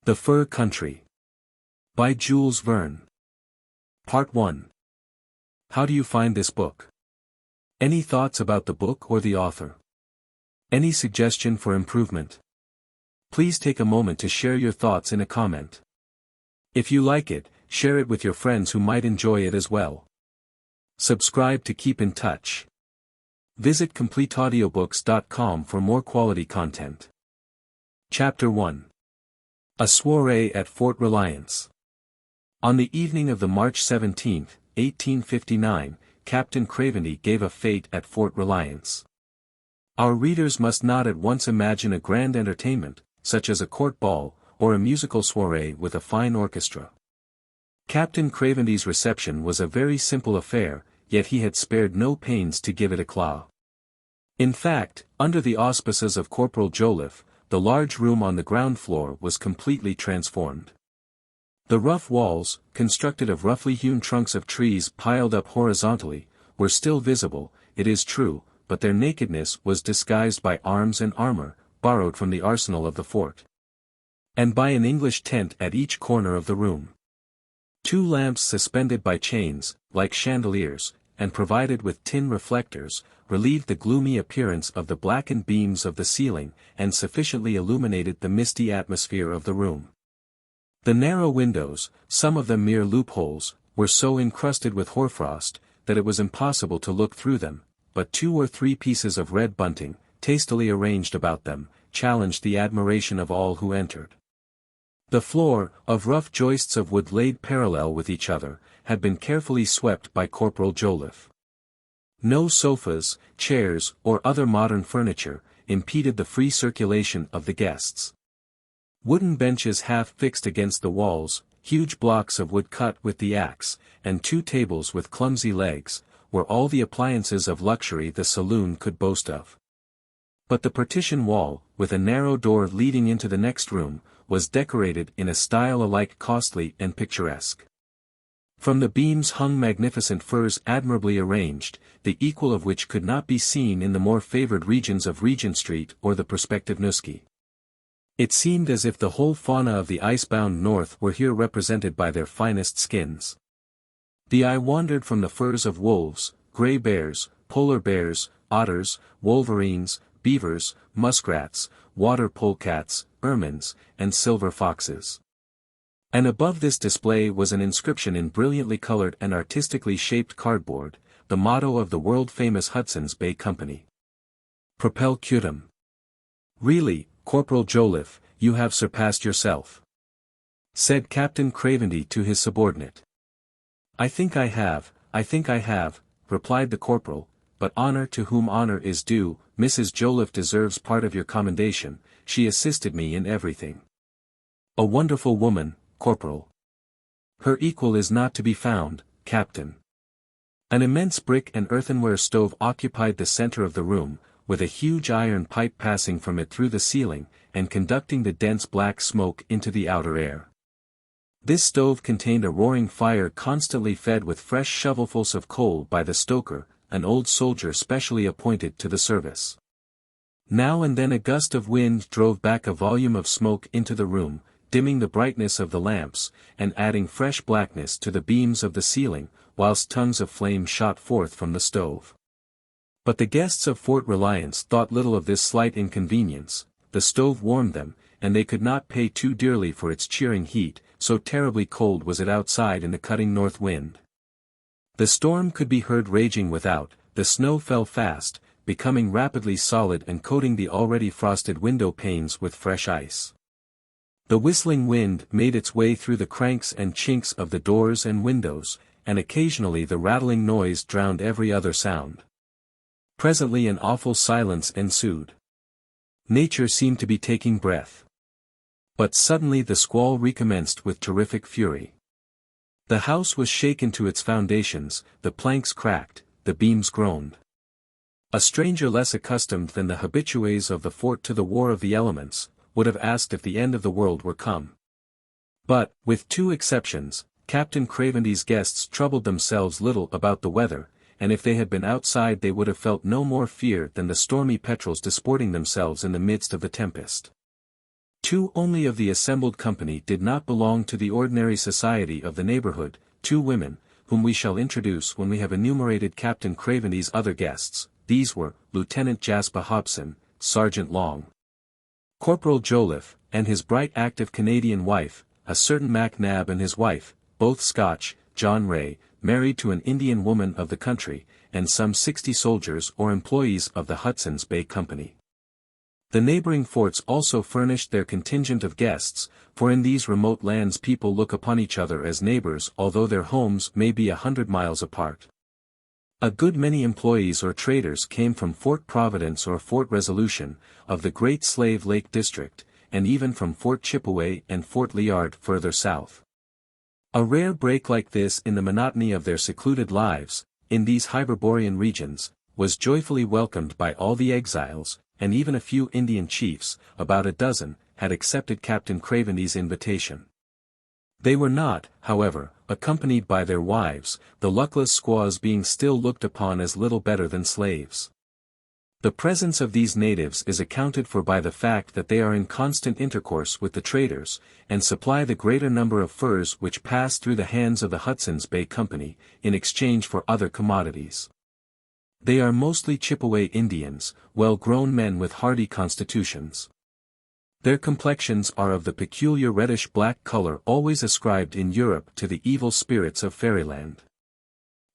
The Fur Country. By Jules Verne. Part 1. How do you find this book? Any thoughts about the book or the author? Any suggestion for improvement? Please take a moment to share your thoughts in a comment. If you like it, share it with your friends who might enjoy it as well. Subscribe to keep in touch. Visit completeaudiobooks.com for more quality content. Chapter 1. A Soirée at Fort Reliance. On the evening of the March 17, 1859, Captain Craventy gave a fête at Fort Reliance. Our readers must not at once imagine a grand entertainment, such as a court ball, or a musical soirée with a fine orchestra. Captain Craventy's reception was a very simple affair, yet he had spared no pains to give it éclat. In fact, under the auspices of Corporal Joliffe, the large room on the ground floor was completely transformed. The rough walls, constructed of roughly hewn trunks of trees piled up horizontally, were still visible, it is true, but their nakedness was disguised by arms and armor, borrowed from the arsenal of the fort. And by an English tent at each corner of the room. 2 lamps suspended by chains, like chandeliers, and provided with tin reflectors, relieved the gloomy appearance of the blackened beams of the ceiling, and sufficiently illuminated the misty atmosphere of the room. The narrow windows, some of them mere loopholes, were so encrusted with hoarfrost, that it was impossible to look through them, but 2 or 3 pieces of red bunting, tastily arranged about them, challenged the admiration of all who entered. The floor, of rough joists of wood laid parallel with each other, had been carefully swept by Corporal Joliffe. No sofas, chairs, or other modern furniture, impeded the free circulation of the guests. Wooden benches half fixed against the walls, huge blocks of wood cut with the axe, and 2 tables with clumsy legs, were all the appliances of luxury the saloon could boast of. But the partition wall, with a narrow door leading into the next room, was decorated in a style alike costly and picturesque. From the beams hung magnificent furs admirably arranged, the equal of which could not be seen in the more favored regions of Regent Street or the prospective Newski. It seemed as if the whole fauna of the ice-bound north were here represented by their finest skins. The eye wandered from the furs of wolves, grey bears, polar bears, otters, wolverines, beavers, muskrats, water polecats, ermines, and silver foxes. And above this display was an inscription in brilliantly colored and artistically shaped cardboard, the motto of the world-famous Hudson's Bay Company. Propel Cutum. Really, Corporal Joliffe, you have surpassed yourself, said Captain Craventy to his subordinate. I think I have, replied the corporal, but honor to whom honor is due, Mrs. Joliffe deserves part of your commendation, she assisted me in everything. A wonderful woman, Corporal. Her equal is not to be found, Captain. An immense brick and earthenware stove occupied the center of the room, with a huge iron pipe passing from it through the ceiling, and conducting the dense black smoke into the outer air. This stove contained a roaring fire constantly fed with fresh shovelfuls of coal by the stoker, an old soldier specially appointed to the service. Now and then a gust of wind drove back a volume of smoke into the room, dimming the brightness of the lamps, and adding fresh blackness to the beams of the ceiling, whilst tongues of flame shot forth from the stove. But the guests of Fort Reliance thought little of this slight inconvenience, the stove warmed them, and they could not pay too dearly for its cheering heat, so terribly cold was it outside in the cutting north wind. The storm could be heard raging without, the snow fell fast, becoming rapidly solid and coating the already frosted window panes with fresh ice. The whistling wind made its way through the cranks and chinks of the doors and windows, and occasionally the rattling noise drowned every other sound. Presently an awful silence ensued. Nature seemed to be taking breath. But suddenly the squall recommenced with terrific fury. The house was shaken to its foundations, the planks cracked, the beams groaned. A stranger less accustomed than the habitués of the fort to the war of the elements, would have asked if the end of the world were come. But, with 2 exceptions, Captain Craventy's guests troubled themselves little about the weather, and if they had been outside they would have felt no more fear than the stormy petrels disporting themselves in the midst of the tempest. Two only of the assembled company did not belong to the ordinary society of the neighborhood, two women, whom we shall introduce when we have enumerated Captain Cravendy's other guests. These were, Lieutenant Jasper Hobson, Sergeant Long, Corporal Joliffe, and his bright active Canadian wife, a certain Mac Nab and his wife, both Scotch, John Ray, married to an Indian woman of the country, and some 60 soldiers or employees of the Hudson's Bay Company. The neighboring forts also furnished their contingent of guests, for in these remote lands people look upon each other as neighbors although their homes may be 100 miles apart. A good many employees or traders came from Fort Providence or Fort Resolution, of the Great Slave Lake District, and even from Fort Chippeway and Fort Liard further south. A rare break like this in the monotony of their secluded lives, in these Hyperborean regions, was joyfully welcomed by all the exiles, and even a few Indian chiefs, about a dozen, had accepted Captain Cravendy's invitation. They were not, however, accompanied by their wives, the luckless squaws being still looked upon as little better than slaves. The presence of these natives is accounted for by the fact that they are in constant intercourse with the traders, and supply the greater number of furs which pass through the hands of the Hudson's Bay Company, in exchange for other commodities. They are mostly Chippeway Indians, well-grown men with hardy constitutions. Their complexions are of the peculiar reddish-black color always ascribed in Europe to the evil spirits of fairyland.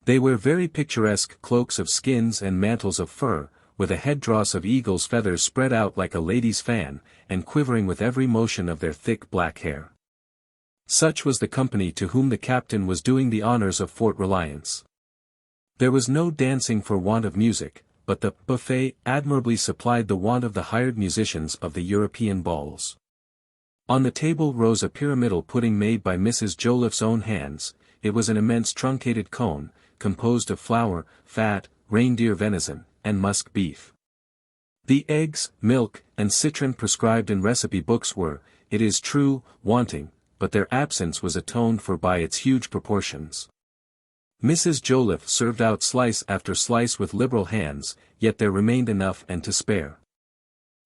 They wear very picturesque cloaks of skins and mantles of fur, with a headdress of eagle's feathers spread out like a lady's fan, and quivering with every motion of their thick black hair. Such was the company to whom the captain was doing the honors of Fort Reliance. There was no dancing for want of music, but the buffet admirably supplied the want of the hired musicians of the European balls. On the table rose a pyramidal pudding made by Mrs. Joliffe's own hands. It was an immense truncated cone, composed of flour, fat, reindeer venison, and musk beef. The eggs, milk, and citron prescribed in recipe books were, it is true, wanting, but their absence was atoned for by its huge proportions. Mrs. Joliffe served out slice after slice with liberal hands, yet there remained enough and to spare.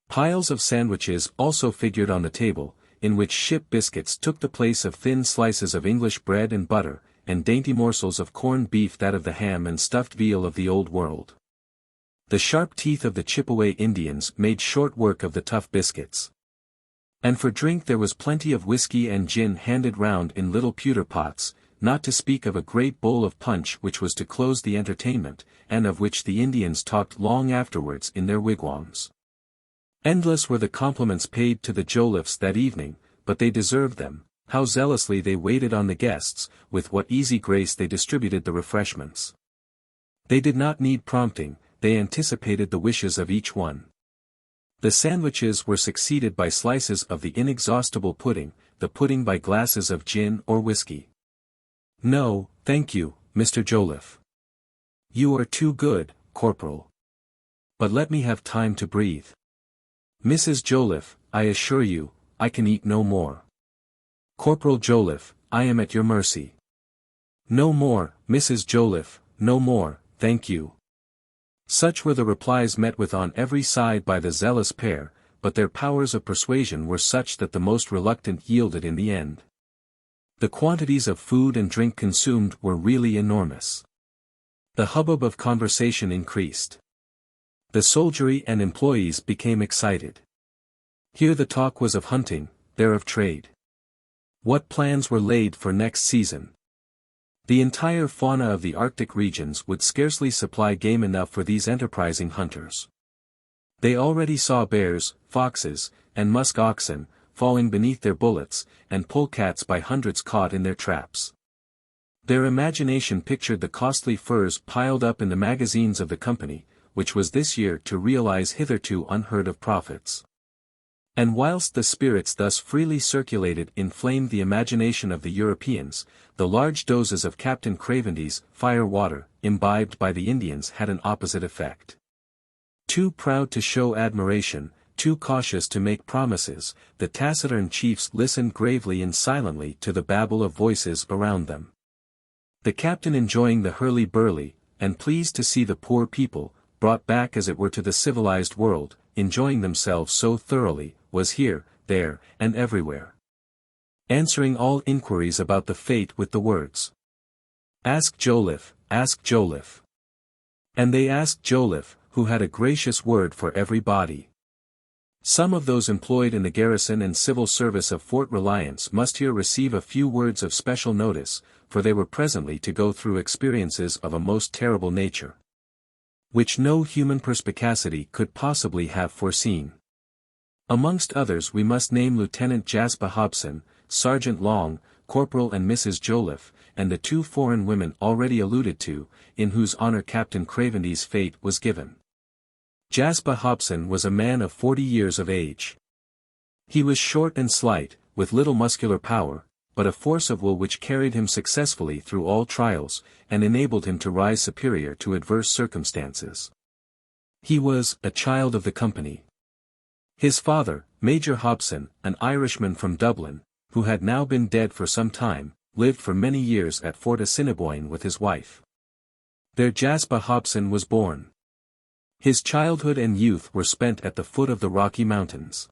Piles of sandwiches also figured on the table, in which ship biscuits took the place of thin slices of English bread and butter, and dainty morsels of corned beef that of the ham and stuffed veal of the old world. The sharp teeth of the Chippeway Indians made short work of the tough biscuits. And for drink there was plenty of whiskey and gin handed round in little pewter pots, not to speak of a great bowl of punch which was to close the entertainment, and of which the Indians talked long afterwards in their wigwams. Endless were the compliments paid to the Joliffes that evening, but they deserved them. How zealously they waited on the guests, with what easy grace they distributed the refreshments. They did not need prompting, they anticipated the wishes of each one. The sandwiches were succeeded by slices of the inexhaustible pudding, the pudding by glasses of gin or whiskey. No, thank you, Mr. Joliffe. You are too good, Corporal. But let me have time to breathe. Mrs. Joliffe, I assure you, I can eat no more. Corporal Joliffe, I am at your mercy. No more, Mrs. Joliffe, no more, thank you. Such were the replies met with on every side by the zealous pair, but their powers of persuasion were such that the most reluctant yielded in the end. The quantities of food and drink consumed were really enormous. The hubbub of conversation increased. The soldiery and employees became excited. Here the talk was of hunting, there of trade. What plans were laid for next season? The entire fauna of the Arctic regions would scarcely supply game enough for these enterprising hunters. They already saw bears, foxes, and musk oxen, falling beneath their bullets, and polecats by hundreds caught in their traps. Their imagination pictured the costly furs piled up in the magazines of the company, which was this year to realize hitherto unheard of profits. And whilst the spirits thus freely circulated inflamed the imagination of the Europeans, the large doses of Captain Cravendy's fire water, imbibed by the Indians, had an opposite effect. Too proud to show admiration, too cautious to make promises, the taciturn chiefs listened gravely and silently to the babble of voices around them. The captain, enjoying the hurly-burly, and pleased to see the poor people, brought back as it were to the civilized world, enjoying themselves so thoroughly, was here, there, and everywhere. Answering all inquiries about the fate with the words, "Ask Joliffe, ask Joliffe." And they asked Joliffe, who had a gracious word for every body. Some of those employed in the garrison and civil service of Fort Reliance must here receive a few words of special notice, for they were presently to go through experiences of a most terrible nature, which no human perspicacity could possibly have foreseen. Amongst others we must name Lieutenant Jasper Hobson, Sergeant Long, Corporal and Mrs. Joliffe, and the 2 foreign women already alluded to, in whose honor Captain Cravendy's fate was given. Jasper Hobson was a man of 40 years of age. He was short and slight, with little muscular power, but a force of will which carried him successfully through all trials, and enabled him to rise superior to adverse circumstances. He was a child of the company. His father, Major Hobson, an Irishman from Dublin, who had now been dead for some time, lived for many years at Fort Assiniboine with his wife. There Jasper Hobson was born. His childhood and youth were spent at the foot of the Rocky Mountains.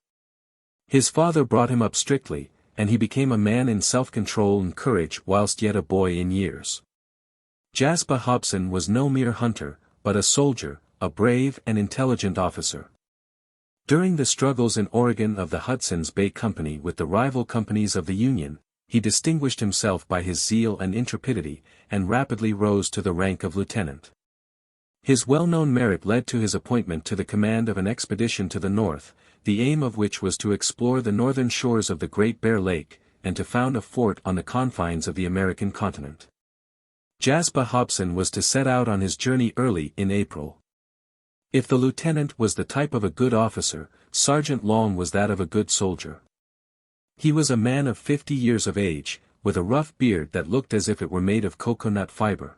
His father brought him up strictly, and he became a man in self-control and courage whilst yet a boy in years. Jasper Hobson was no mere hunter, but a soldier, a brave and intelligent officer. During the struggles in Oregon of the Hudson's Bay Company with the rival companies of the Union, he distinguished himself by his zeal and intrepidity, and rapidly rose to the rank of lieutenant. His well-known merit led to his appointment to the command of an expedition to the north, the aim of which was to explore the northern shores of the Great Bear Lake, and to found a fort on the confines of the American continent. Jasper Hobson was to set out on his journey early in April. If the lieutenant was the type of a good officer, Sergeant Long was that of a good soldier. He was a man of 50 years of age, with a rough beard that looked as if it were made of cocoa-nut fiber.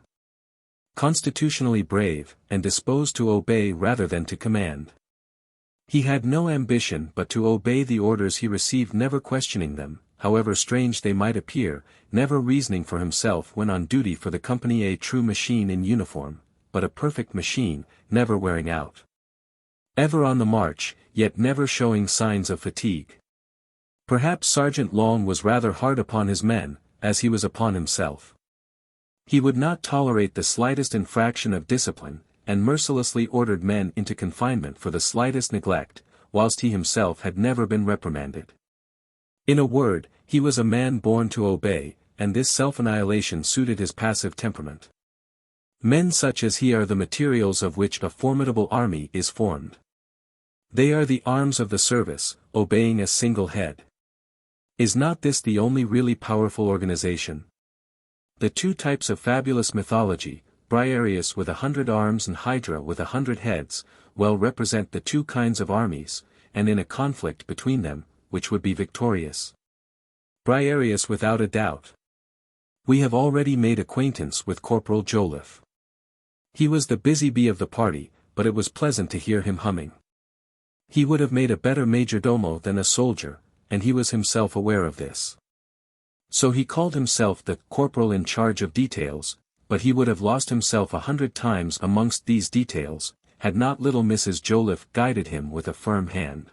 Constitutionally brave, and disposed to obey rather than to command. He had no ambition but to obey the orders he received, never questioning them, however strange they might appear, never reasoning for himself when on duty for the company, a true machine in uniform, but a perfect machine, never wearing out. Ever on the march, yet never showing signs of fatigue. Perhaps Sergeant Long was rather hard upon his men, as he was upon himself. He would not tolerate the slightest infraction of discipline, and mercilessly ordered men into confinement for the slightest neglect, whilst he himself had never been reprimanded. In a word, he was a man born to obey, and this self-annihilation suited his passive temperament. Men such as he are the materials of which a formidable army is formed. They are the arms of the service, obeying a single head. Is not this the only really powerful organization? The 2 types of fabulous mythology, Briareus with 100 arms and Hydra with 100 heads, well represent the 2 kinds of armies, and in a conflict between them, which would be victorious? Briareus without a doubt. We have already made acquaintance with Corporal Joliffe. He was the busy bee of the party, but it was pleasant to hear him humming. He would have made a better majordomo than a soldier, and he was himself aware of this. So he called himself the corporal in charge of details, but he would have lost himself 100 times amongst these details, had not little Mrs. Joliffe guided him with a firm hand.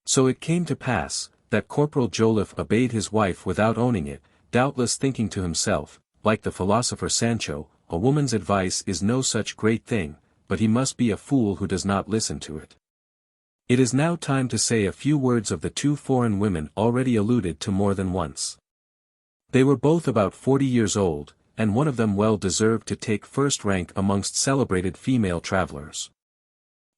So it came to pass, that Corporal Joliffe obeyed his wife without owning it, doubtless thinking to himself, like the philosopher Sancho, a woman's advice is no such great thing, but he must be a fool who does not listen to it. It is now time to say a few words of the 2 foreign women already alluded to more than once. They were both about 40 years old, and one of them well deserved to take first rank amongst celebrated female travelers.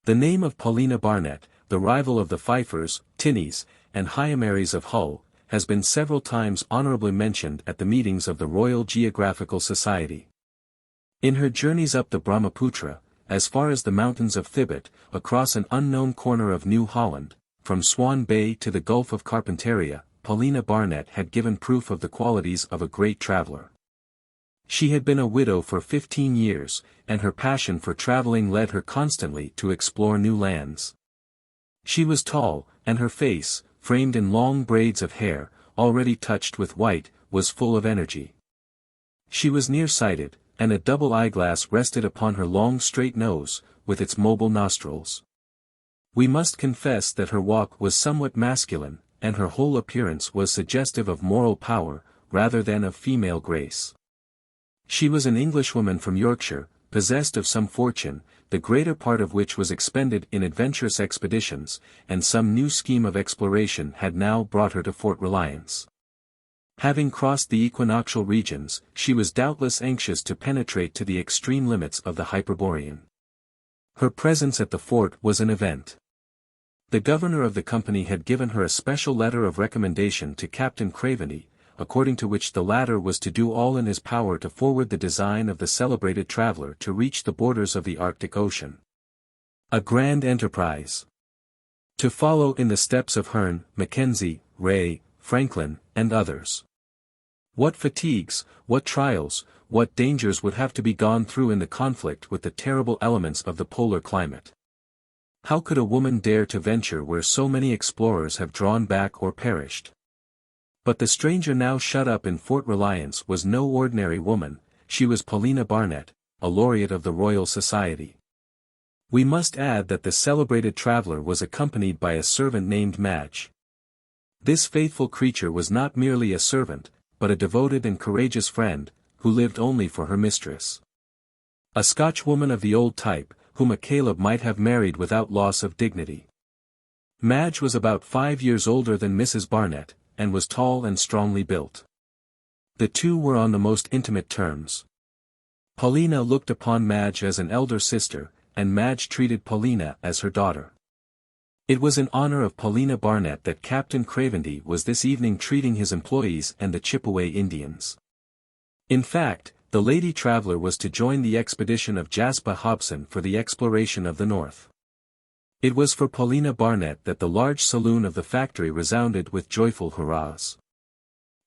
The name of Paulina Barnett, the rival of the Fifers, Tinneys, and Hyamarys of Hull, has been several times honorably mentioned at the meetings of the Royal Geographical Society. In her journeys up the Brahmaputra, as far as the mountains of Thibet, across an unknown corner of New Holland, from Swan Bay to the Gulf of Carpentaria, Paulina Barnett had given proof of the qualities of a great traveler. She had been a widow for 15 years, and her passion for traveling led her constantly to explore new lands. She was tall, and her face, framed in long braids of hair, already touched with white, was full of energy. She was nearsighted, and a double eyeglass rested upon her long straight nose, with its mobile nostrils. We must confess that her walk was somewhat masculine, and her whole appearance was suggestive of moral power, rather than of female grace. She was an Englishwoman from Yorkshire, possessed of some fortune, the greater part of which was expended in adventurous expeditions, and some new scheme of exploration had now brought her to Fort Reliance. Having crossed the equinoctial regions, she was doubtless anxious to penetrate to the extreme limits of the Hyperborean. Her presence at the fort was an event. The governor of the company had given her a special letter of recommendation to Captain Craventy, according to which the latter was to do all in his power to forward the design of the celebrated traveller to reach the borders of the Arctic Ocean. A grand enterprise. To follow in the steps of Hearne, Mackenzie, Ray, Franklin, and others. What fatigues, what trials, what dangers would have to be gone through in the conflict with the terrible elements of the polar climate. How could a woman dare to venture where so many explorers have drawn back or perished? But the stranger now shut up in Fort Reliance was no ordinary woman, she was Paulina Barnett, a laureate of the Royal Society. We must add that the celebrated traveller was accompanied by a servant named Madge. This faithful creature was not merely a servant, but a devoted and courageous friend, who lived only for her mistress. A Scotchwoman of the old type, whom a Caleb might have married without loss of dignity. Madge was about 5 years older than Mrs. Barnett, and was tall and strongly built. The two were on the most intimate terms. Paulina looked upon Madge as an elder sister, and Madge treated Paulina as her daughter. It was in honor of Paulina Barnett that Captain Craventy was this evening treating his employees and the Chippewa Indians. In fact, the lady traveller was to join the expedition of Jasper Hobson for the exploration of the North. It was for Paulina Barnett that the large saloon of the factory resounded with joyful hurrahs.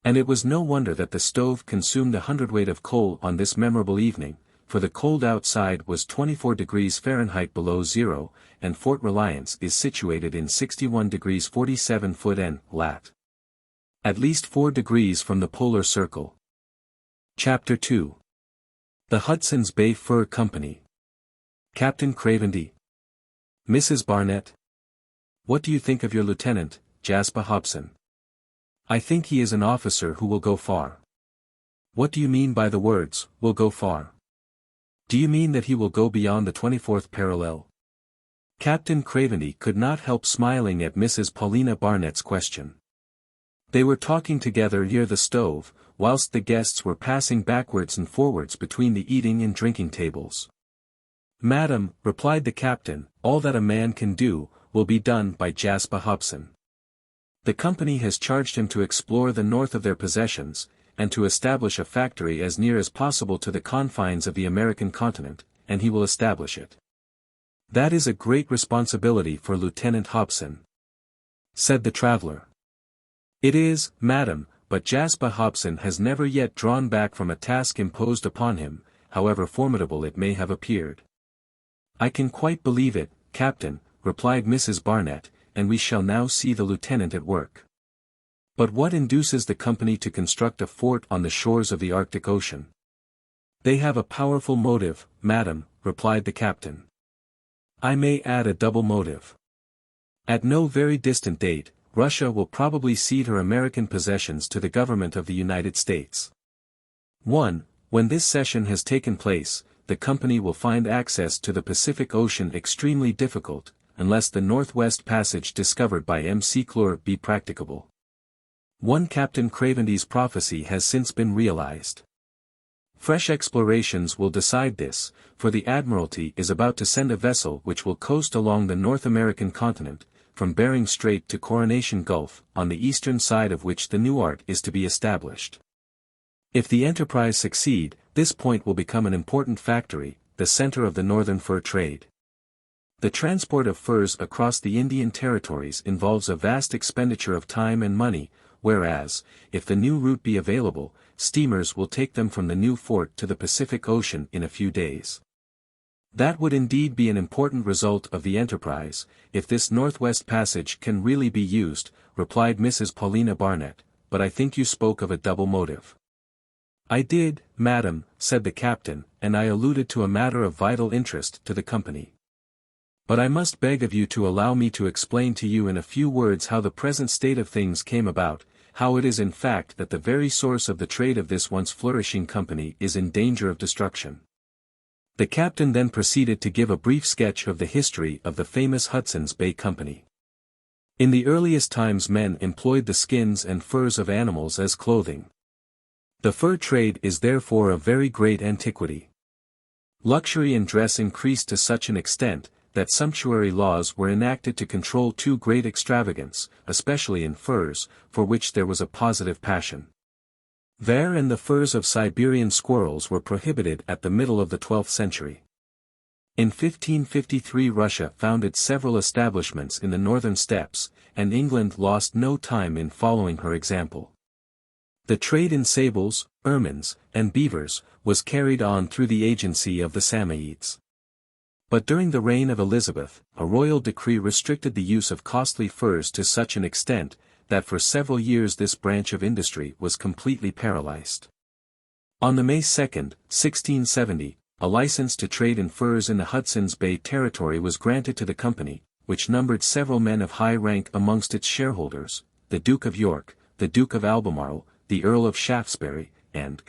And it was no wonder that the stove consumed 100 weight of coal on this memorable evening, for the cold outside was 24 degrees Fahrenheit below zero, and Fort Reliance is situated in 61 degrees 47 foot N, lat. At least 4 degrees from the polar circle. Chapter 2. The Hudson's Bay Fur Company. Captain Craventy. Mrs. Barnett. What do you think of your lieutenant, Jasper Hobson? I think he is an officer who will go far. What do you mean by the words, will go far? Do you mean that he will go beyond the 24th parallel? Captain Craventy could not help smiling at Mrs. Paulina Barnett's question. They were talking together near the stove, whilst the guests were passing backwards and forwards between the eating and drinking tables. Madam, replied the captain, all that a man can do, will be done by Jasper Hobson. The company has charged him to explore the north of their possessions, and to establish a factory as near as possible to the confines of the American continent, and he will establish it. That is a great responsibility for Lieutenant Hobson, said the traveller. It is, madam, but Jasper Hobson has never yet drawn back from a task imposed upon him, however formidable it may have appeared. I can quite believe it, Captain, replied Mrs. Barnett, and we shall now see the lieutenant at work. But what induces the company to construct a fort on the shores of the Arctic Ocean? They have a powerful motive, madam, replied the captain. I may add a double motive. At no very distant date, Russia will probably cede her American possessions to the government of the United States. 1. When this cession has taken place, the company will find access to the Pacific Ocean extremely difficult, unless the Northwest Passage discovered by M. Seclure be practicable. One Captain Craventy's prophecy has since been realized. Fresh explorations will decide this, for the Admiralty is about to send a vessel which will coast along the North American continent, from Bering Strait to Coronation Gulf, on the eastern side of which the new art is to be established. If the enterprise succeed, this point will become an important factory, the center of the northern fur trade. The transport of furs across the Indian territories involves a vast expenditure of time and money, whereas, if the new route be available, steamers will take them from the new fort to the Pacific Ocean in a few days. That would indeed be an important result of the enterprise, if this Northwest Passage can really be used, replied Mrs. Paulina Barnett, but I think you spoke of a double motive. I did, madam, said the captain, and I alluded to a matter of vital interest to the company. But I must beg of you to allow me to explain to you in a few words how the present state of things came about, how it is in fact that the very source of the trade of this once flourishing company is in danger of destruction. The captain then proceeded to give a brief sketch of the history of the famous Hudson's Bay Company. In the earliest times men employed the skins and furs of animals as clothing. The fur trade is therefore of very great antiquity. Luxury in dress increased to such an extent, that sumptuary laws were enacted to control too great extravagance, especially in furs, for which there was a positive passion. Vair and the furs of Siberian squirrels were prohibited at the middle of the 12th century. In 1553 Russia founded several establishments in the northern steppes, and England lost no time in following her example. The trade in sables, ermines, and beavers, was carried on through the agency of the Samoyeds. But during the reign of Elizabeth, a royal decree restricted the use of costly furs to such an extent, that for several years this branch of industry was completely paralyzed. On the May 2, 1670, a license to trade in furs in the Hudson's Bay territory was granted to the company, which numbered several men of high rank amongst its shareholders, the Duke of York, the Duke of Albemarle, the Earl of Shaftesbury, and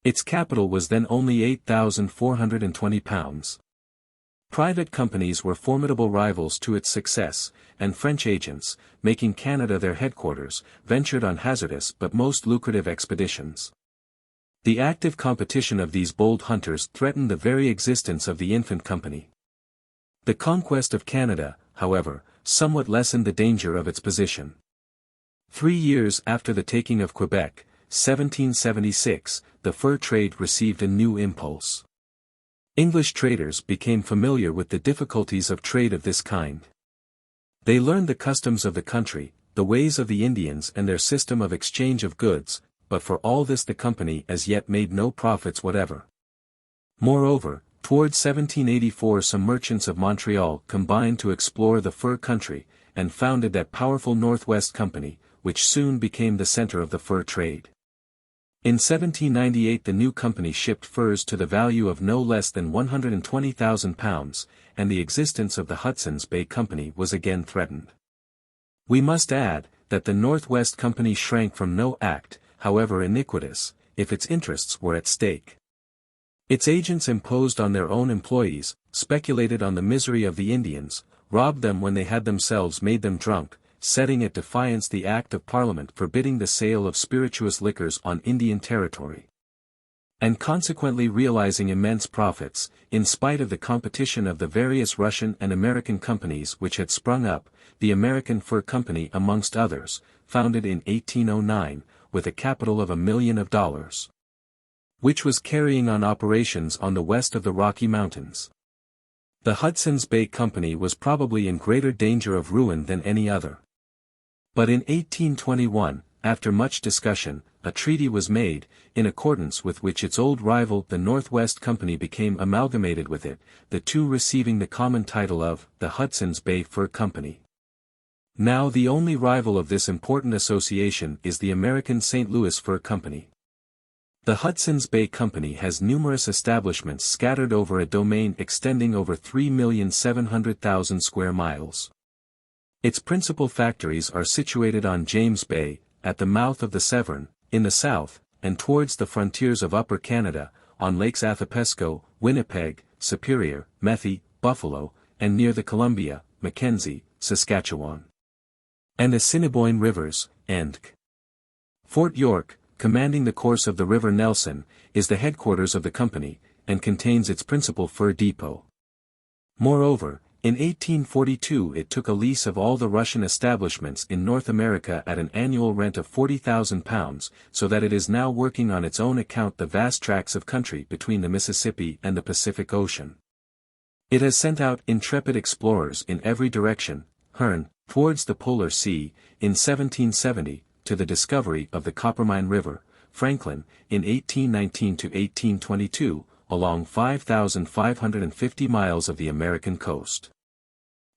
its capital was then only £8,420. Private companies were formidable rivals to its success, and French agents, making Canada their headquarters, ventured on hazardous but most lucrative expeditions. The active competition of these bold hunters threatened the very existence of the infant company. The conquest of Canada, however, somewhat lessened the danger of its position. 3 years after the taking of Quebec, 1776, the fur trade received a new impulse. English traders became familiar with the difficulties of trade of this kind. They learned the customs of the country, the ways of the Indians and their system of exchange of goods, but for all this the company as yet made no profits whatever. Moreover, towards 1784 some merchants of Montreal combined to explore the fur country, and founded that powerful Northwest Company, which soon became the center of the fur trade. In 1798 the new company shipped furs to the value of no less than £120,000, and the existence of the Hudson's Bay Company was again threatened. We must add, that the Northwest Company shrank from no act, however iniquitous, if its interests were at stake. Its agents imposed on their own employees, speculated on the misery of the Indians, robbed them when they had themselves made them drunk, setting at defiance the Act of Parliament forbidding the sale of spirituous liquors on Indian territory. And consequently realizing immense profits, in spite of the competition of the various Russian and American companies which had sprung up, the American Fur Company amongst others, founded in 1809, with a capital of $1 million, which was carrying on operations on the west of the Rocky Mountains. The Hudson's Bay Company was probably in greater danger of ruin than any other. But in 1821, after much discussion, a treaty was made, in accordance with which its old rival the Northwest Company became amalgamated with it, the two receiving the common title of the Hudson's Bay Fur Company. Now the only rival of this important association is the American St. Louis Fur Company. The Hudson's Bay Company has numerous establishments scattered over a domain extending over 3,700,000 square miles. Its principal factories are situated on James Bay, at the mouth of the Severn, in the south, and towards the frontiers of Upper Canada, on Lakes Athapesco, Winnipeg, Superior, Methy, Buffalo, and near the Columbia, Mackenzie, Saskatchewan, and Assiniboine rivers, and Fort York, commanding the course of the River Nelson, is the headquarters of the company, and contains its principal fur depot. Moreover, in 1842 it took a lease of all the Russian establishments in North America at an annual rent of £40,000, so that it is now working on its own account the vast tracts of country between the Mississippi and the Pacific Ocean. It has sent out intrepid explorers in every direction, Hearne, towards the Polar Sea, in 1770, to the discovery of the Coppermine River, Franklin, in 1819 to 1822, along 5,550 miles of the American coast.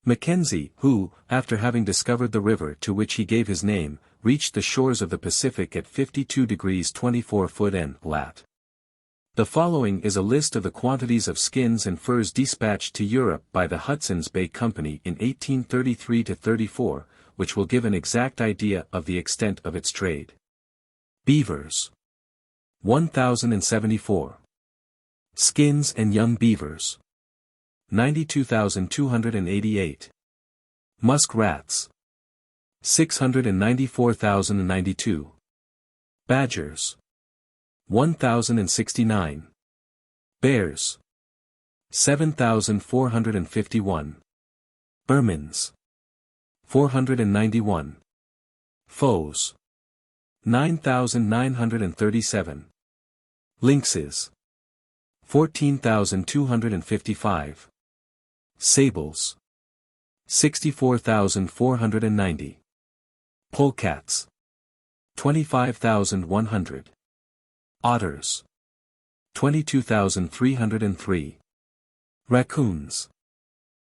Mackenzie, who, after having discovered the river to which he gave his name, reached the shores of the Pacific at 52 degrees 24' N. lat. The following is a list of the quantities of skins and furs dispatched to Europe by the Hudson's Bay Company in 1833–34, which will give an exact idea of the extent of its trade. Beavers. 1,074. Skins and young beavers. 92,288. Musk rats. 694,092. Badgers. 1,069. Bears. 7,451. Ermines. 491. Foes. 9,937. Lynxes. 14,255. Sables. 64,490. Polecats. 25,100. Otters. 22,303. Raccoons.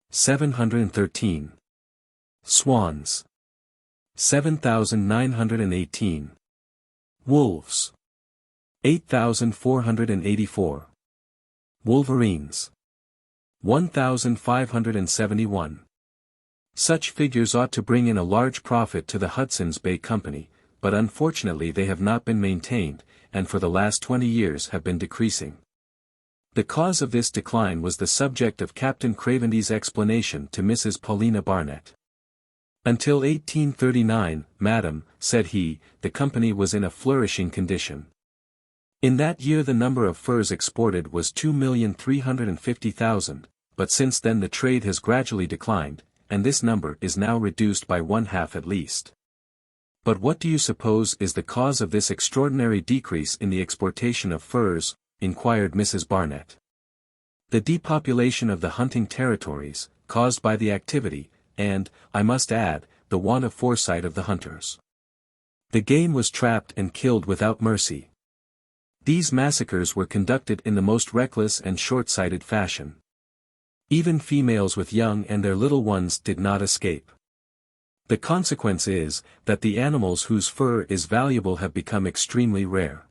713. Swans. 7,918. Wolves. 8,484. Wolverines. 1,571. Such figures ought to bring in a large profit to the Hudson's Bay Company, but unfortunately they have not been maintained, and for the last 20 years have been decreasing. The cause of this decline was the subject of Captain Cravendy's explanation to Mrs. Paulina Barnett. Until 1839, madam, said he, the company was in a flourishing condition. In that year the number of furs exported was 2,350,000, but since then the trade has gradually declined, and this number is now reduced by one-half at least. But what do you suppose is the cause of this extraordinary decrease in the exportation of furs? Inquired Mrs. Barnett. The depopulation of the hunting territories, caused by the activity, and, I must add, the want of foresight of the hunters. The game was trapped and killed without mercy. These massacres were conducted in the most reckless and short-sighted fashion. Even females with young and their little ones did not escape. The consequence is, that the animals whose fur is valuable have become extremely rare.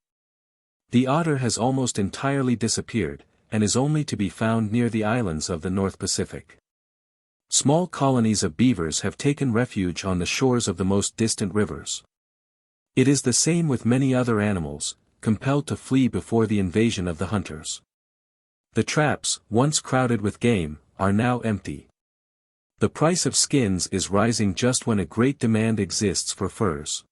The otter has almost entirely disappeared, and is only to be found near the islands of the North Pacific. Small colonies of beavers have taken refuge on the shores of the most distant rivers. It is the same with many other animals, compelled to flee before the invasion of the hunters. The traps, once crowded with game, are now empty. The price of skins is rising just when a great demand exists for furs.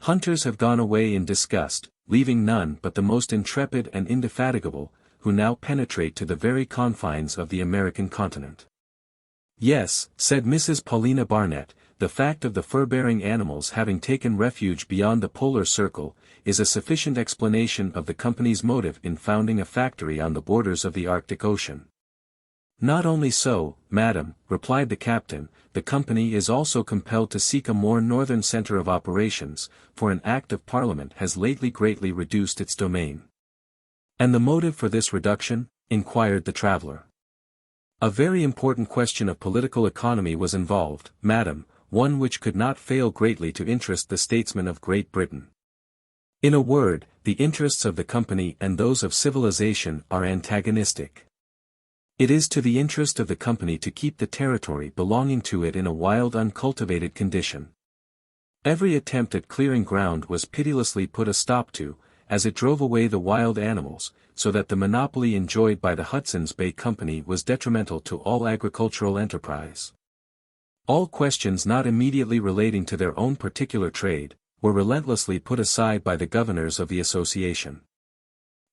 Hunters have gone away in disgust, leaving none but the most intrepid and indefatigable, who now penetrate to the very confines of the American continent. Yes, said Mrs. Paulina Barnett, the fact of the fur-bearing animals having taken refuge beyond the polar circle, is a sufficient explanation of the company's motive in founding a factory on the borders of the Arctic Ocean. Not only so, madam, replied the captain, the company is also compelled to seek a more northern center of operations, for an Act of Parliament has lately greatly reduced its domain. And the motive for this reduction? Inquired the traveller. A very important question of political economy was involved, madam, one which could not fail greatly to interest the statesmen of Great Britain. In a word, the interests of the company and those of civilization are antagonistic. It is to the interest of the company to keep the territory belonging to it in a wild uncultivated condition. Every attempt at clearing ground was pitilessly put a stop to, as it drove away the wild animals, so that the monopoly enjoyed by the Hudson's Bay Company was detrimental to all agricultural enterprise. All questions not immediately relating to their own particular trade, were relentlessly put aside by the governors of the association.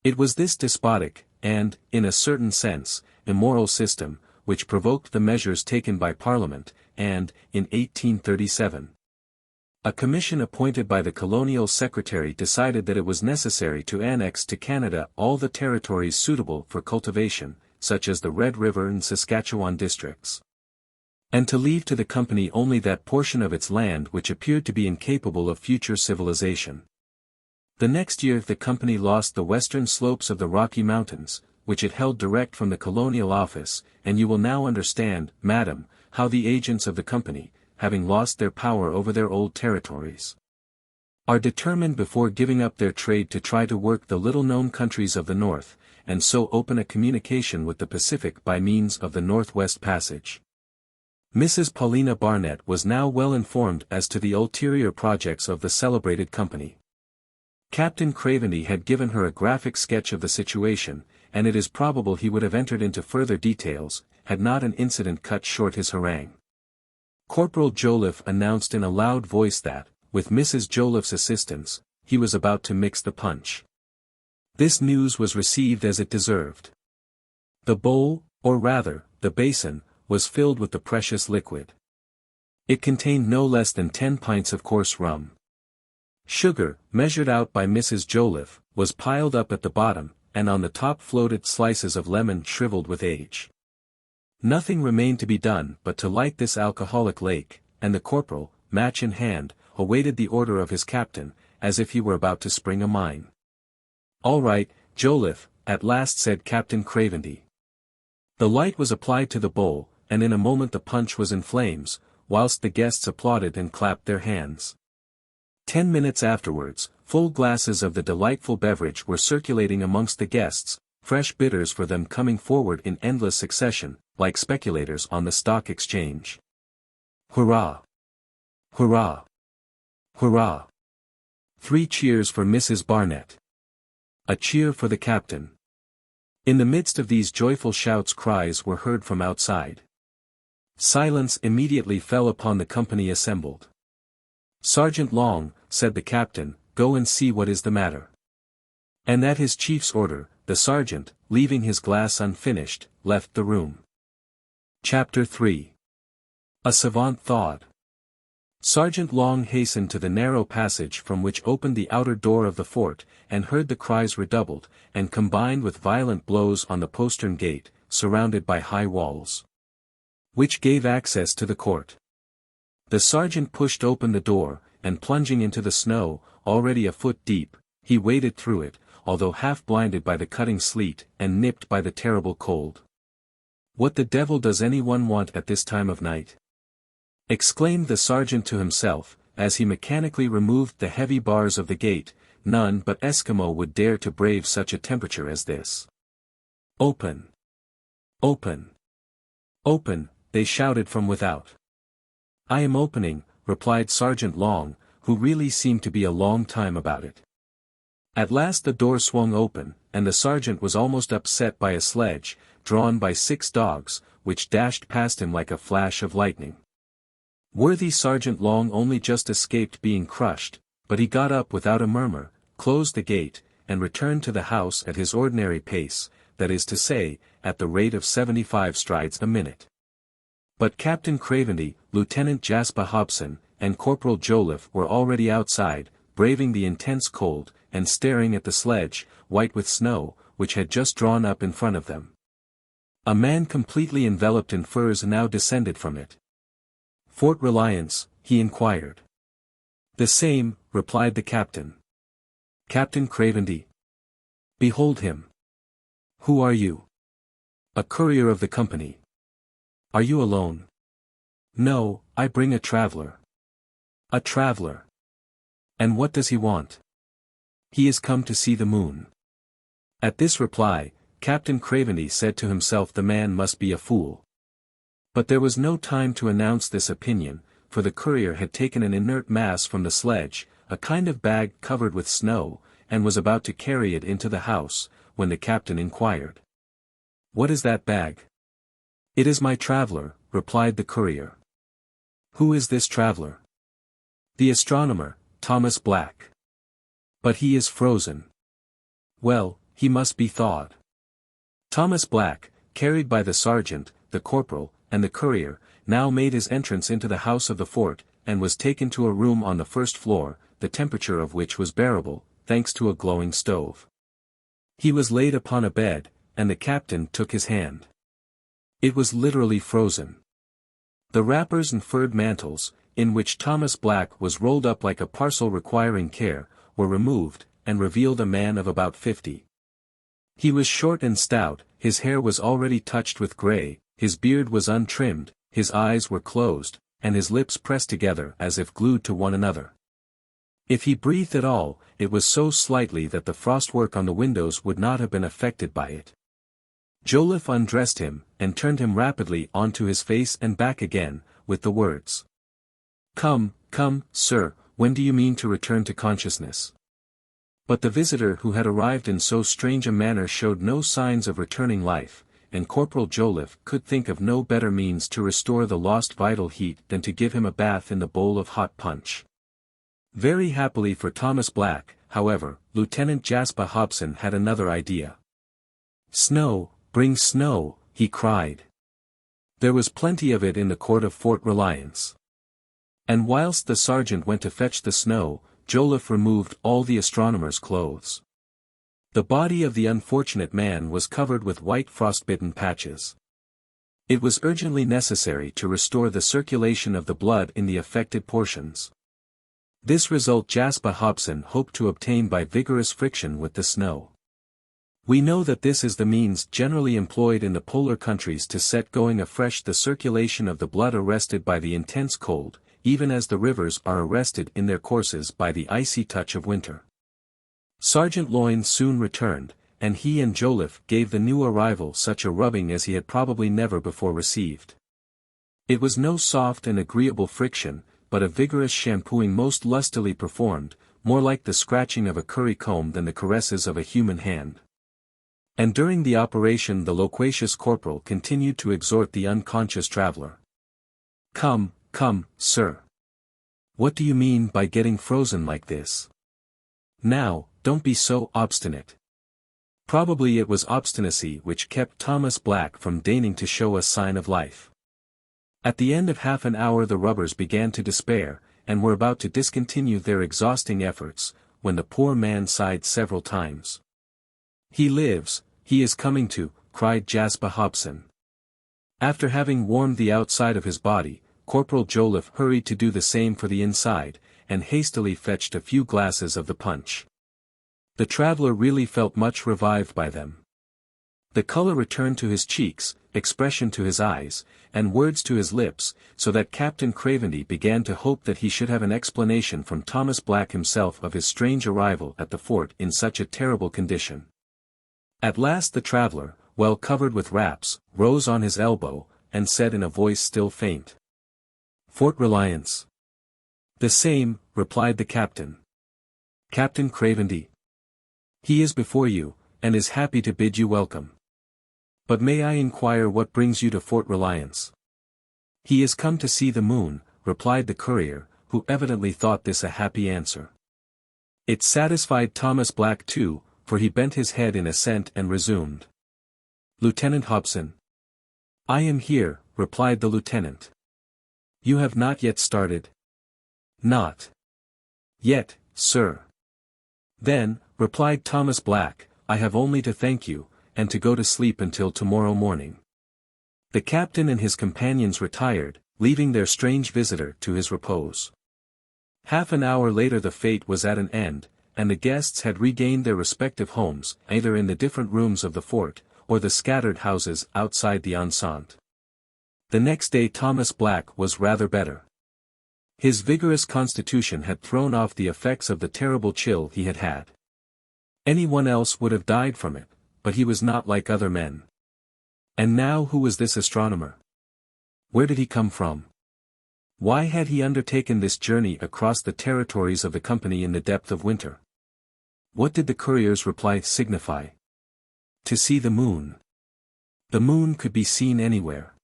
It was this despotic, and, in a certain sense, immoral system, which provoked the measures taken by Parliament, and, in 1837, a commission appointed by the colonial secretary decided that it was necessary to annex to Canada all the territories suitable for cultivation, such as the Red River and Saskatchewan districts, and to leave to the company only that portion of its land which appeared to be incapable of future civilization. The next year the company lost the western slopes of the Rocky Mountains, which it held direct from the colonial office, and you will now understand, madam, how the agents of the company, having lost their power over their old territories, are determined before giving up their trade to try to work the little-known countries of the north, and so open a communication with the Pacific by means of the Northwest Passage. Mrs. Paulina Barnett was now well informed as to the ulterior projects of the celebrated company. Captain Craventy had given her a graphic sketch of the situation, and it is probable he would have entered into further details, had not an incident cut short his harangue. Corporal Joliffe announced in a loud voice that, with Mrs. Joliffe's assistance, he was about to mix the punch. This news was received as it deserved. The bowl, or rather, the basin, was filled with the precious liquid. It contained no less than 10 pints of coarse rum. Sugar, measured out by Mrs. Joliffe, was piled up at the bottom, and on the top floated slices of lemon shriveled with age. Nothing remained to be done but to light this alcoholic lake, and the corporal, match in hand, awaited the order of his captain, as if he were about to spring a mine. "All right, Joliffe," at last said Captain Craventy. The light was applied to the bowl, and in a moment the punch was in flames, whilst the guests applauded and clapped their hands. 10 minutes afterwards, full glasses of the delightful beverage were circulating amongst the guests, fresh bidders for them coming forward in endless succession, like speculators on the stock exchange. Hurrah! Hurrah! Hurrah! 3 cheers for Mrs. Barnett. A cheer for the captain. In the midst of these joyful shouts cries were heard from outside. Silence immediately fell upon the company assembled. "Sergeant Long," said the captain, "go and see what is the matter." And at his chief's order, the sergeant, leaving his glass unfinished, left the room. Chapter 3. A Savant Thawed. Sergeant Long hastened to the narrow passage from which opened the outer door of the fort, and heard the cries redoubled, and combined with violent blows on the postern gate, surrounded by high walls, which gave access to the court. The sergeant pushed open the door, and plunging into the snow, already a foot deep, he waded through it, although half blinded by the cutting sleet and nipped by the terrible cold. "What the devil does anyone want at this time of night?" exclaimed the sergeant to himself, as he mechanically removed the heavy bars of the gate. None but Eskimo would dare to brave such a temperature as this. "Open! Open! Open!" they shouted from without. "I am opening," replied Sergeant Long, who really seemed to be a long time about it. At last the door swung open, and the sergeant was almost upset by a sledge, drawn by 6 dogs, which dashed past him like a flash of lightning. Worthy Sergeant Long only just escaped being crushed, but he got up without a murmur, closed the gate, and returned to the house at his ordinary pace, that is to say, at the rate of 75 strides a minute. But Captain Craventy, Lieutenant Jasper Hobson, and Corporal Joliffe were already outside, braving the intense cold, and staring at the sledge, white with snow, which had just drawn up in front of them. A man completely enveloped in furs now descended from it. "Fort Reliance?" he inquired. "The same," replied the captain. "Captain Craventy?" "Behold him." "Who are you?" "A courier of the company." "Are you alone?" "No, I bring a traveler." "A traveler? And what does he want?" "He is come to see the moon." At this reply, Captain Craventy said to himself the man must be a fool. But there was no time to announce this opinion, for the courier had taken an inert mass from the sledge, a kind of bag covered with snow, and was about to carry it into the house, when the captain inquired, "What is that bag?" "It is my traveler," replied the courier. "Who is this traveler?" "The astronomer, Thomas Black." "But he is frozen." "Well, he must be thawed." Thomas Black, carried by the sergeant, the corporal, and the courier, now made his entrance into the house of the fort, and was taken to a room on the first floor, the temperature of which was bearable, thanks to a glowing stove. He was laid upon a bed, and the captain took his hand. It was literally frozen. The wrappers and furred mantles, in which Thomas Black was rolled up like a parcel requiring care, were removed, and revealed a man of about 50. He was short and stout, his hair was already touched with grey, his beard was untrimmed, his eyes were closed, and his lips pressed together as if glued to one another. If he breathed at all, it was so slightly that the frostwork on the windows would not have been affected by it. Joliffe undressed him, and turned him rapidly onto his face and back again, with the words. "Come, come, sir, when do you mean to return to consciousness?" But the visitor who had arrived in so strange a manner showed no signs of returning life, and Corporal Joliffe could think of no better means to restore the lost vital heat than to give him a bath in the bowl of hot punch. Very happily for Thomas Black, however, Lieutenant Jasper Hobson had another idea. "Snow, bring snow," he cried. There was plenty of it in the court of Fort Reliance. And whilst the sergeant went to fetch the snow, Joliffe removed all the astronomer's clothes. The body of the unfortunate man was covered with white frostbitten patches. It was urgently necessary to restore the circulation of the blood in the affected portions. This result Jasper Hobson hoped to obtain by vigorous friction with the snow. We know that this is the means generally employed in the polar countries to set going afresh the circulation of the blood arrested by the intense cold, even as the rivers are arrested in their courses by the icy touch of winter. Sergeant Loyne soon returned, and he and Joliffe gave the new arrival such a rubbing as he had probably never before received. It was no soft and agreeable friction, but a vigorous shampooing most lustily performed, more like the scratching of a curry comb than the caresses of a human hand. And during the operation the loquacious corporal continued to exhort the unconscious traveller. "Come, come, sir. What do you mean by getting frozen like this? Now, don't be so obstinate." Probably it was obstinacy which kept Thomas Black from deigning to show a sign of life. At the end of half an hour the rubbers began to despair, and were about to discontinue their exhausting efforts, when the poor man sighed several times. "He lives, he is coming to," cried Jasper Hobson. After having warmed the outside of his body, Corporal Joliffe hurried to do the same for the inside, and hastily fetched a few glasses of the punch. The traveller really felt much revived by them. The colour returned to his cheeks, expression to his eyes, and words to his lips, so that Captain Craventy began to hope that he should have an explanation from Thomas Black himself of his strange arrival at the fort in such a terrible condition. At last the traveller, well covered with wraps, rose on his elbow, and said in a voice still faint. "Fort Reliance." "The same," replied the captain. "Captain Craventy?" "He is before you, and is happy to bid you welcome. But may I inquire what brings you to Fort Reliance?" "He is come to see the moon," replied the courier, who evidently thought this a happy answer. It satisfied Thomas Black too, for he bent his head in assent and resumed. "Lieutenant Hobson?" "I am here," replied the lieutenant. "You have not yet started?" "Not yet, sir." "Then," replied Thomas Black, "I have only to thank you, and to go to sleep until tomorrow morning." The captain and his companions retired, leaving their strange visitor to his repose. Half an hour later the fete was at an end, and the guests had regained their respective homes, either in the different rooms of the fort, or the scattered houses outside the enceinte. The next day Thomas Black was rather better. His vigorous constitution had thrown off the effects of the terrible chill he had had. Anyone else would have died from it, but he was not like other men. And now who was this astronomer? Where did he come from? Why had he undertaken this journey across the territories of the company in the depth of winter? What did the courier's reply signify? To see the moon. The moon could be seen anywhere.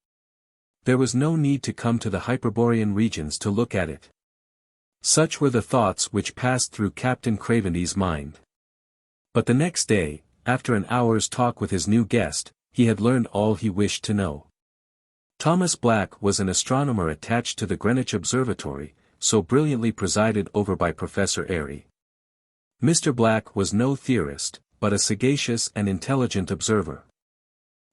There was no need to come to the Hyperborean regions to look at it. Such were the thoughts which passed through Captain Craventy's mind. But the next day, after an hour's talk with his new guest, he had learned all he wished to know. Thomas Black was an astronomer attached to the Greenwich Observatory, so brilliantly presided over by Professor Airy. Mr. Black was no theorist, but a sagacious and intelligent observer.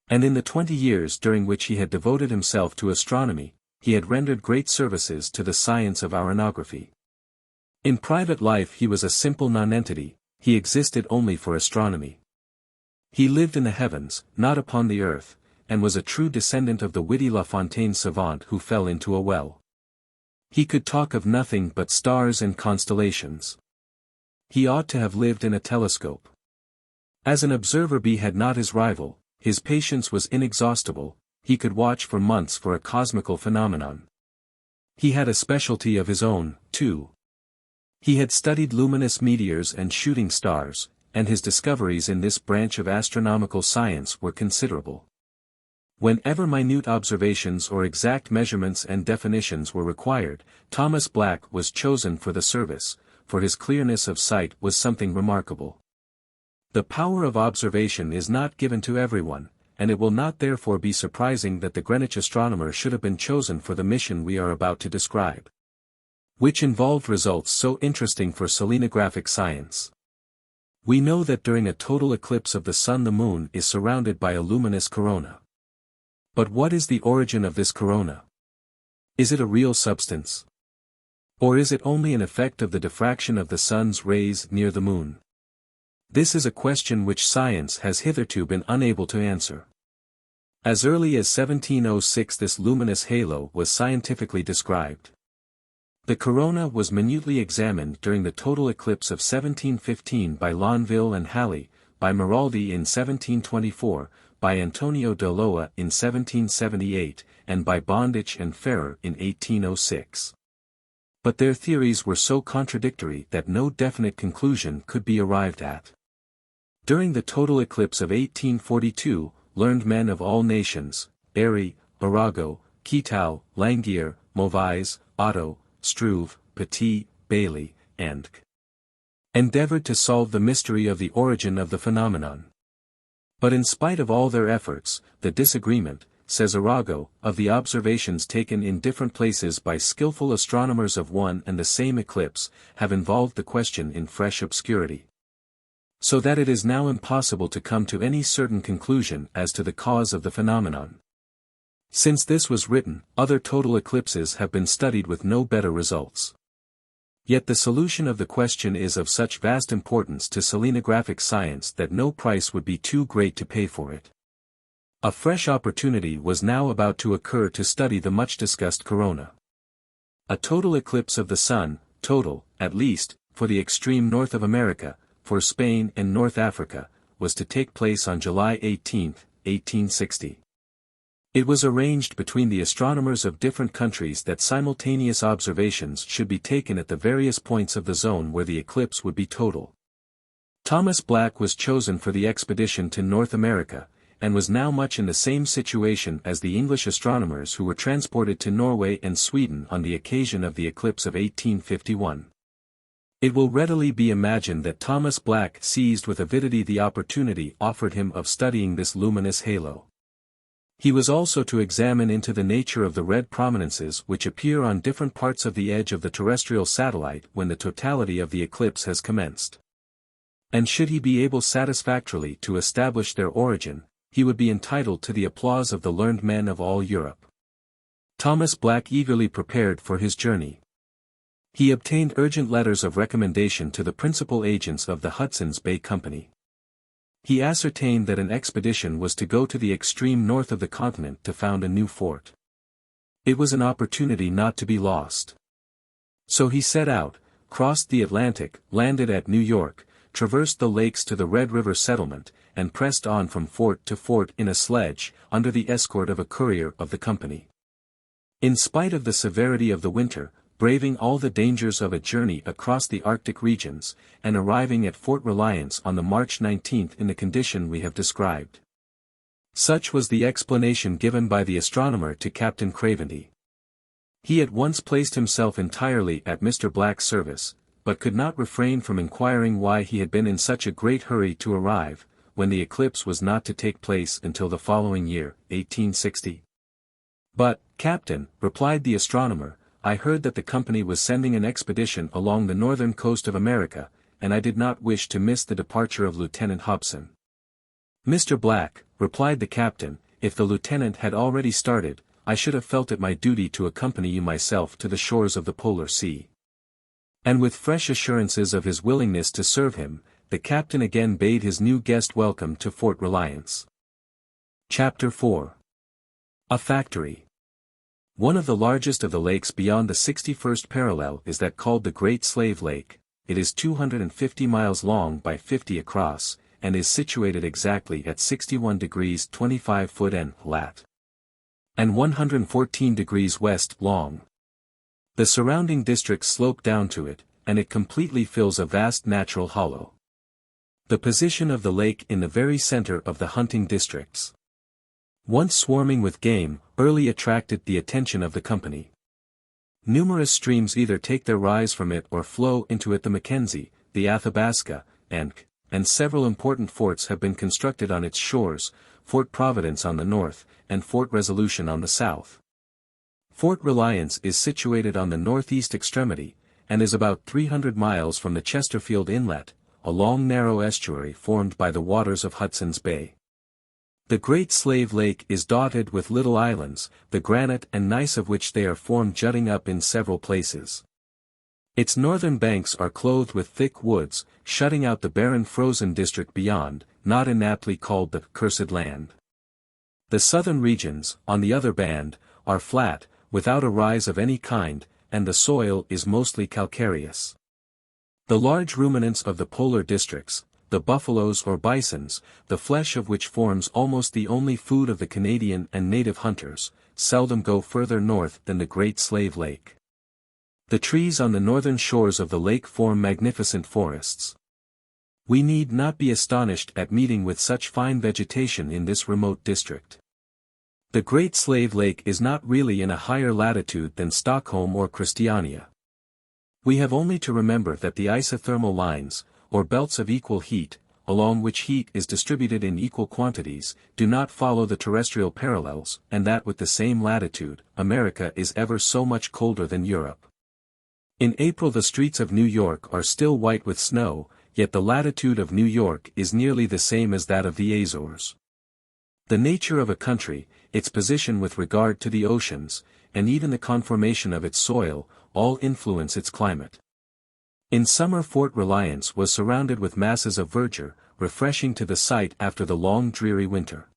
And in the 20 years during which he had devoted himself to astronomy, he had rendered great services to the science of aeronography. In private life he was a simple nonentity, he existed only for astronomy. He lived in the heavens, not upon the earth, and was a true descendant of the witty La Fontaine savant who fell into a well. He could talk of nothing but stars and constellations. He ought to have lived in a telescope. As an observer he had not his rival, his patience was inexhaustible, he could watch for months for a cosmical phenomenon. He had a specialty of his own, too. He had studied luminous meteors and shooting stars, and his discoveries in this branch of astronomical science were considerable. Whenever minute observations or exact measurements and definitions were required, Thomas Black was chosen for the service, for his clearness of sight was something remarkable. The power of observation is not given to everyone, and it will not therefore be surprising that the Greenwich astronomer should have been chosen for the mission we are about to describe, which involved results so interesting for selenographic science. We know that during a total eclipse of the sun the moon is surrounded by a luminous corona. But what is the origin of this corona? Is it a real substance? Or is it only an effect of the diffraction of the sun's rays near the moon? This is a question which science has hitherto been unable to answer. As early as 1706 this luminous halo was scientifically described. The corona was minutely examined during the total eclipse of 1715 by Longueville and Halley, by Maraldi in 1724, by Antonio de Loa in 1778, and by Bondich and Ferrer in 1806. But their theories were so contradictory that no definite conclusion could be arrived at. During the total eclipse of 1842, learned men of all nations, Airy, Arago, Quetal, Langier, Movise, Otto, Struve, Petit, Bailly, and endeavored to solve the mystery of the origin of the phenomenon. But in spite of all their efforts, the disagreement, says Arago, of the observations taken in different places by skillful astronomers of one and the same eclipse, have involved the question in fresh obscurity. So that it is now impossible to come to any certain conclusion as to the cause of the phenomenon. Since this was written, other total eclipses have been studied with no better results. Yet the solution of the question is of such vast importance to selenographic science that no price would be too great to pay for it. A fresh opportunity was now about to occur to study the much-discussed corona. A total eclipse of the sun, total, at least, for the extreme north of America, for Spain and North Africa, was to take place on July 18, 1860. It was arranged between the astronomers of different countries that simultaneous observations should be taken at the various points of the zone where the eclipse would be total. Thomas Black was chosen for the expedition to North America, and was now much in the same situation as the English astronomers who were transported to Norway and Sweden on the occasion of the eclipse of 1851. It will readily be imagined that Thomas Black seized with avidity the opportunity offered him of studying this luminous halo. He was also to examine into the nature of the red prominences which appear on different parts of the edge of the terrestrial satellite when the totality of the eclipse has commenced. And should he be able satisfactorily to establish their origin, he would be entitled to the applause of the learned men of all Europe. Thomas Black eagerly prepared for his journey. He obtained urgent letters of recommendation to the principal agents of the Hudson's Bay Company. He ascertained that an expedition was to go to the extreme north of the continent to found a new fort. It was an opportunity not to be lost. So he set out, crossed the Atlantic, landed at New York, traversed the lakes to the Red River settlement, and pressed on from fort to fort in a sledge, under the escort of a courier of the company. In spite of the severity of the winter, braving all the dangers of a journey across the Arctic regions, and arriving at Fort Reliance on the March 19 in the condition we have described. Such was the explanation given by the astronomer to Captain Craventy. He at once placed himself entirely at Mr. Black's service, but could not refrain from inquiring why he had been in such a great hurry to arrive, when the eclipse was not to take place until the following year, 1860. But, Captain, replied the astronomer, I heard that the company was sending an expedition along the northern coast of America, and I did not wish to miss the departure of Lieutenant Hobson. Mr. Black, replied the captain, if the lieutenant had already started, I should have felt it my duty to accompany you myself to the shores of the Polar Sea. And with fresh assurances of his willingness to serve him, the captain again bade his new guest welcome to Fort Reliance. Chapter 4. A Factory. One of the largest of the lakes beyond the 61st parallel is that called the Great Slave Lake. It is 250 miles long by 50 across, and is situated exactly at 61 degrees 25 foot and lat. And 114 degrees west long. The surrounding districts slope down to it, and it completely fills a vast natural hollow. The position of the lake in the very center of the hunting districts, once swarming with game, early attracted the attention of the company. Numerous streams either take their rise from it or flow into it. The Mackenzie, the Athabasca, and several important forts have been constructed on its shores, Fort Providence on the north, and Fort Resolution on the south. Fort Reliance is situated on the northeast extremity, and is about 300 miles from the Chesterfield Inlet, a long narrow estuary formed by the waters of Hudson's Bay. The Great Slave Lake is dotted with little islands, the granite and gneiss of which they are formed jutting up in several places. Its northern banks are clothed with thick woods, shutting out the barren frozen district beyond, not inaptly called the Cursed Land. The southern regions, on the other band, are flat, without a rise of any kind, and the soil is mostly calcareous. The large ruminants of the polar districts, the buffaloes or bisons, the flesh of which forms almost the only food of the Canadian and native hunters, seldom go further north than the Great Slave Lake. The trees on the northern shores of the lake form magnificent forests. We need not be astonished at meeting with such fine vegetation in this remote district. The Great Slave Lake is not really in a higher latitude than Stockholm or Christiania. We have only to remember that the isothermal lines, or belts of equal heat, along which heat is distributed in equal quantities, do not follow the terrestrial parallels, and that with the same latitude, America is ever so much colder than Europe. In April the streets of New York are still white with snow, yet the latitude of New York is nearly the same as that of the Azores. The nature of a country, its position with regard to the oceans, and even the conformation of its soil, all influence its climate. In summer Fort Reliance was surrounded with masses of verdure, refreshing to the sight after the long dreary winter.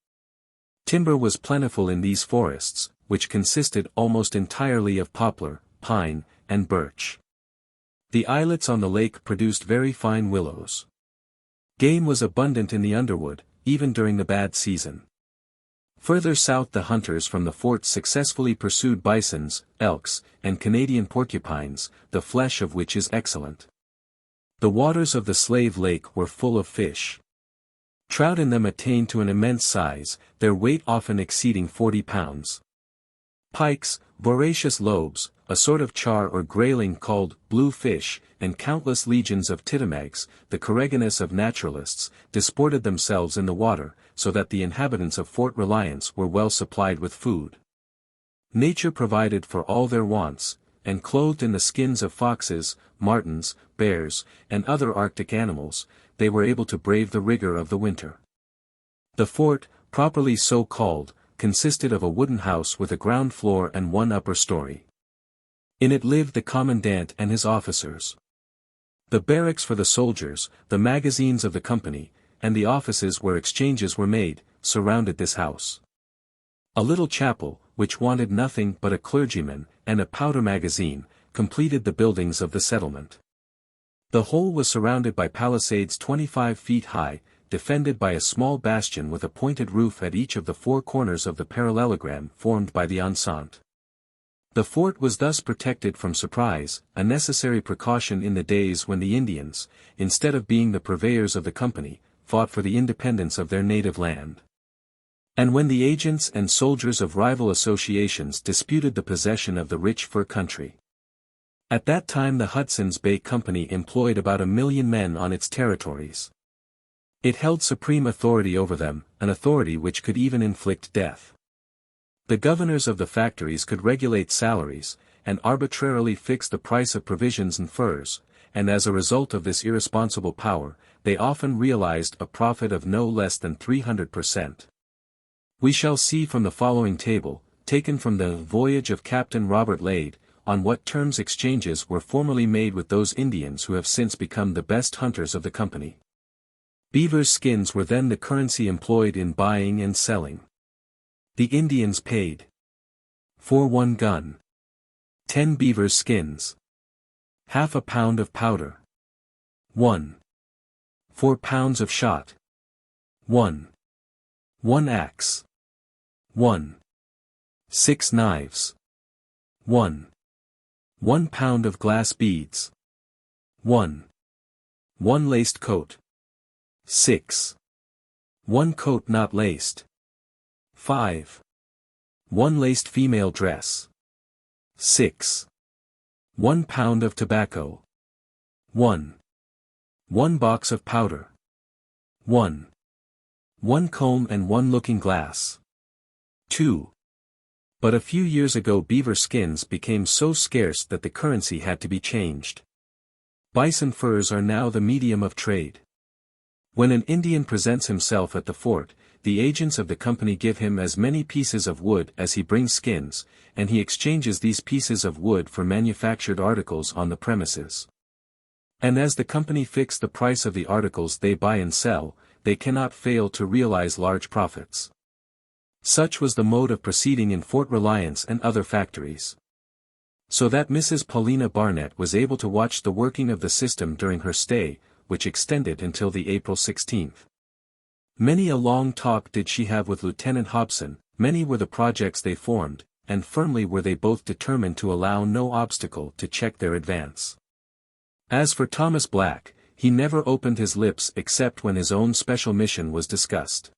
Timber was plentiful in these forests, which consisted almost entirely of poplar, pine, and birch. The islets on the lake produced very fine willows. Game was abundant in the underwood, even during the bad season. Further south the hunters from the forts successfully pursued bisons, elks, and Canadian porcupines, the flesh of which is excellent. The waters of the Slave Lake were full of fish. Trout in them attained to an immense size, their weight often exceeding 40 pounds. Pikes, voracious lobes, a sort of char or grayling called blue fish, and countless legions of titimegs, the corriganus of naturalists, disported themselves in the water, so that the inhabitants of Fort Reliance were well supplied with food. Nature provided for all their wants, and clothed in the skins of foxes, martens, bears, and other Arctic animals, they were able to brave the rigor of the winter. The fort, properly so called, consisted of a wooden house with a ground floor and one upper story. In it lived the commandant and his officers. The barracks for the soldiers, the magazines of the company, and the offices where exchanges were made, surrounded this house. A little chapel, which wanted nothing but a clergyman, and a powder magazine, completed the buildings of the settlement. The whole was surrounded by palisades 25 feet high, defended by a small bastion with a pointed roof at each of the four corners of the parallelogram formed by the enceinte. The fort was thus protected from surprise, a necessary precaution in the days when the Indians, instead of being the purveyors of the company, fought for the independence of their native land. And when the agents and soldiers of rival associations disputed the possession of the rich fur country. At that time the Hudson's Bay Company employed about 1 million men on its territories. It held supreme authority over them, an authority which could even inflict death. The governors of the factories could regulate salaries, and arbitrarily fix the price of provisions and furs, and as a result of this irresponsible power, they often realized a profit of no less than 300%. We shall see from the following table, taken from the Voyage of Captain Robert Lade, on what terms exchanges were formerly made with those Indians who have since become the best hunters of the company. Beavers' skins were then the currency employed in buying and selling. The Indians paid For 1 gun. 10 beaver's skins. Half a pound of powder. 1. 4 pounds of shot. 1. 1 axe. 1. 6 knives. 1. 1 pound of glass beads. 1. 1 laced coat. 6. 1 coat not laced. 5. 1 laced female dress. 6. 1 pound of tobacco. 1. 1 box of powder. 1. 1 comb and 1 looking glass. 2. But a few years ago beaver skins became so scarce that the currency had to be changed. Bison furs are now the medium of trade. When an Indian presents himself at the fort, the agents of the company give him as many pieces of wood as he brings skins, and he exchanges these pieces of wood for manufactured articles on the premises. And as the company fix the price of the articles they buy and sell, they cannot fail to realize large profits. Such was the mode of proceeding in Fort Reliance and other factories. So that Mrs. Paulina Barnett was able to watch the working of the system during her stay, which extended until the April 16th. Many a long talk did she have with Lieutenant Hobson, many were the projects they formed, and firmly were they both determined to allow no obstacle to check their advance. As for Thomas Black, he never opened his lips except when his own special mission was discussed.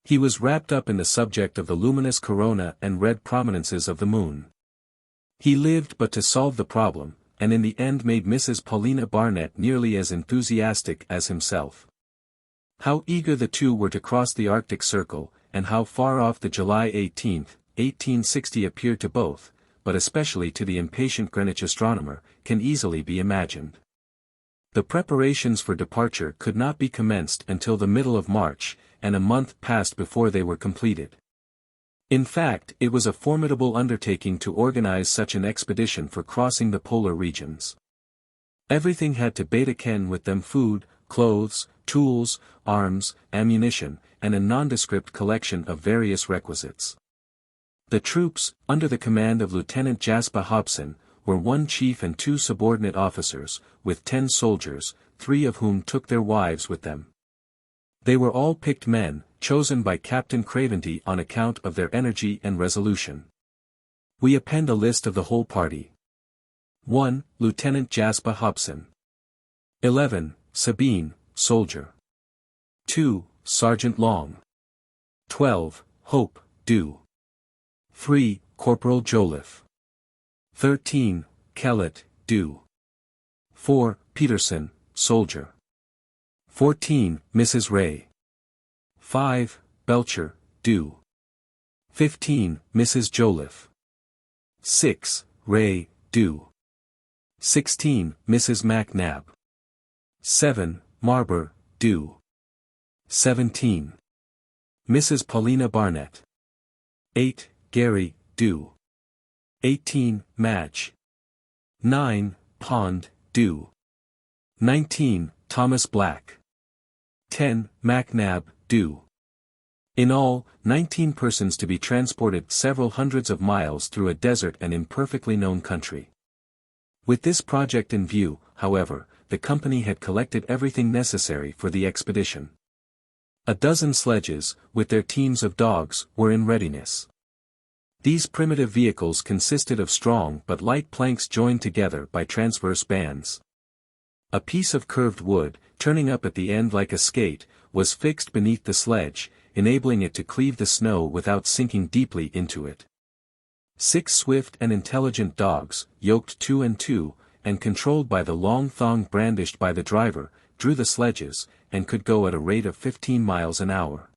He was wrapped up in the subject of the luminous corona and red prominences of the moon. He lived but to solve the problem, and in the end made Mrs. Paulina Barnett nearly as enthusiastic as himself. How eager the two were to cross the Arctic Circle, and how far off the July 18, 1860 appeared to both, but especially to the impatient Greenwich astronomer, can easily be imagined. The preparations for departure could not be commenced until the middle of March, and a month passed before they were completed. In fact, it was a formidable undertaking to organize such an expedition for crossing the polar regions. Everything had to betaken with them: food, clothes, tools, arms, ammunition, and a nondescript collection of various requisites. The troops, under the command of Lieutenant Jasper Hobson, were 1 chief and 2 subordinate officers, with 10 soldiers, 3 of whom took their wives with them. They were all picked men, chosen by Captain Craventy on account of their energy and resolution. We append a list of the whole party. 1. Lieutenant Jasper Hobson. 11. Sabine, soldier. 2. Sergeant Long. 12. Hope, Dew. 3. Corporal Joliffe. 13. Kellett, Dew. 4. Peterson, soldier. 14. Mrs. Ray. 5. Belcher, Dew. 15. Mrs. Joliffe. 6. Ray, Dew. 16. Mrs. MacNab. 7. Marber, Dew. 17. Mrs. Paulina Barnett. 8. Gary, Dew. 18. Madge. 9. Pond, Dew. 19. Thomas Black. 10. MacNab, Dew. In all, 19 persons to be transported several hundreds of miles through a desert and imperfectly known country. With this project in view, however, the company had collected everything necessary for the expedition. A dozen sledges, with their teams of dogs, were in readiness. These primitive vehicles consisted of strong but light planks joined together by transverse bands. A piece of curved wood, turning up at the end like a skate, was fixed beneath the sledge, enabling it to cleave the snow without sinking deeply into it. 6 swift and intelligent dogs, yoked 2 and 2, and controlled by the long thong brandished by the driver, drew the sledges, and could go at a rate of 15 miles an hour.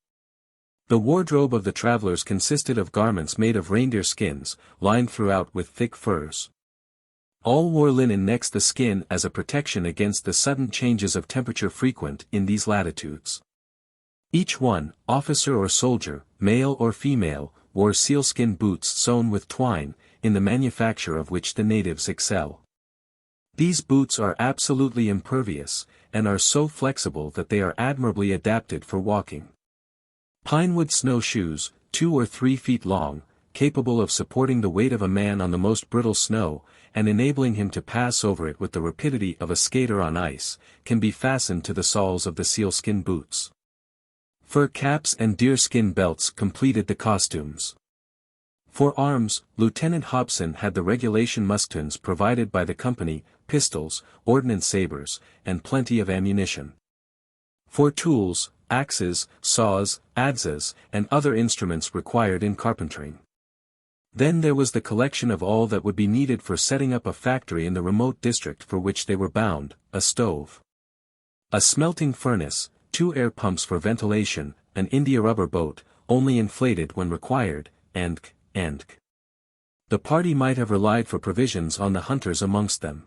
The wardrobe of the travelers consisted of garments made of reindeer skins, lined throughout with thick furs. All wore linen next the skin as a protection against the sudden changes of temperature frequent in these latitudes. Each one, officer or soldier, male or female, wore sealskin boots sewn with twine, in the manufacture of which the natives excel. These boots are absolutely impervious, and are so flexible that they are admirably adapted for walking. Pinewood snowshoes, 2 or 3 feet long, capable of supporting the weight of a man on the most brittle snow, and enabling him to pass over it with the rapidity of a skater on ice, can be fastened to the soles of the sealskin boots. Fur caps and deerskin belts completed the costumes. For arms, Lieutenant Hobson had the regulation musktons provided by the company, pistols, ordnance sabres, and plenty of ammunition. For tools, axes, saws, adzes, and other instruments required in carpentering. Then there was the collection of all that would be needed for setting up a factory in the remote district for which they were bound, a stove, a smelting furnace, 2 air pumps for ventilation, an India rubber boat, only inflated when required, and the party might have relied for provisions on the hunters amongst them.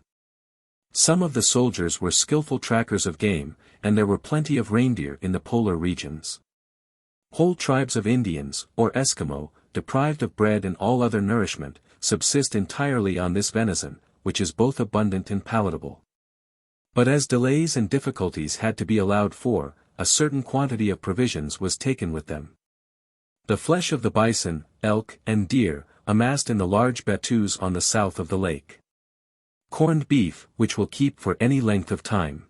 Some of the soldiers were skillful trackers of game, and there were plenty of reindeer in the polar regions. Whole tribes of Indians, or Eskimo, deprived of bread and all other nourishment, subsist entirely on this venison, which is both abundant and palatable. But as delays and difficulties had to be allowed for, a certain quantity of provisions was taken with them. The flesh of the bison, elk, and deer, amassed in the large battues on the south of the lake. Corned beef, which will keep for any length of time.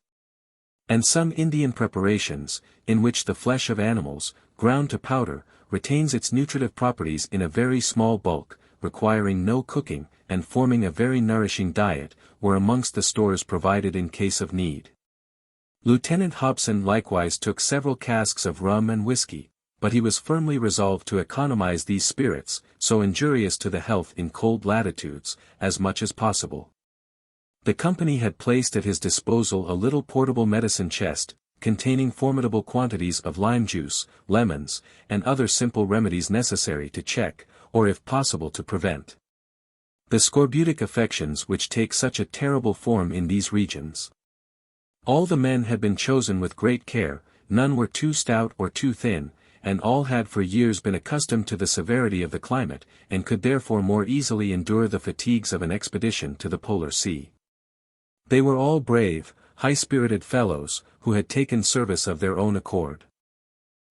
And some Indian preparations, in which the flesh of animals, ground to powder, retains its nutritive properties in a very small bulk, requiring no cooking, and forming a very nourishing diet, were amongst the stores provided in case of need. Lieutenant Hobson likewise took several casks of rum and whiskey, but he was firmly resolved to economize these spirits, so injurious to the health in cold latitudes, as much as possible. The company had placed at his disposal a little portable medicine chest, containing formidable quantities of lime juice, lemons, and other simple remedies necessary to check, or if possible to prevent, the scorbutic affections which take such a terrible form in these regions. All the men had been chosen with great care, none were too stout or too thin, and all had for years been accustomed to the severity of the climate, and could therefore more easily endure the fatigues of an expedition to the polar sea. They were all brave, high-spirited fellows, who had taken service of their own accord.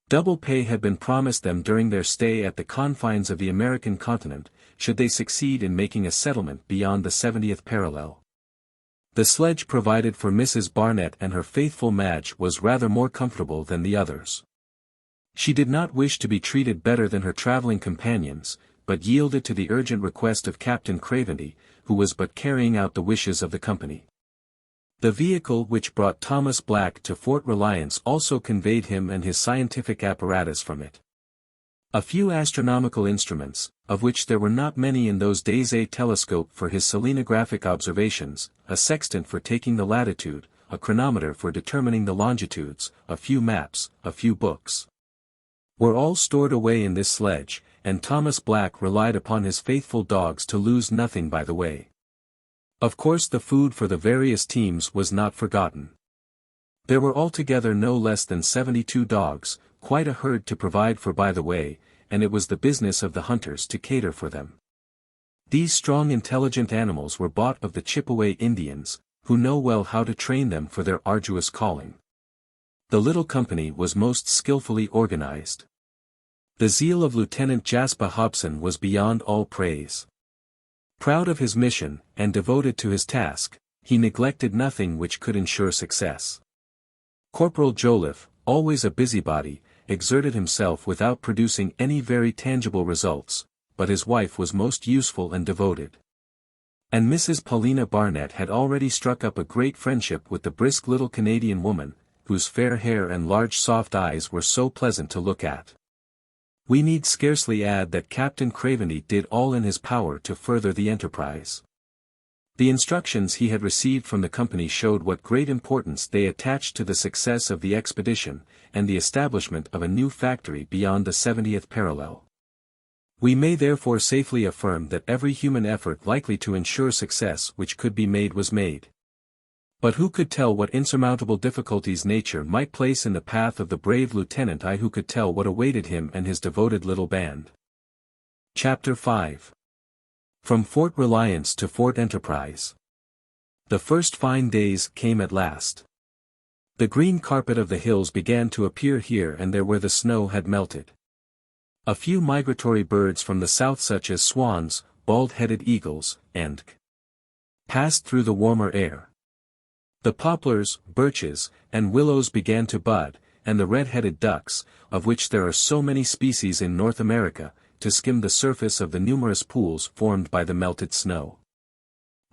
Double pay had been promised them during their stay at the confines of the American continent, should they succeed in making a settlement beyond the 70th parallel. The sledge provided for Mrs. Barnett and her faithful Madge was rather more comfortable than the others. She did not wish to be treated better than her traveling companions, but yielded to the urgent request of Captain Craventy, who was but carrying out the wishes of the company. The vehicle which brought Thomas Black to Fort Reliance also conveyed him and his scientific apparatus from it. A few astronomical instruments, of which there were not many in those days, a telescope for his selenographic observations, a sextant for taking the latitude, a chronometer for determining the longitudes, a few maps, a few books, were all stored away in this sledge, and Thomas Black relied upon his faithful dogs to lose nothing by the way. Of course the food for the various teams was not forgotten. There were altogether no less than 72 dogs, quite a herd to provide for by the way, and it was the business of the hunters to cater for them. These strong intelligent animals were bought of the Chippewa Indians, who know well how to train them for their arduous calling. The little company was most skillfully organized. The zeal of Lieutenant Jasper Hobson was beyond all praise. Proud of his mission, and devoted to his task, he neglected nothing which could ensure success. Corporal Joliffe, always a busybody, exerted himself without producing any very tangible results, but his wife was most useful and devoted. And Mrs. Paulina Barnett had already struck up a great friendship with the brisk little Canadian woman, whose fair hair and large soft eyes were so pleasant to look at. We need scarcely add that Captain Craventy did all in his power to further the enterprise. The instructions he had received from the company showed what great importance they attached to the success of the expedition, and the establishment of a new factory beyond the 70th parallel. We may therefore safely affirm that every human effort likely to ensure success which could be made was made. But who could tell what insurmountable difficulties nature might place in the path of the brave lieutenant? Who could tell what awaited him and his devoted little band? Chapter 5. From Fort Reliance to Fort Enterprise. The first fine days came at last. The green carpet of the hills began to appear here and there where the snow had melted. A few migratory birds from the south such as swans, bald-headed eagles, and passed through the warmer air. The poplars, birches, and willows began to bud, and the red-headed ducks, of which there are so many species in North America, to skim the surface of the numerous pools formed by the melted snow.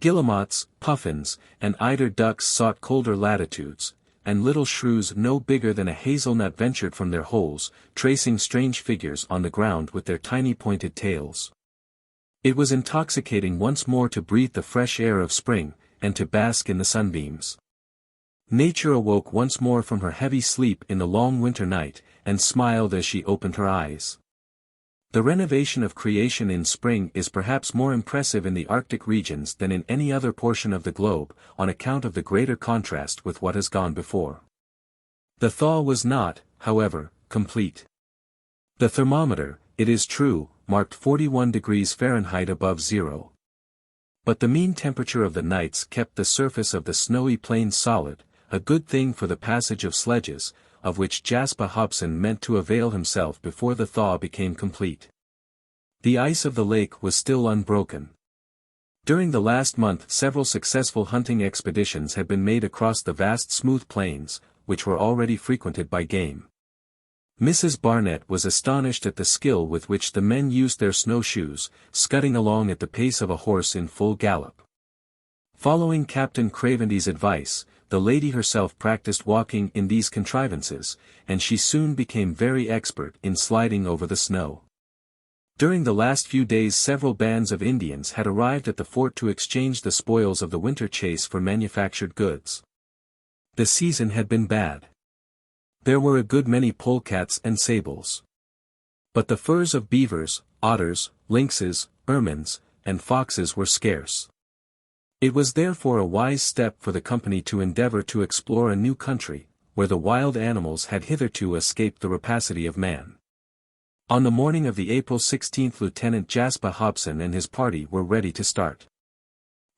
Guillemots, puffins, and eider ducks sought colder latitudes, and little shrews no bigger than a hazelnut ventured from their holes, tracing strange figures on the ground with their tiny pointed tails. It was intoxicating once more to breathe the fresh air of spring, and to bask in the sunbeams. Nature awoke once more from her heavy sleep in the long winter night, and smiled as she opened her eyes. The renovation of creation in spring is perhaps more impressive in the Arctic regions than in any other portion of the globe, on account of the greater contrast with what has gone before. The thaw was not, however, complete. The thermometer, it is true, marked 41 degrees Fahrenheit above zero. But the mean temperature of the nights kept the surface of the snowy plains solid, a good thing for the passage of sledges, of which Jasper Hobson meant to avail himself before the thaw became complete. The ice of the lake was still unbroken. During the last month several successful hunting expeditions had been made across the vast smooth plains, which were already frequented by game. Mrs. Barnett was astonished at the skill with which the men used their snowshoes, scudding along at the pace of a horse in full gallop. Following Captain Cravendy's advice, the lady herself practiced walking in these contrivances, and she soon became very expert in sliding over the snow. During the last few days several bands of Indians had arrived at the fort to exchange the spoils of the winter chase for manufactured goods. The season had been bad. There were a good many polecats and sables. But the furs of beavers, otters, lynxes, ermines, and foxes were scarce. It was therefore a wise step for the company to endeavor to explore a new country, where the wild animals had hitherto escaped the rapacity of man. On the morning of the April 16th Lieutenant Jasper Hobson and his party were ready to start.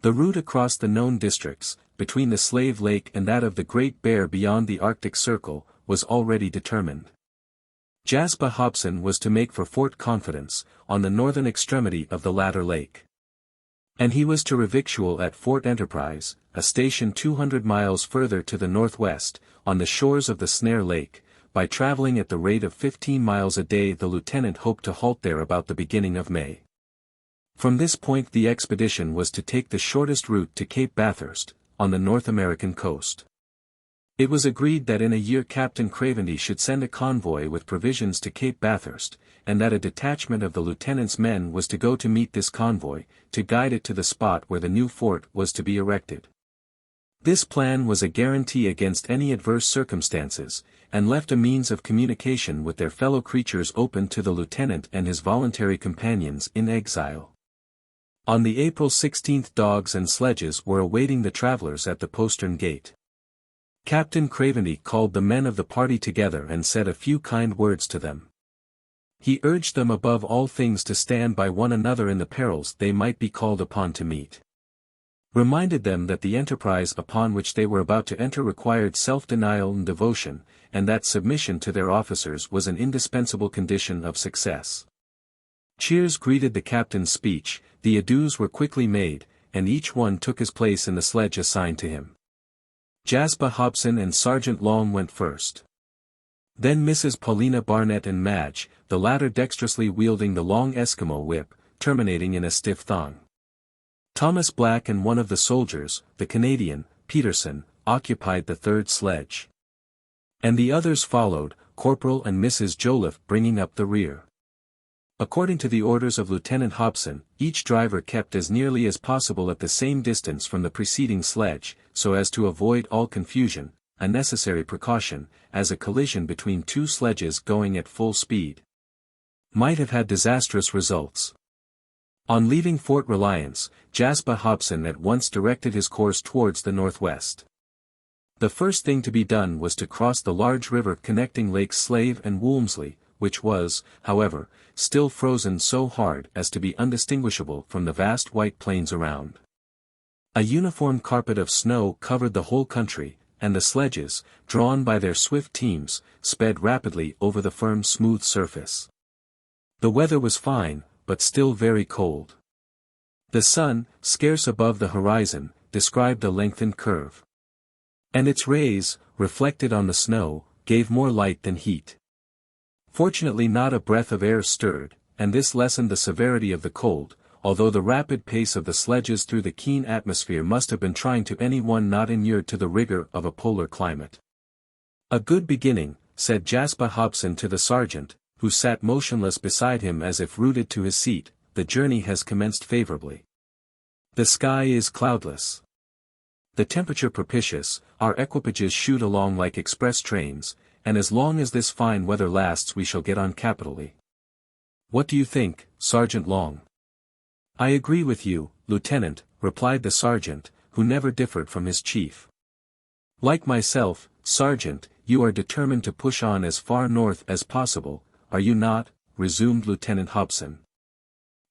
The route across the known districts, between the Slave Lake and that of the Great Bear beyond the Arctic Circle, was already determined. Jasper Hobson was to make for Fort Confidence, on the northern extremity of the latter lake. And he was to revictual at Fort Enterprise, a station 200 miles further to the northwest, on the shores of the Snare Lake. By traveling at the rate of 15 miles a day the lieutenant hoped to halt there about the beginning of May. From this point the expedition was to take the shortest route to Cape Bathurst, on the North American coast. It was agreed that in a year Captain Cravendy should send a convoy with provisions to Cape Bathurst, and that a detachment of the lieutenant's men was to go to meet this convoy, to guide it to the spot where the new fort was to be erected. This plan was a guarantee against any adverse circumstances, and left a means of communication with their fellow creatures open to the lieutenant and his voluntary companions in exile. On the April 16th dogs and sledges were awaiting the travelers at the postern gate. Captain Cravendy called the men of the party together and said a few kind words to them. He urged them above all things to stand by one another in the perils they might be called upon to meet. Reminded them that the enterprise upon which they were about to enter required self-denial and devotion, and that submission to their officers was an indispensable condition of success. Cheers greeted the captain's speech, the adieus were quickly made, and each one took his place in the sledge assigned to him. Jasper Hobson and Sergeant Long went first. Then Mrs. Paulina Barnett and Madge, the latter dexterously wielding the long Eskimo whip, terminating in a stiff thong. Thomas Black and one of the soldiers, the Canadian, Peterson, occupied the third sledge. And the others followed, Corporal and Mrs. Joliffe bringing up the rear. According to the orders of Lieutenant Hobson, each driver kept as nearly as possible at the same distance from the preceding sledge, so as to avoid all confusion, a necessary precaution, as a collision between two sledges going at full speed might have had disastrous results. On leaving Fort Reliance, Jasper Hobson at once directed his course towards the northwest. The first thing to be done was to cross the large river connecting Lakes Slave and Woolmsley, which was, however, still frozen so hard as to be undistinguishable from the vast white plains around. A uniform carpet of snow covered the whole country, and the sledges, drawn by their swift teams, sped rapidly over the firm smooth surface. The weather was fine, but still very cold. The sun, scarce above the horizon, described a lengthened curve. And its rays, reflected on the snow, gave more light than heat. Fortunately not a breath of air stirred, and this lessened the severity of the cold, although the rapid pace of the sledges through the keen atmosphere must have been trying to anyone not inured to the rigor of a polar climate. "A good beginning," said Jasper Hobson to the sergeant, who sat motionless beside him as if rooted to his seat. "The journey has commenced favorably. The sky is cloudless. The temperature propitious, our equipages shoot along like express trains, and as long as this fine weather lasts we shall get on capitally. What do you think, Sergeant Long?" "I agree with you, Lieutenant," replied the sergeant, who never differed from his chief. "Like myself, Sergeant, you are determined to push on as far north as possible, are you not?" resumed Lieutenant Hobson.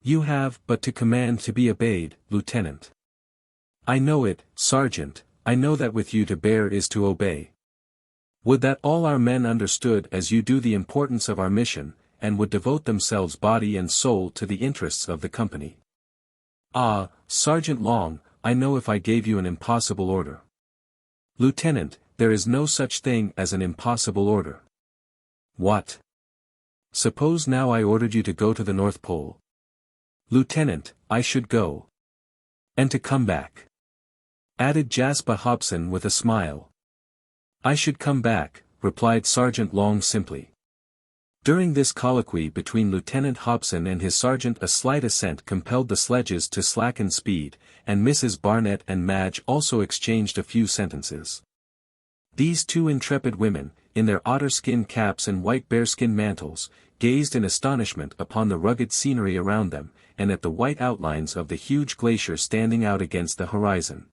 "You have but to command to be obeyed, Lieutenant." "I know it, Sergeant, I know that with you to bear is to obey. Would that all our men understood as you do the importance of our mission, and would devote themselves body and soul to the interests of the company." "Ah, Sergeant Long, I know if I gave you an impossible order." "Lieutenant, there is no such thing as an impossible order." "What? Suppose now I ordered you to go to the North Pole?" "Lieutenant, I should go." "And to come back?" added Jasper Hobson with a smile. "I should come back," replied Sergeant Long simply. During this colloquy between Lieutenant Hobson and his sergeant a slight ascent compelled the sledges to slacken speed, and Mrs. Barnett and Madge also exchanged a few sentences. These two intrepid women, in their otter-skin caps and white bearskin mantles, gazed in astonishment upon the rugged scenery around them, and at the white outlines of the huge glacier standing out against the horizon.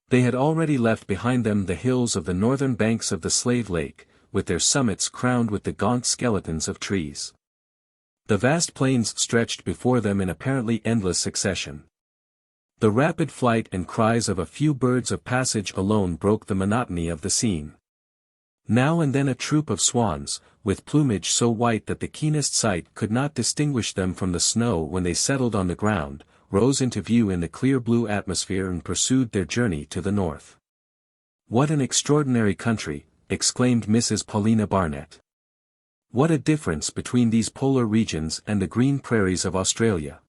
They had already left behind them the hills of the northern banks of the Slave Lake, with their summits crowned with the gaunt skeletons of trees. The vast plains stretched before them in apparently endless succession. The rapid flight and cries of a few birds of passage alone broke the monotony of the scene. Now and then a troop of swans, with plumage so white that the keenest sight could not distinguish them from the snow when they settled on the ground, rose into view in the clear blue atmosphere and pursued their journey to the north. "What an extraordinary country," exclaimed Mrs. Paulina Barnett. "What a difference between these polar regions and the green prairies of Australia.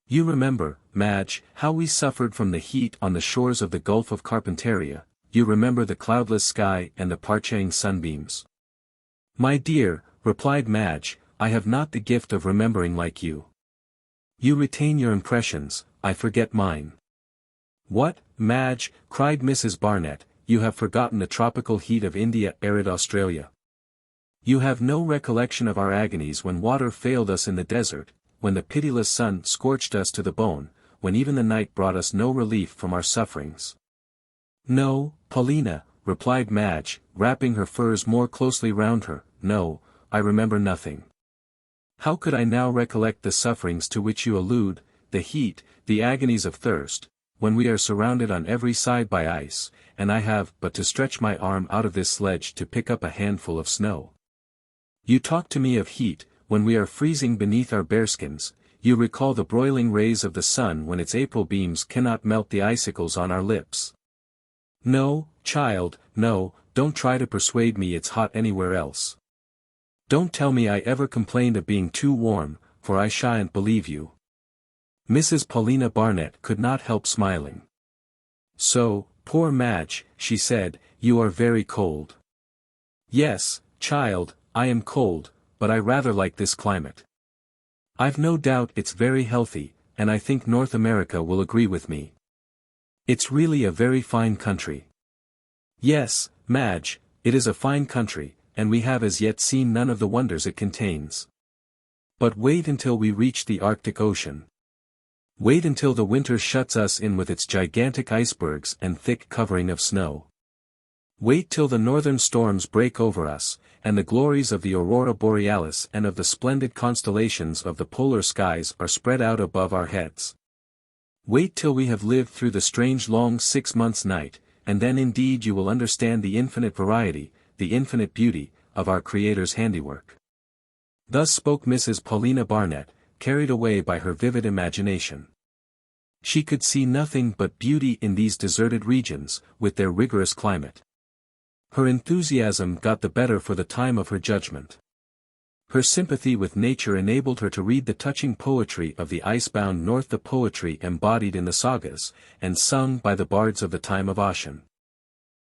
You remember, Madge, how we suffered from the heat on the shores of the Gulf of Carpentaria. You remember the cloudless sky and the parching sunbeams." "My dear," replied Madge, "I have not the gift of remembering like you. You retain your impressions, I forget mine." "What, Madge," cried Mrs. Barnett, "you have forgotten the tropical heat of India, arid Australia. You have no recollection of our agonies when water failed us in the desert, when the pitiless sun scorched us to the bone, when even the night brought us no relief from our sufferings." "No, Paulina," replied Madge, wrapping her furs more closely round her, "no, I remember nothing. How could I now recollect the sufferings to which you allude, the heat, the agonies of thirst, when we are surrounded on every side by ice, and I have but to stretch my arm out of this sledge to pick up a handful of snow? You talk to me of heat, when we are freezing beneath our bearskins. You recall the broiling rays of the sun when its April beams cannot melt the icicles on our lips. No, child, no, don't try to persuade me it's hot anywhere else. Don't tell me I ever complained of being too warm, for I shan't believe you." Mrs. Paulina Barnett could not help smiling. "So, poor Madge," she said, "you are very cold." "Yes, child, I am cold, but I rather like this climate. I've no doubt it's very healthy, and I think North America will agree with me. It's really a very fine country." "Yes, Madge, it is a fine country, and we have as yet seen none of the wonders it contains. But wait until we reach the Arctic Ocean. Wait until the winter shuts us in with its gigantic icebergs and thick covering of snow. Wait till the northern storms break over us, and the glories of the aurora borealis and of the splendid constellations of the polar skies are spread out above our heads. Wait till we have lived through the strange long 6 months' night, and then indeed you will understand the infinite variety, the infinite beauty, of our Creator's handiwork." Thus spoke Mrs. Paulina Barnett, carried away by her vivid imagination. She could see nothing but beauty in these deserted regions, with their rigorous climate. Her enthusiasm got the better for the time of her judgment. Her sympathy with nature enabled her to read the touching poetry of the ice-bound north, the poetry embodied in the sagas, and sung by the bards of the time of Ossian.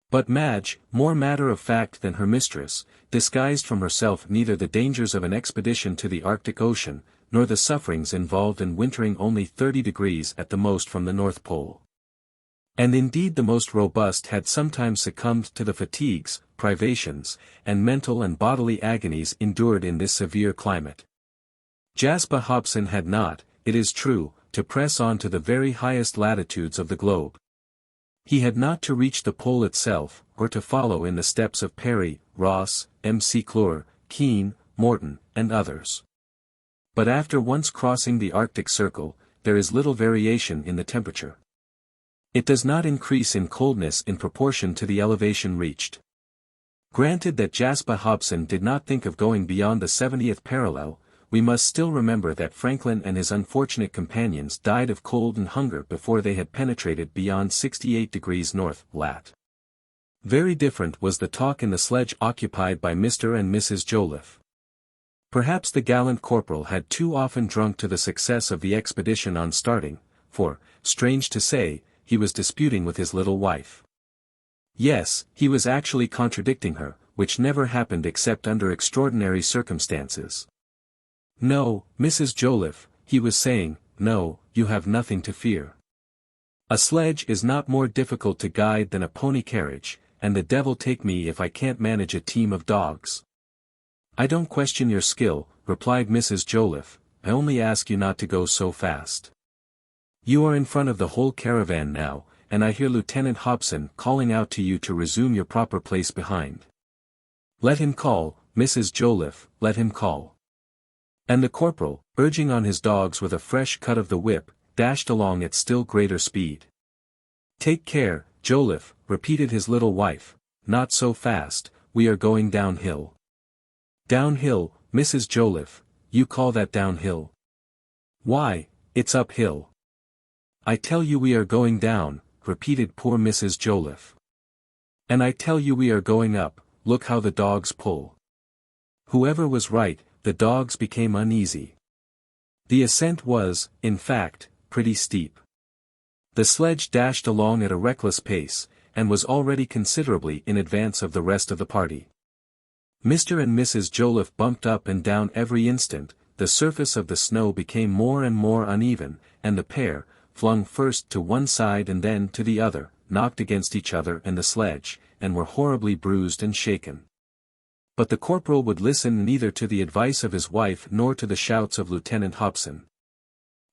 But Madge, more matter-of-fact than her mistress, disguised from herself neither the dangers of an expedition to the Arctic Ocean, nor the sufferings involved in wintering only 30 degrees at the most from the North Pole. And indeed the most robust had sometimes succumbed to the fatigues, privations, and mental and bodily agonies endured in this severe climate. Jasper Hobson had not, it is true, to press on to the very highest latitudes of the globe. He had not to reach the pole itself, or to follow in the steps of Parry, Ross, M.C. Clure, Keane, Morton, and others. But after once crossing the Arctic Circle, there is little variation in the temperature. It does not increase in coldness in proportion to the elevation reached. Granted that Jasper Hobson did not think of going beyond the 70th parallel, we must still remember that Franklin and his unfortunate companions died of cold and hunger before they had penetrated beyond 68 degrees north, lat. Very different was the talk in the sledge occupied by Mr. and Mrs. Jolliffe. Perhaps the gallant corporal had too often drunk to the success of the expedition on starting, for, strange to say, he was disputing with his little wife. Yes, he was actually contradicting her, which never happened except under extraordinary circumstances. "No, Mrs. Jolliffe," he was saying, "no, you have nothing to fear. A sledge is not more difficult to guide than a pony carriage, and the devil take me if I can't manage a team of dogs." "I don't question your skill," replied Mrs. Jolliffe, "I only ask you not to go so fast. You are in front of the whole caravan now, and I hear Lieutenant Hobson calling out to you to resume your proper place behind. Let him call, Mrs. Jolliffe, let him call." And the corporal, urging on his dogs with a fresh cut of the whip, dashed along at still greater speed. "Take care, Jolliffe," repeated his little wife, "not so fast, we are going downhill." "Downhill, Mrs. Jolliffe, you call that downhill? Why, it's uphill." "I tell you we are going down," repeated poor Mrs. Jolliffe. "And I tell you we are going up, look how the dogs pull." Whoever was right, the dogs became uneasy. The ascent was, in fact, pretty steep. The sledge dashed along at a reckless pace, and was already considerably in advance of the rest of the party. Mr. and Mrs. Jolliffe bumped up and down every instant, the surface of the snow became more and more uneven, and the pair, flung first to one side and then to the other, knocked against each other and the sledge, and were horribly bruised and shaken. But the corporal would listen neither to the advice of his wife nor to the shouts of Lieutenant Hobson.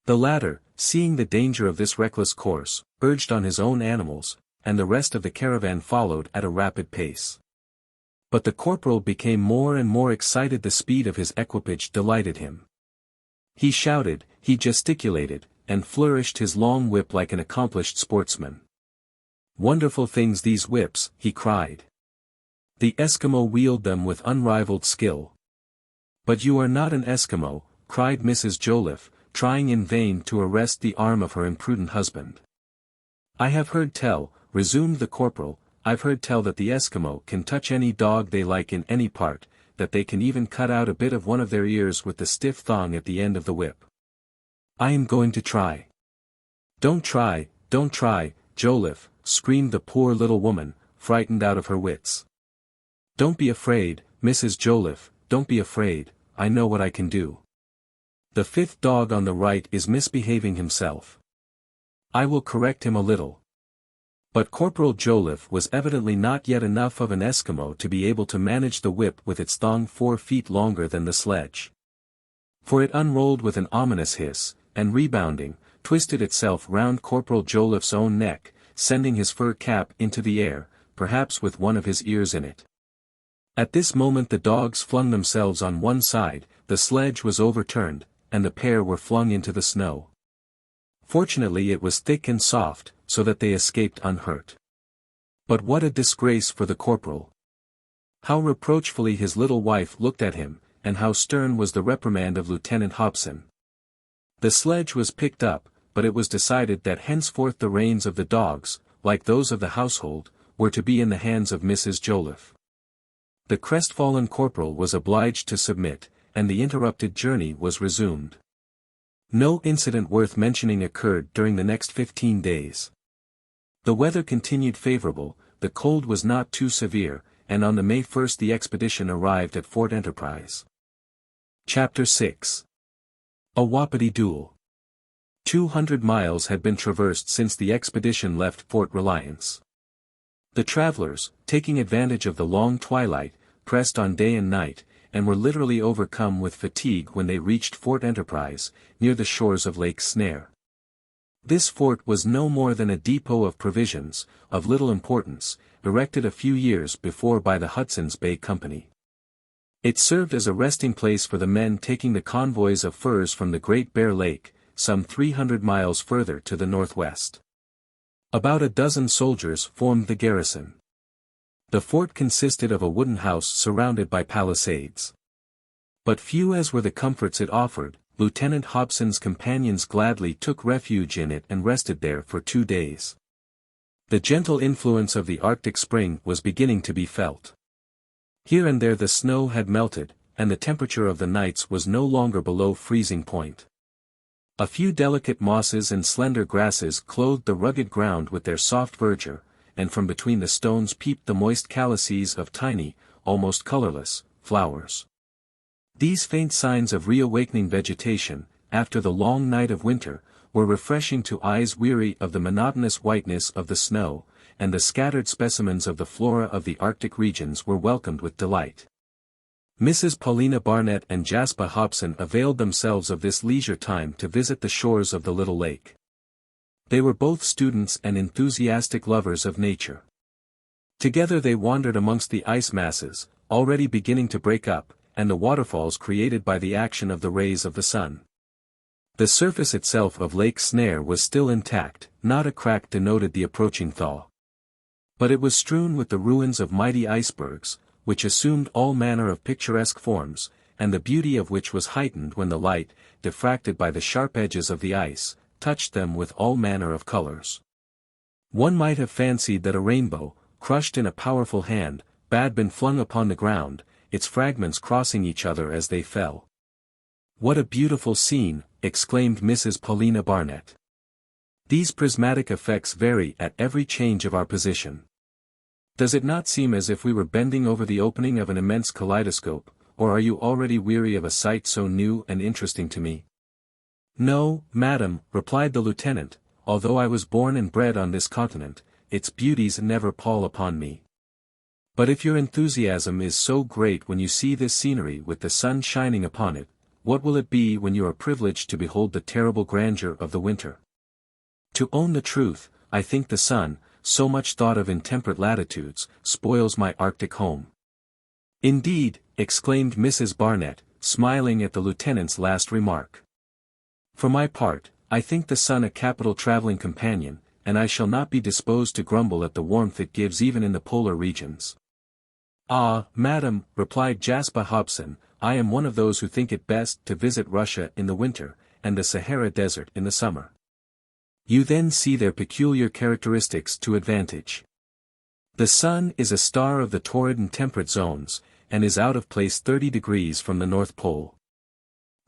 The latter, seeing the danger of this reckless course, urged on his own animals, and the rest of the caravan followed at a rapid pace. But the corporal became more and more excited. The speed of his equipage delighted him. He shouted, he gesticulated, and flourished his long whip like an accomplished sportsman. "Wonderful things these whips," he cried. The Eskimo wield them with unrivaled skill. "But you are not an Eskimo," cried Mrs. Jolliffe, trying in vain to arrest the arm of her imprudent husband. "I have heard tell," resumed the corporal, "I've heard tell that the Eskimo can touch any dog they like in any part, that they can even cut out a bit of one of their ears with the stiff thong at the end of the whip. I am going to try." Don't try, Jolliffe," screamed the poor little woman, frightened out of her wits. "Don't be afraid, Mrs. Jolliffe, don't be afraid, I know what I can do. The fifth dog on the right is misbehaving himself. I will correct him a little." But Corporal Jolliffe was evidently not yet enough of an Eskimo to be able to manage the whip with its thong 4 feet longer than the sledge. For it unrolled with an ominous hiss, and rebounding, twisted itself round Corporal Jolliffe's own neck, sending his fur cap into the air, perhaps with one of his ears in it. At this moment the dogs flung themselves on one side, the sledge was overturned, and the pair were flung into the snow. Fortunately it was thick and soft, so that they escaped unhurt. But what a disgrace for the corporal! How reproachfully his little wife looked at him, and how stern was the reprimand of Lieutenant Hobson. The sledge was picked up, but it was decided that henceforth the reins of the dogs, like those of the household, were to be in the hands of Mrs. Joliffe. The crestfallen corporal was obliged to submit, and the interrupted journey was resumed. No incident worth mentioning occurred during the next 15 days. The weather continued favorable, the cold was not too severe, and on the May 1st the expedition arrived at Fort Enterprise. Chapter 6. A Wapiti Duel. 200 miles had been traversed since the expedition left Fort Reliance. The travelers, taking advantage of the long twilight, pressed on day and night, and were literally overcome with fatigue when they reached Fort Enterprise, near the shores of Lake Snare. This fort was no more than a depot of provisions, of little importance, erected a few years before by the Hudson's Bay Company. It served as a resting place for the men taking the convoys of furs from the Great Bear Lake, some 300 miles further to the northwest. About a dozen soldiers formed the garrison. The fort consisted of a wooden house surrounded by palisades. But few as were the comforts it offered, Lieutenant Hobson's companions gladly took refuge in it and rested there for 2 days. The gentle influence of the Arctic spring was beginning to be felt. Here and there the snow had melted, and the temperature of the nights was no longer below freezing point. A few delicate mosses and slender grasses clothed the rugged ground with their soft verdure, and from between the stones peeped the moist calices of tiny, almost colorless, flowers. These faint signs of reawakening vegetation, after the long night of winter, were refreshing to eyes weary of the monotonous whiteness of the snow, and the scattered specimens of the flora of the Arctic regions were welcomed with delight. Mrs. Paulina Barnett and Jasper Hobson availed themselves of this leisure time to visit the shores of the little lake. They were both students and enthusiastic lovers of nature. Together they wandered amongst the ice masses, already beginning to break up, and the waterfalls created by the action of the rays of the sun. The surface itself of Lake Snare was still intact, not a crack denoted the approaching thaw. But it was strewn with the ruins of mighty icebergs, which assumed all manner of picturesque forms, and the beauty of which was heightened when the light, diffracted by the sharp edges of the ice, touched them with all manner of colors. One might have fancied that a rainbow, crushed in a powerful hand, had been flung upon the ground, its fragments crossing each other as they fell. "What a beautiful scene!" exclaimed Mrs. Paulina Barnett. "These prismatic effects vary at every change of our position. Does it not seem as if we were bending over the opening of an immense kaleidoscope, or are you already weary of a sight so new and interesting to me?" "No, madam," replied the lieutenant, "although I was born and bred on this continent, its beauties never pall upon me. But if your enthusiasm is so great when you see this scenery with the sun shining upon it, what will it be when you are privileged to behold the terrible grandeur of the winter? To own the truth, I think the sun, so much thought of in temperate latitudes, spoils my Arctic home." "Indeed," exclaimed Mrs. Barnett, smiling at the lieutenant's last remark. "For my part, I think the sun a capital traveling companion, and I shall not be disposed to grumble at the warmth it gives even in the polar regions." "Ah, madam," replied Jasper Hobson, "I am one of those who think it best to visit Russia in the winter, and the Sahara Desert in the summer. You then see their peculiar characteristics to advantage. The sun is a star of the torrid and temperate zones, and is out of place 30 degrees from the North Pole.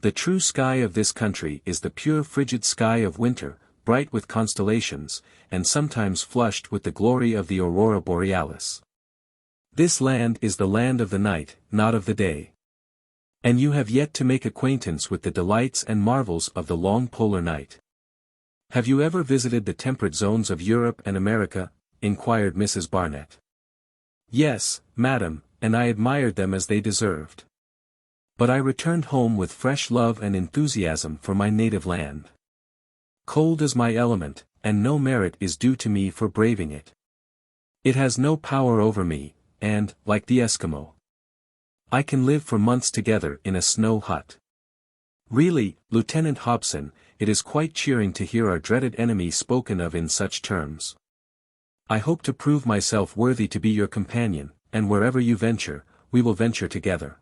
The true sky of this country is the pure frigid sky of winter, bright with constellations, and sometimes flushed with the glory of the aurora borealis. This land is the land of the night, not of the day. And you have yet to make acquaintance with the delights and marvels of the long polar night." "Have you ever visited the temperate zones of Europe and America?" inquired Mrs. Barnett. "Yes, madam, and I admired them as they deserved. But I returned home with fresh love and enthusiasm for my native land. Cold is my element, and no merit is due to me for braving it. It has no power over me, and, like the Eskimo, I can live for months together in a snow hut. Really, Lieutenant Hobson, it is quite cheering to hear our dreaded enemy spoken of in such terms. I hope to prove myself worthy to be your companion, and wherever you venture, we will venture together.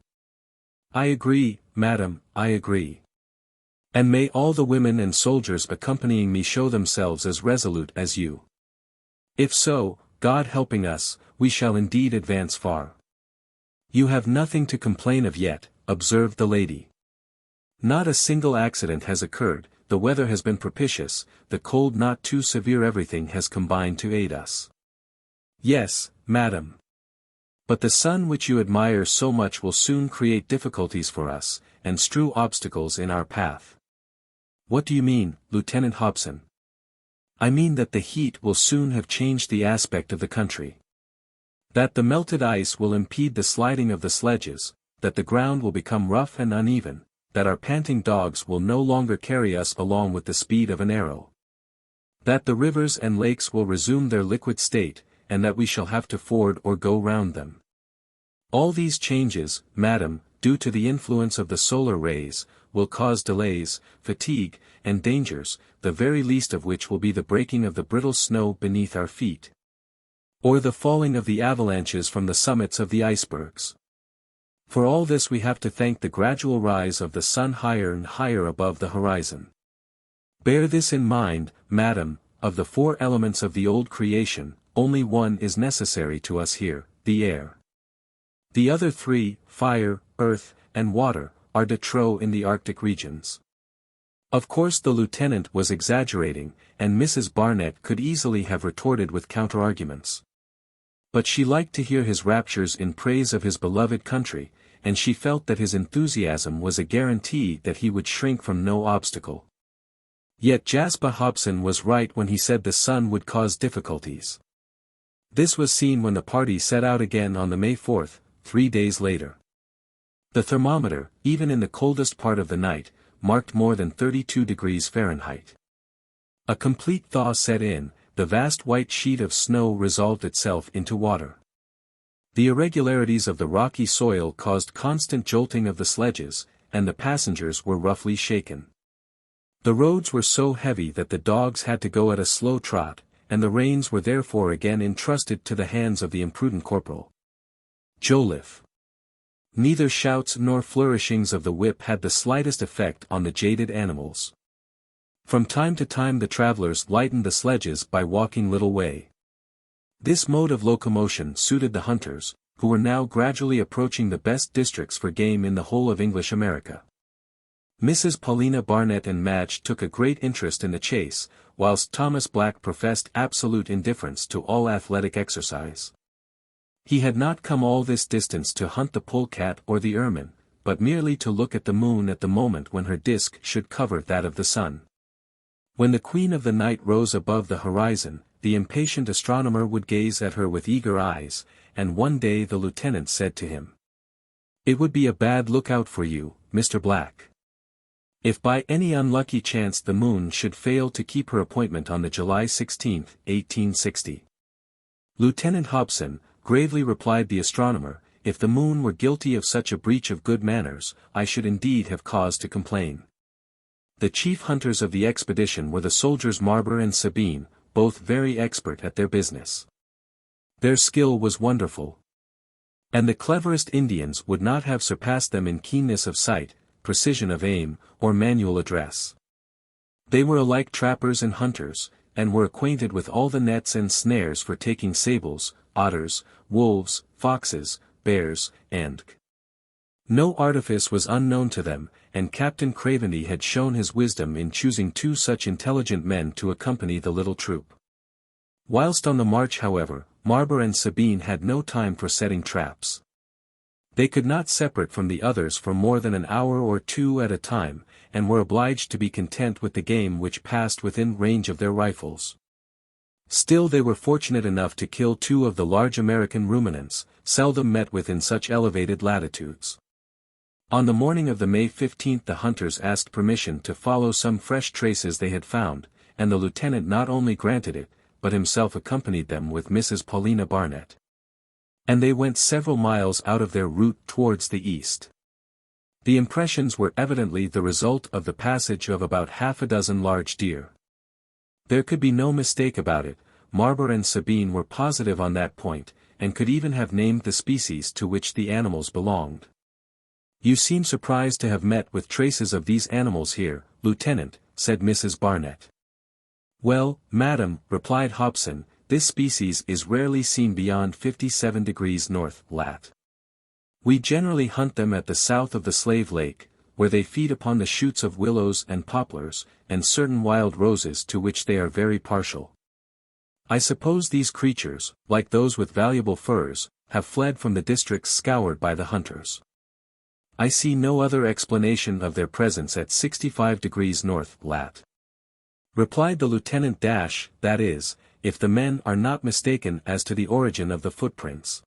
I agree, madam, I agree. And may all the women and soldiers accompanying me show themselves as resolute as you. If so, God helping us, we shall indeed advance far. You have nothing to complain of yet, observed the lady. Not a single accident has occurred, the weather has been propitious, the cold not too severe, everything has combined to aid us. Yes, madam. But the sun which you admire so much will soon create difficulties for us, and strew obstacles in our path. What do you mean, Lieutenant Hobson? I mean that the heat will soon have changed the aspect of the country. That the melted ice will impede the sliding of the sledges, that the ground will become rough and uneven, that our panting dogs will no longer carry us along with the speed of an arrow. That the rivers and lakes will resume their liquid state, and that we shall have to ford or go round them. All these changes, madam, due to the influence of the solar rays, will cause delays, fatigue, and dangers, the very least of which will be the breaking of the brittle snow beneath our feet, or the falling of the avalanches from the summits of the icebergs. For all this we have to thank the gradual rise of the sun higher and higher above the horizon. Bear this in mind, madam, of the 4 elements of the old creation, only one is necessary to us here, the air. The other 3, fire, earth, and water, are de trop in the Arctic regions. Of course the lieutenant was exaggerating, and Mrs. Barnett could easily have retorted with counter-arguments. But she liked to hear his raptures in praise of his beloved country, and she felt that his enthusiasm was a guarantee that he would shrink from no obstacle. Yet Jasper Hobson was right when he said the sun would cause difficulties. This was seen when the party set out again on the May 4th, 3 days later. The thermometer, even in the coldest part of the night, marked more than 32 degrees Fahrenheit. A complete thaw set in, the vast white sheet of snow resolved itself into water. The irregularities of the rocky soil caused constant jolting of the sledges, and the passengers were roughly shaken. The roads were so heavy that the dogs had to go at a slow trot, and the reins were therefore again entrusted to the hands of the imprudent corporal Joliffe. Neither shouts nor flourishings of the whip had the slightest effect on the jaded animals. From time to time the travelers lightened the sledges by walking little way. This mode of locomotion suited the hunters, who were now gradually approaching the best districts for game in the whole of English America. Mrs. Paulina Barnett and Madge took a great interest in the chase, whilst Thomas Black professed absolute indifference to all athletic exercise. He had not come all this distance to hunt the polecat or the ermine, but merely to look at the moon at the moment when her disk should cover that of the sun. When the queen of the night rose above the horizon, the impatient astronomer would gaze at her with eager eyes, and one day the lieutenant said to him, "It would be a bad lookout for you, Mr. Black, if by any unlucky chance the moon should fail to keep her appointment on the July 16, 1860. Lieutenant Hobson, gravely replied the astronomer, if the moon were guilty of such a breach of good manners, I should indeed have cause to complain. The chief hunters of the expedition were the soldiers Marbre and Sabine, both very expert at their business. Their skill was wonderful. And the cleverest Indians would not have surpassed them in keenness of sight, precision of aim, or manual address. They were alike trappers and hunters, and were acquainted with all the nets and snares for taking sables, otters, wolves, foxes, bears, and no artifice was unknown to them, and Captain Craventy had shown his wisdom in choosing 2 such intelligent men to accompany the little troop. Whilst on the march, however, Marbre and Sabine had no time for setting traps. They could not separate from the others for more than an hour or 2 at a time, and were obliged to be content with the game which passed within range of their rifles. Still they were fortunate enough to kill 2 of the large American ruminants, seldom met with in such elevated latitudes. On the morning of the May 15th the hunters asked permission to follow some fresh traces they had found, and the lieutenant not only granted it, but himself accompanied them with Mrs. Paulina Barnett. And they went several miles out of their route towards the east. The impressions were evidently the result of the passage of about half a dozen large deer. There could be no mistake about it, Marbre and Sabine were positive on that point, and could even have named the species to which the animals belonged. "You seem surprised to have met with traces of these animals here, Lieutenant," said Mrs. Barnett. "Well, madam," replied Hobson, "this species is rarely seen beyond 57 degrees north, lat. We generally hunt them at the south of the Slave Lake, where they feed upon the shoots of willows and poplars, and certain wild roses to which they are very partial. I suppose these creatures, like those with valuable furs, have fled from the districts scoured by the hunters. I see no other explanation of their presence at 65 degrees north, lat. Replied the lieutenant. That is, if the men are not mistaken as to the origin of the footprints.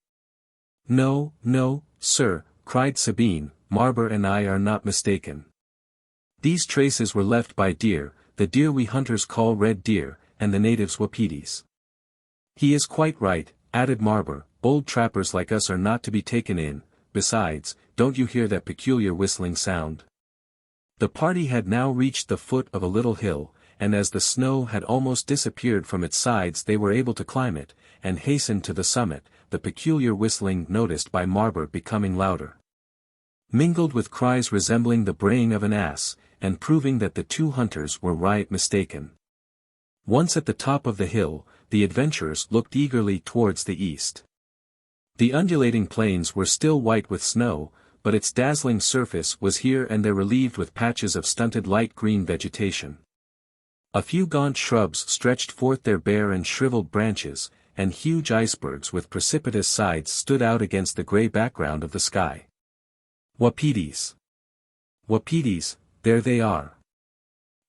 No, no, sir, cried Sabine, Marber and I are not mistaken. These traces were left by deer, the deer we hunters call red deer, and the natives wapitis. He is quite right, added Marber, old trappers like us are not to be taken in. Besides, don't you hear that peculiar whistling sound? The party had now reached the foot of a little hill, and as the snow had almost disappeared from its sides they were able to climb it, and hasten to the summit, the peculiar whistling noticed by Marber becoming louder, mingled with cries resembling the braying of an ass, and proving that the two hunters were right mistaken. Once at the top of the hill, the adventurers looked eagerly towards the east. The undulating plains were still white with snow, but its dazzling surface was here and there relieved with patches of stunted light green vegetation. A few gaunt shrubs stretched forth their bare and shriveled branches, and huge icebergs with precipitous sides stood out against the grey background of the sky. Wapitis! Wapitis, there they are!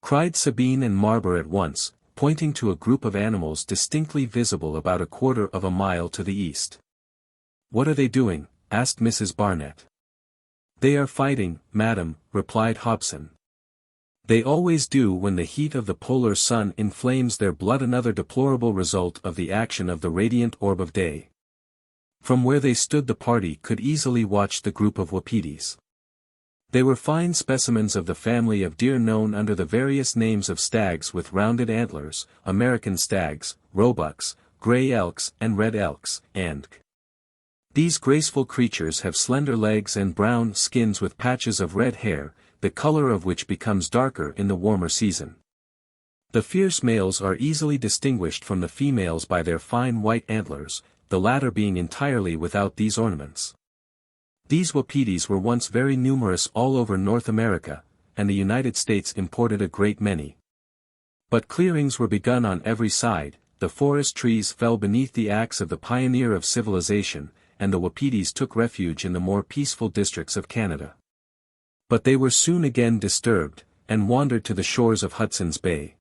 Cried Sabine and Marber at once, pointing to a group of animals distinctly visible about a quarter of a mile to the east. What are they doing? Asked Mrs. Barnett. They are fighting, madam, replied Hobson. They always do when the heat of the polar sun inflames their blood, another deplorable result of the action of the radiant orb of day. From where they stood the party could easily watch the group of wapitis. They were fine specimens of the family of deer known under the various names of stags with rounded antlers, American stags, roebucks, gray elks and red elks, and these graceful creatures have slender legs and brown skins with patches of red hair, the color of which becomes darker in the warmer season. The fierce males are easily distinguished from the females by their fine white antlers, the latter being entirely without these ornaments. These wapitis were once very numerous all over North America, and the United States imported a great many. But clearings were begun on every side, the forest trees fell beneath the axe of the pioneer of civilization, and the wapitis took refuge in the more peaceful districts of Canada. But they were soon again disturbed, and wandered to the shores of Hudson's Bay.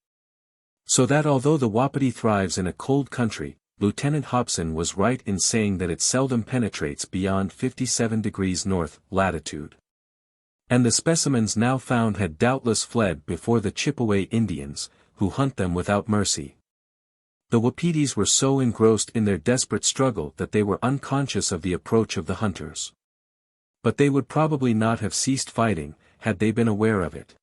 So that although the wapiti thrives in a cold country, Lieutenant Hobson was right in saying that it seldom penetrates beyond 57 degrees north latitude. And the specimens now found had doubtless fled before the Chippewa Indians, who hunt them without mercy. The wapitis were so engrossed in their desperate struggle that they were unconscious of the approach of the hunters. But they would probably not have ceased fighting, had they been aware of it.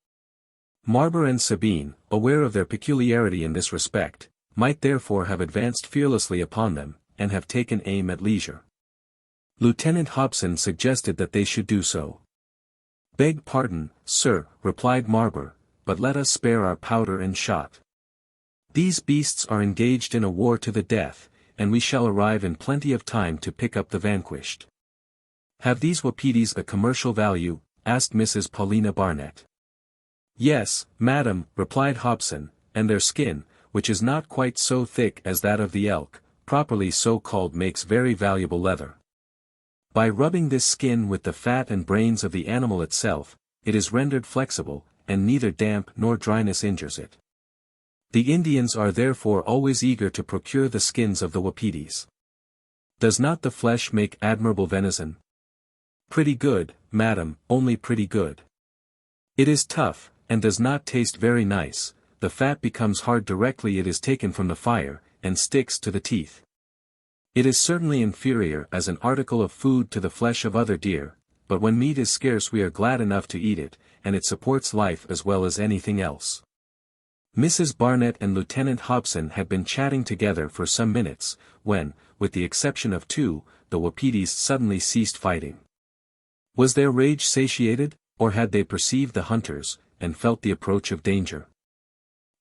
Marber and Sabine, aware of their peculiarity in this respect, might therefore have advanced fearlessly upon them, and have taken aim at leisure. Lieutenant Hobson suggested that they should do so. Beg pardon, sir, replied Marber, but let us spare our powder and shot. These beasts are engaged in a war to the death, and we shall arrive in plenty of time to pick up the vanquished. Have these wapitis a commercial value? Asked Mrs. Paulina Barnett. Yes, madam, replied Hobson, and their skin, which is not quite so thick as that of the elk, properly so called, makes very valuable leather. By rubbing this skin with the fat and brains of the animal itself, it is rendered flexible, and neither damp nor dryness injures it. The Indians are therefore always eager to procure the skins of the wapitis. Does not the flesh make admirable venison? Pretty good, madam, only pretty good. It is tough, and does not taste very nice. The fat becomes hard directly it is taken from the fire, and sticks to the teeth. It is certainly inferior as an article of food to the flesh of other deer, but when meat is scarce we are glad enough to eat it, and it supports life as well as anything else. Mrs. Barnett and Lieutenant Hobson had been chatting together for some minutes, when, with the exception of two, the wapitis suddenly ceased fighting. Was their rage satiated, or had they perceived the hunters, and felt the approach of danger?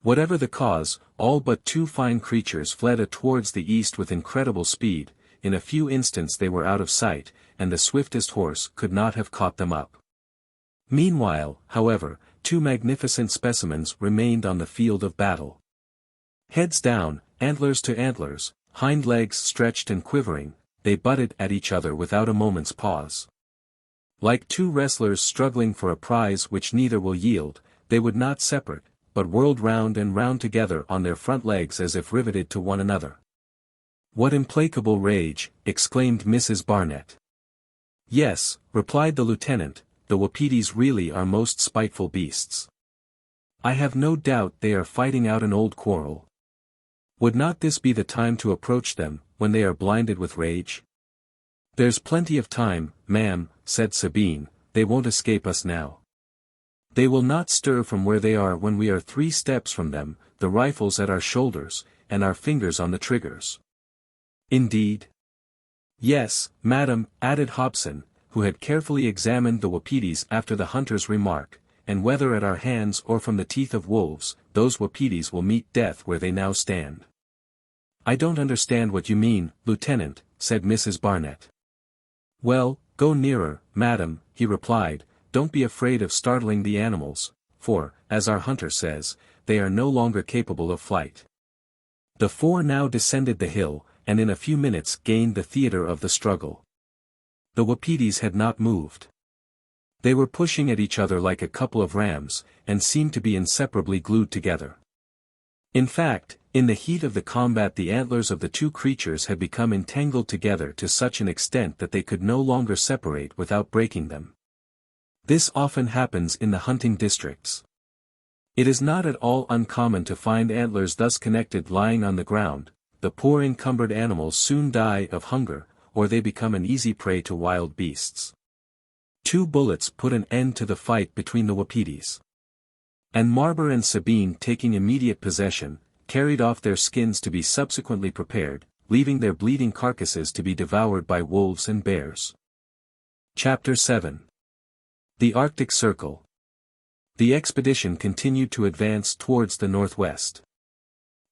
Whatever the cause, all but two fine creatures fled towards the east with incredible speed. In a few instants they were out of sight, and the swiftest horse could not have caught them up. Meanwhile, however, two magnificent specimens remained on the field of battle. Heads down, antlers to antlers, hind legs stretched and quivering, they butted at each other without a moment's pause. Like two wrestlers struggling for a prize which neither will yield, they would not separate, but whirled round and round together on their front legs as if riveted to one another. "What implacable rage!" exclaimed Mrs. Barnett. "Yes," replied the lieutenant, "the wapitis really are most spiteful beasts. I have no doubt they are fighting out an old quarrel. Would not this be the time to approach them, when they are blinded with rage?" "There's plenty of time, ma'am," said Sabine, "they won't escape us now. They will not stir from where they are when we are 3 steps from them, the rifles at our shoulders, and our fingers on the triggers." "Indeed?" "Yes, madam," added Hobson, who had carefully examined the wapitis after the hunter's remark, "and whether at our hands or from the teeth of wolves, those wapitis will meet death where they now stand." "I don't understand what you mean, Lieutenant," said Mrs. Barnett. "Well, go nearer, madam," he replied, "don't be afraid of startling the animals, for, as our hunter says, they are no longer capable of flight." The 4 now descended the hill, and in a few minutes gained the theatre of the struggle. The wapitis had not moved. They were pushing at each other like a couple of rams, and seemed to be inseparably glued together. In fact, in the heat of the combat the antlers of the two creatures had become entangled together to such an extent that they could no longer separate without breaking them. This often happens in the hunting districts. It is not at all uncommon to find antlers thus connected lying on the ground. The poor encumbered animals soon die of hunger, or they become an easy prey to wild beasts. 2 bullets put an end to the fight between the wapitis. And Marber and Sabine, taking immediate possession, carried off their skins to be subsequently prepared, leaving their bleeding carcasses to be devoured by wolves and bears. Chapter 7. The Arctic Circle. The expedition continued to advance towards the northwest.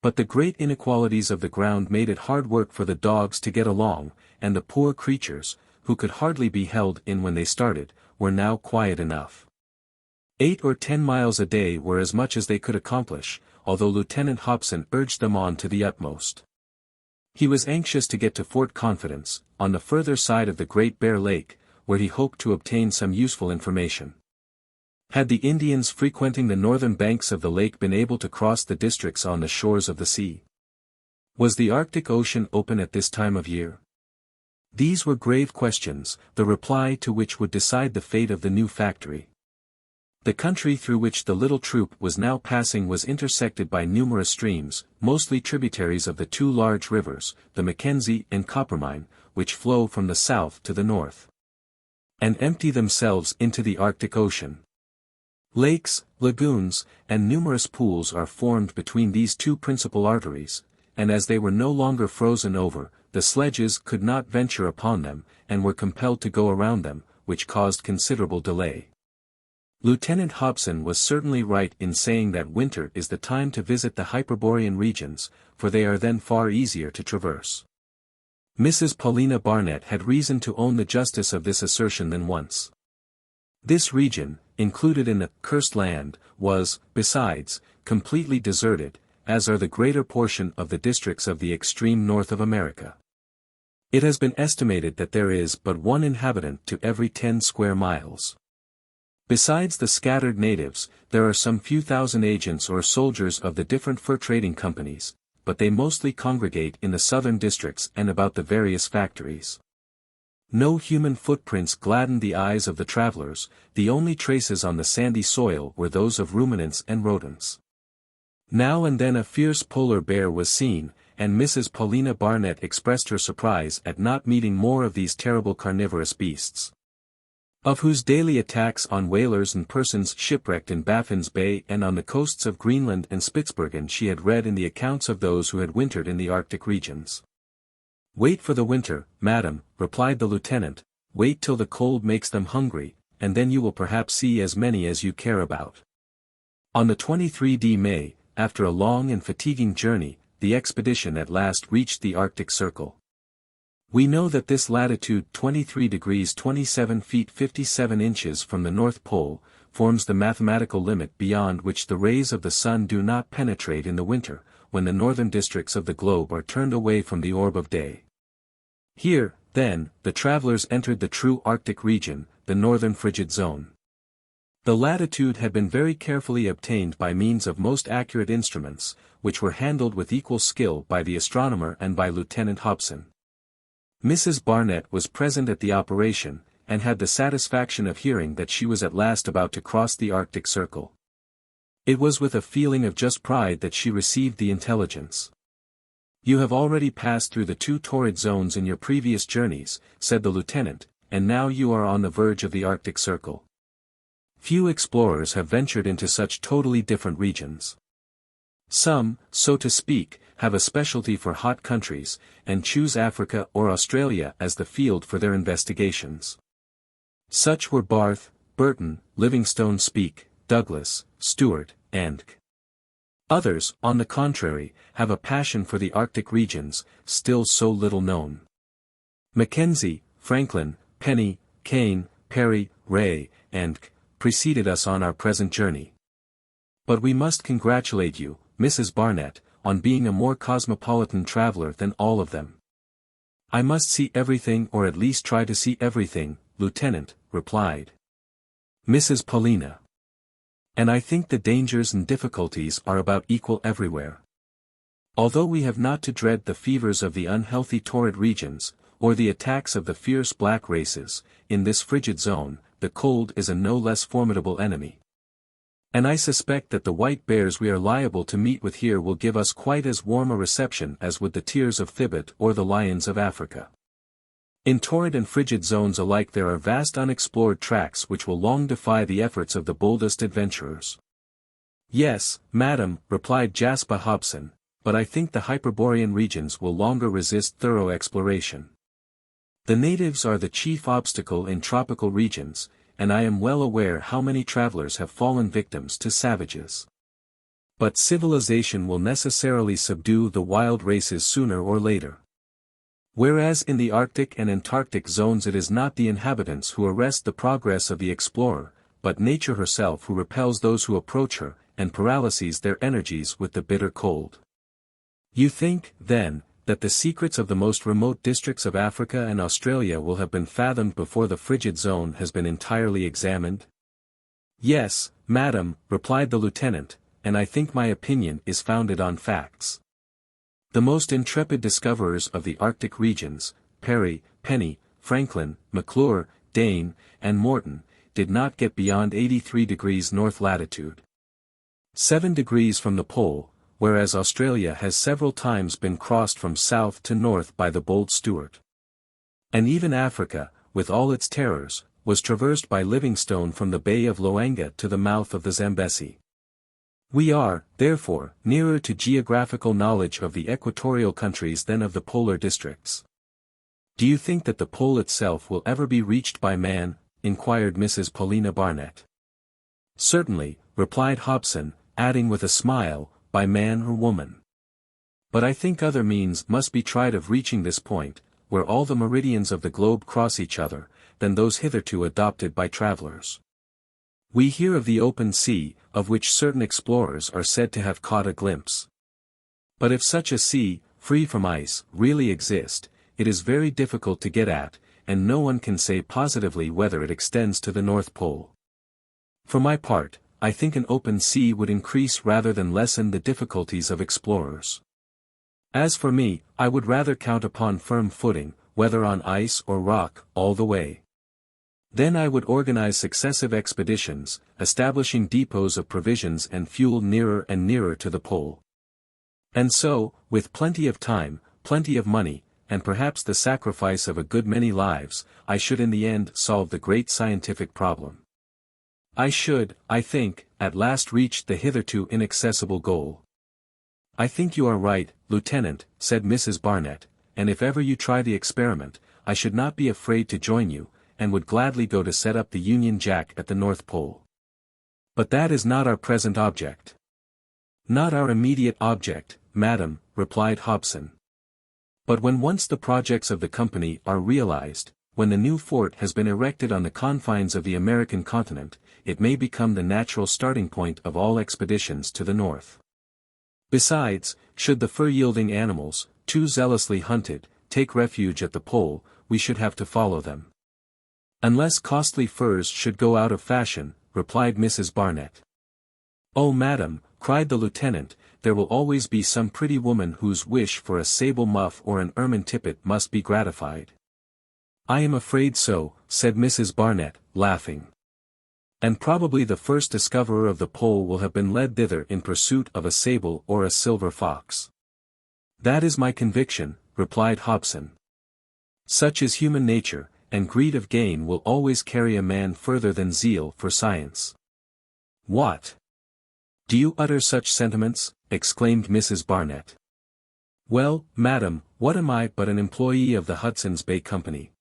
But the great inequalities of the ground made it hard work for the dogs to get along, and the poor creatures, who could hardly be held in when they started, were now quiet enough. 8 or 10 miles a day were as much as they could accomplish, although Lieutenant Hobson urged them on to the utmost. He was anxious to get to Fort Confidence, on the further side of the Great Bear Lake, where he hoped to obtain some useful information. Had the Indians frequenting the northern banks of the lake been able to cross the districts on the shores of the sea? Was the Arctic Ocean open at this time of year? These were grave questions, the reply to which would decide the fate of the new factory. The country through which the little troop was now passing was intersected by numerous streams, mostly tributaries of the 2 large rivers, the Mackenzie and Coppermine, which flow from the south to the north, and empty themselves into the Arctic Ocean. Lakes, lagoons, and numerous pools are formed between these 2 principal arteries, and as they were no longer frozen over, the sledges could not venture upon them, and were compelled to go around them, which caused considerable delay. Lieutenant Hobson was certainly right in saying that winter is the time to visit the Hyperborean regions, for they are then far easier to traverse. Mrs. Paulina Barnett had reason to own the justice of this assertion than once. This region, included in the cursed land, was, besides, completely deserted, as are the greater portion of the districts of the extreme north of America. It has been estimated that there is but 1 inhabitant to every 10 square miles. Besides the scattered natives, there are some few thousand agents or soldiers of the different fur trading companies, but they mostly congregate in the southern districts and about the various factories. No human footprints gladdened the eyes of the travelers, the only traces on the sandy soil were those of ruminants and rodents. Now and then a fierce polar bear was seen, and Mrs. Paulina Barnett expressed her surprise at not meeting more of these terrible carnivorous beasts, of whose daily attacks on whalers and persons shipwrecked in Baffin's Bay and on the coasts of Greenland and Spitzbergen she had read in the accounts of those who had wintered in the Arctic regions. "Wait for the winter, madam," replied the lieutenant, wait till the cold makes them hungry, and then you will perhaps see as many as you care about. On the 23rd May, after a long and fatiguing journey, the expedition at last reached the Arctic Circle. We know that this latitude 23 degrees 27 feet 57 inches from the North Pole, forms the mathematical limit beyond which the rays of the sun do not penetrate in the winter, when the northern districts of the globe are turned away from the orb of day. Here, then, the travelers entered the true Arctic region, the northern frigid zone. The latitude had been very carefully obtained by means of most accurate instruments, which were handled with equal skill by the astronomer and by Lieutenant Hobson. Mrs. Barnett was present at the operation, and had the satisfaction of hearing that she was at last about to cross the Arctic Circle. It was with a feeling of just pride that she received the intelligence. "You have already passed through the 2 torrid zones in your previous journeys," said the lieutenant, "and now you are on the verge of the Arctic Circle. Few explorers have ventured into such totally different regions. Some, so to speak, have a specialty for hot countries, and choose Africa or Australia as the field for their investigations. Such were Barth, Burton, Livingstone Speke, Douglas, Stewart, and Others, on the contrary, have a passion for the Arctic regions, still so little known. Mackenzie, Franklin, Penny, Kane, Perry, Ray, and preceded us on our present journey. But we must congratulate you, Mrs. Barnett, on being a more cosmopolitan traveler than all of them." "I must see everything, or at least try to see everything, Lieutenant," replied Mrs. Paulina. "And I think the dangers and difficulties are about equal everywhere. Although we have not to dread the fevers of the unhealthy torrid regions, or the attacks of the fierce black races, in this frigid zone, the cold is a no less formidable enemy. And I suspect that the white bears we are liable to meet with here will give us quite as warm a reception as would the tears of Thibet or the lions of Africa. In torrid and frigid zones alike there are vast unexplored tracts which will long defy the efforts of the boldest adventurers." "Yes, madam," replied Jasper Hobson, "but I think the Hyperborean regions will longer resist thorough exploration. The natives are the chief obstacle in tropical regions, and I am well aware how many travelers have fallen victims to savages. But civilization will necessarily subdue the wild races sooner or later. Whereas in the Arctic and Antarctic zones it is not the inhabitants who arrest the progress of the explorer, but nature herself who repels those who approach her, and paralyses their energies with the bitter cold. You think, then, that the secrets of the most remote districts of Africa and Australia will have been fathomed before the frigid zone has been entirely examined?" "Yes, madam," replied the lieutenant, "and I think my opinion is founded on facts. The most intrepid discoverers of the Arctic regions, Perry, Penny, Franklin, McClure, Dane, and Morton, did not get beyond 83 degrees north latitude. 7 degrees from the pole, whereas Australia has several times been crossed from south to north by the bold Stuart. And even Africa, with all its terrors, was traversed by Livingstone from the Bay of Loanga to the mouth of the Zambesi. We are, therefore, nearer to geographical knowledge of the equatorial countries than of the polar districts." "Do you think that the pole itself will ever be reached by man?" inquired Mrs. Paulina Barnett. "Certainly," replied Hobson, adding with a smile, "by man or woman. But I think other means must be tried of reaching this point, where all the meridians of the globe cross each other, than those hitherto adopted by travelers. We hear of the open sea, of which certain explorers are said to have caught a glimpse. But if such a sea, free from ice, really exist, it is very difficult to get at, and no one can say positively whether it extends to the North Pole. For my part, I think an open sea would increase rather than lessen the difficulties of explorers. As for me, I would rather count upon firm footing, whether on ice or rock, all the way. Then I would organize successive expeditions, establishing depots of provisions and fuel nearer and nearer to the pole. And so, with plenty of time, plenty of money, and perhaps the sacrifice of a good many lives, I should in the end solve the great scientific problem. I should, I think, at last reach the hitherto inaccessible goal." "I think you are right, Lieutenant," said Mrs. Barnett, "and if ever you try the experiment, I should not be afraid to join you, and would gladly go to set up the Union Jack at the North Pole. But that is not our present object. Not our immediate object, madam, replied Hobson. But when once the projects of the company are realized, when the new fort has been erected on the confines of the American continent, it may become the natural starting point of all expeditions to the north. Besides, should the fur-yielding animals, too zealously hunted, take refuge at the pole, we should have to follow them. Unless costly furs should go out of fashion, replied Mrs. Barnett. Oh madam, cried the lieutenant, there will always be some pretty woman whose wish for a sable muff or an ermine tippet must be gratified. I am afraid so, said Mrs. Barnett, laughing. And probably the first discoverer of the pole will have been led thither in pursuit of a sable or a silver fox. That is my conviction, replied Hobson. Such is human nature, and greed of gain will always carry a man further than zeal for science. What? Do you utter such sentiments? Exclaimed Mrs. Barnett. Well, madam, what am I but an employee of the Hudson's Bay Company?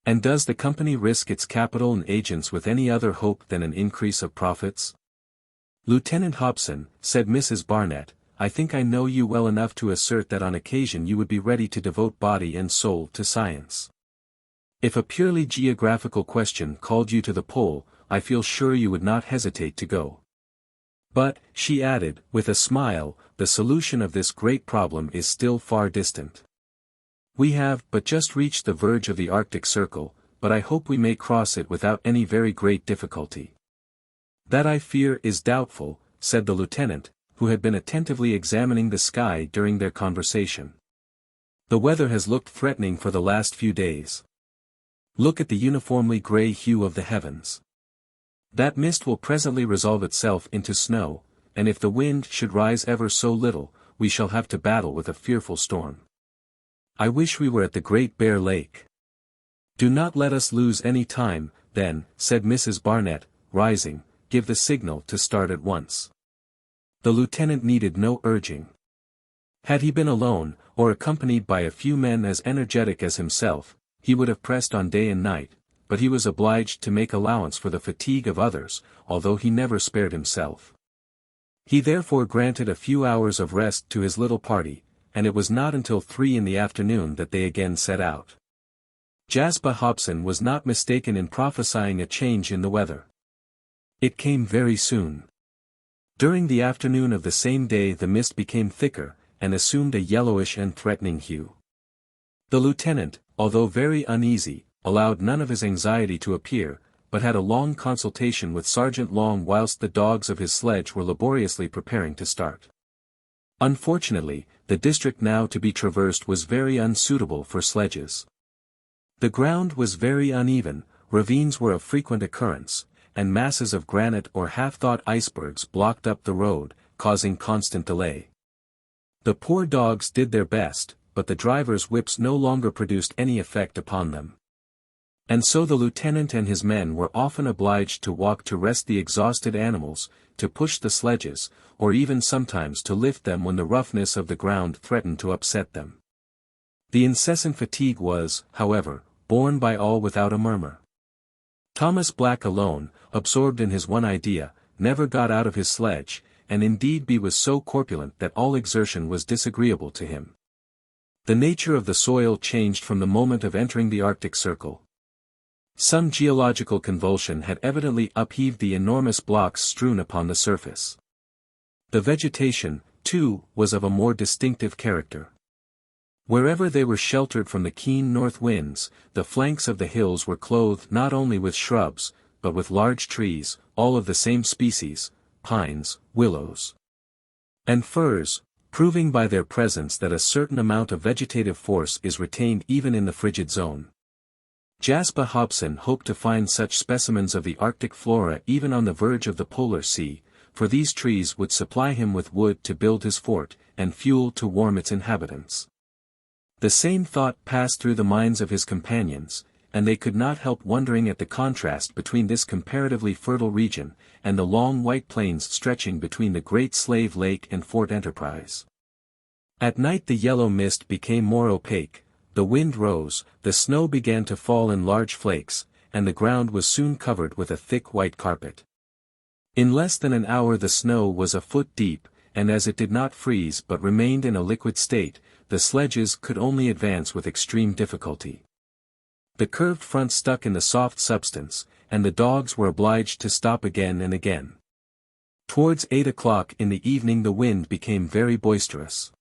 And does the company risk its capital and agents with any other hope than an increase of profits? Lieutenant Hobson, said Mrs. Barnett, I think I know you well enough to assert that on occasion you would be ready to devote body and soul to science. If a purely geographical question called you to the pole, I feel sure you would not hesitate to go. But, she added, with a smile, the solution of this great problem is still far distant. We have but just reached the verge of the Arctic Circle, but I hope we may cross it without any very great difficulty. That I fear is doubtful, said the lieutenant, who had been attentively examining the sky during their conversation. The weather has looked threatening for the last few days. Look at the uniformly grey hue of the heavens. That mist will presently resolve itself into snow, and if the wind should rise ever so little, we shall have to battle with a fearful storm. I wish we were at the Great Bear Lake. Do not let us lose any time, then, said Mrs. Barnett, rising, give the signal to start at once. The lieutenant needed no urging. Had he been alone, or accompanied by a few men as energetic as himself, he would have pressed on day and night, but he was obliged to make allowance for the fatigue of others, although he never spared himself. He therefore granted a few hours of rest to his little party, and it was not until 3 in the afternoon that they again set out. Jasper Hobson was not mistaken in prophesying a change in the weather. It came very soon. During the afternoon of the same day the mist became thicker, and assumed a yellowish and threatening hue. The lieutenant, although very uneasy, allowed none of his anxiety to appear, but had a long consultation with Sergeant Long whilst the dogs of his sledge were laboriously preparing to start. Unfortunately, the district now to be traversed was very unsuitable for sledges. The ground was very uneven, ravines were of frequent occurrence, and masses of granite or half-thawed icebergs blocked up the road, causing constant delay. The poor dogs did their best, but the drivers' whips no longer produced any effect upon them. And so the lieutenant and his men were often obliged to walk to rest the exhausted animals, to push the sledges, or even sometimes to lift them when the roughness of the ground threatened to upset them. The incessant fatigue was, however, borne by all without a murmur. Thomas Black alone, absorbed in his one idea, never got out of his sledge, and indeed he was so corpulent that all exertion was disagreeable to him. The nature of the soil changed from the moment of entering the Arctic Circle. Some geological convulsion had evidently upheaved the enormous blocks strewn upon the surface. The vegetation, too, was of a more distinctive character. Wherever they were sheltered from the keen north winds, the flanks of the hills were clothed not only with shrubs, but with large trees, all of the same species, pines, willows, and firs, proving by their presence that a certain amount of vegetative force is retained even in the frigid zone. Jasper Hobson hoped to find such specimens of the Arctic flora even on the verge of the Polar Sea, for these trees would supply him with wood to build his fort, and fuel to warm its inhabitants. The same thought passed through the minds of his companions, and they could not help wondering at the contrast between this comparatively fertile region, and the long white plains stretching between the Great Slave Lake and Fort Enterprise. At night the yellow mist became more opaque, the wind rose, the snow began to fall in large flakes, and the ground was soon covered with a thick white carpet. In less than an hour the snow was a foot deep, and as it did not freeze but remained in a liquid state, the sledges could only advance with extreme difficulty. The curved front stuck in the soft substance, and the dogs were obliged to stop again and again. Towards 8 o'clock in the evening the wind became very boisterous.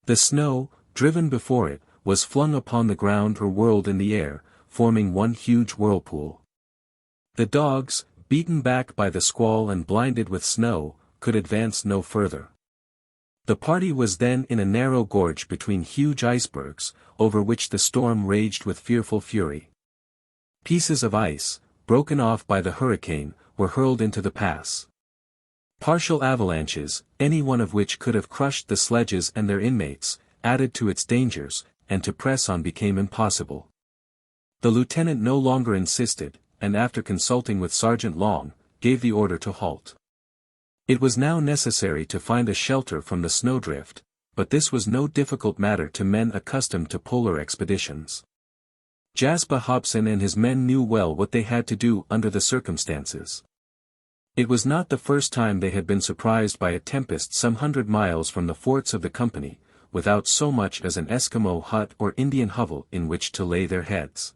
The snow, driven before it, was flung upon the ground or whirled in the air, forming one huge whirlpool. The dogs, beaten back by the squall and blinded with snow, could advance no further. The party was then in a narrow gorge between huge icebergs, over which the storm raged with fearful fury. Pieces of ice, broken off by the hurricane, were hurled into the pass. Partial avalanches, any one of which could have crushed the sledges and their inmates, added to its dangers, and to press on became impossible. The lieutenant no longer insisted, and after consulting with Sergeant Long, gave the order to halt. It was now necessary to find a shelter from the snowdrift, but this was no difficult matter to men accustomed to polar expeditions. Jasper Hobson and his men knew well what they had to do under the circumstances. It was not the first time they had been surprised by a tempest some 100 miles from the forts of the company, without so much as an Eskimo hut or Indian hovel in which to lay their heads.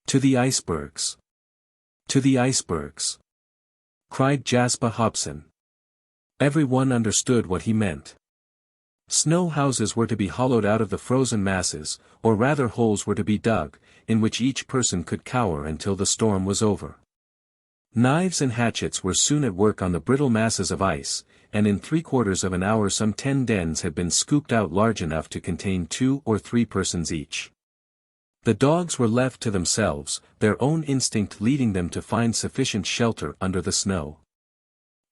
"To the icebergs! To the icebergs!" cried Jasper Hobson. Every one understood what he meant. Snow houses were to be hollowed out of the frozen masses, or rather holes were to be dug, in which each person could cower until the storm was over. Knives and hatchets were soon at work on the brittle masses of ice, and in 3/4 of an hour some 10 dens had been scooped out large enough to contain 2 or 3 persons each. The dogs were left to themselves, their own instinct leading them to find sufficient shelter under the snow.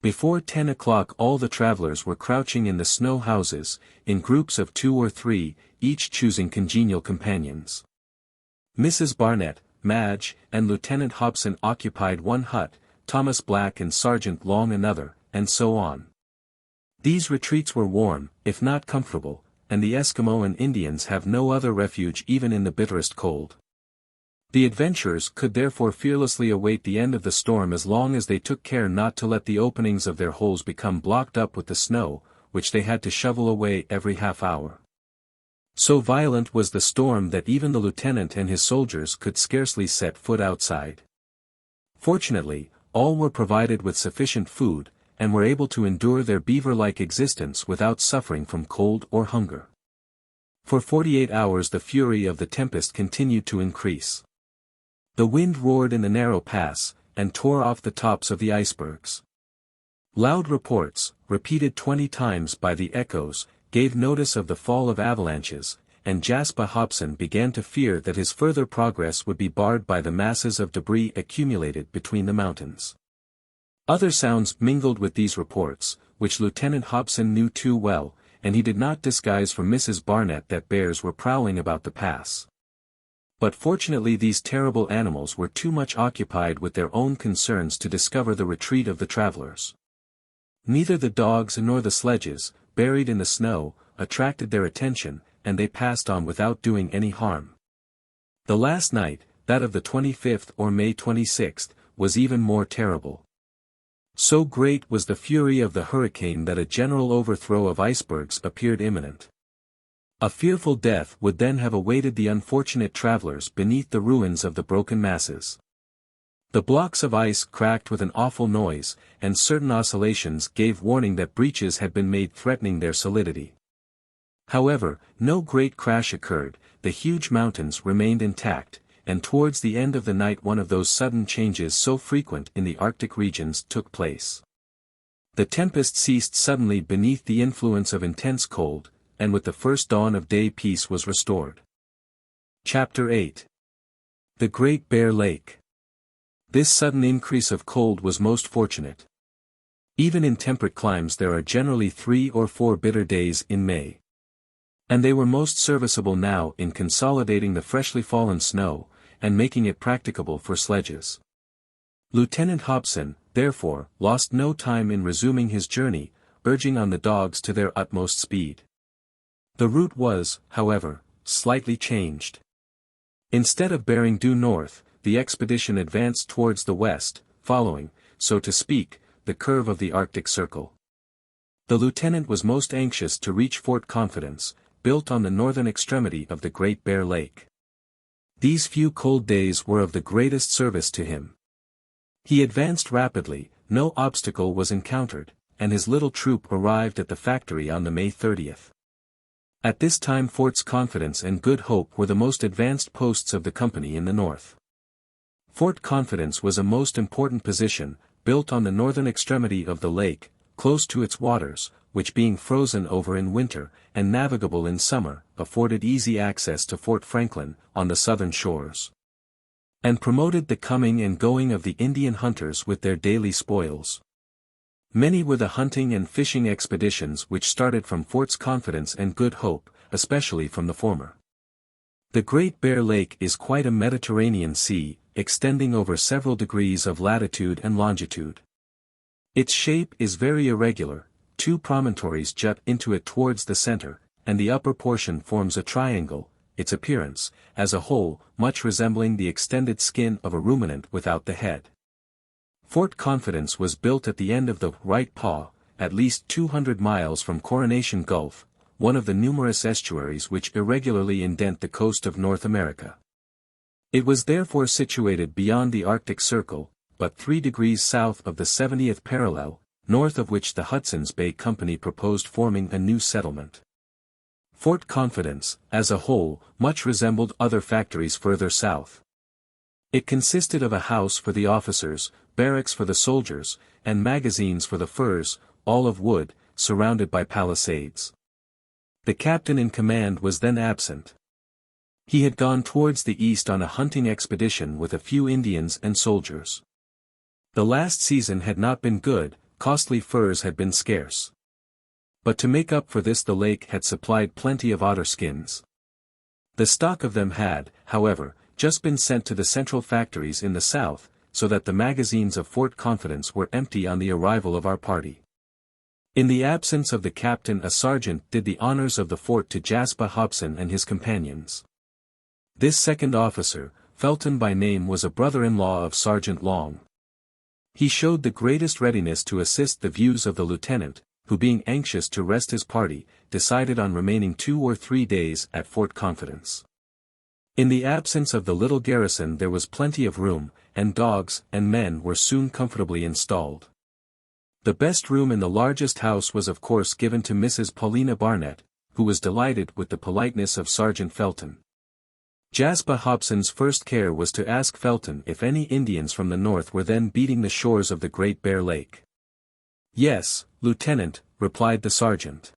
Before 10 o'clock all the travelers were crouching in the snow houses, in groups of 2 or 3, each choosing congenial companions. Mrs. Barnett, Madge, and Lieutenant Hobson occupied one hut, Thomas Black and Sergeant Long another, and so on. These retreats were warm, if not comfortable, and the Eskimo and Indians have no other refuge even in the bitterest cold. The adventurers could therefore fearlessly await the end of the storm as long as they took care not to let the openings of their holes become blocked up with the snow, which they had to shovel away every half hour. So violent was the storm that even the lieutenant and his soldiers could scarcely set foot outside. Fortunately, all were provided with sufficient food, and were able to endure their beaver-like existence without suffering from cold or hunger. For 48 hours the fury of the tempest continued to increase. The wind roared in the narrow pass, and tore off the tops of the icebergs. Loud reports, repeated 20 times by the echoes, gave notice of the fall of avalanches, and Jasper Hobson began to fear that his further progress would be barred by the masses of debris accumulated between the mountains. Other sounds mingled with these reports, which Lieutenant Hobson knew too well, and he did not disguise from Mrs. Barnett that bears were prowling about the pass. But fortunately these terrible animals were too much occupied with their own concerns to discover the retreat of the travelers. Neither the dogs nor the sledges, buried in the snow, attracted their attention, and they passed on without doing any harm. The last night, that of the 25th or May 26th, was even more terrible. So great was the fury of the hurricane that a general overthrow of icebergs appeared imminent. A fearful death would then have awaited the unfortunate travelers beneath the ruins of the broken masses. The blocks of ice cracked with an awful noise, and certain oscillations gave warning that breaches had been made threatening their solidity. However, no great crash occurred, the huge mountains remained intact, and towards the end of the night one of those sudden changes so frequent in the Arctic regions took place. The tempest ceased suddenly beneath the influence of intense cold, and with the first dawn of day peace was restored. Chapter 8. The Great Bear Lake. This sudden increase of cold was most fortunate. Even in temperate climes there are generally 3 or 4 bitter days in May. And they were most serviceable now in consolidating the freshly fallen snow, and making it practicable for sledges. Lieutenant Hobson, therefore, lost no time in resuming his journey, urging on the dogs to their utmost speed. The route was, however, slightly changed. Instead of bearing due north, the expedition advanced towards the west, following, so to speak, the curve of the Arctic Circle. The lieutenant was most anxious to reach Fort Confidence, built on the northern extremity of the Great Bear Lake. These few cold days were of the greatest service to him. He advanced rapidly, no obstacle was encountered, and his little troop arrived at the factory on the May 30th. At this time Forts Confidence and Good Hope were the most advanced posts of the company in the north. Fort Confidence was a most important position, built on the northern extremity of the lake, close to its waters, which being frozen over in winter, and navigable in summer, afforded easy access to Fort Franklin, on the southern shores, and promoted the coming and going of the Indian hunters with their daily spoils. Many were the hunting and fishing expeditions which started from Forts Confidence and Good Hope, especially from the former. The Great Bear Lake is quite a Mediterranean sea, extending over several degrees of latitude and longitude. Its shape is very irregular, two promontories jut into it towards the center, and the upper portion forms a triangle, its appearance, as a whole, much resembling the extended skin of a ruminant without the head. Fort Confidence was built at the end of the right paw, at least 200 miles from Coronation Gulf, one of the numerous estuaries which irregularly indent the coast of North America. It was therefore situated beyond the Arctic Circle, but 3 degrees south of the 70th parallel, north of which the Hudson's Bay Company proposed forming a new settlement. Fort Confidence, as a whole, much resembled other factories further south. It consisted of a house for the officers, barracks for the soldiers, and magazines for the furs, all of wood, surrounded by palisades. The captain in command was then absent. He had gone towards the east on a hunting expedition with a few Indians and soldiers. The last season had not been good, costly furs had been scarce. But to make up for this the lake had supplied plenty of otter skins. The stock of them had, however, just been sent to the central factories in the south, so that the magazines of Fort Confidence were empty on the arrival of our party. In the absence of the captain a sergeant did the honors of the fort to Jasper Hobson and his companions. This second officer, Felton by name, was a brother-in-law of Sergeant Long. He showed the greatest readiness to assist the views of the lieutenant, who being anxious to rest his party, decided on remaining 2 or 3 days at Fort Confidence. In the absence of the little garrison there was plenty of room, and dogs and men were soon comfortably installed. The best room in the largest house was of course given to Mrs. Paulina Barnett, who was delighted with the politeness of Sergeant Felton. Jasper Hobson's first care was to ask Felton if any Indians from the north were then beating the shores of the Great Bear Lake. "Yes, Lieutenant," replied the sergeant.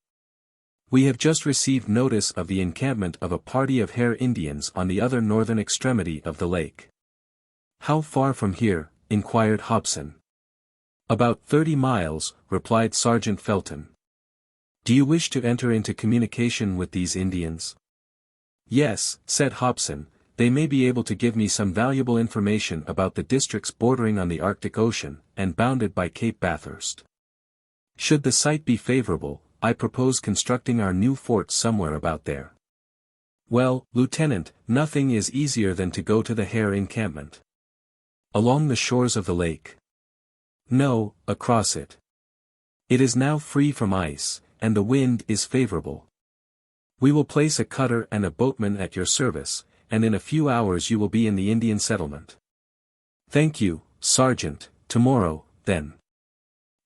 "We have just received notice of the encampment of a party of Hare Indians on the other northern extremity of the lake." "How far from here?" inquired Hobson. "About 30 miles, replied Sergeant Felton. "Do you wish to enter into communication with these Indians?" "Yes," said Hobson, "they may be able to give me some valuable information about the districts bordering on the Arctic Ocean, and bounded by Cape Bathurst. Should the site be favorable, I propose constructing our new fort somewhere about there." "Well, Lieutenant, nothing is easier than to go to the Hare encampment." "Along the shores of the lake?" "No, across it. It is now free from ice, and the wind is favorable. We will place a cutter and a boatman at your service, and in a few hours you will be in the Indian settlement." "Thank you, Sergeant, tomorrow, then."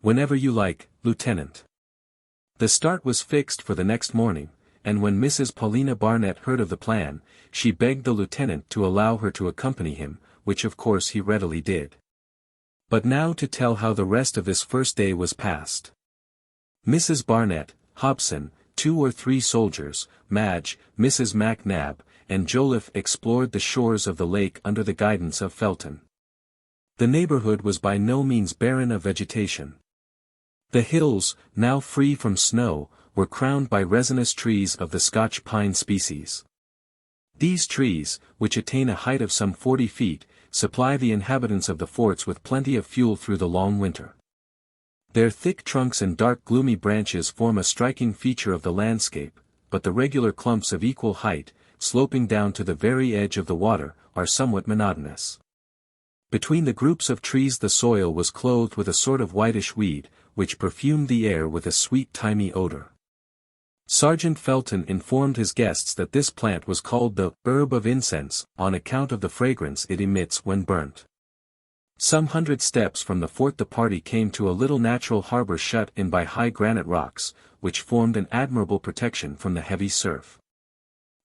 "Whenever you like, Lieutenant." The start was fixed for the next morning, and when Mrs. Paulina Barnett heard of the plan, she begged the lieutenant to allow her to accompany him, which of course he readily did. But now to tell how the rest of this first day was passed. Mrs. Barnett, Hobson, 2 or 3 soldiers, Madge, Mrs. MacNab, and Joliffe explored the shores of the lake under the guidance of Felton. The neighborhood was by no means barren of vegetation. The hills, now free from snow, were crowned by resinous trees of the Scotch pine species. These trees, which attain a height of some 40 feet, supply the inhabitants of the forts with plenty of fuel through the long winter. Their thick trunks and dark gloomy branches form a striking feature of the landscape, but the regular clumps of equal height, sloping down to the very edge of the water, are somewhat monotonous. Between the groups of trees the soil was clothed with a sort of whitish weed, which perfumed the air with a sweet thymy odor. Sergeant Felton informed his guests that this plant was called the herb of incense, on account of the fragrance it emits when burnt. Some 100 steps from the fort the party came to a little natural harbor shut in by high granite rocks, which formed an admirable protection from the heavy surf.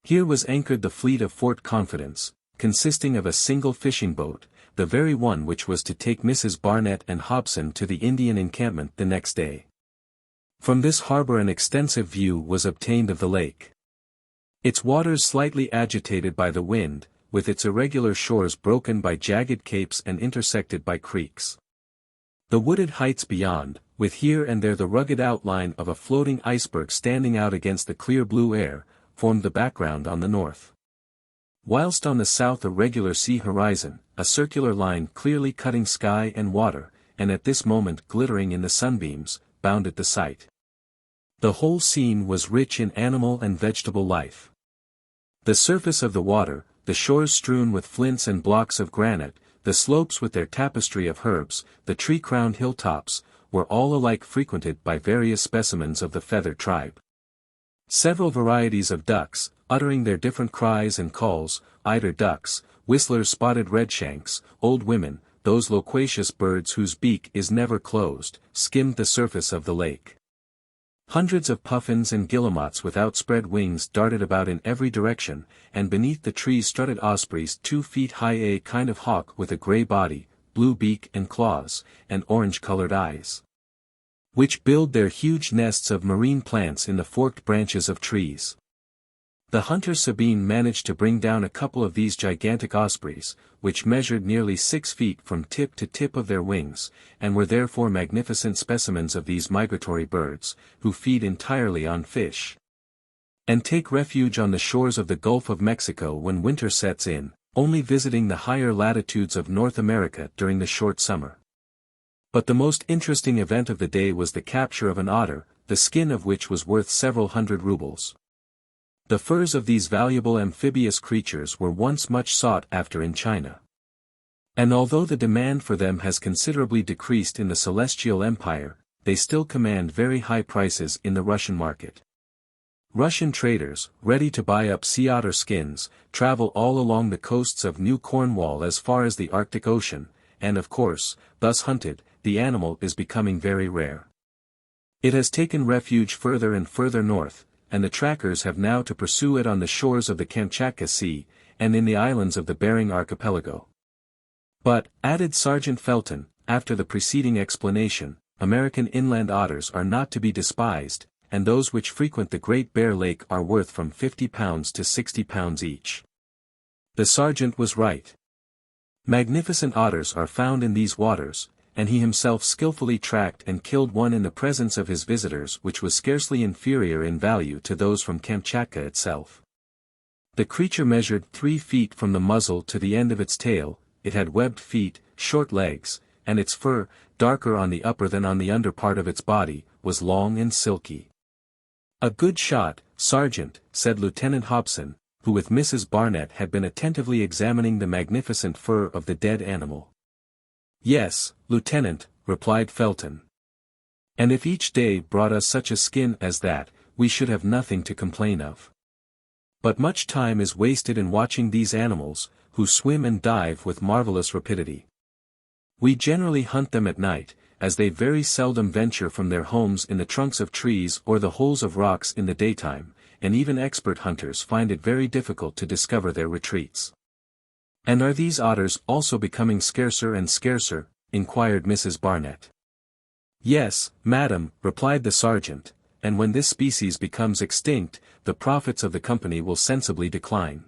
Here was anchored the fleet of Fort Confidence, consisting of a single fishing boat, the very one which was to take Mrs. Barnett and Hobson to the Indian encampment the next day. From this harbor an extensive view was obtained of the lake. Its waters slightly agitated by the wind, with its irregular shores broken by jagged capes and intersected by creeks. The wooded heights beyond, with here and there the rugged outline of a floating iceberg standing out against the clear blue air, formed the background on the north. Whilst on the south a regular sea horizon, a circular line clearly cutting sky and water, and at this moment glittering in the sunbeams, bounded the sight. The whole scene was rich in animal and vegetable life. The surface of the water, the shores strewn with flints and blocks of granite, the slopes with their tapestry of herbs, the tree-crowned hilltops, were all alike frequented by various specimens of the feathered tribe. Several varieties of ducks, uttering their different cries and calls, eider ducks, whistlers, spotted redshanks, old women, those loquacious birds whose beak is never closed, skimmed the surface of the lake. Hundreds of puffins and guillemots with outspread wings darted about in every direction, and beneath the trees strutted ospreys 2 feet high, a kind of hawk with a grey body, blue beak and claws, and orange-colored eyes, which build their huge nests of marine plants in the forked branches of trees. The hunter Sabine managed to bring down a couple of these gigantic ospreys, which measured nearly 6 feet from tip to tip of their wings, and were therefore magnificent specimens of these migratory birds, who feed entirely on fish, and take refuge on the shores of the Gulf of Mexico when winter sets in, only visiting the higher latitudes of North America during the short summer. But the most interesting event of the day was the capture of an otter, the skin of which was worth several hundred rubles. The furs of these valuable amphibious creatures were once much sought after in China. And although the demand for them has considerably decreased in the Celestial Empire, they still command very high prices in the Russian market. Russian traders, ready to buy up sea otter skins, travel all along the coasts of New Cornwall as far as the Arctic Ocean, and of course, thus hunted, the animal is becoming very rare. It has taken refuge further and further north, and the trackers have now to pursue it on the shores of the Kamtchatka Sea, and in the islands of the Bering Archipelago. But, added Sergeant Felton, after the preceding explanation, American inland otters are not to be despised, and those which frequent the Great Bear Lake are worth from £50 to £60 each. The sergeant was right. Magnificent otters are found in these waters, and he himself skillfully tracked and killed one in the presence of his visitors which was scarcely inferior in value to those from Kamtchatka itself. The creature measured 3 feet from the muzzle to the end of its tail, it had webbed feet, short legs, and its fur, darker on the upper than on the under part of its body, was long and silky. "A good shot, Sergeant," said Lieutenant Hobson, who with Mrs. Barnett had been attentively examining the magnificent fur of the dead animal. "Yes, Lieutenant," replied Felton. "And if each day brought us such a skin as that, we should have nothing to complain of. But much time is wasted in watching these animals, who swim and dive with marvelous rapidity. We generally hunt them at night, as they very seldom venture from their homes in the trunks of trees or the holes of rocks in the daytime, and even expert hunters find it very difficult to discover their retreats." "And are these otters also becoming scarcer and scarcer?" inquired Mrs. Barnett. "Yes, madam," replied the sergeant, "and when this species becomes extinct, the profits of the company will sensibly decline.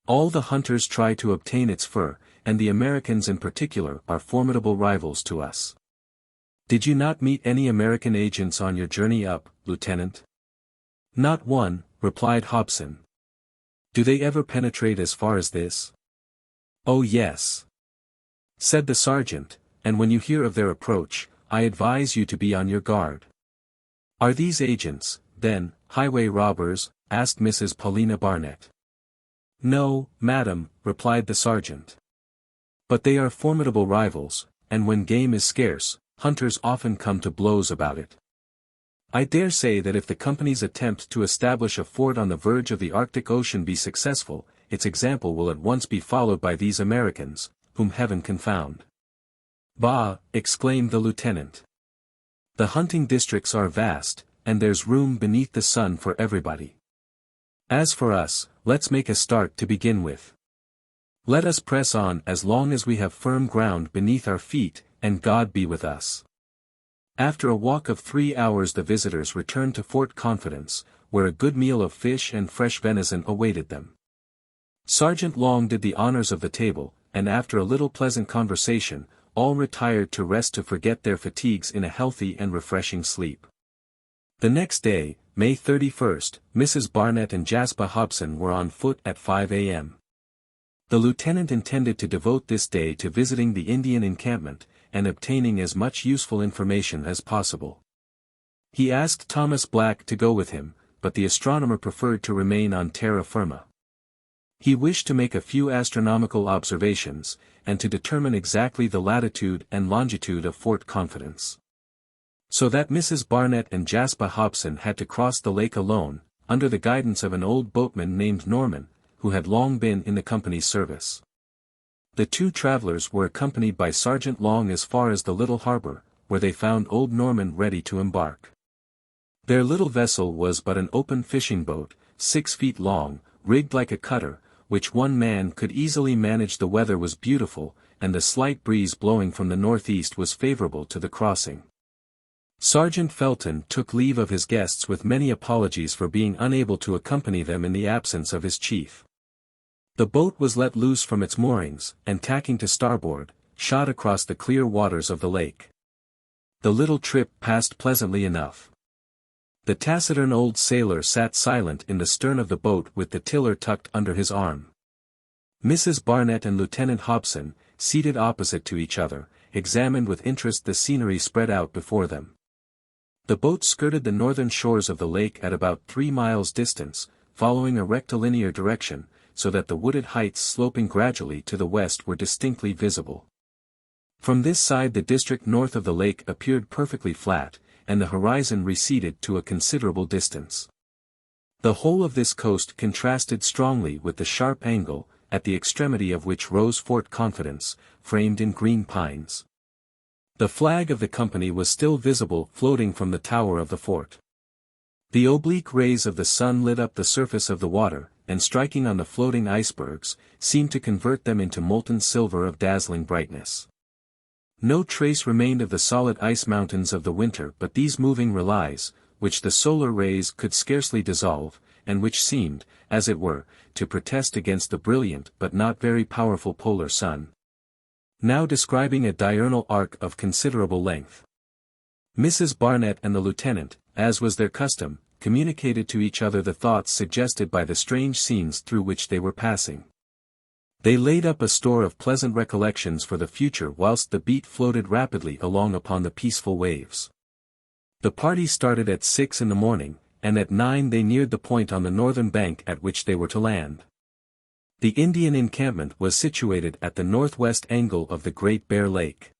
All the hunters try to obtain its fur, and the Americans in particular are formidable rivals to us." "Did you not meet any American agents on your journey up, Lieutenant?" "Not one," replied Hobson. "Do they ever penetrate as far as this?" "Oh yes," said the sergeant, "and when you hear of their approach, I advise you to be on your guard." "Are these agents, then, highway robbers?" asked Mrs. Paulina Barnett. "No, madam," replied the sergeant. But they are formidable rivals, and when game is scarce, hunters often come to blows about it. I dare say that if the company's attempt to establish a fort on the verge of the Arctic Ocean be successful, its example will at once be followed by these Americans, whom heaven confound. Bah! Exclaimed the lieutenant. The hunting districts are vast, and there's room beneath the sun for everybody. As for us, let's make a start to begin with. Let us press on as long as we have firm ground beneath our feet, and God be with us. After a walk of 3 hours the visitors returned to Fort Confidence, where a good meal of fish and fresh venison awaited them. Sergeant Long did the honors of the table, and after a little pleasant conversation, all retired to rest to forget their fatigues in a healthy and refreshing sleep. The next day, May 31st, Mrs. Barnett and Jasper Hobson were on foot at 5 a.m. The lieutenant intended to devote this day to visiting the Indian encampment, and obtaining as much useful information as possible. He asked Thomas Black to go with him, but the astronomer preferred to remain on terra firma. He wished to make a few astronomical observations, and to determine exactly the latitude and longitude of Fort Confidence. So that Mrs. Barnett and Jasper Hobson had to cross the lake alone, under the guidance of an old boatman named Norman, who had long been in the company's service. The two travelers were accompanied by Sergeant Long as far as the little harbor, where they found old Norman ready to embark. Their little vessel was but an open fishing boat, 6 feet long, rigged like a cutter, which one man could easily manage. The weather was beautiful, and the slight breeze blowing from the northeast was favorable to the crossing. Sergeant Felton took leave of his guests with many apologies for being unable to accompany them in the absence of his chief. The boat was let loose from its moorings, and tacking to starboard, shot across the clear waters of the lake. The little trip passed pleasantly enough. The taciturn old sailor sat silent in the stern of the boat with the tiller tucked under his arm. Mrs. Barnett and Lieutenant Hobson, seated opposite to each other, examined with interest the scenery spread out before them. The boat skirted the northern shores of the lake at about 3 miles distance, following a rectilinear direction, so that the wooded heights sloping gradually to the west were distinctly visible. From this side the district north of the lake appeared perfectly flat, and the horizon receded to a considerable distance. The whole of this coast contrasted strongly with the sharp angle, at the extremity of which rose Fort Confidence, framed in green pines. The flag of the company was still visible floating from the tower of the fort. The oblique rays of the sun lit up the surface of the water, and striking on the floating icebergs, seemed to convert them into molten silver of dazzling brightness. No trace remained of the solid ice mountains of the winter but these moving reliefs, which the solar rays could scarcely dissolve, and which seemed, as it were, to protest against the brilliant but not very powerful polar sun. Now describing a diurnal arc of considerable length. Mrs. Barnett and the lieutenant, as was their custom, communicated to each other the thoughts suggested by the strange scenes through which they were passing. They laid up a store of pleasant recollections for the future whilst the beat floated rapidly along upon the peaceful waves. The party started at 6 in the morning, and at 9 they neared the point on the northern bank at which they were to land. The Indian encampment was situated at the northwest angle of the Great Bear Lake.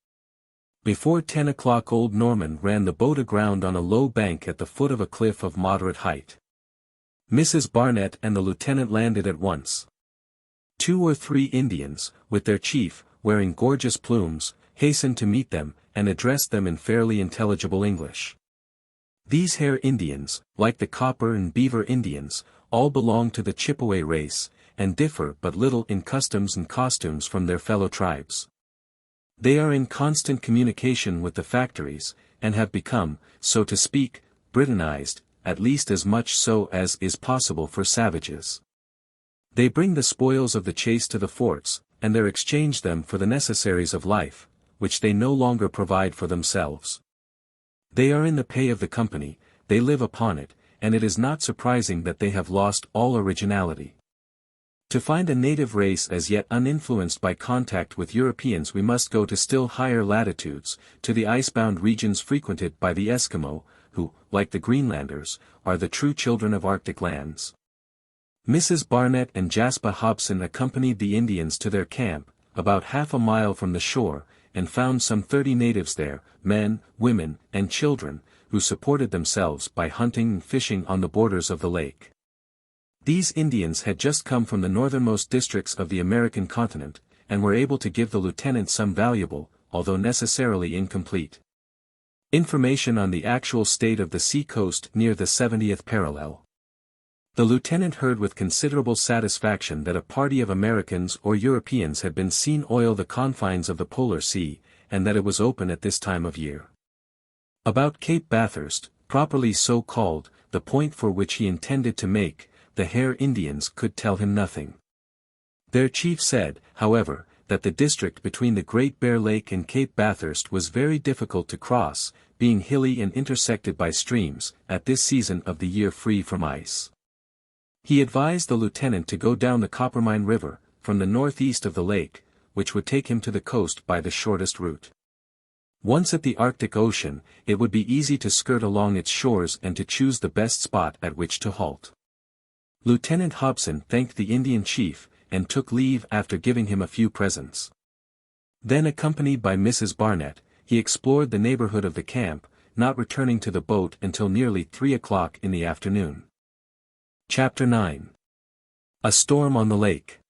Before 10 o'clock old Norman ran the boat aground on a low bank at the foot of a cliff of moderate height. Mrs. Barnett and the lieutenant landed at once. 2 or 3 Indians, with their chief, wearing gorgeous plumes, hastened to meet them, and addressed them in fairly intelligible English. These Hare Indians, like the Copper and Beaver Indians, all belong to the Chippeway race, and differ but little in customs and costumes from their fellow tribes. They are in constant communication with the factories, and have become, so to speak, Britanized, at least as much so as is possible for savages. They bring the spoils of the chase to the forts, and there exchange them for the necessaries of life, which they no longer provide for themselves. They are in the pay of the company, they live upon it, and it is not surprising that they have lost all originality. To find a native race as yet uninfluenced by contact with Europeans we must go to still higher latitudes, to the icebound regions frequented by the Eskimo, who, like the Greenlanders, are the true children of Arctic lands. Mrs. Barnett and Jasper Hobson accompanied the Indians to their camp, about half a mile from the shore, and found some 30 natives there, men, women, and children, who supported themselves by hunting and fishing on the borders of the lake. These Indians had just come from the northernmost districts of the American continent, and were able to give the lieutenant some valuable, although necessarily incomplete, information on the actual state of the sea coast near the 70th parallel. The lieutenant heard with considerable satisfaction that a party of Americans or Europeans had been seen oil the confines of the Polar Sea, and that it was open at this time of year. About Cape Bathurst, properly so called, the point for which he intended to make, the Hare Indians could tell him nothing. Their chief said, however, that the district between the Great Bear Lake and Cape Bathurst was very difficult to cross, being hilly and intersected by streams, at this season of the year free from ice. He advised the lieutenant to go down the Coppermine River, from the northeast of the lake, which would take him to the coast by the shortest route. Once at the Arctic Ocean, it would be easy to skirt along its shores and to choose the best spot at which to halt. Lieutenant Hobson thanked the Indian chief, and took leave after giving him a few presents. Then, accompanied by Mrs. Barnett, he explored the neighborhood of the camp, not returning to the boat until nearly 3 o'clock in the afternoon. Chapter 9. A Storm on the Lake.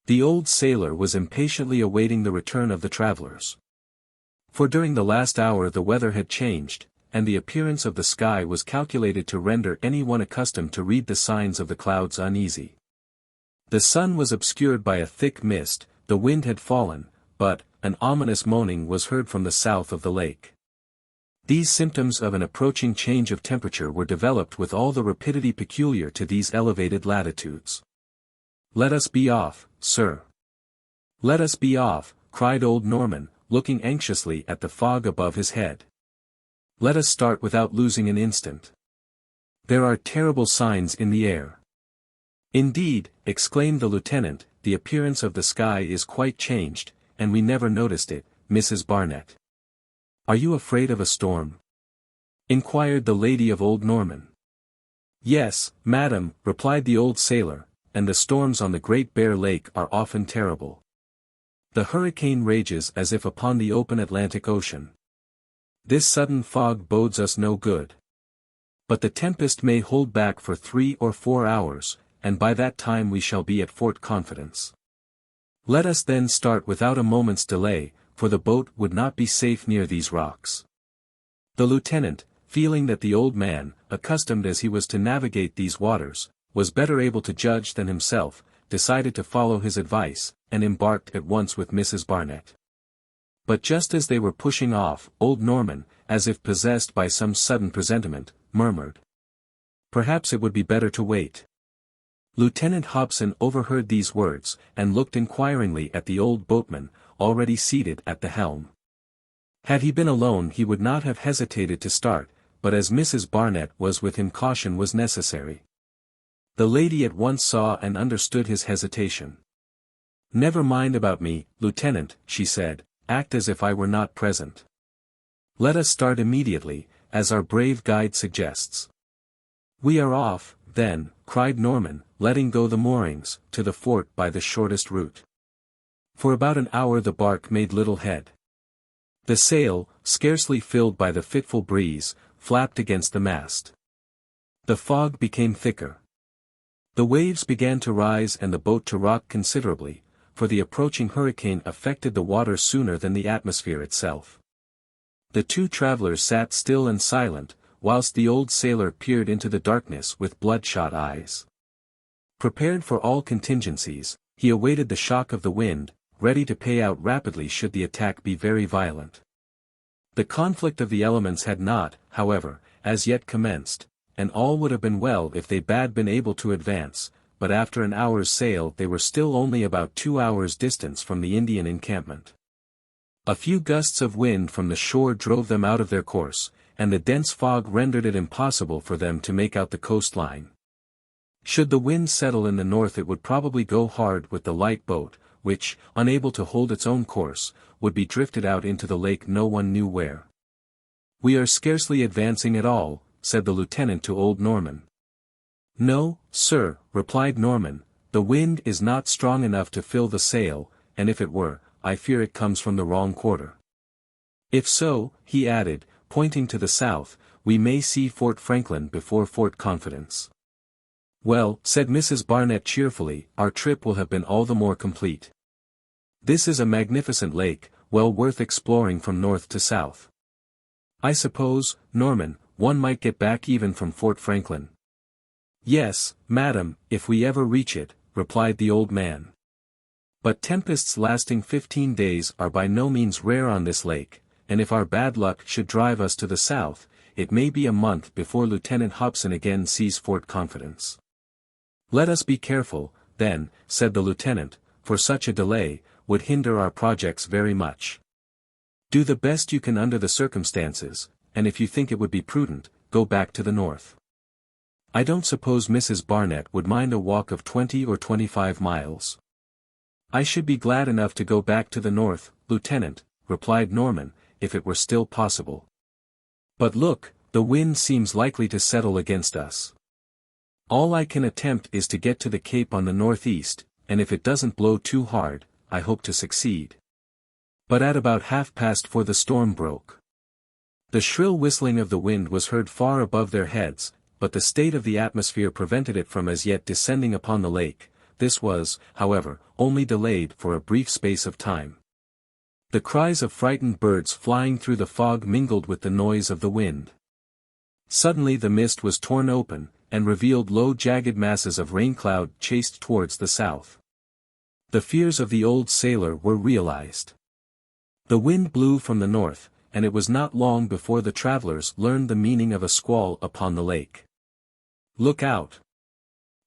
The old sailor was impatiently awaiting the return of the travelers. For during the last hour the weather had changed, and the appearance of the sky was calculated to render anyone accustomed to read the signs of the clouds uneasy. The sun was obscured by a thick mist, the wind had fallen, but an ominous moaning was heard from the south of the lake. These symptoms of an approaching change of temperature were developed with all the rapidity peculiar to these elevated latitudes. "Let us be off, sir. Let us be off," cried old Norman, looking anxiously at the fog above his head. "Let us start without losing an instant. There are terrible signs in the air." "Indeed," exclaimed the lieutenant, "the appearance of the sky is quite changed, and we never noticed it, Mrs. Barnett." "Are you afraid of a storm?" inquired the lady of old Norman. "Yes, madam," replied the old sailor, "and the storms on the Great Bear Lake are often terrible. The hurricane rages as if upon the open Atlantic Ocean. This sudden fog bodes us no good. But the tempest may hold back for 3 or 4 hours, and by that time we shall be at Fort Confidence. Let us then start without a moment's delay, for the boat would not be safe near these rocks." The lieutenant, feeling that the old man, accustomed as he was to navigate these waters, was better able to judge than himself, decided to follow his advice, and embarked at once with Mrs. Barnett. But just as they were pushing off, old Norman, as if possessed by some sudden presentiment, murmured, "Perhaps it would be better to wait." Lieutenant Hobson overheard these words, and looked inquiringly at the old boatman, already seated at the helm. Had he been alone he would not have hesitated to start, but as Mrs. Barnett was with him caution was necessary. The lady at once saw and understood his hesitation. "Never mind about me, Lieutenant," she said, "act as if I were not present. Let us start immediately, as our brave guide suggests." "We are off, then," cried Norman, letting go the moorings, "to the fort by the shortest route." For about an hour the bark made little head. The sail, scarcely filled by the fitful breeze, flapped against the mast. The fog became thicker. The waves began to rise and the boat to rock considerably, for the approaching hurricane affected the water sooner than the atmosphere itself. The two travelers sat still and silent, whilst the old sailor peered into the darkness with bloodshot eyes. Prepared for all contingencies, he awaited the shock of the wind, ready to pay out rapidly should the attack be very violent. The conflict of the elements had not, however, as yet commenced, and all would have been well if they had been able to advance, but after an hour's sail they were still only about 2 hours' distance from the Indian encampment. A few gusts of wind from the shore drove them out of their course, and the dense fog rendered it impossible for them to make out the coastline. Should the wind settle in the north it would probably go hard with the light boat, which, unable to hold its own course, would be drifted out into the lake no one knew where. "We are scarcely advancing at all," said the lieutenant to old Norman. "No, sir," replied Norman, "the wind is not strong enough to fill the sail, and if it were, I fear it comes from the wrong quarter. If so, he added, pointing to the south, we may see Fort Franklin before Fort Confidence. Well, said Mrs. Barnett cheerfully, our trip will have been all the more complete. This is a magnificent lake, well worth exploring from north to south. I suppose, Norman, one might get back even from Fort Franklin. Yes, madam, if we ever reach it, replied the old man. But tempests lasting 15 days are by no means rare on this lake, and if our bad luck should drive us to the south, it may be a month before Lieutenant Hobson again sees Fort Confidence. Let us be careful, then, said the lieutenant, for such a delay would hinder our projects very much. Do the best you can under the circumstances, and if you think it would be prudent, go back to the north. I don't suppose Mrs. Barnett would mind a walk of 20 or 25 miles. I should be glad enough to go back to the north, Lieutenant, replied Norman, if it were still possible. But look, the wind seems likely to settle against us. All I can attempt is to get to the Cape on the northeast, and if it doesn't blow too hard, I hope to succeed. But at about 4:30 the storm broke. The shrill whistling of the wind was heard far above their heads, but the state of the atmosphere prevented it from as yet descending upon the lake. This was, however, only delayed for a brief space of time. The cries of frightened birds flying through the fog mingled with the noise of the wind. Suddenly the mist was torn open, and revealed low jagged masses of rain cloud chased towards the south. The fears of the old sailor were realized. The wind blew from the north, and it was not long before the travelers learned the meaning of a squall upon the lake. Look out!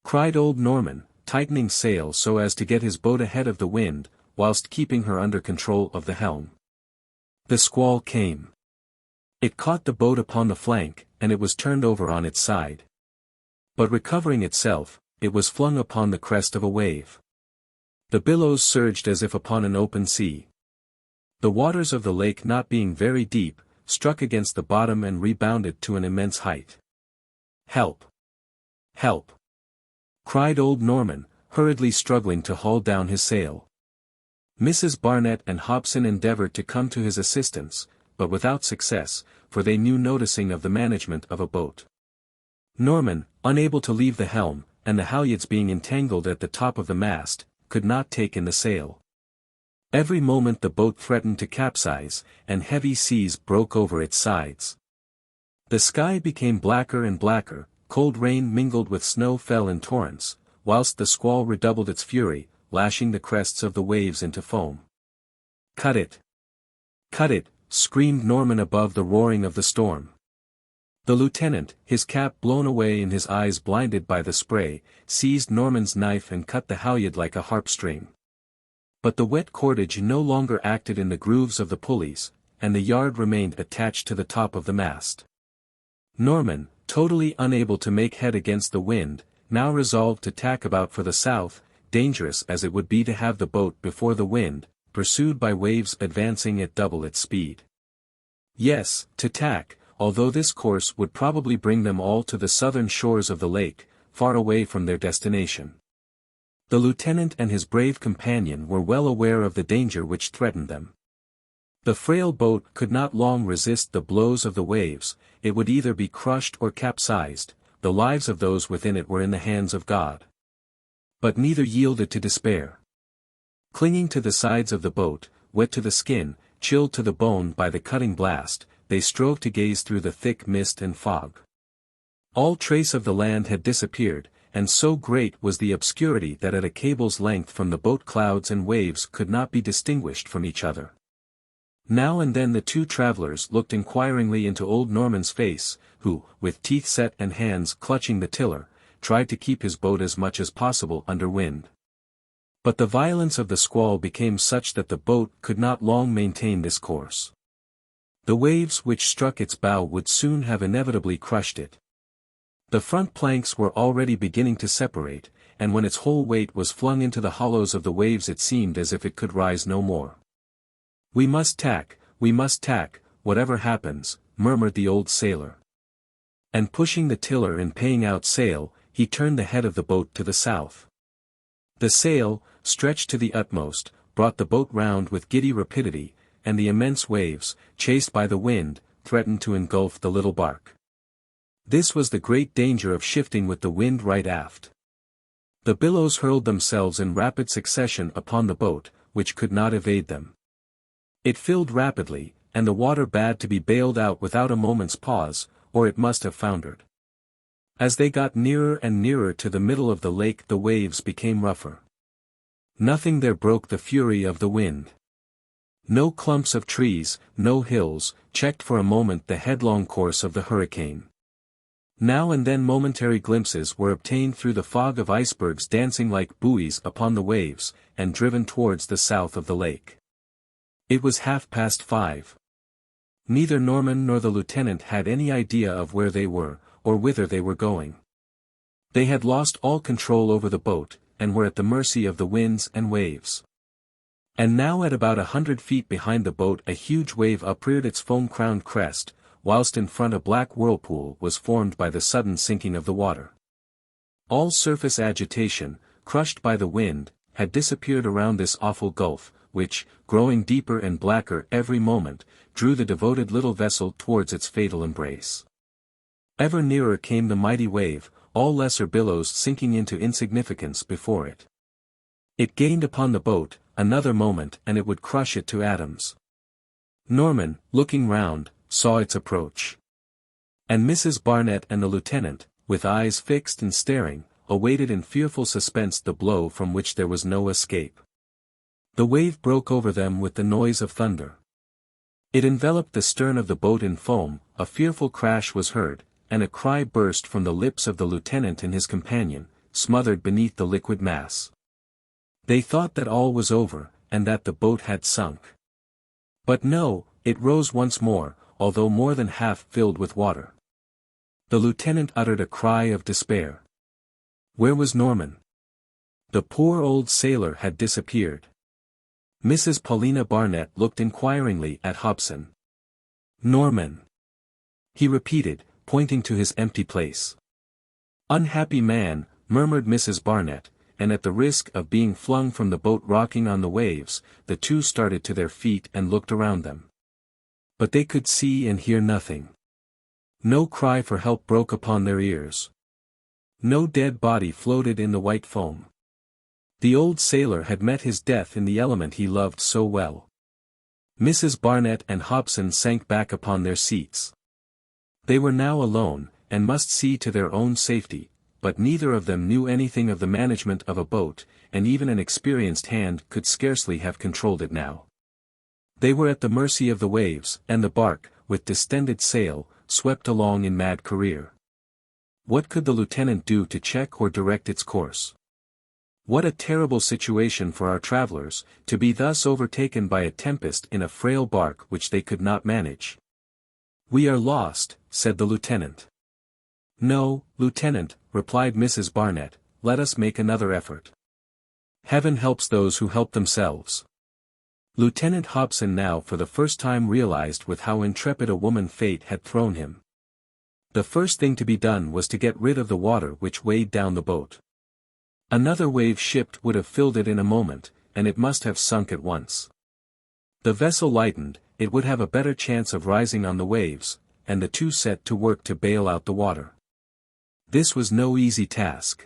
Cried old Norman, tightening sail so as to get his boat ahead of the wind, whilst keeping her under control of the helm. The squall came. It caught the boat upon the flank, and it was turned over on its side. But recovering itself, it was flung upon the crest of a wave. The billows surged as if upon an open sea. The waters of the lake not being very deep, struck against the bottom and rebounded to an immense height. Help! Help! Cried old Norman, hurriedly struggling to haul down his sail. Mrs. Barnett and Hobson endeavored to come to his assistance, but without success, for they knew nothing of the management of a boat. Norman, unable to leave the helm, and the halyards being entangled at the top of the mast, could not take in the sail. Every moment the boat threatened to capsize, and heavy seas broke over its sides. The sky became blacker and blacker, cold rain mingled with snow fell in torrents, whilst the squall redoubled its fury, lashing the crests of the waves into foam. Cut it! Cut it! Screamed Norman above the roaring of the storm. The lieutenant, his cap blown away and his eyes blinded by the spray, seized Norman's knife and cut the halyard like a harp string. But the wet cordage no longer acted in the grooves of the pulleys, and the yard remained attached to the top of the mast. Norman, totally unable to make head against the wind, now resolved to tack about for the south, dangerous as it would be to have the boat before the wind, pursued by waves advancing at double its speed. Yes, to tack, although this course would probably bring them all to the southern shores of the lake, far away from their destination. The lieutenant and his brave companion were well aware of the danger which threatened them. The frail boat could not long resist the blows of the waves, it would either be crushed or capsized, the lives of those within it were in the hands of God. But neither yielded to despair. Clinging to the sides of the boat, wet to the skin, chilled to the bone by the cutting blast, they strove to gaze through the thick mist and fog. All trace of the land had disappeared, and so great was the obscurity that at a cable's length from the boat clouds and waves could not be distinguished from each other. Now and then the two travelers looked inquiringly into old Norman's face, who, with teeth set and hands clutching the tiller, tried to keep his boat as much as possible under wind. But the violence of the squall became such that the boat could not long maintain this course. The waves which struck its bow would soon have inevitably crushed it. The front planks were already beginning to separate, and when its whole weight was flung into the hollows of the waves it seemed as if it could rise no more. We must tack, whatever happens," murmured the old sailor. And pushing the tiller and paying out sail, he turned the head of the boat to the south. The sail, stretched to the utmost, brought the boat round with giddy rapidity, and the immense waves, chased by the wind, threatened to engulf the little bark. This was the great danger of shifting with the wind right aft. The billows hurled themselves in rapid succession upon the boat, which could not evade them. It filled rapidly, and the water bade to be bailed out without a moment's pause, or it must have foundered. As they got nearer and nearer to the middle of the lake, the waves became rougher. Nothing there broke the fury of the wind. No clumps of trees, no hills, checked for a moment the headlong course of the hurricane. Now and then momentary glimpses were obtained through the fog of icebergs dancing like buoys upon the waves, and driven towards the south of the lake. It was 5:30. Neither Norman nor the lieutenant had any idea of where they were, or whither they were going. They had lost all control over the boat, and were at the mercy of the winds and waves. And now at about 100 feet behind the boat a huge wave upreared its foam-crowned crest, whilst in front a black whirlpool was formed by the sudden sinking of the water. All surface agitation, crushed by the wind, had disappeared around this awful gulf, which, growing deeper and blacker every moment, drew the devoted little vessel towards its fatal embrace. Ever nearer came the mighty wave, all lesser billows sinking into insignificance before it. It gained upon the boat, another moment and it would crush it to atoms. Norman, looking round, saw its approach. And Mrs. Barnett and the lieutenant, with eyes fixed and staring, awaited in fearful suspense the blow from which there was no escape. The wave broke over them with the noise of thunder. It enveloped the stern of the boat in foam, a fearful crash was heard, and a cry burst from the lips of the lieutenant and his companion, smothered beneath the liquid mass. They thought that all was over, and that the boat had sunk. But no, it rose once more, although more than half filled with water. The lieutenant uttered a cry of despair. Where was Norman? The poor old sailor had disappeared. Mrs. Paulina Barnett looked inquiringly at Hobson. Norman, he repeated, pointing to his empty place. Unhappy man, murmured Mrs. Barnett, and at the risk of being flung from the boat rocking on the waves, the two started to their feet and looked around them. But they could see and hear nothing. No cry for help broke upon their ears. No dead body floated in the white foam. The old sailor had met his death in the element he loved so well. Mrs. Barnett and Hobson sank back upon their seats. They were now alone, and must see to their own safety, but neither of them knew anything of the management of a boat, and even an experienced hand could scarcely have controlled it now. They were at the mercy of the waves, and the bark, with distended sail, swept along in mad career. What could the lieutenant do to check or direct its course? What a terrible situation for our travelers, to be thus overtaken by a tempest in a frail bark which they could not manage. We are lost, said the lieutenant. No, lieutenant, replied Mrs. Barnett, let us make another effort. Heaven helps those who help themselves. Lieutenant Hobson now for the first time realized with how intrepid a woman fate had thrown him. The first thing to be done was to get rid of the water which weighed down the boat. Another wave shipped would have filled it in a moment, and it must have sunk at once. The vessel lightened, it would have a better chance of rising on the waves, and the two set to work to bail out the water. This was no easy task.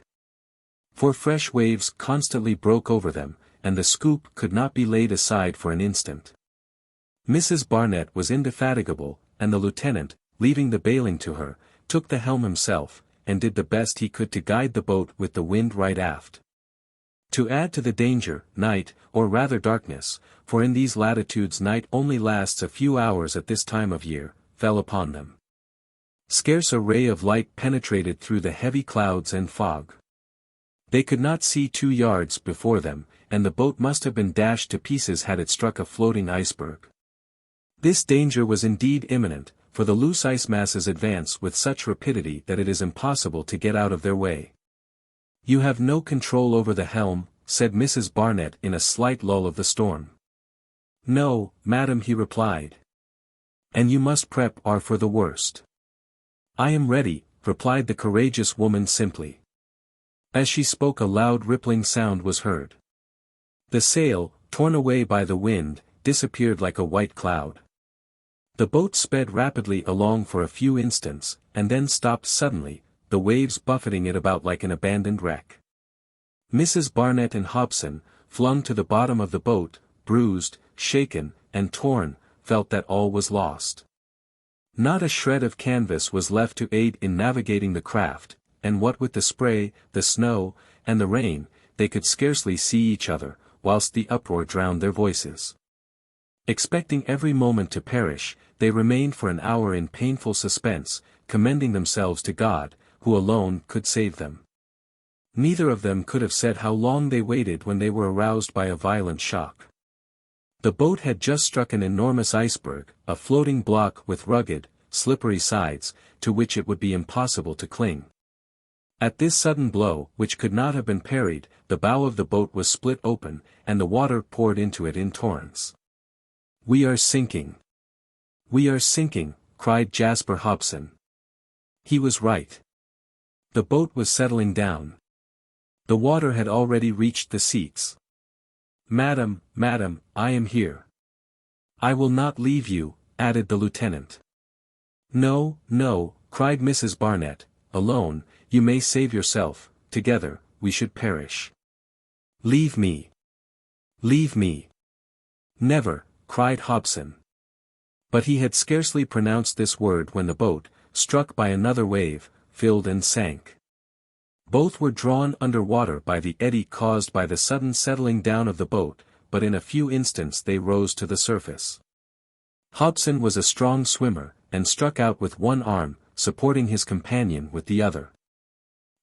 For fresh waves constantly broke over them, and the scoop could not be laid aside for an instant. Mrs. Barnett was indefatigable, and the lieutenant, leaving the bailing to her, took the helm himself, and did the best he could to guide the boat with the wind right aft. To add to the danger, night, or rather darkness, for in these latitudes night only lasts a few hours at this time of year, fell upon them. Scarce a ray of light penetrated through the heavy clouds and fog. They could not see 2 yards before them, and the boat must have been dashed to pieces had it struck a floating iceberg. This danger was indeed imminent, for the loose ice masses advance with such rapidity that it is impossible to get out of their way. You have no control over the helm, said Mrs. Barnett in a slight lull of the storm. No, madam, he replied. And you must prep for the worst. I am ready, replied the courageous woman simply. As she spoke a loud rippling sound was heard. The sail, torn away by the wind, disappeared like a white cloud. The boat sped rapidly along for a few instants, and then stopped suddenly, the waves buffeting it about like an abandoned wreck. Mrs. Barnett and Hobson, flung to the bottom of the boat, bruised, shaken, and torn, felt that all was lost. Not a shred of canvas was left to aid in navigating the craft, and what with the spray, the snow, and the rain, they could scarcely see each other, whilst the uproar drowned their voices. Expecting every moment to perish, they remained for an hour in painful suspense, commending themselves to God, who alone could save them. Neither of them could have said how long they waited when they were aroused by a violent shock. The boat had just struck an enormous iceberg, a floating block with rugged, slippery sides, to which it would be impossible to cling. At this sudden blow, which could not have been parried, the bow of the boat was split open, and the water poured into it in torrents. "We are sinking! We are sinking!" cried Jasper Hobson. He was right. The boat was settling down. The water had already reached the seats. "Madam, madam, I am here. I will not leave you," added the lieutenant. "No, no," cried Mrs. Barnett, "alone, you may save yourself, together, we should perish." "Leave me! Leave me!" "Never," cried Hobson. But he had scarcely pronounced this word when the boat, struck by another wave, filled and sank. Both were drawn under water by the eddy caused by the sudden settling down of the boat, but in a few instants they rose to the surface. Hobson was a strong swimmer, and struck out with one arm, supporting his companion with the other.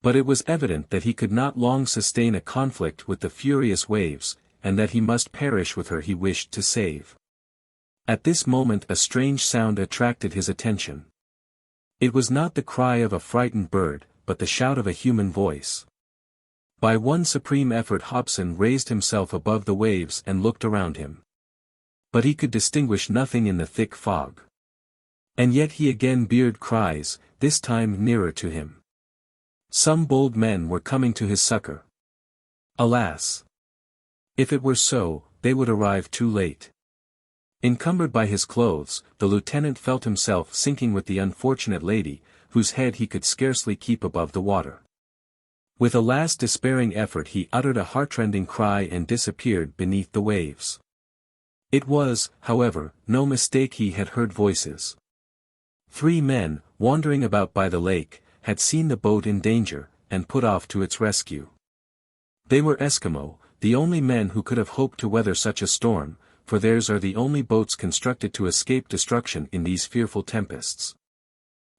But it was evident that he could not long sustain a conflict with the furious waves, and that he must perish with her he wished to save. At this moment a strange sound attracted his attention. It was not the cry of a frightened bird, but the shout of a human voice. By one supreme effort Hobson raised himself above the waves and looked around him. But he could distinguish nothing in the thick fog. And yet he again heard cries, this time nearer to him. Some bold men were coming to his succor. Alas! If it were so, they would arrive too late. Encumbered by his clothes, the lieutenant felt himself sinking with the unfortunate lady, whose head he could scarcely keep above the water. With a last despairing effort he uttered a heartrending cry and disappeared beneath the waves. It was, however, no mistake, he had heard voices. 3 men, wandering about by the lake, had seen the boat in danger, and put off to its rescue. They were Eskimo, the only men who could have hoped to weather such a storm, for theirs are the only boats constructed to escape destruction in these fearful tempests.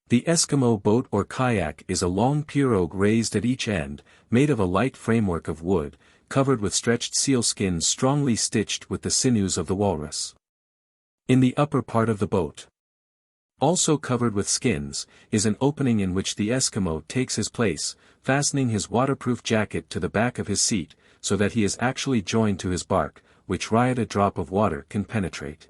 The Eskimo boat or kayak is a long pirogue raised at each end, made of a light framework of wood, covered with stretched seal skins strongly stitched with the sinews of the walrus. In the upper part of the boat, also covered with skins, is an opening in which the Eskimo takes his place, fastening his waterproof jacket to the back of his seat, so that he is actually joined to his bark, which riot a drop of water can penetrate.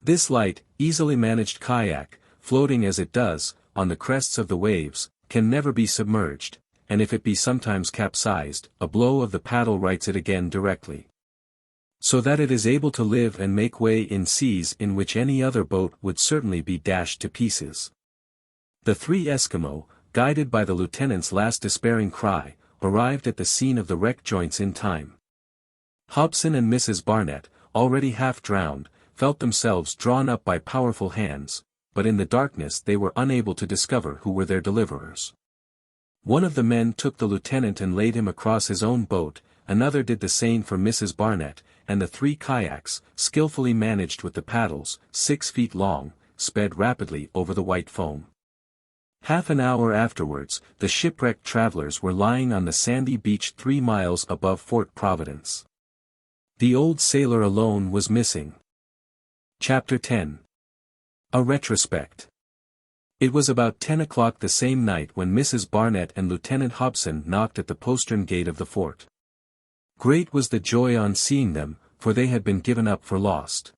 This light, easily managed kayak, floating as it does, on the crests of the waves, can never be submerged, and if it be sometimes capsized, a blow of the paddle rights it again directly. So that it is able to live and make way in seas in which any other boat would certainly be dashed to pieces. The 3 Eskimo, guided by the lieutenant's last despairing cry, arrived at the scene of the wreck joints in time. Hobson and Mrs. Barnett, already half drowned, felt themselves drawn up by powerful hands, but in the darkness they were unable to discover who were their deliverers. One of the men took the lieutenant and laid him across his own boat, another did the same for Mrs. Barnett, and the 3 kayaks, skillfully managed with the paddles, 6 feet long, sped rapidly over the white foam. Half an hour afterwards, the shipwrecked travelers were lying on the sandy beach 3 miles above Fort Providence. The old sailor alone was missing. Chapter 10. A Retrospect. It was about 10 o'clock the same night when Mrs. Barnett and Lieutenant Hobson knocked at the postern gate of the fort. Great was the joy on seeing them, for they had been given up for lost.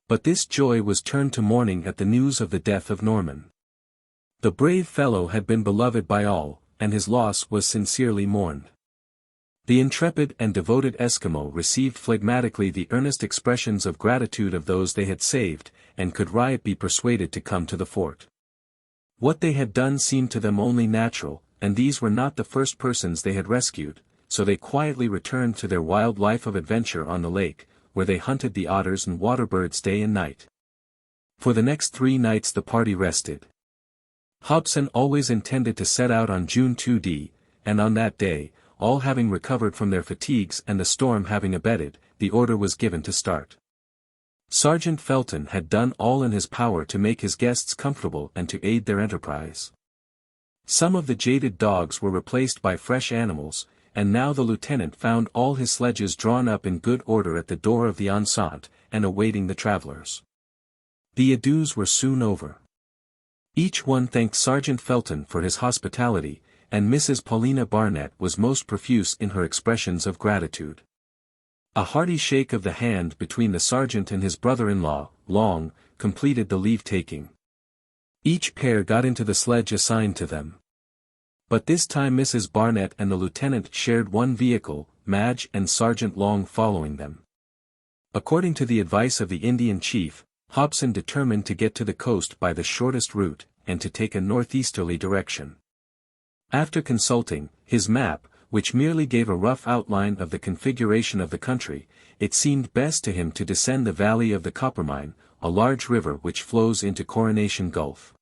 But this joy was turned to mourning at the news of the death of Norman. The brave fellow had been beloved by all, and his loss was sincerely mourned. The intrepid and devoted Eskimo received phlegmatically the earnest expressions of gratitude of those they had saved, and could riot be persuaded to come to the fort. What they had done seemed to them only natural, and these were not the first persons they had rescued, so they quietly returned to their wild life of adventure on the lake, where they hunted the otters and waterbirds day and night. For the next 3 nights the party rested. Hobson always intended to set out on June 2d, and on that day, all having recovered from their fatigues and the storm having abated, the order was given to start. Sergeant Felton had done all in his power to make his guests comfortable and to aid their enterprise. Some of the jaded dogs were replaced by fresh animals, and now the lieutenant found all his sledges drawn up in good order at the door of the enceinte, and awaiting the travelers. The adieus were soon over. Each one thanked Sergeant Felton for his hospitality, and Mrs. Paulina Barnett was most profuse in her expressions of gratitude. A hearty shake of the hand between the sergeant and his brother-in-law, Long, completed the leave-taking. Each pair got into the sledge assigned to them. But this time Mrs. Barnett and the lieutenant shared one vehicle, Madge and Sergeant Long following them. According to the advice of the Indian chief, Hobson determined to get to the coast by the shortest route, and to take a northeasterly direction. After consulting his map, which merely gave a rough outline of the configuration of the country, it seemed best to him to descend the valley of the Coppermine, a large river which flows into Coronation Gulf.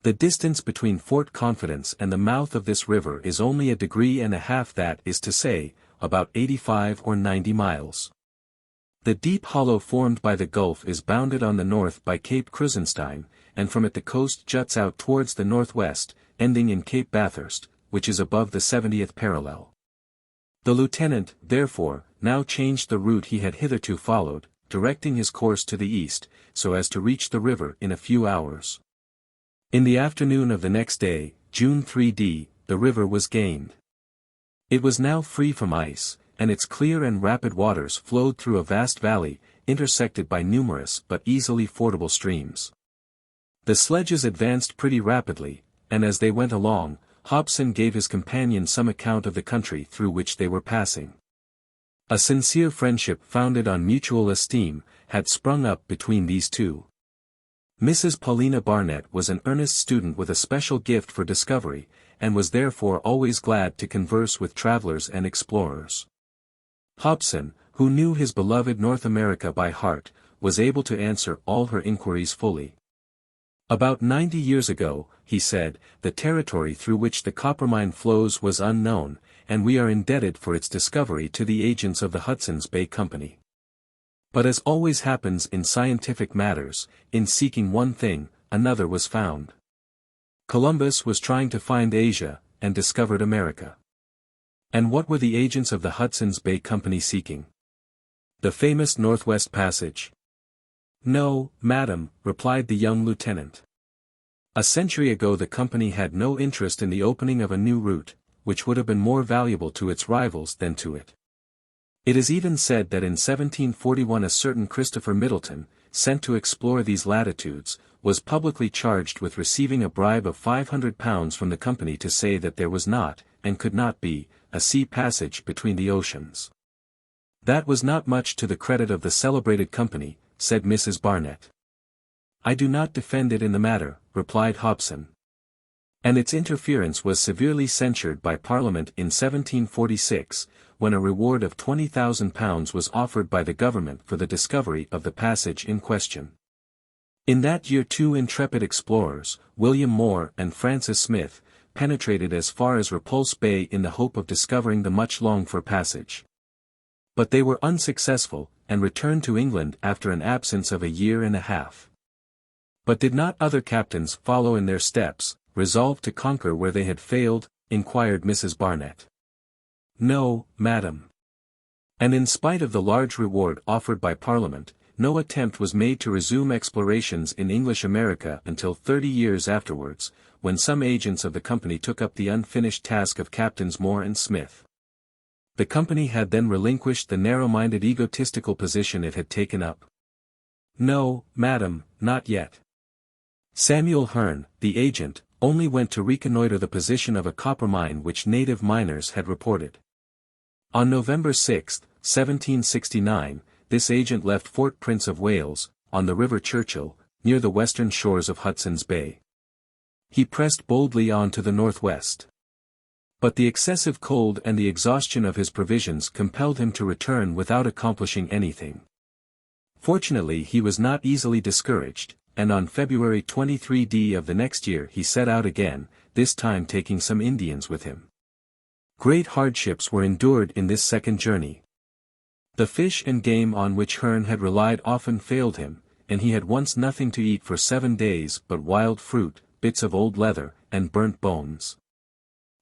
The distance between Fort Confidence and the mouth of this river is only 1.5 degrees, that is to say, about 85 or 90 miles. The deep hollow formed by the gulf is bounded on the north by Cape Krusenstein, and from it the coast juts out towards the northwest, ending in Cape Bathurst, which is above the 70th parallel. The lieutenant, therefore, now changed the route he had hitherto followed, directing his course to the east, so as to reach the river in a few hours. In the afternoon of the next day, June 3d, the river was gained. It was now free from ice, and its clear and rapid waters flowed through a vast valley, intersected by numerous but easily fordable streams. The sledges advanced pretty rapidly, and as they went along, Hobson gave his companion some account of the country through which they were passing. A sincere friendship founded on mutual esteem had sprung up between these two. Mrs. Paulina Barnett was an earnest student with a special gift for discovery, and was therefore always glad to converse with travelers and explorers. Hobson, who knew his beloved North America by heart, was able to answer all her inquiries fully. About 90 years ago, he said, the territory through which the Coppermine flows was unknown, and we are indebted for its discovery to the agents of the Hudson's Bay Company. But as always happens in scientific matters, in seeking one thing, another was found. Columbus was trying to find Asia, and discovered America. And what were the agents of the Hudson's Bay Company seeking? The famous Northwest Passage. No, madam, replied the young lieutenant. A century ago the company had no interest in the opening of a new route, which would have been more valuable to its rivals than to it. It is even said that in 1741 a certain Christopher Middleton, sent to explore these latitudes, was publicly charged with receiving a bribe of £500 from the company to say that there was not, and could not be, a sea passage between the oceans. That was not much to the credit of the celebrated company, said Mrs. Barnett. I do not defend it in the matter, replied Hobson. And its interference was severely censured by Parliament in 1746, when a reward of £20,000 was offered by the government for the discovery of the passage in question. In that year 2 intrepid explorers, William Moore and Francis Smith, penetrated as far as Repulse Bay in the hope of discovering the much longed-for passage. But they were unsuccessful, and returned to England after an absence of 1.5 years. But did not other captains follow in their steps, resolved to conquer where they had failed, inquired Mrs. Barnett. No, madam. And in spite of the large reward offered by Parliament, no attempt was made to resume explorations in English America until 30 years afterwards, when some agents of the company took up the unfinished task of Captains Moore and Smith. The company had then relinquished the narrow-minded egotistical position it had taken up. No, madam, not yet. Samuel Hearne, the agent, only went to reconnoiter the position of a copper mine which native miners had reported. On November 6, 1769, this agent left Fort Prince of Wales, on the River Churchill, near the western shores of Hudson's Bay. He pressed boldly on to the northwest. But the excessive cold and the exhaustion of his provisions compelled him to return without accomplishing anything. Fortunately he was not easily discouraged, and on February 23 of the next year he set out again, this time taking some Indians with him. Great hardships were endured in this second journey. The fish and game on which Hearne had relied often failed him, and he had once nothing to eat for 7 days but wild fruit, bits of old leather, and burnt bones.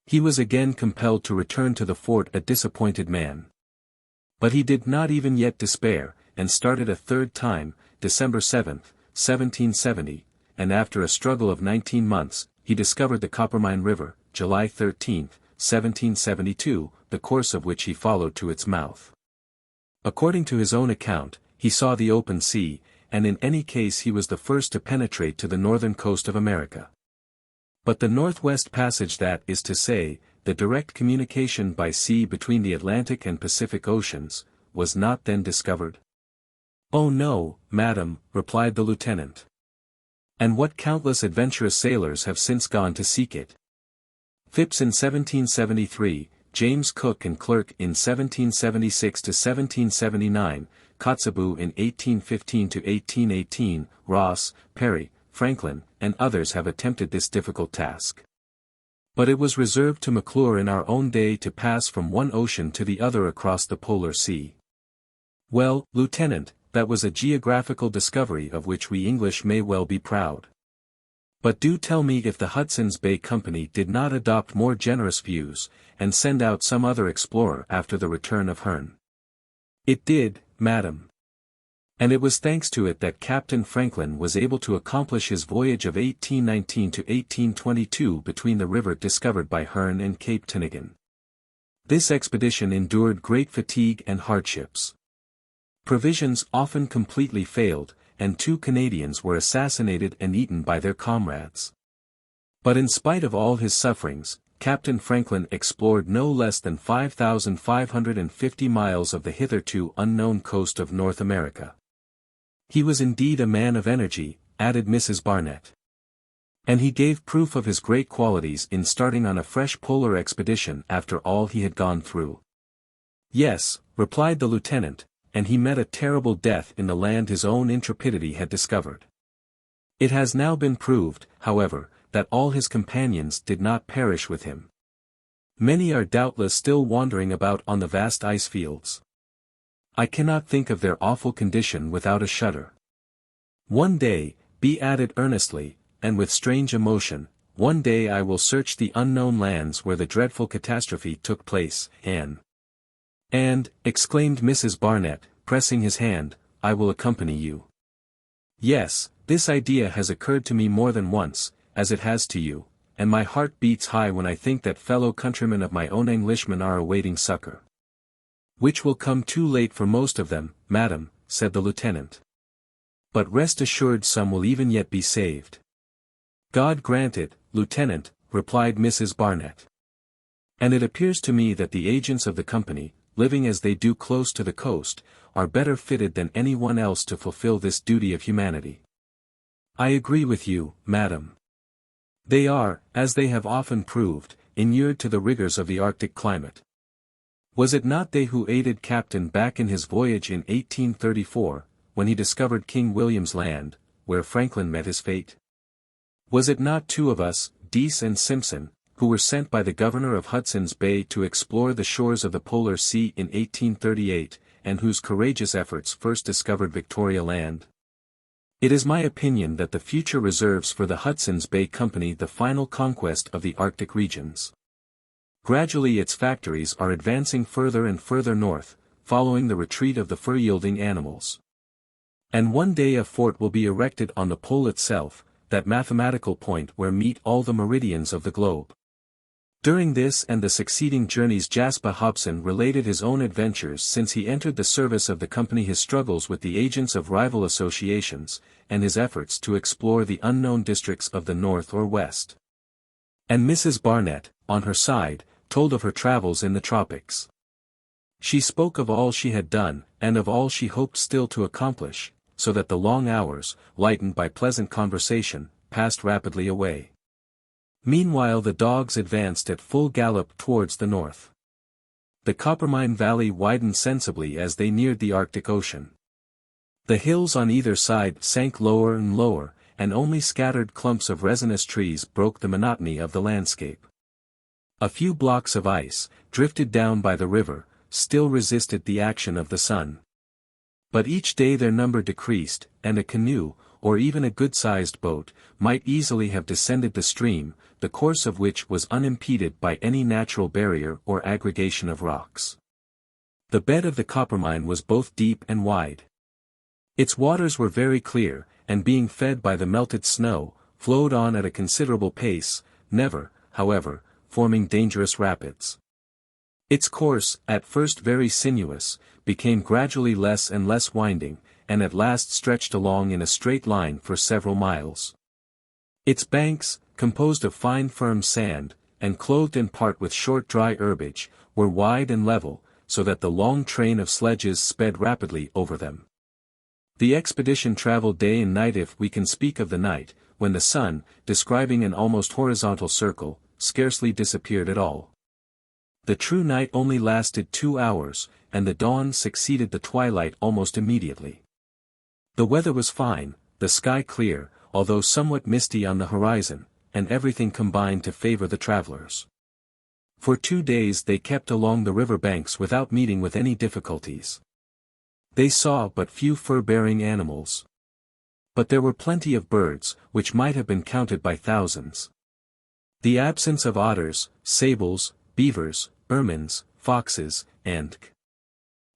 He was again compelled to return to the fort a disappointed man. But he did not even yet despair, and started a third time, December 7, 1770, and after a struggle of 19 months, he discovered the Coppermine River, July 13, 1772, the course of which he followed to its mouth. According to his own account, he saw the open sea, and in any case he was the first to penetrate to the northern coast of America. But the Northwest Passage, that is to say, the direct communication by sea between the Atlantic and Pacific Oceans, was not then discovered. "Oh no, madam," replied the lieutenant. "And what countless adventurous sailors have since gone to seek it. Phipps in 1773, James Cook and Clerke in 1776 to 1779, Kotzebue in 1815 to 1818, Ross, Perry, Franklin, and others have attempted this difficult task. But it was reserved to McClure in our own day to pass from one ocean to the other across the polar sea." Well, Lieutenant, that was a geographical discovery of which we English may well be proud. But do tell me if the Hudson's Bay Company did not adopt more generous views, and send out some other explorer after the return of Hearne. "It did, madam. And it was thanks to it that Captain Franklin was able to accomplish his voyage of 1819 to 1822 between the river discovered by Hearne and Cape Tinigan. This expedition endured great fatigue and hardships. Provisions often completely failed, and 2 Canadians were assassinated and eaten by their comrades. But in spite of all his sufferings, Captain Franklin explored no less than 5,550 miles of the hitherto unknown coast of North America. He was indeed a man of energy," added Mrs. Barnett. "And he gave proof of his great qualities in starting on a fresh polar expedition after all he had gone through." "Yes," replied the lieutenant, "and he met a terrible death in the land his own intrepidity had discovered. It has now been proved, however, that all his companions did not perish with him. Many are doubtless still wandering about on the vast ice fields. I cannot think of their awful condition without a shudder. One day," he added earnestly, and with strange emotion, "one day I will search the unknown lands where the dreadful catastrophe took place, and," exclaimed Mrs. Barnett, pressing his hand, "I will accompany you." "Yes, this idea has occurred to me more than once, as it has to you, and my heart beats high when I think that fellow countrymen of my own Englishmen are awaiting succor." "Which will come too late for most of them, madam," said the lieutenant. "But rest assured some will even yet be saved." "God grant it, Lieutenant," replied Mrs. Barnett. "And it appears to me that the agents of the company, living as they do close to the coast, are better fitted than any one else to fulfill this duty of humanity." "I agree with you, madam. They are, as they have often proved, inured to the rigors of the Arctic climate. Was it not they who aided Captain Back in his voyage in 1834, when he discovered King William's Land, where Franklin met his fate? Was it not 2 of us, Dease and Simpson, who were sent by the governor of Hudson's Bay to explore the shores of the Polar Sea in 1838, and whose courageous efforts first discovered Victoria Land? It is my opinion that the future reserves for the Hudson's Bay Company the final conquest of the Arctic regions. Gradually its factories are advancing further and further north, following the retreat of the fur-yielding animals. And one day a fort will be erected on the pole itself, that mathematical point where meet all the meridians of the globe. During this and the succeeding journeys Jasper Hobson related his own adventures since he entered the service of the company, his struggles with the agents of rival associations, and his efforts to explore the unknown districts of the north or west. And Mrs. Barnett, on her side, told of her travels in the tropics. She spoke of all she had done, and of all she hoped still to accomplish, so that the long hours, lightened by pleasant conversation, passed rapidly away. Meanwhile the dogs advanced at full gallop towards the north. The Coppermine Valley widened sensibly as they neared the Arctic Ocean. The hills on either side sank lower and lower, and only scattered clumps of resinous trees broke the monotony of the landscape. A few blocks of ice, drifted down by the river, still resisted the action of the sun. But each day their number decreased, and a canoe, or even a good-sized boat, might easily have descended the stream, the course of which was unimpeded by any natural barrier or aggregation of rocks. The bed of the Coppermine was both deep and wide. Its waters were very clear, and being fed by the melted snow, flowed on at a considerable pace, never, however, forming dangerous rapids. Its course, at first very sinuous, became gradually less and less winding, and at last stretched along in a straight line for several miles. Its banks, composed of fine firm sand, and clothed in part with short dry herbage, were wide and level, so that the long train of sledges sped rapidly over them. The expedition traveled day and night, if we can speak of the night, when the sun, describing an almost horizontal circle, scarcely disappeared at all. The true night only lasted 2 hours, and the dawn succeeded the twilight almost immediately. The weather was fine, the sky clear, although somewhat misty on the horizon, and everything combined to favor the travelers. For 2 days they kept along the river banks without meeting with any difficulties. They saw but few fur-bearing animals. But there were plenty of birds, which might have been counted by thousands. The absence of otters, sables, beavers, ermines, foxes, and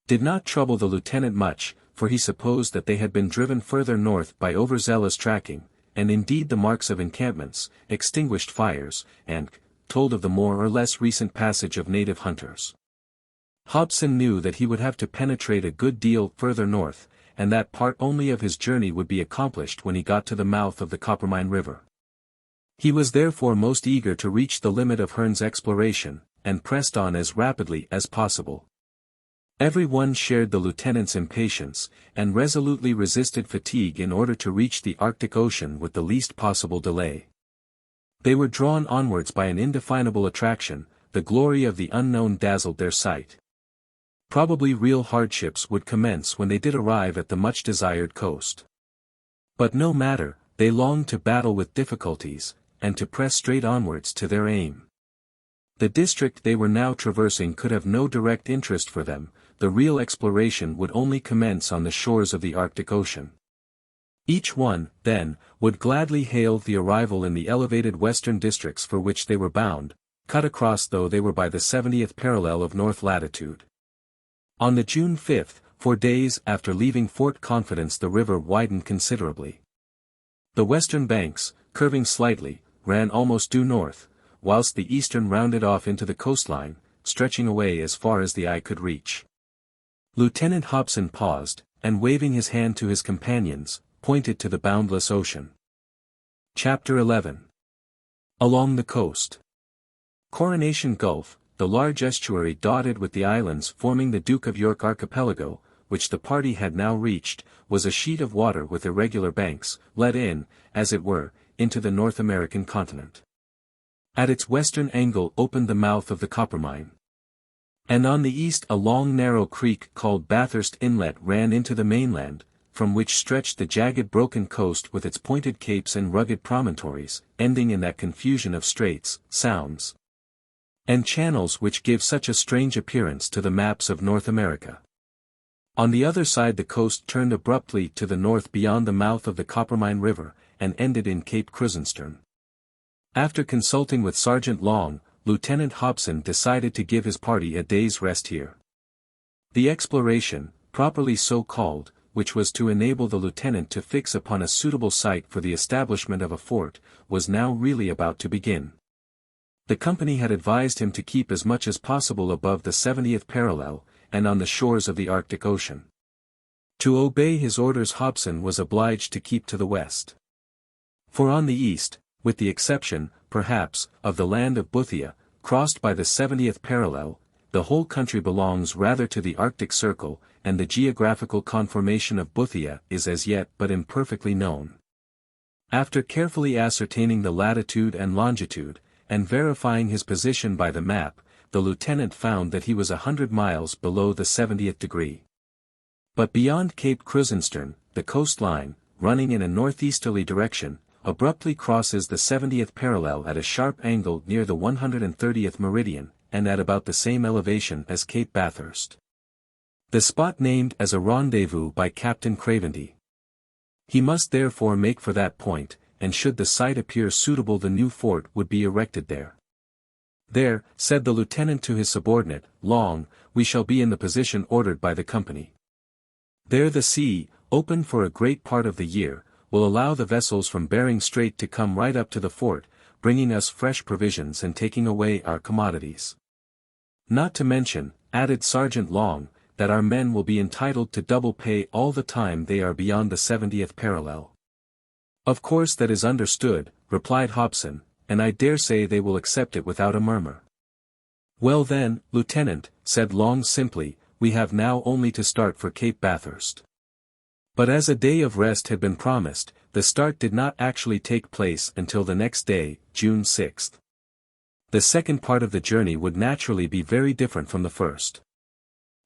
did not trouble the lieutenant much, for he supposed that they had been driven further north by overzealous tracking, and indeed the marks of encampments, extinguished fires, and told of the more or less recent passage of native hunters. Hobson knew that he would have to penetrate a good deal further north, and that part only of his journey would be accomplished when he got to the mouth of the Coppermine River. He was therefore most eager to reach the limit of Hearne's exploration, and pressed on as rapidly as possible. Every one shared the lieutenant's impatience, and resolutely resisted fatigue in order to reach the Arctic Ocean with the least possible delay. They were drawn onwards by an indefinable attraction, the glory of the unknown dazzled their sight. Probably real hardships would commence when they did arrive at the much-desired coast. But no matter, they longed to battle with difficulties, and to press straight onwards to their aim. The district they were now traversing could have no direct interest for them, the real exploration would only commence on the shores of the Arctic Ocean. Each one, then, would gladly hail the arrival in the elevated western districts for which they were bound, cut across though they were by the 70th parallel of north latitude. On the June 5th, 4 days after leaving Fort Confidence, the river widened considerably. The western banks, curving slightly, ran almost due north, whilst the eastern rounded off into the coastline, stretching away as far as the eye could reach. Lieutenant Hobson paused, and waving his hand to his companions, pointed to the boundless ocean. Chapter 11. Along the coast. Coronation Gulf, the large estuary dotted with the islands forming the Duke of York archipelago, which the party had now reached, was a sheet of water with irregular banks, let in, as it were, into the North American continent. At its western angle opened the mouth of the Coppermine. And on the east a long narrow creek called Bathurst Inlet ran into the mainland, from which stretched the jagged broken coast with its pointed capes and rugged promontories, ending in that confusion of straits, sounds, and channels which give such a strange appearance to the maps of North America. On the other side the coast turned abruptly to the north beyond the mouth of the Coppermine River, and ended in Cape Krusenstern. After consulting with Sergeant Long, Lieutenant Hobson decided to give his party a day's rest here. The exploration, properly so called, which was to enable the lieutenant to fix upon a suitable site for the establishment of a fort, was now really about to begin. The company had advised him to keep as much as possible above the 70th parallel, and on the shores of the Arctic Ocean. To obey his orders Hobson was obliged to keep to the west. For on the east, with the exception, perhaps, of the land of Boothia, crossed by the 70th parallel, the whole country belongs rather to the Arctic Circle, and the geographical conformation of Boothia is as yet but imperfectly known. After carefully ascertaining the latitude and longitude, and verifying his position by the map, the lieutenant found that he was 100 miles below the 70th degree. But beyond Cape Krusenstern, the coastline, running in a northeasterly direction, abruptly crosses the 70th parallel at a sharp angle near the 130th meridian, and at about the same elevation as Cape Bathurst. The spot named as a rendezvous by Captain Craventy. He must therefore make for that point, and should the site appear suitable the new fort would be erected there. There, said the lieutenant to his subordinate, Long, we shall be in the position ordered by the company. There the sea, open for a great part of the year, will allow the vessels from Bering Strait to come right up to the fort, bringing us fresh provisions and taking away our commodities. Not to mention, added Sergeant Long, that our men will be entitled to double pay all the time they are beyond the 70th parallel. Of course that is understood, replied Hobson, and I dare say they will accept it without a murmur. Well then, Lieutenant, said Long simply, we have now only to start for Cape Bathurst. But as a day of rest had been promised, the start did not actually take place until the next day, June 6th. The second part of the journey would naturally be very different from the first.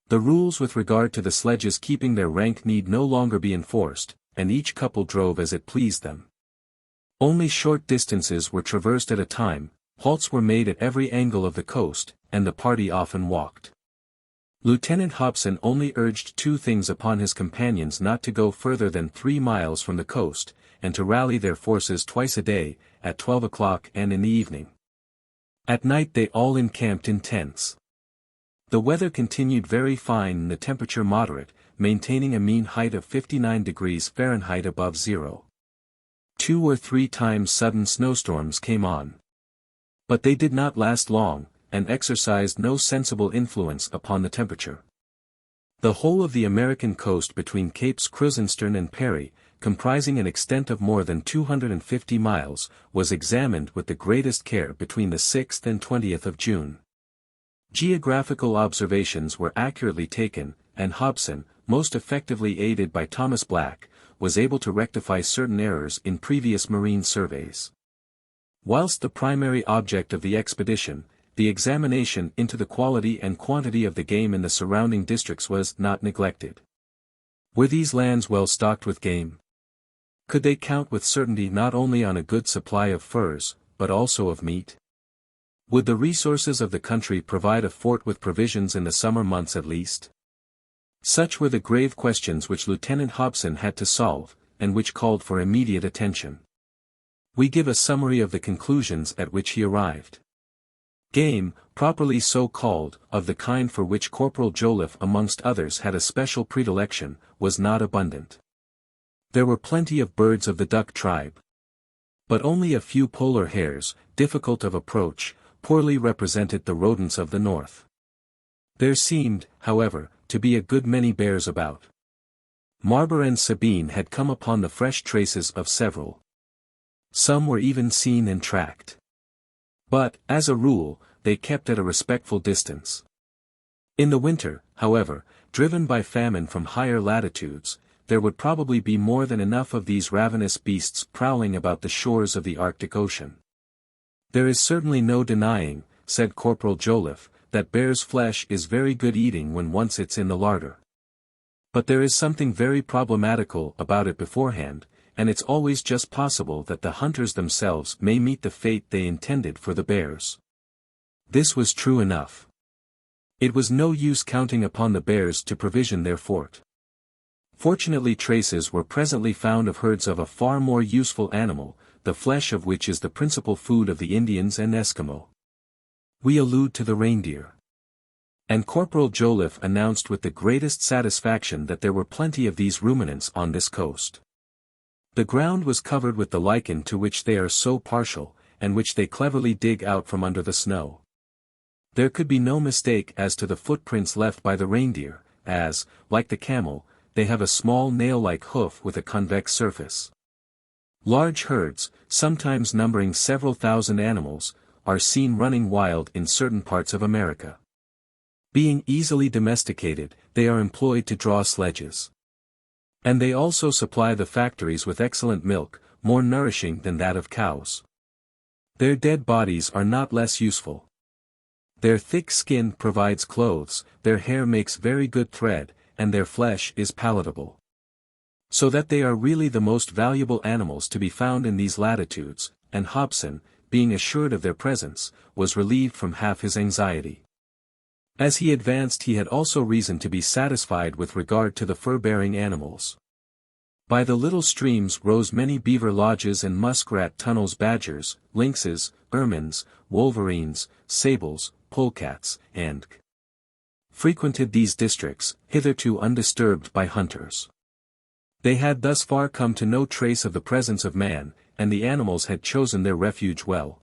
The rules with regard to the sledges keeping their rank need no longer be enforced, and each couple drove as it pleased them. Only short distances were traversed at a time, halts were made at every angle of the coast, and the party often walked. Lieutenant Hobson only urged two things upon his companions: not to go further than 3 miles from the coast, and to rally their forces twice a day, at 12 o'clock and in the evening. At night they all encamped in tents. The weather continued very fine and the temperature moderate, maintaining a mean height of 59 degrees Fahrenheit above zero. 2 or 3 times sudden snowstorms came on. But they did not last long, and exercised no sensible influence upon the temperature. The whole of the American coast between Capes Krusenstern and Parry, comprising an extent of more than 250 miles, was examined with the greatest care between the 6th and 20th of June. Geographical observations were accurately taken, and Hobson, most effectively aided by Thomas Black, was able to rectify certain errors in previous marine surveys. Whilst the primary object of the expedition, the examination into the quality and quantity of the game in the surrounding districts, was not neglected. Were these lands well stocked with game? Could they count with certainty not only on a good supply of furs, but also of meat? Would the resources of the country provide a fort with provisions in the summer months at least? Such were the grave questions which Lieutenant Hobson had to solve, and which called for immediate attention. We give a summary of the conclusions at which he arrived. Game, properly so called, of the kind for which Corporal Joliffe amongst others had a special predilection, was not abundant. There were plenty of birds of the duck tribe. But only a few polar hares, difficult of approach, poorly represented the rodents of the north. There seemed, however, to be a good many bears about. Marber and Sabine had come upon the fresh traces of several. Some were even seen and tracked. But, as a rule, they kept at a respectful distance. In the winter, however, driven by famine from higher latitudes, there would probably be more than enough of these ravenous beasts prowling about the shores of the Arctic Ocean. There is certainly no denying, said Corporal Joliffe, that bear's flesh is very good eating when once it's in the larder. But there is something very problematical about it beforehand, and it's always just possible that the hunters themselves may meet the fate they intended for the bears. This was true enough. It was no use counting upon the bears to provision their fort. Fortunately traces were presently found of herds of a far more useful animal, the flesh of which is the principal food of the Indians and Eskimo. We allude to the reindeer. And Corporal Joliffe announced with the greatest satisfaction that there were plenty of these ruminants on this coast. The ground was covered with the lichen to which they are so partial, and which they cleverly dig out from under the snow. There could be no mistake as to the footprints left by the reindeer, as, like the camel, they have a small nail-like hoof with a convex surface. Large herds, sometimes numbering several thousand animals, are seen running wild in certain parts of America. Being easily domesticated, they are employed to draw sledges. And they also supply the factories with excellent milk, more nourishing than that of cows. Their dead bodies are not less useful. Their thick skin provides clothes, their hair makes very good thread, and their flesh is palatable. So that they are really the most valuable animals to be found in these latitudes, and Hobson, being assured of their presence, was relieved from half his anxiety. As he advanced he had also reason to be satisfied with regard to the fur-bearing animals. By the little streams rose many beaver lodges and muskrat tunnels, badgers, lynxes, ermines, wolverines, sables, polecats, and frequented these districts, hitherto undisturbed by hunters. They had thus far come to no trace of the presence of man, and the animals had chosen their refuge well.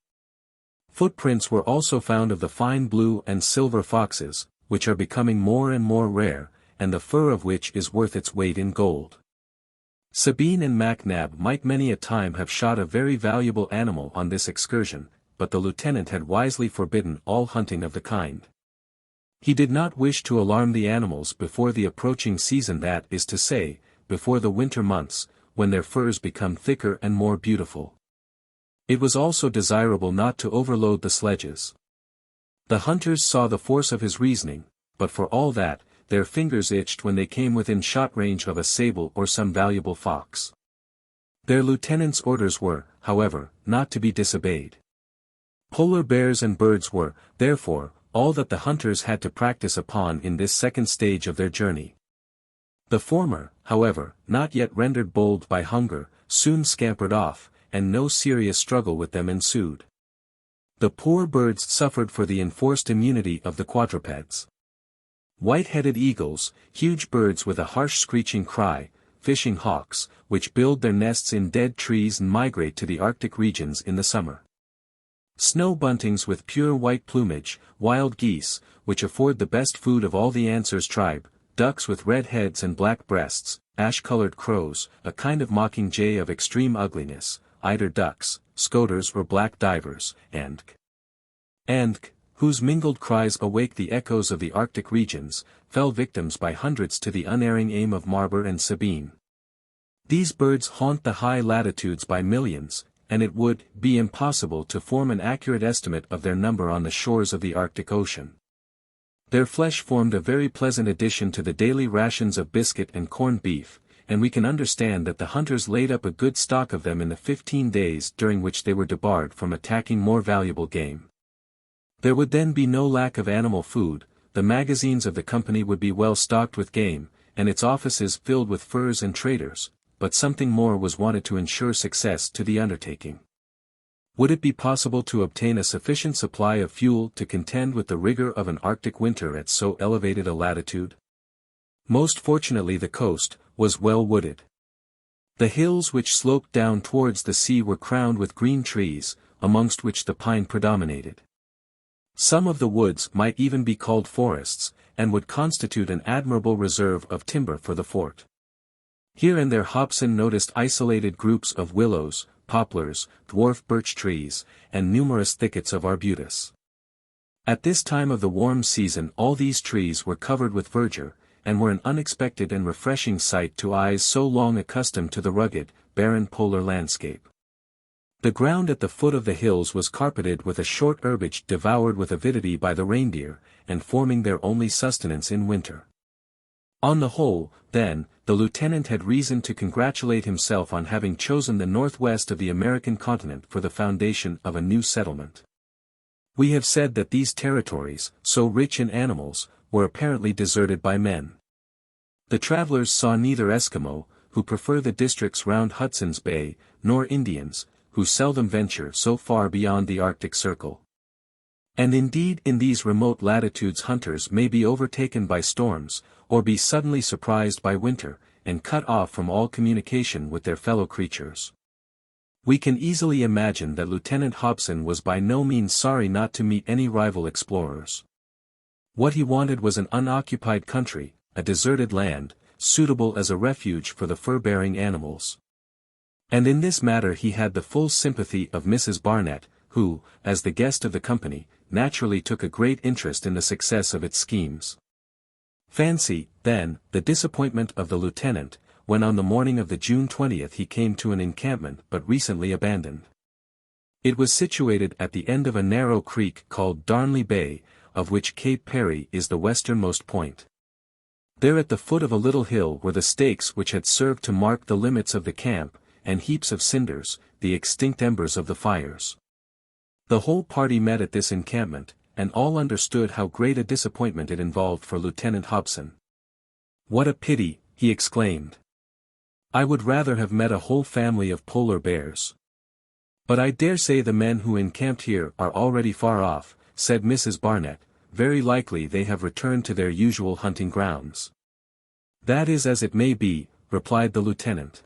Footprints were also found of the fine blue and silver foxes, which are becoming more and more rare, and the fur of which is worth its weight in gold. Sabine and MacNab might many a time have shot a very valuable animal on this excursion, but the lieutenant had wisely forbidden all hunting of the kind. He did not wish to alarm the animals before the approaching season, that is to say, before the winter months, when their furs become thicker and more beautiful. It was also desirable not to overload the sledges. The hunters saw the force of his reasoning, but for all that, their fingers itched when they came within shot range of a sable or some valuable fox. Their lieutenant's orders were, however, not to be disobeyed. Polar bears and birds were, therefore, all that the hunters had to practice upon in this second stage of their journey. The former, however, not yet rendered bold by hunger, soon scampered off, and no serious struggle with them ensued. The poor birds suffered for the enforced immunity of the quadrupeds. White-headed eagles, huge birds with a harsh screeching cry, fishing hawks, which build their nests in dead trees and migrate to the Arctic regions in the summer. Snow buntings with pure white plumage, wild geese, which afford the best food of all the Answer's tribe, ducks with red heads and black breasts, ash-colored crows, a kind of mocking jay of extreme ugliness, eider ducks, scoters or black divers, and whose mingled cries awake the echoes of the Arctic regions, fell victims by hundreds to the unerring aim of Marber and Sabine. These birds haunt the high latitudes by millions, and it would be impossible to form an accurate estimate of their number on the shores of the Arctic Ocean. Their flesh formed a very pleasant addition to the daily rations of biscuit and corned beef, and we can understand that the hunters laid up a good stock of them in the 15 days during which they were debarred from attacking more valuable game. There would then be no lack of animal food, the magazines of the company would be well stocked with game, and its offices filled with furs and traders, but something more was wanted to ensure success to the undertaking. Would it be possible to obtain a sufficient supply of fuel to contend with the rigor of an Arctic winter at so elevated a latitude? Most fortunately the coast was well wooded. The hills which sloped down towards the sea were crowned with green trees, amongst which the pine predominated. Some of the woods might even be called forests, and would constitute an admirable reserve of timber for the fort. Here and there Hobson noticed isolated groups of willows, poplars, dwarf birch trees, and numerous thickets of arbutus. At this time of the warm season all these trees were covered with verdure, and were an unexpected and refreshing sight to eyes so long accustomed to the rugged, barren polar landscape. The ground at the foot of the hills was carpeted with a short herbage devoured with avidity by the reindeer, and forming their only sustenance in winter. On the whole, then, the lieutenant had reason to congratulate himself on having chosen the northwest of the American continent for the foundation of a new settlement. We have said that these territories, so rich in animals, were apparently deserted by men. The travelers saw neither Eskimo, who prefer the districts round Hudson's Bay, nor Indians, who seldom venture so far beyond the Arctic Circle. And indeed in these remote latitudes hunters may be overtaken by storms, or be suddenly surprised by winter, and cut off from all communication with their fellow creatures. We can easily imagine that Lieutenant Hobson was by no means sorry not to meet any rival explorers. What he wanted was an unoccupied country, a deserted land, suitable as a refuge for the fur-bearing animals. And in this matter he had the full sympathy of Mrs. Barnett, who, as the guest of the company, naturally took a great interest in the success of its schemes. Fancy, then, the disappointment of the lieutenant, when on the morning of the June 20th he came to an encampment but recently abandoned. It was situated at the end of a narrow creek called Darnley Bay, of which Cape Parry is the westernmost point. There at the foot of a little hill were the stakes which had served to mark the limits of the camp, and heaps of cinders, the extinct embers of the fires. The whole party met at this encampment, and all understood how great a disappointment it involved for Lieutenant Hobson. "What a pity," he exclaimed. "I would rather have met a whole family of polar bears." "But I dare say the men who encamped here are already far off," said Mrs. Barnett. "Very likely they have returned to their usual hunting grounds." "That is as it may be," replied the lieutenant.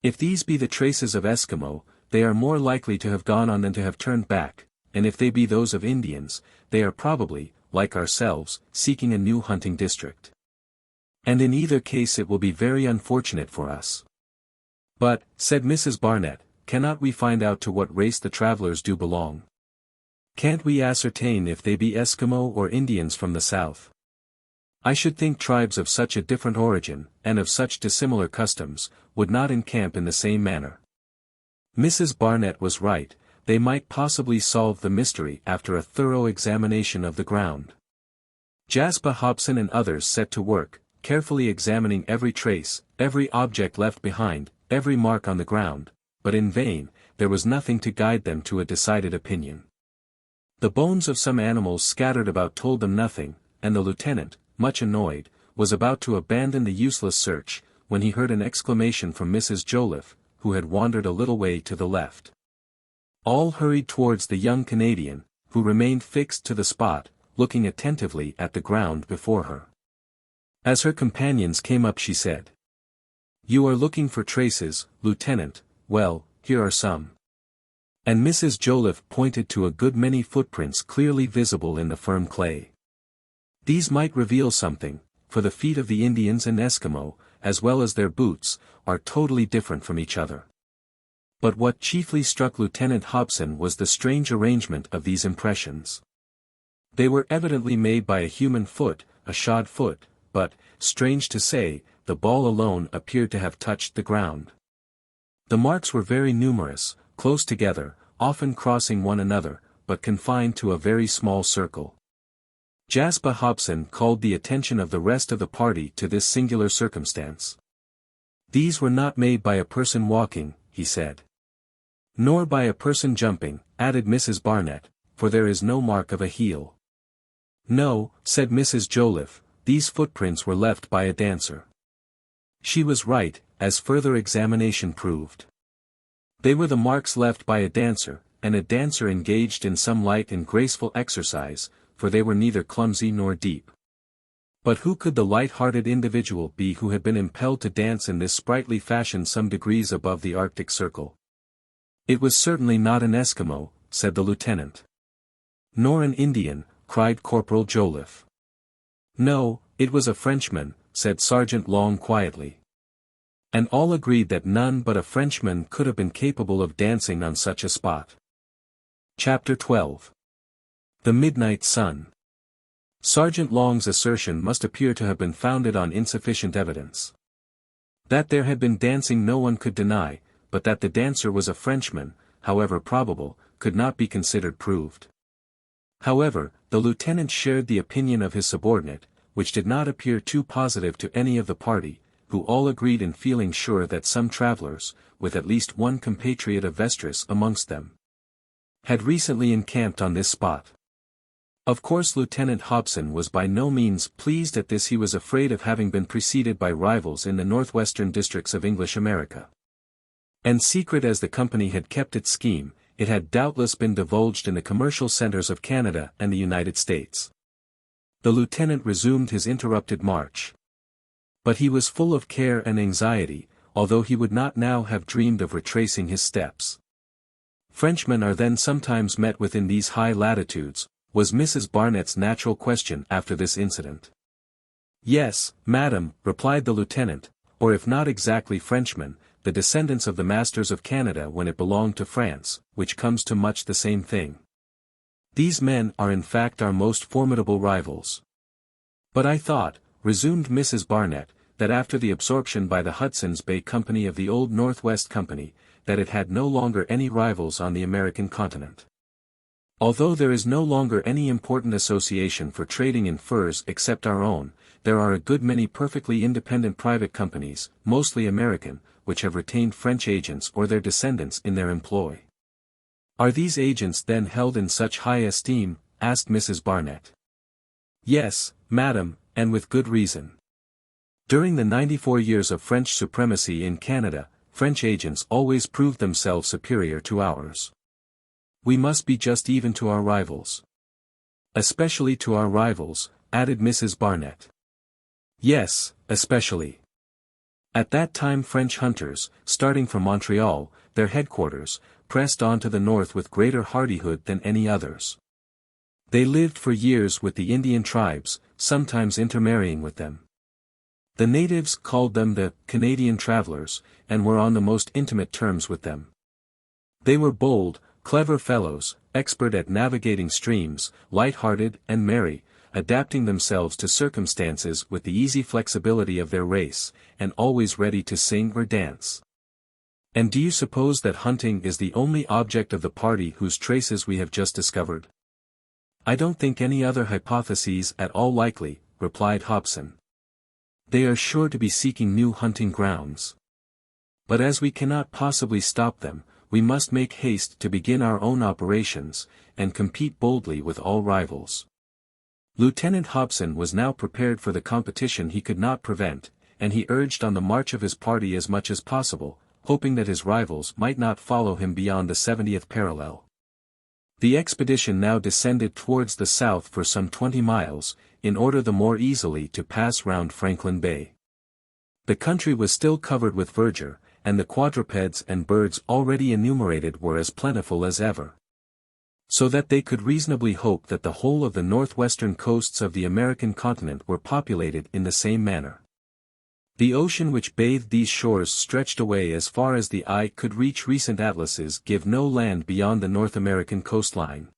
"If these be the traces of Eskimo, they are more likely to have gone on than to have turned back, and if they be those of Indians, they are probably, like ourselves, seeking a new hunting district. And in either case it will be very unfortunate for us." "But," said Mrs. Barnett, "cannot we find out to what race the travelers do belong? Can't we ascertain if they be Eskimo or Indians from the south? I should think tribes of such a different origin, and of such dissimilar customs, would not encamp in the same manner." Mrs. Barnett was right, they might possibly solve the mystery after a thorough examination of the ground. Jasper Hobson and others set to work, carefully examining every trace, every object left behind, every mark on the ground, but in vain, there was nothing to guide them to a decided opinion. The bones of some animals scattered about told them nothing, and the lieutenant, much annoyed, was about to abandon the useless search, when he heard an exclamation from Mrs. Joliffe, who had wandered a little way to the left. All hurried towards the young Canadian, who remained fixed to the spot, looking attentively at the ground before her. As her companions came up she said, "You are looking for traces, Lieutenant. Well, here are some." And Mrs. Joliffe pointed to a good many footprints clearly visible in the firm clay. These might reveal something, for the feet of the Indians and Eskimo, as well as their boots, are totally different from each other. But what chiefly struck Lieutenant Hobson was the strange arrangement of these impressions. They were evidently made by a human foot, a shod foot, but, strange to say, the ball alone appeared to have touched the ground. The marks were very numerous, close together, often crossing one another, but confined to a very small circle. Jasper Hobson called the attention of the rest of the party to this singular circumstance. "These were not made by a person walking," he said. "Nor by a person jumping," added Mrs. Barnett, "for there is no mark of a heel." "No," said Mrs. Joliffe, "these footprints were left by a dancer." She was right, as further examination proved. They were the marks left by a dancer, and a dancer engaged in some light and graceful exercise, for they were neither clumsy nor deep. But who could the light-hearted individual be who had been impelled to dance in this sprightly fashion some degrees above the Arctic Circle? "It was certainly not an Eskimo," said the lieutenant. "Nor an Indian," cried Corporal Joliffe. "No, it was a Frenchman," said Sergeant Long quietly. And all agreed that none but a Frenchman could have been capable of dancing on such a spot. Chapter 12. The Midnight Sun. Sergeant Long's assertion must appear to have been founded on insufficient evidence. That there had been dancing no one could deny, but that the dancer was a Frenchman, however probable, could not be considered proved. However, the lieutenant shared the opinion of his subordinate, which did not appear too positive to any of the party, who all agreed in feeling sure that some travelers, with at least one compatriot of Vestris amongst them, had recently encamped on this spot. Of course Lieutenant Hobson was by no means pleased at this. He was afraid of having been preceded by rivals in the northwestern districts of English America. And secret as the company had kept its scheme, it had doubtless been divulged in the commercial centers of Canada and the United States. The lieutenant resumed his interrupted march. But he was full of care and anxiety, although he would not now have dreamed of retracing his steps. "Frenchmen are then sometimes met with in these high latitudes," was Mrs. Barnett's natural question after this incident. "Yes, madam," replied the lieutenant, "or if not exactly Frenchmen, the descendants of the masters of Canada when it belonged to France, which comes to much the same thing. These men are in fact our most formidable rivals. But I thought, resumed Mrs. Barnett, that after the absorption by the Hudson's Bay Company of the old Northwest Company, that it had no longer any rivals on the American continent. Although there is no longer any important association for trading in furs except our own, there are a good many perfectly independent private companies, mostly American, which have retained French agents or their descendants in their employ. Are these agents then held in such high esteem? Asked Mrs. Barnett. Yes, madam, and with good reason. During the 94 years of French supremacy in Canada, French agents always proved themselves superior to ours. We must be just even to our rivals. Especially to our rivals, added Mrs. Barnett. Yes, especially. At that time French hunters, starting from Montreal, their headquarters, pressed on to the north with greater hardihood than any others. They lived for years with the Indian tribes, sometimes intermarrying with them. The natives called them the Canadian travelers, and were on the most intimate terms with them. They were bold, clever fellows, expert at navigating streams, light-hearted and merry, adapting themselves to circumstances with the easy flexibility of their race, and always ready to sing or dance. And do you suppose that hunting is the only object of the party whose traces we have just discovered? I don't think any other hypotheses at all likely, replied Hobson. They are sure to be seeking new hunting grounds. But as we cannot possibly stop them, we must make haste to begin our own operations, and compete boldly with all rivals. Lieutenant Hobson was now prepared for the competition he could not prevent, and he urged on the march of his party as much as possible, hoping that his rivals might not follow him beyond the 70th parallel. The expedition now descended towards the south for some 20 miles, in order the more easily to pass round Franklin Bay. The country was still covered with verdure, and the quadrupeds and birds already enumerated were as plentiful as ever. So that they could reasonably hope that the whole of the northwestern coasts of the American continent were populated in the same manner. The ocean which bathed these shores stretched away as far as the eye could reach. Recent atlases give no land beyond the North American coastline.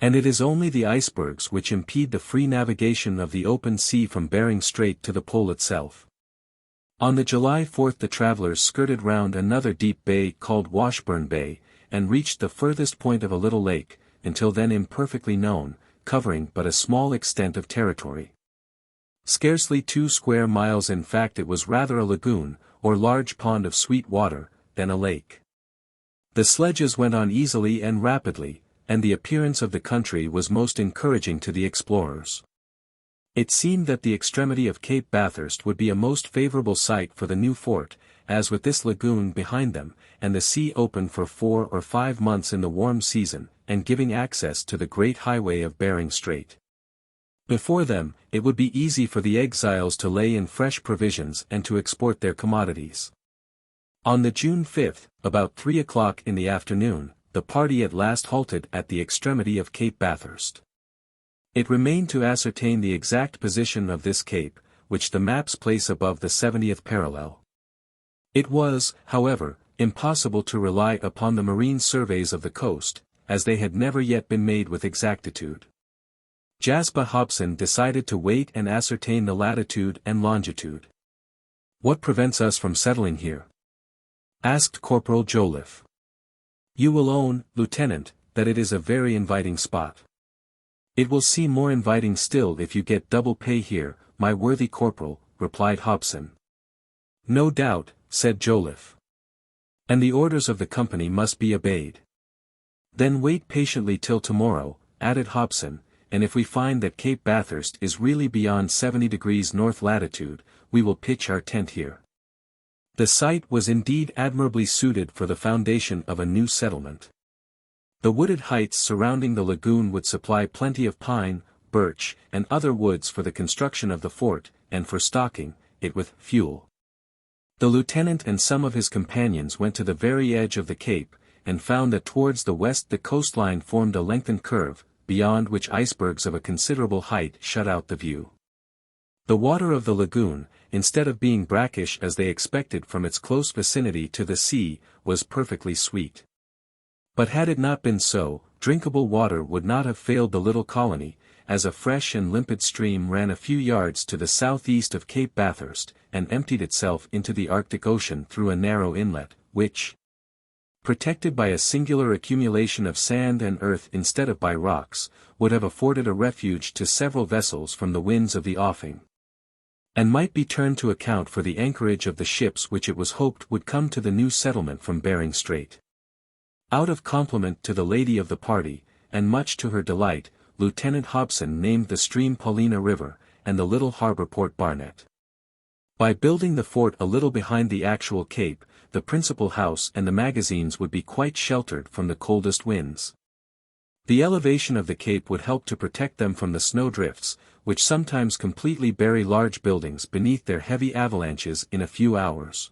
And it is only the icebergs which impede the free navigation of the open sea from Bering Strait to the pole itself. On the July 4th the travelers skirted round another deep bay called Washburn Bay, and reached the furthest point of a little lake, until then imperfectly known, covering but a small extent of territory. Scarcely 2 square miles, in fact it was rather a lagoon, or large pond of sweet water, than a lake. The sledges went on easily and rapidly, and the appearance of the country was most encouraging to the explorers. It seemed that the extremity of Cape Bathurst would be a most favorable site for the new fort, as with this lagoon behind them, and the sea open for 4 or 5 months in the warm season, and giving access to the great highway of Behring Strait. Before them, it would be easy for the exiles to lay in fresh provisions and to export their commodities. On the June 5th, about 3 o'clock in the afternoon, the party at last halted at the extremity of Cape Bathurst. It remained to ascertain the exact position of this cape, which the maps place above the 70th parallel. It was, however, impossible to rely upon the marine surveys of the coast, as they had never yet been made with exactitude. Jasper Hobson decided to wait and ascertain the latitude and longitude. "What prevents us from settling here?" asked Corporal Joliffe. "You will own, Lieutenant, that it is a very inviting spot." "It will seem more inviting still if you get double pay here, my worthy corporal," replied Hobson. "No doubt," said Joliffe. "And the orders of the company must be obeyed." "Then wait patiently till tomorrow," added Hobson, "and if we find that Cape Bathurst is really beyond 70 degrees north latitude, we will pitch our tent here." The site was indeed admirably suited for the foundation of a new settlement. The wooded heights surrounding the lagoon would supply plenty of pine, birch, and other woods for the construction of the fort, and for stocking it with fuel. The lieutenant and some of his companions went to the very edge of the cape, and found that towards the west the coastline formed a lengthened curve, beyond which icebergs of a considerable height shut out the view. The water of the lagoon, instead of being brackish as they expected from its close vicinity to the sea, was perfectly sweet. But had it not been so, drinkable water would not have failed the little colony, as a fresh and limpid stream ran a few yards to the southeast of Cape Bathurst, and emptied itself into the Arctic Ocean through a narrow inlet, which, protected by a singular accumulation of sand and earth instead of by rocks, would have afforded a refuge to several vessels from the winds of the offing, and might be turned to account for the anchorage of the ships which it was hoped would come to the new settlement from Bering Strait. Out of compliment to the lady of the party, and much to her delight, Lieutenant Hobson named the stream Paulina River, and the little harbour port Barnett. By building the fort a little behind the actual cape, the principal house and the magazines would be quite sheltered from the coldest winds. The elevation of the cape would help to protect them from the snowdrifts, which sometimes completely bury large buildings beneath their heavy avalanches in a few hours.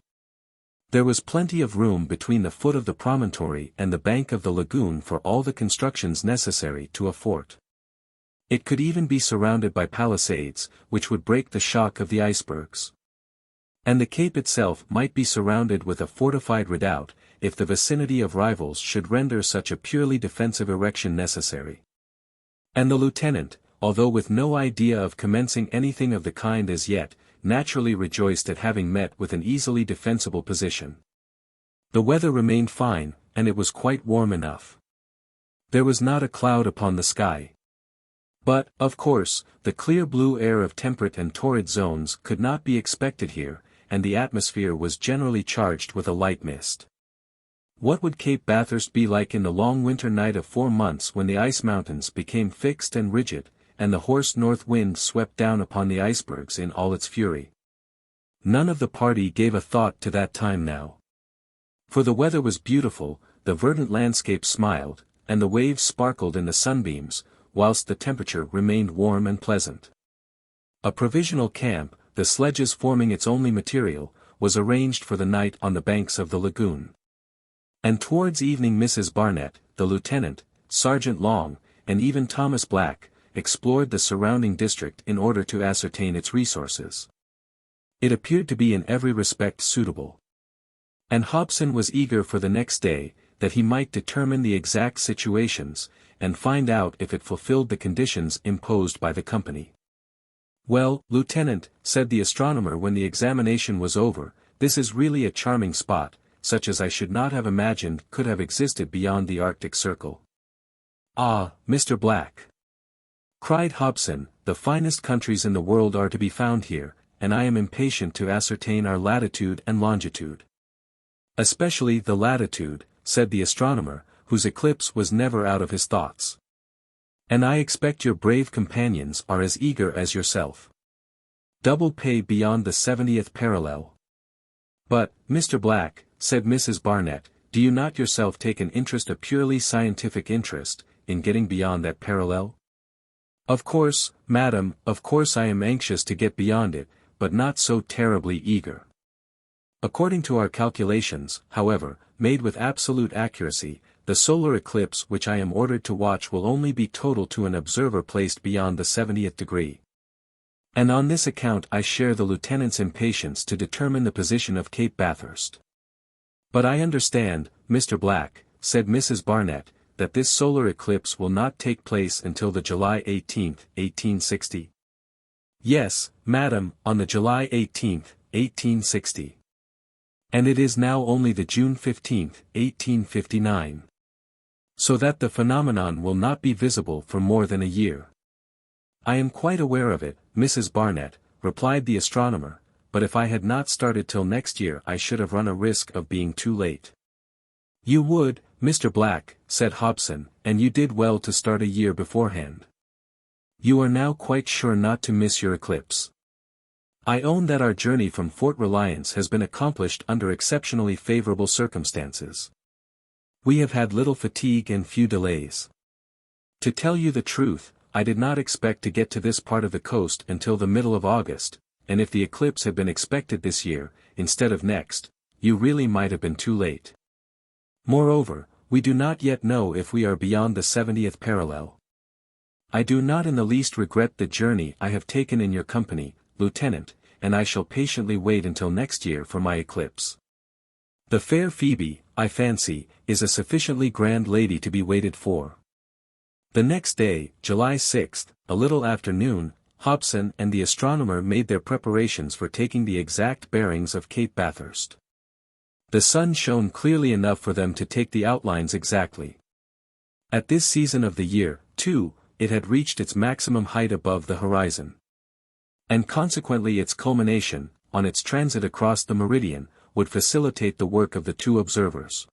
There was plenty of room between the foot of the promontory and the bank of the lagoon for all the constructions necessary to a fort. It could even be surrounded by palisades, which would break the shock of the icebergs. And the cape itself might be surrounded with a fortified redoubt, if the vicinity of rivals should render such a purely defensive erection necessary. And the lieutenant, although with no idea of commencing anything of the kind as yet, naturally rejoiced at having met with an easily defensible position. The weather remained fine, and it was quite warm enough. There was not a cloud upon the sky. But, of course, the clear blue air of temperate and torrid zones could not be expected here, and the atmosphere was generally charged with a light mist. What would Cape Bathurst be like in the long winter night of 4 months when the ice mountains became fixed and rigid, and the hoarse north wind swept down upon the icebergs in all its fury? None of the party gave a thought to that time now. For the weather was beautiful, the verdant landscape smiled, and the waves sparkled in the sunbeams, whilst the temperature remained warm and pleasant. A provisional camp, the sledges forming its only material, was arranged for the night on the banks of the lagoon. And towards evening Mrs. Barnett, the lieutenant, Sergeant Long, and even Thomas Black, explored the surrounding district in order to ascertain its resources. It appeared to be in every respect suitable. And Hobson was eager for the next day, that he might determine the exact situations, and find out if it fulfilled the conditions imposed by the company. "Well, Lieutenant," said the astronomer when the examination was over, "this is really a charming spot, such as I should not have imagined could have existed beyond the Arctic Circle." "Ah, Mr. Black," cried Hobson, "the finest countries in the world are to be found here, and I am impatient to ascertain our latitude and longitude." "Especially the latitude," said the astronomer, whose eclipse was never out of his thoughts. "And I expect your brave companions are as eager as yourself. Double pay beyond the 70th parallel." "But, Mr. Black," said Mrs. Barnett, "do you not yourself take an interest, a purely scientific interest, in getting beyond that parallel?" "Of course, madam, of course I am anxious to get beyond it, but not so terribly eager. According to our calculations, however, made with absolute accuracy, the solar eclipse which I am ordered to watch will only be total to an observer placed beyond the 70th degree. And on this account I share the lieutenant's impatience to determine the position of Cape Bathurst." "But I understand, Mr. Black," said Mrs. Barnett, "that this solar eclipse will not take place until the July 18th, 1860. "Yes, madam, on the July 18th, 1860. "And it is now only the June 15th, 1859. "So that the phenomenon will not be visible for more than a year." "I am quite aware of it, Mrs. Barnett," replied the astronomer, "but if I had not started till next year I should have run a risk of being too late." "You would, Mr. Black," said Hobson, "and you did well to start a year beforehand. You are now quite sure not to miss your eclipse." "I own that our journey from Fort Reliance has been accomplished under exceptionally favorable circumstances. We have had little fatigue and few delays. To tell you the truth, I did not expect to get to this part of the coast until the middle of August, and if the eclipse had been expected this year, instead of next, you really might have been too late. Moreover, we do not yet know if we are beyond the 70th parallel. I do not in the least regret the journey I have taken in your company, Lieutenant, and I shall patiently wait until next year for my eclipse. The fair Phoebe, I fancy, is a sufficiently grand lady to be waited for. The next day, July 6, a little after noon, Hobson and the astronomer made their preparations for taking the exact bearings of Cape Bathurst. The sun shone clearly enough for them to take the outlines exactly. At this season of the year, too, it had reached its maximum height above the horizon. And consequently its culmination, on its transit across the meridian, would facilitate the work of the two observers.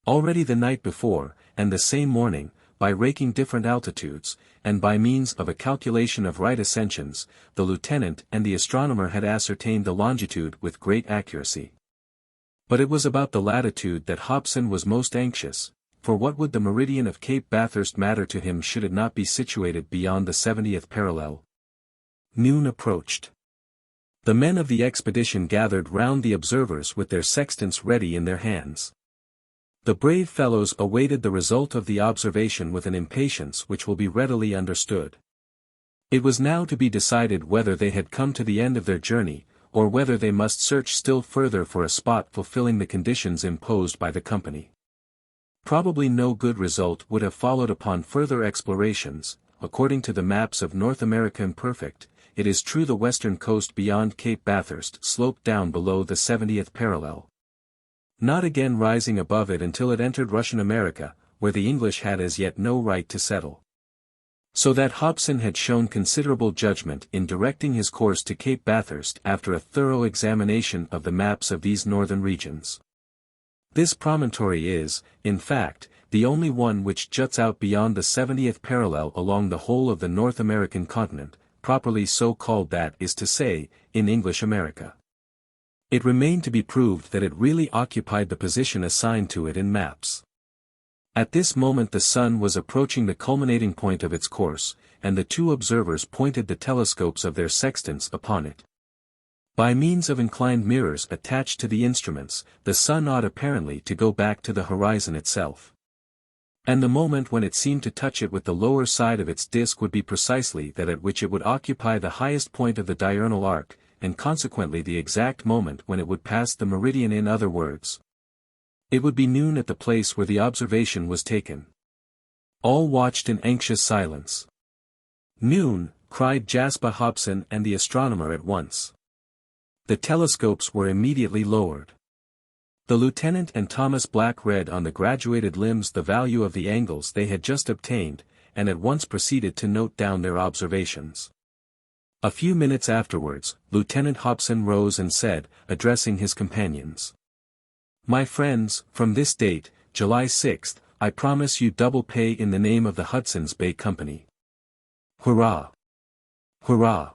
Already the night before, and the same morning, by raking different altitudes, and by means of a calculation of right ascensions, the lieutenant and the astronomer had ascertained the longitude with great accuracy. But it was about the latitude that Hobson was most anxious, for what would the meridian of Cape Bathurst matter to him should it not be situated beyond the 70th parallel? Noon approached. The men of the expedition gathered round the observers with their sextants ready in their hands. The brave fellows awaited the result of the observation with an impatience which will be readily understood. It was now to be decided whether they had come to the end of their journey, or whether they must search still further for a spot fulfilling the conditions imposed by the company. Probably no good result would have followed upon further explorations. According to the maps of North America imperfect, it is true the western coast beyond Cape Bathurst sloped down below the 70th parallel, not again rising above it until it entered Russian America, where the English had as yet no right to settle. So that Hobson had shown considerable judgment in directing his course to Cape Bathurst after a thorough examination of the maps of these northern regions. This promontory is, in fact, the only one which juts out beyond the 70th parallel along the whole of the North American continent, properly so called, that is to say, in English America. It remained to be proved that it really occupied the position assigned to it in maps. At this moment the sun was approaching the culminating point of its course, and the two observers pointed the telescopes of their sextants upon it. By means of inclined mirrors attached to the instruments, the sun ought apparently to go back to the horizon itself. And the moment when it seemed to touch it with the lower side of its disk would be precisely that at which it would occupy the highest point of the diurnal arc, and consequently the exact moment when it would pass the meridian. In other words, it would be noon at the place where the observation was taken. All watched in anxious silence. "Noon," cried Jasper Hobson and the astronomer at once. The telescopes were immediately lowered. The lieutenant and Thomas Black read on the graduated limbs the value of the angles they had just obtained, and at once proceeded to note down their observations. A few minutes afterwards, Lieutenant Hobson rose and said, addressing his companions, "My friends, from this date, July 6, I promise you double pay in the name of the Hudson's Bay Company. Hurrah! Hurrah!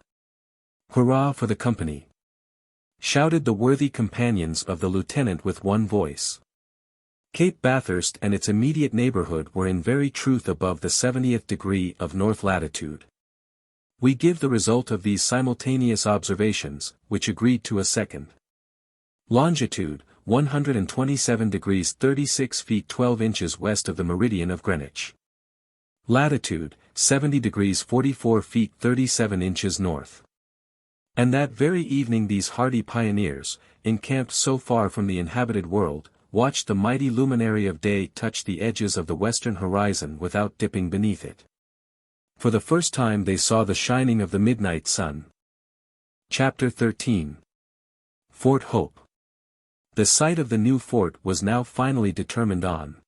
Hurrah for the company!" shouted the worthy companions of the lieutenant with one voice. Cape Bathurst and its immediate neighborhood were in very truth above the 70th degree of north latitude. We give the result of these simultaneous observations, which agreed to a second. Longitude, 127 degrees 36 feet 12 inches west of the meridian of Greenwich. Latitude, 70 degrees 44 feet 37 inches north. And that very evening these hardy pioneers, encamped so far from the inhabited world, watched the mighty luminary of day touch the edges of the western horizon without dipping beneath it. For the first time they saw the shining of the midnight sun. Chapter 13. Fort Hope. The site of the new fort was now finally determined on.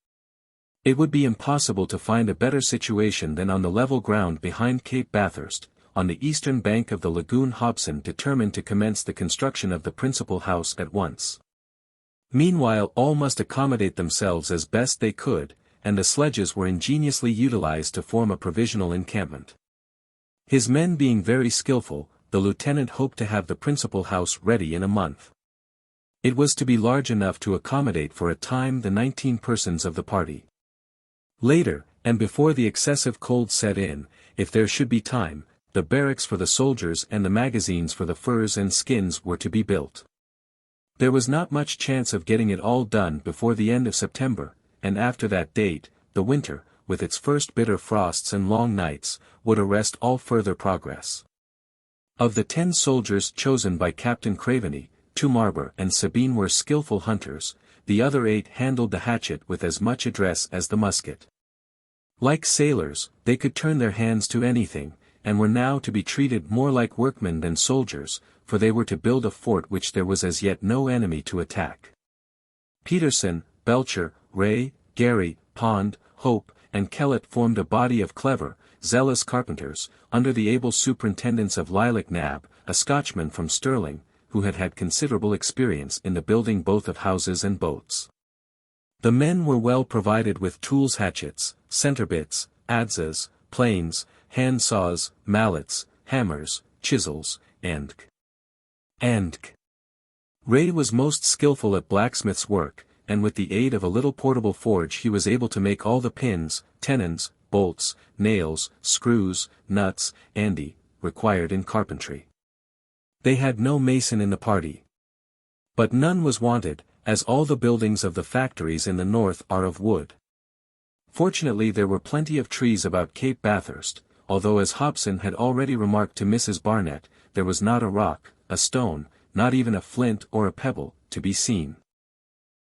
It would be impossible to find a better situation than on the level ground behind Cape Bathurst, on the eastern bank of the lagoon. Hobson determined to commence the construction of the principal house at once. Meanwhile all must accommodate themselves as best they could, and the sledges were ingeniously utilized to form a provisional encampment. His men being very skillful, the lieutenant hoped to have the principal house ready in a month. It was to be large enough to accommodate for a time the 19 persons of the party. Later, and before the excessive cold set in, if there should be time, the barracks for the soldiers and the magazines for the furs and skins were to be built. There was not much chance of getting it all done before the end of September, and after that date, the winter, with its first bitter frosts and long nights, would arrest all further progress. Of the 10 soldiers chosen by Captain Craveny, 2 Marber and Sabine were skillful hunters, the other 8 handled the hatchet with as much address as the musket. Like sailors, they could turn their hands to anything, and were now to be treated more like workmen than soldiers, for they were to build a fort which there was as yet no enemy to attack. Peterson, Belcher, Ray, Gary, Pond, Hope, and Kellett formed a body of clever, zealous carpenters, under the able superintendence of Lilac Nab, a Scotchman from Stirling, who had had considerable experience in the building both of houses and boats. The men were well provided with tools, hatchets, centrebits, adzes, planes, hand saws, mallets, hammers, chisels, and Ray was most skillful at blacksmith's work, and with the aid of a little portable forge he was able to make all the pins, tenons, bolts, nails, screws, nuts, required in carpentry. They had no mason in the party. But none was wanted, as all the buildings of the factories in the north are of wood. Fortunately there were plenty of trees about Cape Bathurst, although as Hobson had already remarked to Mrs. Barnett, there was not a rock, a stone, not even a flint or a pebble, to be seen.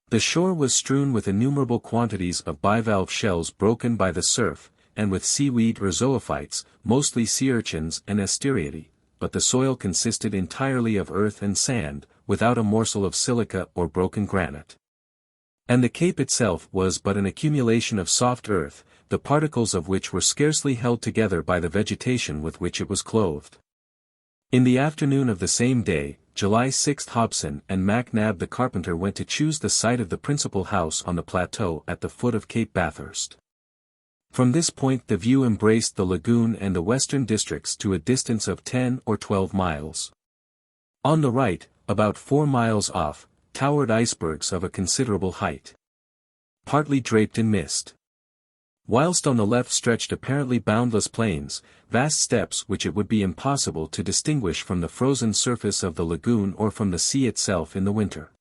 The shore was strewn with innumerable quantities of bivalve shells broken by the surf, and with seaweed or zoophytes, mostly sea urchins and asteriadae, but the soil consisted entirely of earth and sand, without a morsel of silica or broken granite. And the cape itself was but an accumulation of soft earth, the particles of which were scarcely held together by the vegetation with which it was clothed. In the afternoon of the same day, July 6, Hobson and Mac Nab the carpenter went to choose the site of the principal house on the plateau at the foot of Cape Bathurst. From this point the view embraced the lagoon and the western districts to a distance of 10 or 12 miles. On the right, about 4 miles off, towered icebergs of a considerable height, partly draped in mist. Whilst on the left stretched apparently boundless plains, vast steppes which it would be impossible to distinguish from the frozen surface of the lagoon or from the sea itself in the winter.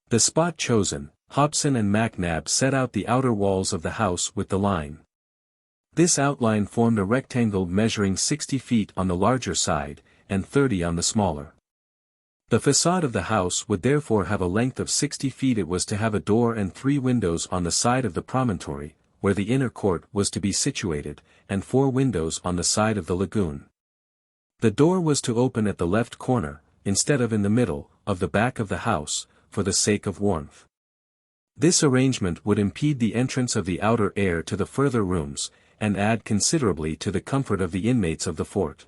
The spot chosen, Hobson and Mac Nab set out the outer walls of the house with the line. This outline formed a rectangle measuring 60 feet on the larger side, and 30 on the smaller. The facade of the house would therefore have a length of 60 feet. It was to have a door and 3 windows on the side of the promontory, where the inner court was to be situated, and 4 windows on the side of the lagoon. The door was to open at the left corner, instead of in the middle, of the back of the house, for the sake of warmth. This arrangement would impede the entrance of the outer air to the further rooms, and add considerably to the comfort of the inmates of the fort.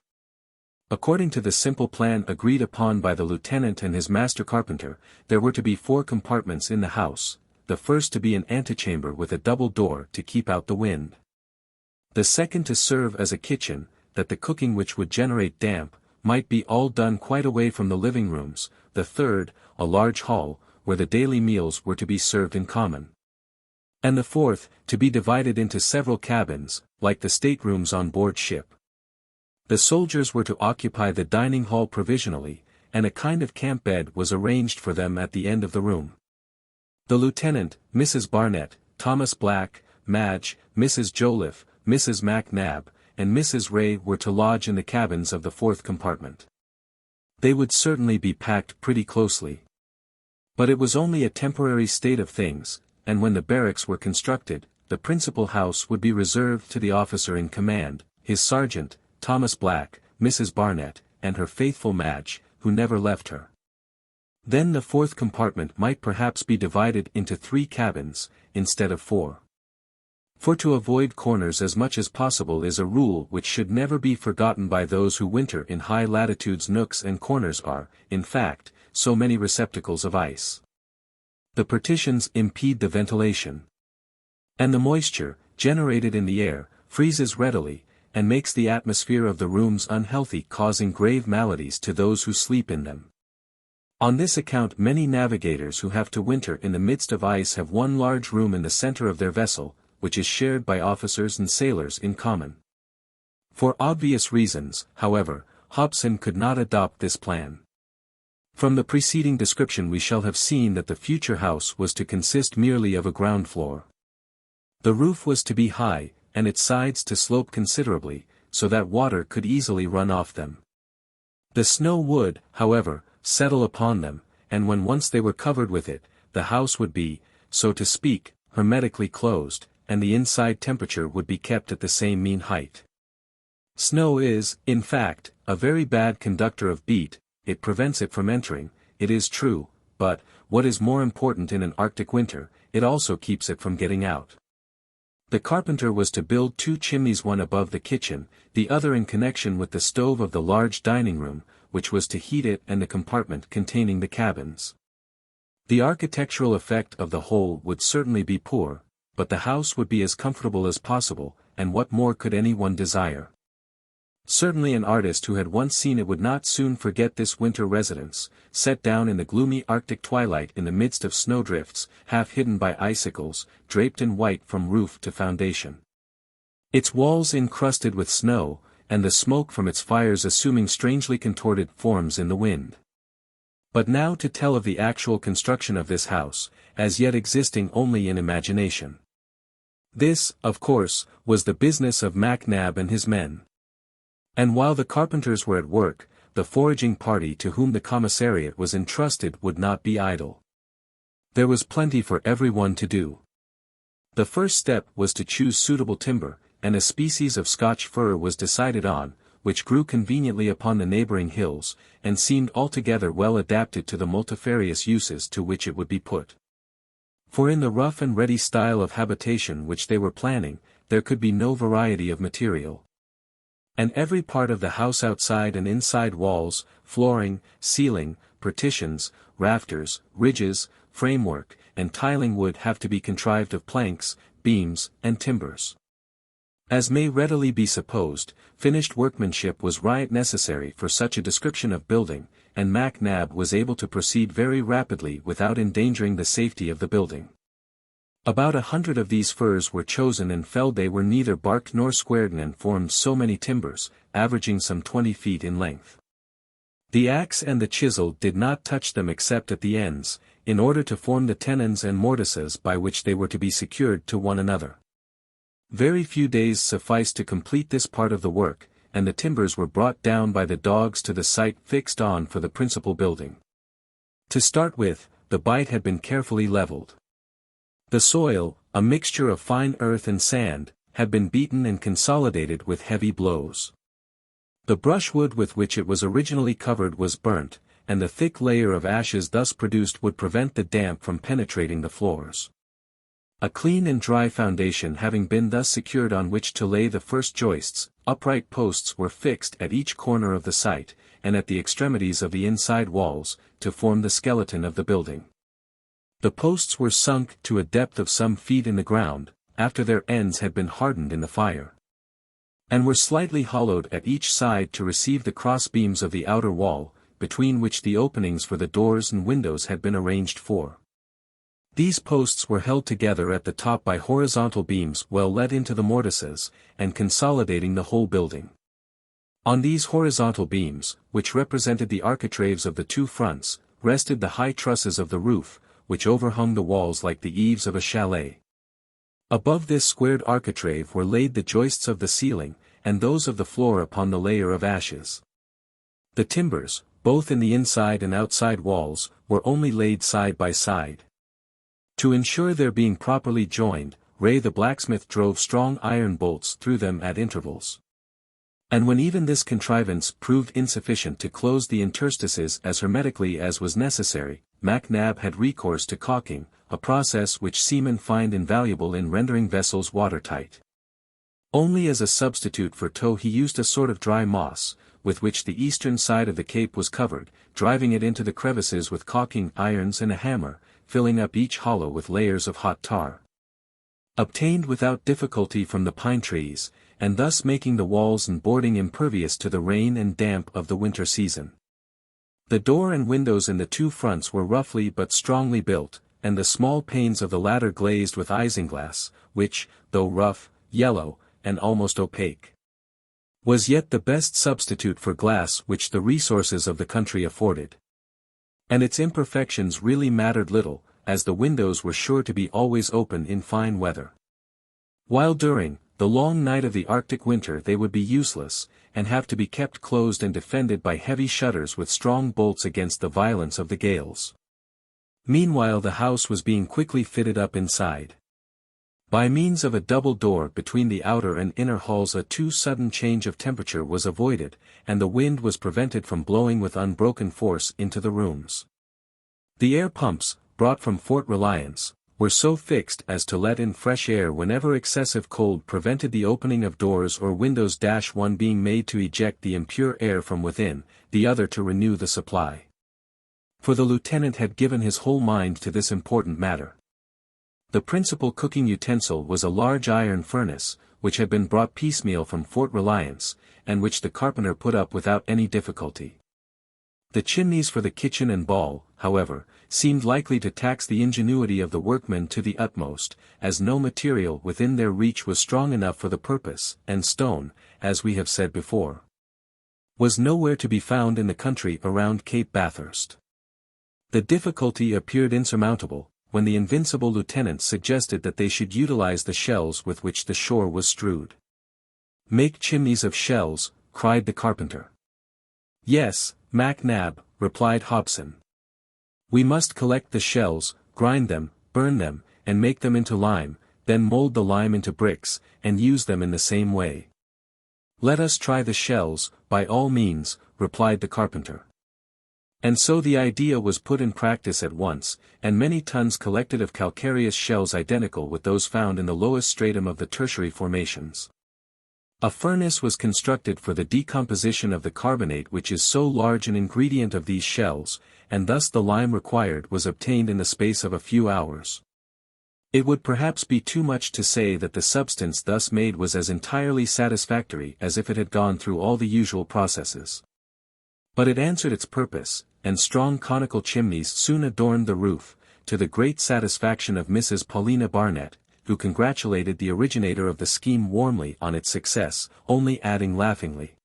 According to the simple plan agreed upon by the lieutenant and his master carpenter, there were to be 4 compartments in the house, the first to be an antechamber with a double door to keep out the wind. The second to serve as a kitchen, that the cooking which would generate damp, might be all done quite away from the living rooms, the third, a large hall, where the daily meals were to be served in common. And the fourth, to be divided into several cabins, like the staterooms on board ship. The soldiers were to occupy the dining hall provisionally, and a kind of camp bed was arranged for them at the end of the room. The lieutenant, Mrs. Barnett, Thomas Black, Madge, Mrs. Joliffe, Mrs. Mac Nab, and Mrs. Ray were to lodge in the cabins of the 4th compartment. They would certainly be packed pretty closely. But it was only a temporary state of things, and when the barracks were constructed, the principal house would be reserved to the officer in command, his sergeant, Thomas Black, Mrs. Barnett, and her faithful Madge, who never left her. Then the 4th compartment might perhaps be divided into 3 cabins, instead of 4. For to avoid corners as much as possible is a rule which should never be forgotten by those who winter in high latitudes. Nooks and corners are, in fact, so many receptacles of ice. The partitions impede the ventilation. And the moisture, generated in the air, freezes readily, and makes the atmosphere of the rooms unhealthy, causing grave maladies to those who sleep in them. On this account many navigators who have to winter in the midst of ice have one large room in the center of their vessel, which is shared by officers and sailors in common. For obvious reasons, however, Hobson could not adopt this plan. From the preceding description we shall have seen that the future house was to consist merely of a ground floor. The roof was to be high, and its sides to slope considerably, so that water could easily run off them. The snow would, however, settle upon them, and when once they were covered with it, the house would be, so to speak, hermetically closed, and the inside temperature would be kept at the same mean height. Snow is, in fact, a very bad conductor of heat. It prevents it from entering, it is true, but, what is more important in an Arctic winter, it also keeps it from getting out. The carpenter was to build 2 chimneys, one above the kitchen, the other in connection with the stove of the large dining room, which was to heat it and the compartment containing the cabins. The architectural effect of the whole would certainly be poor, but the house would be as comfortable as possible, and what more could anyone desire? Certainly an artist who had once seen it would not soon forget this winter residence, set down in the gloomy Arctic twilight in the midst of snowdrifts, half hidden by icicles, draped in white from roof to foundation. Its walls encrusted with snow, and the smoke from its fires assuming strangely contorted forms in the wind. But now to tell of the actual construction of this house, as yet existing only in imagination. This, of course, was the business of Mac Nab and his men. And while the carpenters were at work, the foraging party to whom the commissariat was entrusted would not be idle. There was plenty for everyone to do. The first step was to choose suitable timber, and a species of Scotch fir was decided on, which grew conveniently upon the neighboring hills, and seemed altogether well adapted to the multifarious uses to which it would be put. For in the rough and ready style of habitation which they were planning, there could be no variety of material. And every part of the house outside and inside walls, flooring, ceiling, partitions, rafters, ridges, framework, and tiling would have to be contrived of planks, beams, and timbers. As may readily be supposed, finished workmanship was right necessary for such a description of building, and Mac Nab was able to proceed very rapidly without endangering the safety of the building. About 100 of these firs were chosen and felled. They were neither barked nor squared and formed so many timbers, averaging some 20 feet in length. The axe and the chisel did not touch them except at the ends, in order to form the tenons and mortises by which they were to be secured to one another. Very few days sufficed to complete this part of the work, and the timbers were brought down by the dogs to the site fixed on for the principal building. To start with, the bight had been carefully levelled. The soil, a mixture of fine earth and sand, had been beaten and consolidated with heavy blows. The brushwood with which it was originally covered was burnt, and the thick layer of ashes thus produced would prevent the damp from penetrating the floors. A clean and dry foundation having been thus secured on which to lay the first joists, upright posts were fixed at each corner of the site, and at the extremities of the inside walls, to form the skeleton of the building. The posts were sunk to a depth of some feet in the ground, after their ends had been hardened in the fire, and were slightly hollowed at each side to receive the cross beams of the outer wall, between which the openings for the doors and windows had been arranged for. These posts were held together at the top by horizontal beams well let into the mortises, and consolidating the whole building. On these horizontal beams, which represented the architraves of the 2 fronts, rested the high trusses of the roof, which overhung the walls like the eaves of a chalet. Above this squared architrave were laid the joists of the ceiling, and those of the floor upon the layer of ashes. The timbers, both in the inside and outside walls, were only laid side by side. To ensure their being properly joined, Ray the blacksmith drove strong iron bolts through them at intervals. And when even this contrivance proved insufficient to close the interstices as hermetically as was necessary, Mac Nab had recourse to caulking, a process which seamen find invaluable in rendering vessels watertight. Only as a substitute for tow he used a sort of dry moss, with which the eastern side of the cape was covered, driving it into the crevices with caulking irons and a hammer, filling up each hollow with layers of hot tar, obtained without difficulty from the pine trees, and thus making the walls and boarding impervious to the rain and damp of the winter season. The door and windows in the 2 fronts were roughly but strongly built, and the small panes of the latter glazed with isinglass, which, though rough, yellow, and almost opaque, was yet the best substitute for glass which the resources of the country afforded. And its imperfections really mattered little, as the windows were sure to be always open in fine weather. While during, the long night of the Arctic winter they would be useless, and have to be kept closed and defended by heavy shutters with strong bolts against the violence of the gales. Meanwhile the house was being quickly fitted up inside. By means of a double door between the outer and inner halls a too sudden change of temperature was avoided, and the wind was prevented from blowing with unbroken force into the rooms. The air pumps, brought from Fort Reliance, were so fixed as to let in fresh air whenever excessive cold prevented the opening of doors or windows. One being made to eject the impure air from within, the other to renew the supply. For the lieutenant had given his whole mind to this important matter. The principal cooking utensil was a large iron furnace, which had been brought piecemeal from Fort Reliance, and which the carpenter put up without any difficulty. The chimneys for the kitchen and ball, however, seemed likely to tax the ingenuity of the workmen to the utmost, as no material within their reach was strong enough for the purpose, and stone, as we have said before, was nowhere to be found in the country around Cape Bathurst. The difficulty appeared insurmountable, when the invincible lieutenant suggested that they should utilize the shells with which the shore was strewed. "Make chimneys of shells," cried the carpenter. "Yes, Mac Nab," replied Hobson. "We must collect the shells, grind them, burn them, and make them into lime, then mold the lime into bricks, and use them in the same way." "Let us try the shells, by all means," replied the carpenter. And so the idea was put in practice at once, and many tons collected of calcareous shells identical with those found in the lowest stratum of the tertiary formations. A furnace was constructed for the decomposition of the carbonate which is so large an ingredient of these shells, and thus the lime required was obtained in the space of a few hours. It would perhaps be too much to say that the substance thus made was as entirely satisfactory as if it had gone through all the usual processes. But it answered its purpose, and strong conical chimneys soon adorned the roof, to the great satisfaction of Mrs. Paulina Barnett, who congratulated the originator of the scheme warmly on its success, only adding laughingly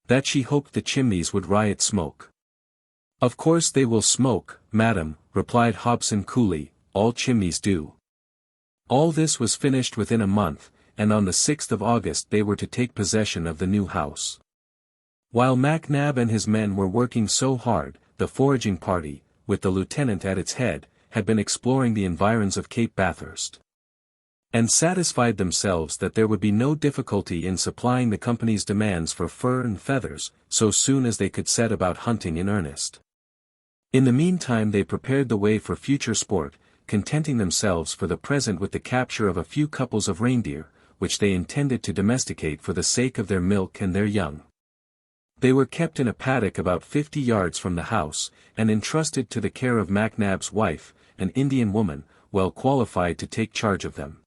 that she hoped the chimneys would riot smoke. "Of course they will smoke, madam," replied Hobson coolly, "all chimneys do." All this was finished within a month, and on the 6th of August they were to take possession of the new house. While Mac Nab and his men were working so hard, the foraging party, with the lieutenant at its head, had been exploring the environs of Cape Bathurst, and satisfied themselves that there would be no difficulty in supplying the company's demands for fur and feathers, so soon as they could set about hunting in earnest. In the meantime they prepared the way for future sport, contenting themselves for the present with the capture of a few couples of reindeer, which they intended to domesticate for the sake of their milk and their young. They were kept in a paddock about 50 yards from the house, and entrusted to the care of Mac Nab's wife, an Indian woman, well qualified to take charge of them.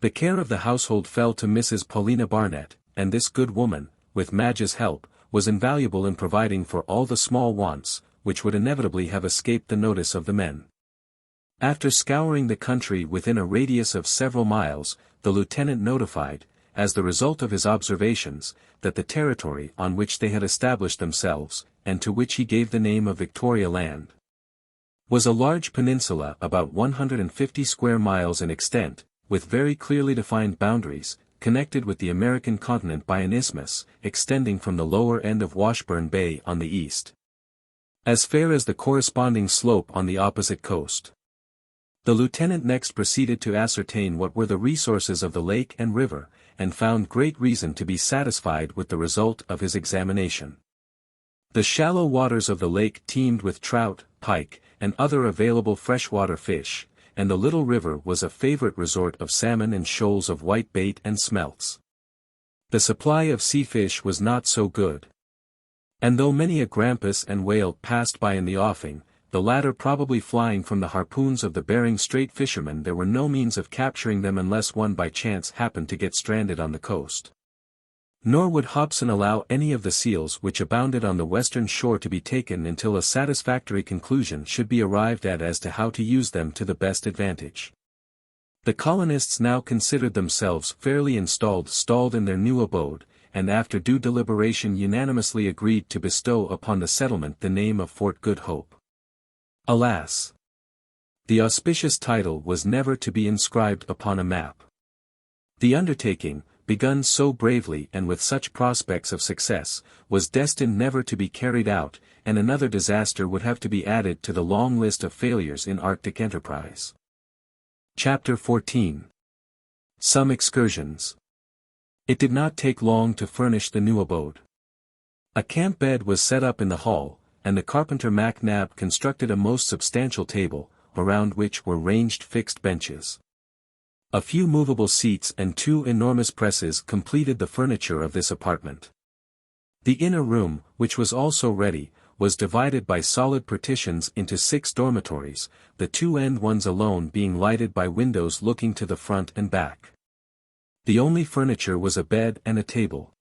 The care of the household fell to Mrs. Paulina Barnett, and this good woman, with Madge's help, was invaluable in providing for all the small wants, which would inevitably have escaped the notice of the men. After scouring the country within a radius of several miles, the lieutenant notified, as the result of his observations, that the territory on which they had established themselves, and to which he gave the name of Victoria Land, was a large peninsula about 150 square miles in extent, with very clearly defined boundaries, connected with the American continent by an isthmus, extending from the lower end of Washburn Bay on the east, as far as the corresponding slope on the opposite coast. The lieutenant next proceeded to ascertain what were the resources of the lake and river, and found great reason to be satisfied with the result of his examination. The shallow waters of the lake teemed with trout, pike, and other available freshwater fish, and the little river was a favorite resort of salmon and shoals of white bait and smelts. The supply of sea fish was not so good. And though many a grampus and whale passed by in the offing, the latter probably flying from the harpoons of the Bering Strait fishermen, there were no means of capturing them unless one by chance happened to get stranded on the coast. Nor would Hobson allow any of the seals which abounded on the western shore to be taken until a satisfactory conclusion should be arrived at as to how to use them to the best advantage. The colonists now considered themselves fairly installed in their new abode, and after due deliberation unanimously agreed to bestow upon the settlement the name of Fort Good Hope. Alas! The auspicious title was never to be inscribed upon a map. The undertaking, begun so bravely and with such prospects of success, was destined never to be carried out, and another disaster would have to be added to the long list of failures in Arctic enterprise. Chapter 14. Some Excursions. It did not take long to furnish the new abode. A camp bed was set up in the hall, and the carpenter Mac Nab constructed a most substantial table, around which were ranged fixed benches. A few movable seats and 2 enormous presses completed the furniture of this apartment. The inner room, which was also ready, was divided by solid partitions into 6 dormitories, the 2 end ones alone being lighted by windows looking to the front and back. The only furniture was a bed and a table.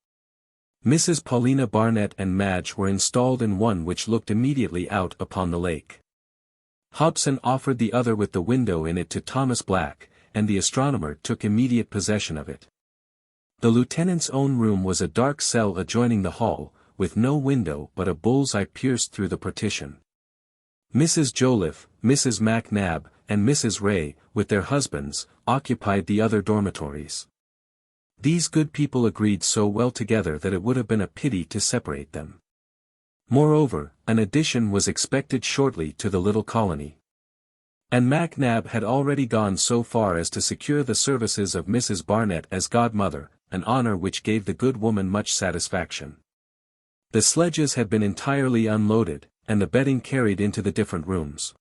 Mrs. Paulina, Barnett and Madge were installed in one which looked immediately out upon the lake. Hobson offered the other with the window in it to Thomas Black, and the astronomer took immediate possession of it. The lieutenant's own room was a dark cell adjoining the hall, with no window but a bull's-eye pierced through the partition. Mrs. Joliffe, Mrs. Mac Nab, and Mrs. Ray, with their husbands, occupied the other dormitories. These good people agreed so well together that it would have been a pity to separate them. Moreover, an addition was expected shortly to the little colony. And Mac Nab had already gone so far as to secure the services of Mrs. Barnett as godmother, an honor which gave the good woman much satisfaction. The sledges had been entirely unloaded, and the bedding carried into the different rooms.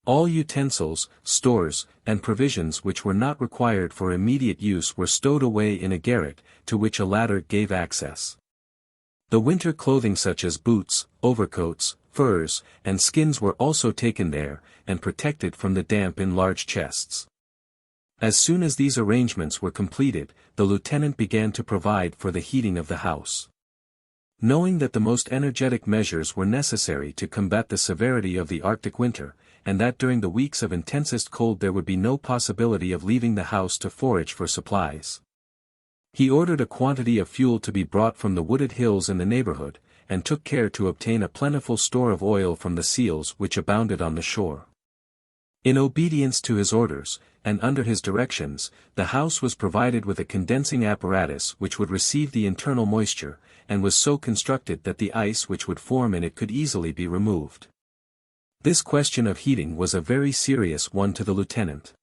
All utensils, stores, and provisions which were not required for immediate use were stowed away in a garret, to which a ladder gave access. The winter clothing such as boots, overcoats, furs, and skins were also taken there, and protected from the damp in large chests. As soon as these arrangements were completed, the lieutenant began to provide for the heating of the house. Knowing that the most energetic measures were necessary to combat the severity of the Arctic winter, and that during the weeks of intensest cold there would be no possibility of leaving the house to forage for supplies, he ordered a quantity of fuel to be brought from the wooded hills in the neighborhood, and took care to obtain a plentiful store of oil from the seals which abounded on the shore. In obedience to his orders, and under his directions, the house was provided with a condensing apparatus which would receive the internal moisture, and was so constructed that the ice which would form in it could easily be removed. This question of heating was a very serious one to the lieutenant.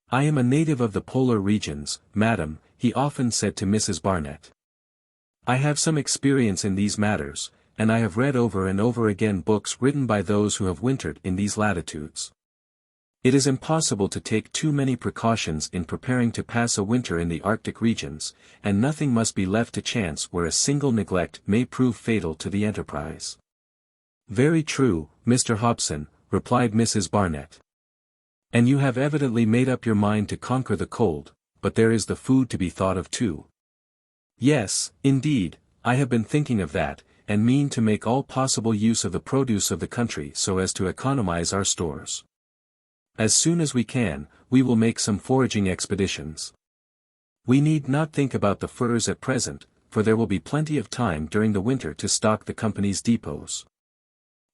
"I am a native of the polar regions, madam," he often said to Mrs. Barnett. "I have some experience in these matters, and I have read over and over again books written by those who have wintered in these latitudes. It is impossible to take too many precautions in preparing to pass a winter in the Arctic regions, and nothing must be left to chance where a single neglect may prove fatal to the enterprise." "Very true, Mr. Hobson," replied Mrs. Barnett. "And you have evidently made up your mind to conquer the cold, but there is the food to be thought of too." "Yes, indeed, I have been thinking of that, and mean to make all possible use of the produce of the country so as to economize our stores. As soon as we can, we will make some foraging expeditions. We need not think about the furs at present, for there will be plenty of time during the winter to stock the company's depots.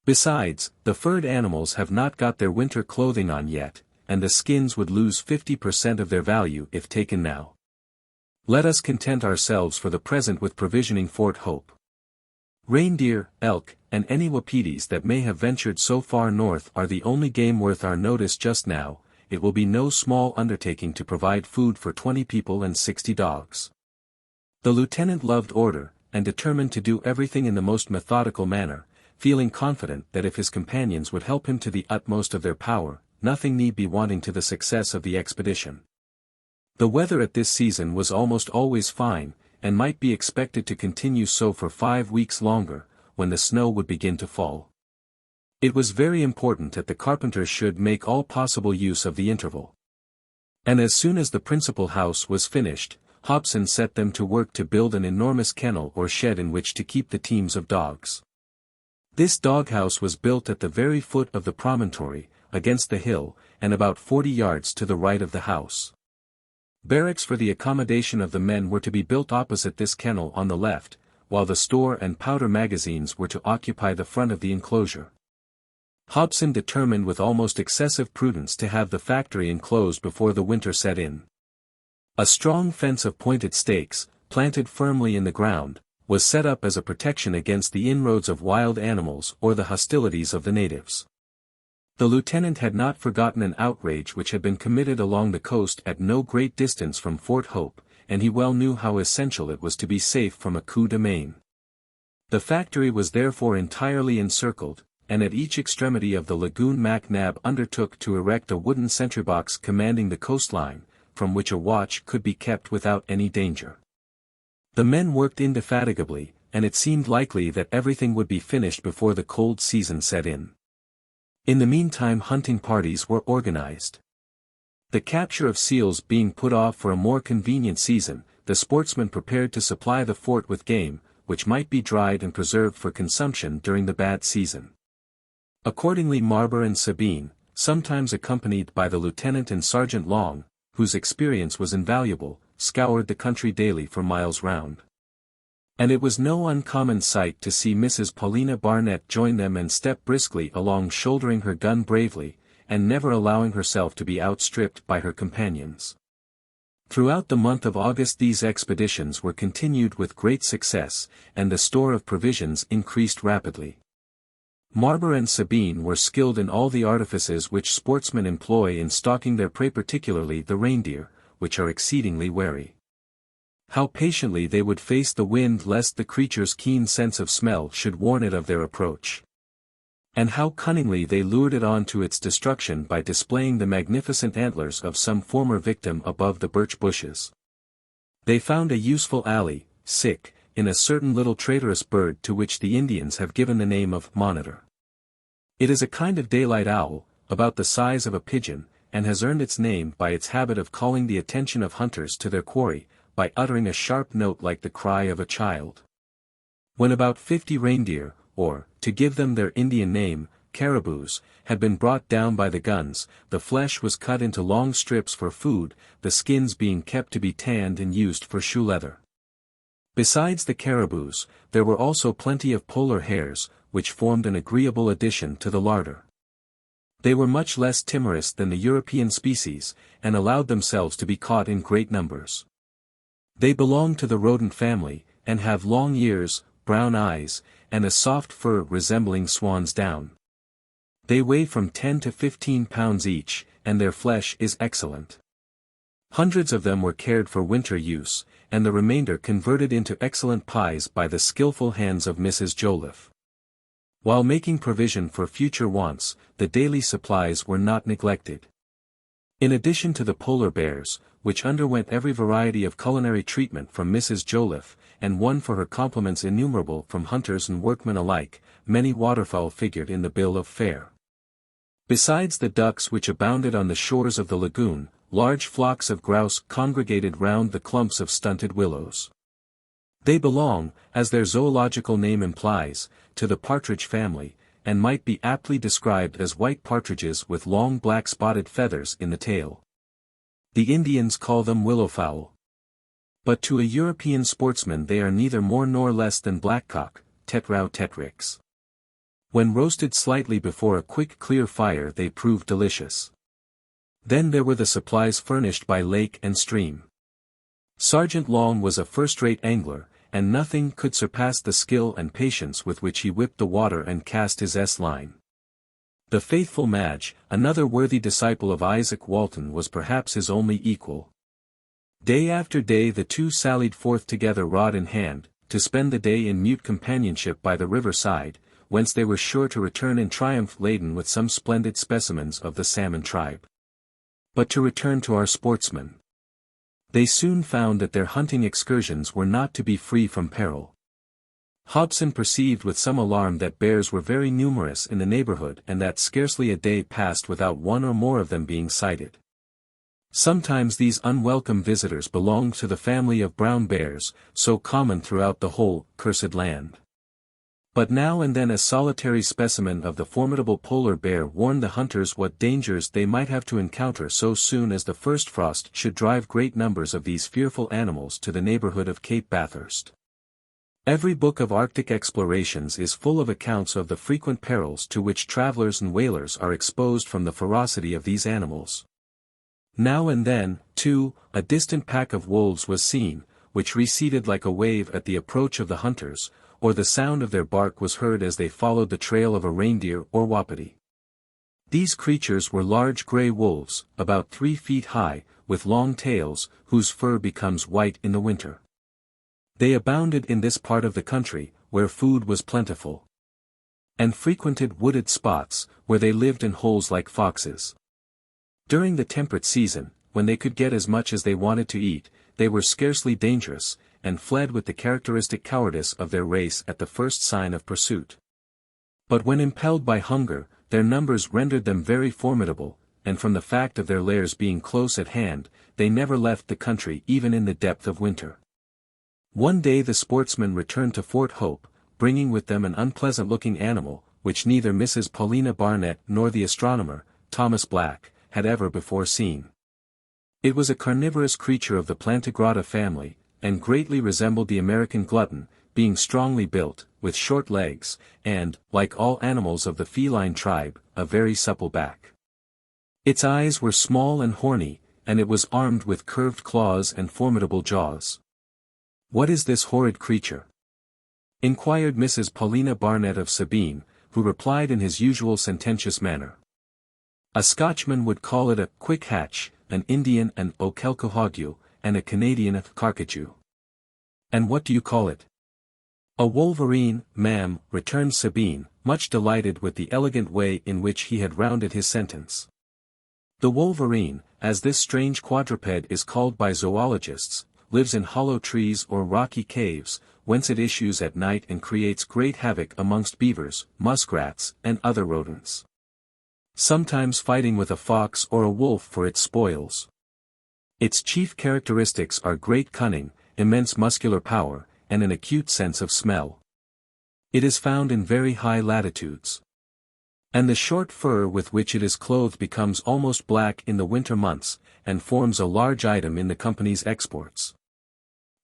Besides, the furred animals have not got their winter clothing on yet, and the skins would lose 50% of their value if taken now. Let us content ourselves for the present with provisioning Fort Hope. Reindeer, elk, and any wapitis that may have ventured so far north are the only game worth our notice just now. It will be no small undertaking to provide food for 20 people and 60 dogs." The lieutenant loved order, and determined to do everything in the most methodical manner, feeling confident that if his companions would help him to the utmost of their power, nothing need be wanting to the success of the expedition. The weather at this season was almost always fine, and might be expected to continue so for 5 weeks longer, when the snow would begin to fall. It was very important that the carpenters should make all possible use of the interval. And as soon as the principal house was finished, Hobson set them to work to build an enormous kennel or shed in which to keep the teams of dogs. This doghouse was built at the very foot of the promontory, against the hill, and about 40 yards to the right of the house. Barracks for the accommodation of the men were to be built opposite this kennel on the left, while the store and powder magazines were to occupy the front of the enclosure. Hobson determined with almost excessive prudence to have the factory enclosed before the winter set in. A strong fence of pointed stakes, planted firmly in the ground, was set up as a protection against the inroads of wild animals or the hostilities of the natives. The lieutenant had not forgotten an outrage which had been committed along the coast at no great distance from Fort Hope, and he well knew how essential it was to be safe from a coup de main. The factory was therefore entirely encircled, and at each extremity of the lagoon Mac Nab undertook to erect a wooden sentry-box commanding the coastline, from which a watch could be kept without any danger. The men worked indefatigably, and it seemed likely that everything would be finished before the cold season set in. In the meantime hunting parties were organized. The capture of seals being put off for a more convenient season, the sportsmen prepared to supply the fort with game, which might be dried and preserved for consumption during the bad season. Accordingly Marbre and Sabine, sometimes accompanied by the lieutenant and Sergeant Long, whose experience was invaluable, scoured the country daily for miles round. And it was no uncommon sight to see Mrs. Paulina Barnett join them and step briskly along shouldering her gun bravely, and never allowing herself to be outstripped by her companions. Throughout the month of August these expeditions were continued with great success, and the store of provisions increased rapidly. Marbre and Sabine were skilled in all the artifices which sportsmen employ in stalking their prey, particularly the reindeer, which are exceedingly wary. How patiently they would face the wind lest the creature's keen sense of smell should warn it of their approach. And how cunningly they lured it on to its destruction by displaying the magnificent antlers of some former victim above the birch bushes. They found a useful ally, in a certain little traitorous bird to which the Indians have given the name of monitor. It is a kind of daylight owl, about the size of a pigeon, and has earned its name by its habit of calling the attention of hunters to their quarry, by uttering a sharp note like the cry of a child. When about 50 reindeer, or, to give them their Indian name, caribous, had been brought down by the guns, the flesh was cut into long strips for food, the skins being kept to be tanned and used for shoe leather. Besides the caribous, there were also plenty of polar hares, which formed an agreeable addition to the larder. They were much less timorous than the European species, and allowed themselves to be caught in great numbers. They belong to the rodent family, and have long ears, brown eyes, and a soft fur resembling swan's down. They weigh from 10 to 15 pounds each, and their flesh is excellent. Hundreds of them were cared for winter use, and the remainder converted into excellent pies by the skillful hands of Mrs. Joliffe. While making provision for future wants, the daily supplies were not neglected. In addition to the polar bears, which underwent every variety of culinary treatment from Mrs. Joliffe, and won for her compliments innumerable from hunters and workmen alike, many waterfowl figured in the bill of fare. Besides the ducks which abounded on the shores of the lagoon, large flocks of grouse congregated round the clumps of stunted willows. They belong, as their zoological name implies, to the partridge family, and might be aptly described as white partridges with long black spotted feathers in the tail. The Indians call them willowfowl. But to a European sportsman they are neither more nor less than blackcock, tetrao tetrix. When roasted slightly before a quick clear fire they prove delicious. Then there were the supplies furnished by lake and stream. Sergeant Long was a first-rate angler, and nothing could surpass the skill and patience with which he whipped the water and cast his S-line. The faithful Madge, another worthy disciple of Isaac Walton, was perhaps his only equal. Day after day the two sallied forth together rod in hand, to spend the day in mute companionship by the river side, whence they were sure to return in triumph laden with some splendid specimens of the salmon tribe. But to return to our sportsmen. They soon found that their hunting excursions were not to be free from peril. Hobson perceived with some alarm that bears were very numerous in the neighborhood and that scarcely a day passed without one or more of them being sighted. Sometimes these unwelcome visitors belonged to the family of brown bears, so common throughout the whole cursed land. But now and then a solitary specimen of the formidable polar bear warned the hunters what dangers they might have to encounter so soon as the first frost should drive great numbers of these fearful animals to the neighborhood of Cape Bathurst. Every book of Arctic explorations is full of accounts of the frequent perils to which travelers and whalers are exposed from the ferocity of these animals. Now and then, too, a distant pack of wolves was seen, which receded like a wave at the approach of the hunters, or the sound of their bark was heard as they followed the trail of a reindeer or wapiti. These creatures were large grey wolves, about 3 feet high, with long tails, whose fur becomes white in the winter. They abounded in this part of the country, where food was plentiful, and frequented wooded spots, where they lived in holes like foxes. During the temperate season, when they could get as much as they wanted to eat, they were scarcely dangerous, and fled with the characteristic cowardice of their race at the first sign of pursuit. But when impelled by hunger, their numbers rendered them very formidable, and from the fact of their lairs being close at hand, they never left the country even in the depth of winter. One day the sportsmen returned to Fort Hope, bringing with them an unpleasant-looking animal, which neither Mrs. Paulina Barnett nor the astronomer, Thomas Black, had ever before seen. It was a carnivorous creature of the plantigrada family, and greatly resembled the American glutton, being strongly built, with short legs, and, like all animals of the feline tribe, a very supple back. Its eyes were small and horny, and it was armed with curved claws and formidable jaws. "What is this horrid creature?" inquired Mrs. Paulina Barnett of Sabine, who replied in his usual sententious manner. "A Scotchman would call it a quick hatch, an Indian an okelcohogyu, and a Canadian a carcajou." "And what do you call it?" "A wolverine, ma'am," returned Sabine, much delighted with the elegant way in which he had rounded his sentence. The wolverine, as this strange quadruped is called by zoologists, lives in hollow trees or rocky caves, whence it issues at night and creates great havoc amongst beavers, muskrats, and other rodents, sometimes fighting with a fox or a wolf for its spoils. Its chief characteristics are great cunning, immense muscular power, and an acute sense of smell. It is found in very high latitudes, and the short fur with which it is clothed becomes almost black in the winter months, and forms a large item in the company's exports.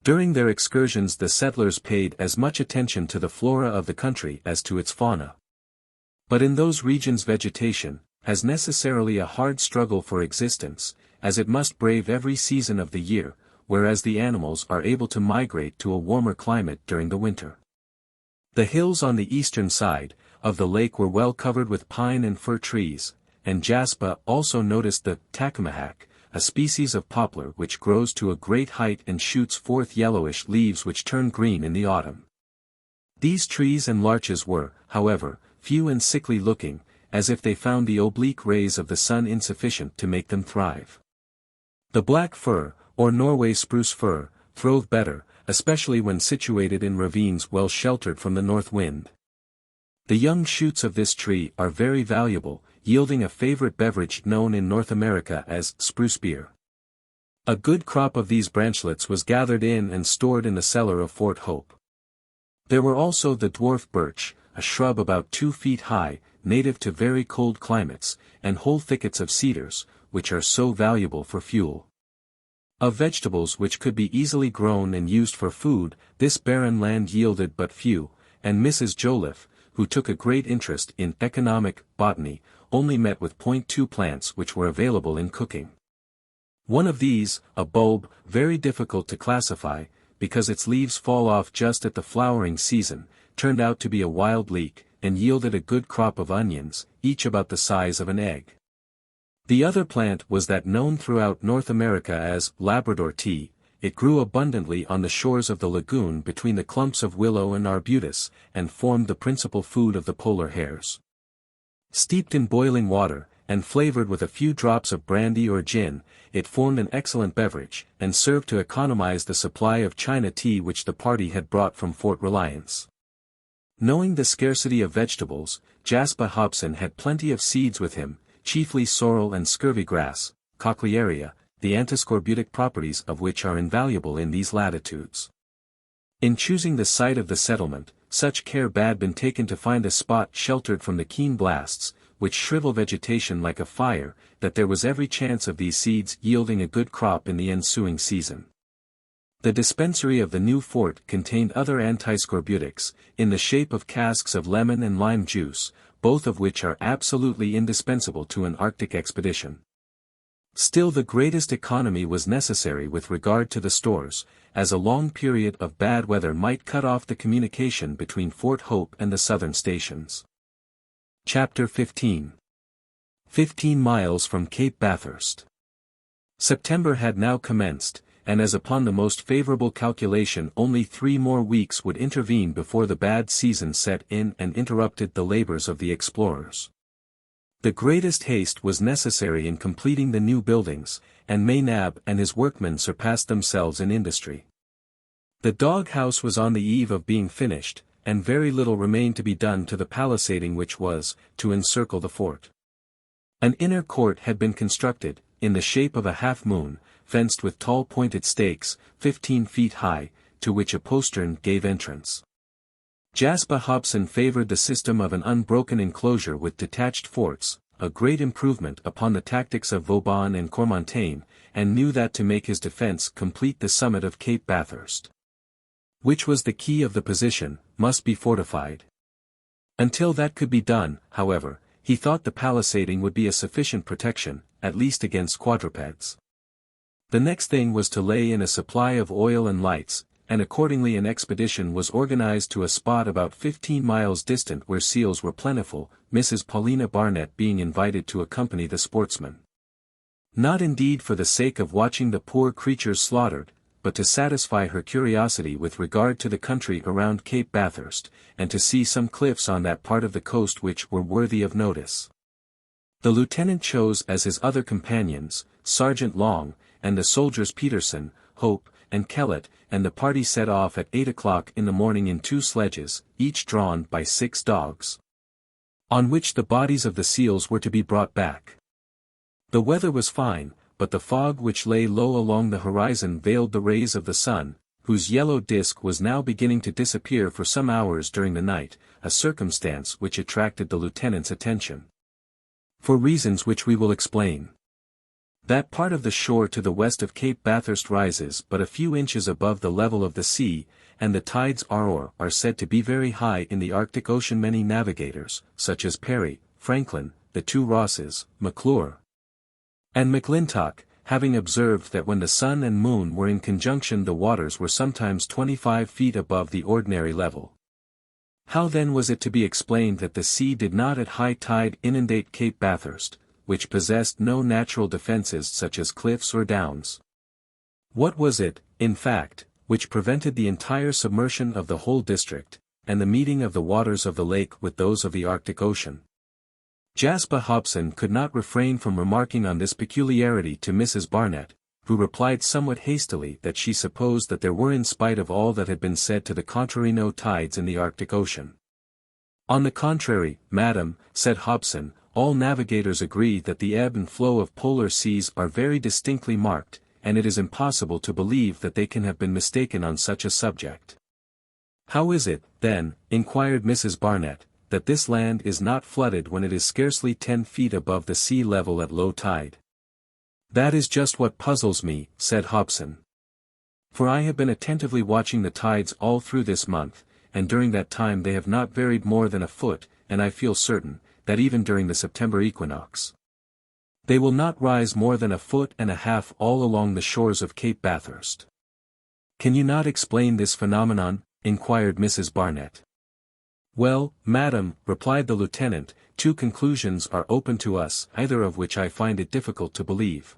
During their excursions the settlers paid as much attention to the flora of the country as to its fauna. But in those regions vegetation has necessarily a hard struggle for existence, as it must brave every season of the year, whereas the animals are able to migrate to a warmer climate during the winter. The hills on the eastern side of the lake were well covered with pine and fir trees, and Jasper also noticed the takamahak, a species of poplar which grows to a great height and shoots forth yellowish leaves which turn green in the autumn. These trees and larches were, however, few and sickly looking, as if they found the oblique rays of the sun insufficient to make them thrive. The black fir, or Norway spruce fir, throve better, especially when situated in ravines well sheltered from the north wind. The young shoots of this tree are very valuable, yielding a favorite beverage known in North America as spruce beer. A good crop of these branchlets was gathered in and stored in the cellar of Fort Hope. There were also the dwarf birch, a shrub about 2 feet high, native to very cold climates, and whole thickets of cedars, which are so valuable for fuel. Of vegetables which could be easily grown and used for food, this barren land yielded but few, and Mrs. Joliffe, who took a great interest in economic botany, only met with 0.2 plants which were available in cooking. One of these, a bulb, very difficult to classify, because its leaves fall off just at the flowering season, turned out to be a wild leek, and yielded a good crop of onions, each about the size of an egg. The other plant was that known throughout North America as Labrador tea. It grew abundantly on the shores of the lagoon between the clumps of willow and arbutus, and formed the principal food of the polar hares. Steeped in boiling water, and flavored with a few drops of brandy or gin, it formed an excellent beverage, and served to economize the supply of China tea which the party had brought from Fort Reliance. Knowing the scarcity of vegetables, Jasper Hobson had plenty of seeds with him, chiefly sorrel and scurvy grass, cochlearia, the antiscorbutic properties of which are invaluable in these latitudes. In choosing the site of the settlement, such care had been taken to find a spot sheltered from the keen blasts, which shrivel vegetation like a fire, that there was every chance of these seeds yielding a good crop in the ensuing season. The dispensary of the new fort contained other antiscorbutics, in the shape of casks of lemon and lime juice, both of which are absolutely indispensable to an Arctic expedition. Still the greatest economy was necessary with regard to the stores, as a long period of bad weather might cut off the communication between Fort Hope and the southern stations. Chapter 15. 15 miles from Cape Bathurst. September had now commenced, and as upon the most favourable calculation only 3 more weeks would intervene before the bad season set in and interrupted the labours of the explorers. The greatest haste was necessary in completing the new buildings, and Maynab and his workmen surpassed themselves in industry. The dog-house was on the eve of being finished, and very little remained to be done to the palisading which was, to encircle the fort. An inner court had been constructed, in the shape of a half-moon, fenced with tall pointed stakes, 15 feet high, to which a postern gave entrance. Jasper Hobson favoured the system of an unbroken enclosure with detached forts, a great improvement upon the tactics of Vauban and Cormontaine, and knew that to make his defence complete the summit of Cape Bathurst, which was the key of the position, must be fortified. Until that could be done, however, he thought the palisading would be a sufficient protection, at least against quadrupeds. The next thing was to lay in a supply of oil and lights, and accordingly an expedition was organized to a spot about 15 miles distant where seals were plentiful, Mrs. Paulina Barnett being invited to accompany the sportsmen. Not indeed for the sake of watching the poor creatures slaughtered, but to satisfy her curiosity with regard to the country around Cape Bathurst, and to see some cliffs on that part of the coast which were worthy of notice. The lieutenant chose as his other companions, Sergeant Long, and the soldiers Peterson, Hope, and Kellett, and the party set off at 8 o'clock in the morning in 2 sledges, each drawn by 6 dogs, on which the bodies of the seals were to be brought back. The weather was fine, but the fog which lay low along the horizon veiled the rays of the sun, whose yellow disk was now beginning to disappear for some hours during the night, a circumstance which attracted the lieutenant's attention. For reasons which we will explain. That part of the shore to the west of Cape Bathurst rises but a few inches above the level of the sea, and the tides are said to be very high in the Arctic Ocean. Many navigators, such as Parry, Franklin, the 2 Rosses, McClure, and McClintock, having observed that when the sun and moon were in conjunction the waters were sometimes 25 feet above the ordinary level. How then was it to be explained that the sea did not at high tide inundate Cape Bathurst, which possessed no natural defences such as cliffs or downs? What was it, in fact, which prevented the entire submersion of the whole district, and the meeting of the waters of the lake with those of the Arctic Ocean? Jasper Hobson could not refrain from remarking on this peculiarity to Mrs. Barnett, who replied somewhat hastily that she supposed that there were, in spite of all that had been said to the contrary, no tides in the Arctic Ocean. On the contrary, madam, said Hobson, all navigators agree that the ebb and flow of polar seas are very distinctly marked, and it is impossible to believe that they can have been mistaken on such a subject. How is it, then, inquired Mrs. Barnett, that this land is not flooded when it is scarcely 10 feet above the sea level at low tide? That is just what puzzles me, said Hobson. For I have been attentively watching the tides all through this month, and during that time they have not varied more than a foot, and I feel certain, that even during the September equinox, they will not rise more than 1.5 feet all along the shores of Cape Bathurst. Can you not explain this phenomenon? Inquired Mrs. Barnett. Well, madam, replied the lieutenant, 2 conclusions are open to us, either of which I find it difficult to believe.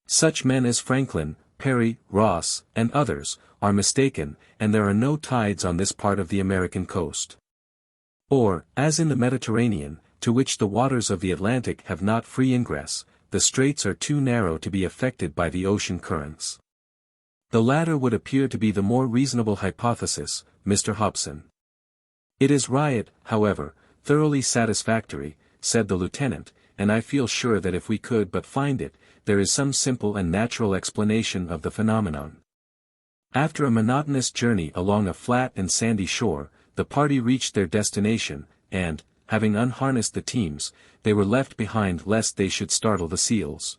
Such men as Franklin, Parry, Ross, and others, are mistaken, and there are no tides on this part of the American coast. Or, as in the Mediterranean, to which the waters of the Atlantic have not free ingress, the straits are too narrow to be affected by the ocean currents. The latter would appear to be the more reasonable hypothesis, Mr. Hobson. It is right, however, thoroughly satisfactory, said the lieutenant, and I feel sure that if we could but find it, there is some simple and natural explanation of the phenomenon. After a monotonous journey along a flat and sandy shore, the party reached their destination, and, having unharnessed the teams, they were left behind lest they should startle the seals.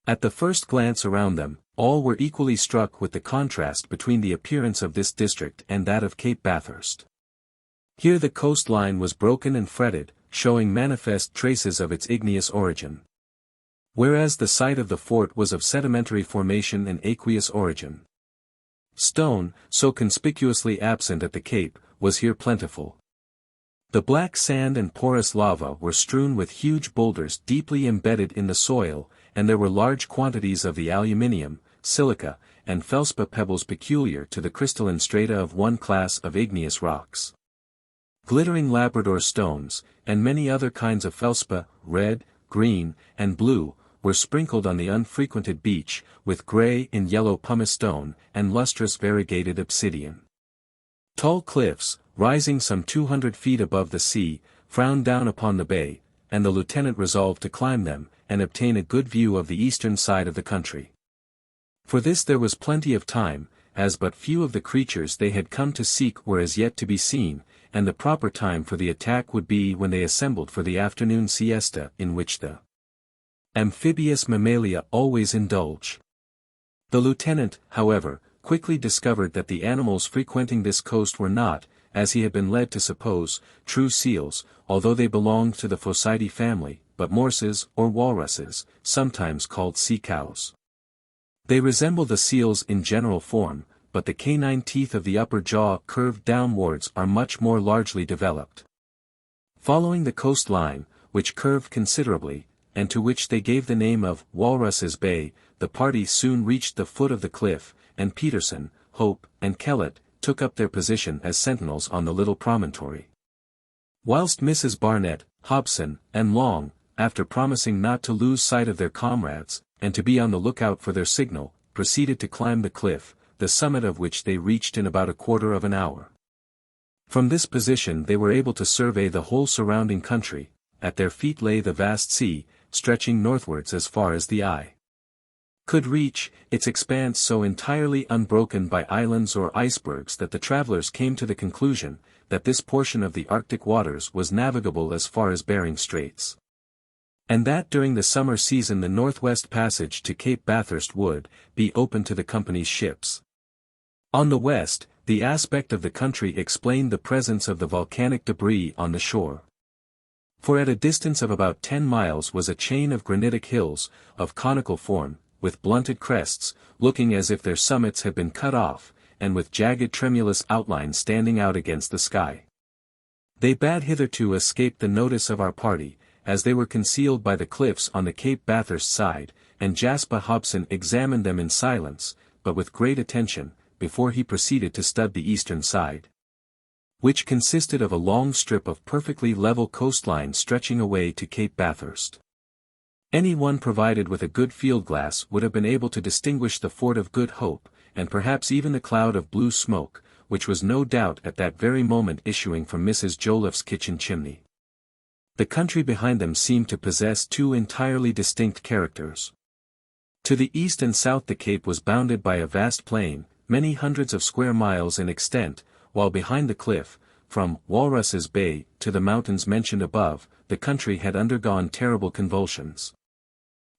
At the first glance around them, all were equally struck with the contrast between the appearance of this district and that of Cape Bathurst. Here the coastline was broken and fretted, showing manifest traces of its igneous origin. Whereas the site of the fort was of sedimentary formation and aqueous origin. Stone, so conspicuously absent at the Cape, was here plentiful. The black sand and porous lava were strewn with huge boulders deeply embedded in the soil, and there were large quantities of the aluminium, silica, and felspar pebbles peculiar to the crystalline strata of one class of igneous rocks. Glittering Labrador stones, and many other kinds of felspar, red, green, and blue, were sprinkled on the unfrequented beach, with grey and yellow pumice stone, and lustrous variegated obsidian. Tall cliffs, rising some 200 feet above the sea, frowned down upon the bay, and the lieutenant resolved to climb them, and obtain a good view of the eastern side of the country. For this there was plenty of time, as but few of the creatures they had come to seek were as yet to be seen, and the proper time for the attack would be when they assembled for the afternoon siesta in which the amphibious mammalia always indulge. The lieutenant, however, quickly discovered that the animals frequenting this coast were not, as he had been led to suppose, true seals, although they belonged to the Phocidae family, but morses or walruses, sometimes called sea cows. They resemble the seals in general form, but the canine teeth of the upper jaw curved downwards are much more largely developed. Following the coastline, which curved considerably, and to which they gave the name of Walruses Bay, the party soon reached the foot of the cliff, and Peterson, Hope, and Kellett took up their position as sentinels on the little promontory. Whilst Mrs. Barnett, Hobson, and Long, after promising not to lose sight of their comrades, and to be on the lookout for their signal, proceeded to climb the cliff, the summit of which they reached in about a quarter of an hour. From this position they were able to survey the whole surrounding country. At their feet lay the vast sea, stretching northwards as far as the eye could reach, its expanse so entirely unbroken by islands or icebergs that the travelers came to the conclusion that this portion of the Arctic waters was navigable as far as Bering Straits, and that during the summer season the northwest passage to Cape Bathurst would be open to the company's ships. On the west, the aspect of the country explained the presence of the volcanic debris on the shore. For at a distance of about 10 miles was a chain of granitic hills, of conical form, with blunted crests, looking as if their summits had been cut off, and with jagged tremulous outlines standing out against the sky. They bad hitherto escaped the notice of our party, as they were concealed by the cliffs on the Cape Bathurst side, and Jasper Hobson examined them in silence, but with great attention, before he proceeded to stud the eastern side, which consisted of a long strip of perfectly level coastline stretching away to Cape Bathurst. Any one provided with a good field glass would have been able to distinguish the Fort of Good Hope, and perhaps even the cloud of blue smoke, which was no doubt at that very moment issuing from Mrs. Joliffe's kitchen chimney. The country behind them seemed to possess two entirely distinct characters. To the east and south the cape was bounded by a vast plain, many hundreds of square miles in extent, while behind the cliff, from Walruses Bay to the mountains mentioned above, the country had undergone terrible convulsions,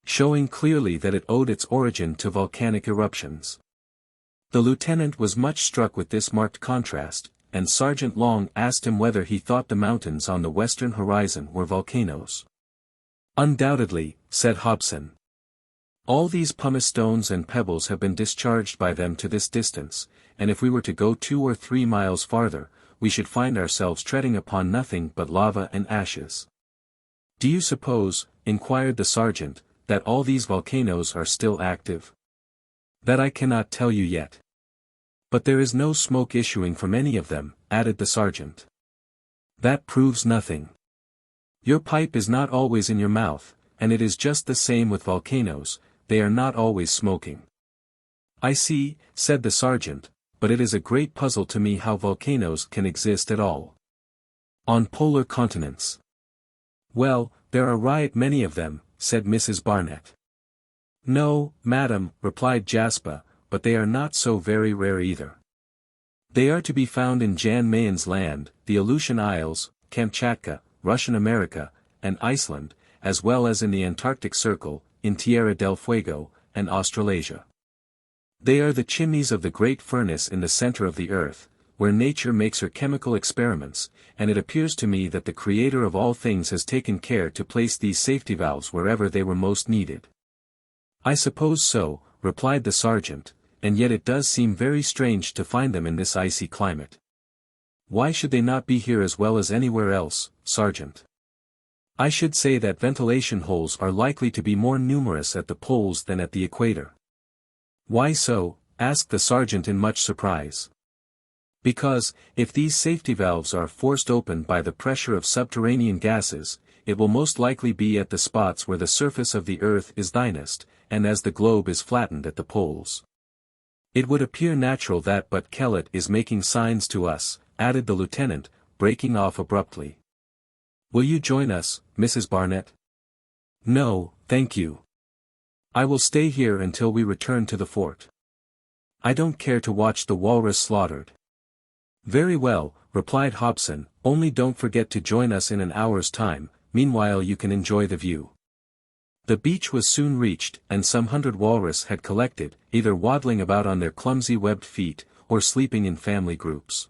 showing clearly that it owed its origin to volcanic eruptions. The lieutenant was much struck with this marked contrast, and Sergeant Long asked him whether he thought the mountains on the western horizon were volcanoes. Undoubtedly, said Hobson. All these pumice stones and pebbles have been discharged by them to this distance, and if we were to go 2 or 3 miles farther, we should find ourselves treading upon nothing but lava and ashes. Do you suppose, inquired the sergeant, that all these volcanoes are still active? That I cannot tell you yet. But there is no smoke issuing from any of them, added the sergeant. That proves nothing. Your pipe is not always in your mouth, and it is just the same with volcanoes, they are not always smoking. I see, said the sergeant, but it is a great puzzle to me how volcanoes can exist at all on polar continents. Well, there are right many of them, said Mrs. Barnett. No, madam, replied Jasper, but they are not so very rare either. They are to be found in Jan Mayen's land, the Aleutian Isles, Kamtchatka, Russian America, and Iceland, as well as in the Antarctic Circle, in Tierra del Fuego, and Australasia. They are the chimneys of the great furnace in the center of the earth, where nature makes her chemical experiments, and it appears to me that the Creator of all things has taken care to place these safety valves wherever they were most needed. I suppose so, replied the sergeant, and yet it does seem very strange to find them in this icy climate. Why should they not be here as well as anywhere else, Sergeant? I should say that ventilation holes are likely to be more numerous at the poles than at the equator. Why so? Asked the sergeant in much surprise. Because, if these safety valves are forced open by the pressure of subterranean gases, it will most likely be at the spots where the surface of the earth is thinnest, and as the globe is flattened at the poles. It would appear natural that, but Kellett is making signs to us, added the lieutenant, breaking off abruptly. Will you join us, Mrs. Barnett? No, thank you. I will stay here until we return to the fort. I don't care to watch the walrus slaughtered. Very well, replied Hobson, only don't forget to join us in an hour's time, meanwhile you can enjoy the view. The beach was soon reached, and some 100 walrus had collected, either waddling about on their clumsy webbed feet, or sleeping in family groups.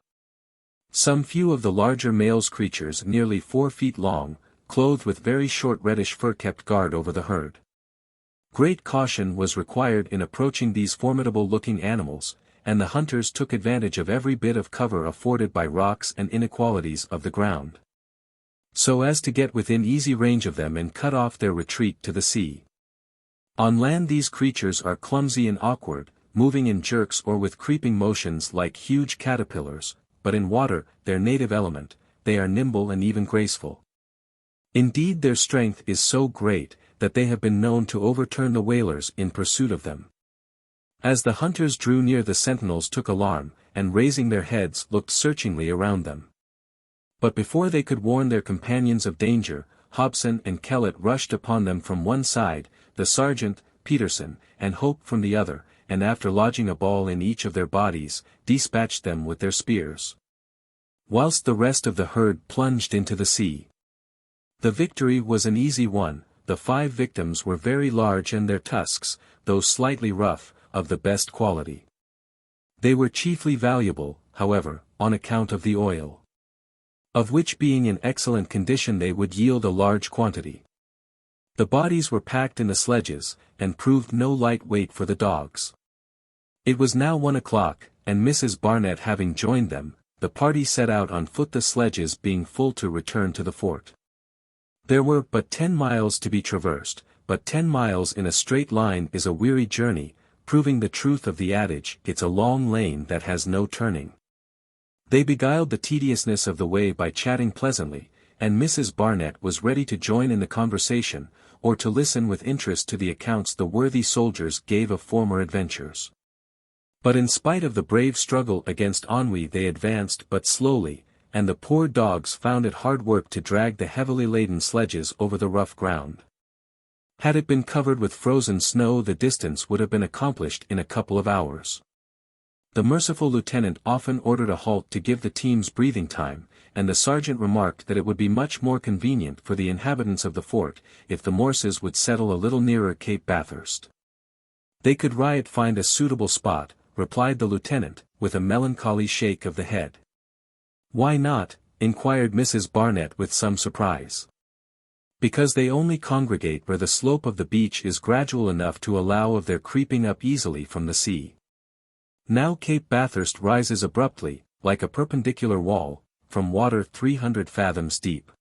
Some few of the larger males creatures nearly 4 feet long, clothed with very short reddish fur kept guard over the herd. Great caution was required in approaching these formidable-looking animals, and the hunters took advantage of every bit of cover afforded by rocks and inequalities of the ground, so as to get within easy range of them and cut off their retreat to the sea. On land these creatures are clumsy and awkward, moving in jerks or with creeping motions like huge caterpillars, but in water, their native element, they are nimble and even graceful. Indeed their strength is so great, that they have been known to overturn the whalers in pursuit of them. As the hunters drew near, the sentinels took alarm, and raising their heads looked searchingly around them. But before they could warn their companions of danger, Hobson and Kellett rushed upon them from one side, the sergeant, Peterson, and Hope from the other, and after lodging a ball in each of their bodies, dispatched them with their spears, whilst the rest of the herd plunged into the sea. The victory was an easy one. The 5 victims were very large and their tusks, though slightly rough, of the best quality. They were chiefly valuable, however, on account of the oil, of which being in excellent condition they would yield a large quantity. The bodies were packed in the sledges, and proved no light weight for the dogs. It was now 1 o'clock, and Mrs. Barnett having joined them, the party set out on foot, the sledges being full to return to the fort. There were but 10 miles to be traversed, but 10 miles in a straight line is a weary journey, proving the truth of the adage, it's a long lane that has no turning. They beguiled the tediousness of the way by chatting pleasantly, and Mrs. Barnett was ready to join in the conversation, or to listen with interest to the accounts the worthy soldiers gave of former adventures. But in spite of the brave struggle against ennui they advanced but slowly, and the poor dogs found it hard work to drag the heavily laden sledges over the rough ground. Had it been covered with frozen snow, the distance would have been accomplished in a couple of hours. The merciful lieutenant often ordered a halt to give the teams breathing time, and the sergeant remarked that it would be much more convenient for the inhabitants of the fort, if the Morses would settle a little nearer Cape Bathurst. They could find a suitable spot, replied the lieutenant, with a melancholy shake of the head. Why not? Inquired Mrs. Barnett with some surprise. Because they only congregate where the slope of the beach is gradual enough to allow of their creeping up easily from the sea. Now Cape Bathurst rises abruptly, like a perpendicular wall, from water 300 fathoms deep.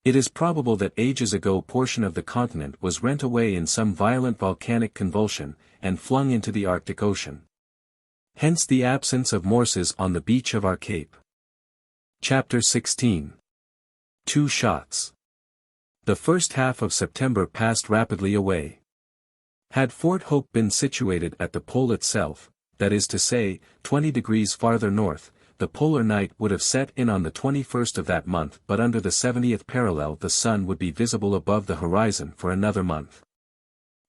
It is probable that ages ago portion of the continent was rent away in some violent volcanic convulsion, and flung into the Arctic Ocean. Hence the absence of Morses on the beach of our cape. Chapter 16. 2 shots. The first half of September passed rapidly away. Had Fort Hope been situated at the pole itself, that is to say, 20 degrees farther north, the polar night would have set in on the 21st of that month, but under the 70th parallel the sun would be visible above the horizon for another month.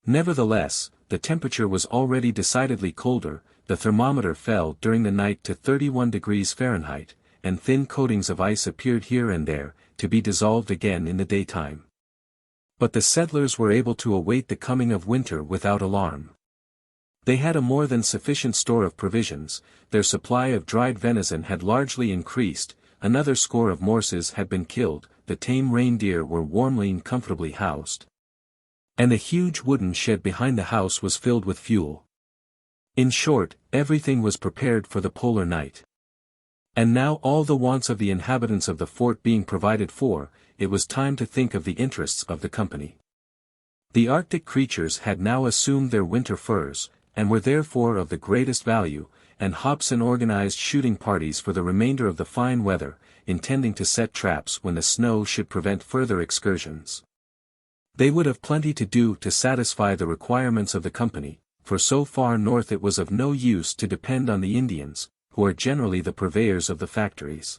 Nevertheless, the temperature was already decidedly colder, the thermometer fell during the night to 31 degrees Fahrenheit, and thin coatings of ice appeared here and there, to be dissolved again in the daytime. But the settlers were able to await the coming of winter without alarm. They had a more than sufficient store of provisions, their supply of dried venison had largely increased, another score of morses had been killed, the tame reindeer were warmly and comfortably housed. And a huge wooden shed behind the house was filled with fuel. In short, everything was prepared for the polar night. And now all the wants of the inhabitants of the fort being provided for, it was time to think of the interests of the company. The Arctic creatures had now assumed their winter furs, and were therefore of the greatest value, and Hobson organized shooting parties for the remainder of the fine weather, intending to set traps when the snow should prevent further excursions. They would have plenty to do to satisfy the requirements of the company, for so far north it was of no use to depend on the Indians, who are generally the purveyors of the factories.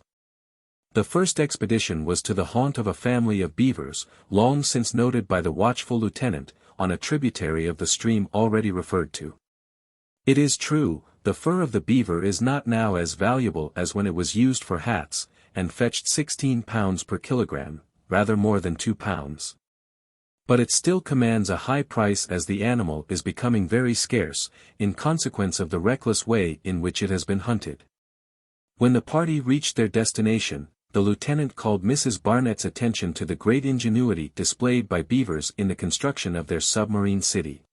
The first expedition was to the haunt of a family of beavers, long since noted by the watchful lieutenant, on a tributary of the stream already referred to. It is true, the fur of the beaver is not now as valuable as when it was used for hats, and fetched 16 pounds per kilogram, rather more than 2 pounds. But it still commands a high price as the animal is becoming very scarce, in consequence of the reckless way in which it has been hunted. When the party reached their destination, the lieutenant called Mrs. Barnett's attention to the great ingenuity displayed by beavers in the construction of their submarine city.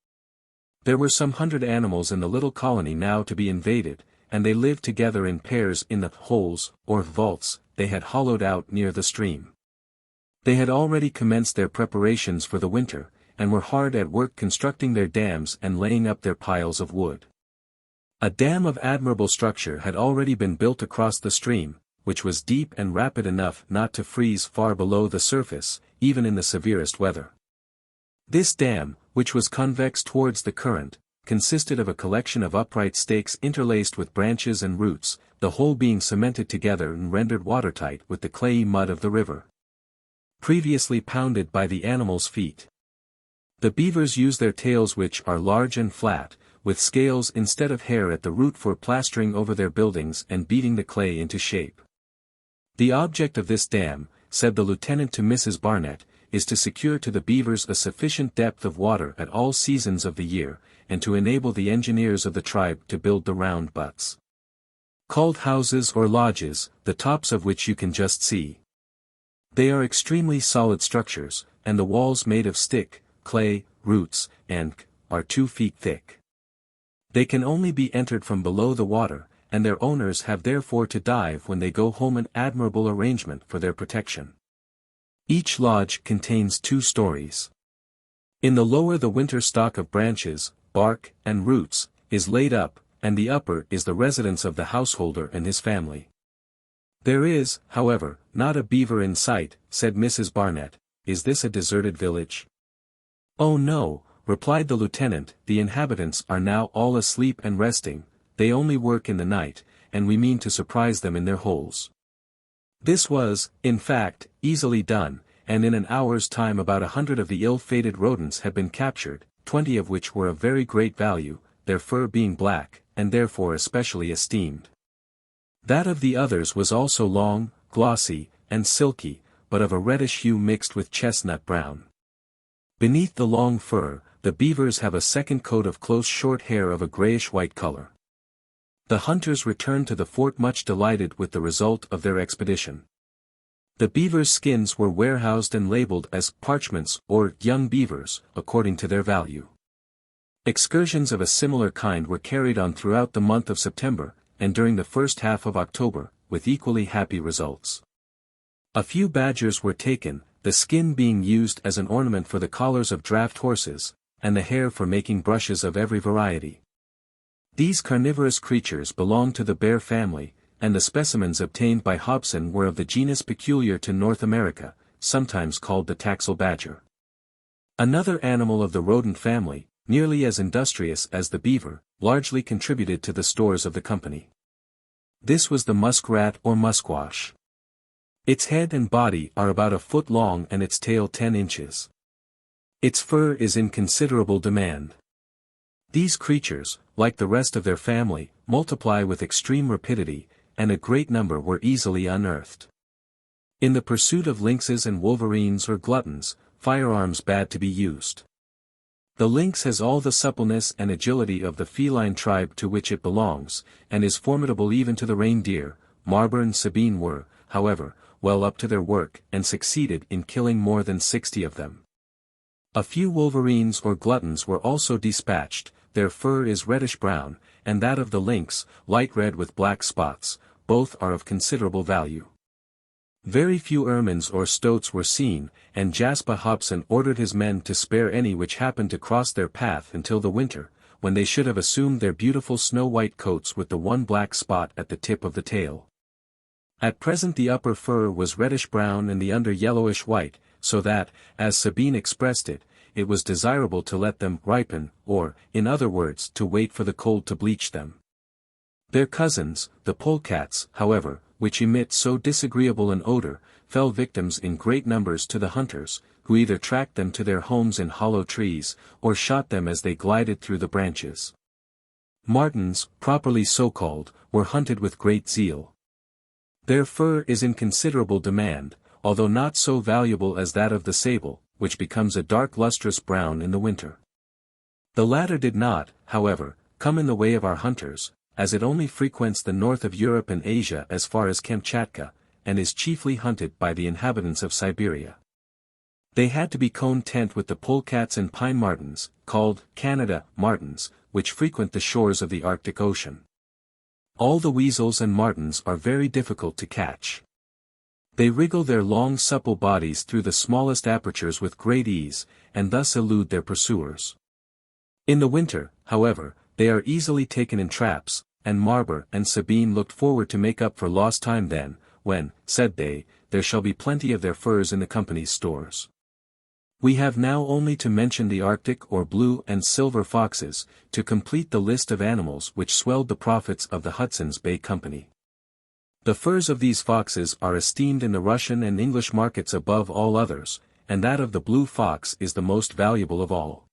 There were some 100 animals in the little colony now to be invaded, and they lived together in pairs in the holes, or vaults, they had hollowed out near the stream. They had already commenced their preparations for the winter, and were hard at work constructing their dams and laying up their piles of wood. A dam of admirable structure had already been built across the stream, which was deep and rapid enough not to freeze far below the surface, even in the severest weather. This dam, which was convex towards the current, consisted of a collection of upright stakes interlaced with branches and roots, the whole being cemented together and rendered watertight with the clayey mud of the river, previously pounded by the animals' feet. The beavers use their tails, which are large and flat, with scales instead of hair at the root, for plastering over their buildings and beating the clay into shape. The object of this dam, said the lieutenant to Mrs. Barnett, is to secure to the beavers a sufficient depth of water at all seasons of the year, and to enable the engineers of the tribe to build the round butts, called houses or lodges, the tops of which you can just see. They are extremely solid structures, and the walls made of stick, clay, roots, and are 2 feet thick. They can only be entered from below the water, and their owners have therefore to dive when they go home, an admirable arrangement for their protection. Each lodge contains 2 stories. In the lower the winter stock of branches, bark, and roots, is laid up, and the upper is the residence of the householder and his family. There is, however, not a beaver in sight, said Mrs. Barnett. Is this a deserted village? Oh no, replied the lieutenant, the inhabitants are now all asleep and resting, they only work in the night, and we mean to surprise them in their holes. This was, in fact, easily done, and in an hour's time about 100 of the ill-fated rodents had been captured, 20 of which were of very great value, their fur being black, and therefore especially esteemed. That of the others was also long, glossy, and silky, but of a reddish hue mixed with chestnut brown. Beneath the long fur, the beavers have a second coat of close short hair of a grayish-white color. The hunters returned to the fort much delighted with the result of their expedition. The beavers' skins were warehoused and labeled as parchments or young beavers, according to their value. Excursions of a similar kind were carried on throughout the month of September, and during the first half of October, with equally happy results. A few badgers were taken, the skin being used as an ornament for the collars of draft horses, and the hair for making brushes of every variety. These carnivorous creatures belonged to the bear family, and the specimens obtained by Hobson were of the genus peculiar to North America, sometimes called the taxel badger. Another animal of the rodent family, nearly as industrious as the beaver, largely contributed to the stores of the company. This was the muskrat or musquash. Its head and body are about a foot long and its tail 10 inches. Its fur is in considerable demand. These creatures, like the rest of their family, multiply with extreme rapidity, and a great number were easily unearthed. In the pursuit of lynxes and wolverines or gluttons, firearms bad to be used. The lynx has all the suppleness and agility of the feline tribe to which it belongs, and is formidable even to the reindeer. Marber and Sabine were, however, well up to their work and succeeded in killing more than 60 of them. A few wolverines or gluttons were also dispatched. Their fur is reddish-brown, and that of the lynx, light red with black spots. Both are of considerable value. Very few ermines or stoats were seen, and Jasper Hobson ordered his men to spare any which happened to cross their path until the winter, when they should have assumed their beautiful snow-white coats with the one black spot at the tip of the tail. At present the upper fur was reddish-brown and the under yellowish-white, so that, as Sabine expressed it, it was desirable to let them ripen, or, in other words, to wait for the cold to bleach them. Their cousins, the polecats, however, which emit so disagreeable an odor, fell victims in great numbers to the hunters, who either tracked them to their homes in hollow trees, or shot them as they glided through the branches. Martens, properly so called, were hunted with great zeal. Their fur is in considerable demand, although not so valuable as that of the sable, which becomes a dark lustrous brown in the winter. The latter did not, however, come in the way of our hunters, as it only frequents the north of Europe and Asia as far as Kamtchatka, and is chiefly hunted by the inhabitants of Siberia. They had to be content with the polecats and pine martens, called Canada martens, which frequent the shores of the Arctic Ocean. All the weasels and martens are very difficult to catch. They wriggle their long supple bodies through the smallest apertures with great ease, and thus elude their pursuers. In the winter, however, they are easily taken in traps, and Marber and Sabine looked forward to make up for lost time then, when, said they, there shall be plenty of their furs in the company's stores. We have now only to mention the Arctic or blue and silver foxes, to complete the list of animals which swelled the profits of the Hudson's Bay Company. The furs of these foxes are esteemed in the Russian and English markets above all others, and that of the blue fox is the most valuable of all.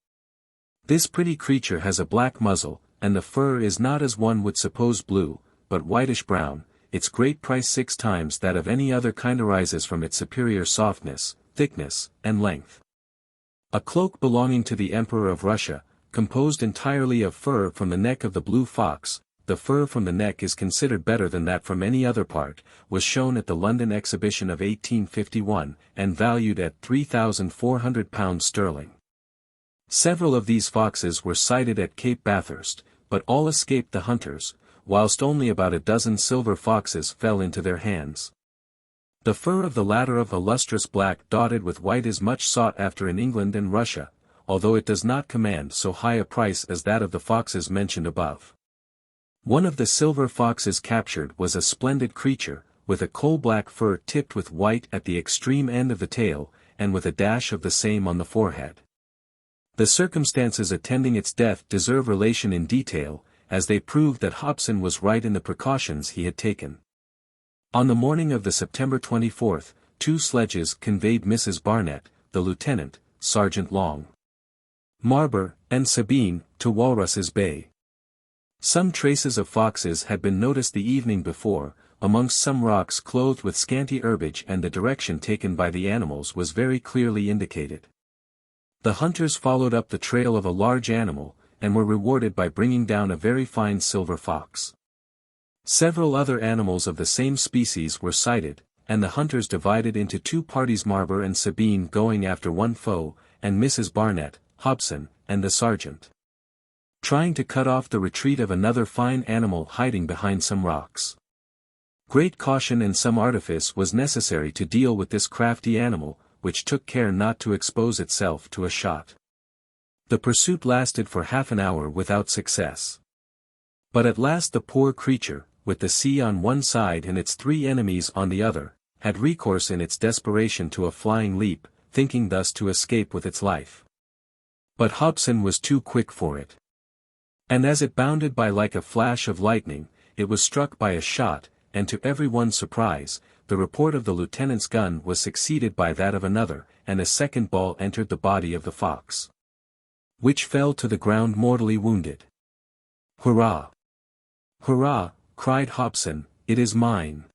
This pretty creature has a black muzzle, and the fur is not as one would suppose blue, but whitish-brown. Its great price 6 times that of any other kind arises from its superior softness, thickness, and length. A cloak belonging to the Emperor of Russia, composed entirely of fur from the neck of the blue fox, the fur from the neck is considered better than that from any other part, was shown at the London Exhibition of 1851, and valued at £3,400 sterling. Several of these foxes were sighted at Cape Bathurst, but all escaped the hunters, whilst only about a dozen silver foxes fell into their hands. The fur of the latter of a lustrous black dotted with white is much sought after in England and Russia, although it does not command so high a price as that of the foxes mentioned above. One of the silver foxes captured was a splendid creature, with a coal-black fur tipped with white at the extreme end of the tail, and with a dash of the same on the forehead. The circumstances attending its death deserve relation in detail, as they prove that Hobson was right in the precautions he had taken. On the morning of the September 24th, 2 sledges conveyed Mrs. Barnett, the lieutenant, Sergeant Long, Marber, and Sabine, to Walruses Bay. Some traces of foxes had been noticed the evening before, amongst some rocks clothed with scanty herbage, and the direction taken by the animals was very clearly indicated. The hunters followed up the trail of a large animal, and were rewarded by bringing down a very fine silver fox. Several other animals of the same species were sighted, and the hunters divided into 2 parties, Marber and Sabine going after one foe, and Mrs. Barnett, Hobson, and the sergeant trying to cut off the retreat of another fine animal hiding behind some rocks. Great caution and some artifice was necessary to deal with this crafty animal, which took care not to expose itself to a shot. The pursuit lasted for half an hour without success. But at last the poor creature, with the sea on one side and its 3 enemies on the other, had recourse in its desperation to a flying leap, thinking thus to escape with its life. But Hobson was too quick for it. And as it bounded by like a flash of lightning, it was struck by a shot, and to every one's surprise, the report of the lieutenant's gun was succeeded by that of another, and a second ball entered the body of the fox, which fell to the ground mortally wounded. "Hurrah! Hurrah!" cried Hobson, "it is mine."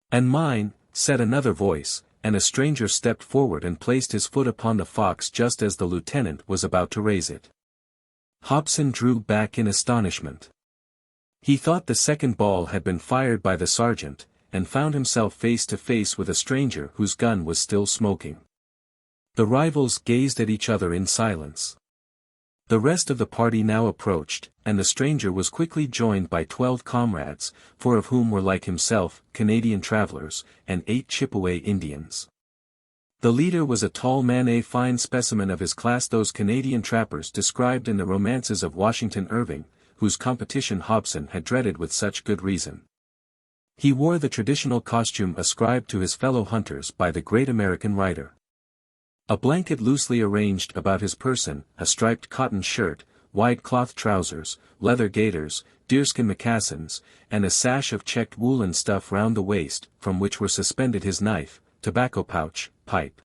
"And mine," said another voice, and a stranger stepped forward and placed his foot upon the fox just as the lieutenant was about to raise it. Hobson drew back in astonishment. He thought the second ball had been fired by the sergeant, and found himself face to face with a stranger whose gun was still smoking. The rivals gazed at each other in silence. The rest of the party now approached, and the stranger was quickly joined by 12 comrades, 4 of whom were like himself, Canadian travelers, and 8 Chippewa Indians. The leader was a tall man, a fine specimen of his class, those Canadian trappers described in the romances of Washington Irving, whose competition Hobson had dreaded with such good reason. He wore the traditional costume ascribed to his fellow hunters by the great American writer. A blanket loosely arranged about his person, a striped cotton shirt, wide cloth trousers, leather gaiters, deerskin moccasins, and a sash of checked woolen stuff round the waist, from which were suspended his knife, tobacco pouch, pipe,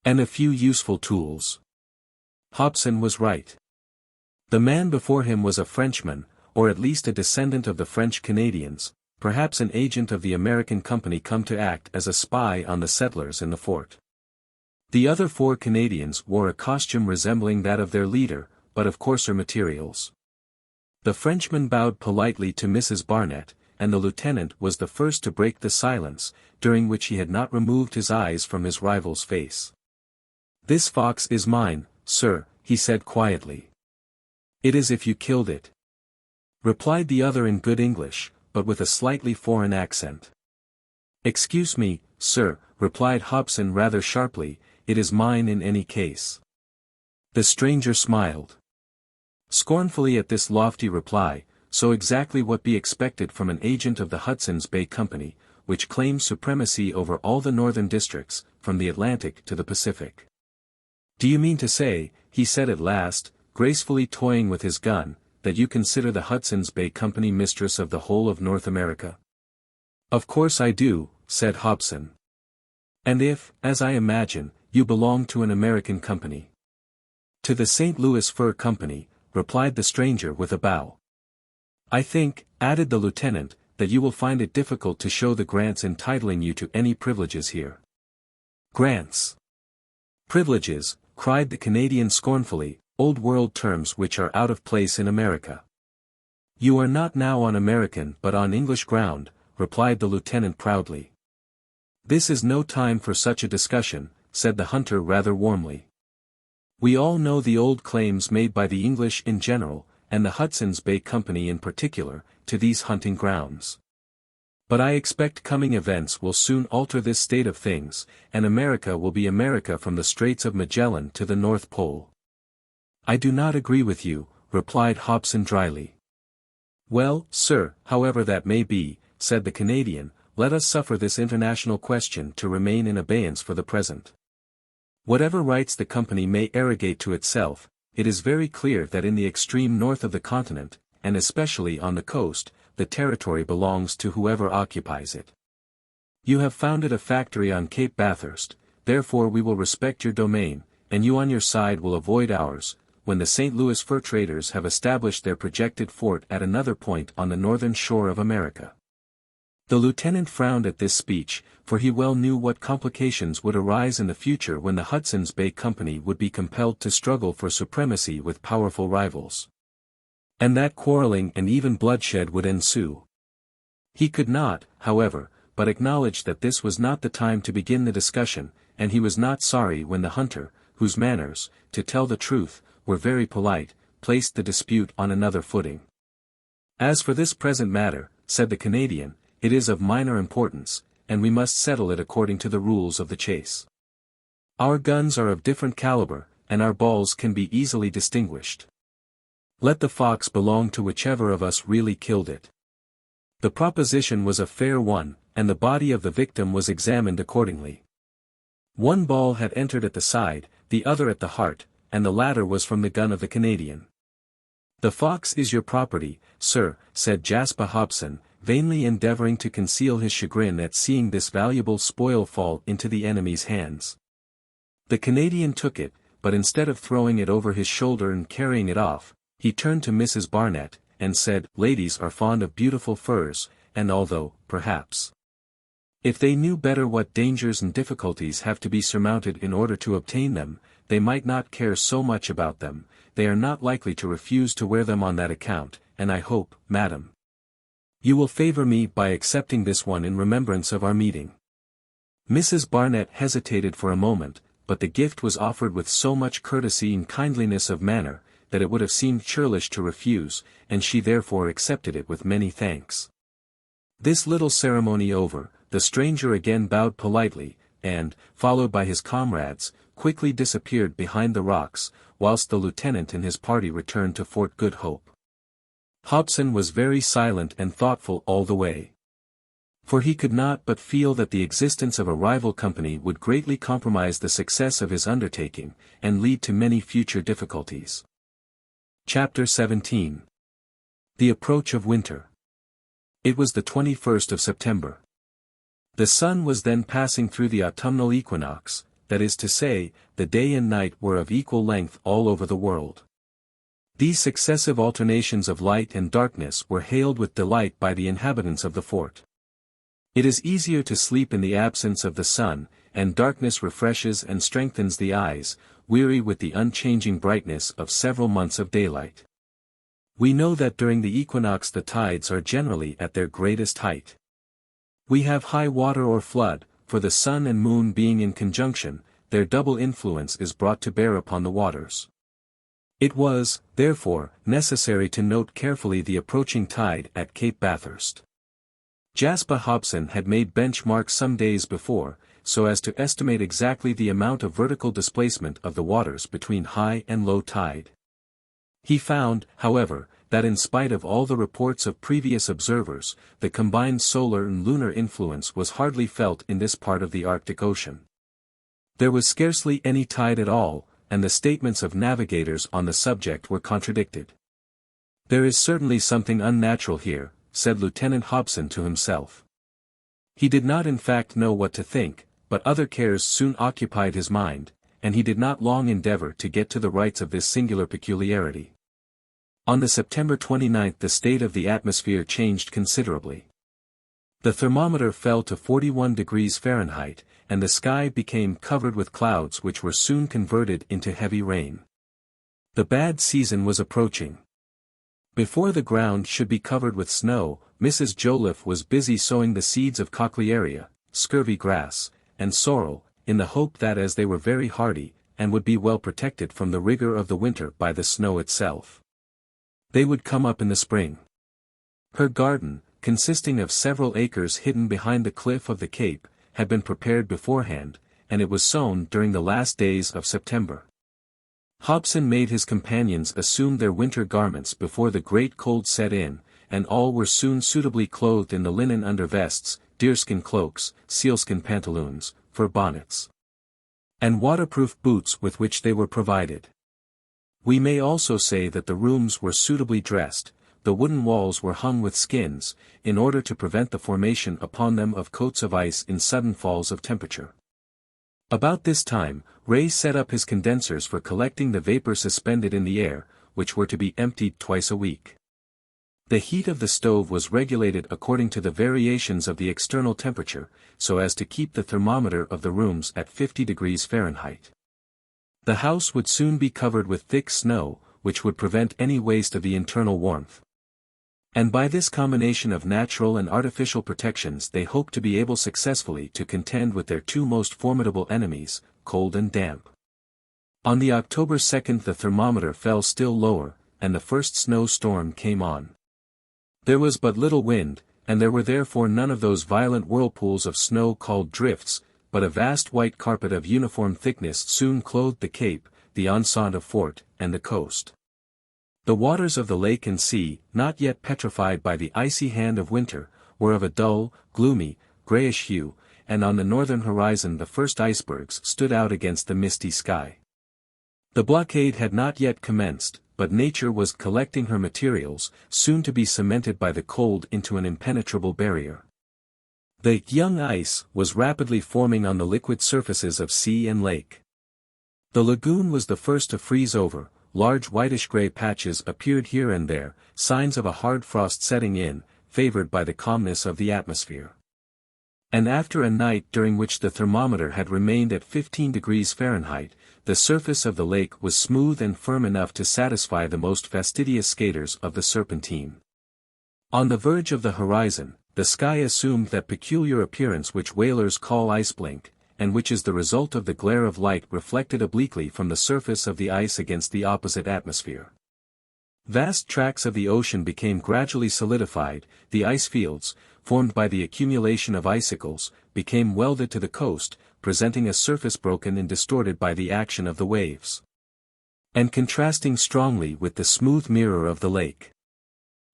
and a few useful tools. Hobson was right. The man before him was a Frenchman, or at least a descendant of the French Canadians, perhaps an agent of the American company come to act as a spy on the settlers in the fort. The other 4 Canadians wore a costume resembling that of their leader, but of coarser materials. The Frenchman bowed politely to Mrs. Barnett, and the lieutenant was the first to break the silence, during which he had not removed his eyes from his rival's face. "This fox is mine, sir," he said quietly. "It is if you killed it," replied the other in good English, but with a slightly foreign accent. "Excuse me, sir," replied Hobson rather sharply, "it is mine in any case." The stranger smiled scornfully at this lofty reply, so exactly what be expected from an agent of the Hudson's Bay Company, which claims supremacy over all the northern districts, from the Atlantic to the Pacific. "Do you mean to say," he said at last, gracefully toying with his gun, "that you consider the Hudson's Bay Company mistress of the whole of North America?" "Of course I do," said Hobson. "And if, as I imagine, you belong to an American company?" "To the St. Louis Fur Company," replied the stranger with a bow. "I think," added the lieutenant, "that you will find it difficult to show the grants entitling you to any privileges here." "Grants? Privileges," cried the Canadian scornfully, "old world terms which are out of place in America." "You are not now on American but on English ground," replied the lieutenant proudly. "This is no time for such a discussion," said the hunter rather warmly. "We all know the old claims made by the English in general, and the Hudson's Bay Company in particular, to these hunting grounds. But I expect coming events will soon alter this state of things, and America will be America from the Straits of Magellan to the North Pole." "I do not agree with you," replied Hobson dryly. "Well, sir, however that may be," said the Canadian, "let us suffer this international question to remain in abeyance for the present. Whatever rights the company may arrogate to itself, it is very clear that in the extreme north of the continent, and especially on the coast, the territory belongs to whoever occupies it. You have founded a factory on Cape Bathurst, therefore we will respect your domain, and you on your side will avoid ours, when the St. Louis fur traders have established their projected fort at another point on the northern shore of America." The lieutenant frowned at this speech, for he well knew what complications would arise in the future when the Hudson's Bay Company would be compelled to struggle for supremacy with powerful rivals. And that quarreling and even bloodshed would ensue. He could not, however, but acknowledge that this was not the time to begin the discussion, and he was not sorry when the hunter, whose manners, to tell the truth, were very polite, placed the dispute on another footing. "As for this present matter," said the Canadian, "it is of minor importance, and we must settle it according to the rules of the chase. Our guns are of different caliber, and our balls can be easily distinguished. Let the fox belong to whichever of us really killed it." The proposition was a fair one, and the body of the victim was examined accordingly. One ball had entered at the side, the other at the heart, and the latter was from the gun of the Canadian. "The fox is your property, sir," said Jasper Hobson, vainly endeavoring to conceal his chagrin at seeing this valuable spoil fall into the enemy's hands. The Canadian took it, but instead of throwing it over his shoulder and carrying it off, he turned to Mrs. Barnett, and said, "Ladies are fond of beautiful furs, and although, perhaps, If they knew better what dangers and difficulties have to be surmounted in order to obtain them, they might not care so much about them. They are not likely to refuse to wear them on that account, and I hope, madam, you will favor me by accepting this one in remembrance of our meeting." Mrs. Barnett hesitated for a moment, but the gift was offered with so much courtesy and kindliness of manner, that it would have seemed churlish to refuse, and she therefore accepted it with many thanks. This little ceremony over, the stranger again bowed politely, and, followed by his comrades, quickly disappeared behind the rocks, whilst the lieutenant and his party returned to Fort Good Hope. Hobson was very silent and thoughtful all the way. For he could not but feel that the existence of a rival company would greatly compromise the success of his undertaking, and lead to many future difficulties. Chapter 17. The Approach of Winter. It was the 21st of September. The sun was then passing through the autumnal equinox, that is to say, the day and night were of equal length all over the world. These successive alternations of light and darkness were hailed with delight by the inhabitants of the fort. It is easier to sleep in the absence of the sun, and darkness refreshes and strengthens the eyes, weary with the unchanging brightness of several months of daylight. We know that during the equinox the tides are generally at their greatest height. We have high water or flood, for the sun and moon being in conjunction, their double influence is brought to bear upon the waters. It was, therefore, necessary to note carefully the approaching tide at Cape Bathurst. Jasper Hobson had made benchmarks some days before, so as to estimate exactly the amount of vertical displacement of the waters between high and low tide. He found, however, that in spite of all the reports of previous observers, the combined solar and lunar influence was hardly felt in this part of the Arctic Ocean. There was scarcely any tide at all, and the statements of navigators on the subject were contradicted. "There is certainly something unnatural here," said Lieutenant Hobson to himself. He did not in fact know what to think, but other cares soon occupied his mind, and he did not long endeavor to get to the rights of this singular peculiarity. On the September 29th the state of the atmosphere changed considerably. The thermometer fell to 41 degrees Fahrenheit, and the sky became covered with clouds which were soon converted into heavy rain. The bad season was approaching. Before the ground should be covered with snow, Mrs. Joliffe was busy sowing the seeds of cochlearia, scurvy grass, and sorrel, in the hope that as they were very hardy, and would be well protected from the rigor of the winter by the snow itself, they would come up in the spring. Her garden, consisting of several acres hidden behind the cliff of the Cape, had been prepared beforehand, and it was sown during the last days of September. Hobson made his companions assume their winter garments before the great cold set in, and all were soon suitably clothed in the linen undervests, deerskin cloaks, sealskin pantaloons, fur bonnets, and waterproof boots with which they were provided. We may also say that the rooms were suitably dressed. The wooden walls were hung with skins, in order to prevent the formation upon them of coats of ice in sudden falls of temperature. About this time, Ray set up his condensers for collecting the vapor suspended in the air, which were to be emptied twice a week. The heat of the stove was regulated according to the variations of the external temperature, so as to keep the thermometer of the rooms at 50 degrees Fahrenheit. The house would soon be covered with thick snow, which would prevent any waste of the internal warmth. And by this combination of natural and artificial protections they hoped to be able successfully to contend with their two most formidable enemies, cold and damp. On the October 2nd the thermometer fell still lower, and the first snow storm came on. There was but little wind, and there were therefore none of those violent whirlpools of snow called drifts, but a vast white carpet of uniform thickness soon clothed the Cape, the enceinte of Fort, and the coast. The waters of the lake and sea, not yet petrified by the icy hand of winter, were of a dull, gloomy, grayish hue, and on the northern horizon the first icebergs stood out against the misty sky. The blockade had not yet commenced, but nature was collecting her materials, soon to be cemented by the cold into an impenetrable barrier. The young ice was rapidly forming on the liquid surfaces of sea and lake. The lagoon was the first to freeze over. Large whitish-gray patches appeared here and there, signs of a hard frost setting in, favored by the calmness of the atmosphere. And after a night during which the thermometer had remained at 15 degrees Fahrenheit, the surface of the lake was smooth and firm enough to satisfy the most fastidious skaters of the Serpentine. On the verge of the horizon, the sky assumed that peculiar appearance which whalers call ice blink, and which is the result of the glare of light reflected obliquely from the surface of the ice against the opposite atmosphere. Vast tracts of the ocean became gradually solidified, the ice fields, formed by the accumulation of icicles, became welded to the coast, presenting a surface broken and distorted by the action of the waves, and contrasting strongly with the smooth mirror of the lake.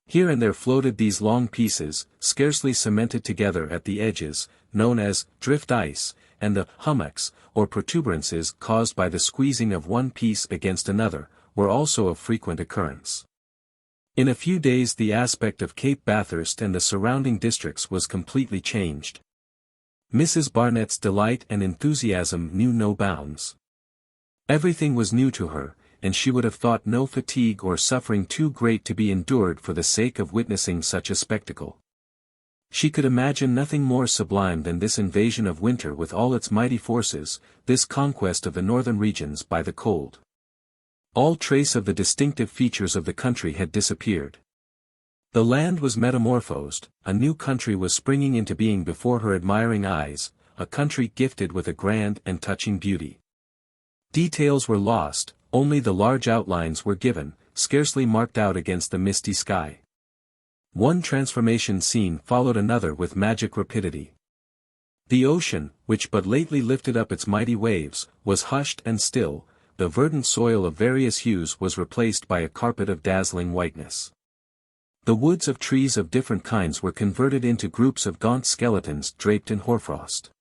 Here and there floated these long pieces, scarcely cemented together at the edges, known as drift ice, and the hummocks, or protuberances caused by the squeezing of one piece against another, were also of frequent occurrence. In a few days the aspect of Cape Bathurst and the surrounding districts was completely changed. Mrs. Barnett's delight and enthusiasm knew no bounds. Everything was new to her, and she would have thought no fatigue or suffering too great to be endured for the sake of witnessing such a spectacle. She could imagine nothing more sublime than this invasion of winter with all its mighty forces, this conquest of the northern regions by the cold. All trace of the distinctive features of the country had disappeared. The land was metamorphosed, a new country was springing into being before her admiring eyes, a country gifted with a grand and touching beauty. Details were lost, only the large outlines were given, scarcely marked out against the misty sky. One transformation scene followed another with magic rapidity. The ocean, which but lately lifted up its mighty waves, was hushed and still, the verdant soil of various hues was replaced by a carpet of dazzling whiteness. The woods of trees of different kinds were converted into groups of gaunt skeletons draped in hoarfrost.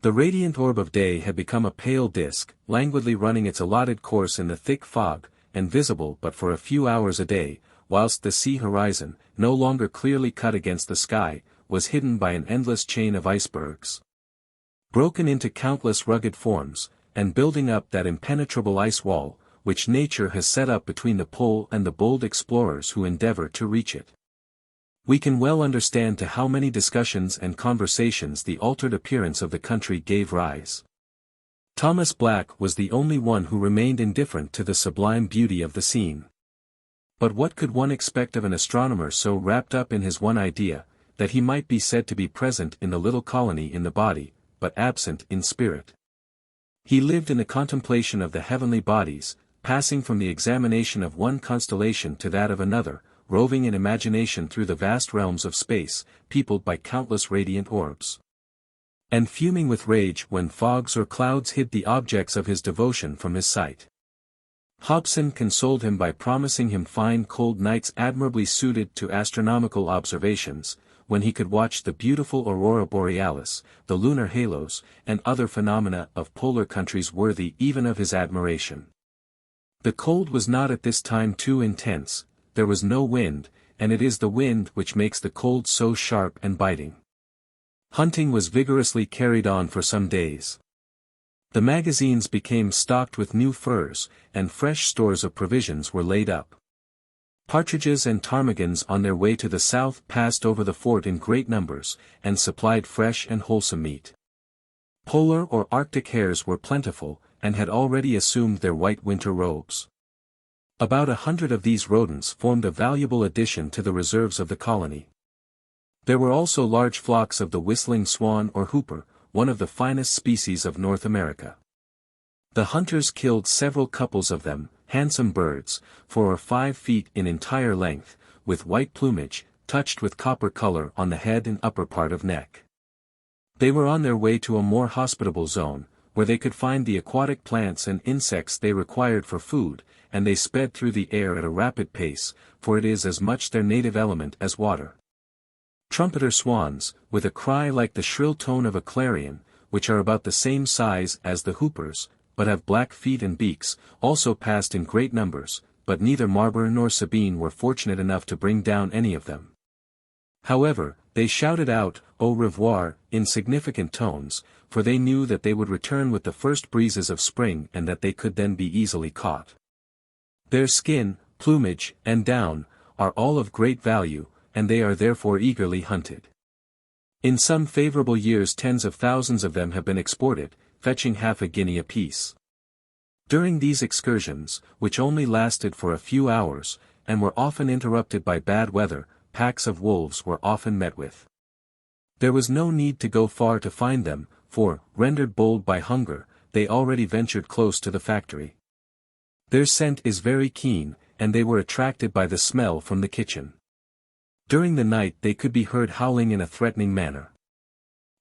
The radiant orb of day had become a pale disk, languidly running its allotted course in the thick fog, and visible but for a few hours a day, whilst the sea horizon, no longer clearly cut against the sky, was hidden by an endless chain of icebergs, broken into countless rugged forms, and building up that impenetrable ice wall, which nature has set up between the pole and the bold explorers who endeavour to reach it. We can well understand to how many discussions and conversations the altered appearance of the country gave rise. Thomas Black was the only one who remained indifferent to the sublime beauty of the scene. But what could one expect of an astronomer so wrapped up in his one idea, that he might be said to be present in the little colony in the body, but absent in spirit? He lived in the contemplation of the heavenly bodies, passing from the examination of one constellation to that of another, roving in imagination through the vast realms of space, peopled by countless radiant orbs, and fuming with rage when fogs or clouds hid the objects of his devotion from his sight. Hobson consoled him by promising him fine cold nights admirably suited to astronomical observations, when he could watch the beautiful aurora borealis, the lunar halos, and other phenomena of polar countries worthy even of his admiration. The cold was not at this time too intense, there was no wind, and it is the wind which makes the cold so sharp and biting. Hunting was vigorously carried on for some days. The magazines became stocked with new furs, and fresh stores of provisions were laid up. Partridges and ptarmigans on their way to the south passed over the fort in great numbers, and supplied fresh and wholesome meat. Polar or Arctic hares were plentiful, and had already assumed their white winter robes. About 100 of these rodents formed a valuable addition to the reserves of the colony. There were also large flocks of the whistling swan or hooper, one of the finest species of North America. The hunters killed several couples of them, handsome birds, 4 or 5 feet in entire length, with white plumage, touched with copper color on the head and upper part of neck. They were on their way to a more hospitable zone, where they could find the aquatic plants and insects they required for food, and they sped through the air at a rapid pace, for it is as much their native element as water. Trumpeter swans, with a cry like the shrill tone of a clarion, which are about the same size as the hoopers, but have black feet and beaks, also passed in great numbers, but neither Marber nor Sabine were fortunate enough to bring down any of them. However, they shouted out, au revoir, in significant tones, for they knew that they would return with the first breezes of spring and that they could then be easily caught. Their skin, plumage, and down, are all of great value, and they are therefore eagerly hunted. In some favorable years tens of thousands of them have been exported, fetching half a guinea apiece. During these excursions, which only lasted for a few hours, and were often interrupted by bad weather, packs of wolves were often met with. There was no need to go far to find them, for, rendered bold by hunger, they already ventured close to the factory. Their scent is very keen, and they were attracted by the smell from the kitchen. During the night they could be heard howling in a threatening manner.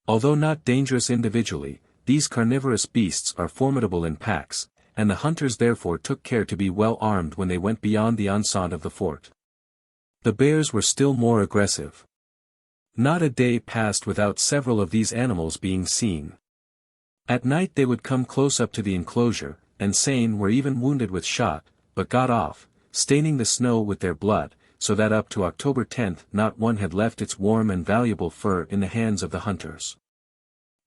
Although not dangerous individually, these carnivorous beasts are formidable in packs, and the hunters therefore took care to be well armed when they went beyond the enceinte of the fort. The bears were still more aggressive. Not a day passed without several of these animals being seen. At night they would come close up to the enclosure, and some were even wounded with shot, but got off, staining the snow with their blood, so that up to October 10th not one had left its warm and valuable fur in the hands of the hunters.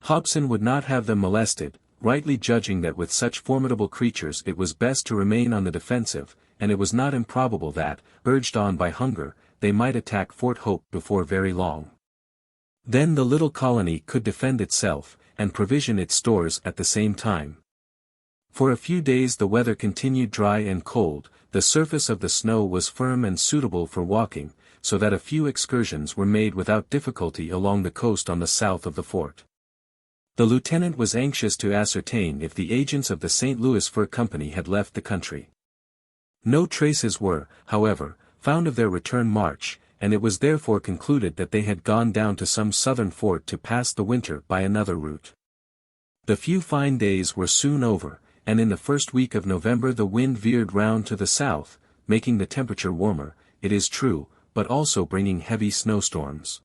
Hobson would not have them molested, rightly judging that with such formidable creatures it was best to remain on the defensive, and it was not improbable that, urged on by hunger, they might attack Fort Hope before very long. Then the little colony could defend itself, and provision its stores at the same time. For a few days the weather continued dry and cold, the surface of the snow was firm and suitable for walking, so that a few excursions were made without difficulty along the coast on the south of the fort. The lieutenant was anxious to ascertain if the agents of the St. Louis Fur Company had left the country. No traces were, however, found of their return march, and it was therefore concluded that they had gone down to some southern fort to pass the winter by another route. The few fine days were soon over, and in the first week of November the wind veered round to the south, making the temperature warmer, it is true, but also bringing heavy snowstorms.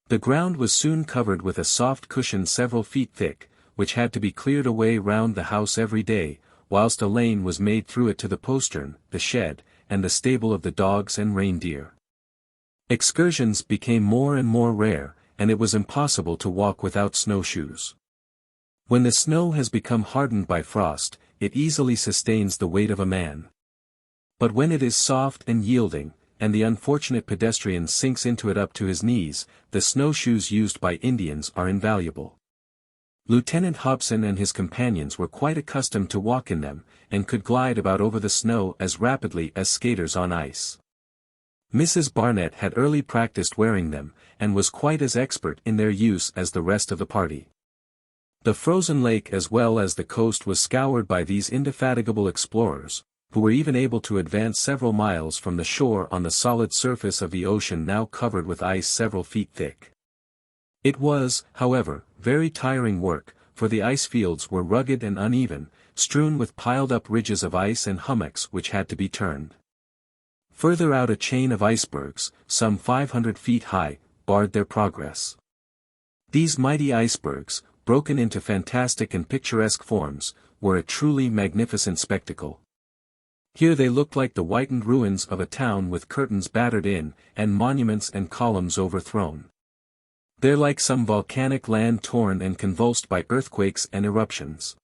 The ground was soon covered with a soft cushion several feet thick, which had to be cleared away round the house every day, whilst a lane was made through it to the postern, the shed, and the stable of the dogs and reindeer. Excursions became more and more rare, and it was impossible to walk without snowshoes. When the snow has become hardened by frost, it easily sustains the weight of a man. But when it is soft and yielding, and the unfortunate pedestrian sinks into it up to his knees, the snowshoes used by Indians are invaluable. Lieutenant Hobson and his companions were quite accustomed to walk in them, and could glide about over the snow as rapidly as skaters on ice. Mrs. Barnett had early practiced wearing them, and was quite as expert in their use as the rest of the party. The frozen lake as well as the coast was scoured by these indefatigable explorers, who were even able to advance several miles from the shore on the solid surface of the ocean now covered with ice several feet thick. It was, however, very tiring work, for the ice fields were rugged and uneven, strewn with piled-up ridges of ice and hummocks which had to be turned. Further out a chain of icebergs, some 500 feet high, barred their progress. These mighty icebergs, broken into fantastic and picturesque forms, were a truly magnificent spectacle. Here they looked like the whitened ruins of a town with curtains battered in, and monuments and columns overthrown. There like some volcanic land torn and convulsed by earthquakes and eruptions.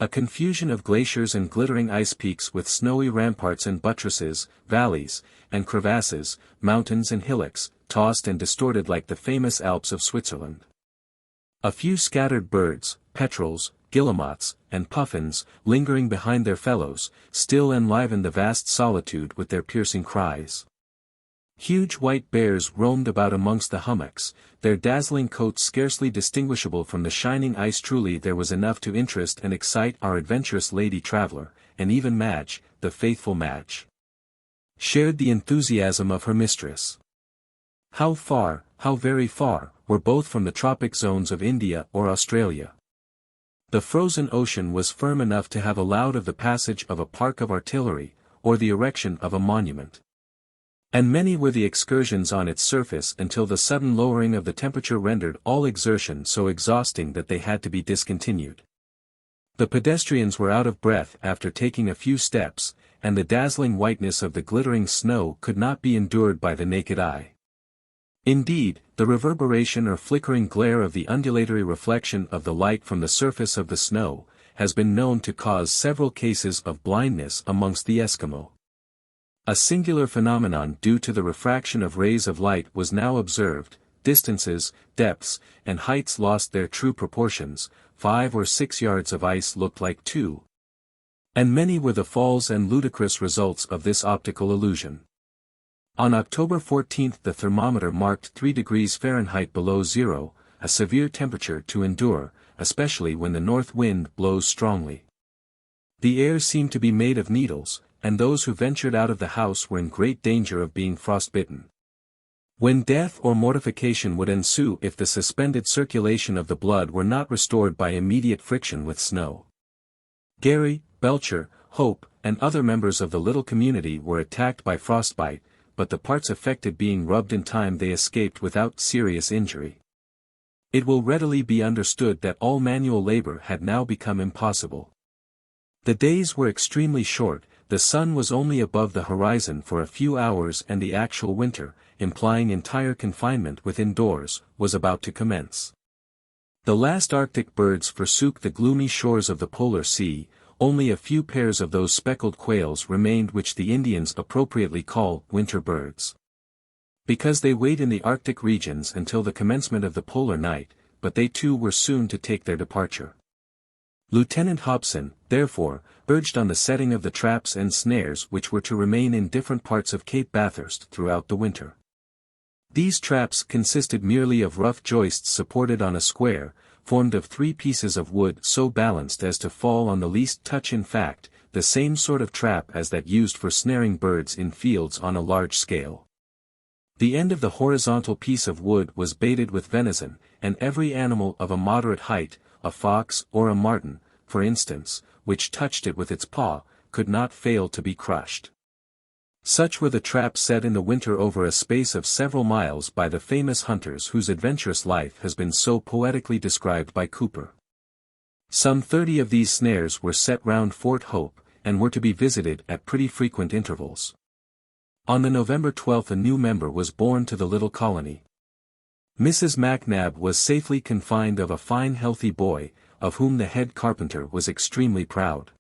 A confusion of glaciers and glittering ice peaks with snowy ramparts and buttresses, valleys, and crevasses, mountains and hillocks, tossed and distorted like the famous Alps of Switzerland. A few scattered birds, petrels, guillemots, and puffins, lingering behind their fellows, still enlivened the vast solitude with their piercing cries. Huge white bears roamed about amongst the hummocks, their dazzling coats scarcely distinguishable from the shining ice. Truly there was enough to interest and excite our adventurous lady traveller, and even Madge, the faithful Madge, shared the enthusiasm of her mistress. How far, how very far, were both from the tropic zones of India or Australia. The frozen ocean was firm enough to have allowed of the passage of a park of artillery, or the erection of a monument. And many were the excursions on its surface until the sudden lowering of the temperature rendered all exertion so exhausting that they had to be discontinued. The pedestrians were out of breath after taking a few steps, and the dazzling whiteness of the glittering snow could not be endured by the naked eye. Indeed, the reverberation or flickering glare of the undulatory reflection of the light from the surface of the snow, has been known to cause several cases of blindness amongst the Eskimo. A singular phenomenon due to the refraction of rays of light was now observed, distances, depths, and heights lost their true proportions. 5 or 6 yards of ice looked like 2. And many were the falls and ludicrous results of this optical illusion. On October 14 the thermometer marked 3 degrees Fahrenheit below zero, a severe temperature to endure, especially when the north wind blows strongly. The air seemed to be made of needles, and those who ventured out of the house were in great danger of being frostbitten. When death or mortification would ensue if the suspended circulation of the blood were not restored by immediate friction with snow. Gary, Belcher, Hope, and other members of the little community were attacked by frostbite, but the parts affected being rubbed in time they escaped without serious injury. It will readily be understood that all manual labor had now become impossible. The days were extremely short, the sun was only above the horizon for a few hours and the actual winter, implying entire confinement within doors, was about to commence. The last Arctic birds forsook the gloomy shores of the polar sea. Only a few pairs of those speckled quails remained which the Indians appropriately call winter birds. Because they wait in the Arctic regions until the commencement of the polar night, but they too were soon to take their departure. Lieutenant Hobson, therefore, urged on the setting of the traps and snares which were to remain in different parts of Cape Bathurst throughout the winter. These traps consisted merely of rough joists supported on a square, formed of 3 pieces of wood so balanced as to fall on the least touch, in fact, the same sort of trap as that used for snaring birds in fields on a large scale. The end of the horizontal piece of wood was baited with venison, and every animal of a moderate height, a fox or a marten, for instance, which touched it with its paw, could not fail to be crushed. Such were the traps set in the winter over a space of several miles by the famous hunters whose adventurous life has been so poetically described by Cooper. Some 30 of these snares were set round Fort Hope, and were to be visited at pretty frequent intervals. On the November 12 a new member was born to the little colony. Mrs. MacNab was safely confined of a fine healthy boy, of whom the head carpenter was extremely proud.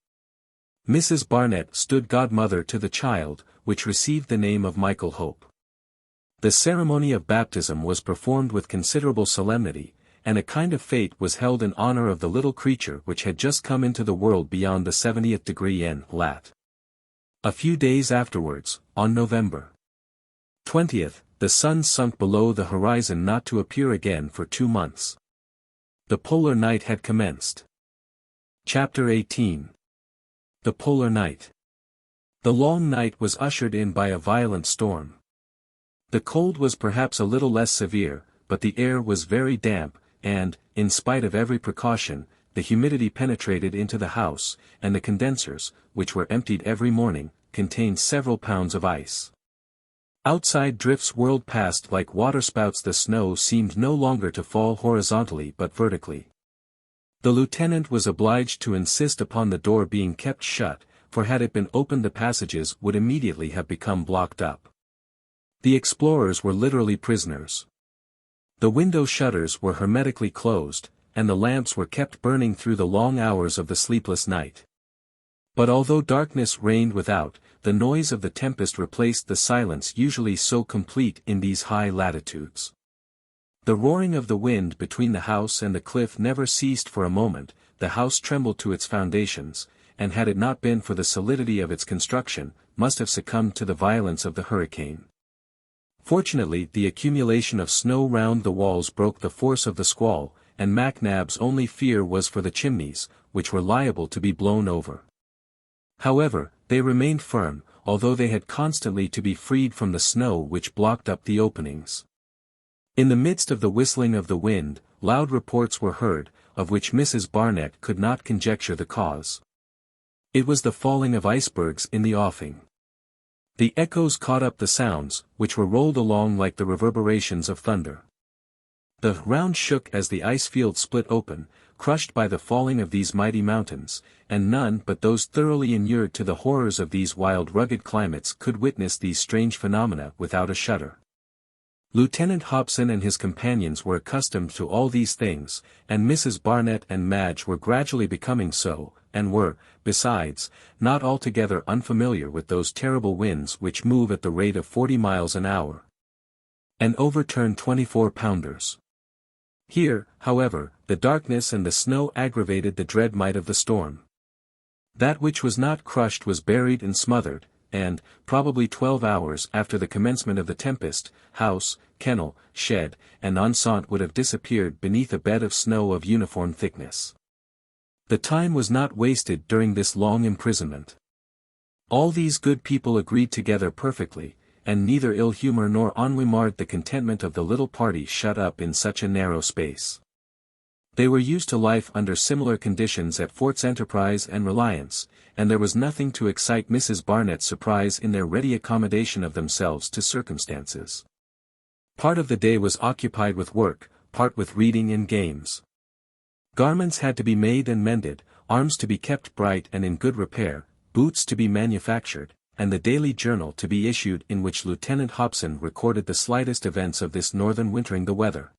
Mrs. Barnett stood godmother to the child, which received the name of Michael Hope. The ceremony of baptism was performed with considerable solemnity, and a kind of fete was held in honor of the little creature which had just come into the world beyond the 70th degree in lat. A few days afterwards, on November 20th, the sun sunk below the horizon not to appear again for 2 months. The polar night had commenced. Chapter 18. The Polar Night. The long night was ushered in by a violent storm. The cold was perhaps a little less severe, but the air was very damp, and, in spite of every precaution, the humidity penetrated into the house, and the condensers, which were emptied every morning, contained several pounds of ice. Outside drifts whirled past like waterspouts. The snow seemed no longer to fall horizontally but vertically. The lieutenant was obliged to insist upon the door being kept shut, for had it been opened the passages would immediately have become blocked up. The explorers were literally prisoners. The window shutters were hermetically closed, and the lamps were kept burning through the long hours of the sleepless night. But although darkness reigned without, the noise of the tempest replaced the silence usually so complete in these high latitudes. The roaring of the wind between the house and the cliff never ceased for a moment. The house trembled to its foundations, and had it not been for the solidity of its construction, must have succumbed to the violence of the hurricane. Fortunately the accumulation of snow round the walls broke the force of the squall, and MacNab's only fear was for the chimneys, which were liable to be blown over. However, they remained firm, although they had constantly to be freed from the snow which blocked up the openings. In the midst of the whistling of the wind, loud reports were heard, of which Mrs. Barnett could not conjecture the cause. It was the falling of icebergs in the offing. The echoes caught up the sounds, which were rolled along like the reverberations of thunder. The ground shook as the ice field split open, crushed by the falling of these mighty mountains, and none but those thoroughly inured to the horrors of these wild rugged climates could witness these strange phenomena without a shudder. Lieutenant Hobson and his companions were accustomed to all these things, and Mrs. Barnett and Madge were gradually becoming so, and were, besides, not altogether unfamiliar with those terrible winds which move at the rate of 40 miles an hour. and overturn 24-pounders. Here, however, the darkness and the snow aggravated the dread might of the storm. That which was not crushed was buried and smothered, and, probably 12 hours after the commencement of the tempest, house, kennel, shed, and enceinte would have disappeared beneath a bed of snow of uniform thickness. The time was not wasted during this long imprisonment. All these good people agreed together perfectly, and neither ill humor nor ennui marred the contentment of the little party shut up in such a narrow space. They were used to life under similar conditions at Forts Enterprise and Reliance, and there was nothing to excite Mrs. Barnett's surprise in their ready accommodation of themselves to circumstances. Part of the day was occupied with work, part with reading and games. Garments had to be made and mended, arms to be kept bright and in good repair, boots to be manufactured, and the daily journal to be issued in which Lieutenant Hobson recorded the slightest events of this northern wintering the weather.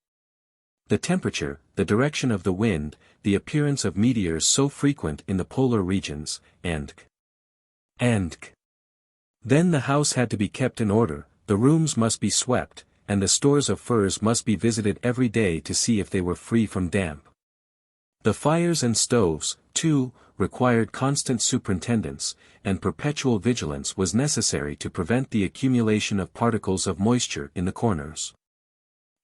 The temperature, the direction of the wind, the appearance of meteors so frequent in the polar regions, and then the house had to be kept in order, the rooms must be swept, and the stores of furs must be visited every day to see if they were free from damp. The fires and stoves, too, required constant superintendence, and perpetual vigilance was necessary to prevent the accumulation of particles of moisture in the corners.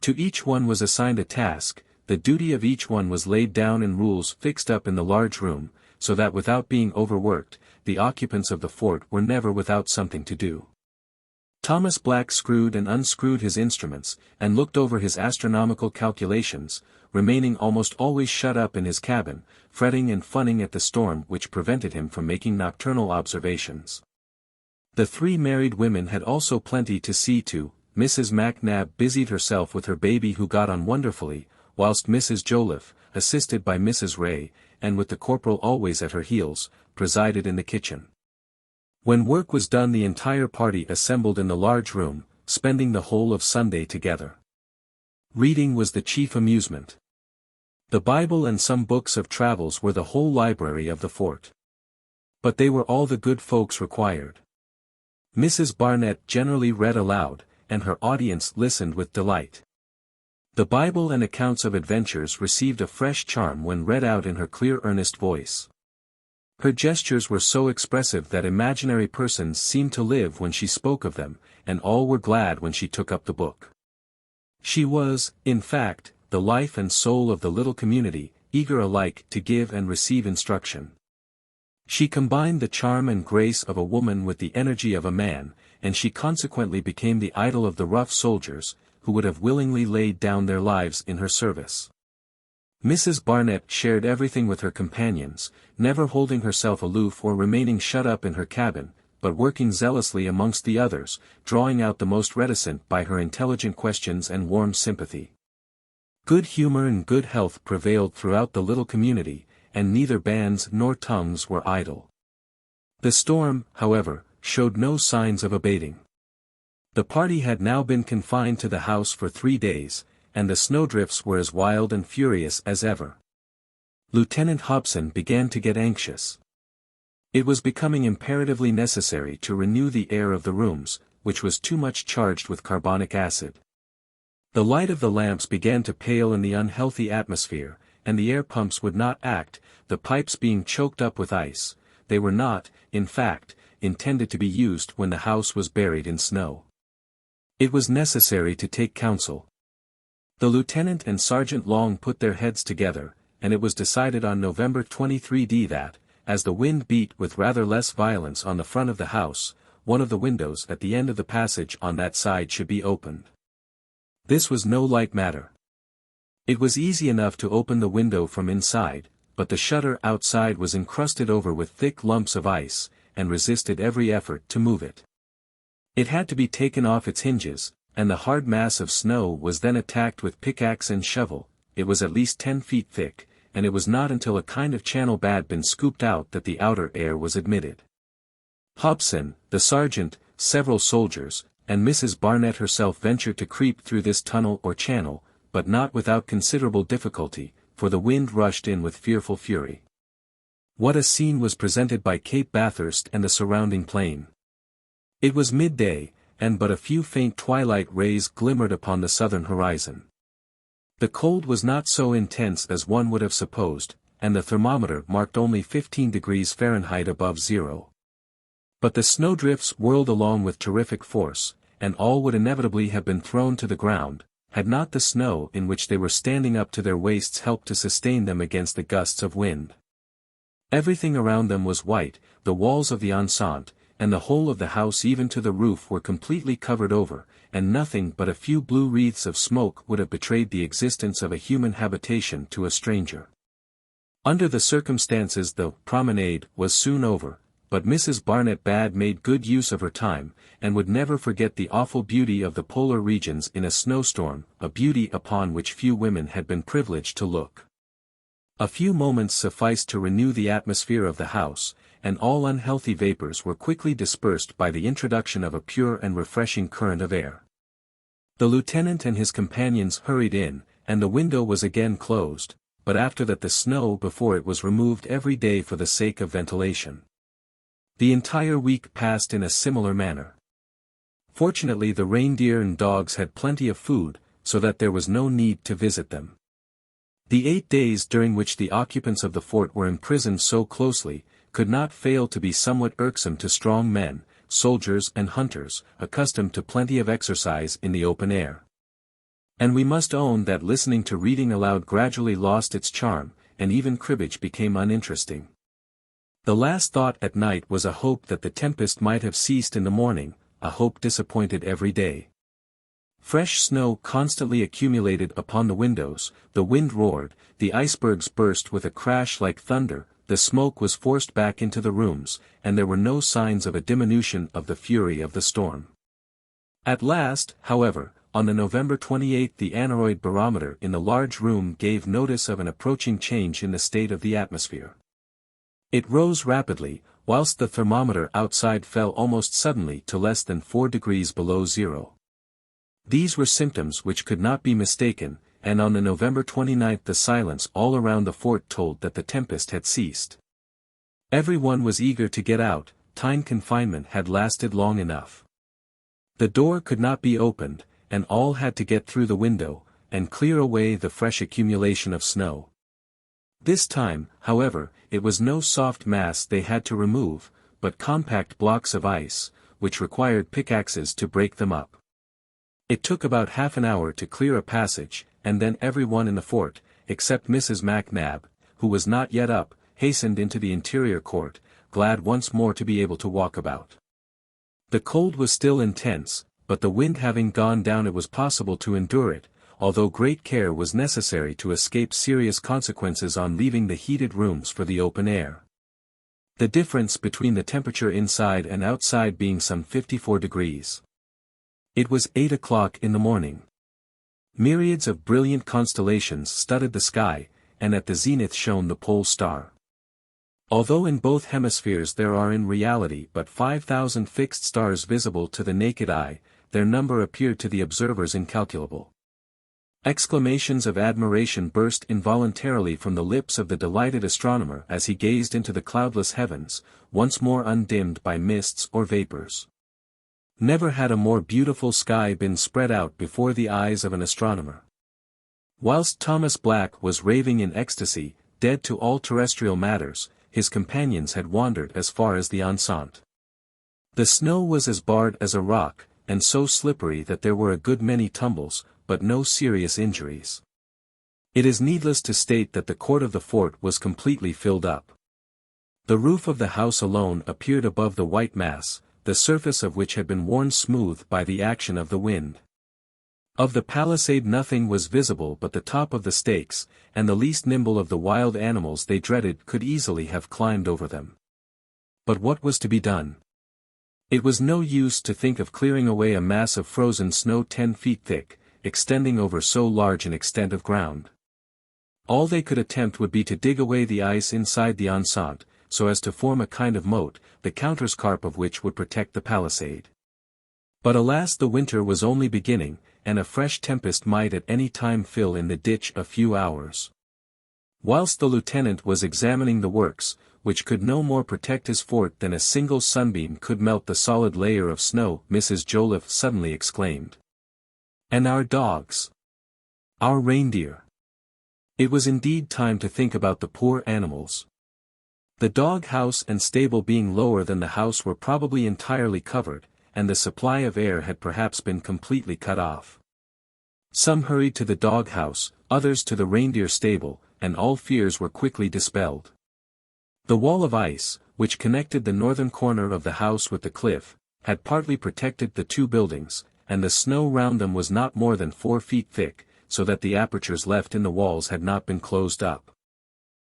To each one was assigned a task, the duty of each one was laid down in rules fixed up in the large room, so that without being overworked, the occupants of the fort were never without something to do. Thomas Black screwed and unscrewed his instruments, and looked over his astronomical calculations, remaining almost always shut up in his cabin, fretting and funning at the storm which prevented him from making nocturnal observations. The three married women had also plenty to see to. Mrs. MacNab busied herself with her baby who got on wonderfully, whilst Mrs. Joliffe, assisted by Mrs. Ray, and with the corporal always at her heels, presided in the kitchen. When work was done the entire party assembled in the large room, spending the whole of Sunday together. Reading was the chief amusement. The Bible and some books of travels were the whole library of the fort. But they were all the good folks required. Mrs. Barnett generally read aloud, and her audience listened with delight. The Bible and accounts of adventures received a fresh charm when read out in her clear earnest voice. Her gestures were so expressive that imaginary persons seemed to live when she spoke of them, and all were glad when she took up the book. She was, in fact, the life and soul of the little community, eager alike to give and receive instruction. She combined the charm and grace of a woman with the energy of a man, and she consequently became the idol of the rough soldiers, who would have willingly laid down their lives in her service. Mrs. Barnett shared everything with her companions, never holding herself aloof or remaining shut up in her cabin, but working zealously amongst the others, drawing out the most reticent by her intelligent questions and warm sympathy. Good humor and good health prevailed throughout the little community, and neither bands nor tongues were idle. The storm, however, showed no signs of abating. The party had now been confined to the house for 3 days, and the snowdrifts were as wild and furious as ever. Lieutenant Hobson began to get anxious. It was becoming imperatively necessary to renew the air of the rooms, which was too much charged with carbonic acid. The light of the lamps began to pale in the unhealthy atmosphere, and the air pumps would not act, the pipes being choked up with ice. They were not, in fact, intended to be used when the house was buried in snow. It was necessary to take counsel. The lieutenant and Sergeant Long put their heads together, and it was decided on November 23d that, as the wind beat with rather less violence on the front of the house, one of the windows at the end of the passage on that side should be opened. This was no light matter. It was easy enough to open the window from inside, but the shutter outside was encrusted over with thick lumps of ice, and resisted every effort to move it. It had to be taken off its hinges, and the hard mass of snow was then attacked with pickaxe and shovel. It was at least 10 feet thick, and it was not until a kind of channel had been scooped out that the outer air was admitted. Hobson, the sergeant, several soldiers, and Mrs. Barnett herself ventured to creep through this tunnel or channel, but not without considerable difficulty, for the wind rushed in with fearful fury. What a scene was presented by Cape Bathurst and the surrounding plain! It was midday, and but a few faint twilight rays glimmered upon the southern horizon. The cold was not so intense as one would have supposed, and the thermometer marked only 15 degrees Fahrenheit above zero. But the snowdrifts whirled along with terrific force, and all would inevitably have been thrown to the ground, had not the snow in which they were standing up to their waists helped to sustain them against the gusts of wind. Everything around them was white, the walls of the enceinte, and the whole of the house even to the roof were completely covered over, and nothing but a few blue wreaths of smoke would have betrayed the existence of a human habitation to a stranger. Under the circumstances the promenade was soon over, but Mrs. Barnett made good use of her time, and would never forget the awful beauty of the polar regions in a snowstorm, a beauty upon which few women had been privileged to look. A few moments sufficed to renew the atmosphere of the house, and all unhealthy vapors were quickly dispersed by the introduction of a pure and refreshing current of air. The lieutenant and his companions hurried in, and the window was again closed, but after that the snow before it was removed every day for the sake of ventilation. The entire week passed in a similar manner. Fortunately the reindeer and dogs had plenty of food, so that there was no need to visit them. The 8 days during which the occupants of the fort were imprisoned so closely, could not fail to be somewhat irksome to strong men, soldiers and hunters, accustomed to plenty of exercise in the open air. And we must own that listening to reading aloud gradually lost its charm, and even cribbage became uninteresting. The last thought at night was a hope that the tempest might have ceased in the morning, a hope disappointed every day. Fresh snow constantly accumulated upon the windows, the wind roared, the icebergs burst with a crash like thunder, the smoke was forced back into the rooms, and there were no signs of a diminution of the fury of the storm. At last, however, on the November 28 the aneroid barometer in the large room gave notice of an approaching change in the state of the atmosphere. It rose rapidly, whilst the thermometer outside fell almost suddenly to less than 4 degrees below zero. These were symptoms which could not be mistaken, and on the November 29 the silence all around the fort told that the tempest had ceased. Every one was eager to get out, time confinement had lasted long enough. The door could not be opened, and all had to get through the window, and clear away the fresh accumulation of snow. This time, however, it was no soft mass they had to remove, but compact blocks of ice, which required pickaxes to break them up. It took about half an hour to clear a passage, and then every one in the fort, except Mrs. MacNab, who was not yet up, hastened into the interior court, glad once more to be able to walk about. The cold was still intense, but the wind having gone down it was possible to endure it, although great care was necessary to escape serious consequences on leaving the heated rooms for the open air. The difference between the temperature inside and outside being some 54 degrees. It was 8 o'clock in the morning. Myriads of brilliant constellations studded the sky, and at the zenith shone the pole star. Although in both hemispheres there are in reality but 5,000 fixed stars visible to the naked eye, their number appeared to the observers incalculable. Exclamations of admiration burst involuntarily from the lips of the delighted astronomer as he gazed into the cloudless heavens, once more undimmed by mists or vapors. Never had a more beautiful sky been spread out before the eyes of an astronomer. Whilst Thomas Black was raving in ecstasy, dead to all terrestrial matters, his companions had wandered as far as the enceinte. The snow was as barred as a rock, and so slippery that there were a good many tumbles, but no serious injuries. It is needless to state that the court of the fort was completely filled up. The roof of the house alone appeared above the white mass, the surface of which had been worn smooth by the action of the wind. Of the palisade nothing was visible but the top of the stakes, and the least nimble of the wild animals they dreaded could easily have climbed over them. But what was to be done? It was no use to think of clearing away a mass of frozen snow 10 feet thick, extending over so large an extent of ground. All they could attempt would be to dig away the ice inside the enceinte, so as to form a kind of moat, the counterscarp of which would protect the palisade. But alas, the winter was only beginning, and a fresh tempest might at any time fill in the ditch a few hours. Whilst the lieutenant was examining the works, which could no more protect his fort than a single sunbeam could melt the solid layer of snow, Mrs. Jolliffe suddenly exclaimed. And our dogs. Our reindeer. It was indeed time to think about the poor animals. The dog house and stable being lower than the house were probably entirely covered, and the supply of air had perhaps been completely cut off. Some hurried to the dog house, others to the reindeer stable, and all fears were quickly dispelled. The wall of ice, which connected the northern corner of the house with the cliff, had partly protected the two buildings, and the snow round them was not more than 4 feet thick, so that the apertures left in the walls had not been closed up.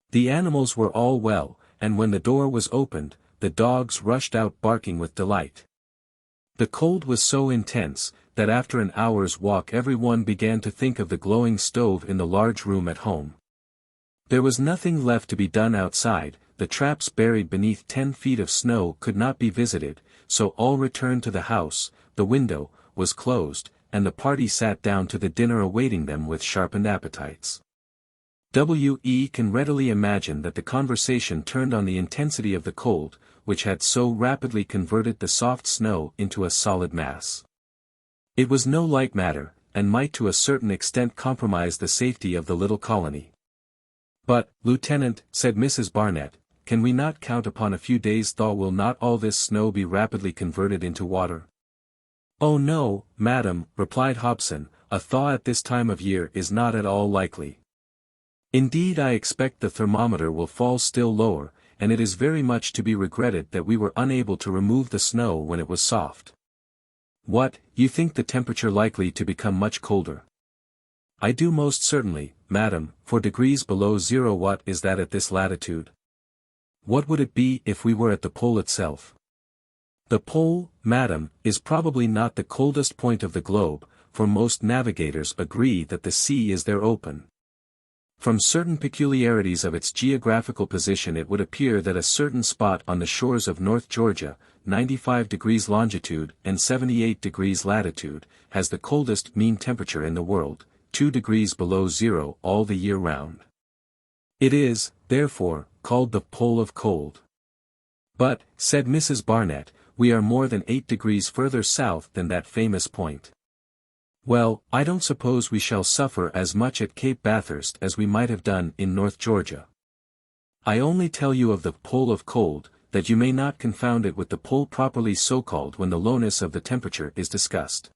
The animals were all well, and when the door was opened, the dogs rushed out barking with delight. The cold was so intense, that after an hour's walk everyone began to think of the glowing stove in the large room at home. There was nothing left to be done outside, the traps buried beneath 10 feet of snow could not be visited, so all returned to the house, the window was closed, and the party sat down to the dinner awaiting them with sharpened appetites. We can readily imagine that the conversation turned on the intensity of the cold, which had so rapidly converted the soft snow into a solid mass. It was no light matter, and might to a certain extent compromise the safety of the little colony. But, Lieutenant, said Mrs. Barnett, can we not count upon a few days' thaw? Will not all this snow be rapidly converted into water? Oh no, madam, replied Hobson, a thaw at this time of year is not at all likely. Indeed, I expect the thermometer will fall still lower, and it is very much to be regretted that we were unable to remove the snow when it was soft. What, you think the temperature likely to become much colder? I do most certainly, madam, for degrees below zero. What is that at this latitude? What would it be if we were at the pole itself? The pole, madam, is probably not the coldest point of the globe, for most navigators agree that the sea is there open. From certain peculiarities of its geographical position it would appear that a certain spot on the shores of North Georgia, 95 degrees longitude and 78 degrees latitude, has the coldest mean temperature in the world, 2 degrees below zero all the year round. It is, therefore, called the Pole of Cold. But, said Mrs. Barnett, we are more than 8 degrees further south than that famous point. Well, I don't suppose we shall suffer as much at Cape Bathurst as we might have done in North Georgia. I only tell you of the Pole of Cold, that you may not confound it with the pole properly so called when the lowness of the temperature is discussed.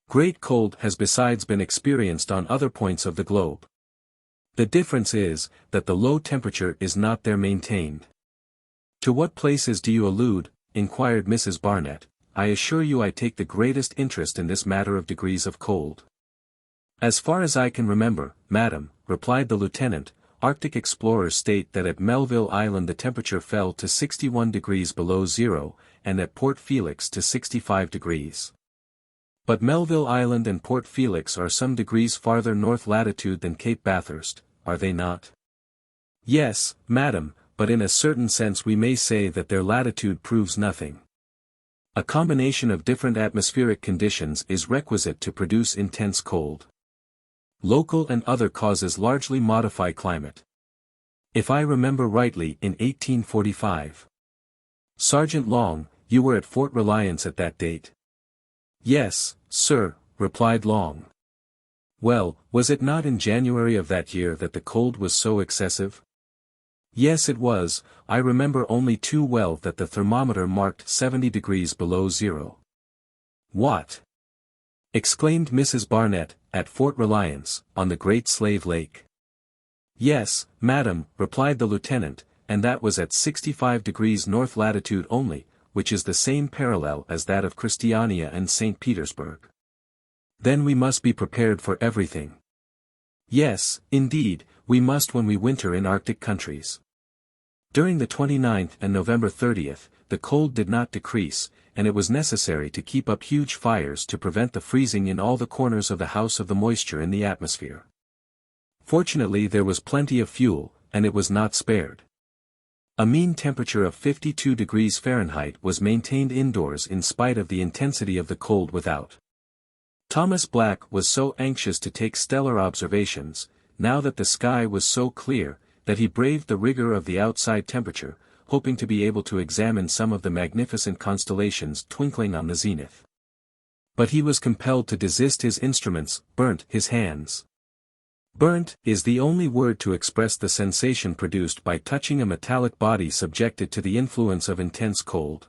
Great cold has besides been experienced on other points of the globe. The difference is, that the low temperature is not there maintained. To what places do you allude? Inquired Mrs. Barnett. I assure you I take the greatest interest in this matter of degrees of cold. As far as I can remember, madam, replied the lieutenant, Arctic explorers state that at Melville Island the temperature fell to 61 degrees below zero, and at Port Felix to 65 degrees. But Melville Island and Port Felix are some degrees farther north latitude than Cape Bathurst, are they not? Yes, madam, but in a certain sense we may say that their latitude proves nothing. A combination of different atmospheric conditions is requisite to produce intense cold. Local and other causes largely modify climate. If I remember rightly, in 1845. Sergeant Long, you were at Fort Reliance at that date. Yes, sir, replied Long. Well, was it not in January of that year that the cold was so excessive? Yes, it was. I remember only too well that the thermometer marked 70 degrees below zero. What? Exclaimed Mrs. Barnett, at Fort Reliance, on the Great Slave Lake. Yes, madam, replied the lieutenant, and that was at 65 degrees north latitude only, which is the same parallel as that of Christiania and St. Petersburg. Then we must be prepared for everything. Yes, indeed, we must when we winter in Arctic countries. During the 29th and November 30th, the cold did not decrease, and it was necessary to keep up huge fires to prevent the freezing in all the corners of the house of the moisture in the atmosphere. Fortunately there was plenty of fuel, and it was not spared. A mean temperature of 52 degrees Fahrenheit was maintained indoors in spite of the intensity of the cold without. Thomas Black was so anxious to take stellar observations, now that the sky was so clear, that he braved the rigor of the outside temperature, hoping to be able to examine some of the magnificent constellations twinkling on the zenith. But he was compelled to desist. His instruments burnt his hands. Burnt is the only word to express the sensation produced by touching a metallic body subjected to the influence of intense cold.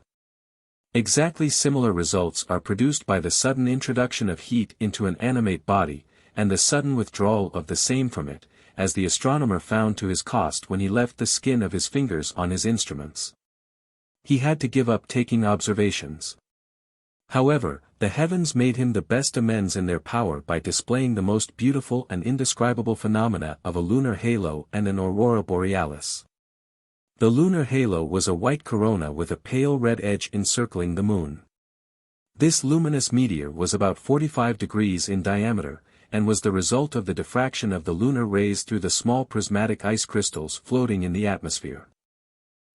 Exactly similar results are produced by the sudden introduction of heat into an animate body, and the sudden withdrawal of the same from it, as the astronomer found to his cost when he left the skin of his fingers on his instruments. He had to give up taking observations. However, the heavens made him the best amends in their power by displaying the most beautiful and indescribable phenomena of a lunar halo and an aurora borealis. The lunar halo was a white corona with a pale red edge encircling the moon. This luminous meteor was about 45 degrees in diameter, and was the result of the diffraction of the lunar rays through the small prismatic ice crystals floating in the atmosphere.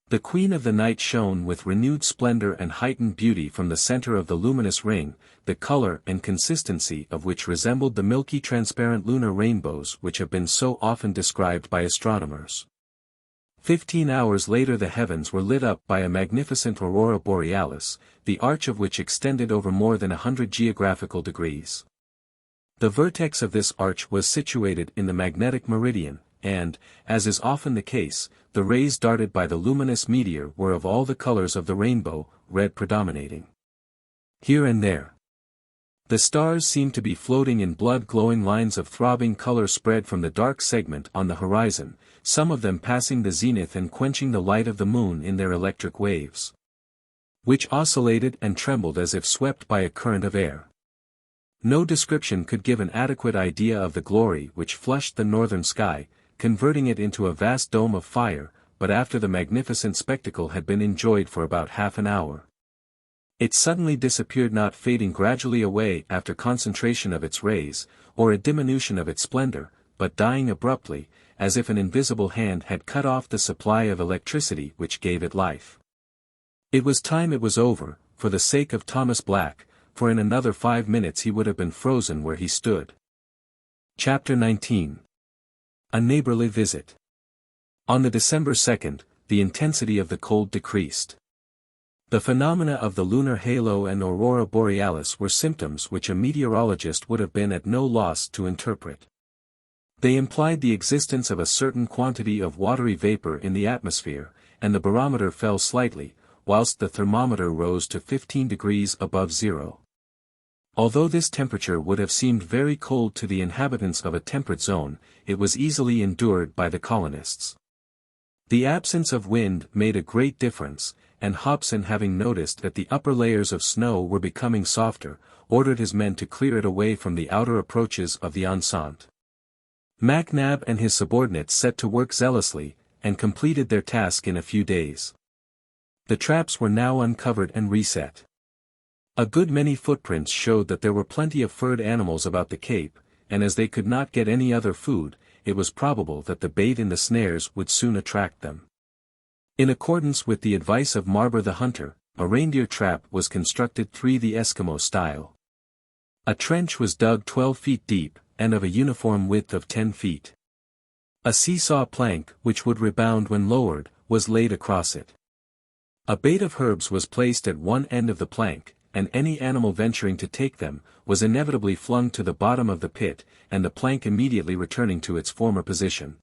The queen of the night shone with renewed splendor and heightened beauty from the center of the luminous ring, the color and consistency of which resembled the milky transparent lunar rainbows which have been so often described by astronomers. 15 hours later the heavens were lit up by a magnificent aurora borealis, the arch of which extended over more than 100 geographical degrees. The vertex of this arch was situated in the magnetic meridian, and, as is often the case, the rays darted by the luminous meteor were of all the colors of the rainbow, red predominating. Here and there, the stars seemed to be floating in blood-glowing lines of throbbing color spread from the dark segment on the horizon, some of them passing the zenith and quenching the light of the moon in their electric waves, which oscillated and trembled as if swept by a current of air. No description could give an adequate idea of the glory which flushed the northern sky, converting it into a vast dome of fire, but after the magnificent spectacle had been enjoyed for about half an hour, it suddenly disappeared, not fading gradually away after concentration of its rays, or a diminution of its splendor, but dying abruptly, as if an invisible hand had cut off the supply of electricity which gave it life. It was time it was over, for the sake of Thomas Black, for in another 5 minutes he would have been frozen where he stood. Chapter 19. A Neighbourly Visit. On the December 2nd, the intensity of the cold decreased. The phenomena of the lunar halo and aurora borealis were symptoms which a meteorologist would have been at no loss to interpret. They implied the existence of a certain quantity of watery vapor in the atmosphere, and the barometer fell slightly, whilst the thermometer rose to 15 degrees above zero. Although this temperature would have seemed very cold to the inhabitants of a temperate zone, it was easily endured by the colonists. The absence of wind made a great difference, and Hobson, having noticed that the upper layers of snow were becoming softer, ordered his men to clear it away from the outer approaches of the enceinte. MacNab and his subordinates set to work zealously, and completed their task in a few days. The traps were now uncovered and reset. A good many footprints showed that there were plenty of furred animals about the Cape, and as they could not get any other food, it was probable that the bait in the snares would soon attract them. In accordance with the advice of Marber the hunter, a reindeer trap was constructed the Eskimo style. A trench was dug 12 feet deep, and of a uniform width of 10 feet. A seesaw plank, which would rebound when lowered, was laid across it. A bait of herbs was placed at one end of the plank, and any animal venturing to take them, was inevitably flung to the bottom of the pit, and the plank immediately returning to its former position,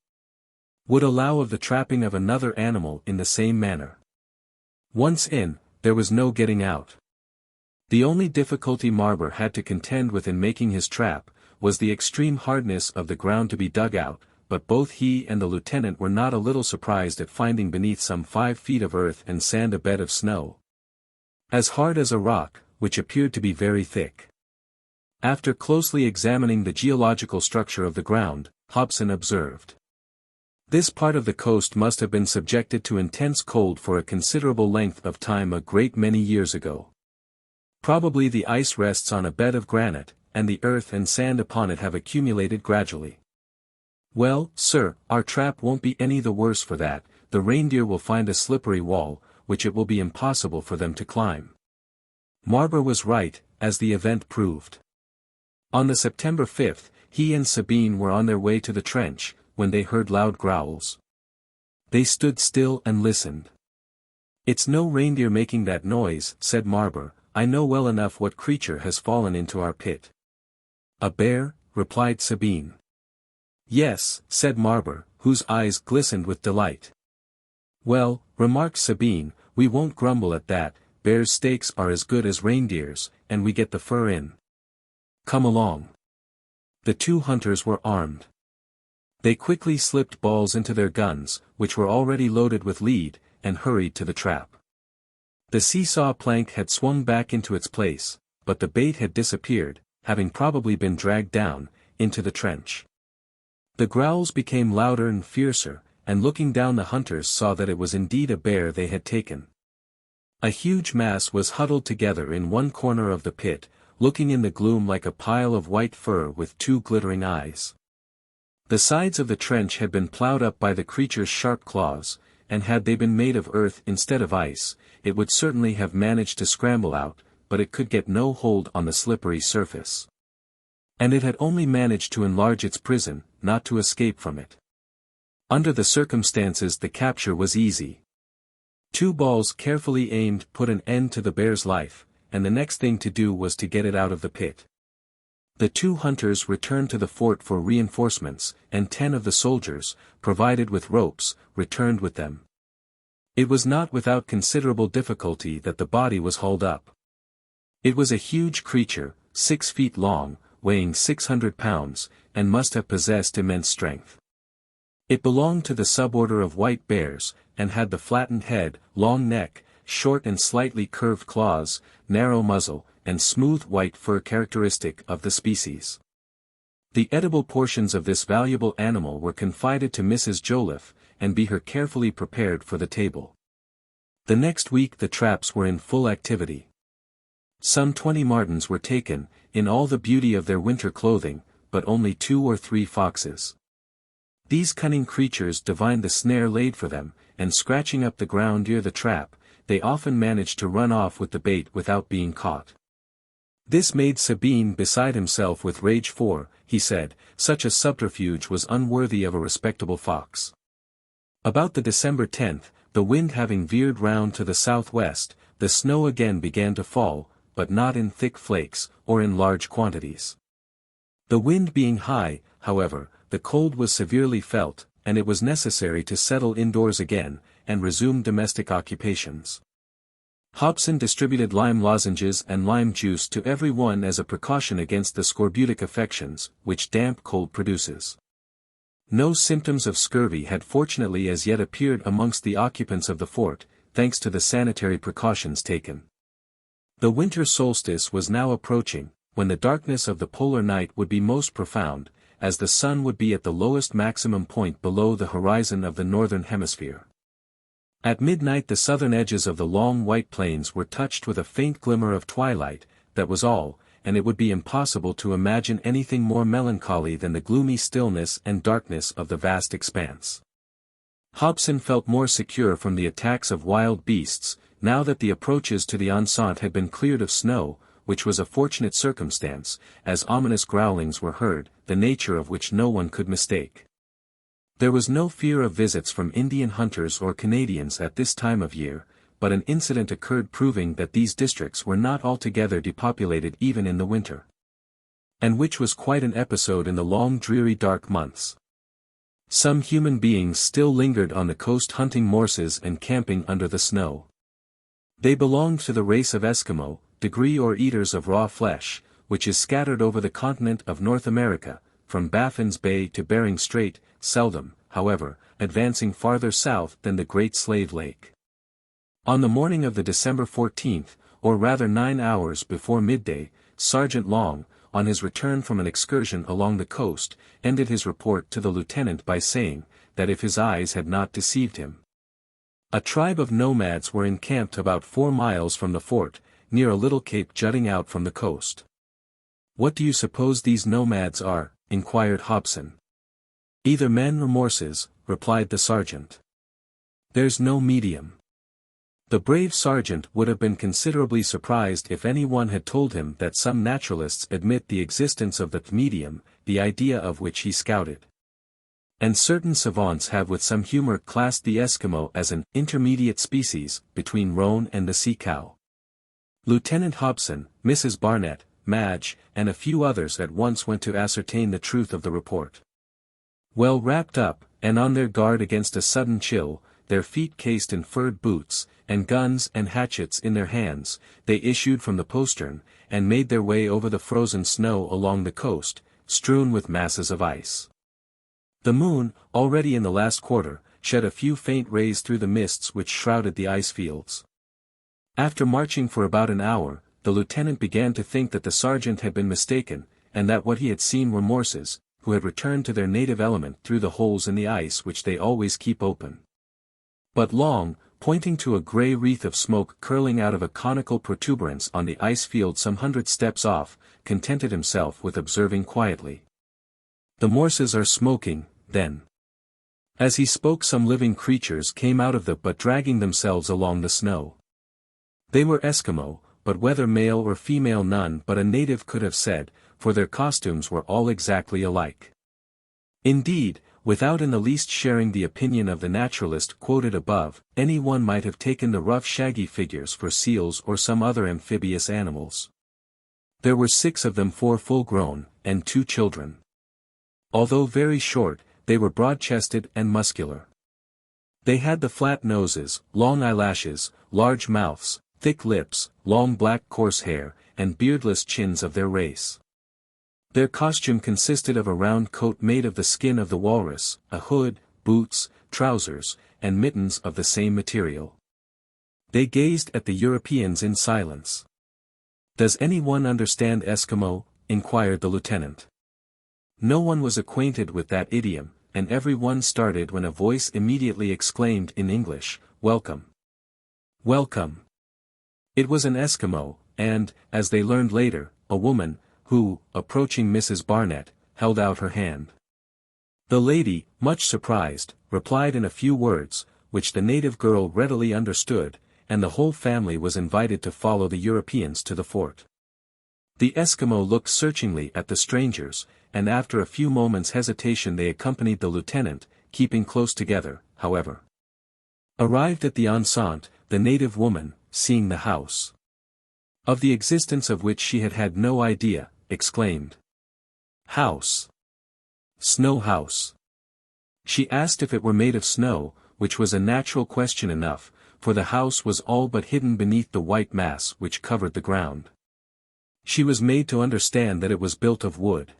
would allow of the trapping of another animal in the same manner. Once in, there was no getting out. The only difficulty Marber had to contend with in making his trap, was the extreme hardness of the ground to be dug out, but both he and the lieutenant were not a little surprised at finding beneath some 5 feet of earth and sand a bed of snow, as hard as a rock, which appeared to be very thick. After closely examining the geological structure of the ground, Hobson observed, "This part of the coast must have been subjected to intense cold for a considerable length of time a great many years ago. Probably the ice rests on a bed of granite, and the earth and sand upon it have accumulated gradually. Well, sir, our trap won't be any the worse for that. The reindeer will find a slippery wall, which it will be impossible for them to climb." Marber was right, as the event proved. On the September 5th, he and Sabine were on their way to the trench, when they heard loud growls. They stood still and listened. "It's no reindeer making that noise," said Marber. "I know well enough what creature has fallen into our pit." "A bear?" replied Sabine. "Yes," said Marber, whose eyes glistened with delight. "Well," remarked Sabine, "we won't grumble at that. Bears' steaks are as good as reindeers, and we get the fur in. Come along." The two hunters were armed. They quickly slipped balls into their guns, which were already loaded with lead, and hurried to the trap. The seesaw plank had swung back into its place, but the bait had disappeared, having probably been dragged down, into the trench. The growls became louder and fiercer, and looking down the hunters saw that it was indeed a bear they had taken. A huge mass was huddled together in one corner of the pit, looking in the gloom like a pile of white fur with two glittering eyes. The sides of the trench had been ploughed up by the creature's sharp claws, and had they been made of earth instead of ice, it would certainly have managed to scramble out, but it could get no hold on the slippery surface. And it had only managed to enlarge its prison, not to escape from it. Under the circumstances the capture was easy. 2 balls carefully aimed put an end to the bear's life, and the next thing to do was to get it out of the pit. The 2 hunters returned to the fort for reinforcements, and 10 of the soldiers, provided with ropes, returned with them. It was not without considerable difficulty that the body was hauled up. It was a huge creature, 6 feet long, weighing 600 pounds, and must have possessed immense strength. It belonged to the suborder of white bears, and had the flattened head, long neck, short and slightly curved claws, narrow muzzle, and smooth white fur characteristic of the species. The edible portions of this valuable animal were confided to Mrs. Joliffe, and be her carefully prepared for the table. The next week the traps were in full activity. Some 20 martens were taken, in all the beauty of their winter clothing, but only 2 or 3 foxes. These cunning creatures divined the snare laid for them, and scratching up the ground near the trap, they often managed to run off with the bait without being caught. This made Sabine beside himself with rage, for, he said, such a subterfuge was unworthy of a respectable fox. About the December 10th, the wind having veered round to the southwest, the snow again began to fall, but not in thick flakes, or in large quantities. The wind being high, however, the cold was severely felt, and it was necessary to settle indoors again, and resume domestic occupations. Hobson distributed lime lozenges and lime juice to every one as a precaution against the scorbutic affections, which damp cold produces. No symptoms of scurvy had fortunately as yet appeared amongst the occupants of the fort, thanks to the sanitary precautions taken. The winter solstice was now approaching, when the darkness of the polar night would be most profound, as the sun would be at the lowest maximum point below the horizon of the northern hemisphere. At midnight the southern edges of the long white plains were touched with a faint glimmer of twilight, that was all, and it would be impossible to imagine anything more melancholy than the gloomy stillness and darkness of the vast expanse. Hobson felt more secure from the attacks of wild beasts, now that the approaches to the enceinte had been cleared of snow, which was a fortunate circumstance, as ominous growlings were heard, the nature of which no one could mistake. There was no fear of visits from Indian hunters or Canadians at this time of year, but an incident occurred proving that these districts were not altogether depopulated even in the winter. And which was quite an episode in the long dreary dark months. Some human beings still lingered on the coast hunting morses and camping under the snow. They belonged to the race of Eskimo, degree or eaters of raw flesh, which is scattered over the continent of North America, from Baffin's Bay to Bering Strait, seldom, however, advancing farther south than the Great Slave Lake. On the morning of the December 14th, or rather 9 hours before midday, Sergeant Long, on his return from an excursion along the coast, ended his report to the lieutenant by saying, that if his eyes had not deceived him, a tribe of nomads were encamped about 4 miles from the fort, near a little cape jutting out from the coast. "What do you suppose these nomads are?" inquired Hobson. "Either men or morses," replied the sergeant. "There's no medium." The brave sergeant would have been considerably surprised if any one had told him that some naturalists admit the existence of the medium, the idea of which he scouted. And certain savants have with some humor classed the Eskimo as an intermediate species between roan and the sea cow. Lieutenant Hobson, Mrs. Barnett, Madge, and a few others at once went to ascertain the truth of the report. Well wrapped up, and on their guard against a sudden chill, their feet cased in furred boots, and guns and hatchets in their hands, they issued from the postern, and made their way over the frozen snow along the coast, strewn with masses of ice. The moon, already in the last quarter, shed a few faint rays through the mists which shrouded the ice fields. After marching for about an hour, the lieutenant began to think that the sergeant had been mistaken, and that what he had seen were morses, who had returned to their native element through the holes in the ice which they always keep open. But Long, pointing to a grey wreath of smoke curling out of a conical protuberance on the ice field some 100 steps off, contented himself with observing quietly. "The morses are smoking, then." As he spoke, some living creatures came out of the but dragging themselves along the snow. They were Eskimo, but whether male or female none but a native could have said, for their costumes were all exactly alike. Indeed, without in the least sharing the opinion of the naturalist quoted above, any one might have taken the rough shaggy figures for seals or some other amphibious animals. There were 6 of them, 4 full-grown, and 2 children. Although very short, they were broad-chested and muscular. They had the flat noses, long eyelashes, large mouths, thick lips, long black coarse hair, and beardless chins of their race. Their costume consisted of a round coat made of the skin of the walrus, a hood, boots, trousers, and mittens of the same material. They gazed at the Europeans in silence. "Does anyone understand Eskimo?" inquired the lieutenant. No one was acquainted with that idiom, and every one started when a voice immediately exclaimed in English, "Welcome! Welcome!" It was an Eskimo, and, as they learned later, a woman, who, approaching Mrs. Barnett, held out her hand. The lady, much surprised, replied in a few words, which the native girl readily understood, and the whole family was invited to follow the Europeans to the fort. The Eskimo looked searchingly at the strangers, and after a few moments' hesitation they accompanied the lieutenant, keeping close together, however. Arrived at the enceinte, the native woman, seeing the house, of the existence of which she had had no idea, exclaimed, "House! Snow house!" She asked if it were made of snow, which was a natural question enough, for the house was all but hidden beneath the white mass which covered the ground. She was made to understand that it was built of wood.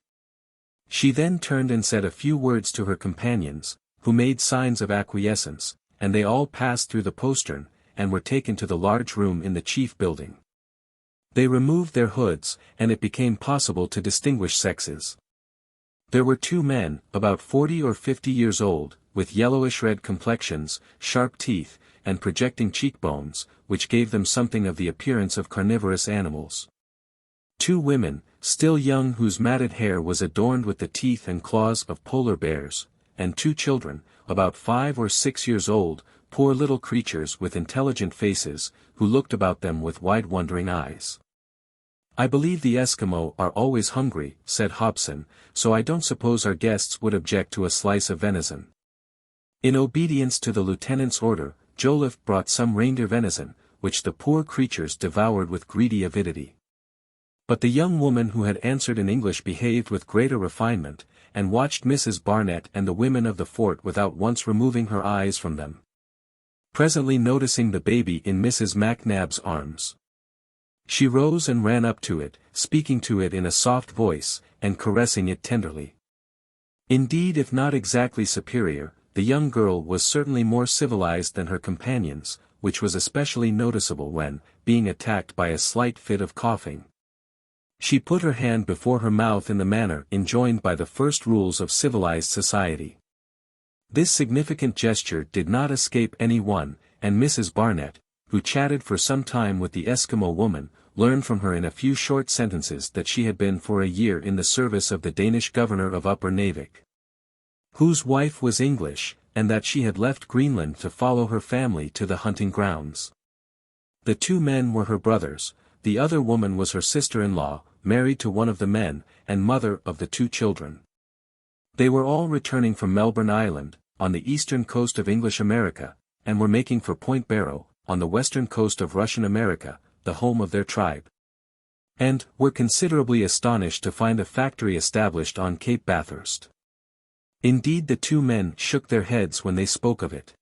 She then turned and said a few words to her companions, who made signs of acquiescence, and they all passed through the postern, and were taken to the large room in the chief building. They removed their hoods, and it became possible to distinguish sexes. There were 2 men, about 40 or 50 years old, with yellowish-red complexions, sharp teeth, and projecting cheekbones, which gave them something of the appearance of carnivorous animals. 2 women, still young, whose matted hair was adorned with the teeth and claws of polar bears, and 2 children, about 5 or 6 years old, poor little creatures with intelligent faces, who looked about them with wide wondering eyes. "I believe the Eskimo are always hungry," said Hobson, "so I don't suppose our guests would object to a slice of venison." In obedience to the lieutenant's order, Joliffe brought some reindeer venison, which the poor creatures devoured with greedy avidity. But the young woman who had answered in English behaved with greater refinement, and watched Mrs. Barnett and the women of the fort without once removing her eyes from them. Presently noticing the baby in Mrs. MacNab's arms, she rose and ran up to it, speaking to it in a soft voice, and caressing it tenderly. Indeed, if not exactly superior, the young girl was certainly more civilized than her companions, which was especially noticeable when, being attacked by a slight fit of coughing, she put her hand before her mouth in the manner enjoined by the first rules of civilized society. This significant gesture did not escape any one, and Mrs. Barnett, who chatted for some time with the Eskimo woman, learned from her in a few short sentences that she had been for a year in the service of the Danish governor of Upper Navik, whose wife was English, and that she had left Greenland to follow her family to the hunting grounds. The 2 men were her brothers, the other woman was her sister-in-law, married to one of the men, and mother of the 2 children. They were all returning from Melbourne Island, on the eastern coast of English America, and were making for Point Barrow, on the western coast of Russian America, the home of their tribe. And were considerably astonished to find a factory established on Cape Bathurst. Indeed, the two men shook their heads when they spoke of it.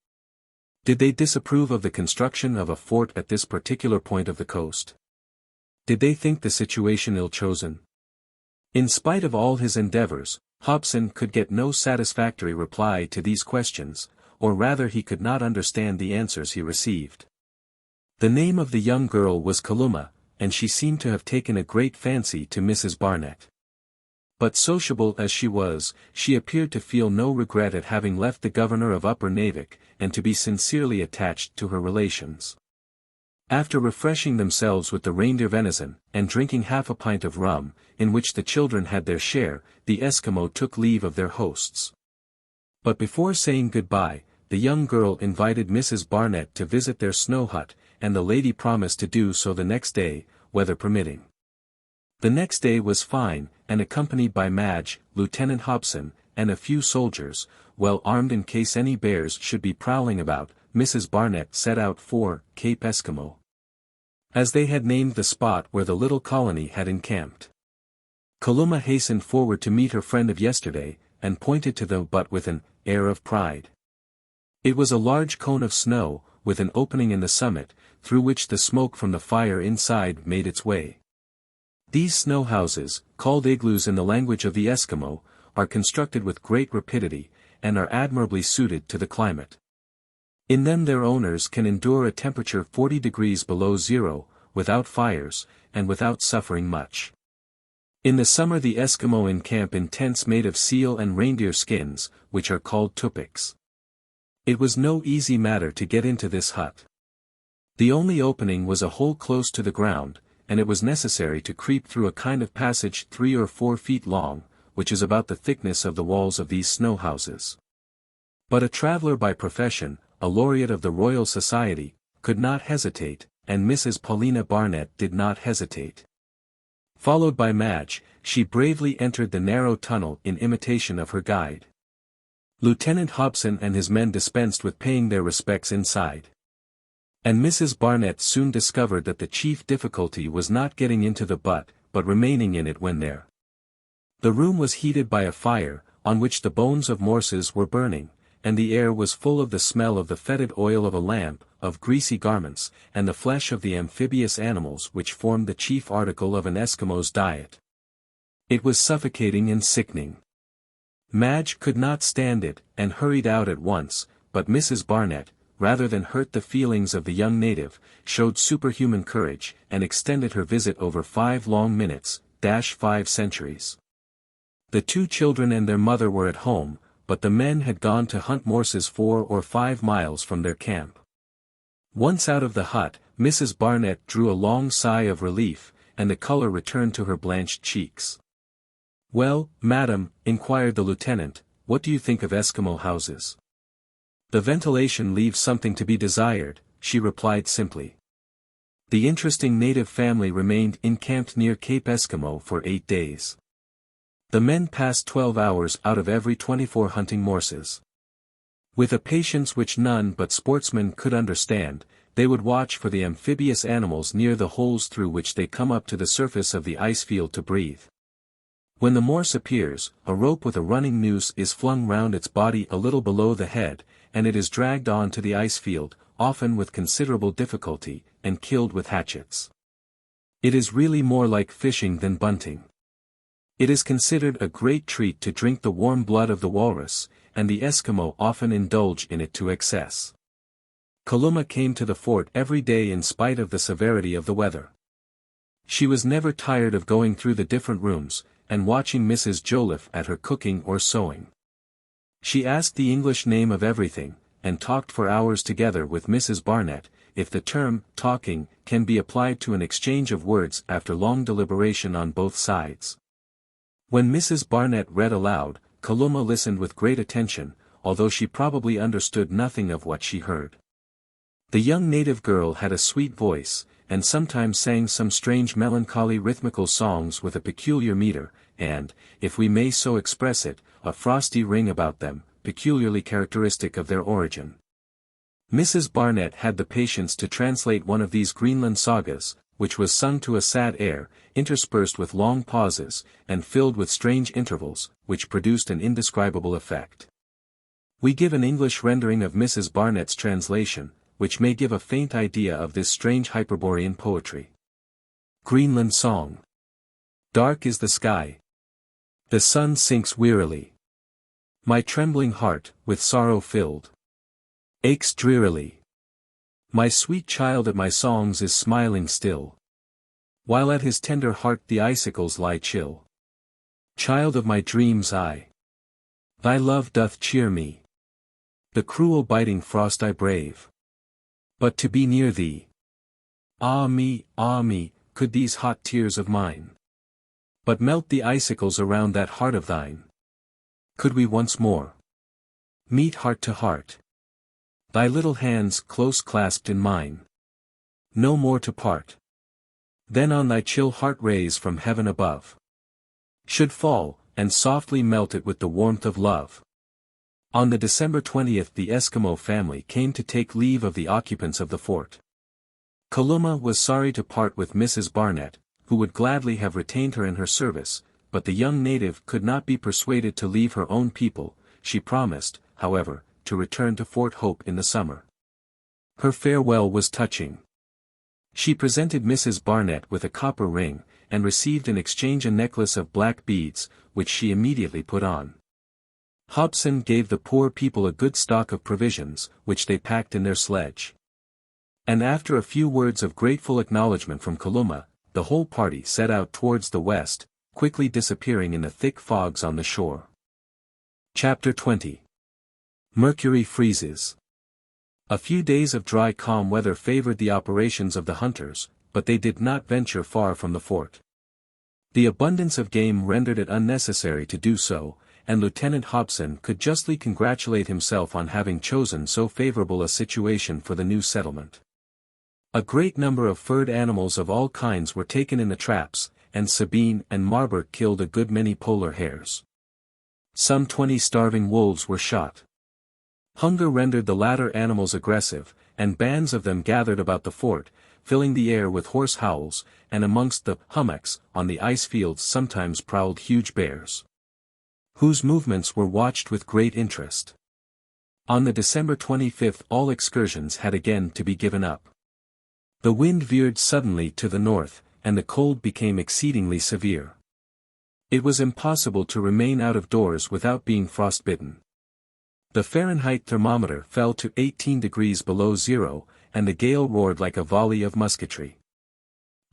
Did they disapprove of the construction of a fort at this particular point of the coast? Did they think the situation ill-chosen? In spite of all his endeavors, Hobson could get no satisfactory reply to these questions, or rather he could not understand the answers he received. The name of the young girl was Kalumah, and she seemed to have taken a great fancy to Mrs. Barnett. But sociable as she was, she appeared to feel no regret at having left the governor of Upper Navik, and to be sincerely attached to her relations. After refreshing themselves with the reindeer venison, and drinking half a pint of rum, in which the children had their share, the Eskimo took leave of their hosts. But before saying goodbye, the young girl invited Mrs. Barnett to visit their snow hut, and the lady promised to do so the next day, weather permitting. The next day was fine, and accompanied by Madge, Lieutenant Hobson, and a few soldiers, well armed in case any bears should be prowling about, Mrs. Barnett set out for Cape Eskimo, as they had named the spot where the little colony had encamped. Kalumah hastened forward to meet her friend of yesterday, and pointed to the butte with an air of pride. It was a large cone of snow, with an opening in the summit, through which the smoke from the fire inside made its way. These snow houses, called igloos in the language of the Eskimo, are constructed with great rapidity, and are admirably suited to the climate. In them their owners can endure a temperature 40 degrees below zero, without fires, and without suffering much. In the summer the Eskimo encamp in tents made of seal and reindeer skins, which are called tupiks. It was no easy matter to get into this hut. The only opening was a hole close to the ground, and it was necessary to creep through a kind of passage 3 or 4 feet long, which is about the thickness of the walls of these snow houses. But a traveller by profession, a laureate of the Royal Society, could not hesitate, and Mrs. Paulina Barnett did not hesitate. Followed by Madge, she bravely entered the narrow tunnel in imitation of her guide. Lieutenant Hobson and his men dispensed with paying their respects inside. And Mrs. Barnett soon discovered that the chief difficulty was not getting into the butte, but remaining in it when there. The room was heated by a fire, on which the bones of morses were burning, and the air was full of the smell of the fetid oil of a lamp, of greasy garments, and the flesh of the amphibious animals which formed the chief article of an Eskimo's diet. It was suffocating and sickening. Madge could not stand it, and hurried out at once, but Mrs. Barnett, rather than hurt the feelings of the young native, showed superhuman courage, and extended her visit over 5 long minutes, 5 centuries. The 2 children and their mother were at home, but the men had gone to hunt morses 4 or 5 miles from their camp. Once out of the hut, Mrs. Barnett drew a long sigh of relief, and the color returned to her blanched cheeks. "Well, madam," inquired the lieutenant, "what do you think of Eskimo houses?" "The ventilation leaves something to be desired," she replied simply. The interesting native family remained encamped near Cape Eskimo for 8 days. The men passed 12 hours out of every 24 hunting morses. With a patience which none but sportsmen could understand, they would watch for the amphibious animals near the holes through which they come up to the surface of the ice field to breathe. When the morse appears, a rope with a running noose is flung round its body a little below the head, and it is dragged on to the ice field, often with considerable difficulty, and killed with hatchets. It is really more like fishing than bunting. It is considered a great treat to drink the warm blood of the walrus, and the Eskimo often indulge in it to excess. Kalumah came to the fort every day in spite of the severity of the weather. She was never tired of going through the different rooms, and watching Mrs. Joliffe at her cooking or sewing. She asked the English name of everything, and talked for hours together with Mrs. Barnett, if the term talking can be applied to an exchange of words after long deliberation on both sides. When Mrs. Barnett read aloud, Kalumah listened with great attention, although she probably understood nothing of what she heard. The young native girl had a sweet voice, and sometimes sang some strange melancholy rhythmical songs with a peculiar meter, and, if we may so express it, a frosty ring about them, peculiarly characteristic of their origin. Mrs. Barnett had the patience to translate one of these Greenland sagas, which was sung to a sad air, interspersed with long pauses, and filled with strange intervals, which produced an indescribable effect. We give an English rendering of Mrs. Barnett's translation, which may give a faint idea of this strange Hyperborean poetry. Greenland Song. Dark is the sky. The sun sinks wearily. My trembling heart, with sorrow filled, aches drearily. My sweet child at my songs is smiling still, while at his tender heart the icicles lie chill. Child of my dreams, thy love doth cheer me. The cruel biting frost I brave, but to be near thee. Ah me, could these hot tears of mine but melt the icicles around that heart of thine. Could we once more meet heart to heart, thy little hands close clasped in mine, no more to part. Then on thy chill heart rays from heaven above should fall, and softly melt it with the warmth of love. On the December 20th the Eskimo family came to take leave of the occupants of the fort. Kalumah was sorry to part with Mrs. Barnett, who would gladly have retained her in her service, but the young native could not be persuaded to leave her own people. She promised, however, to return to Fort Hope in the summer. Her farewell was touching. She presented Mrs. Barnett with a copper ring, and received in exchange a necklace of black beads, which she immediately put on. Hobson gave the poor people a good stock of provisions, which they packed in their sledge. And after a few words of grateful acknowledgment from Kalumah, the whole party set out towards the west, quickly disappearing in the thick fogs on the shore. Chapter 20. Mercury freezes. A few days of dry calm weather favored the operations of the hunters, but they did not venture far from the fort. The abundance of game rendered it unnecessary to do so, and Lieutenant Hobson could justly congratulate himself on having chosen so favorable a situation for the new settlement. A great number of furred animals of all kinds were taken in the traps, and Sabine and Marburg killed a good many polar hares. Some 20 starving wolves were shot. Hunger rendered the latter animals aggressive, and bands of them gathered about the fort, filling the air with hoarse howls, and amongst the hummocks on the ice fields sometimes prowled huge bears, whose movements were watched with great interest. On the December 25th all excursions had again to be given up. The wind veered suddenly to the north, and the cold became exceedingly severe. It was impossible to remain out of doors without being frostbitten. The Fahrenheit thermometer fell to 18 degrees below zero, and the gale roared like a volley of musketry.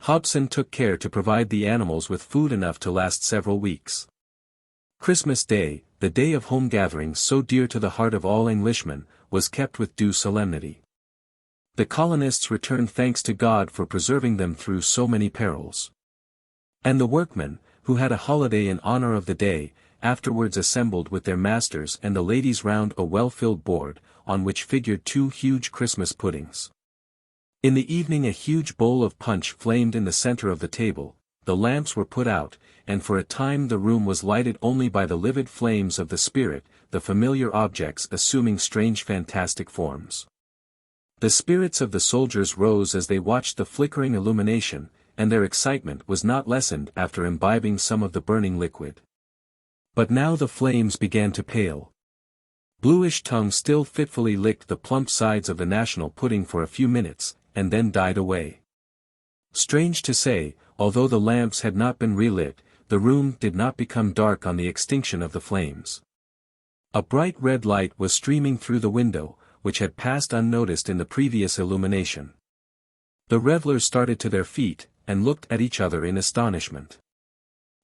Hobson took care to provide the animals with food enough to last several weeks. Christmas Day, the day of home gatherings so dear to the heart of all Englishmen, was kept with due solemnity. The colonists returned thanks to God for preserving them through so many perils. And the workmen, who had a holiday in honor of the day, afterwards assembled with their masters and the ladies round a well-filled board, on which figured 2 huge Christmas puddings. In the evening a huge bowl of punch flamed in the center of the table, the lamps were put out, and for a time the room was lighted only by the livid flames of the spirit, the familiar objects assuming strange fantastic forms. The spirits of the soldiers rose as they watched the flickering illumination, and their excitement was not lessened after imbibing some of the burning liquid. But now the flames began to pale. Bluish tongue still fitfully licked the plump sides of the national pudding for a few minutes, and then died away. Strange to say, although the lamps had not been relit, the room did not become dark on the extinction of the flames. A bright red light was streaming through the window, which had passed unnoticed in the previous illumination. The revelers started to their feet, and looked at each other in astonishment.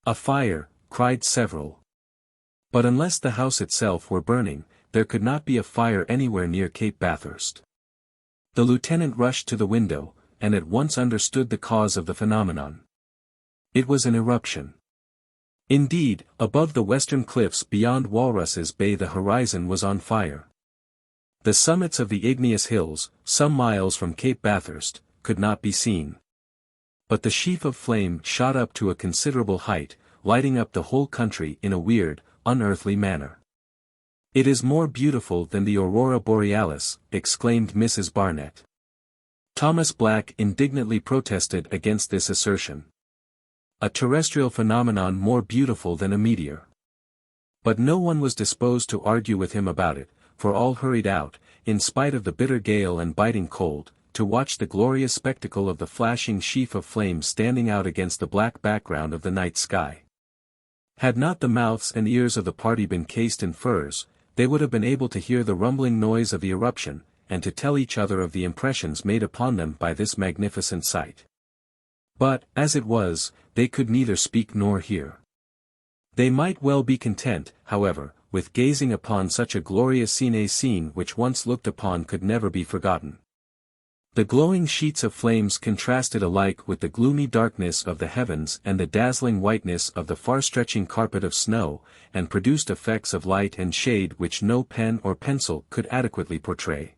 "A fire!" cried several. But unless the house itself were burning, there could not be a fire anywhere near Cape Bathurst. The lieutenant rushed to the window, and at once understood the cause of the phenomenon. It was an eruption. Indeed, above the western cliffs beyond Walruses Bay the horizon was on fire. The summits of the igneous hills, some miles from Cape Bathurst, could not be seen. But the sheaf of flame shot up to a considerable height, lighting up the whole country in a weird, unearthly manner. "It is more beautiful than the aurora borealis," exclaimed Mrs. Barnett. Thomas Black indignantly protested against this assertion. "A terrestrial phenomenon more beautiful than a meteor." But no one was disposed to argue with him about it, for all hurried out, in spite of the bitter gale and biting cold, to watch the glorious spectacle of the flashing sheaf of flames standing out against the black background of the night sky. Had not the mouths and ears of the party been cased in furs, they would have been able to hear the rumbling noise of the eruption, and to tell each other of the impressions made upon them by this magnificent sight. But, as it was, they could neither speak nor hear. They might well be content, however, with gazing upon such a glorious scene which once looked upon could never be forgotten. The glowing sheets of flames contrasted alike with the gloomy darkness of the heavens and the dazzling whiteness of the far-stretching carpet of snow, and produced effects of light and shade which no pen or pencil could adequately portray.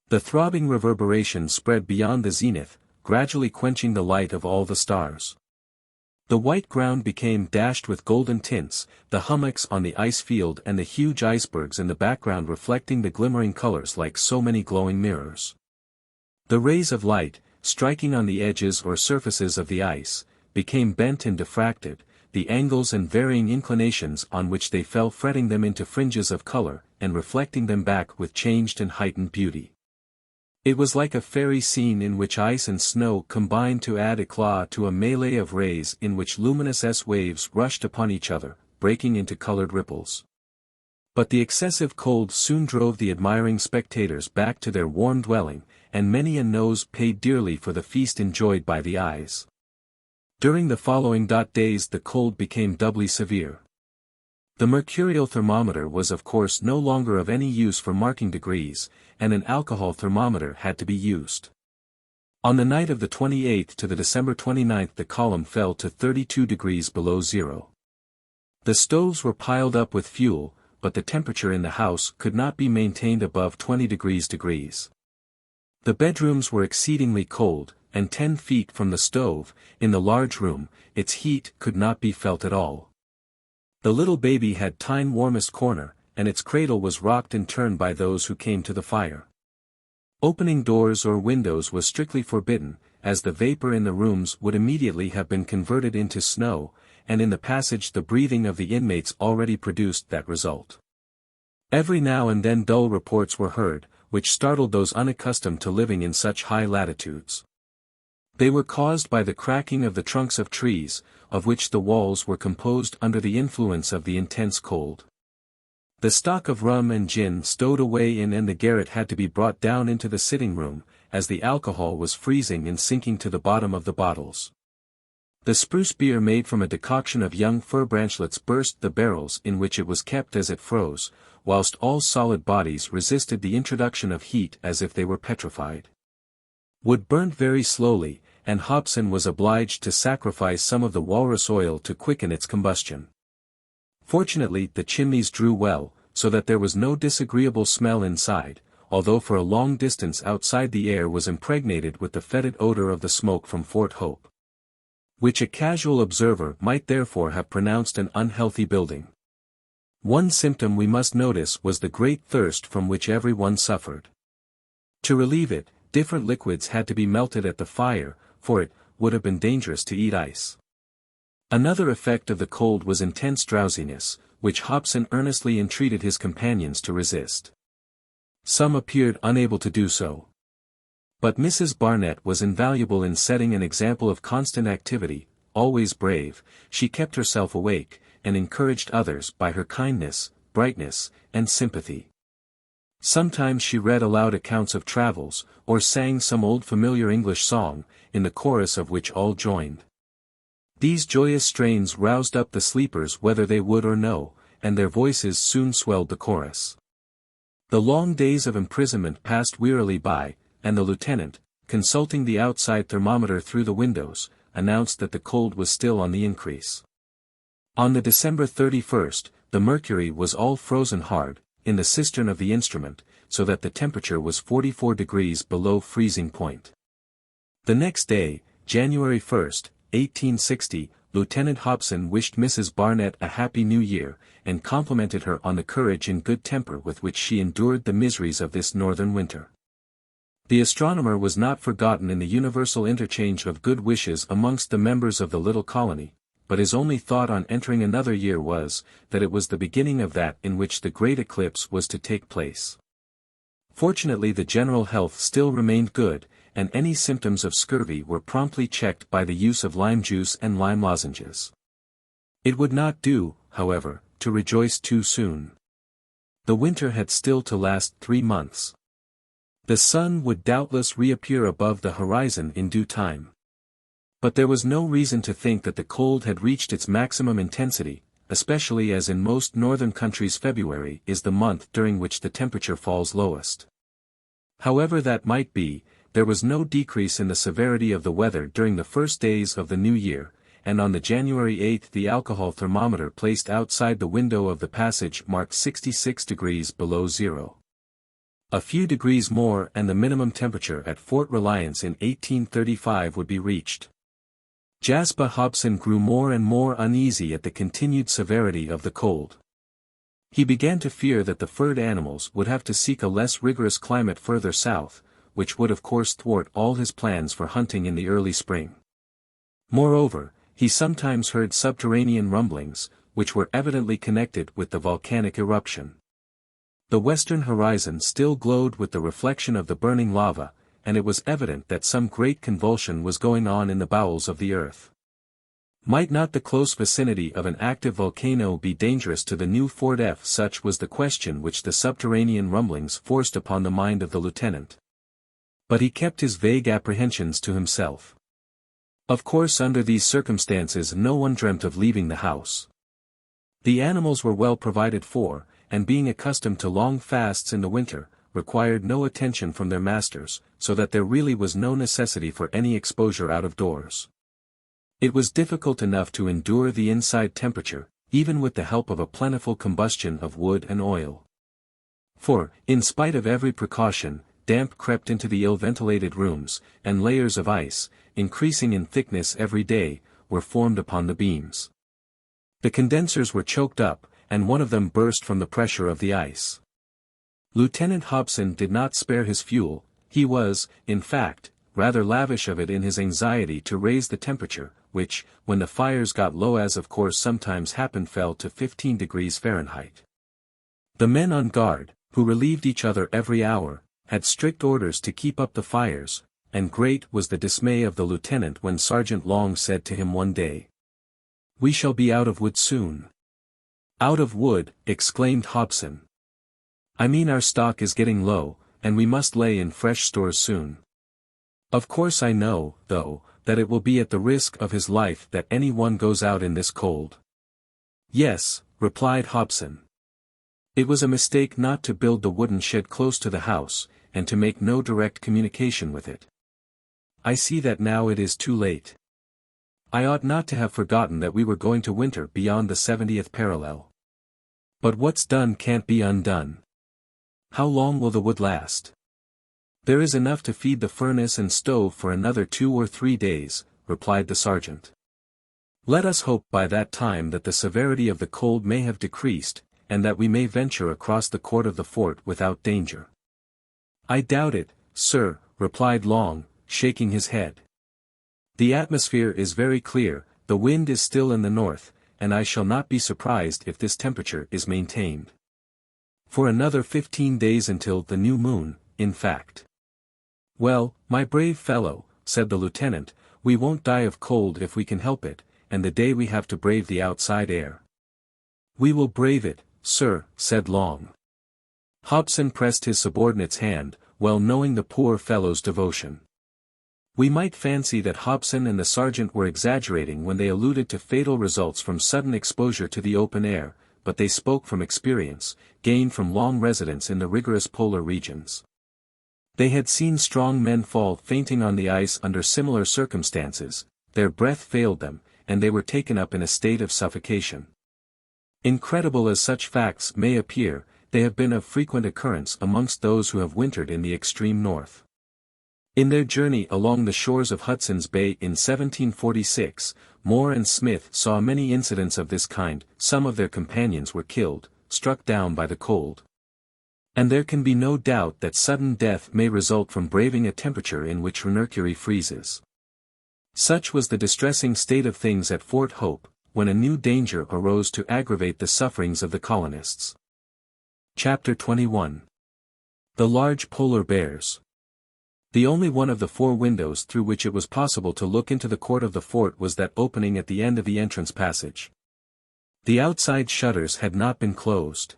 The throbbing reverberation spread beyond the zenith, gradually quenching the light of all the stars. The white ground became dashed with golden tints, the hummocks on the ice field and the huge icebergs in the background reflecting the glimmering colors like so many glowing mirrors. The rays of light, striking on the edges or surfaces of the ice, became bent and diffracted, the angles and varying inclinations on which they fell fretting them into fringes of color, and reflecting them back with changed and heightened beauty. It was like a fairy scene in which ice and snow combined to add éclat to a melee of rays in which luminous waves rushed upon each other, breaking into colored ripples. But the excessive cold soon drove the admiring spectators back to their warm dwelling, and many a nose paid dearly for the feast enjoyed by the eyes. During the following days the cold became doubly severe. The mercurial thermometer was of course no longer of any use for marking degrees, and an alcohol thermometer had to be used. On the night of the 28th to the December 29th the column fell to 32 degrees below zero. The stoves were piled up with fuel, but the temperature in the house could not be maintained above 20 degrees. The bedrooms were exceedingly cold, and 10 feet from the stove, in the large room, its heat could not be felt at all. The little baby had time warmest corner, and its cradle was rocked and turned by those who came to the fire. Opening doors or windows was strictly forbidden, as the vapor in the rooms would immediately have been converted into snow, and in the passage the breathing of the inmates already produced that result. Every now and then dull reports were heard, which startled those unaccustomed to living in such high latitudes. They were caused by the cracking of the trunks of trees, of which the walls were composed under the influence of the intense cold. The stock of rum and gin stowed away in and the garret had to be brought down into the sitting room, as the alcohol was freezing and sinking to the bottom of the bottles. The spruce beer made from a decoction of young fir branchlets burst the barrels in which it was kept as it froze, whilst all solid bodies resisted the introduction of heat as if they were petrified. Wood burnt very slowly, and Hobson was obliged to sacrifice some of the walrus oil to quicken its combustion. Fortunately the chimneys drew well, so that there was no disagreeable smell inside, although for a long distance outside the air was impregnated with the fetid odor of the smoke from Fort Hope, which a casual observer might therefore have pronounced an unhealthy building. One symptom we must notice was the great thirst from which every one suffered. To relieve it, different liquids had to be melted at the fire, for it would have been dangerous to eat ice. Another effect of the cold was intense drowsiness, which Hobson earnestly entreated his companions to resist. Some appeared unable to do so. But Mrs. Barnett was invaluable in setting an example of constant activity. Always brave, she kept herself awake, and encouraged others by her kindness, brightness, and sympathy. Sometimes she read aloud accounts of travels, or sang some old familiar English song, in the chorus of which all joined. These joyous strains roused up the sleepers whether they would or no, and their voices soon swelled the chorus. The long days of imprisonment passed wearily by, and the lieutenant, consulting the outside thermometer through the windows, announced that the cold was still on the increase. On the December 31st, the mercury was all frozen hard, in the cistern of the instrument, so that the temperature was 44 degrees below freezing point. The next day, January 1st, 1860, Lieutenant Hobson wished Mrs. Barnett a happy new year, and complimented her on the courage and good temper with which she endured the miseries of this northern winter. The astronomer was not forgotten in the universal interchange of good wishes amongst the members of the little colony, but his only thought on entering another year was, that it was the beginning of that in which the great eclipse was to take place. Fortunately the general health still remained good, and any symptoms of scurvy were promptly checked by the use of lime juice and lime lozenges. It would not do, however, to rejoice too soon. The winter had still to last 3 months. The sun would doubtless reappear above the horizon in due time. But there was no reason to think that the cold had reached its maximum intensity, especially as in most northern countries February is the month during which the temperature falls lowest. However that might be, there was no decrease in the severity of the weather during the first days of the new year, and on the January 8 the alcohol thermometer placed outside the window of the passage marked 66 degrees below zero. A few degrees more and the minimum temperature at Fort Reliance in 1835 would be reached. Jasper Hobson grew more and more uneasy at the continued severity of the cold. He began to fear that the furred animals would have to seek a less rigorous climate further south, which would of course thwart all his plans for hunting in the early spring. Moreover, he sometimes heard subterranean rumblings, which were evidently connected with the volcanic eruption. The western horizon still glowed with the reflection of the burning lava, and it was evident that some great convulsion was going on in the bowels of the earth. Might not the close vicinity of an active volcano be dangerous to the new Fort F? Such was the question which the subterranean rumblings forced upon the mind of the lieutenant. But he kept his vague apprehensions to himself. Of course under these circumstances no one dreamt of leaving the house. The animals were well provided for, and being accustomed to long fasts in the winter, required no attention from their masters, so that there really was no necessity for any exposure out of doors. It was difficult enough to endure the inside temperature, even with the help of a plentiful combustion of wood and oil. For, in spite of every precaution, damp crept into the ill-ventilated rooms, and layers of ice, increasing in thickness every day, were formed upon the beams. The condensers were choked up, and one of them burst from the pressure of the ice. Lieutenant Hobson did not spare his fuel, he was, in fact, rather lavish of it in his anxiety to raise the temperature, which, when the fires got low as of course sometimes happened, fell to 15 degrees Fahrenheit. The men on guard, who relieved each other every hour, had strict orders to keep up the fires, and great was the dismay of the lieutenant when Sergeant Long said to him one day, "We shall be out of wood soon." "Out of wood," exclaimed Hobson. "I mean our stock is getting low, and we must lay in fresh stores soon. Of course I know, though, that it will be at the risk of his life that any one goes out in this cold." "Yes," replied Hobson. It was a mistake not to build the wooden shed close to the house, and to make no direct communication with it. I see that now it is too late. I ought not to have forgotten that we were going to winter beyond the 70th parallel. But what's done can't be undone. How long will the wood last?" "There is enough to feed the furnace and stove for another 2 or 3 days, replied the sergeant. "Let us hope by that time that the severity of the cold may have decreased, and that we may venture across the court of the fort without danger." "I doubt it, sir," replied Long, shaking his head. "The atmosphere is very clear, the wind is still in the north, and I shall not be surprised if this temperature is maintained for another 15 days until the new moon, in fact." "Well, my brave fellow," said the lieutenant, "we won't die of cold if we can help it, and the day we have to brave the outside air." "We will brave it, sir," said Long. Hobson pressed his subordinate's hand, well knowing the poor fellow's devotion. We might fancy that Hobson and the sergeant were exaggerating when they alluded to fatal results from sudden exposure to the open air, but they spoke from experience, gained from long residence in the rigorous polar regions. They had seen strong men fall fainting on the ice under similar circumstances, their breath failed them, and they were taken up in a state of suffocation. Incredible as such facts may appear, they have been of frequent occurrence amongst those who have wintered in the extreme north. In their journey along the shores of Hudson's Bay in 1746, Moore and Smith saw many incidents of this kind. Some of their companions were killed, struck down by the cold. And there can be no doubt that sudden death may result from braving a temperature in which Mercury freezes. Such was the distressing state of things at Fort Hope, when a new danger arose to aggravate the sufferings of the colonists. Chapter 21. The Large Polar Bears. The only one of the 4 windows through which it was possible to look into the court of the fort was that opening at the end of the entrance passage. The outside shutters had not been closed.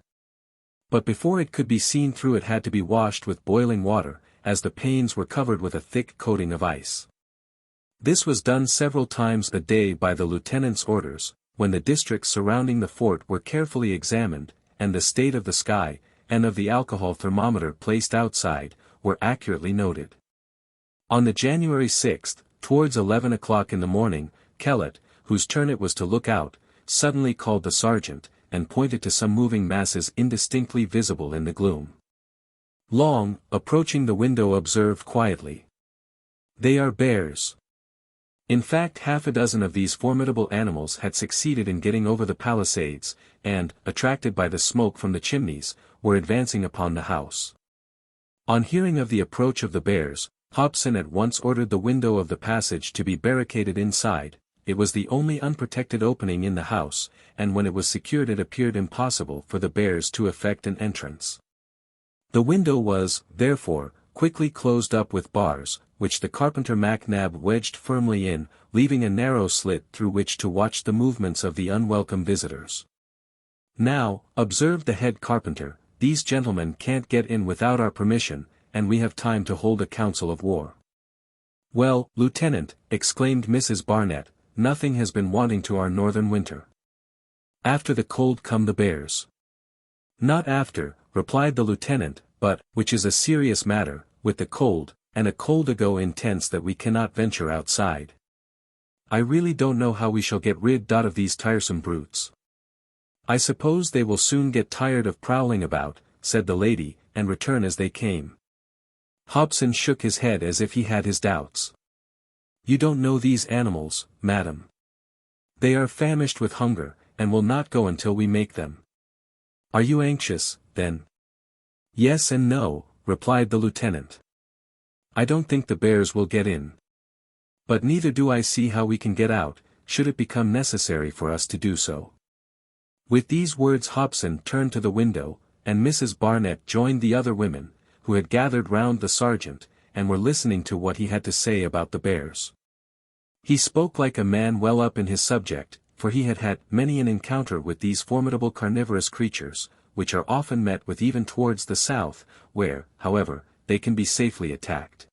But before it could be seen through it had to be washed with boiling water, as the panes were covered with a thick coating of ice. This was done several times a day by the lieutenant's orders, when the districts surrounding the fort were carefully examined, and the state of the sky, and of the alcohol thermometer placed outside, were accurately noted. On the January 6th, towards 11 o'clock in the morning, Kellett, whose turn it was to look out, suddenly called the sergeant, and pointed to some moving masses indistinctly visible in the gloom. Long, approaching the window, observed quietly, "They are bears." In fact, half a dozen of these formidable animals had succeeded in getting over the palisades, and, attracted by the smoke from the chimneys, were advancing upon the house. On hearing of the approach of the bears, Hobson at once ordered the window of the passage to be barricaded inside. It was the only unprotected opening in the house, and when it was secured it appeared impossible for the bears to effect an entrance. The window was, therefore, quickly closed up with bars, which the carpenter MacNab wedged firmly in, leaving a narrow slit through which to watch the movements of the unwelcome visitors. "Now," observed the head carpenter, "these gentlemen can't get in without our permission, and we have time to hold a council of war." "Well, Lieutenant," exclaimed Mrs. Barnett, "nothing has been wanting to our northern winter. After the cold come the bears." "Not after," replied the lieutenant, "but, which is a serious matter, with the cold, and a cold ago intense that we cannot venture outside. I really don't know how we shall get rid of these tiresome brutes." "I suppose they will soon get tired of prowling about," said the lady, "and return as they came." Hobson shook his head as if he had his doubts. "You don't know these animals, madam. They are famished with hunger, and will not go until we make them." "Are you anxious, then?" "Yes and no," replied the lieutenant. "I don't think the bears will get in. But neither do I see how we can get out, should it become necessary for us to do so." With these words Hobson turned to the window, and Mrs. Barnett joined the other women, who had gathered round the sergeant, and were listening to what he had to say about the bears. He spoke like a man well up in his subject, for he had had many an encounter with these formidable carnivorous creatures, which are often met with even towards the south, where, however, they can be safely attacked.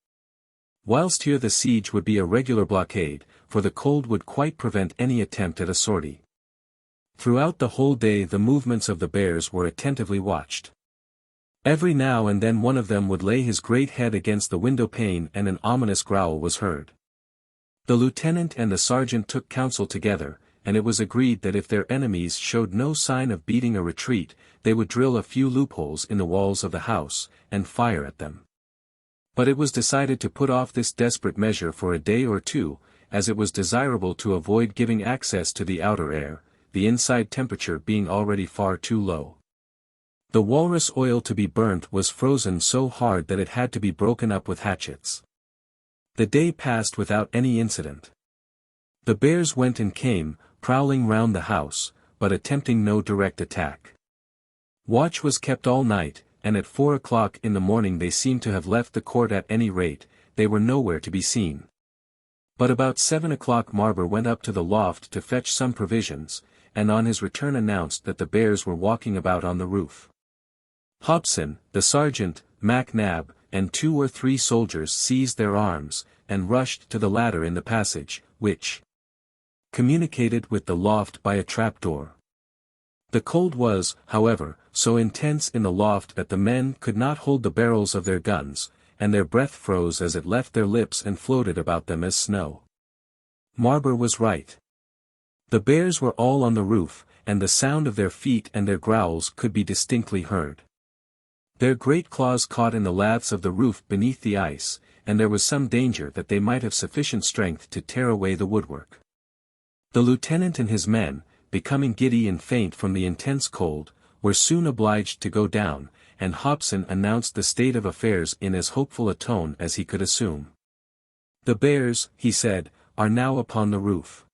Whilst here the siege would be a regular blockade, for the cold would quite prevent any attempt at a sortie. Throughout the whole day the movements of the bears were attentively watched. Every now and then one of them would lay his great head against the window pane and an ominous growl was heard. The lieutenant and the sergeant took counsel together, and it was agreed that if their enemies showed no sign of beating a retreat, they would drill a few loopholes in the walls of the house, and fire at them. But it was decided to put off this desperate measure for a day or two, as it was desirable to avoid giving access to the outer air, the inside temperature being already far too low. The walrus oil to be burnt was frozen so hard that it had to be broken up with hatchets. The day passed without any incident. The bears went and came, prowling round the house, but attempting no direct attack. Watch was kept all night, and at 4 o'clock in the morning they seemed to have left the court. At any rate, they were nowhere to be seen. But about 7 o'clock Marber went up to the loft to fetch some provisions, and on his return announced that the bears were walking about on the roof. Hobson, the sergeant, MacNab, and 2 or 3 soldiers seized their arms, and rushed to the ladder in the passage, which communicated with the loft by a trapdoor. The cold was, however, so intense in the loft that the men could not hold the barrels of their guns, and their breath froze as it left their lips and floated about them as snow. Marber was right. The bears were all on the roof, and the sound of their feet and their growls could be distinctly heard. Their great claws caught in the laths of the roof beneath the ice, and there was some danger that they might have sufficient strength to tear away the woodwork. The lieutenant and his men, becoming giddy and faint from the intense cold, were soon obliged to go down, and Hobson announced the state of affairs in as hopeful a tone as he could assume. "The bears," he said, "are now upon the roof.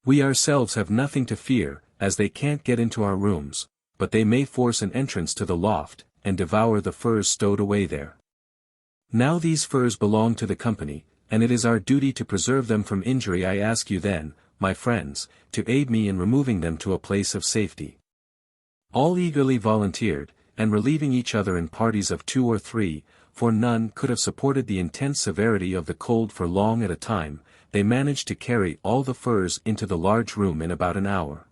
We ourselves have nothing to fear, as they can't get into our rooms, but they may force an entrance to the loft, and devour the furs stowed away there. Now these furs belong to the company, and it is our duty to preserve them from injury. I ask you then, my friends, to aid me in removing them to a place of safety." All eagerly volunteered, and relieving each other in parties of 2 or 3, for none could have supported the intense severity of the cold for long at a time, they managed to carry all the furs into the large room in about an hour.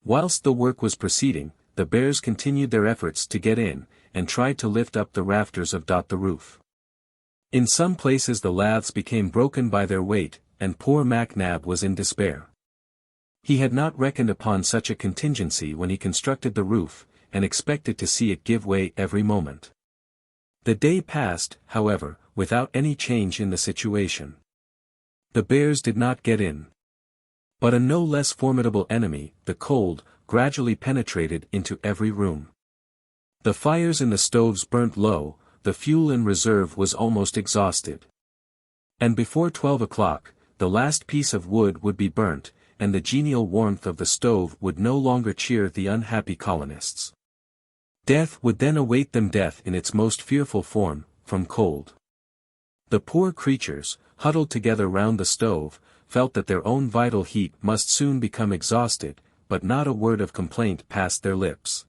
Whilst the work was proceeding, the bears continued their efforts to get in, and tried to lift up the rafters of the roof. In some places the laths became broken by their weight, and poor MacNab was in despair. He had not reckoned upon such a contingency when he constructed the roof, and expected to see it give way every moment. The day passed, however, without any change in the situation. The bears did not get in. But a no less formidable enemy, the cold, gradually penetrated into every room. The fires in the stoves burnt low, the fuel in reserve was almost exhausted. And before 12 o'clock, the last piece of wood would be burnt, and the genial warmth of the stove would no longer cheer the unhappy colonists. Death would then await them, death in its most fearful form, from cold. The poor creatures, huddled together round the stove, felt that their own vital heat must soon become exhausted, but not a word of complaint passed their lips.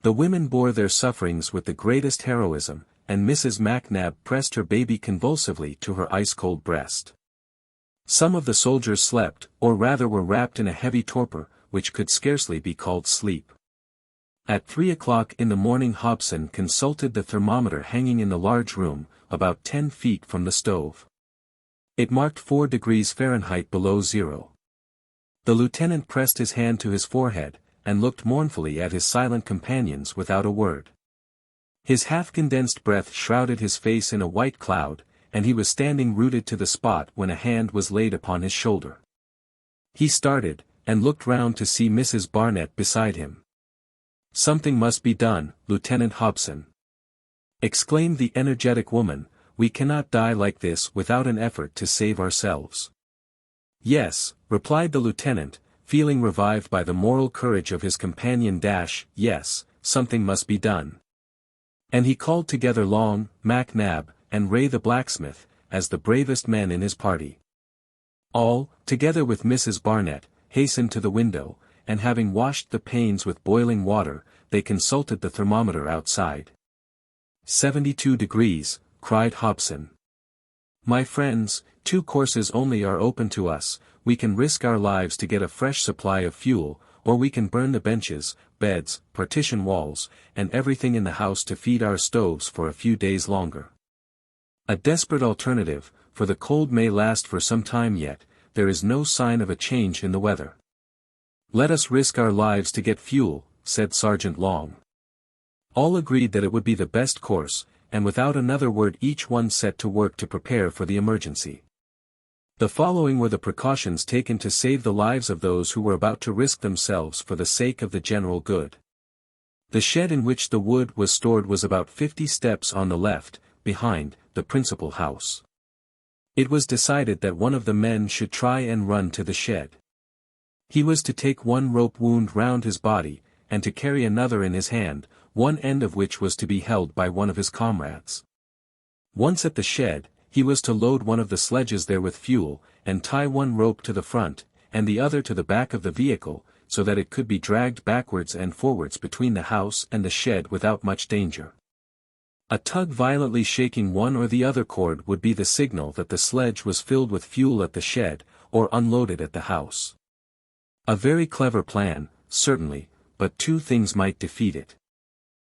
The women bore their sufferings with the greatest heroism, and Mrs. MacNab pressed her baby convulsively to her ice-cold breast. Some of the soldiers slept, or rather were wrapped in a heavy torpor, which could scarcely be called sleep. At 3 o'clock in the morning Hobson consulted the thermometer hanging in the large room, about 10 feet from the stove. It marked 4 degrees Fahrenheit below zero. The lieutenant pressed his hand to his forehead, and looked mournfully at his silent companions without a word. His half-condensed breath shrouded his face in a white cloud, and he was standing rooted to the spot when a hand was laid upon his shoulder. He started, and looked round to see Mrs. Barnett beside him. "Something must be done, Lieutenant Hobson," exclaimed the energetic woman. "We cannot die like this without an effort to save ourselves." "Yes," replied the lieutenant, feeling revived by the moral courage of his companion. "Yes, something must be done." And he called together Long, MacNab, and Ray the blacksmith, as the bravest men in his party. All, together with Mrs. Barnett, hastened to the window, and having washed the panes with boiling water, they consulted the thermometer outside. 72 degrees, cried Hobson. "My friends, 2 courses only are open to us. We can risk our lives to get a fresh supply of fuel, or we can burn the benches, beds, partition walls, and everything in the house to feed our stoves for a few days longer. A desperate alternative, for the cold may last for some time yet. There is no sign of a change in the weather." "Let us risk our lives to get fuel," said Sergeant Long. All agreed that it would be the best course, and without another word each one set to work to prepare for the emergency. The following were the precautions taken to save the lives of those who were about to risk themselves for the sake of the general good. The shed in which the wood was stored was about 50 steps on the left, behind the principal house. It was decided that one of the men should try and run to the shed. He was to take one rope wound round his body, and to carry another in his hand, one end of which was to be held by one of his comrades. Once at the shed, he was to load one of the sledges there with fuel, and tie one rope to the front, and the other to the back of the vehicle, so that it could be dragged backwards and forwards between the house and the shed without much danger. A tug violently shaking one or the other cord would be the signal that the sledge was filled with fuel at the shed, or unloaded at the house. A very clever plan, certainly, but 2 things might defeat it.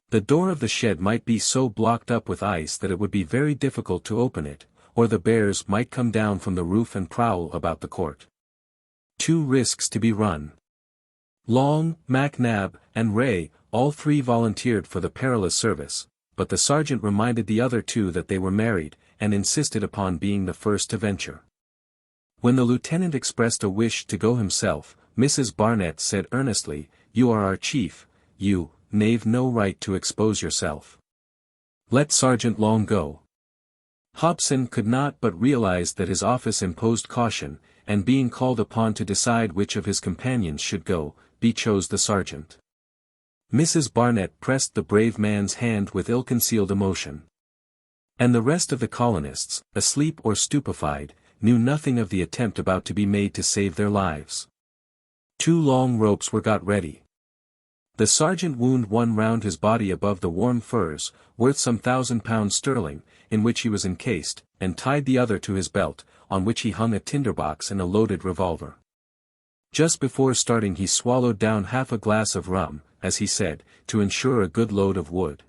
The door of the shed might be so blocked up with ice that it would be very difficult to open it, or the bears might come down from the roof and prowl about the court. 2 risks to be run. Long, MacNab, and Ray, all 3 volunteered for the perilous service, but the sergeant reminded the other two that they were married, and insisted upon being the first to venture. When the lieutenant expressed a wish to go himself, Mrs. Barnett said earnestly, "You are our chief, you, knave, no right to expose yourself. Let Sergeant Long go." Hobson could not but realize that his office imposed caution, and being called upon to decide which of his companions should go, chose the sergeant. Mrs. Barnett pressed the brave man's hand with ill-concealed emotion. And the rest of the colonists, asleep or stupefied, knew nothing of the attempt about to be made to save their lives. 2 long ropes were got ready. The sergeant wound one round his body above the warm furs, worth some £1,000 sterling, in which he was encased, and tied the other to his belt, on which he hung a tinderbox and a loaded revolver. Just before starting he swallowed down half a glass of rum, as he said, to ensure a good load of wood.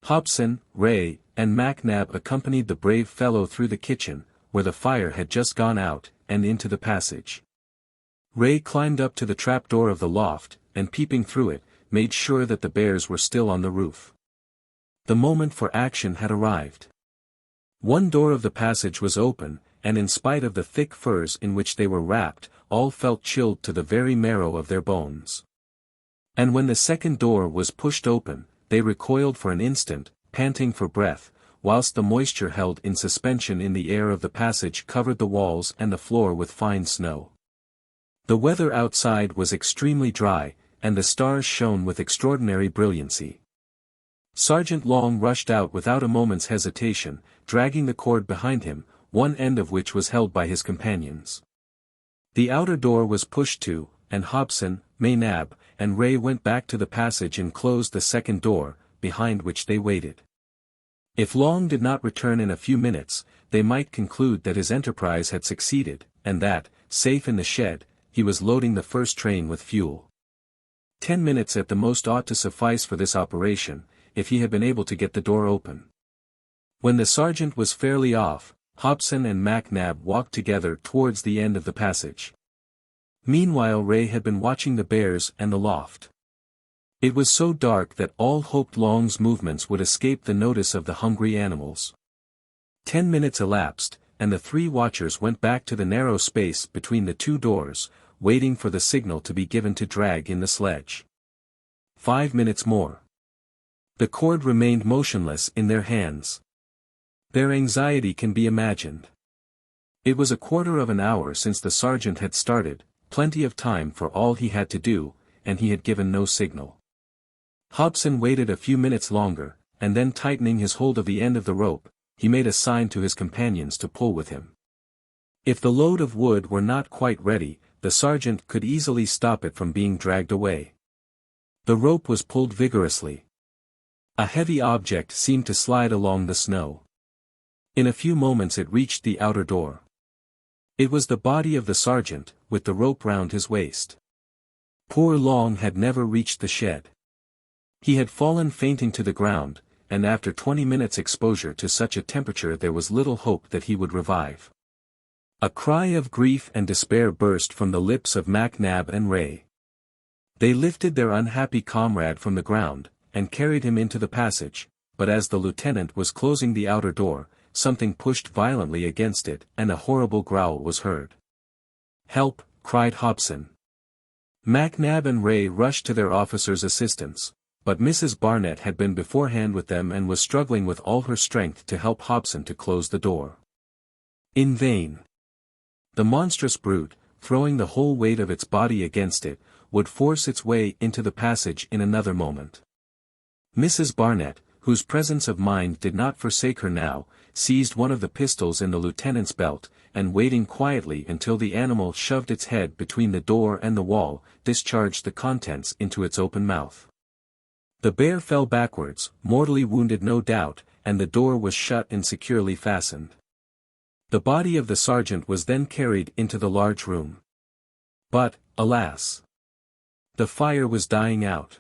Hobson, Ray, and MacNab accompanied the brave fellow through the kitchen, where the fire had just gone out, and into the passage. Ray climbed up to the trapdoor of the loft, and peeping through it, made sure that the bears were still on the roof. The moment for action had arrived. One door of the passage was open, and in spite of the thick furs in which they were wrapped, all felt chilled to the very marrow of their bones. And when the second door was pushed open, they recoiled for an instant, panting for breath, whilst the moisture held in suspension in the air of the passage covered the walls and the floor with fine snow. The weather outside was extremely dry, and the stars shone with extraordinary brilliancy. Sergeant Long rushed out without a moment's hesitation, dragging the cord behind him, one end of which was held by his companions. The outer door was pushed to, and Hobson, MacNab, and Ray went back to the passage and closed the second door, behind which they waited. If Long did not return in a few minutes, they might conclude that his enterprise had succeeded, and that, safe in the shed, he was loading the first train with fuel. 10 minutes at the most ought to suffice for this operation, if he had been able to get the door open. When the sergeant was fairly off, Hobson and MacNab walked together towards the end of the passage. Meanwhile Ray had been watching the bears and the loft. It was so dark that all hoped Long's movements would escape the notice of the hungry animals. 10 minutes elapsed, and the 3 watchers went back to the narrow space between the 2 doors, waiting for the signal to be given to drag in the sledge. 5 minutes more. The cord remained motionless in their hands. Their anxiety can be imagined. It was a quarter of an hour since the sergeant had started, plenty of time for all he had to do, and he had given no signal. Hobson waited a few minutes longer, and then tightening his hold of the end of the rope, he made a sign to his companions to pull with him. If the load of wood were not quite ready, the sergeant could easily stop it from being dragged away. The rope was pulled vigorously. A heavy object seemed to slide along the snow. In a few moments it reached the outer door. It was the body of the sergeant, with the rope round his waist. Poor Long had never reached the shed. He had fallen fainting to the ground, and after 20 minutes' exposure to such a temperature there was little hope that he would revive. A cry of grief and despair burst from the lips of MacNab and Ray. They lifted their unhappy comrade from the ground, and carried him into the passage, but as the lieutenant was closing the outer door, something pushed violently against it, and a horrible growl was heard. "Help!" cried Hobson. MacNab and Ray rushed to their officer's assistance, but Mrs. Barnett had been beforehand with them and was struggling with all her strength to help Hobson to close the door. In vain. The monstrous brute, throwing the whole weight of its body against it, would force its way into the passage in another moment. Mrs. Barnett, whose presence of mind did not forsake her now, seized one of the pistols in the lieutenant's belt, and waiting quietly until the animal shoved its head between the door and the wall, discharged the contents into its open mouth. The bear fell backwards, mortally wounded no doubt, and the door was shut and securely fastened. The body of the sergeant was then carried into the large room. But, alas! The fire was dying out.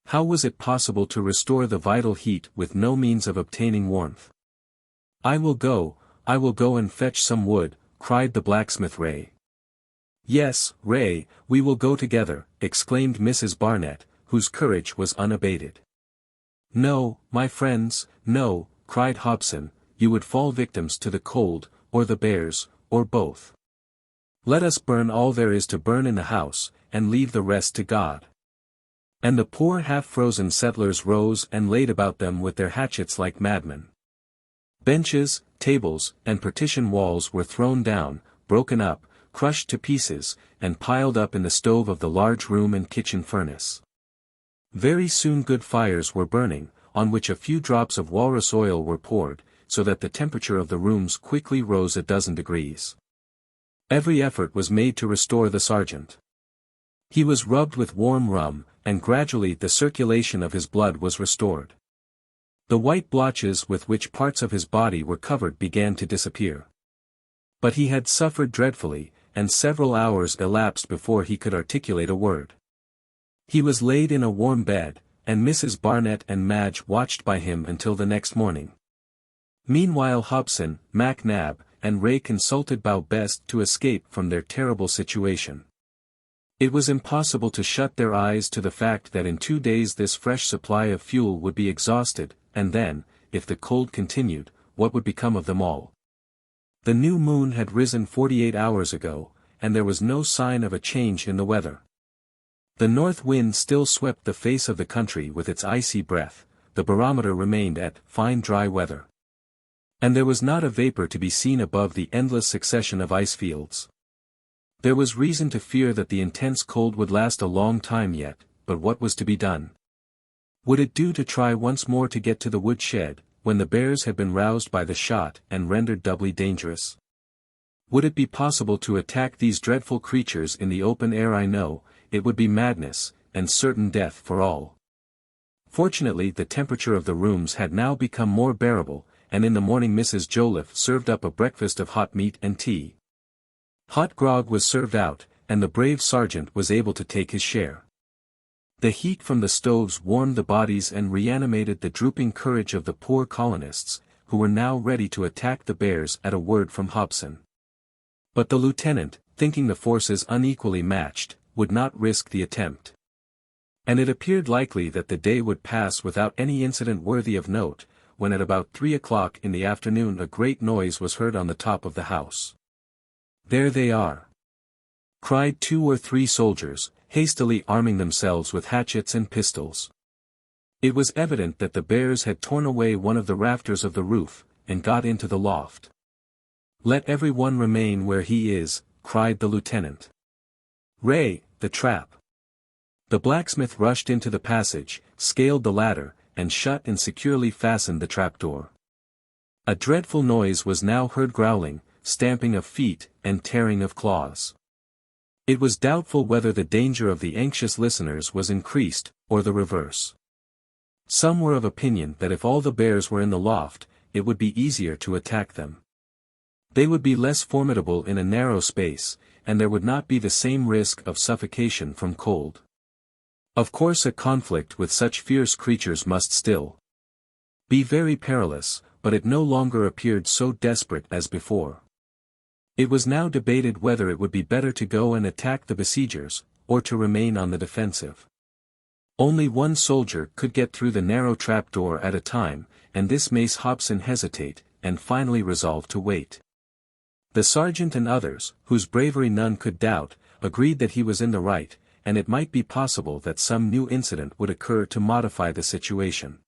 How was it possible to restore the vital heat with no means of obtaining warmth? I will go and fetch some wood," cried the blacksmith Ray. "Yes, Ray, we will go together," exclaimed Mrs. Barnett, whose courage was unabated. "No, my friends, no," cried Hobson, "you would fall victims to the cold, or the bears, or both. Let us burn all there is to burn in the house, and leave the rest to God." And the poor half-frozen settlers rose and laid about them with their hatchets like madmen. Benches, tables, and partition walls were thrown down, broken up, crushed to pieces, and piled up in the stove of the large room and kitchen furnace. Very soon good fires were burning, on which a few drops of walrus oil were poured, so that the temperature of the rooms quickly rose a dozen degrees. Every effort was made to restore the sergeant. He was rubbed with warm rum, and gradually the circulation of his blood was restored. The white blotches with which parts of his body were covered began to disappear. But he had suffered dreadfully, and several hours elapsed before he could articulate a word. He was laid in a warm bed, and Mrs. Barnett and Madge watched by him until the next morning. Meanwhile Hobson, Mac Nab, and Ray consulted how best to escape from their terrible situation. It was impossible to shut their eyes to the fact that in 2 days this fresh supply of fuel would be exhausted, and then, if the cold continued, what would become of them all? The new moon had risen 48 hours ago, and there was no sign of a change in the weather. The north wind still swept the face of the country with its icy breath, the barometer remained at fine dry weather. And there was not a vapor to be seen above the endless succession of ice fields. There was reason to fear that the intense cold would last a long time yet, but what was to be done? Would it do to try once more to get to the woodshed, when the bears had been roused by the shot and rendered doubly dangerous? Would it be possible to attack these dreadful creatures in the open air? I know, it would be madness, and certain death for all. Fortunately the temperature of the rooms had now become more bearable, and in the morning Mrs. Joliffe served up a breakfast of hot meat and tea. Hot grog was served out, and the brave sergeant was able to take his share. The heat from the stoves warmed the bodies and reanimated the drooping courage of the poor colonists, who were now ready to attack the bears at a word from Hobson. But the lieutenant, thinking the forces unequally matched, would not risk the attempt. And it appeared likely that the day would pass without any incident worthy of note, when at about 3 o'clock in the afternoon a great noise was heard on the top of the house. "There they are!" cried 2 or 3 soldiers, hastily arming themselves with hatchets and pistols. It was evident that the bears had torn away one of the rafters of the roof, and got into the loft. "Let every one remain where he is," cried the lieutenant. "Ray, the trap!" The blacksmith rushed into the passage, scaled the ladder, and shut and securely fastened the trapdoor. A dreadful noise was now heard, growling, stamping of feet, and tearing of claws. It was doubtful whether the danger of the anxious listeners was increased, or the reverse. Some were of opinion that if all the bears were in the loft, it would be easier to attack them. They would be less formidable in a narrow space, and there would not be the same risk of suffocation from cold. Of course a conflict with such fierce creatures must still be very perilous, but it no longer appeared so desperate as before. It was now debated whether it would be better to go and attack the besiegers, or to remain on the defensive. Only one soldier could get through the narrow trapdoor at a time, and this made Hobson hesitate, and finally resolved to wait. The sergeant and others, whose bravery none could doubt, agreed that he was in the right, and it might be possible that some new incident would occur to modify the situation.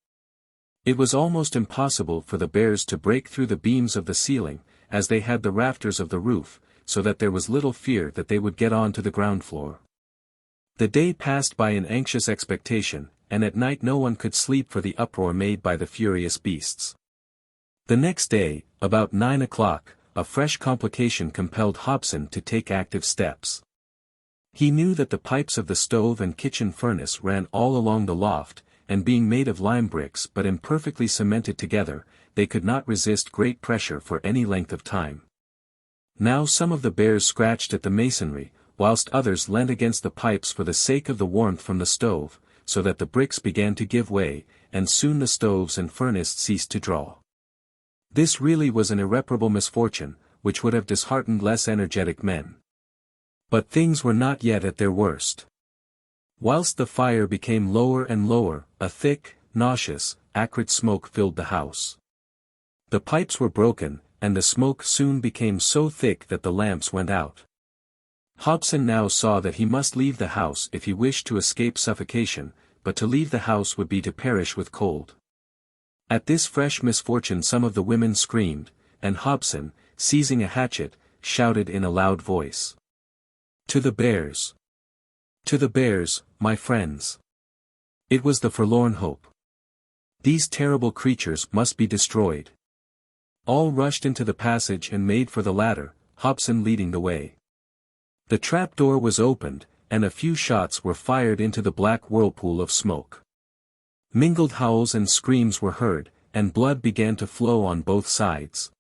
It was almost impossible for the bears to break through the beams of the ceiling, as they had the rafters of the roof, so that there was little fear that they would get on to the ground floor. The day passed by in anxious expectation, and at night no one could sleep for the uproar made by the furious beasts. The next day, about 9 o'clock, a fresh complication compelled Hobson to take active steps. He knew that the pipes of the stove and kitchen furnace ran all along the loft, and being made of lime bricks but imperfectly cemented together, they could not resist great pressure for any length of time. Now some of the bears scratched at the masonry, whilst others leant against the pipes for the sake of the warmth from the stove, so that the bricks began to give way, and soon the stoves and furnace ceased to draw. This really was an irreparable misfortune, which would have disheartened less energetic men. But things were not yet at their worst. Whilst the fire became lower and lower, a thick, nauseous, acrid smoke filled the house. The pipes were broken, and the smoke soon became so thick that the lamps went out. Hobson now saw that he must leave the house if he wished to escape suffocation, but to leave the house would be to perish with cold. At this fresh misfortune some of the women screamed, and Hobson, seizing a hatchet, shouted in a loud voice. "To the bears! To the bears, my friends!" It was the forlorn hope. These terrible creatures must be destroyed. All rushed into the passage and made for the ladder, Hobson leading the way. The trap-door was opened, and a few shots were fired into the black whirlpool of smoke. Mingled howls and screams were heard, and blood began to flow on both sides.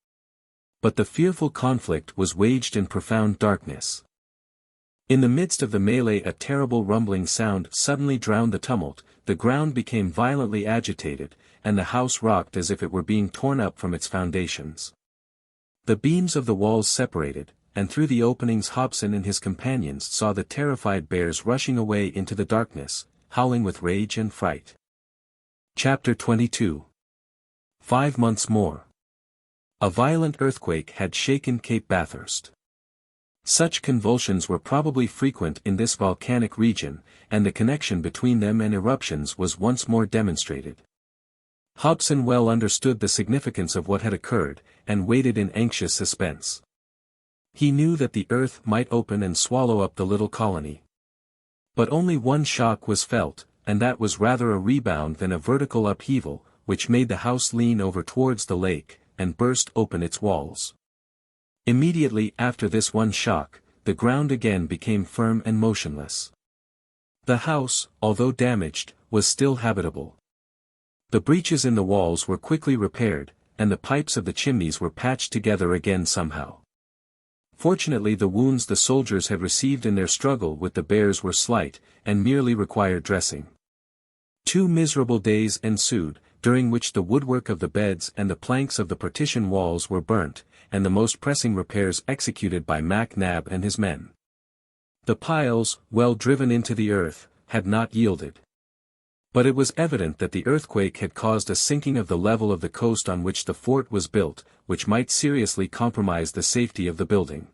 But the fearful conflict was waged in profound darkness. In the midst of the melee a terrible rumbling sound suddenly drowned the tumult, the ground became violently agitated, and the house rocked as if it were being torn up from its foundations. The beams of the walls separated, and through the openings Hobson and his companions saw the terrified bears rushing away into the darkness, howling with rage and fright. Chapter 22. 5 months more. A violent earthquake had shaken Cape Bathurst. Such convulsions were probably frequent in this volcanic region, and the connection between them and eruptions was once more demonstrated. Hobson well understood the significance of what had occurred, and waited in anxious suspense. He knew that the earth might open and swallow up the little colony. But only one shock was felt, and that was rather a rebound than a vertical upheaval, which made the house lean over towards the lake, and burst open its walls. Immediately after this one shock, the ground again became firm and motionless. The house, although damaged, was still habitable. The breaches in the walls were quickly repaired, and the pipes of the chimneys were patched together again somehow. Fortunately the wounds the soldiers had received in their struggle with the bears were slight, and merely required dressing. 2 miserable days ensued, during which the woodwork of the beds and the planks of the partition walls were burnt, and the most pressing repairs executed by Mac Nab and his men. The piles, well driven into the earth, had not yielded. But it was evident that the earthquake had caused a sinking of the level of the coast on which the fort was built, which might seriously compromise the safety of the building.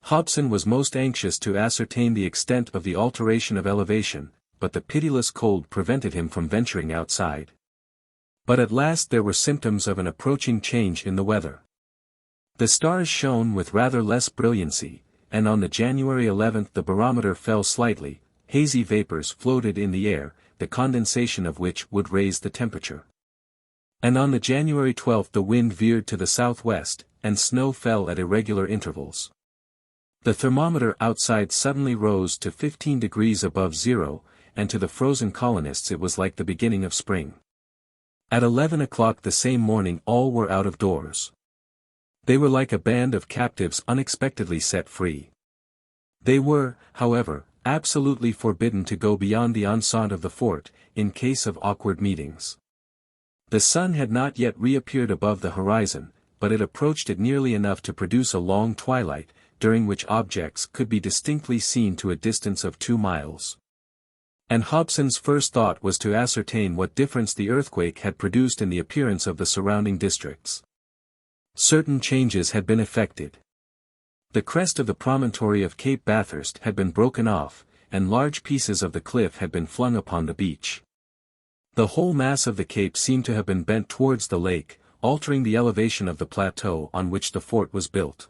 Hobson was most anxious to ascertain the extent of the alteration of elevation, but the pitiless cold prevented him from venturing outside. But at last there were symptoms of an approaching change in the weather. The stars shone with rather less brilliancy, and on the January 11th the barometer fell slightly, hazy vapors floated in the air, the condensation of which would raise the temperature. And on the January 12th the wind veered to the southwest, and snow fell at irregular intervals. The thermometer outside suddenly rose to 15 degrees above zero, and to the frozen colonists it was like the beginning of spring. At 11 o'clock the same morning all were out of doors. They were like a band of captives unexpectedly set free. They were, however, absolutely forbidden to go beyond the enceinte of the fort, in case of awkward meetings. The sun had not yet reappeared above the horizon, but it approached it nearly enough to produce a long twilight, during which objects could be distinctly seen to a distance of 2 miles. And Hobson's first thought was to ascertain what difference the earthquake had produced in the appearance of the surrounding districts. Certain changes had been effected. The crest of the promontory of Cape Bathurst had been broken off, and large pieces of the cliff had been flung upon the beach. The whole mass of the cape seemed to have been bent towards the lake, altering the elevation of the plateau on which the fort was built.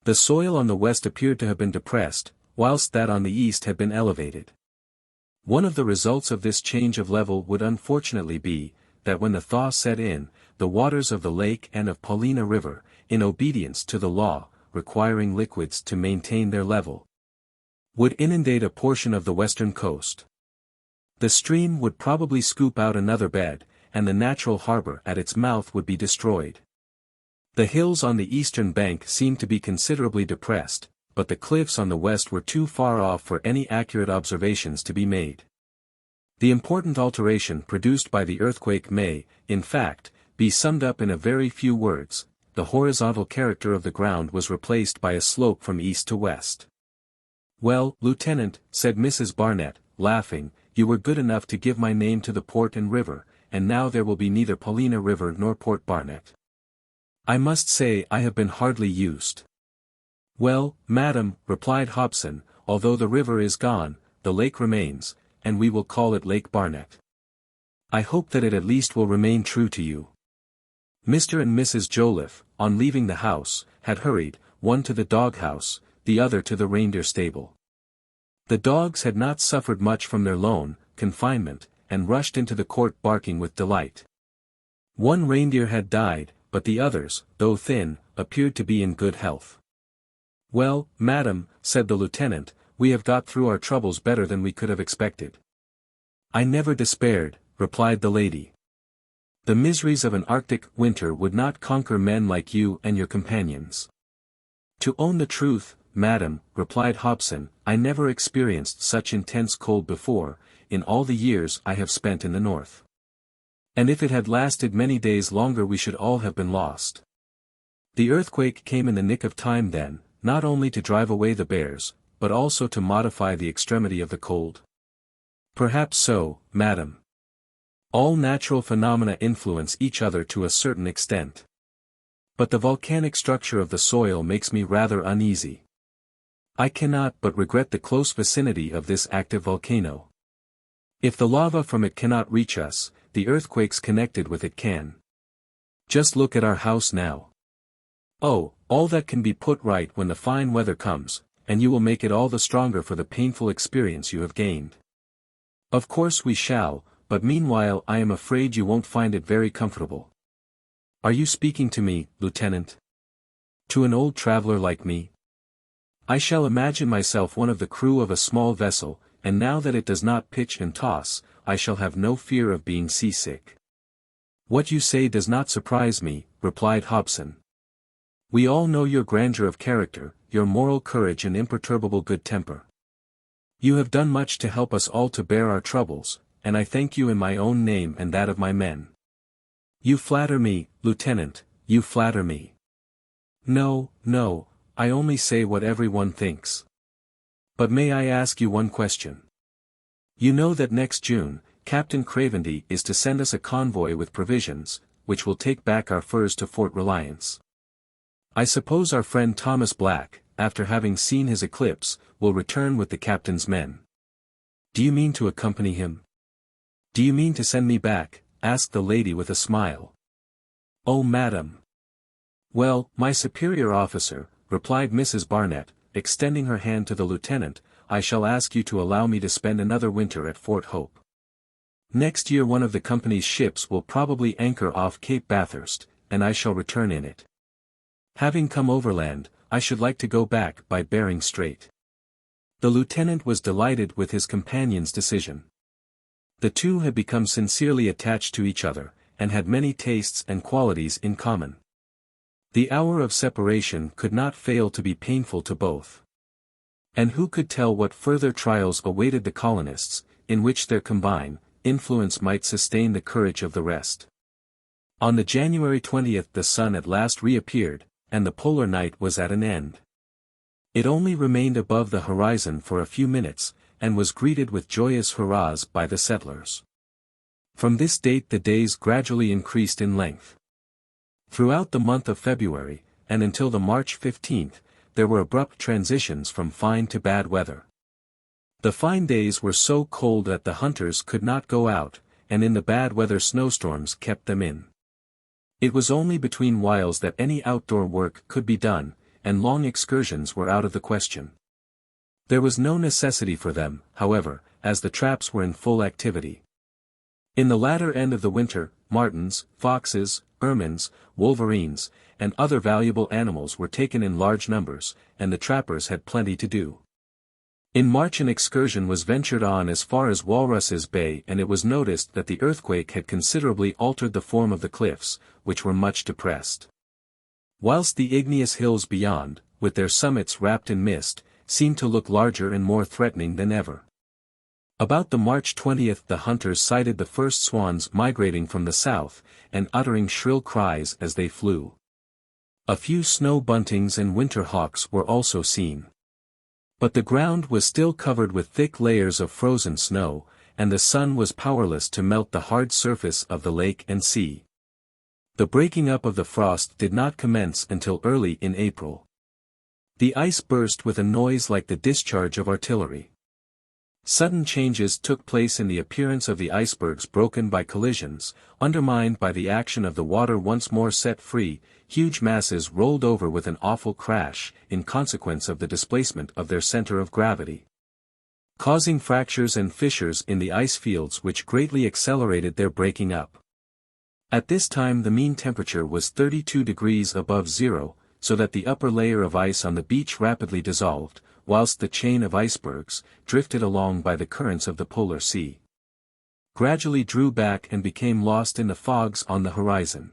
The soil on the west appeared to have been depressed, whilst that on the east had been elevated. One of the results of this change of level would unfortunately be, that when the thaw set in, the waters of the lake and of Paulina River, in obedience to the law, requiring liquids to maintain their level, would inundate a portion of the western coast. The stream would probably scoop out another bed, and the natural harbor at its mouth would be destroyed. The hills on the eastern bank seemed to be considerably depressed, but the cliffs on the west were too far off for any accurate observations to be made. The important alteration produced by the earthquake may, in fact, be summed up in a very few words: the horizontal character of the ground was replaced by a slope from east to west. "Well, Lieutenant," said Mrs. Barnett, laughing, you were good enough to give my name to the port and river, and now there will be neither Paulina River nor Port Barnett. I must say I have been hardly used. Well, madam, replied Hobson, although the river is gone, the lake remains, and we will call it Lake Barnett. I hope that it at least will remain true to you. Mr. and Mrs. Joliffe, on leaving the house, had hurried, one to the dog-house, the other to the reindeer stable. The dogs had not suffered much from their lone confinement, and rushed into the court barking with delight. One reindeer had died, but the others, though thin, appeared to be in good health. Well, madam, said the lieutenant, we have got through our troubles better than we could have expected. I never despaired, replied the lady. The miseries of an Arctic winter would not conquer men like you and your companions. To own the truth, madam, replied Hobson, I never experienced such intense cold before, in all the years I have spent in the north. And if it had lasted many days longer we should all have been lost. The earthquake came in the nick of time then, not only to drive away the bears, but also to modify the extremity of the cold. Perhaps so, madam. All natural phenomena influence each other to a certain extent. But the volcanic structure of the soil makes me rather uneasy. I cannot but regret the close vicinity of this active volcano. If the lava from it cannot reach us, the earthquakes connected with it can. Just look at our house now. Oh, all that can be put right when the fine weather comes, and you will make it all the stronger for the painful experience you have gained. Of course we shall, but meanwhile I am afraid you won't find it very comfortable. Are you speaking to me, Lieutenant? To an old traveler like me? I shall imagine myself one of the crew of a small vessel, and now that it does not pitch and toss, I shall have no fear of being seasick. What you say does not surprise me, replied Hobson. We all know your grandeur of character, your moral courage and imperturbable good temper. You have done much to help us all to bear our troubles, and I thank you in my own name and that of my men. You flatter me, Lieutenant, you flatter me. No, no, I only say what everyone thinks. But may I ask you one question? You know that next June, Captain Cravendy is to send us a convoy with provisions, which will take back our furs to Fort Reliance. I suppose our friend Thomas Black, after having seen his Eclipse, will return with the captain's men. Do you mean to accompany him? Do you mean to send me back? Asked the lady with a smile. Oh, madam. Well, my superior officer, replied Mrs. Barnett, extending her hand to the lieutenant, I shall ask you to allow me to spend another winter at Fort Hope. Next year one of the company's ships will probably anchor off Cape Bathurst, and I shall return in it. Having come overland, I should like to go back by Bering Strait. The lieutenant was delighted with his companion's decision. The two had become sincerely attached to each other, and had many tastes and qualities in common. The hour of separation could not fail to be painful to both. And who could tell what further trials awaited the colonists, in which their combined influence might sustain the courage of the rest. On the January 20th the sun at last reappeared, and the polar night was at an end. It only remained above the horizon for a few minutes, and was greeted with joyous hurrahs by the settlers. From this date the days gradually increased in length. Throughout the month of February, and until the March 15th, there were abrupt transitions from fine to bad weather. The fine days were so cold that the hunters could not go out, and in the bad weather snowstorms kept them in. It was only between whiles that any outdoor work could be done, and long excursions were out of the question. There was no necessity for them, however, as the traps were in full activity. In the latter end of the winter, martens, foxes, ermines, wolverines, and other valuable animals were taken in large numbers, and the trappers had plenty to do. In March an excursion was ventured on as far as Walruses Bay, and it was noticed that the earthquake had considerably altered the form of the cliffs, which were much depressed. Whilst the igneous hills beyond, with their summits wrapped in mist, seemed to look larger and more threatening than ever. About the March 20th the hunters sighted the first swans migrating from the south, and uttering shrill cries as they flew. A few snow buntings and winter hawks were also seen. But the ground was still covered with thick layers of frozen snow, and the sun was powerless to melt the hard surface of the lake and sea. The breaking up of the frost did not commence until early in April. The ice burst with a noise like the discharge of artillery. Sudden changes took place in the appearance of the icebergs, broken by collisions, undermined by the action of the water once more set free. Huge masses rolled over with an awful crash, in consequence of the displacement of their center of gravity, causing fractures and fissures in the ice fields which greatly accelerated their breaking up. At this time the mean temperature was 32 degrees above zero, so that the upper layer of ice on the beach rapidly dissolved, whilst the chain of icebergs, drifted along by the currents of the polar sea, gradually drew back and became lost in the fogs on the horizon.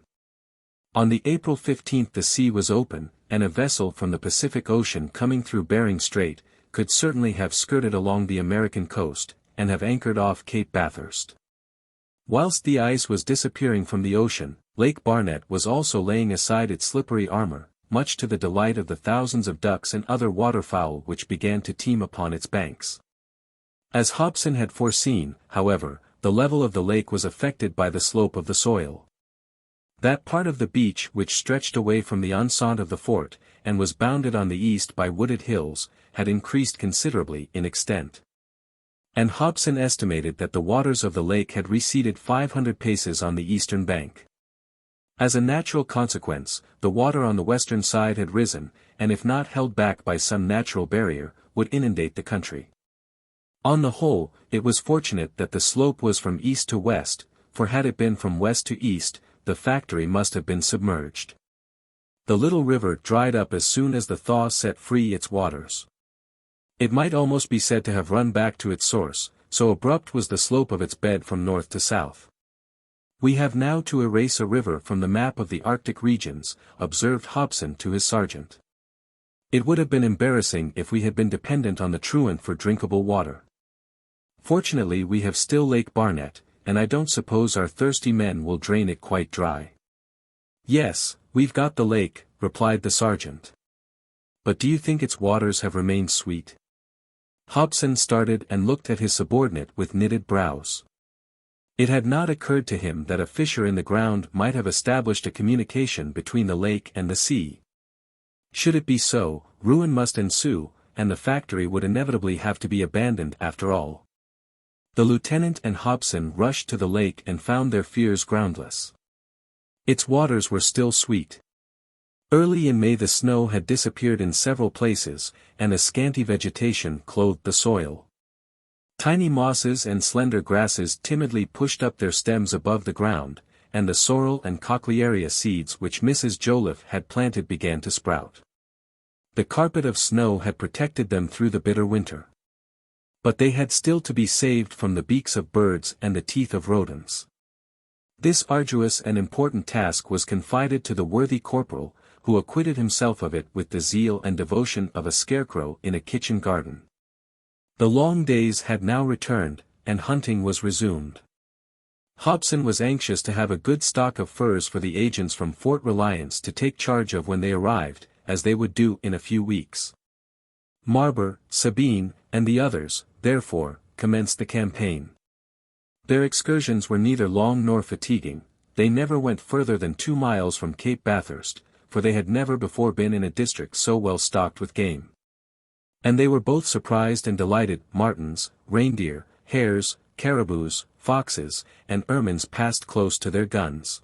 On the April 15 the sea was open, and a vessel from the Pacific Ocean coming through Bering Strait, could certainly have skirted along the American coast, and have anchored off Cape Bathurst. Whilst the ice was disappearing from the ocean, Lake Barnett was also laying aside its slippery armor, much to the delight of the thousands of ducks and other waterfowl which began to teem upon its banks. As Hobson had foreseen, however, the level of the lake was affected by the slope of the soil. That part of the beach which stretched away from the enceinte of the fort, and was bounded on the east by wooded hills, had increased considerably in extent. And Hobson estimated that the waters of the lake had receded 500 paces on the eastern bank. As a natural consequence, the water on the western side had risen, and if not held back by some natural barrier, would inundate the country. On the whole, it was fortunate that the slope was from east to west, for had it been from west to east, the factory must have been submerged. The little river dried up as soon as the thaw set free its waters. It might almost be said to have run back to its source, so abrupt was the slope of its bed from north to south. "We have now to erase a river from the map of the Arctic regions," observed Hobson to his sergeant. "It would have been embarrassing if we had been dependent on the truant for drinkable water. Fortunately we have still Lake Barnett, and I don't suppose our thirsty men will drain it quite dry." "Yes, we've got the lake," replied the sergeant. "But do you think its waters have remained sweet?" Hobson started and looked at his subordinate with knitted brows. It had not occurred to him that a fissure in the ground might have established a communication between the lake and the sea. Should it be so, ruin must ensue, and the factory would inevitably have to be abandoned after all. The lieutenant and Hobson rushed to the lake and found their fears groundless. Its waters were still sweet. Early in May the snow had disappeared in several places, and a scanty vegetation clothed the soil. Tiny mosses and slender grasses timidly pushed up their stems above the ground, and the sorrel and cochlearia seeds which Mrs. Joliffe had planted began to sprout. The carpet of snow had protected them through the bitter winter. But they had still to be saved from the beaks of birds and the teeth of rodents. This arduous and important task was confided to the worthy corporal, who acquitted himself of it with the zeal and devotion of a scarecrow in a kitchen garden. The long days had now returned, and hunting was resumed. Hobson was anxious to have a good stock of furs for the agents from Fort Reliance to take charge of when they arrived, as they would do in a few weeks. Marber, Sabine, and the others, therefore, commenced the campaign. Their excursions were neither long nor fatiguing. They never went further than 2 miles from Cape Bathurst, for they had never before been in a district so well stocked with game. And they were both surprised and delighted. Martens, reindeer, hares, caribous, foxes, and ermines passed close to their guns.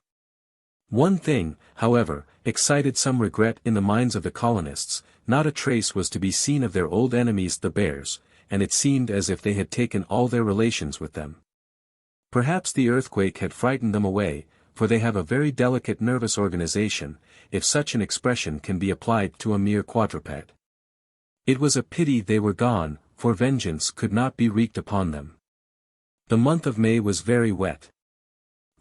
One thing, however, excited some regret in the minds of the colonists. Not a trace was to be seen of their old enemies the bears, and it seemed as if they had taken all their relations with them. Perhaps the earthquake had frightened them away, for they have a very delicate nervous organization, if such an expression can be applied to a mere quadruped. It was a pity they were gone, for vengeance could not be wreaked upon them. The month of May was very wet.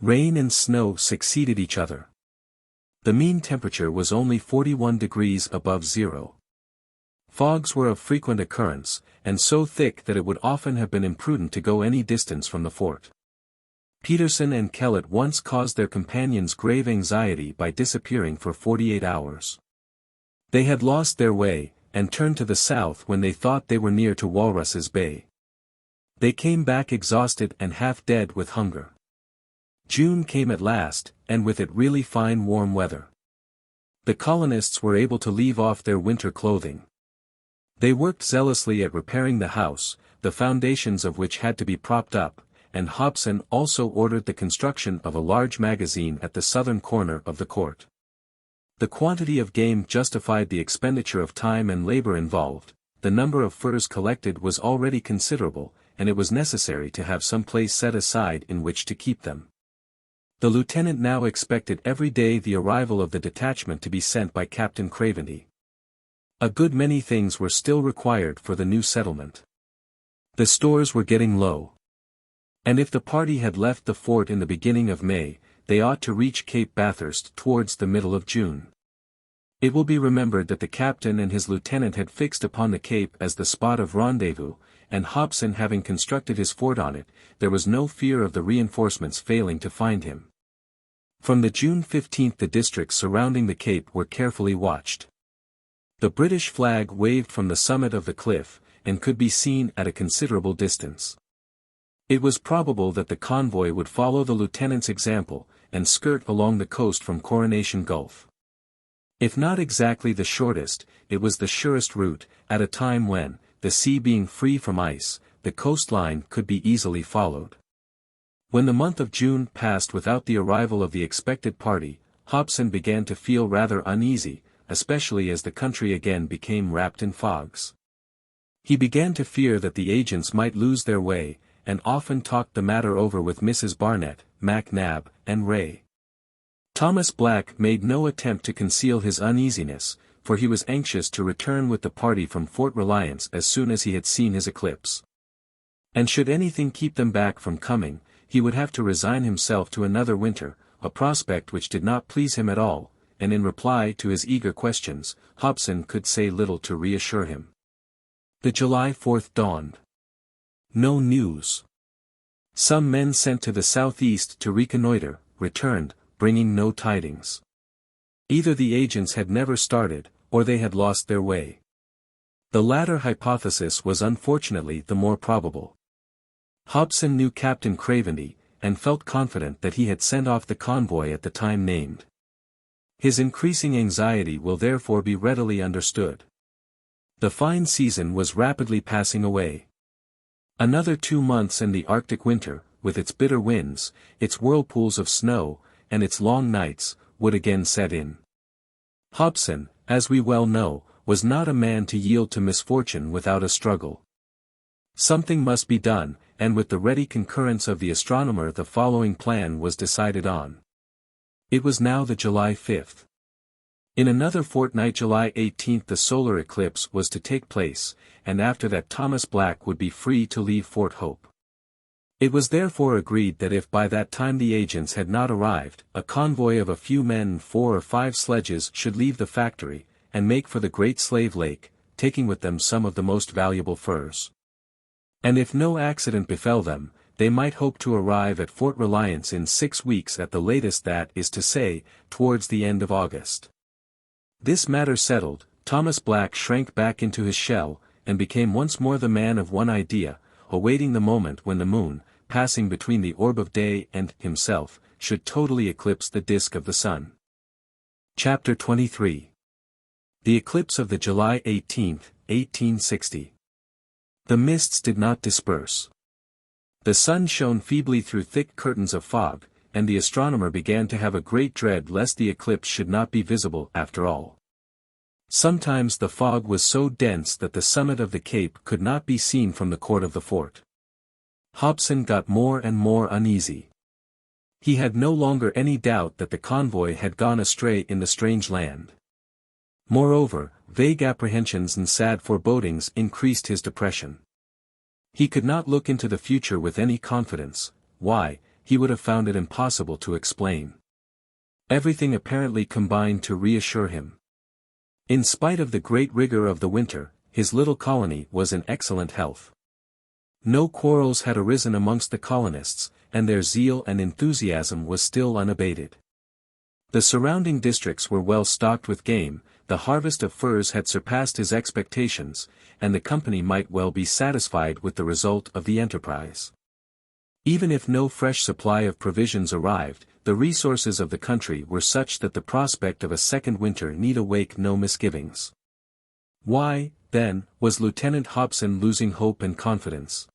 Rain and snow succeeded each other. The mean temperature was only 41 degrees above zero. Fogs were of frequent occurrence, and so thick that it would often have been imprudent to go any distance from the fort. Peterson and Kellett once caused their companions grave anxiety by disappearing for 48 hours. They had lost their way, and turned to the south when they thought they were near to Walruses Bay. They came back exhausted and half dead with hunger. June came at last, and with it really fine warm weather. The colonists were able to leave off their winter clothing. They worked zealously at repairing the house, the foundations of which had to be propped up, and Hobson also ordered the construction of a large magazine at the southern corner of the court. The quantity of game justified the expenditure of time and labor involved, the number of furs collected was already considerable, and it was necessary to have some place set aside in which to keep them. The lieutenant now expected every day the arrival of the detachment to be sent by Captain Craventy. A good many things were still required for the new settlement. The stores were getting low. And if the party had left the fort in the beginning of May, they ought to reach Cape Bathurst towards the middle of June. It will be remembered that the captain and his lieutenant had fixed upon the Cape as the spot of rendezvous, and Hobson having constructed his fort on it, there was no fear of the reinforcements failing to find him. From the June 15 the districts surrounding the Cape were carefully watched. The British flag waved from the summit of the cliff, and could be seen at a considerable distance. It was probable that the convoy would follow the lieutenant's example, and skirt along the coast from Coronation Gulf. If not exactly the shortest, it was the surest route, at a time when, the sea being free from ice, the coastline could be easily followed. When the month of June passed without the arrival of the expected party, Hobson began to feel rather uneasy, especially as the country again became wrapped in fogs. He began to fear that the agents might lose their way, and often talked the matter over with Mrs. Barnett, Mac Nab, and Ray. Thomas Black made no attempt to conceal his uneasiness, for he was anxious to return with the party from Fort Reliance as soon as he had seen his eclipse. And should anything keep them back from coming, he would have to resign himself to another winter, a prospect which did not please him at all, and in reply to his eager questions, Hobson could say little to reassure him. The July 4th dawned. No news. Some men sent to the southeast to reconnoiter, returned, bringing no tidings. Either the agents had never started, or they had lost their way. The latter hypothesis was unfortunately the more probable. Hobson knew Captain Craventy, and felt confident that he had sent off the convoy at the time named. His increasing anxiety will therefore be readily understood. The fine season was rapidly passing away. Another 2 months and the Arctic winter, with its bitter winds, its whirlpools of snow, and its long nights, would again set in. Hobson, as we well know, was not a man to yield to misfortune without a struggle. Something must be done, and with the ready concurrence of the astronomer the following plan was decided on. It was now the July 5th. In another fortnight July 18th the solar eclipse was to take place, and after that Thomas Black would be free to leave Fort Hope. It was therefore agreed that if by that time the agents had not arrived, a convoy of a few men and 4 or 5 sledges should leave the factory, and make for the Great Slave Lake, taking with them some of the most valuable furs. And if no accident befell them, they might hope to arrive at Fort Reliance in 6 weeks at the latest, that is to say, towards the end of August. This matter settled, Thomas Black shrank back into his shell, and became once more the man of one idea, awaiting the moment when the moon, passing between the orb of day and himself, should totally eclipse the disk of the sun. Chapter 23. The eclipse of the July 18, 1860. The mists did not disperse. The sun shone feebly through thick curtains of fog, and the astronomer began to have a great dread lest the eclipse should not be visible after all. Sometimes the fog was so dense that the summit of the cape could not be seen from the court of the fort. Hobson got more and more uneasy. He had no longer any doubt that the convoy had gone astray in the strange land. Moreover, vague apprehensions and sad forebodings increased his depression. He could not look into the future with any confidence. Why, he would have found it impossible to explain. Everything apparently combined to reassure him. In spite of the great rigor of the winter, his little colony was in excellent health. No quarrels had arisen amongst the colonists, and their zeal and enthusiasm was still unabated. The surrounding districts were well stocked with game, the harvest of furs had surpassed his expectations, and the company might well be satisfied with the result of the enterprise. Even if no fresh supply of provisions arrived, the resources of the country were such that the prospect of a second winter need awake no misgivings. Why, then, was Lieutenant Hobson losing hope and confidence?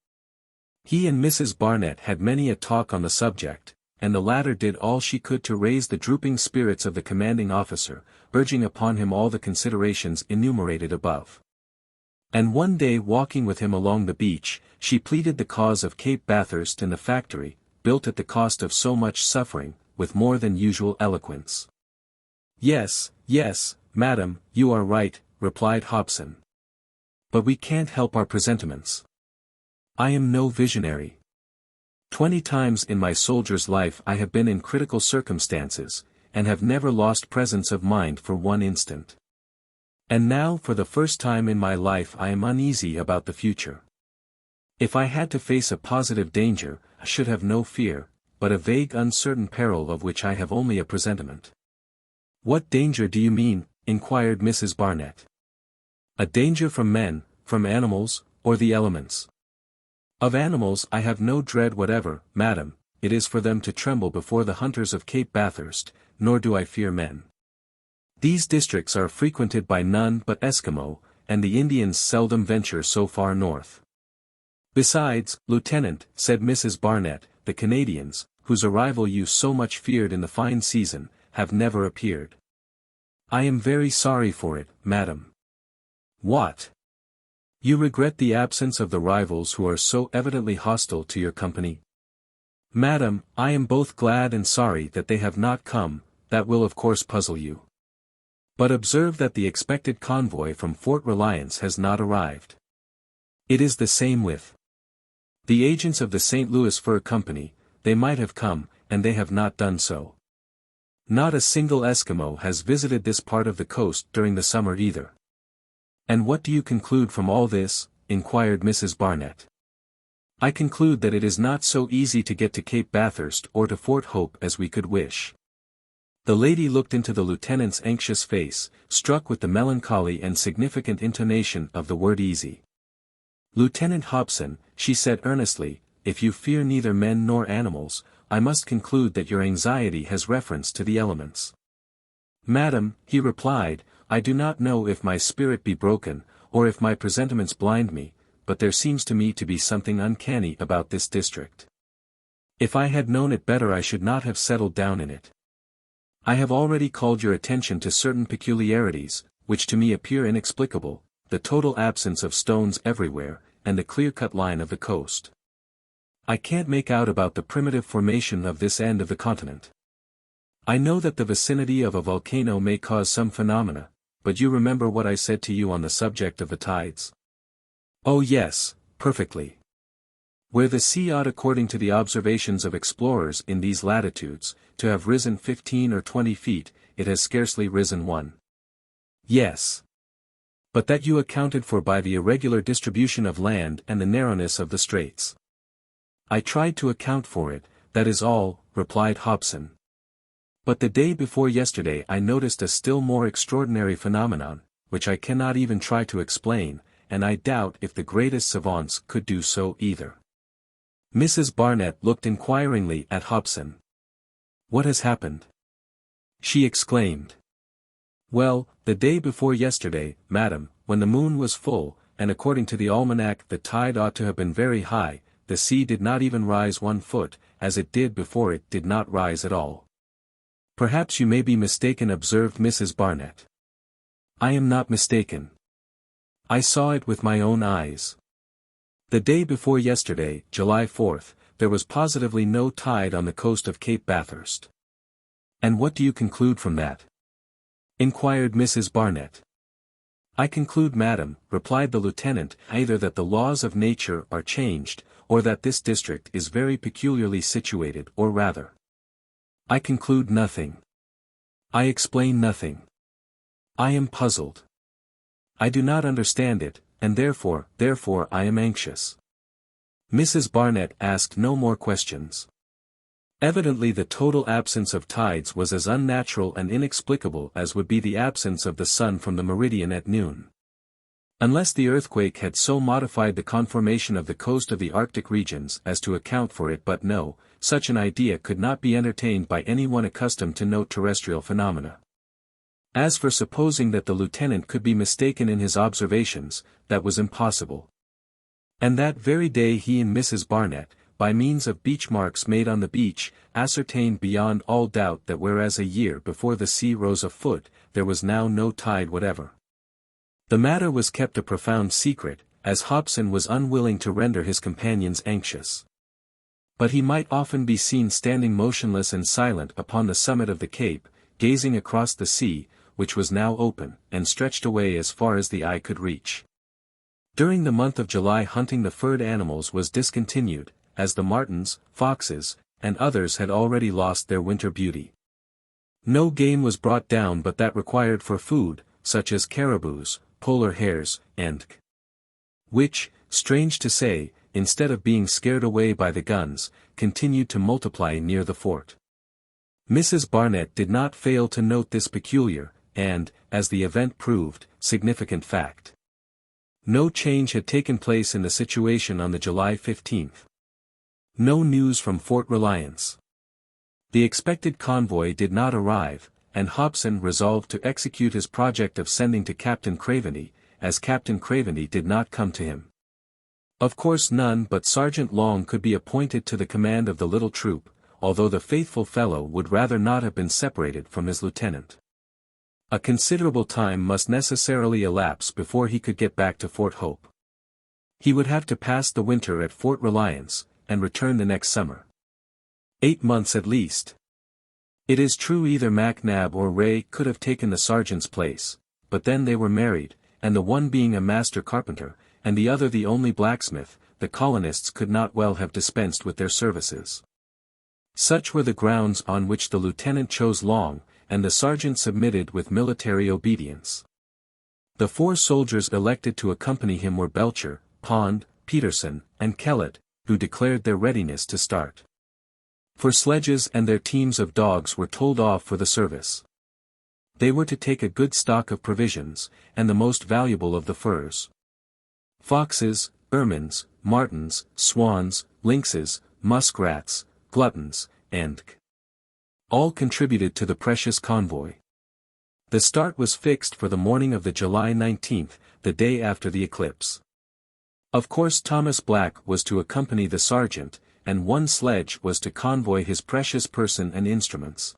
He and Mrs. Barnett had many a talk on the subject, and the latter did all she could to raise the drooping spirits of the commanding officer, urging upon him all the considerations enumerated above. And one day walking with him along the beach, she pleaded the cause of Cape Bathurst and the factory, built at the cost of so much suffering, with more than usual eloquence. "Yes, yes, madam, you are right," replied Hobson. "But we can't help our presentiments. I am no visionary. 20 times in my soldier's life I have been in critical circumstances, and have never lost presence of mind for one instant. And now for the first time in my life I am uneasy about the future. If I had to face a positive danger, I should have no fear, but a vague uncertain peril of which I have only a presentiment." "What danger do you mean?" inquired Mrs. Barnett. "A danger from men, from animals, or the elements?" "Of animals I have no dread whatever, madam, it is for them to tremble before the hunters of Cape Bathurst, nor do I fear men. These districts are frequented by none but Eskimo, and the Indians seldom venture so far north. Besides, Lieutenant," said Mrs. Barnett, "the Canadians, whose arrival you so much feared in the fine season, have never appeared." "I am very sorry for it, madam." "What? You regret the absence of the rivals who are so evidently hostile to your company?" "Madam, I am both glad and sorry that they have not come, that will of course puzzle you. But observe that the expected convoy from Fort Reliance has not arrived. It is the same with the agents of the St. Louis Fur Company. They might have come, and they have not done so. Not a single Eskimo has visited this part of the coast during the summer either." "And what do you conclude from all this?" inquired Mrs. Barnett. "I conclude that it is not so easy to get to Cape Bathurst or to Fort Hope as we could wish." The lady looked into the lieutenant's anxious face, struck with the melancholy and significant intonation of the word easy. "Lieutenant Hobson," she said earnestly, "if you fear neither men nor animals, I must conclude that your anxiety has reference to the elements." "Madam," he replied, "I do not know if my spirit be broken, or if my presentiments blind me, but there seems to me to be something uncanny about this district. If I had known it better I should not have settled down in it. I have already called your attention to certain peculiarities, which to me appear inexplicable, the total absence of stones everywhere, and the clear-cut line of the coast. I can't make out about the primitive formation of this end of the continent. I know that the vicinity of a volcano may cause some phenomena, but you remember what I said to you on the subject of the tides?" "Oh yes, perfectly. Where the sea ought according to the observations of explorers in these latitudes, to have risen 15 or 20 feet, it has scarcely risen 1. "Yes. But that you accounted for by the irregular distribution of land and the narrowness of the straits." "I tried to account for it, that is all," replied Hobson. "But the day before yesterday I noticed a still more extraordinary phenomenon, which I cannot even try to explain, and I doubt if the greatest savants could do so either." Mrs. Barnett looked inquiringly at Hobson. "What has happened?" she exclaimed. "Well, the day before yesterday, madam, when the moon was full, and according to the almanac the tide ought to have been very high, the sea did not even rise 1 foot, as it did before it did not rise at all." "Perhaps you may be mistaken," observed Mrs. Barnett. "I am not mistaken. I saw it with my own eyes. The day before yesterday, July 4th, there was positively no tide on the coast of Cape Bathurst." "And what do you conclude from that?" inquired Mrs. Barnett. "I conclude, madam," replied the lieutenant, "either that the laws of nature are changed, or that this district is very peculiarly situated, or rather, I conclude nothing. I explain nothing. I am puzzled. I do not understand it, and therefore I am anxious." Mrs. Barnett asked no more questions. Evidently the total absence of tides was as unnatural and inexplicable as would be the absence of the sun from the meridian at noon. Unless the earthquake had so modified the conformation of the coast of the Arctic regions as to account for it, but no, such an idea could not be entertained by anyone accustomed to note terrestrial phenomena. As for supposing that the lieutenant could be mistaken in his observations, that was impossible. And that very day he and Mrs. Barnett, by means of beach marks made on the beach, ascertained beyond all doubt that whereas a year before the sea rose a foot, there was now no tide whatever. The matter was kept a profound secret, as Hobson was unwilling to render his companions anxious. But he might often be seen standing motionless and silent upon the summit of the cape, gazing across the sea, which was now open, and stretched away as far as the eye could reach. During the month of July hunting the furred animals was discontinued, as the martens, foxes, and others had already lost their winter beauty. No game was brought down but that required for food, such as caribous, polar hares, and which, strange to say, instead of being scared away by the guns, continued to multiply near the fort. Mrs. Barnett did not fail to note this peculiar, and, as the event proved, significant fact. No change had taken place in the situation on the July 15th. No news from Fort Reliance. The expected convoy did not arrive, and Hobson resolved to execute his project of sending to Captain Craveney, as Captain Craveney did not come to him. Of course none but Sergeant Long could be appointed to the command of the little troop, although the faithful fellow would rather not have been separated from his lieutenant. A considerable time must necessarily elapse before he could get back to Fort Hope. He would have to pass the winter at Fort Reliance, and return the next summer. 8 months at least. It is true either MacNab or Ray could have taken the sergeant's place, but then they were married, and the one being a master carpenter, and the other the only blacksmith, the colonists could not well have dispensed with their services. Such were the grounds on which the lieutenant chose Long, and the sergeant submitted with military obedience. The 4 soldiers elected to accompany him were Belcher, Pond, Peterson, and Kellett, who declared their readiness to start. For sledges and their teams of dogs were told off for the service. They were to take a good stock of provisions, and the most valuable of the furs. Foxes, ermines, martens, swans, lynxes, muskrats, gluttons, and all contributed to the precious convoy. The start was fixed for the morning of the July 19th, the day after the eclipse. Of course Thomas Black was to accompany the sergeant, and 1 sledge was to convoy his precious person and instruments.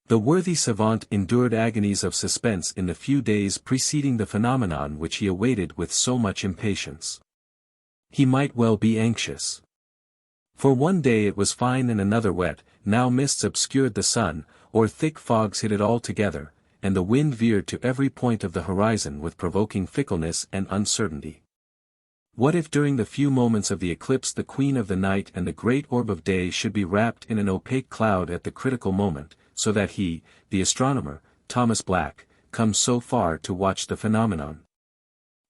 The worthy savant endured agonies of suspense in the few days preceding the phenomenon which he awaited with so much impatience. He might well be anxious. For one day it was fine and another wet, now mists obscured the sun, or thick fogs hid it altogether, and the wind veered to every point of the horizon with provoking fickleness and uncertainty. What if during the few moments of the eclipse the queen of the night and the great orb of day should be wrapped in an opaque cloud at the critical moment, so that he, the astronomer, Thomas Black, come so far to watch the phenomenon,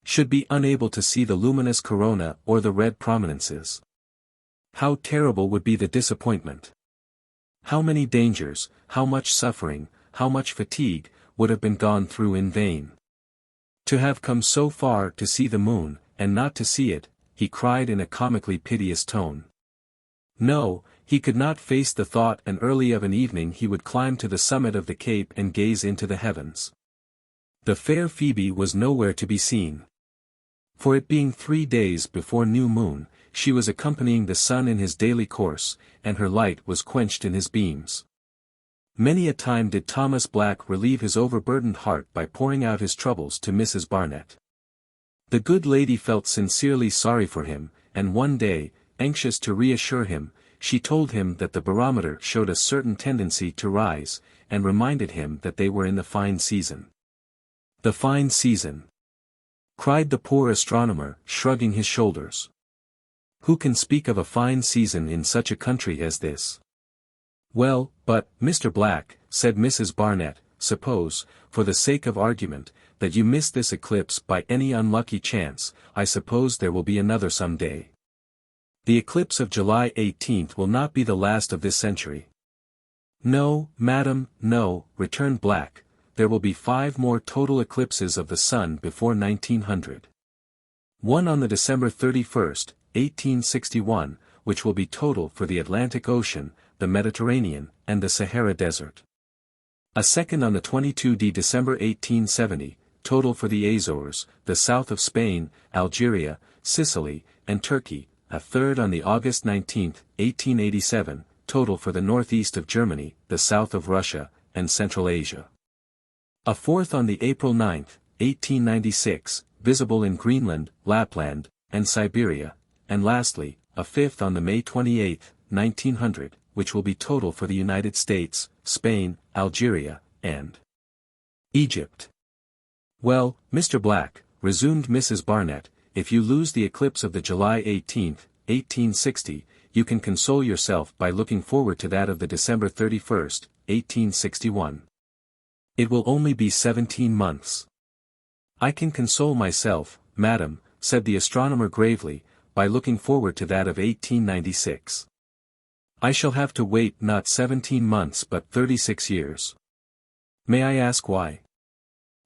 should be unable to see the luminous corona or the red prominences? How terrible would be the disappointment! How many dangers, how much suffering, how much fatigue, would have been gone through in vain. To have come so far to see the moon, and not to see it, he cried in a comically piteous tone. No, he could not face the thought, and early of an evening he would climb to the summit of the cape and gaze into the heavens. The fair Phoebe was nowhere to be seen. For it being 3 days before new moon, she was accompanying the sun in his daily course, and her light was quenched in his beams. Many a time did Thomas Black relieve his overburdened heart by pouring out his troubles to Mrs. Barnett. The good lady felt sincerely sorry for him, and one day, anxious to reassure him, she told him that the barometer showed a certain tendency to rise, and reminded him that they were in the fine season. The fine season! Cried the poor astronomer, shrugging his shoulders. Who can speak of a fine season in such a country as this? Well, but, Mr. Black, said Mrs. Barnett, suppose, for the sake of argument, that you miss this eclipse by any unlucky chance, I suppose there will be another some day. The eclipse of July 18 will not be the last of this century. No, madam, no, returned Black, there will be 5 more total eclipses of the sun before 1900. One on the December 31st, 1861, which will be total for the Atlantic Ocean, the Mediterranean, and the Sahara Desert. A second on the 22d December 1870, total for the Azores, the south of Spain, Algeria, Sicily, and Turkey. A third on the August 19, 1887, total for the northeast of Germany, the south of Russia, and Central Asia. A fourth on the April 9, 1896, visible in Greenland, Lapland, and Siberia, and lastly, a fifth on the May 28, 1900, which will be total for the United States, Spain, Algeria, and Egypt. Well, Mr. Black, resumed Mrs. Barnett, if you lose the eclipse of the July 18, 1860, you can console yourself by looking forward to that of the December 31, 1861. It will only be 17 months. I can console myself, madam, said the astronomer gravely, by looking forward to that of 1896. I shall have to wait not 17 months but 36 years. May I ask why?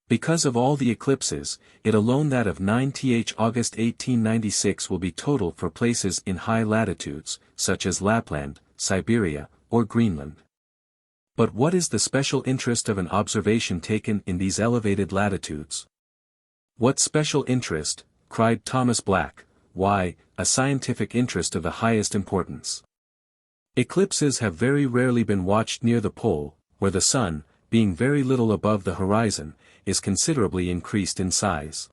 Because of all the eclipses, it alone that of 9th August 1896 will be total for places in high latitudes, such as Lapland, Siberia, or Greenland. But what is the special interest of an observation taken in these elevated latitudes? What special interest, cried Thomas Black, why, a scientific interest of the highest importance. Eclipses have very rarely been watched near the pole, where the sun, being very little above the horizon, is considerably increased in size.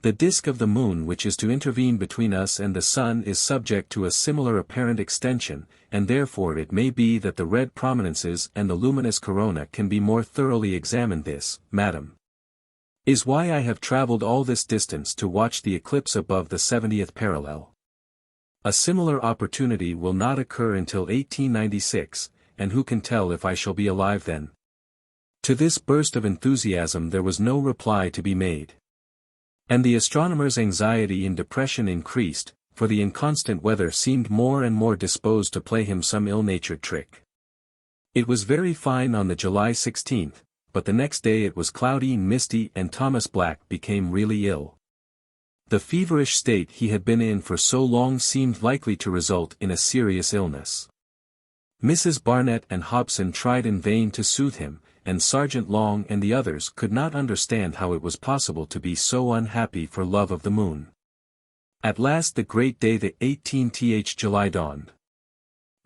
The disk of the moon which is to intervene between us and the sun is subject to a similar apparent extension, and therefore it may be that the red prominences and the luminous corona can be more thoroughly examined. This, madam, is why I have travelled all this distance to watch the eclipse above the 70th parallel. A similar opportunity will not occur until 1896, and who can tell if I shall be alive then? To this burst of enthusiasm there was no reply to be made. And the astronomer's anxiety and depression increased, for the inconstant weather seemed more and more disposed to play him some ill-natured trick. It was very fine on the July 16th, but the next day it was cloudy and misty and Thomas Black became really ill. The feverish state he had been in for so long seemed likely to result in a serious illness. Mrs. Barnett and Hobson tried in vain to soothe him, and Sergeant Long and the others could not understand how it was possible to be so unhappy for love of the moon. At last the great day, the 18th July, dawned.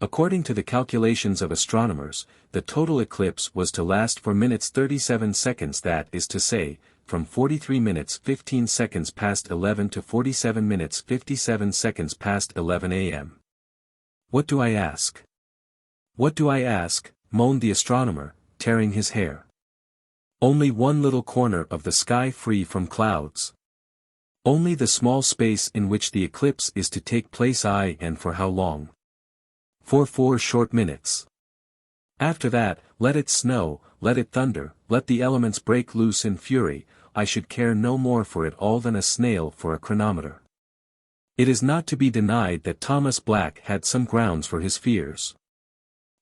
According to the calculations of astronomers, the total eclipse was to last for minutes 37 seconds, that is to say, from 43 minutes 15 seconds past 11 to 47 minutes 57 seconds past 11 a.m. What do I ask? What do I ask? Moaned the astronomer, tearing his hair. Only one little corner of the sky free from clouds. Only the small space in which the eclipse is to take place, and for how long? For 4 short minutes. After that, let it snow, let it thunder, let the elements break loose in fury, I should care no more for it all than a snail for a chronometer. It is not to be denied that Thomas Black had some grounds for his fears.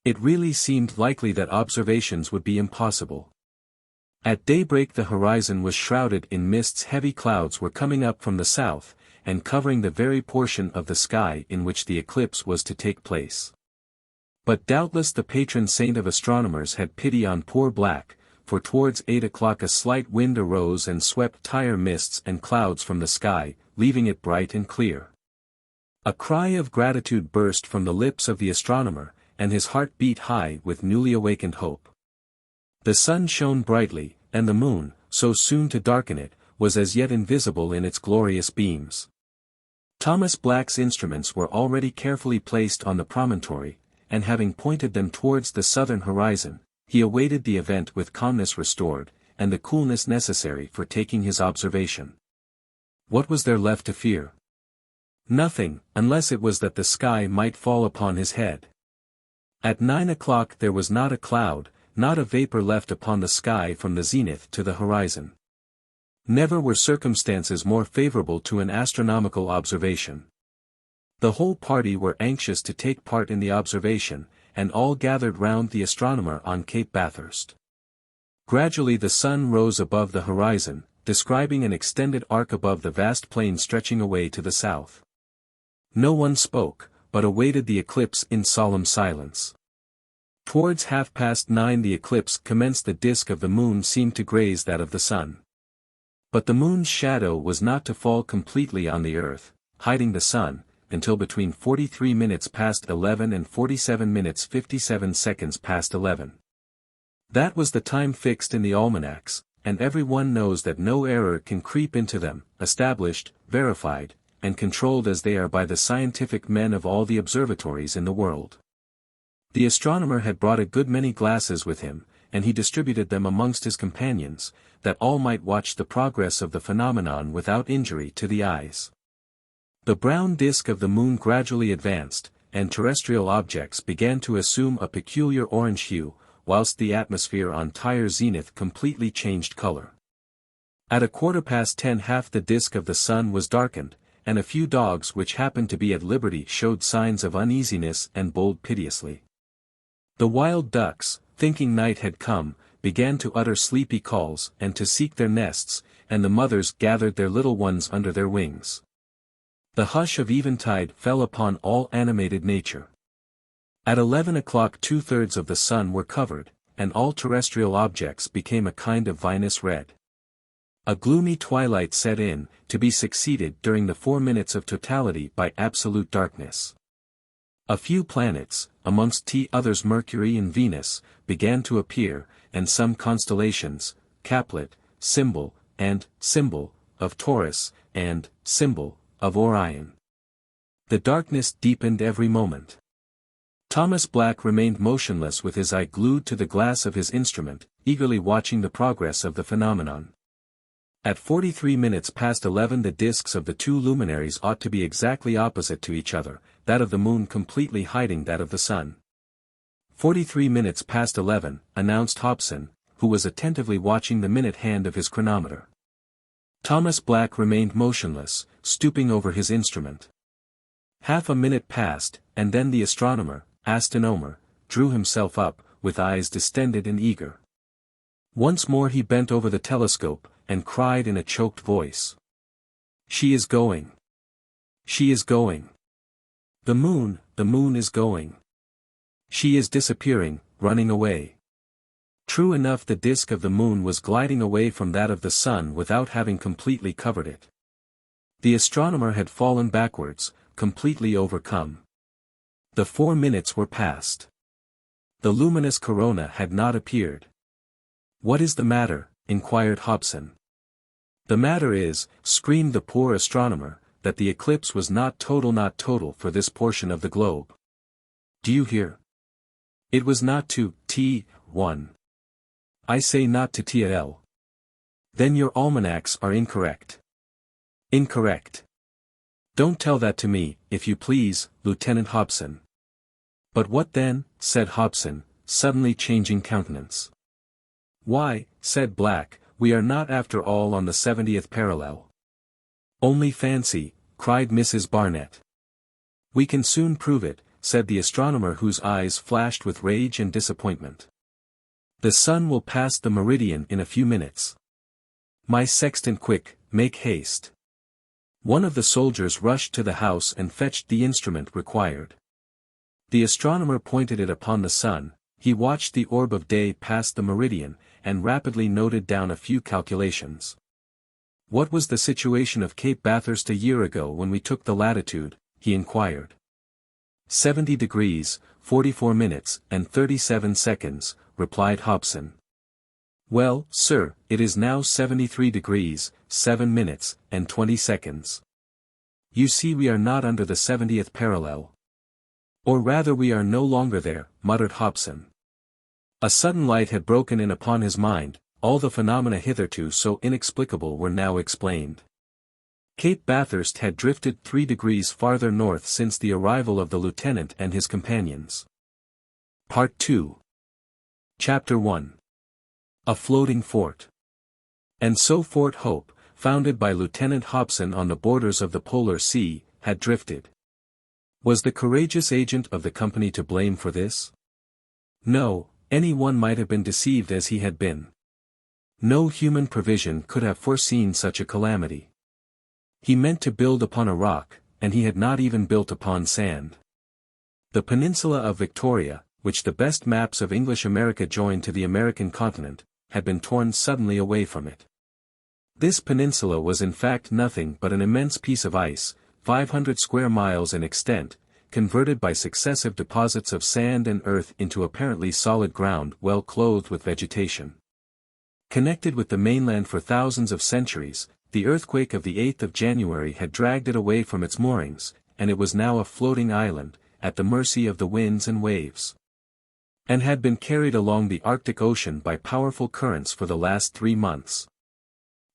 It really seemed likely that observations would be impossible. At daybreak the horizon was shrouded in mists, heavy clouds were coming up from the south, and covering the very portion of the sky in which the eclipse was to take place. But doubtless the patron saint of astronomers had pity on poor Black, for towards 8 o'clock a slight wind arose and swept tire mists and clouds from the sky, leaving it bright and clear. A cry of gratitude burst from the lips of the astronomer, and his heart beat high with newly awakened hope. The sun shone brightly, and the moon, so soon to darken it, was as yet invisible in its glorious beams. Thomas Black's instruments were already carefully placed on the promontory, and having pointed them towards the southern horizon, he awaited the event with calmness restored, and the coolness necessary for taking his observation. What was there left to fear? Nothing, unless it was that the sky might fall upon his head. At 9 o'clock there was not a cloud, not a vapor left upon the sky from the zenith to the horizon. Never were circumstances more favorable to an astronomical observation. The whole party were anxious to take part in the observation, and all gathered round the astronomer on Cape Bathurst. Gradually the sun rose above the horizon, describing an extended arc above the vast plain stretching away to the south. No one spoke, but awaited the eclipse in solemn silence. Towards 9:30 the eclipse commenced. The disk of the moon seemed to graze that of the sun. But the moon's shadow was not to fall completely on the earth, hiding the sun, until between 43 minutes past 11 and 47 minutes 57 seconds past 11. That was the time fixed in the almanacs, and everyone knows that no error can creep into them, established, verified, and controlled as they are by the scientific men of all the observatories in the world. The astronomer had brought a good many glasses with him, and he distributed them amongst his companions, that all might watch the progress of the phenomenon without injury to the eyes. The brown disk of the moon gradually advanced, and terrestrial objects began to assume a peculiar orange hue, whilst the atmosphere on Tyre zenith completely changed color. At 10:15 half the disk of the sun was darkened, and a few dogs which happened to be at liberty showed signs of uneasiness and bowled piteously. The wild ducks, thinking night had come, began to utter sleepy calls and to seek their nests, and the mothers gathered their little ones under their wings. The hush of eventide fell upon all animated nature. At 11 o'clock 2/3 of the sun were covered, and all terrestrial objects became a kind of vinous red. A gloomy twilight set in, to be succeeded during the 4 minutes of totality by absolute darkness. A few planets, amongst others Mercury and Venus, began to appear, and some constellations, Caplet, symbol, and symbol, of Taurus, and symbol, of Orion. The darkness deepened every moment. Thomas Black remained motionless with his eye glued to the glass of his instrument, eagerly watching the progress of the phenomenon. At 43 minutes past 11 the disks of the two luminaries ought to be exactly opposite to each other, that of the moon completely hiding that of the sun. 43 minutes past 11, announced Hobson, who was attentively watching the minute hand of his chronometer. Thomas Black remained motionless, stooping over his instrument. Half a minute passed, and then the astronomer, Astronomer, drew himself up, with eyes distended and eager. Once more he bent over the telescope, and cried in a choked voice. "She is going. She is going. The moon is going. She is disappearing, running away." True enough, the disk of the moon was gliding away from that of the sun without having completely covered it. The astronomer had fallen backwards, completely overcome. The 4 minutes were past. The luminous corona had not appeared. "What is the matter?" inquired Hobson. "The matter is," screamed the poor astronomer, "that the eclipse was not total for this portion of the globe. Do you hear? It was not to T1. I say not to TL. Then your almanacs are incorrect." "Incorrect. Don't tell that to me, if you please, Lieutenant Hobson." "But what then?" said Hobson, suddenly changing countenance. "Why," said Black, "we are not after all on the 70th parallel." "Only fancy," cried Mrs. Barnett. "We can soon prove it," said the astronomer, whose eyes flashed with rage and disappointment. "The sun will pass the meridian in a few minutes. My sextant, quick, make haste." One of the soldiers rushed to the house and fetched the instrument required. The astronomer pointed it upon the sun, he watched the orb of day pass the meridian, and rapidly noted down a few calculations. "What was the situation of Cape Bathurst a year ago when we took the latitude?" he inquired. 70 degrees, 44 minutes, and 37 seconds, replied Hobson. "Well, sir, it is now 73 degrees, 7 minutes, and 20 seconds. You see we are not under the 70th parallel. Or rather we are no longer there," muttered Hobson. A sudden light had broken in upon his mind, all the phenomena hitherto so inexplicable were now explained. Cape Bathurst had drifted 3 degrees farther north since the arrival of the lieutenant and his companions. Part 2. Chapter 1. A Floating Fort. And so Fort Hope, founded by Lieutenant Hobson on the borders of the Polar Sea, had drifted. Was the courageous agent of the company to blame for this? No, any one might have been deceived as he had been. No human provision could have foreseen such a calamity. He meant to build upon a rock, and he had not even built upon sand. The peninsula of Victoria, which the best maps of English America joined to the American continent, had been torn suddenly away from it. This peninsula was in fact nothing but an immense piece of ice, 500 square miles in extent, converted by successive deposits of sand and earth into apparently solid ground well clothed with vegetation. Connected with the mainland for thousands of centuries, the earthquake of the 8th of January had dragged it away from its moorings, and it was now a floating island, at the mercy of the winds and waves. And had been carried along the Arctic Ocean by powerful currents for the last 3 months.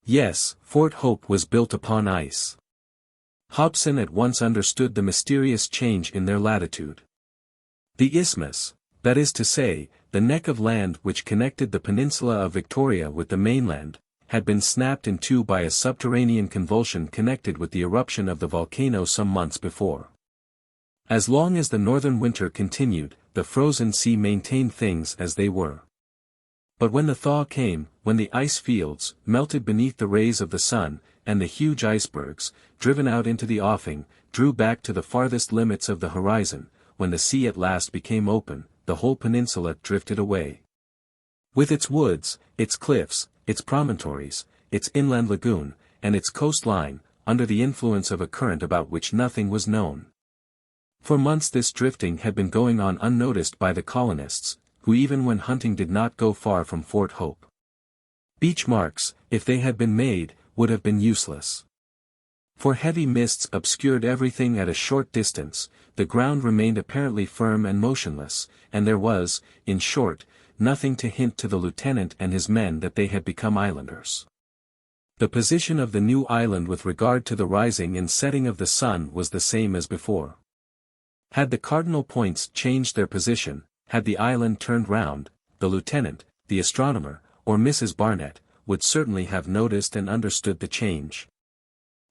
Yes, Fort Hope was built upon ice. Hobson at once understood the mysterious change in their latitude. The isthmus, that is to say, the neck of land which connected the peninsula of Victoria with the mainland, had been snapped in two by a subterranean convulsion connected with the eruption of the volcano some months before. As long as the northern winter continued, the frozen sea maintained things as they were. But when the thaw came, when the ice fields, melted beneath the rays of the sun, and the huge icebergs, driven out into the offing, drew back to the farthest limits of the horizon, when the sea at last became open, the whole peninsula drifted away. With its woods, its cliffs, its promontories, its inland lagoon, and its coastline, under the influence of a current about which nothing was known. For months this drifting had been going on unnoticed by the colonists, who even when hunting did not go far from Fort Hope. Beach marks, if they had been made, would have been useless. For heavy mists obscured everything at a short distance, the ground remained apparently firm and motionless, and there was, in short, nothing to hint to the lieutenant and his men that they had become islanders. The position of the new island with regard to the rising and setting of the sun was the same as before. Had the cardinal points changed their position, had the island turned round, the lieutenant, the astronomer, or Mrs. Barnett, would certainly have noticed and understood the change.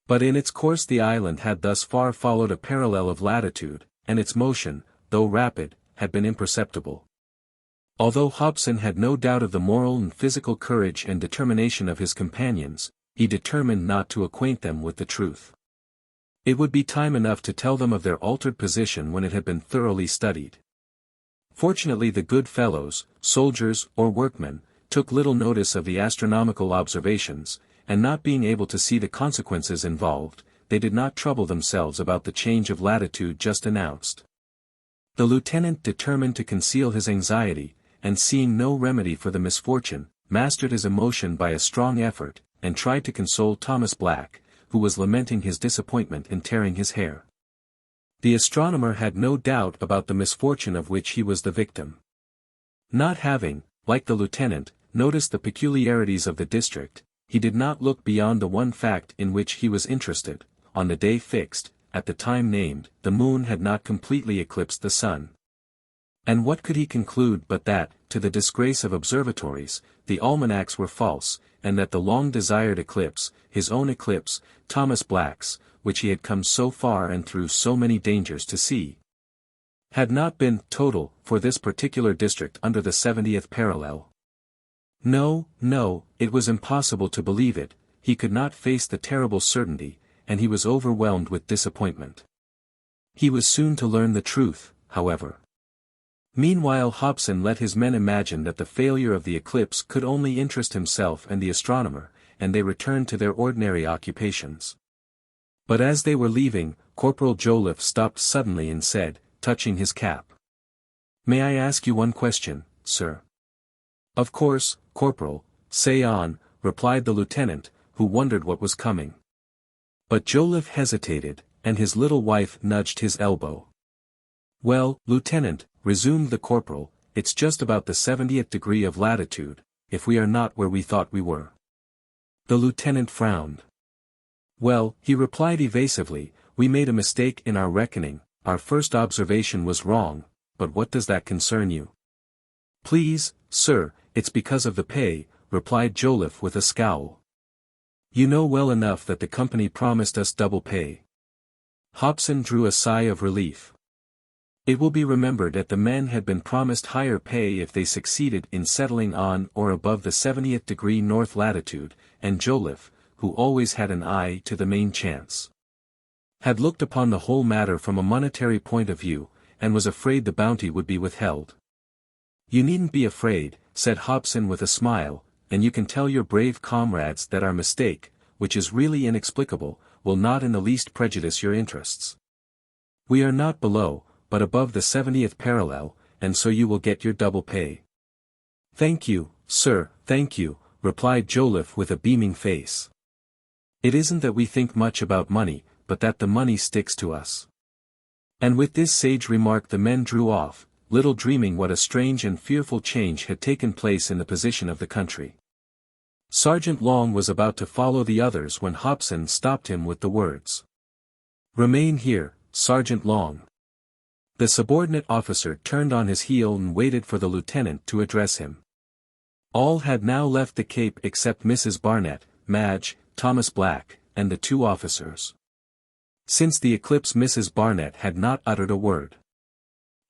But in its course the island had thus far followed a parallel of latitude, and its motion, though rapid, had been imperceptible. Although Hobson had no doubt of the moral and physical courage and determination of his companions, he determined not to acquaint them with the truth. It would be time enough to tell them of their altered position when it had been thoroughly studied. Fortunately the good fellows, soldiers or workmen, took little notice of the astronomical observations, and not being able to see the consequences involved, they did not trouble themselves about the change of latitude just announced. The lieutenant determined to conceal his anxiety, and seeing no remedy for the misfortune, mastered his emotion by a strong effort, and tried to console Thomas Black, who was lamenting his disappointment and tearing his hair. The astronomer had no doubt about the misfortune of which he was the victim. Not having, like the lieutenant, noticed the peculiarities of the district, he did not look beyond the one fact in which he was interested. On the day fixed, at the time named, the moon had not completely eclipsed the sun. And what could he conclude but that, to the disgrace of observatories, the almanacs were false, and that the long-desired eclipse, his own eclipse, Thomas Black's, which he had come so far and through so many dangers to see, had not been total for this particular district under the 70th parallel. No, it was impossible to believe it, he could not face the terrible certainty, and he was overwhelmed with disappointment. He was soon to learn the truth, however. Meanwhile Hobson let his men imagine that the failure of the eclipse could only interest himself and the astronomer, and they returned to their ordinary occupations. But as they were leaving, Corporal Joliffe stopped suddenly and said, touching his cap, "May I ask you one question, sir?" "Of course, Corporal, say on," replied the lieutenant, who wondered what was coming. But Joliffe hesitated, and his little wife nudged his elbow. "Well, Lieutenant," resumed the corporal, "it's just about the 70th degree of latitude, if we are not where we thought we were." The lieutenant frowned. "Well," he replied evasively, "we made a mistake in our reckoning, our first observation was wrong, but what does that concern you?" "Please, sir, it's because of the pay," replied Joliffe with a scowl. "You know well enough that the company promised us double pay." Hobson drew a sigh of relief. It will be remembered that the men had been promised higher pay if they succeeded in settling on or above the 70th degree north latitude, and Joliffe, who always had an eye to the main chance, had looked upon the whole matter from a monetary point of view, and was afraid the bounty would be withheld. "You needn't be afraid," said Hobson with a smile, "and you can tell your brave comrades that our mistake, which is really inexplicable, will not in the least prejudice your interests. We are not below, but above the 70th parallel, and so you will get your double pay." "Thank you, sir, thank you," replied Joliffe with a beaming face. "It isn't that we think much about money, but that the money sticks to us." And with this sage remark the men drew off, little dreaming what a strange and fearful change had taken place in the position of the country. Sergeant Long was about to follow the others when Hobson stopped him with the words, "Remain here, Sergeant Long." The subordinate officer turned on his heel and waited for the lieutenant to address him. All had now left the Cape except Mrs. Barnett, Madge, Thomas Black, and the two officers. Since the eclipse Mrs. Barnett had not uttered a word.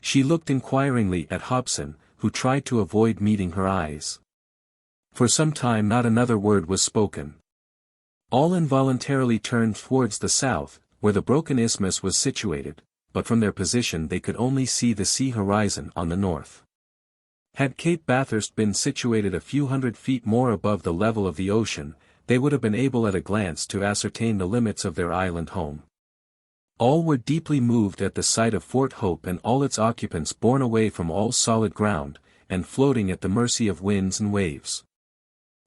She looked inquiringly at Hobson, who tried to avoid meeting her eyes. For some time not another word was spoken. All involuntarily turned towards the south, where the broken isthmus was situated, but from their position they could only see the sea horizon on the north. Had Cape Bathurst been situated a few hundred feet more above the level of the ocean, they would have been able at a glance to ascertain the limits of their island home. All were deeply moved at the sight of Fort Hope and all its occupants borne away from all solid ground, and floating at the mercy of winds and waves.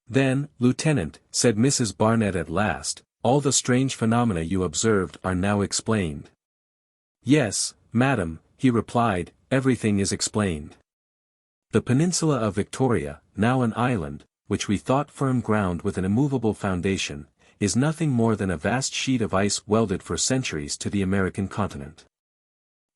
"Then, Lieutenant," said Mrs. Barnett at last, "all the strange phenomena you observed are now explained." "Yes, madam," he replied, "everything is explained. The peninsula of Victoria, now an island, which we thought firm ground with an immovable foundation, is nothing more than a vast sheet of ice welded for centuries to the American continent.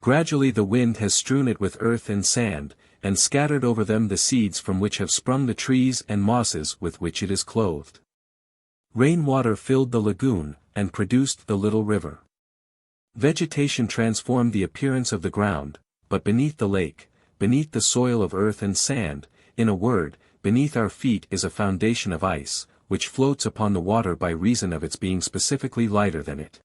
Gradually the wind has strewn it with earth and sand, and scattered over them the seeds from which have sprung the trees and mosses with which it is clothed. Rainwater filled the lagoon, and produced the little river. Vegetation transformed the appearance of the ground, but beneath the lake, beneath the soil of earth and sand, in a word, beneath our feet is a foundation of ice, which floats upon the water by reason of its being specifically lighter than it.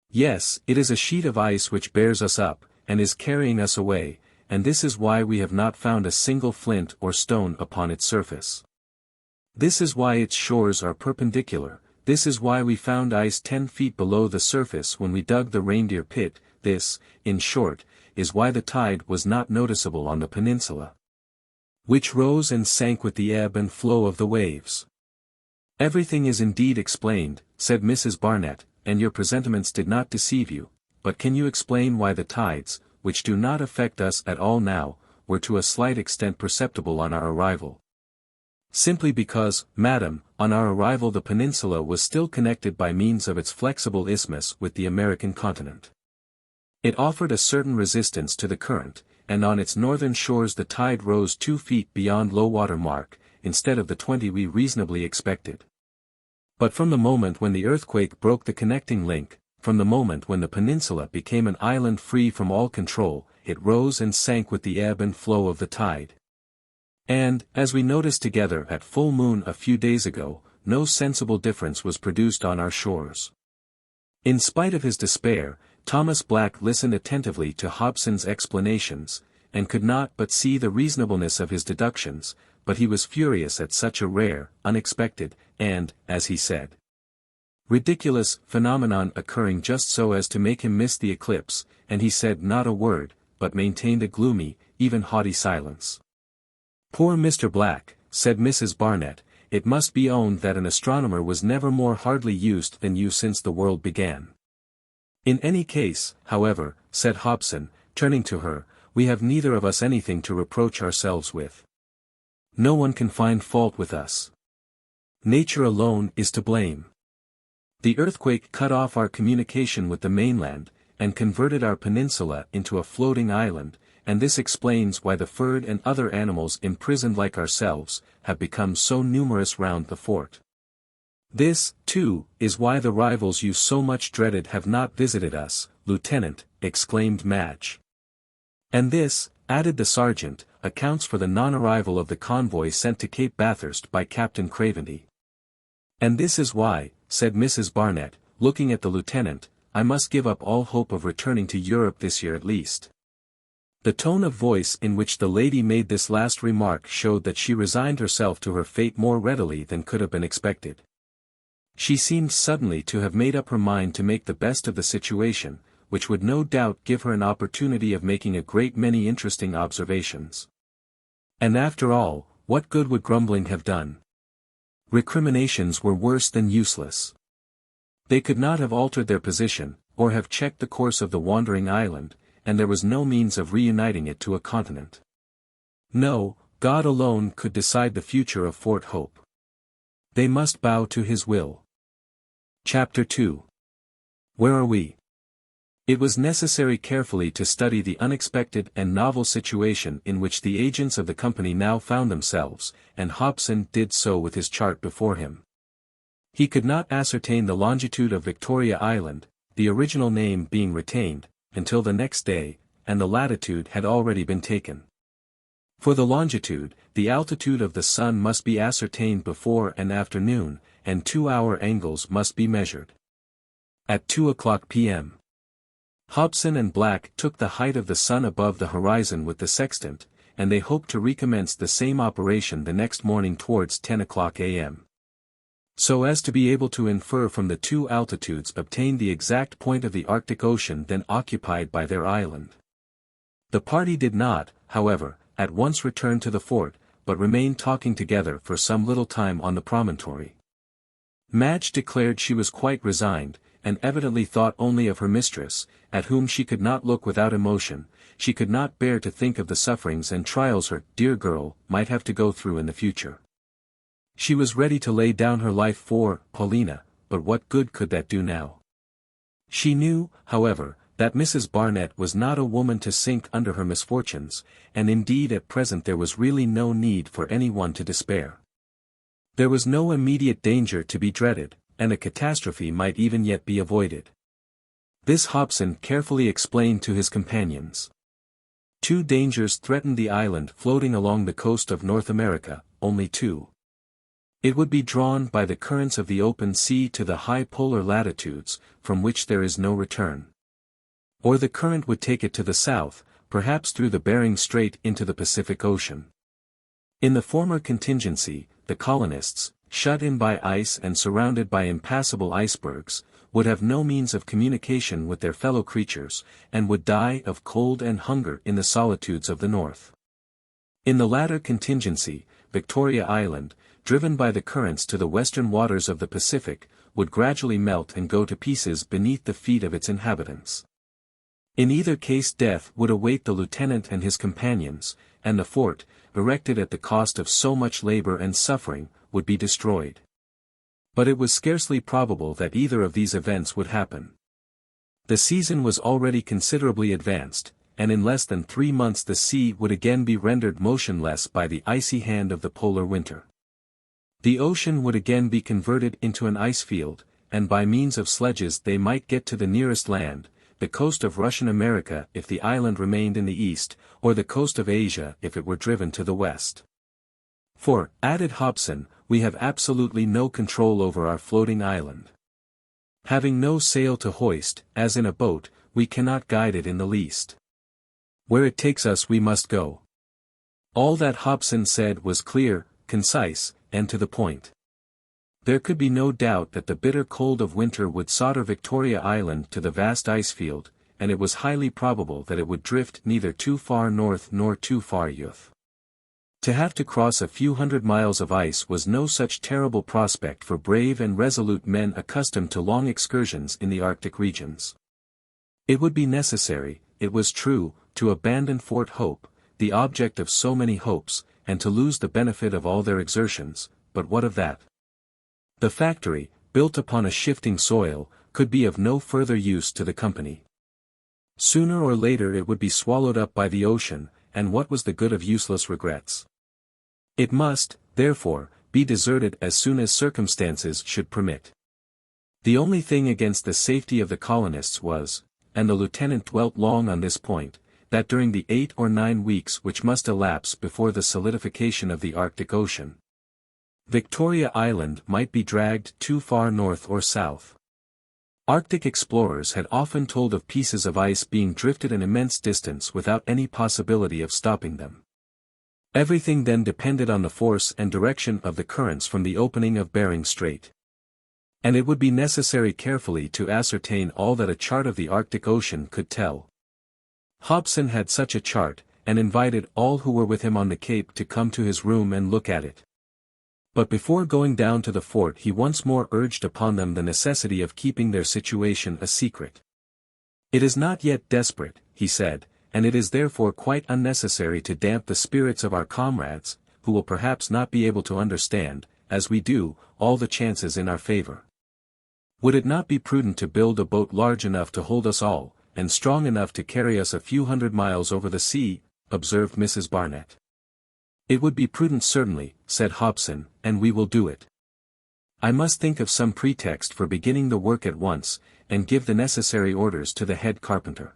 Yes, it is a sheet of ice which bears us up, and is carrying us away, and this is why we have not found a single flint or stone upon its surface. This is why its shores are perpendicular, this is why we found ice 10 feet below the surface when we dug the reindeer pit, this, in short, is why the tide was not noticeable on the peninsula, which rose and sank with the ebb and flow of the waves. Everything is indeed explained, said Mrs. Barnett, and your presentiments did not deceive you, but can you explain why the tides, which do not affect us at all now, were to a slight extent perceptible on our arrival? Simply because, madam, on our arrival the peninsula was still connected by means of its flexible isthmus with the American continent. It offered a certain resistance to the current, and on its northern shores the tide rose 2 feet beyond low water mark, instead of the 20 we reasonably expected. But from the moment when the earthquake broke the connecting link, from the moment when the peninsula became an island free from all control, it rose and sank with the ebb and flow of the tide. And, as we noticed together at full moon a few days ago, no sensible difference was produced on our shores. In spite of his despair, Thomas Black listened attentively to Hobson's explanations, and could not but see the reasonableness of his deductions, but he was furious at such a rare, unexpected, and, as he said, ridiculous phenomenon occurring just so as to make him miss the eclipse, and he said not a word, but maintained a gloomy, even haughty silence. Poor Mr. Black, said Mrs. Barnett, it must be owned that an astronomer was never more hardly used than you since the world began. In any case, however, said Hobson, turning to her, we have neither of us anything to reproach ourselves with. No one can find fault with us. Nature alone is to blame. The earthquake cut off our communication with the mainland, and converted our peninsula into a floating island, and this explains why the furred and other animals imprisoned like ourselves, have become so numerous round the fort. This, too, is why the rivals you so much dreaded have not visited us, Lieutenant, exclaimed Madge. And this, added the sergeant, accounts for the non-arrival of the convoy sent to Cape Bathurst by Captain Craventy. And this is why, said Mrs. Barnett, looking at the lieutenant, I must give up all hope of returning to Europe this year at least. The tone of voice in which the lady made this last remark showed that she resigned herself to her fate more readily than could have been expected. She seemed suddenly to have made up her mind to make the best of the situation, which would no doubt give her an opportunity of making a great many interesting observations. And after all, what good would grumbling have done? Recriminations were worse than useless. They could not have altered their position, or have checked the course of the wandering island, and there was no means of reuniting it to a continent. No, God alone could decide the future of Fort Hope. They must bow to his will. Chapter 2. Where are we? It was necessary carefully to study the unexpected and novel situation in which the agents of the company now found themselves, and Hobson did so with his chart before him. He could not ascertain the longitude of Victoria Island, the original name being retained, until the next day, and the latitude had already been taken. For the longitude, the altitude of the sun must be ascertained before and after noon, and 2-hour angles must be measured. At 2:00 p.m. Hobson and Black took the height of the sun above the horizon with the sextant, and they hoped to recommence the same operation the next morning towards 10:00 a.m. So as to be able to infer from the two altitudes obtained the exact point of the Arctic Ocean then occupied by their island. The party did not, however, at once return to the fort, but remained talking together for some little time on the promontory. Madge declared she was quite resigned, and evidently thought only of her mistress, at whom she could not look without emotion. She could not bear to think of the sufferings and trials her dear girl might have to go through in the future. She was ready to lay down her life for Paulina, but what good could that do now? She knew, however, that Mrs. Barnett was not a woman to sink under her misfortunes, and indeed at present there was really no need for any one to despair. There was no immediate danger to be dreaded, and a catastrophe might even yet be avoided. This Hobson carefully explained to his companions. Two dangers threatened the island floating along the coast of North America, only two. It would be drawn by the currents of the open sea to the high polar latitudes, from which there is no return. Or the current would take it to the south, perhaps through the Bering Strait into the Pacific Ocean. In the former contingency, the colonists, shut in by ice and surrounded by impassable icebergs, would have no means of communication with their fellow creatures, and would die of cold and hunger in the solitudes of the north. In the latter contingency, Victoria Island, driven by the currents to the western waters of the Pacific, would gradually melt and go to pieces beneath the feet of its inhabitants. In either case death would await the lieutenant and his companions, and the fort, erected at the cost of so much labor and suffering, would be destroyed. But it was scarcely probable that either of these events would happen. The season was already considerably advanced, and in less than 3 months the sea would again be rendered motionless by the icy hand of the polar winter. The ocean would again be converted into an ice field, and by means of sledges they might get to the nearest land, the coast of Russian America if the island remained in the east, or the coast of Asia if it were driven to the west. For, added Hobson, we have absolutely no control over our floating island. Having no sail to hoist, as in a boat, we cannot guide it in the least. Where it takes us we must go. All that Hobson said was clear, concise, and to the point. There could be no doubt that the bitter cold of winter would solder Victoria Island to the vast ice field, and it was highly probable that it would drift neither too far north nor too far south. To have to cross a few hundred miles of ice was no such terrible prospect for brave and resolute men accustomed to long excursions in the Arctic regions. It would be necessary, it was true, to abandon Fort Hope, the object of so many hopes, and to lose the benefit of all their exertions, but what of that? The factory, built upon a shifting soil, could be of no further use to the company. Sooner or later it would be swallowed up by the ocean, and what was the good of useless regrets? It must, therefore, be deserted as soon as circumstances should permit. The only thing against the safety of the colonists was, and the lieutenant dwelt long on this point, that during the 8 or 9 weeks which must elapse before the solidification of the Arctic Ocean, Victoria Island might be dragged too far north or south. Arctic explorers had often told of pieces of ice being drifted an immense distance without any possibility of stopping them. Everything then depended on the force and direction of the currents from the opening of Bering Strait. And it would be necessary carefully to ascertain all that a chart of the Arctic Ocean could tell. Hobson had such a chart, and invited all who were with him on the Cape to come to his room and look at it. But before going down to the fort he once more urged upon them the necessity of keeping their situation a secret. "It is not yet desperate," he said, "and it is therefore quite unnecessary to damp the spirits of our comrades, who will perhaps not be able to understand, as we do, all the chances in our favor. Would it not be prudent to build a boat large enough to hold us all, and strong enough to carry us a few hundred miles over the sea?" observed Mrs. Barnett. "It would be prudent certainly," said Hobson, "and we will do it. I must think of some pretext for beginning the work at once, and give the necessary orders to the head carpenter.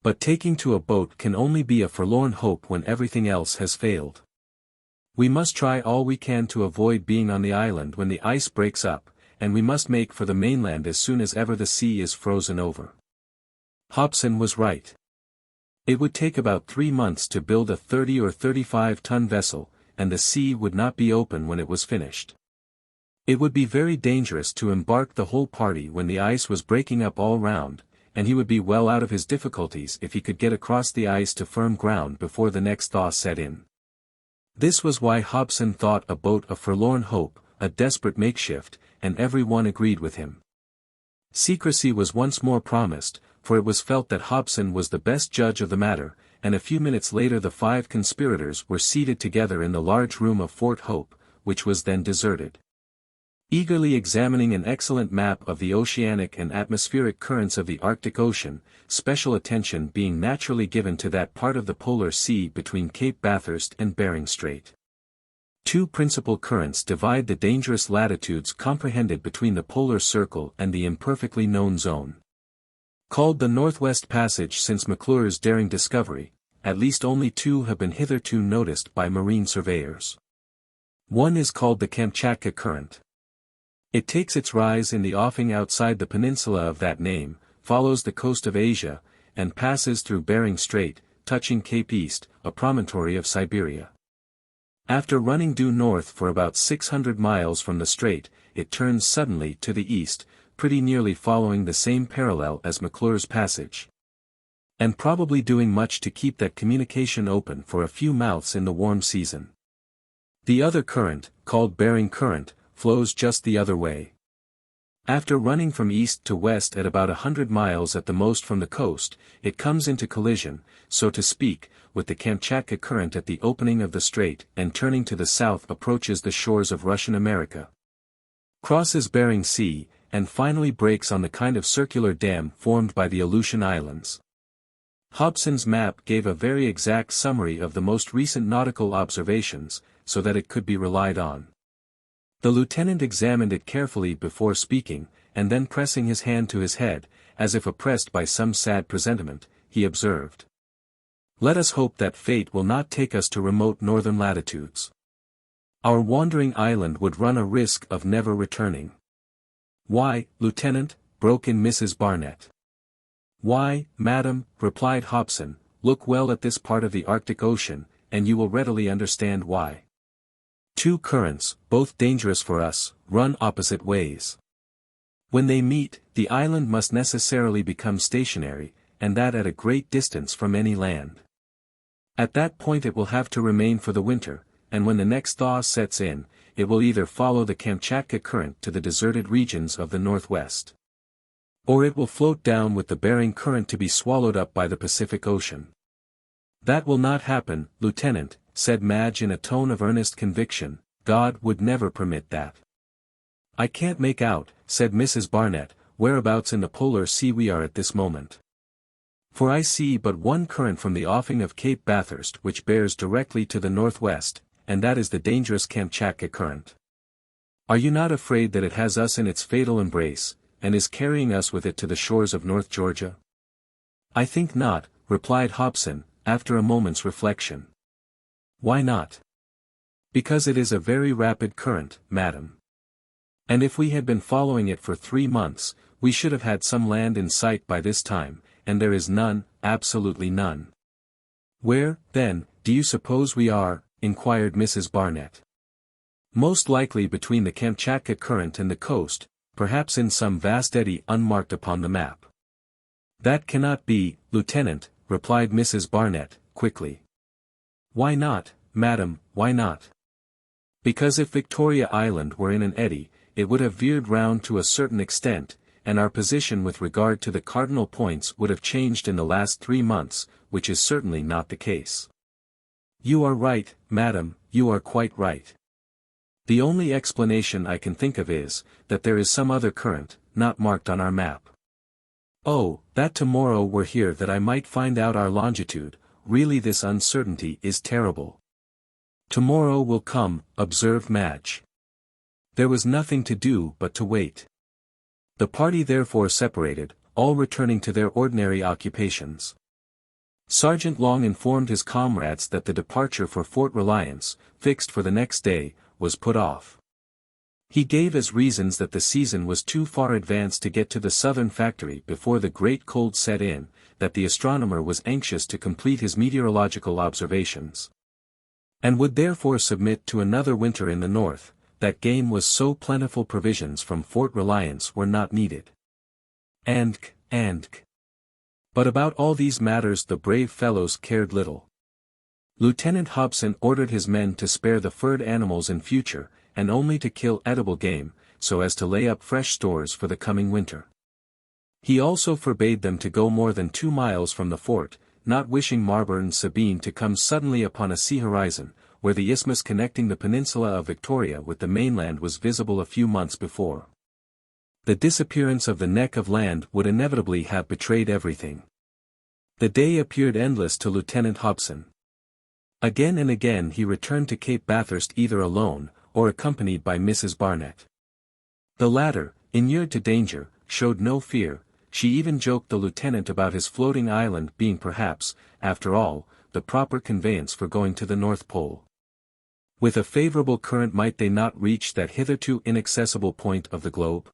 But taking to a boat can only be a forlorn hope when everything else has failed. We must try all we can to avoid being on the island when the ice breaks up, and we must make for the mainland as soon as ever the sea is frozen over." Hobson was right. It would take about 3 months to build a 30 or 35-ton vessel, and the sea would not be open when it was finished. It would be very dangerous to embark the whole party when the ice was breaking up all round, and he would be well out of his difficulties if he could get across the ice to firm ground before the next thaw set in. This was why Hobson thought a boat a forlorn hope, a desperate makeshift, and every one agreed with him. Secrecy was once more promised, for it was felt that Hobson was the best judge of the matter, and a few minutes later the 5 conspirators were seated together in the large room of Fort Hope, which was then deserted. Eagerly examining an excellent map of the oceanic and atmospheric currents of the Arctic Ocean, special attention being naturally given to that part of the Polar Sea between Cape Bathurst and Bering Strait. 2 principal currents divide the dangerous latitudes comprehended between the polar circle and the imperfectly known zone. Called the Northwest Passage since McClure's daring discovery, at least only 2 have been hitherto noticed by marine surveyors. One is called the Kamtchatka Current. It takes its rise in the offing outside the peninsula of that name, follows the coast of Asia, and passes through Behring Strait, touching Cape East, a promontory of Siberia. After running due north for about 600 miles from the strait, it turns suddenly to the east, pretty nearly following the same parallel as McClure's Passage. And probably doing much to keep that communication open for a few mouths in the warm season. The other current, called Behring Current, flows just the other way. After running from east to west at about 100 miles at the most from the coast, it comes into collision, so to speak, with the Kamtchatka Current at the opening of the strait, and turning to the south approaches the shores of Russian America, crosses Behring Sea, and finally breaks on the kind of circular dam formed by the Aleutian Islands. Hobson's map gave a very exact summary of the most recent nautical observations, so that it could be relied on. The lieutenant examined it carefully before speaking, and then pressing his hand to his head, as if oppressed by some sad presentiment, he observed, "Let us hope that fate will not take us to remote northern latitudes. Our wandering island would run a risk of never returning." "Why, Lieutenant?" broke in Mrs. Barnett. "Why, madam," replied Hobson, "look well at this part of the Arctic Ocean, and you will readily understand why. 2 currents, both dangerous for us, run opposite ways. When they meet, the island must necessarily become stationary, and that at a great distance from any land. At that point it will have to remain for the winter, and when the next thaw sets in, it will either follow the Kamtchatka Current to the deserted regions of the northwest, or it will float down with the Behring Current to be swallowed up by the Pacific Ocean." "That will not happen, Lieutenant," said Madge in a tone of earnest conviction. "God would never permit that." "I can't make out," said Mrs. Barnett, "whereabouts in the Polar Sea we are at this moment. For I see but one current from the offing of Cape Bathurst which bears directly to the northwest, and that is the dangerous Kamtchatka current. Are you not afraid that it has us in its fatal embrace, and is carrying us with it to the shores of North Georgia? I think not, replied Hobson, after a moment's reflection. Why not? Because it is a very rapid current, madam. And if we had been following it for 3 months, we should have had some land in sight by this time, and there is none, absolutely none. Where, then, do you suppose we are? Inquired Mrs. Barnett. Most likely between the Kamtchatka current and the coast, perhaps in some vast eddy unmarked upon the map. That cannot be, Lieutenant, replied Mrs. Barnett, quickly. Why not, madam, why not? Because if Victoria Island were in an eddy, it would have veered round to a certain extent, and our position with regard to the cardinal points would have changed in the last 3 months, which is certainly not the case. You are right, madam, you are quite right. The only explanation I can think of is, that there is some other current, not marked on our map. Oh, that tomorrow were here that I might find out our longitude, really this uncertainty is terrible. Tomorrow will come, observed Madge. There was nothing to do but to wait. The party therefore separated, all returning to their ordinary occupations. Sergeant Long informed his comrades that the departure for Fort Reliance, fixed for the next day, was put off. He gave as reasons that the season was too far advanced to get to the southern factory before the great cold set in, that the astronomer was anxious to complete his meteorological observations, and would therefore submit to another winter in the north, that game was so plentiful provisions from Fort Reliance were not needed. But about all these matters the brave fellows cared little. Lieutenant Hobson ordered his men to spare the furred animals in future, and only to kill edible game, so as to lay up fresh stores for the coming winter. He also forbade them to go more than 2 miles from the fort, not wishing Marbre and Sabine to come suddenly upon a sea horizon, where the isthmus connecting the peninsula of Victoria with the mainland was visible a few months before. The disappearance of the neck of land would inevitably have betrayed everything. The day appeared endless to Lieutenant Hobson. Again and again he returned to Cape Bathurst either alone, or accompanied by Mrs. Barnett. The latter, inured to danger, showed no fear. She even joked the lieutenant about his floating island being perhaps, after all, the proper conveyance for going to the North Pole. With a favorable current might they not reach that hitherto inaccessible point of the globe?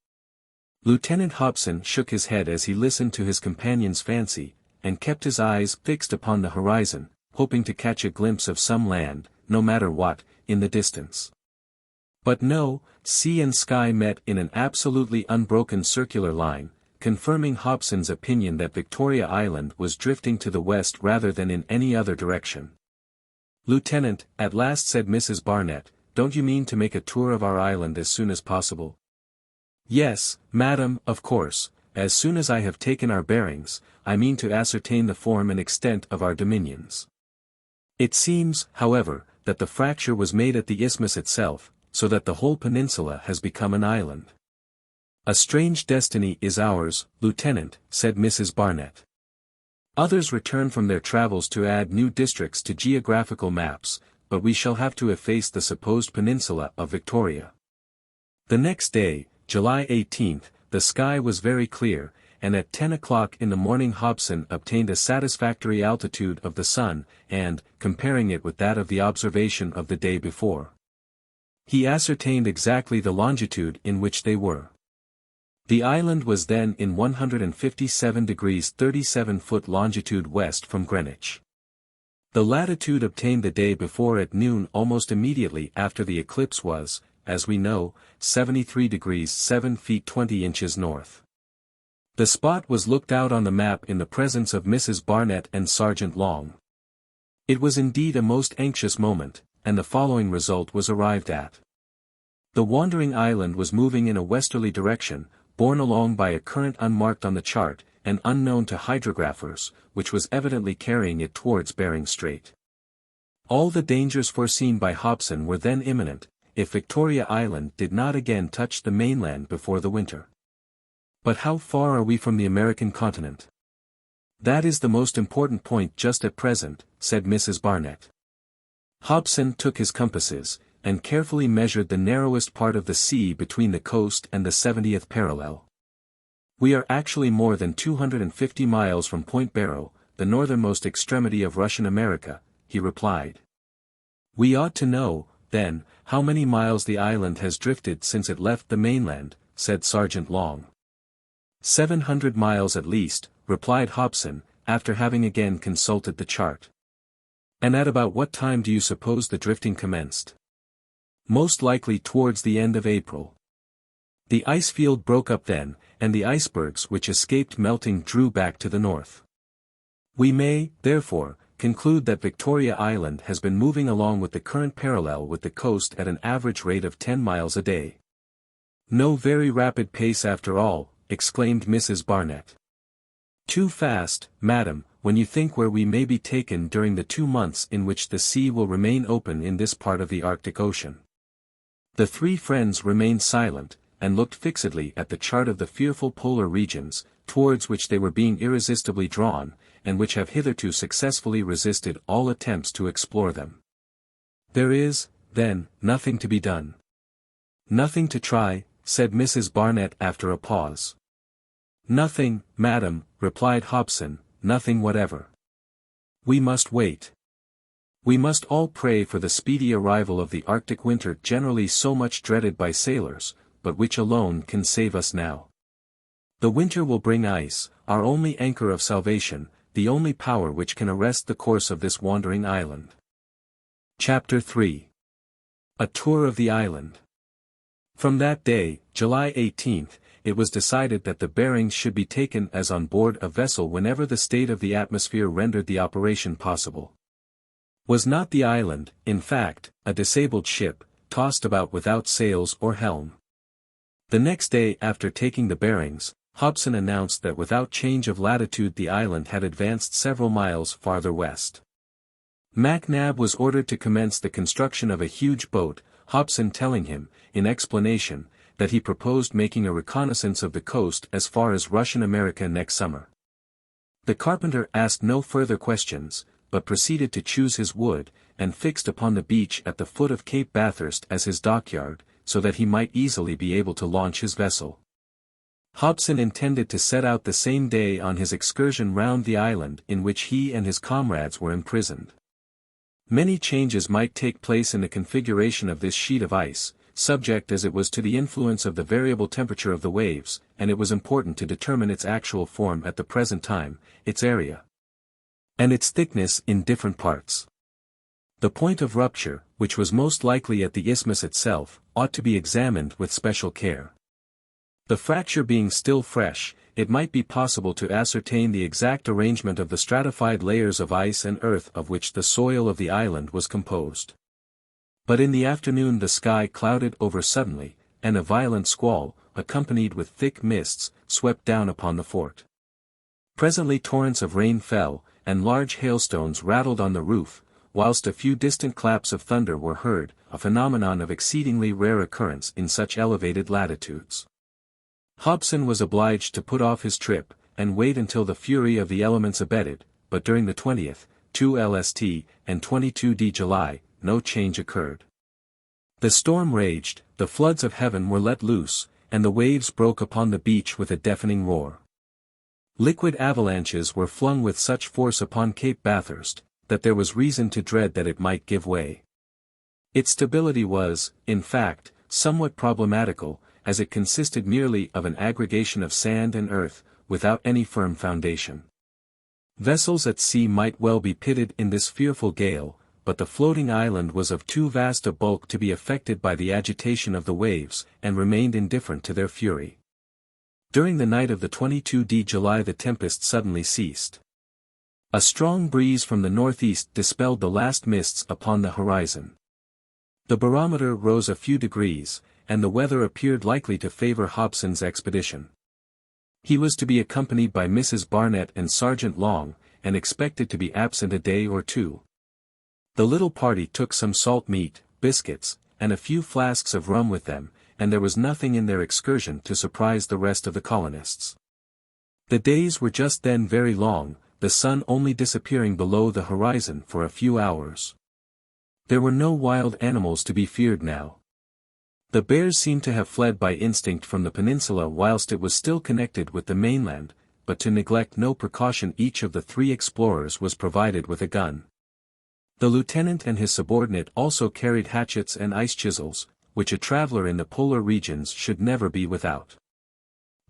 Lieutenant Hobson shook his head as he listened to his companion's fancy, and kept his eyes fixed upon the horizon, hoping to catch a glimpse of some land, no matter what, in the distance. But no, sea and sky met in an absolutely unbroken circular line, confirming Hobson's opinion that Victoria Island was drifting to the west rather than in any other direction. Lieutenant, at last said Mrs. Barnett, don't you mean to make a tour of our island as soon as possible? Yes, madam, of course, as soon as I have taken our bearings, I mean to ascertain the form and extent of our dominions. It seems, however, that the fracture was made at the isthmus itself, so that the whole peninsula has become an island. A strange destiny is ours, Lieutenant, said Mrs. Barnett. Others return from their travels to add new districts to geographical maps, but we shall have to efface the supposed peninsula of Victoria. The next day, July 18th, the sky was very clear, and at 10 o'clock in the morning Hobson obtained a satisfactory altitude of the sun, and, comparing it with that of the observation of the day before, he ascertained exactly the longitude in which they were. The island was then in 157 degrees 37 foot longitude west from Greenwich. The latitude obtained the day before at noon almost immediately after the eclipse was, as we know, 73 degrees 7 feet 20 inches north. The spot was looked out on the map in the presence of Mrs. Barnett and Sergeant Long. It was indeed a most anxious moment, and the following result was arrived at. The wandering island was moving in a westerly direction, borne along by a current unmarked on the chart, and unknown to hydrographers, which was evidently carrying it towards Behring Strait. All the dangers foreseen by Hobson were then imminent, if Victoria Island did not again touch the mainland before the winter. But how far are we from the American continent? That is the most important point just at present, said Mrs. Barnett. Hobson took his compasses, and carefully measured the narrowest part of the sea between the coast and the 70th parallel. "We are actually more than 250 miles from Point Barrow, the northernmost extremity of Russian America," he replied. "We ought to know, then, how many miles the island has drifted since it left the mainland," said Sergeant Long. 700 miles at least," replied Hobson, after having again consulted the chart. "And at about what time do you suppose the drifting commenced?" "Most likely towards the end of April. The ice field broke up then, and the icebergs which escaped melting drew back to the north. We may, therefore, conclude that Victoria Island has been moving along with the current parallel with the coast at an average rate of 10 miles a day." "No very rapid pace after all," exclaimed Mrs. Barnett. "Too fast, madam, when you think where we may be taken during the 2 months in which the sea will remain open in this part of the Arctic Ocean." The three friends remained silent, and looked fixedly at the chart of the fearful polar regions, towards which they were being irresistibly drawn, and which have hitherto successfully resisted all attempts to explore them. "There is, then, nothing to be done." "Nothing to try," said Mrs. Barnett after a pause. "Nothing, madam," replied Hobson, "nothing whatever. We must wait. We must all pray for the speedy arrival of the Arctic winter generally so much dreaded by sailors, but which alone can save us now. The winter will bring ice, our only anchor of salvation, the only power which can arrest the course of this wandering island." Chapter 3. A Tour of the Island. From that day, July 18, it was decided that the bearings should be taken as on board a vessel whenever the state of the atmosphere rendered the operation possible. Was not the island, in fact, a disabled ship, tossed about without sails or helm? The next day after taking the bearings, Hobson announced that without change of latitude the island had advanced several miles farther west. MacNab was ordered to commence the construction of a huge boat, Hobson telling him, in explanation, that he proposed making a reconnaissance of the coast as far as Russian America next summer. The carpenter asked no further questions, but proceeded to choose his wood, and fixed upon the beach at the foot of Cape Bathurst as his dockyard, so that he might easily be able to launch his vessel. Hobson intended to set out the same day on his excursion round the island in which he and his comrades were imprisoned. Many changes might take place in the configuration of this sheet of ice, subject as it was to the influence of the variable temperature of the waves, and it was important to determine its actual form at the present time, its area, and its thickness in different parts. The point of rupture, which was most likely at the isthmus itself, ought to be examined with special care. The fracture being still fresh, it might be possible to ascertain the exact arrangement of the stratified layers of ice and earth of which the soil of the island was composed. But in the afternoon the sky clouded over suddenly, and a violent squall, accompanied with thick mists, swept down upon the fort. Presently torrents of rain fell, and large hailstones rattled on the roof, whilst a few distant claps of thunder were heard, a phenomenon of exceedingly rare occurrence in such elevated latitudes. Hobson was obliged to put off his trip, and wait until the fury of the elements abated, but during the 20th, 2 LST, and 22d July, no change occurred. The storm raged, the floods of heaven were let loose, and the waves broke upon the beach with a deafening roar. Liquid avalanches were flung with such force upon Cape Bathurst, that there was reason to dread that it might give way. Its stability was, in fact, somewhat problematical, as it consisted merely of an aggregation of sand and earth, without any firm foundation. Vessels at sea might well be pitted in this fearful gale, but the floating island was of too vast a bulk to be affected by the agitation of the waves, and remained indifferent to their fury. During the night of the 22d July the tempest suddenly ceased. A strong breeze from the northeast dispelled the last mists upon the horizon. The barometer rose a few degrees, and the weather appeared likely to favor Hobson's expedition. He was to be accompanied by Mrs. Barnett and Sergeant Long, and expected to be absent a day or two. The little party took some salt meat, biscuits, and a few flasks of rum with them, and there was nothing in their excursion to surprise the rest of the colonists. The days were just then very long, the sun only disappearing below the horizon for a few hours. There were no wild animals to be feared now. The bears seemed to have fled by instinct from the peninsula whilst it was still connected with the mainland, but to neglect no precaution, each of the 3 explorers was provided with a gun. The lieutenant and his subordinate also carried hatchets and ice chisels, which a traveller in the polar regions should never be without.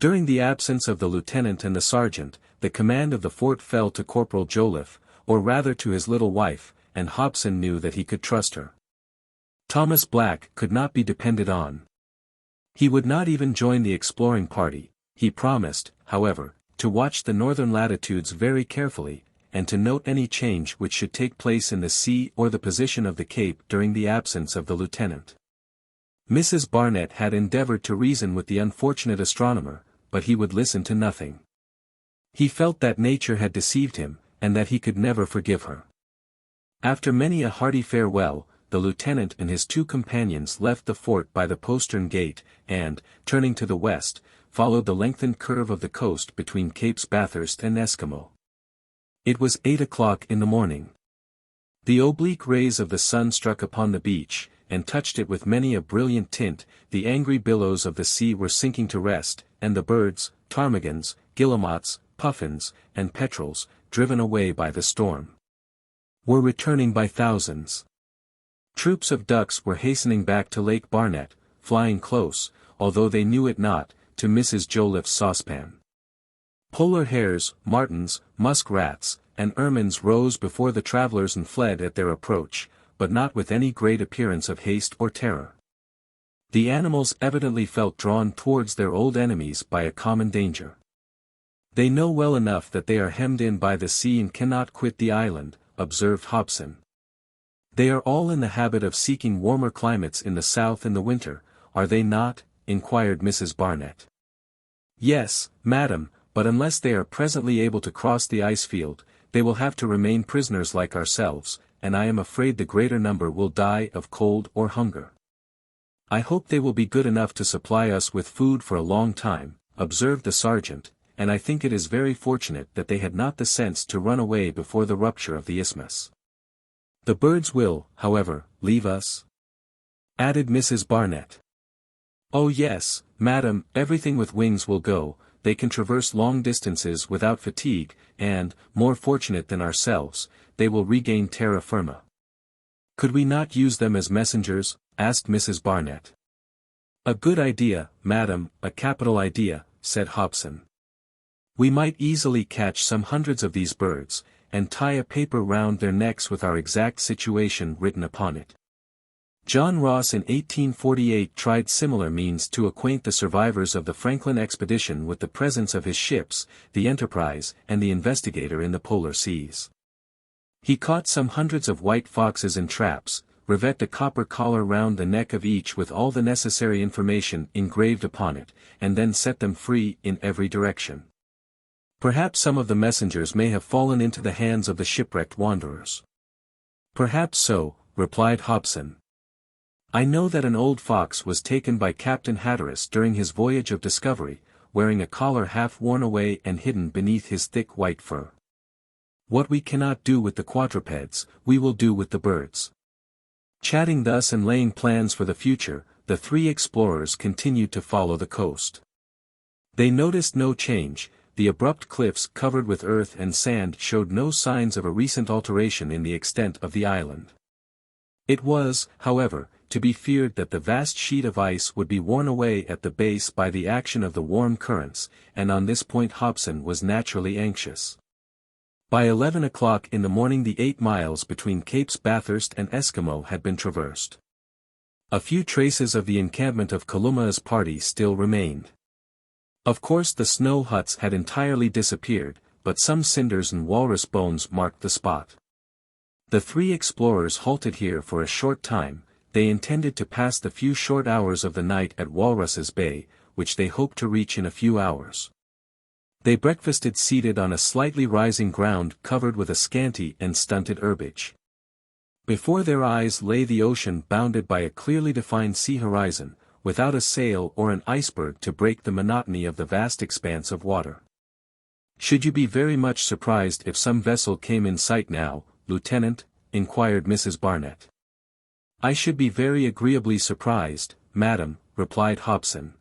During the absence of the lieutenant and the sergeant, the command of the fort fell to Corporal Joliffe, or rather to his little wife, and Hobson knew that he could trust her. Thomas Black could not be depended on. He would not even join the exploring party. He promised, however, to watch the northern latitudes very carefully, and to note any change which should take place in the sea or the position of the Cape during the absence of the lieutenant. Mrs. Barnett had endeavoured to reason with the unfortunate astronomer, but he would listen to nothing. He felt that nature had deceived him, and that he could never forgive her. After many a hearty farewell, the lieutenant and his 2 companions left the fort by the postern gate, and, turning to the west, followed the lengthened curve of the coast between Capes Bathurst and Eskimo. It was 8 o'clock in the morning. The oblique rays of the sun struck upon the beach, and touched it with many a brilliant tint. The angry billows of the sea were sinking to rest, and the birds, ptarmigans, guillemots, puffins, and petrels, driven away by the storm, were returning by thousands. Troops of ducks were hastening back to Lake Barnett, flying close, although they knew it not, to Mrs. Joliffe's saucepan. Polar hares, martins, muskrats, and ermines rose before the travellers and fled at their approach, but not with any great appearance of haste or terror. The animals evidently felt drawn towards their old enemies by a common danger. They know well enough that they are hemmed in by the sea and cannot quit the island, observed Hobson. They are all in the habit of seeking warmer climates in the south in the winter, are they not? Inquired Mrs. Barnett. Yes, madam, but unless they are presently able to cross the ice field, they will have to remain prisoners like ourselves, and I am afraid the greater number will die of cold or hunger. I hope they will be good enough to supply us with food for a long time, observed the sergeant, and I think it is very fortunate that they had not the sense to run away before the rupture of the isthmus. The birds will, however, leave us? Added Mrs. Barnett. Oh yes, madam, everything with wings will go. They can traverse long distances without fatigue, and, more fortunate than ourselves, they will regain terra firma. Could we not use them as messengers? Asked Mrs. Barnett. A good idea, madam, a capital idea, said Hobson. We might easily catch some hundreds of these birds, and tie a paper round their necks with our exact situation written upon it. John Ross in 1848 tried similar means to acquaint the survivors of the Franklin expedition with the presence of his ships, the Enterprise and the Investigator in the polar seas. He caught some hundreds of white foxes in traps, rivet a copper collar round the neck of each with all the necessary information engraved upon it, and then set them free in every direction. Perhaps some of the messengers may have fallen into the hands of the shipwrecked wanderers. Perhaps so, replied Hobson. I know that an old fox was taken by Captain Hatteras during his voyage of discovery, wearing a collar half worn away and hidden beneath his thick white fur. What we cannot do with the quadrupeds, we will do with the birds. Chatting thus and laying plans for the future, the 3 explorers continued to follow the coast. They noticed no change. The abrupt cliffs covered with earth and sand showed no signs of a recent alteration in the extent of the island. It was, however, to be feared that the vast sheet of ice would be worn away at the base by the action of the warm currents, and on this point Hobson was naturally anxious. By 11 o'clock in the morning the 8 miles between Capes Bathurst and Eskimo had been traversed. A few traces of the encampment of Kalumah's party still remained. Of course the snow huts had entirely disappeared, but some cinders and walrus bones marked the spot. The 3 explorers halted here for a short time. They intended to pass the few short hours of the night at Walruses Bay, which they hoped to reach in a few hours. They breakfasted seated on a slightly rising ground covered with a scanty and stunted herbage. Before their eyes lay the ocean bounded by a clearly defined sea horizon, without a sail or an iceberg to break the monotony of the vast expanse of water. Should you be very much surprised if some vessel came in sight now, Lieutenant? Inquired Mrs. Barnett. "I should be very agreeably surprised, madam," replied Hobson.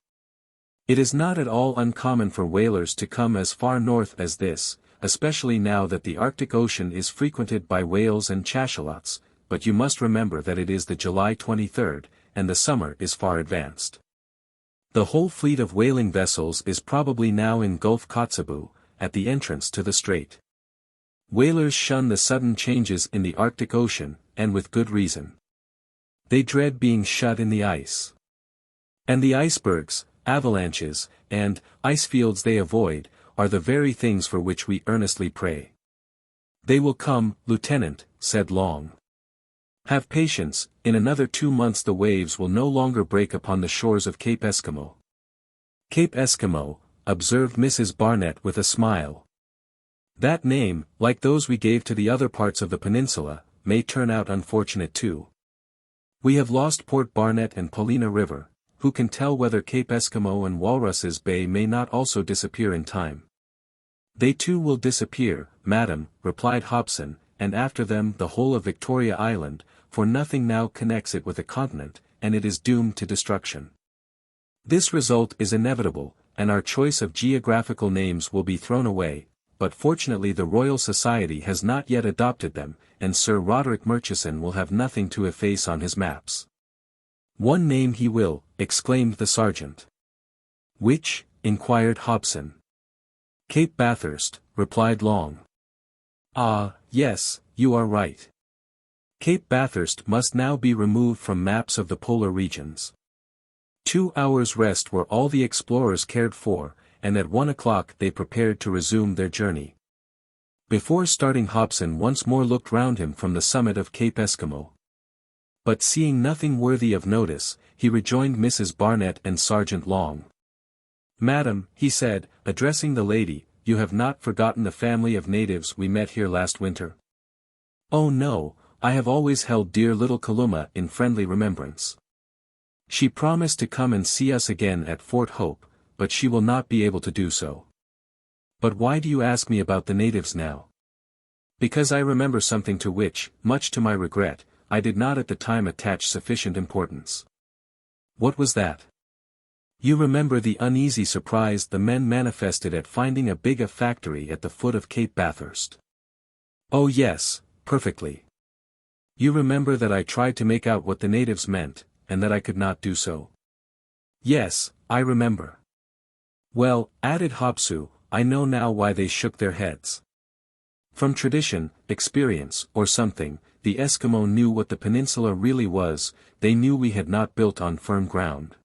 "It is not at all uncommon for whalers to come as far north as this, especially now that the Arctic Ocean is frequented by whales and cachalots, but you must remember that it is the July 23rd, and the summer is far advanced. The whole fleet of whaling vessels is probably now in Gulf Kotzebue, at the entrance to the strait. Whalers shun the sudden changes in the Arctic Ocean, and with good reason. They dread being shut in the ice. And the icebergs, avalanches, and icefields they avoid, are the very things for which we earnestly pray." "They will come, Lieutenant," said Long. "Have patience, in another 2 months the waves will no longer break upon the shores of Cape Eskimo." "Cape Eskimo," observed Mrs. Barnett with a smile. "That name, like those we gave to the other parts of the peninsula, may turn out unfortunate too. We have lost Port Barnett and Paulina River. Who can tell whether Cape Eskimo and Walruses Bay may not also disappear in time?" "They too will disappear, madam," replied Hobson, "and after them the whole of Victoria Island, for nothing now connects it with a continent, and it is doomed to destruction. This result is inevitable, and our choice of geographical names will be thrown away, but fortunately the Royal Society has not yet adopted them, and Sir Roderick Murchison will have nothing to efface on his maps." "One name he will," exclaimed the sergeant. "Which?" inquired Hobson. "Cape Bathurst," replied Long. "Ah, yes, you are right. Cape Bathurst must now be removed from maps of the polar regions." 2 hours' rest were all the explorers cared for, and at 1 o'clock they prepared to resume their journey. Before starting Hobson once more looked round him from the summit of Cape Eskimo. But seeing nothing worthy of notice, he rejoined Mrs. Barnett and Sergeant Long. "Madam," he said, addressing the lady, "you have not forgotten the family of natives we met here last winter?" "Oh no, I have always held dear little Kalumah in friendly remembrance. She promised to come and see us again at Fort Hope, but she will not be able to do so." "But why do you ask me about the natives now?" "Because I remember something to which, much to my regret, I did not at the time attach sufficient importance." "What was that?" "You remember the uneasy surprise the men manifested at finding a big factory at the foot of Cape Bathurst?" "Oh yes, perfectly." "You remember that I tried to make out what the natives meant, and that I could not do so?" "Yes, I remember." "Well," added Hobson, "I know now why they shook their heads. From tradition, experience, or something, the Eskimo knew what the peninsula really was, they knew we had not built on firm ground.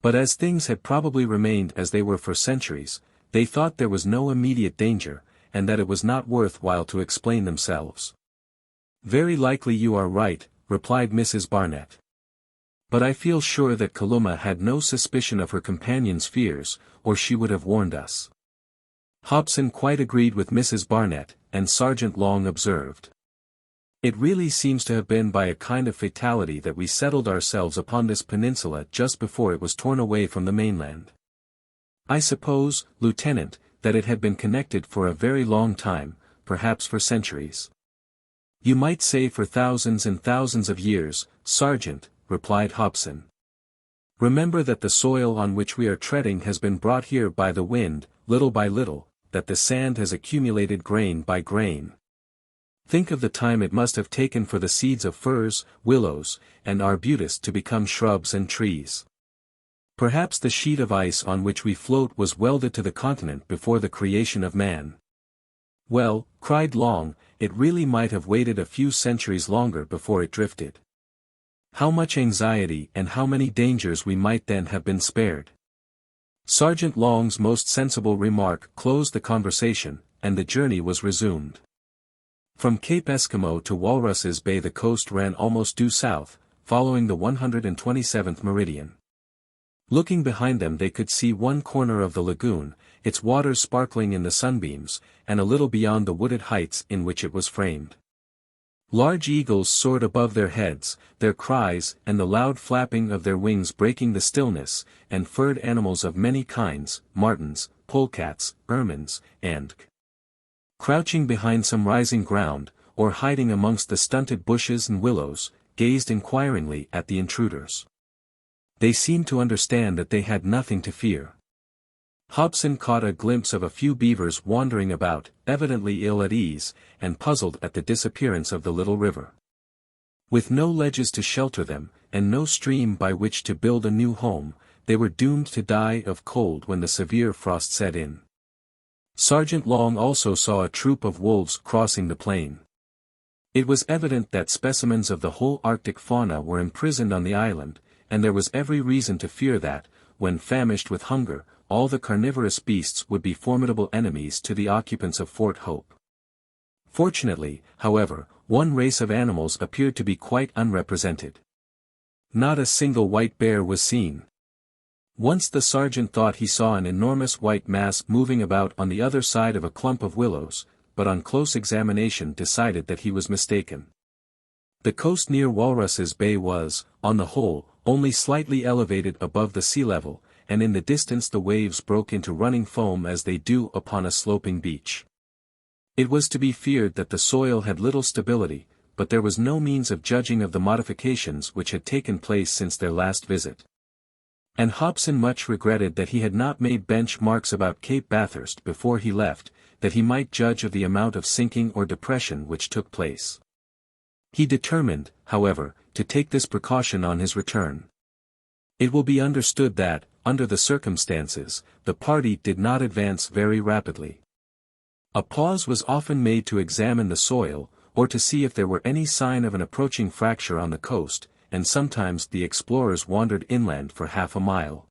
But as things had probably remained as they were for centuries, they thought there was no immediate danger, and that it was not worth while to explain themselves." "Very likely you are right," replied Mrs. Barnett. "But I feel sure that Kalumah had no suspicion of her companion's fears, or she would have warned us." Hobson quite agreed with Mrs. Barnett, and Sergeant Long observed, "It really seems to have been by a kind of fatality that we settled ourselves upon this peninsula just before it was torn away from the mainland. I suppose, Lieutenant, that it had been connected for a very long time, perhaps for centuries." "You might say for thousands and thousands of years, Sergeant," replied Hobson. "Remember that the soil on which we are treading has been brought here by the wind, little by little, that the sand has accumulated grain by grain. Think of the time it must have taken for the seeds of firs, willows, and arbutus to become shrubs and trees. Perhaps the sheet of ice on which we float was welded to the continent before the creation of man." "Well," cried Long, "it really might have waited a few centuries longer before it drifted. How much anxiety and how many dangers we might then have been spared." Sergeant Long's most sensible remark closed the conversation, and the journey was resumed. From Cape Eskimo to Walruses Bay the coast ran almost due south, following the 127th meridian. Looking behind them they could see one corner of the lagoon, its waters sparkling in the sunbeams, and a little beyond the wooded heights in which it was framed. Large eagles soared above their heads, their cries and the loud flapping of their wings breaking the stillness, and furred animals of many kinds, martens, polecats, ermines, and crouching behind some rising ground, or hiding amongst the stunted bushes and willows, gazed inquiringly at the intruders. They seemed to understand that they had nothing to fear. Hobson caught a glimpse of a few beavers wandering about, evidently ill at ease, and puzzled at the disappearance of the little river. With no ledges to shelter them, and no stream by which to build a new home, they were doomed to die of cold when the severe frost set in. Sergeant Long also saw a troop of wolves crossing the plain. It was evident that specimens of the whole Arctic fauna were imprisoned on the island, and there was every reason to fear that, when famished with hunger, all the carnivorous beasts would be formidable enemies to the occupants of Fort Hope. Fortunately, however, one race of animals appeared to be quite unrepresented. Not a single white bear was seen. Once the sergeant thought he saw an enormous white mass moving about on the other side of a clump of willows, but on close examination decided that he was mistaken. The coast near Walruses Bay was, on the whole, only slightly elevated above the sea level, and in the distance the waves broke into running foam as they do upon a sloping beach. It was to be feared that the soil had little stability, but there was no means of judging of the modifications which had taken place since their last visit. And Hobson much regretted that he had not made bench marks about Cape Bathurst before he left, that he might judge of the amount of sinking or depression which took place. He determined, however, to take this precaution on his return. It will be understood that, under the circumstances, the party did not advance very rapidly. A pause was often made to examine the soil, or to see if there were any sign of an approaching fracture on the coast, and sometimes the explorers wandered inland for half a mile.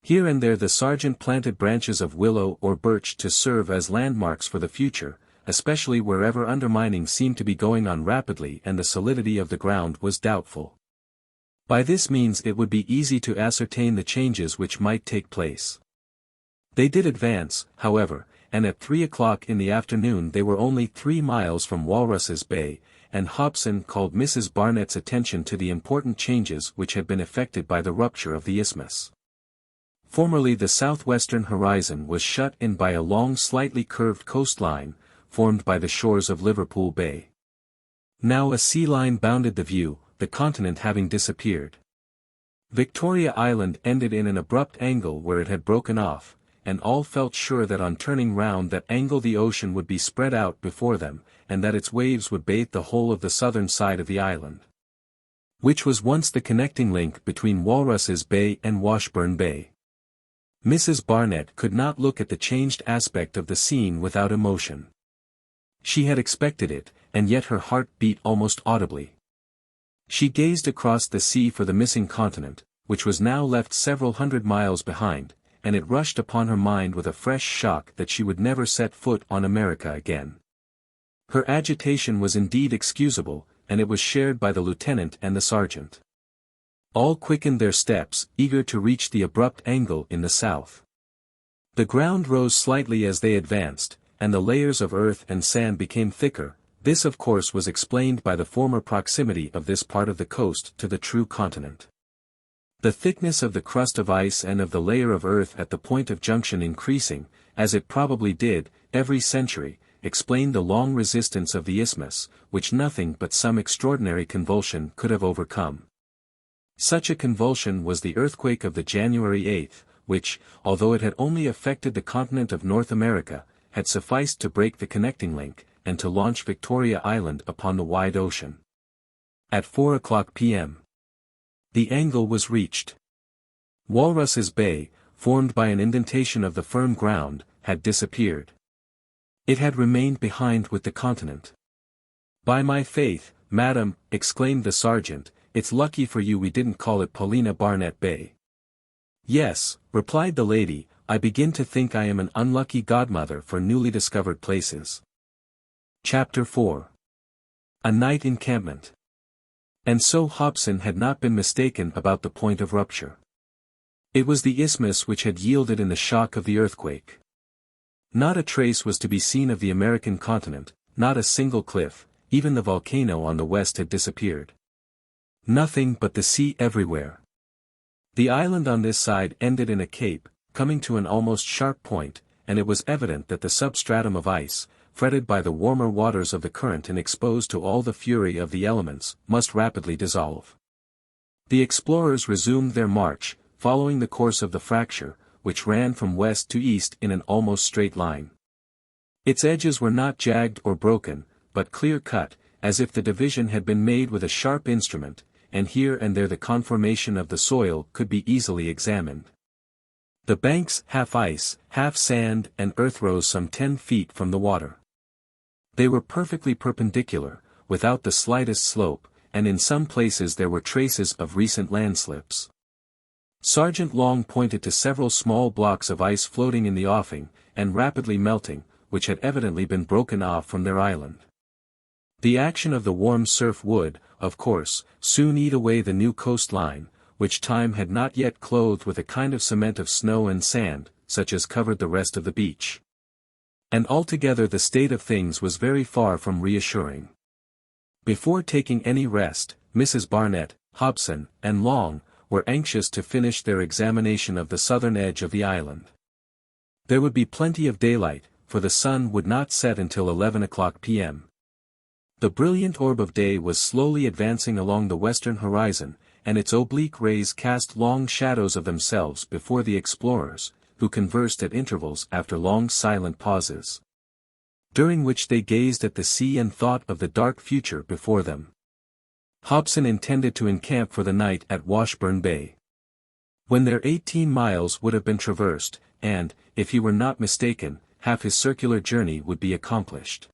Here and there the sergeant planted branches of willow or birch to serve as landmarks for the future, especially wherever undermining seemed to be going on rapidly and the solidity of the ground was doubtful. By this means it would be easy to ascertain the changes which might take place. They did advance, however, and at 3 o'clock in the afternoon they were only 3 miles from Walruses Bay, and Hobson called Mrs. Barnett's attention to the important changes which had been effected by the rupture of the isthmus. Formerly the southwestern horizon was shut in by a long slightly curved coastline, formed by the shores of Liverpool Bay. Now a sea line bounded the view, the continent having disappeared. Victoria Island ended in an abrupt angle where it had broken off, and all felt sure that on turning round that angle the ocean would be spread out before them, and that its waves would bathe the whole of the southern side of the island, which was once the connecting link between Walruses Bay and Washburn Bay. Mrs. Barnett could not look at the changed aspect of the scene without emotion. She had expected it, and yet her heart beat almost audibly. She gazed across the sea for the missing continent, which was now left several hundred miles behind, and it rushed upon her mind with a fresh shock that she would never set foot on America again. Her agitation was indeed excusable, and it was shared by the lieutenant and the sergeant. All quickened their steps, eager to reach the abrupt angle in the south. The ground rose slightly as they advanced, and the layers of earth and sand became thicker. This of course was explained by the former proximity of this part of the coast to the true continent. The thickness of the crust of ice and of the layer of earth at the point of junction increasing, as it probably did, every century, explained the long resistance of the isthmus, which nothing but some extraordinary convulsion could have overcome. Such a convulsion was the earthquake of the January 8th, which, although it had only affected the continent of North America, had sufficed to break the connecting link, and to launch Victoria Island upon the wide ocean. At 4 o'clock p.m. the angle was reached. Walruses Bay, formed by an indentation of the firm ground, had disappeared. It had remained behind with the continent. "By my faith, madam," exclaimed the sergeant, "it's lucky for you we didn't call it Paulina Barnett Bay." "Yes," replied the lady, "I begin to think I am an unlucky godmother for newly discovered places." Chapter 4. A Night Encampment. And so Hobson had not been mistaken about the point of rupture. It was the isthmus which had yielded in the shock of the earthquake. Not a trace was to be seen of the American continent, not a single cliff, even the volcano on the west had disappeared. Nothing but the sea everywhere. The island on this side ended in a cape, coming to an almost sharp point, and it was evident that the substratum of ice, fretted by the warmer waters of the current and exposed to all the fury of the elements, must rapidly dissolve. The explorers resumed their march, following the course of the fracture, which ran from west to east in an almost straight line. Its edges were not jagged or broken, but clear-cut, as if the division had been made with a sharp instrument, and here and there the conformation of the soil could be easily examined. The banks, half ice, half sand and earth, rose some 10 feet from the water. They were perfectly perpendicular, without the slightest slope, and in some places there were traces of recent landslips. Sergeant Long pointed to several small blocks of ice floating in the offing, and rapidly melting, which had evidently been broken off from their island. The action of the warm surf would, of course, soon eat away the new coastline, which time had not yet clothed with a kind of cement of snow and sand, such as covered the rest of the beach. And altogether the state of things was very far from reassuring. Before taking any rest, Mrs. Barnett, Hobson, and Long were anxious to finish their examination of the southern edge of the island. There would be plenty of daylight, for the sun would not set until 11 o'clock p.m. The brilliant orb of day was slowly advancing along the western horizon, and its oblique rays cast long shadows of themselves before the explorers, who conversed at intervals after long silent pauses, during which they gazed at the sea and thought of the dark future before them. Hobson intended to encamp for the night at Washburn Bay, when their 18 miles would have been traversed, and, if he were not mistaken, half his circular journey would be accomplished.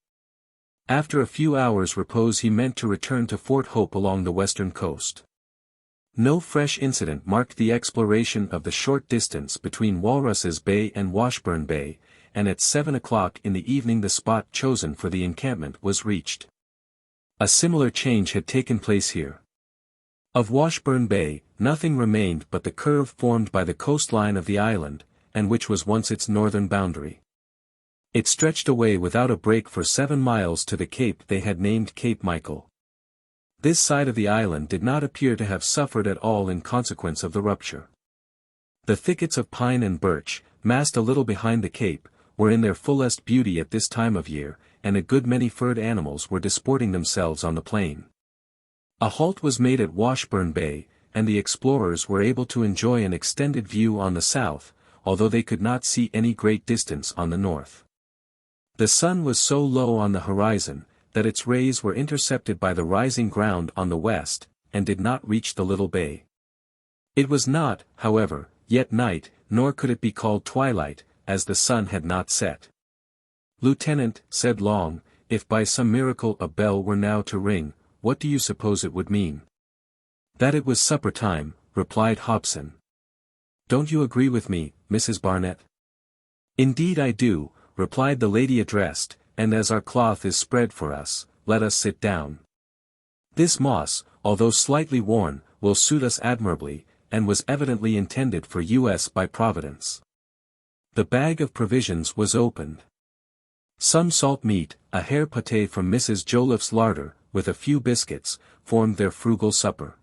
After a few hours' repose he meant to return to Fort Hope along the western coast. No fresh incident marked the exploration of the short distance between Walruses Bay and Washburn Bay, and at 7 o'clock in the evening the spot chosen for the encampment was reached. A similar change had taken place here. Of Washburn Bay, nothing remained but the curve formed by the coastline of the island, and which was once its northern boundary. It stretched away without a break for 7 miles to the cape they had named Cape Michael. This side of the island did not appear to have suffered at all in consequence of the rupture. The thickets of pine and birch, massed a little behind the cape, were in their fullest beauty at this time of year, and a good many furred animals were disporting themselves on the plain. A halt was made at Washburn Bay, and the explorers were able to enjoy an extended view on the south, although they could not see any great distance on the north. The sun was so low on the horizon, that its rays were intercepted by the rising ground on the west, and did not reach the little bay. It was not, however, yet night, nor could it be called twilight, as the sun had not set. "Lieutenant," said Long, "if by some miracle a bell were now to ring, what do you suppose it would mean?" "That it was supper time," replied Hobson. "Don't you agree with me, Mrs. Barnett?" "Indeed I do," replied the lady addressed, "and as our cloth is spread for us, let us sit down. This moss, although slightly worn, will suit us admirably, and was evidently intended for us by Providence." The bag of provisions was opened. Some salt meat, a hare pâté from Mrs. Joliffe's larder, with a few biscuits, formed their frugal supper.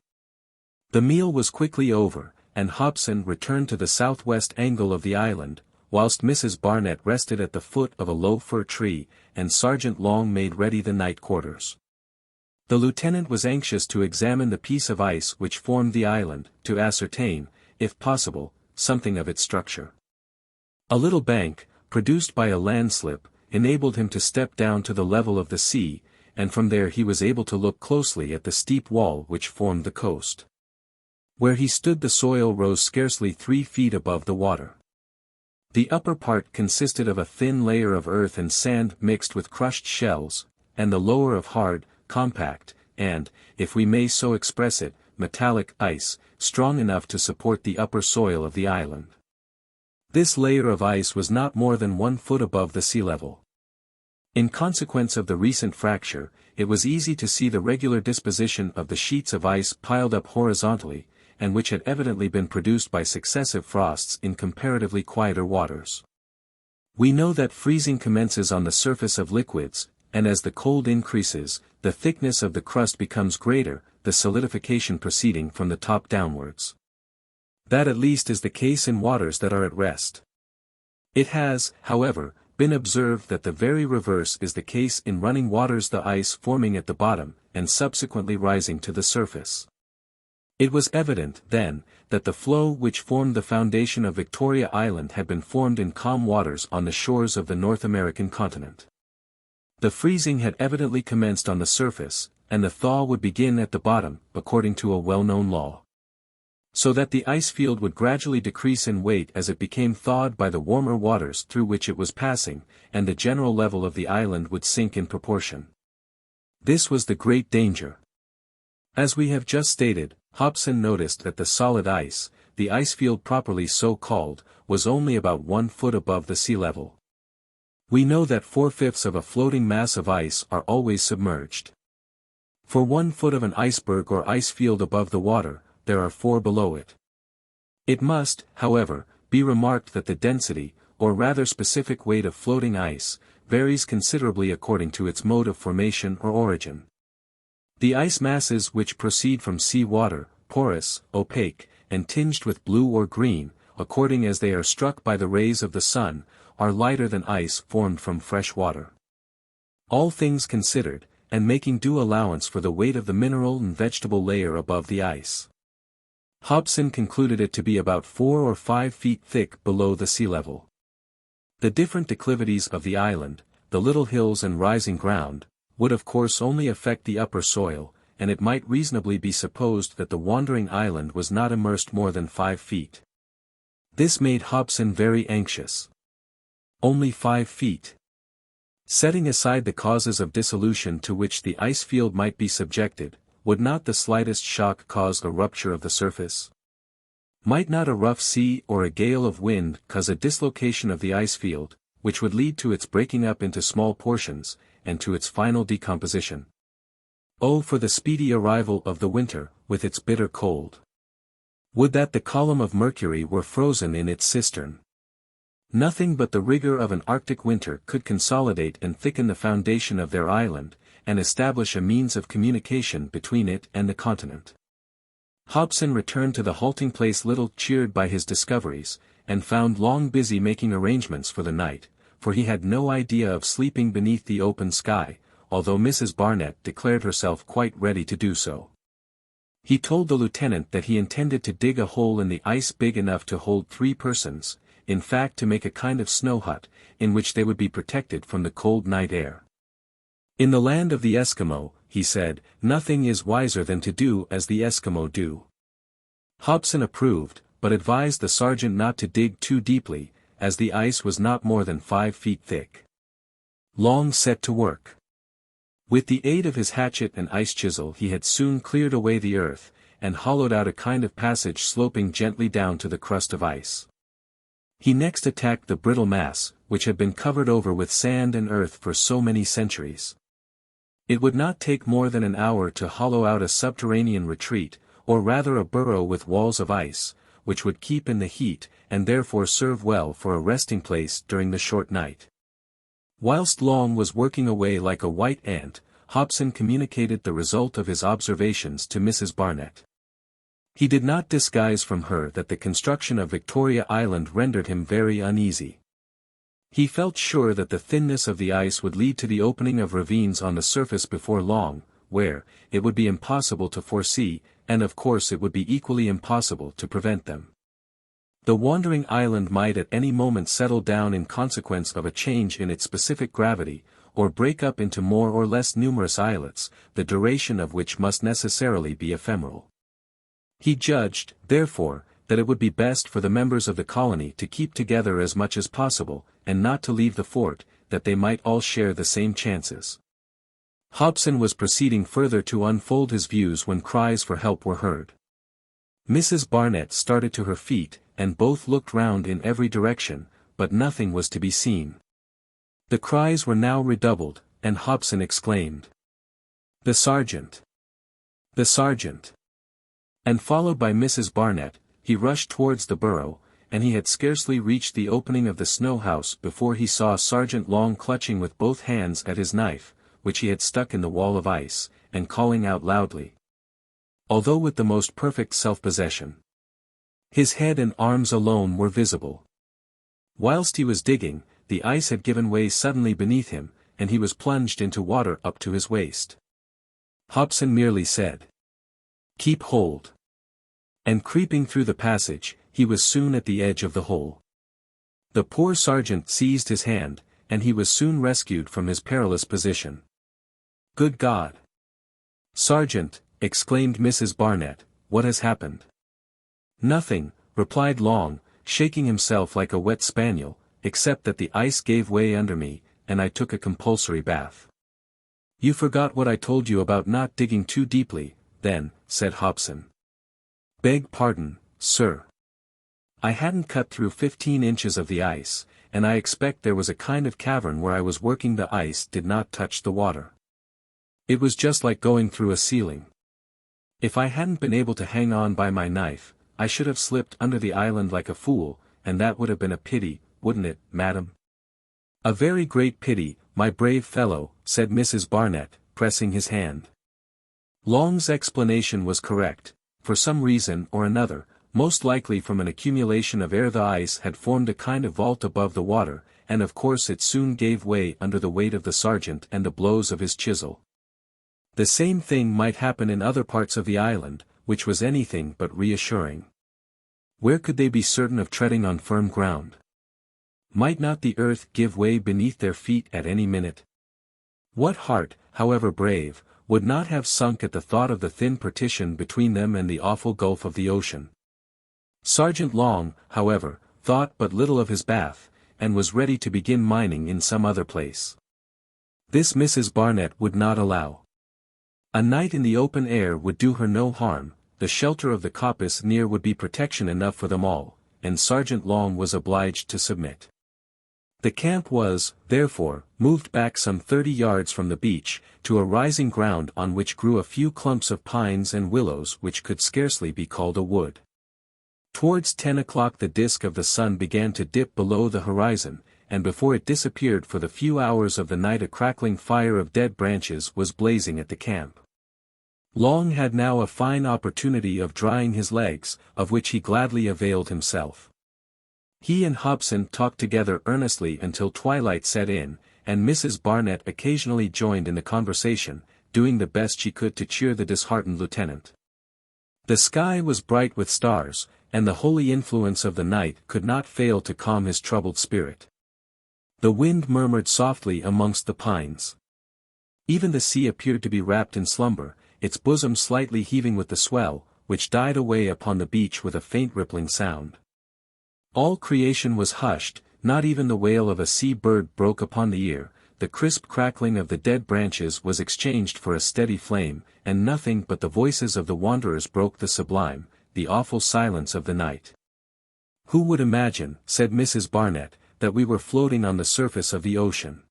The meal was quickly over, and Hobson returned to the southwest angle of the island, whilst Mrs. Barnett rested at the foot of a low fir tree, and Sergeant Long made ready the night quarters. The lieutenant was anxious to examine the piece of ice which formed the island, to ascertain, if possible, something of its structure. A little bank, produced by a landslip, enabled him to step down to the level of the sea, and from there he was able to look closely at the steep wall which formed the coast. Where he stood the soil rose scarcely 3 feet above the water. The upper part consisted of a thin layer of earth and sand mixed with crushed shells, and the lower of hard, compact, and, if we may so express it, metallic ice, strong enough to support the upper soil of the island. This layer of ice was not more than 1 foot above the sea level. In consequence of the recent fracture, it was easy to see the regular disposition of the sheets of ice piled up horizontally, and which had evidently been produced by successive frosts in comparatively quieter waters. We know that freezing commences on the surface of liquids, and as the cold increases, the thickness of the crust becomes greater, the solidification proceeding from the top downwards. That at least is the case in waters that are at rest. It has, however, been observed that the very reverse is the case in running waters, the ice forming at the bottom, and subsequently rising to the surface. It was evident, then, that the flow which formed the foundation of Victoria Island had been formed in calm waters on the shores of the North American continent. The freezing had evidently commenced on the surface, and the thaw would begin at the bottom, according to a well-known law. So that the ice field would gradually decrease in weight as it became thawed by the warmer waters through which it was passing, and the general level of the island would sink in proportion. This was the great danger. As we have just stated, Hobson noticed that the solid ice, the ice field properly so called, was only about 1 foot above the sea level. We know that 4/5 of a floating mass of ice are always submerged. For 1 foot of an iceberg or ice field above the water, there are 4 below it. It must, however, be remarked that the density, or rather specific weight of floating ice, varies considerably according to its mode of formation or origin. The ice masses which proceed from sea water, porous, opaque, and tinged with blue or green, according as they are struck by the rays of the sun, are lighter than ice formed from fresh water. All things considered, and making due allowance for the weight of the mineral and vegetable layer above the ice, Hobson concluded it to be about 4 or 5 feet thick below the sea level. The different declivities of the island, the little hills and rising ground, would of course only affect the upper soil, and it might reasonably be supposed that the wandering island was not immersed more than 5 feet. This made Hobson very anxious. Only 5 feet. Setting aside the causes of dissolution to which the ice field might be subjected, would not the slightest shock cause a rupture of the surface? Might not a rough sea or a gale of wind cause a dislocation of the ice field, which would lead to its breaking up into small portions, and to its final decomposition? Oh, for the speedy arrival of the winter, with its bitter cold! Would that the column of Mercury were frozen in its cistern! Nothing but the rigor of an Arctic winter could consolidate and thicken the foundation of their island, and establish a means of communication between it and the continent. Hobson returned to the halting place little cheered by his discoveries, and found Long busy making arrangements for the night, for he had no idea of sleeping beneath the open sky, although Mrs. Barnett declared herself quite ready to do so. He told the lieutenant that he intended to dig a hole in the ice big enough to hold 3 persons, in fact to make a kind of snow hut, in which they would be protected from the cold night air. In the land of the Eskimo, he said, nothing is wiser than to do as the Eskimo do. Hobson approved, but advised the sergeant not to dig too deeply, as the ice was not more than 5 feet thick. Long set to work. With the aid of his hatchet and ice chisel he had soon cleared away the earth, and hollowed out a kind of passage sloping gently down to the crust of ice. He next attacked the brittle mass, which had been covered over with sand and earth for so many centuries. It would not take more than an hour to hollow out a subterranean retreat, or rather a burrow with walls of ice, which would keep in the heat, and therefore serve well for a resting place during the short night. Whilst Long was working away like a white ant, Hobson communicated the result of his observations to Mrs. Barnett. He did not disguise from her that the construction of Victoria Island rendered him very uneasy. He felt sure that the thinness of the ice would lead to the opening of ravines on the surface before long, where, it would be impossible to foresee, and of course it would be equally impossible to prevent them. The wandering island might at any moment settle down in consequence of a change in its specific gravity, or break up into more or less numerous islets, the duration of which must necessarily be ephemeral. He judged, therefore, that it would be best for the members of the colony to keep together as much as possible, and not to leave the fort, that they might all share the same chances. Hobson was proceeding further to unfold his views when cries for help were heard. Mrs. Barnett started to her feet, and both looked round in every direction, but nothing was to be seen. The cries were now redoubled, and Hobson exclaimed, "The sergeant! The sergeant!" And followed by Mrs. Barnett, he rushed towards the burrow, and he had scarcely reached the opening of the snow house before he saw Sergeant Long clutching with both hands at his knife, which he had stuck in the wall of ice, and calling out loudly, although with the most perfect self-possession. His head and arms alone were visible. Whilst he was digging, the ice had given way suddenly beneath him, and he was plunged into water up to his waist. Hobson merely said, "Keep hold." And creeping through the passage, he was soon at the edge of the hole. The poor sergeant seized his hand, and he was soon rescued from his perilous position. "Good God! Sergeant," exclaimed Mrs. Barnett, "what has happened?" "Nothing," replied Long, shaking himself like a wet spaniel, "except that the ice gave way under me, and I took a compulsory bath." "You forgot what I told you about not digging too deeply, then," said Hobson. "Beg pardon, sir. I hadn't cut through 15 inches of the ice, and I expect there was a kind of cavern where I was working. The ice did not touch the water. It was just like going through a ceiling. If I hadn't been able to hang on by my knife, I should have slipped under the island like a fool, and that would have been a pity, wouldn't it, madam?" "A very great pity, my brave fellow," said Mrs. Barnett, pressing his hand. Long's explanation was correct. For some reason or another, most likely from an accumulation of air, the ice had formed a kind of vault above the water, and of course it soon gave way under the weight of the sergeant and the blows of his chisel. The same thing might happen in other parts of the island, which was anything but reassuring. Where could they be certain of treading on firm ground? Might not the earth give way beneath their feet at any minute? What heart, however brave, would not have sunk at the thought of the thin partition between them and the awful gulf of the ocean? Sergeant Long, however, thought but little of his bath, and was ready to begin mining in some other place. This Mrs. Barnett would not allow. A night in the open air would do her no harm, the shelter of the coppice near would be protection enough for them all, and Sergeant Long was obliged to submit. The camp was, therefore, moved back some 30 yards from the beach, to a rising ground on which grew a few clumps of pines and willows which could scarcely be called a wood. Towards 10 o'clock the disk of the sun began to dip below the horizon, and before it disappeared for the few hours of the night a crackling fire of dead branches was blazing at the camp. Long had now a fine opportunity of drying his legs, of which he gladly availed himself. He and Hobson talked together earnestly until twilight set in, and Mrs. Barnett occasionally joined in the conversation, doing the best she could to cheer the disheartened lieutenant. The sky was bright with stars, and the holy influence of the night could not fail to calm his troubled spirit. The wind murmured softly amongst the pines. Even the sea appeared to be wrapped in slumber, its bosom slightly heaving with the swell, which died away upon the beach with a faint rippling sound. All creation was hushed, not even the wail of a sea bird broke upon the ear, the crisp crackling of the dead branches was exchanged for a steady flame, and nothing but the voices of the wanderers broke the sublime, the awful silence of the night. "Who would imagine," said Mrs. Barnett, "that we were floating on the surface of the ocean?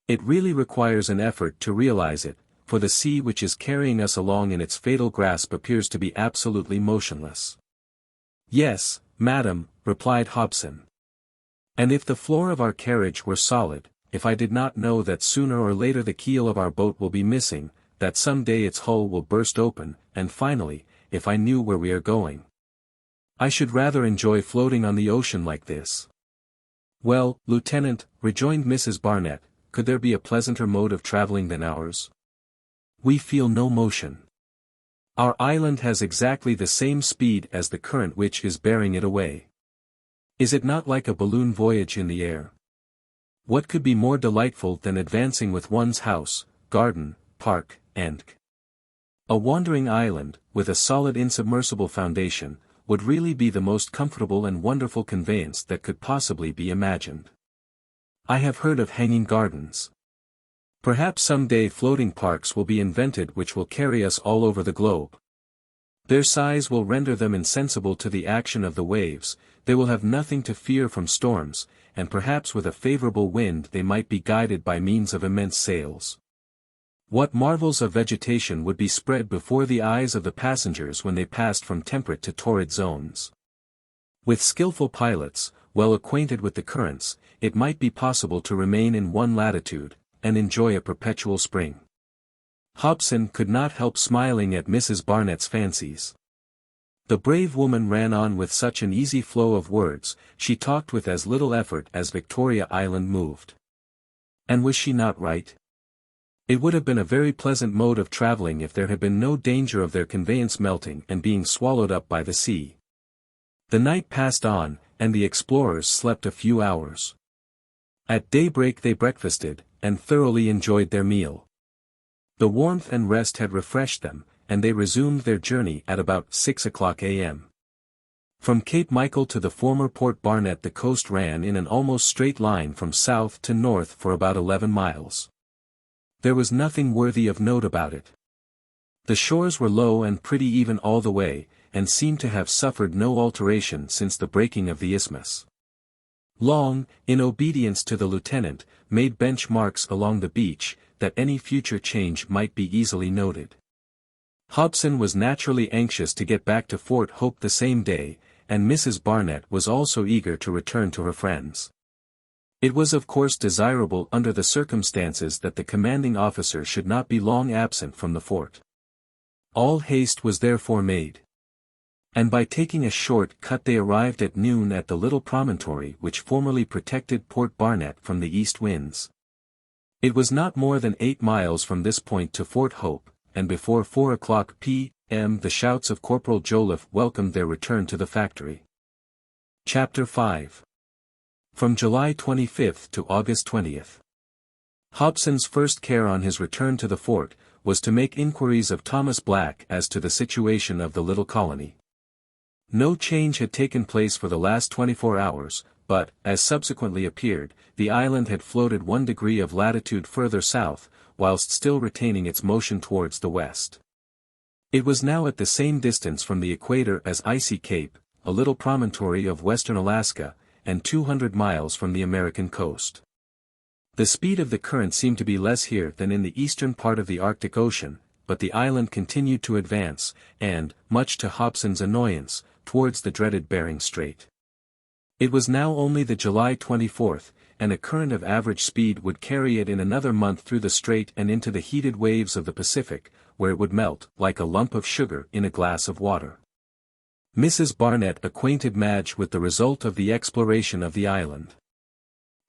It really requires an effort to realize it, for the sea which is carrying us along in its fatal grasp appears to be absolutely motionless." "Yes, madam," replied Hobson. "And if the floor of our carriage were solid, if I did not know that sooner or later the keel of our boat will be missing, that some day its hull will burst open, and finally, if I knew where we are going, I should rather enjoy floating on the ocean like this." "Well, Lieutenant," rejoined Mrs. Barnett, "could there be a pleasanter mode of traveling than ours? We feel no motion. Our island has exactly the same speed as the current which is bearing it away. Is it not like a balloon voyage in the air? What could be more delightful than advancing with one's house, garden, park, and a wandering island, with a solid insubmersible foundation, would really be the most comfortable and wonderful conveyance that could possibly be imagined. I have heard of hanging gardens. Perhaps some day floating parks will be invented which will carry us all over the globe. Their size will render them insensible to the action of the waves, they will have nothing to fear from storms, and perhaps with a favorable wind they might be guided by means of immense sails. What marvels of vegetation would be spread before the eyes of the passengers when they passed from temperate to torrid zones. With skillful pilots, well acquainted with the currents, it might be possible to remain in one latitude, and enjoy a perpetual spring." Hobson could not help smiling at Mrs. Barnett's fancies. The brave woman ran on with such an easy flow of words, she talked with as little effort as Victoria Island moved. And was she not right? It would have been a very pleasant mode of travelling if there had been no danger of their conveyance melting and being swallowed up by the sea. The night passed on, and the explorers slept a few hours. At daybreak they breakfasted, and thoroughly enjoyed their meal. The warmth and rest had refreshed them, and they resumed their journey at about 6 o'clock a.m. From Cape Michael to the former Port Barnett the coast ran in an almost straight line from south to north for about 11 miles. There was nothing worthy of note about it. The shores were low and pretty even all the way, and seemed to have suffered no alteration since the breaking of the isthmus. Long, in obedience to the lieutenant, made bench marks along the beach, that any future change might be easily noted. Hobson was naturally anxious to get back to Fort Hope the same day, and Mrs. Barnett was also eager to return to her friends. It was of course desirable under the circumstances that the commanding officer should not be long absent from the fort. All haste was therefore made. And by taking a short cut they arrived at noon at the little promontory which formerly protected Port Barnett from the east winds. It was not more than 8 miles from this point to Fort Hope, and before 4 o'clock p.m. the shouts of Corporal Joliffe welcomed their return to the factory. Chapter 5. From July 25 to August 20th. Hobson's first care on his return to the fort, was to make inquiries of Thomas Black as to the situation of the little colony. No change had taken place for the last 24 hours, but, as subsequently appeared, the island had floated 1 degree of latitude further south, whilst still retaining its motion towards the west. It was now at the same distance from the equator as Icy Cape, a little promontory of western Alaska, and 200 miles from the American coast. The speed of the current seemed to be less here than in the eastern part of the Arctic Ocean, but the island continued to advance, and, much to Hobson's annoyance, towards the dreaded Bering Strait. It was now only the July 24th, and a current of average speed would carry it in another month through the strait and into the heated waves of the Pacific, where it would melt like a lump of sugar in a glass of water. Mrs. Barnett acquainted Madge with the result of the exploration of the island.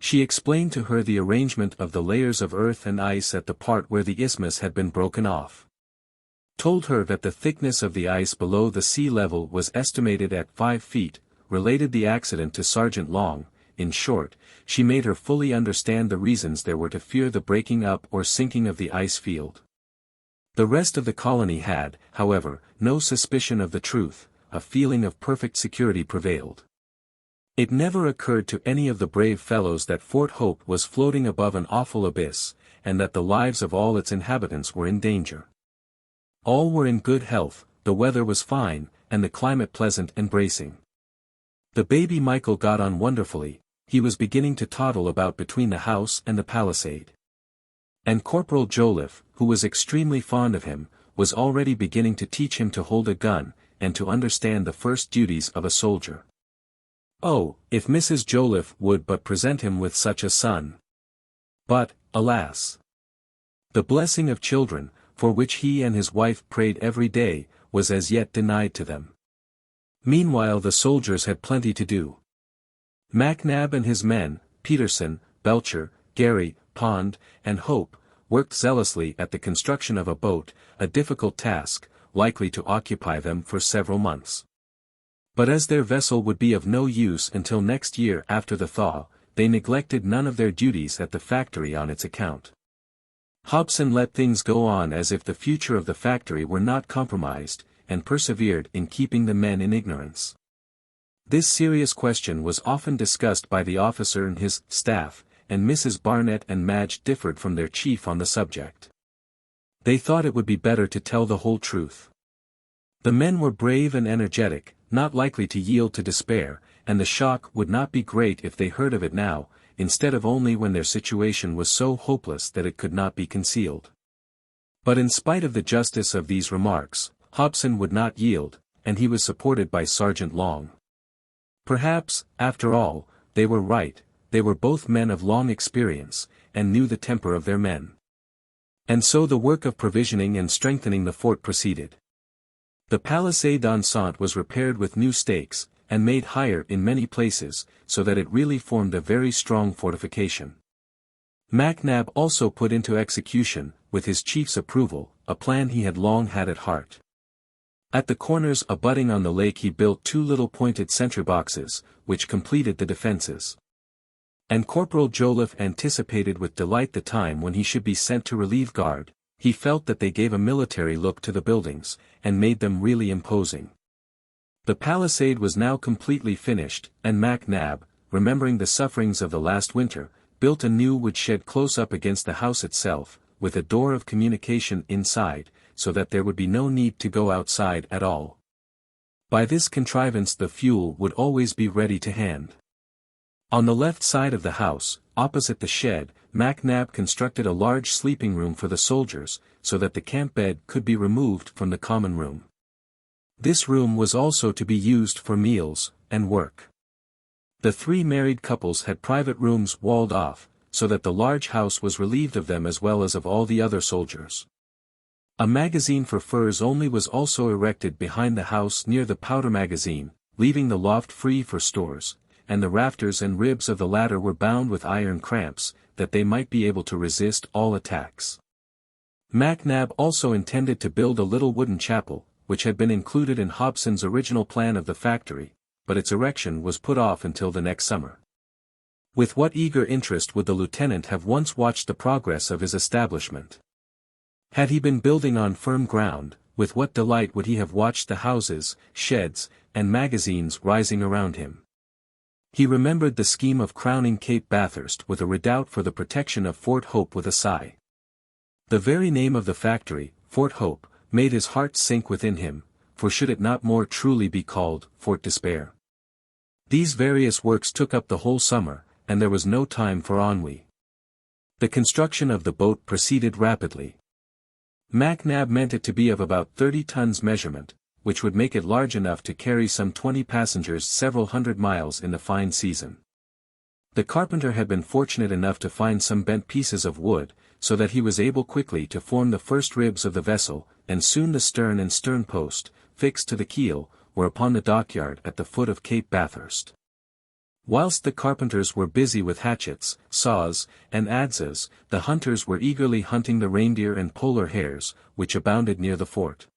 She explained to her the arrangement of the layers of earth and ice at the part where the isthmus had been broken off. Told her that the thickness of the ice below the sea level was estimated at 5 feet, related the accident to Sergeant Long. In short, she made her fully understand the reasons there were to fear the breaking up or sinking of the ice field. The rest of the colony had, however, no suspicion of the truth. A feeling of perfect security prevailed. It never occurred to any of the brave fellows that Fort Hope was floating above an awful abyss, and that the lives of all its inhabitants were in danger. All were in good health, the weather was fine, and the climate pleasant and bracing. The baby Michael got on wonderfully, he was beginning to toddle about between the house and the palisade. And Corporal Joliffe, who was extremely fond of him, was already beginning to teach him to hold a gun, and to understand the first duties of a soldier. Oh, if Mrs. Joliffe would but present him with such a son! But, alas! The blessing of children, for which he and his wife prayed every day, was as yet denied to them. Meanwhile the soldiers had plenty to do. MacNab and his men, Peterson, Belcher, Gary, Pond, and Hope, worked zealously at the construction of a boat, a difficult task, likely to occupy them for several months. But as their vessel would be of no use until next year after the thaw, they neglected none of their duties at the factory on its account. Hobson let things go on as if the future of the factory were not compromised, and persevered in keeping the men in ignorance. This serious question was often discussed by the officer and his staff, and Mrs. Barnett and Madge differed from their chief on the subject. They thought it would be better to tell the whole truth. The men were brave and energetic, not likely to yield to despair, and the shock would not be great if they heard of it now, instead of only when their situation was so hopeless that it could not be concealed. But in spite of the justice of these remarks, Hobson would not yield, and he was supported by Sergeant Long. Perhaps, after all, they were right, they were both men of long experience, and knew the temper of their men. And so the work of provisioning and strengthening the fort proceeded. The palisade d'enceinte was repaired with new stakes, and made higher in many places, so that it really formed a very strong fortification. Mac Nab also put into execution, with his chief's approval, a plan he had long had at heart. At the corners abutting on the lake he built 2 little pointed sentry boxes, which completed the defences. And Corporal Joliffe anticipated with delight the time when he should be sent to relieve guard. He felt that they gave a military look to the buildings, and made them really imposing. The palisade was now completely finished, and Mac Nab, remembering the sufferings of the last winter, built a new woodshed close up against the house itself, with a door of communication inside, so that there would be no need to go outside at all. By this contrivance the fuel would always be ready to hand. On the left side of the house, opposite the shed, Mac Nab constructed a large sleeping room for the soldiers, so that the camp bed could be removed from the common room. This room was also to be used for meals and work. The 3 married couples had private rooms walled off, so that the large house was relieved of them as well as of all the other soldiers. A magazine for furs only was also erected behind the house near the powder magazine, leaving the loft free for stores, and the rafters and ribs of the latter were bound with iron cramps, that they might be able to resist all attacks. Mac Nab also intended to build a little wooden chapel, which had been included in Hobson's original plan of the factory, but its erection was put off until the next summer. With what eager interest would the lieutenant have once watched the progress of his establishment. Had he been building on firm ground, with what delight would he have watched the houses, sheds, and magazines rising around him. He remembered the scheme of crowning Cape Bathurst with a redoubt for the protection of Fort Hope with a sigh. The very name of the factory, Fort Hope, made his heart sink within him, for should it not more truly be called Fort Despair? These various works took up the whole summer, and there was no time for ennui. The construction of the boat proceeded rapidly. Mac Nab meant it to be of about 30 tons measurement, which would make it large enough to carry some 20 passengers several hundred miles in the fine season. The carpenter had been fortunate enough to find some bent pieces of wood, so that he was able quickly to form the first ribs of the vessel, and soon the stern and stern post, fixed to the keel, were upon the dockyard at the foot of Cape Bathurst. Whilst the carpenters were busy with hatchets, saws, and adzes, the hunters were eagerly hunting the reindeer and polar hares, which abounded near the fort.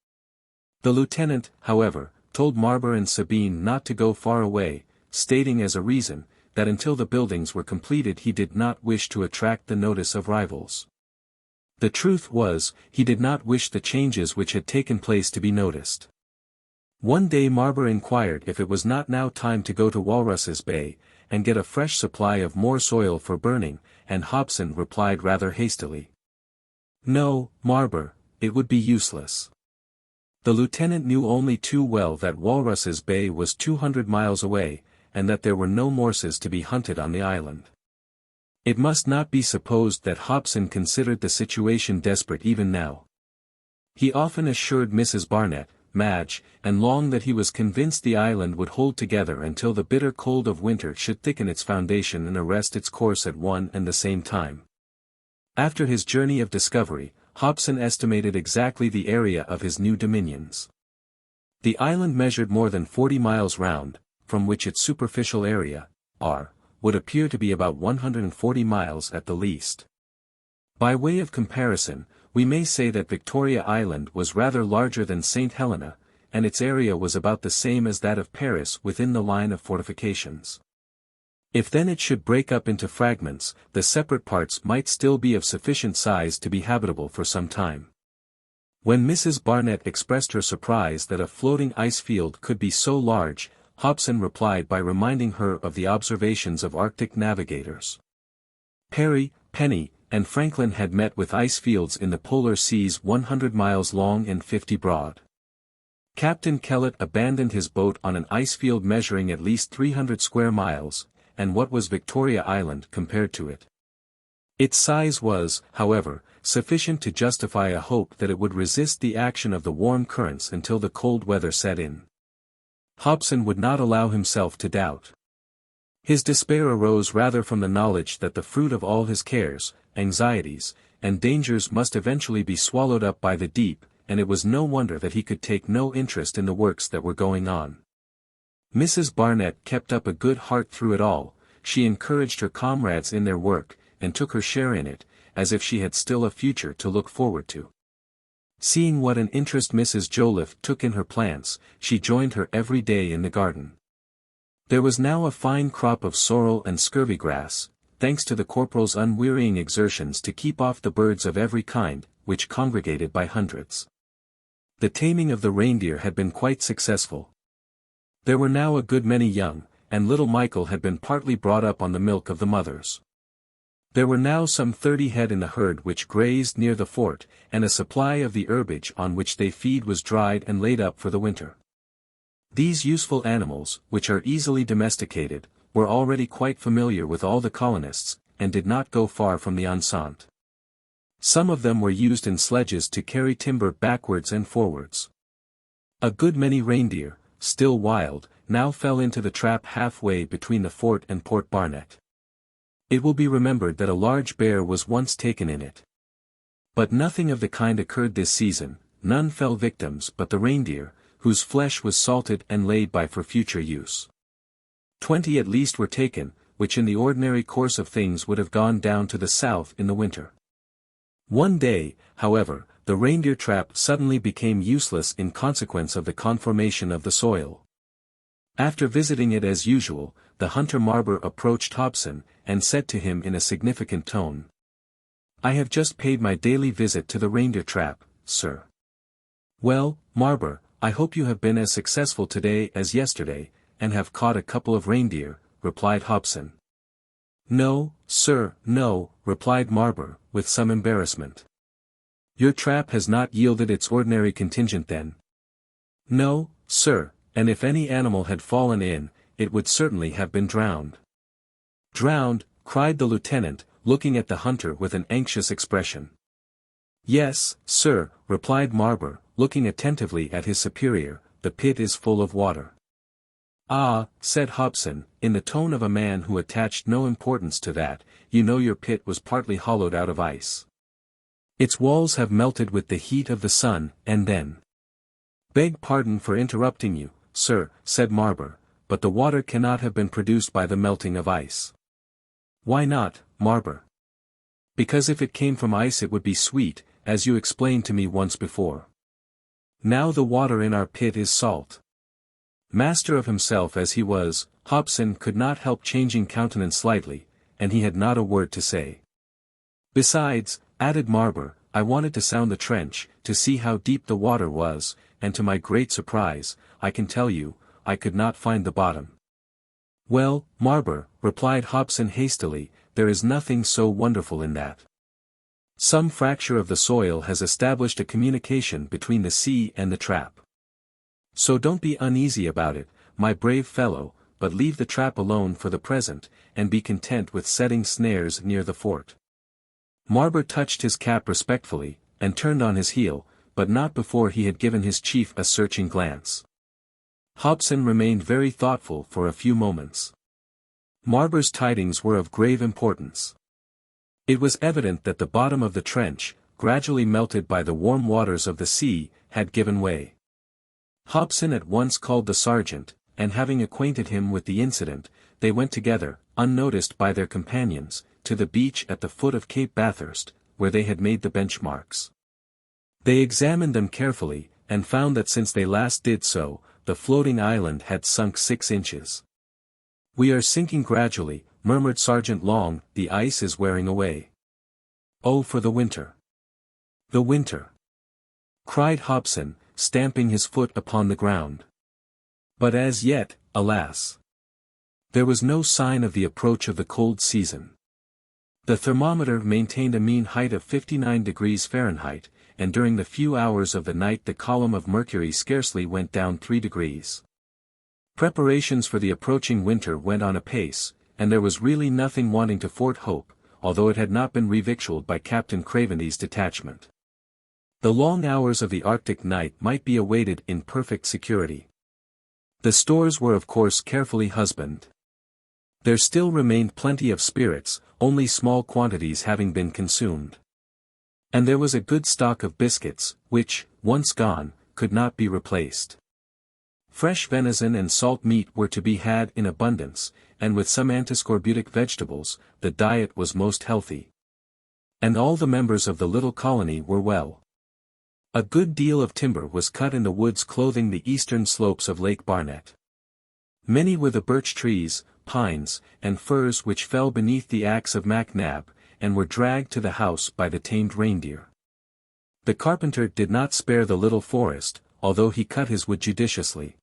The lieutenant, however, told Marber and Sabine not to go far away, stating as a reason, that until the buildings were completed he did not wish to attract the notice of rivals. The truth was, he did not wish the changes which had taken place to be noticed. One day Marber inquired if it was not now time to go to Walruses Bay, and get a fresh supply of more soil for burning, and Hobson replied rather hastily. No, Marber, it would be useless. The lieutenant knew only too well that Walruses Bay was 200 miles away, and that there were no morses to be hunted on the island. It must not be supposed that Hobson considered the situation desperate even now. He often assured Mrs. Barnett, Madge, and Long that he was convinced the island would hold together until the bitter cold of winter should thicken its foundation and arrest its course at one and the same time. After his journey of discovery, Hobson estimated exactly the area of his new dominions. The island measured more than 40 miles round, from which its superficial area, r, would appear to be about 140 miles at the least. By way of comparison, we may say that Victoria Island was rather larger than St. Helena, and its area was about the same as that of Paris within the line of fortifications. If then it should break up into fragments, the separate parts might still be of sufficient size to be habitable for some time. When Mrs. Barnett expressed her surprise that a floating ice field could be so large, Hobson replied by reminding her of the observations of Arctic navigators. Parry, Penny, and Franklin had met with ice fields in the polar seas 100 miles long and 50 broad. Captain Kellett abandoned his boat on an ice field measuring at least 300 square miles, and what was Victoria Island compared to it? Its size was, however, sufficient to justify a hope that it would resist the action of the warm currents until the cold weather set in. Hobson would not allow himself to doubt. His despair arose rather from the knowledge that the fruit of all his cares, anxieties, and dangers must eventually be swallowed up by the deep, and it was no wonder that he could take no interest in the works that were going on. Mrs. Barnett kept up a good heart through it all. She encouraged her comrades in their work, and took her share in it, as if she had still a future to look forward to. Seeing what an interest Mrs. Joliffe took in her plants, she joined her every day in the garden. There was now a fine crop of sorrel and scurvy grass, thanks to the corporal's unwearying exertions to keep off the birds of every kind, which congregated by hundreds. The taming of the reindeer had been quite successful. There were now a good many young, and little Michael had been partly brought up on the milk of the mothers. There were now some 30 head in the herd which grazed near the fort, and a supply of the herbage on which they feed was dried and laid up for the winter. These useful animals, which are easily domesticated, were already quite familiar with all the colonists, and did not go far from the enceinte. Some of them were used in sledges to carry timber backwards and forwards. A good many reindeer, still wild, now fell into the trap halfway between the fort and Port Barnett. It will be remembered that a large bear was once taken in it. But nothing of the kind occurred this season, none fell victims but the reindeer, whose flesh was salted and laid by for future use. 20 at least were taken, which in the ordinary course of things would have gone down to the south in the winter. One day, however, the reindeer trap suddenly became useless in consequence of the conformation of the soil. After visiting it as usual, the hunter Marber approached Hobson, and said to him in a significant tone, "I have just paid my daily visit to the reindeer trap, sir." "Well, Marber, I hope you have been as successful today as yesterday, and have caught a couple of reindeer," replied Hobson. "No, sir, no," replied Marber, with some embarrassment. "Your trap has not yielded its ordinary contingent then?" "No, sir, and if any animal had fallen in, it would certainly have been drowned." "Drowned?" cried the lieutenant, looking at the hunter with an anxious expression. "Yes, sir," replied Marber, looking attentively at his superior, "the pit is full of water." "Ah," said Hobson, in the tone of a man who attached no importance to that, "you know your pit was partly hollowed out of ice. Its walls have melted with the heat of the sun, and then—" "Beg pardon for interrupting you, sir," said Marber, "but the water cannot have been produced by the melting of ice." "Why not, Marber?" "Because if it came from ice it would be sweet, as you explained to me once before. Now the water in our pit is salt." Master of himself as he was, Hobson could not help changing countenance slightly, and he had not a word to say. "Besides," added Marber, "I wanted to sound the trench, to see how deep the water was, and to my great surprise, I can tell you, I could not find the bottom." "Well, Marber," replied Hobson hastily, "there is nothing so wonderful in that. Some fracture of the soil has established a communication between the sea and the trap. So don't be uneasy about it, my brave fellow, but leave the trap alone for the present, and be content with setting snares near the fort." Marber touched his cap respectfully, and turned on his heel, but not before he had given his chief a searching glance. Hobson remained very thoughtful for a few moments. Marber's tidings were of grave importance. It was evident that the bottom of the trench, gradually melted by the warm waters of the sea, had given way. Hobson at once called the sergeant, and having acquainted him with the incident, they went together, unnoticed by their companions, to the beach at the foot of Cape Bathurst, where they had made the benchmarks. They examined them carefully, and found that since they last did so, the floating island had sunk 6 inches. "We are sinking gradually," murmured Sergeant Long, "the ice is wearing away. Oh, for the winter! The winter!" cried Hobson, stamping his foot upon the ground. But as yet, alas! there was no sign of the approach of the cold season. The thermometer maintained a mean height of 59 degrees Fahrenheit, and during the few hours of the night the column of Mercury scarcely went down 3 degrees. Preparations for the approaching winter went on apace, and there was really nothing wanting to Fort Hope, although it had not been revictualled by Captain Cravendy's detachment. The long hours of the Arctic night might be awaited in perfect security. The stores were of course carefully husbanded. There still remained plenty of spirits, only small quantities having been consumed. And there was a good stock of biscuits, which, once gone, could not be replaced. Fresh venison and salt meat were to be had in abundance, and with some antiscorbutic vegetables, the diet was most healthy. And all the members of the little colony were well. A good deal of timber was cut in the woods clothing the eastern slopes of Lake Barnett. Many were the birch trees, pines, and firs which fell beneath the axe of Mac Nab, and were dragged to the house by the tamed reindeer. The carpenter did not spare the little forest, although he cut his wood judiciously.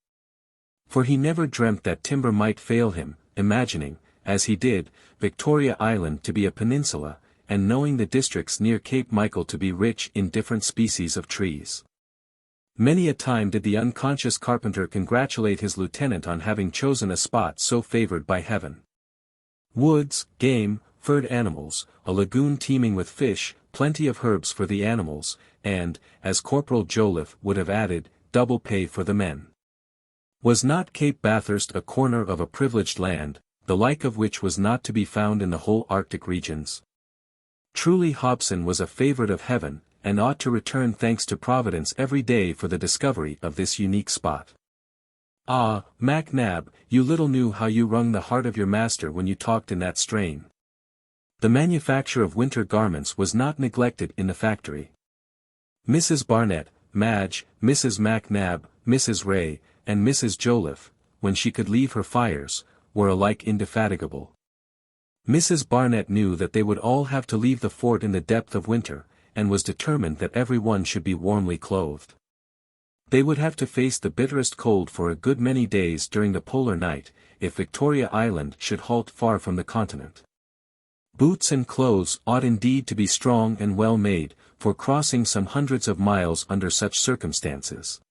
For he never dreamt that timber might fail him, imagining, as he did, Victoria Island to be a peninsula, and knowing the districts near Cape Michael to be rich in different species of trees. Many a time did the unconscious carpenter congratulate his lieutenant on having chosen a spot so favored by heaven. Woods, game, furred animals, a lagoon teeming with fish, plenty of herbs for the animals, and, as Corporal Joliffe would have added, double pay for the men. Was not Cape Bathurst a corner of a privileged land, the like of which was not to be found in the whole Arctic regions? Truly Hobson was a favourite of heaven, and ought to return thanks to Providence every day for the discovery of this unique spot. Ah, Mac Nab, you little knew how you wrung the heart of your master when you talked in that strain. The manufacture of winter garments was not neglected in the factory. Mrs. Barnett, Madge, Mrs. Mac Nab, Mrs. Ray, and Mrs. Joliffe, when she could leave her fires, were alike indefatigable. Mrs. Barnett knew that they would all have to leave the fort in the depth of winter, and was determined that every one should be warmly clothed. They would have to face the bitterest cold for a good many days during the polar night, if Victoria Island should halt far from the continent. Boots and clothes ought indeed to be strong and well made, for crossing some hundreds of miles under such circumstances.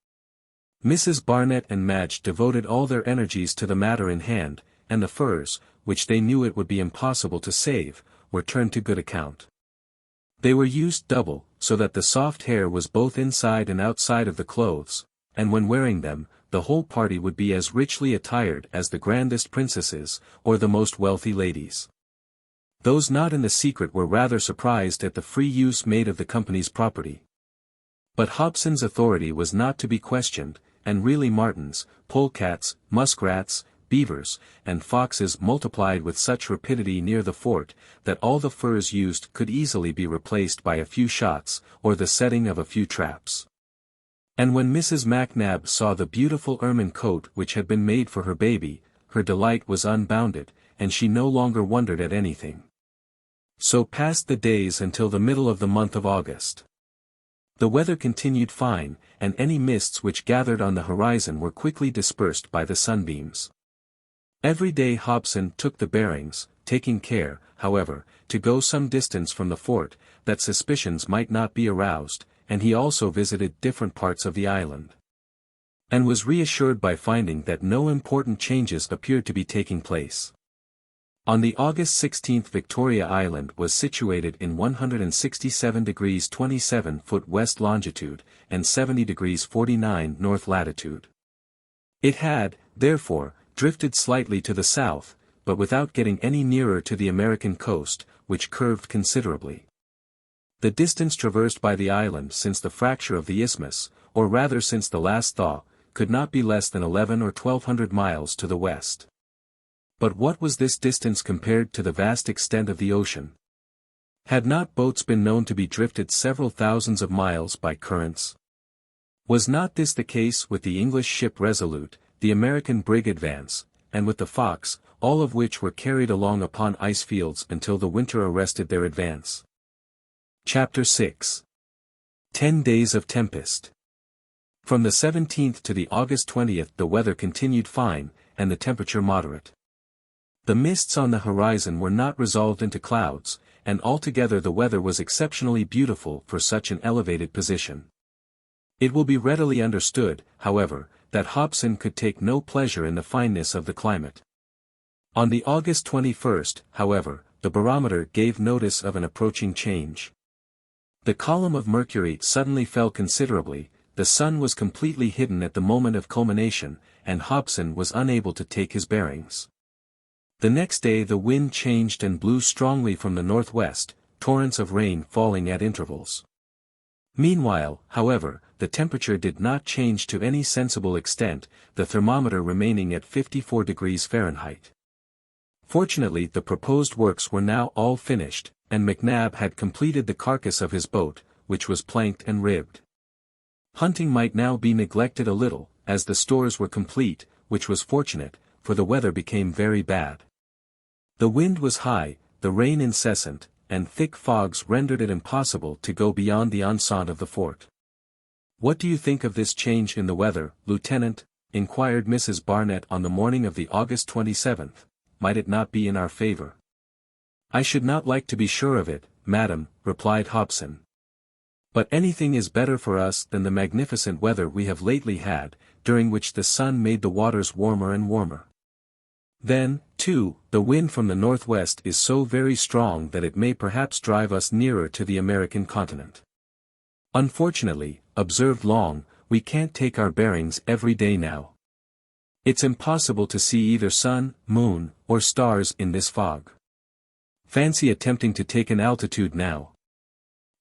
Mrs. Barnett and Madge devoted all their energies to the matter in hand, and the furs, which they knew it would be impossible to save, were turned to good account. They were used double, so that the soft hair was both inside and outside of the clothes, and when wearing them, the whole party would be as richly attired as the grandest princesses, or the most wealthy ladies. Those not in the secret were rather surprised at the free use made of the company's property. But Hobson's authority was not to be questioned, and really martens, polecats, muskrats, beavers, and foxes multiplied with such rapidity near the fort, that all the furs used could easily be replaced by a few shots, or the setting of a few traps. And when Mrs. Mac Nab saw the beautiful ermine coat which had been made for her baby, her delight was unbounded, and she no longer wondered at anything. So passed the days until the middle of the month of August. The weather continued fine, and any mists which gathered on the horizon were quickly dispersed by the sunbeams. Every day Hobson took the bearings, taking care, however, to go some distance from the fort, that suspicions might not be aroused, and he also visited different parts of the island. And was reassured by finding that no important changes appeared to be taking place. On the August 16 Victoria Island was situated in 167 degrees 27' west longitude, and 70 degrees 49' north latitude. It had, therefore, drifted slightly to the south, but without getting any nearer to the American coast, which curved considerably. The distance traversed by the island since the fracture of the isthmus, or rather since the last thaw, could not be less than 11 or 1200 miles to the west. But what was this distance compared to the vast extent of the ocean? Had not boats been known to be drifted several thousands of miles by currents? Was not this the case with the English ship Resolute, the American brig Advance, and with the Fox, all of which were carried along upon ice fields until the winter arrested their advance? Chapter 6. 10 Days of Tempest. From the 17th to the August 20th the weather continued fine, and the temperature moderate. The mists on the horizon were not resolved into clouds, and altogether the weather was exceptionally beautiful for such an elevated position. It will be readily understood, however, that Hobson could take no pleasure in the fineness of the climate. On the August 21st, however, the barometer gave notice of an approaching change. The column of Mercury suddenly fell considerably, the sun was completely hidden at the moment of culmination, and Hobson was unable to take his bearings. The next day the wind changed and blew strongly from the northwest, torrents of rain falling at intervals. Meanwhile, however, the temperature did not change to any sensible extent, the thermometer remaining at 54 degrees Fahrenheit. Fortunately, the proposed works were now all finished, and McNab had completed the carcass of his boat, which was planked and ribbed. Hunting might now be neglected a little, as the stores were complete, which was fortunate, for the weather became very bad. The wind was high, the rain incessant, and thick fogs rendered it impossible to go beyond the enceinte of the fort. "What do you think of this change in the weather, Lieutenant?" inquired Mrs. Barnett on the morning of the August 27th. "Might it not be in our favor?" "I should not like to be sure of it, madam," replied Hobson. "But anything is better for us than the magnificent weather we have lately had, during which the sun made the waters warmer and warmer. Then, too, the wind from the northwest is so very strong that it may perhaps drive us nearer to the American continent. Unfortunately, observed Long, we can't take our bearings every day now. It's impossible to see either sun, moon, or stars in this fog. Fancy attempting to take an altitude now.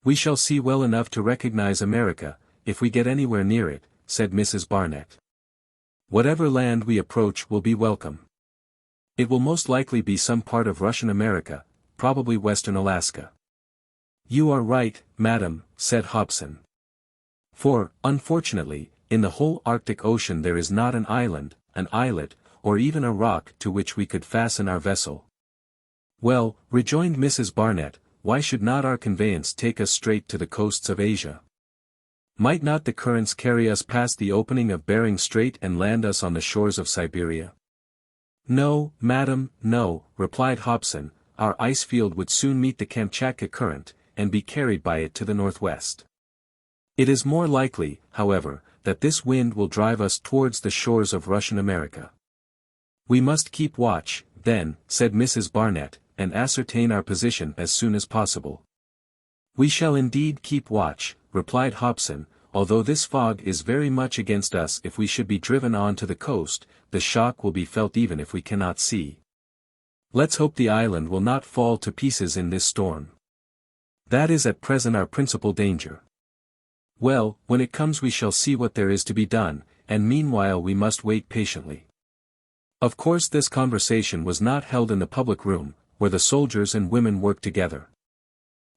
We shall see well enough to recognize America, if we get anywhere near it," said Mrs. Barnett. "Whatever land we approach will be welcome. It will most likely be some part of Russian America, probably western Alaska." "You are right, madam," said Hobson. "For, unfortunately, in the whole Arctic Ocean there is not an island, an islet, or even a rock to which we could fasten our vessel." "Well," rejoined Mrs. Barnett, "why should not our conveyance take us straight to the coasts of Asia? Might not the currents carry us past the opening of Bering Strait and land us on the shores of Siberia?" "No, madam, no," replied Hobson, "our ice field would soon meet the Kamtchatka current, and be carried by it to the northwest. It is more likely, however, that this wind will drive us towards the shores of Russian America." "We must keep watch, then," said Mrs. Barnett, "and ascertain our position as soon as possible." "We shall indeed keep watch," replied Hobson, "although this fog is very much against us. If we should be driven on to the coast, the shock will be felt even if we cannot see. Let's hope the island will not fall to pieces in this storm. That is at present our principal danger. Well, when it comes we shall see what there is to be done, and meanwhile we must wait patiently." Of course this conversation was not held in the public room, where the soldiers and women worked together.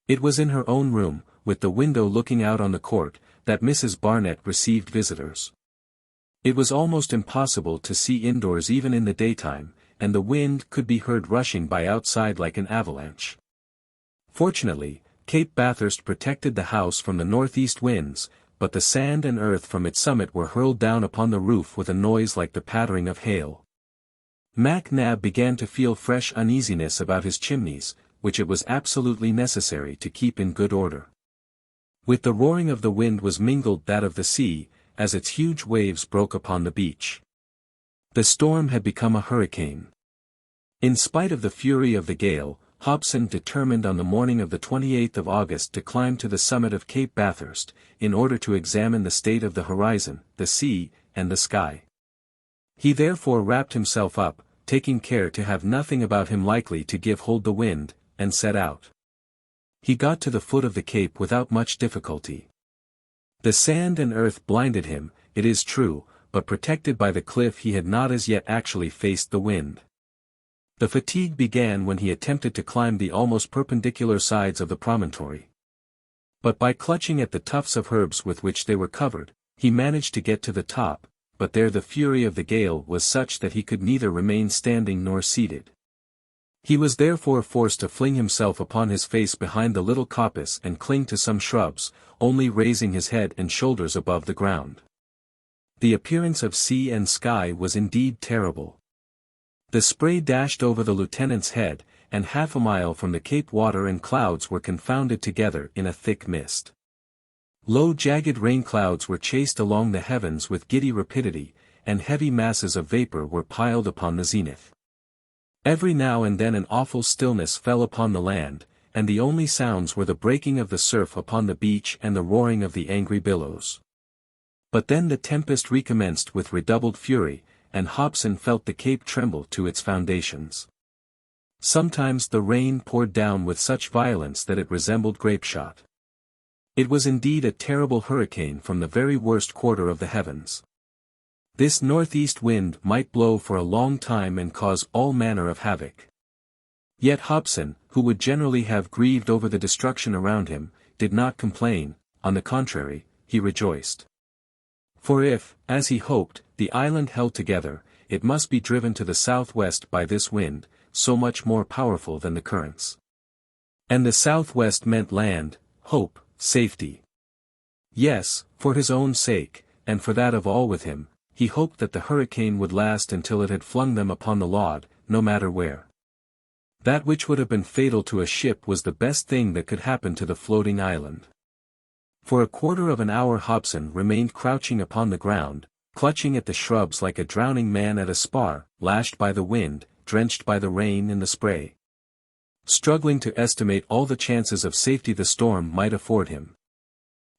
It was in her own room, with the window looking out on the court, that Mrs. Barnett received visitors. It was almost impossible to see indoors even in the daytime, and the wind could be heard rushing by outside like an avalanche. Fortunately, Cape Bathurst protected the house from the northeast winds, but the sand and earth from its summit were hurled down upon the roof with a noise like the pattering of hail. McNab began to feel fresh uneasiness about his chimneys, which it was absolutely necessary to keep in good order. With the roaring of the wind was mingled that of the sea, as its huge waves broke upon the beach. The storm had become a hurricane. In spite of the fury of the gale, Hobson determined on the morning of the 28th of August to climb to the summit of Cape Bathurst, in order to examine the state of the horizon, the sea, and the sky. He therefore wrapped himself up, taking care to have nothing about him likely to give hold the wind, and set out. He got to the foot of the cape without much difficulty. The sand and earth blinded him, it is true, but protected by the cliff he had not as yet actually faced the wind. The fatigue began when he attempted to climb the almost perpendicular sides of the promontory. But by clutching at the tufts of herbs with which they were covered, he managed to get to the top, but there the fury of the gale was such that he could neither remain standing nor seated. He was therefore forced to fling himself upon his face behind the little coppice and cling to some shrubs, only raising his head and shoulders above the ground. The appearance of sea and sky was indeed terrible. The spray dashed over the lieutenant's head, and half a mile from the cape water and clouds were confounded together in a thick mist. Low jagged rain clouds were chased along the heavens with giddy rapidity, and heavy masses of vapor were piled upon the zenith. Every now and then an awful stillness fell upon the land, and the only sounds were the breaking of the surf upon the beach and the roaring of the angry billows. But then the tempest recommenced with redoubled fury, and Hobson felt the cape tremble to its foundations. Sometimes the rain poured down with such violence that it resembled grapeshot. It was indeed a terrible hurricane from the very worst quarter of the heavens. This northeast wind might blow for a long time and cause all manner of havoc. Yet Hobson, who would generally have grieved over the destruction around him, did not complain. On the contrary, he rejoiced. For if, as he hoped, the island held together, it must be driven to the southwest by this wind, so much more powerful than the currents. And the southwest meant land, hope, safety. Yes, for his own sake, and for that of all with him, he hoped that the hurricane would last until it had flung them upon the lod, no matter where. That which would have been fatal to a ship was the best thing that could happen to the floating island. For a quarter of an hour Hobson remained crouching upon the ground, clutching at the shrubs like a drowning man at a spar, lashed by the wind, drenched by the rain and the spray. Struggling to estimate all the chances of safety the storm might afford him.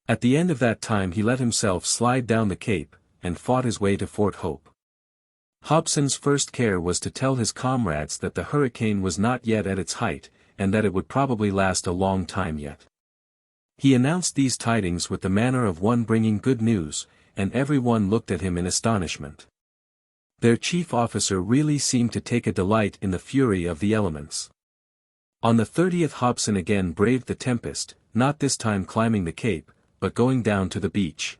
At the end of that time he let himself slide down the cape, and fought his way to Fort Hope. Hobson's first care was to tell his comrades that the hurricane was not yet at its height, and that it would probably last a long time yet. He announced these tidings with the manner of one bringing good news, and every one looked at him in astonishment. Their chief officer really seemed to take a delight in the fury of the elements. On the 30th Hobson again braved the tempest, not this time climbing the cape, but going down to the beach.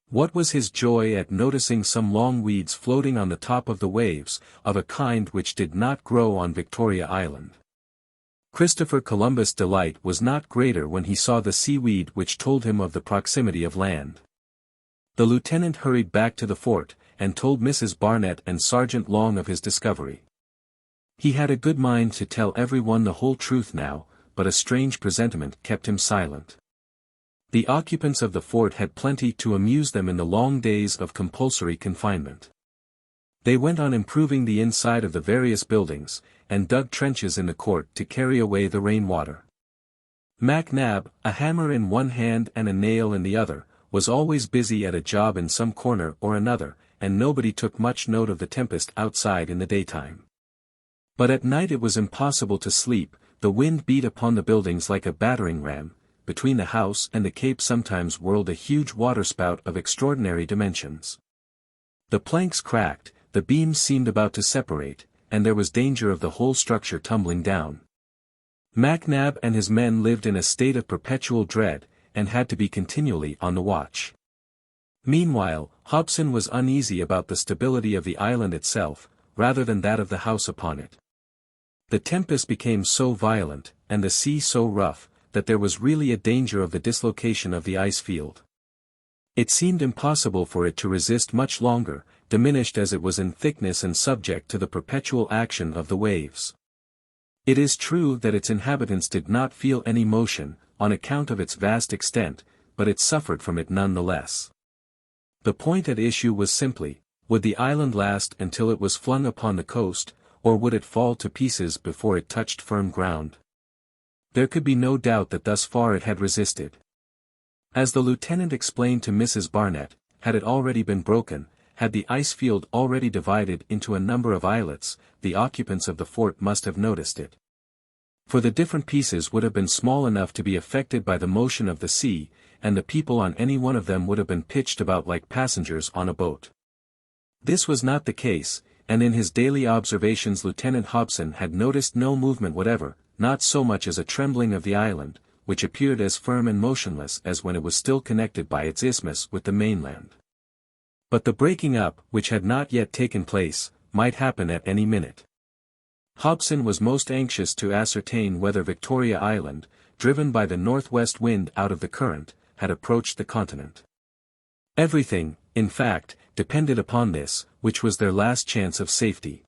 What was his joy at noticing some long weeds floating on the top of the waves, of a kind which did not grow on Victoria Island. Christopher Columbus' delight was not greater when he saw the seaweed which told him of the proximity of land. The lieutenant hurried back to the fort, and told Mrs. Barnett and Sergeant Long of his discovery. He had a good mind to tell everyone the whole truth now, but a strange presentiment kept him silent. The occupants of the fort had plenty to amuse them in the long days of compulsory confinement. They went on improving the inside of the various buildings, and dug trenches in the court to carry away the rainwater. MacNab, a hammer in one hand and a nail in the other, was always busy at a job in some corner or another, and nobody took much note of the tempest outside in the daytime. But at night it was impossible to sleep, the wind beat upon the buildings like a battering ram. Between the house and the cape sometimes whirled a huge waterspout of extraordinary dimensions. The planks cracked, the beams seemed about to separate, and there was danger of the whole structure tumbling down. MacNab and his men lived in a state of perpetual dread, and had to be continually on the watch. Meanwhile, Hobson was uneasy about the stability of the island itself, rather than that of the house upon it. The tempest became so violent, and the sea so rough, that there was really a danger of the dislocation of the ice field. It seemed impossible for it to resist much longer, diminished as it was in thickness and subject to the perpetual action of the waves. It is true that its inhabitants did not feel any motion, on account of its vast extent, but it suffered from it none the less. The point at issue was simply, would the island last until it was flung upon the coast, or would it fall to pieces before it touched firm ground? There could be no doubt that thus far it had resisted. As the lieutenant explained to Mrs. Barnett, had it already been broken, had the ice field already divided into a number of islets, the occupants of the fort must have noticed it. For the different pieces would have been small enough to be affected by the motion of the sea, and the people on any one of them would have been pitched about like passengers on a boat. This was not the case, and in his daily observations Lieutenant Hobson had noticed no movement whatever, not so much as a trembling of the island, which appeared as firm and motionless as when it was still connected by its isthmus with the mainland. But the breaking up, which had not yet taken place, might happen at any minute. Hobson was most anxious to ascertain whether Victoria Island, driven by the northwest wind out of the current, had approached the continent. Everything, in fact, depended upon this, which was their last chance of safety.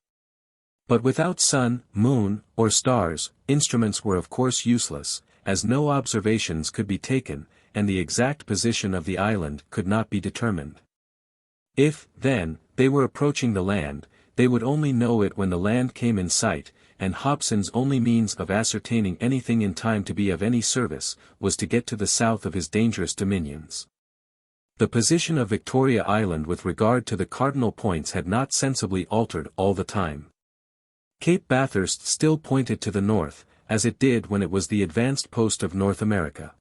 But without sun, moon, or stars, instruments were of course useless, as no observations could be taken, and the exact position of the island could not be determined. If, then, they were approaching the land, they would only know it when the land came in sight, and Hobson's only means of ascertaining anything in time to be of any service, was to get to the south of his dangerous dominions. The position of Victoria Island with regard to the cardinal points had not sensibly altered all the time. Cape Bathurst still pointed to the north, as it did when it was the advanced post of North America.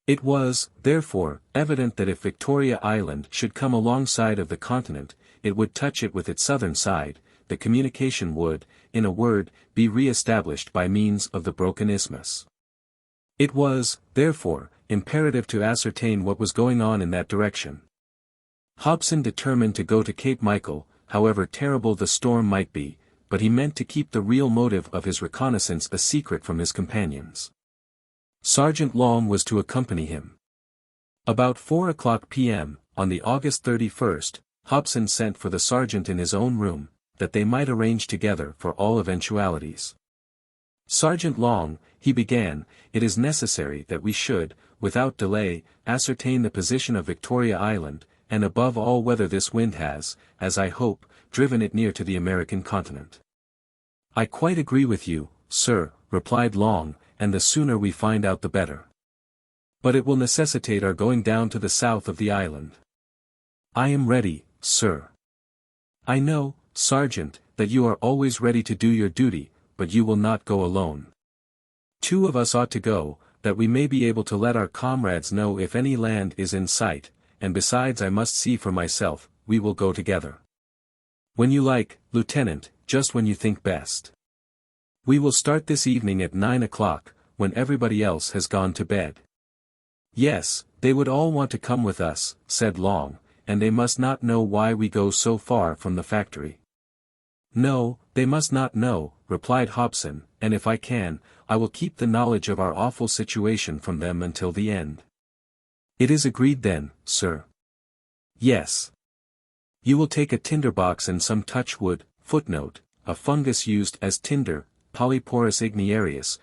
It was, therefore, evident that if Victoria Island should come alongside of the continent, it would touch it with its southern side, the communication would, in a word, be re-established by means of the broken isthmus. It was, therefore, imperative to ascertain what was going on in that direction. Hobson determined to go to Cape Michael, however terrible the storm might be, but he meant to keep the real motive of his reconnaissance a secret from his companions. Sergeant Long was to accompany him. About 4 p.m., on the August 31st, Hobson sent for the sergeant in his own room, that they might arrange together for all eventualities. Sergeant Long, he began, it is necessary that we should, without delay, ascertain the position of Victoria Island, and above all whether this wind has, as I hope, driven it near to the American continent. I quite agree with you, sir, replied Long, and the sooner we find out the better. But it will necessitate our going down to the south of the island. I am ready, sir. I know, Sergeant, that you are always ready to do your duty, but you will not go alone. 2 of us ought to go, that we may be able to let our comrades know if any land is in sight, and besides I must see for myself, we will go together. When you like, Lieutenant, just when you think best. We will start this evening at 9 o'clock, when everybody else has gone to bed. Yes, they would all want to come with us, said Long, and they must not know why we go so far from the factory. No, they must not know, replied Hobson, and if I can, I will keep the knowledge of our awful situation from them until the end. It is agreed then, sir. Yes. You will take a tinderbox and some touchwood, footnote, a fungus used as tinder, Polyporus igniarius,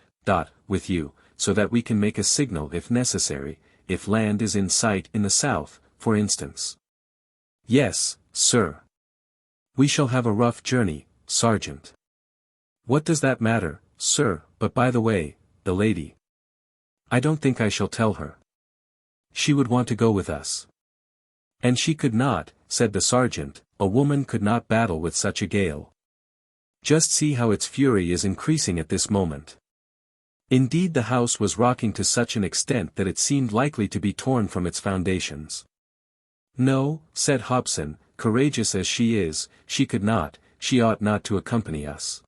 with you, so that we can make a signal if necessary, if land is in sight in the south, for instance. Yes, sir. We shall have a rough journey, Sergeant. What does that matter, sir, but by the way, the lady. I don't think I shall tell her. She would want to go with us. And she could not, said the sergeant, a woman could not battle with such a gale. Just see how its fury is increasing at this moment. Indeed the house was rocking to such an extent that it seemed likely to be torn from its foundations. No, said Hobson, courageous as she is, she could not, she ought not to accompany us.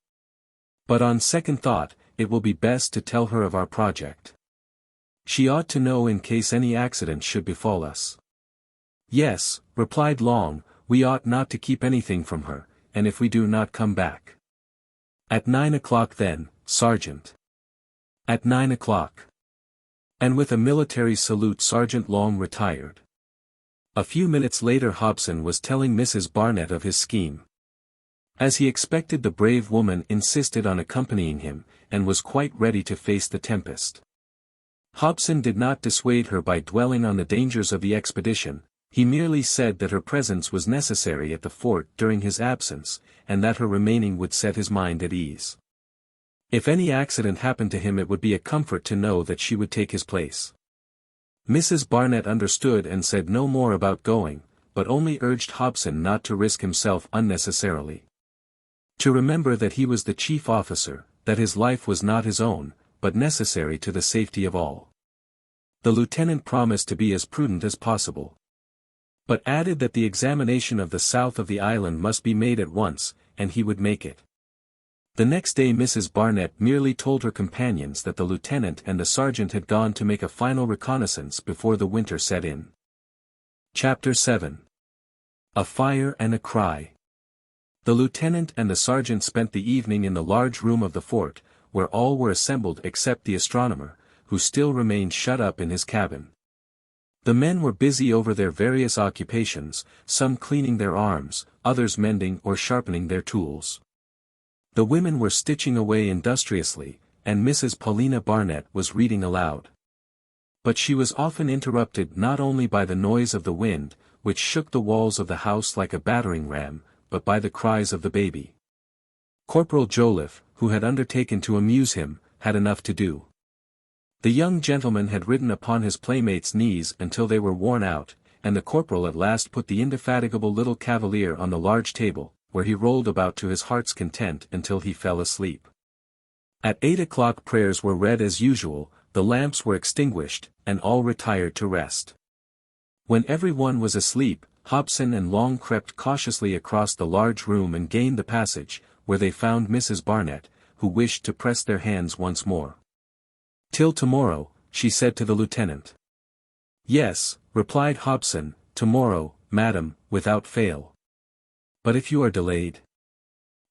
But on second thought, it will be best to tell her of our project. She ought to know in case any accident should befall us. Yes, replied Long, we ought not to keep anything from her, and if we do not come back. At 9 o'clock then, Sergeant. At 9 o'clock. And with a military salute Sergeant Long retired. A few minutes later Hobson was telling Mrs. Barnett of his scheme. As he expected, the brave woman insisted on accompanying him, and was quite ready to face the tempest. Hobson did not dissuade her by dwelling on the dangers of the expedition, he merely said that her presence was necessary at the fort during his absence, and that her remaining would set his mind at ease. If any accident happened to him it would be a comfort to know that she would take his place. Mrs. Barnett understood and said no more about going, but only urged Hobson not to risk himself unnecessarily. To remember that he was the chief officer, that his life was not his own, but necessary to the safety of all. The lieutenant promised to be as prudent as possible, but added that the examination of the south of the island must be made at once, and he would make it. The next day Mrs. Barnett merely told her companions that the lieutenant and the sergeant had gone to make a final reconnaissance before the winter set in. Chapter 7. A Fire and a Cry. The lieutenant and the sergeant spent the evening in the large room of the fort, where all were assembled except the astronomer, who still remained shut up in his cabin. The men were busy over their various occupations, some cleaning their arms, others mending or sharpening their tools. The women were stitching away industriously, and Mrs. Paulina Barnett was reading aloud. But she was often interrupted not only by the noise of the wind, which shook the walls of the house like a battering ram, but by the cries of the baby. Corporal Joliffe, who had undertaken to amuse him, had enough to do. The young gentleman had ridden upon his playmates' knees until they were worn out, and the corporal at last put the indefatigable little cavalier on the large table, where he rolled about to his heart's content until he fell asleep. At 8 o'clock prayers were read as usual, the lamps were extinguished, and all retired to rest. When everyone was asleep, Hobson and Long crept cautiously across the large room and gained the passage, where they found Mrs. Barnett, who wished to press their hands once more. "Till tomorrow," she said to the lieutenant. "Yes," replied Hobson, "tomorrow, madam, without fail." "But if you are delayed?"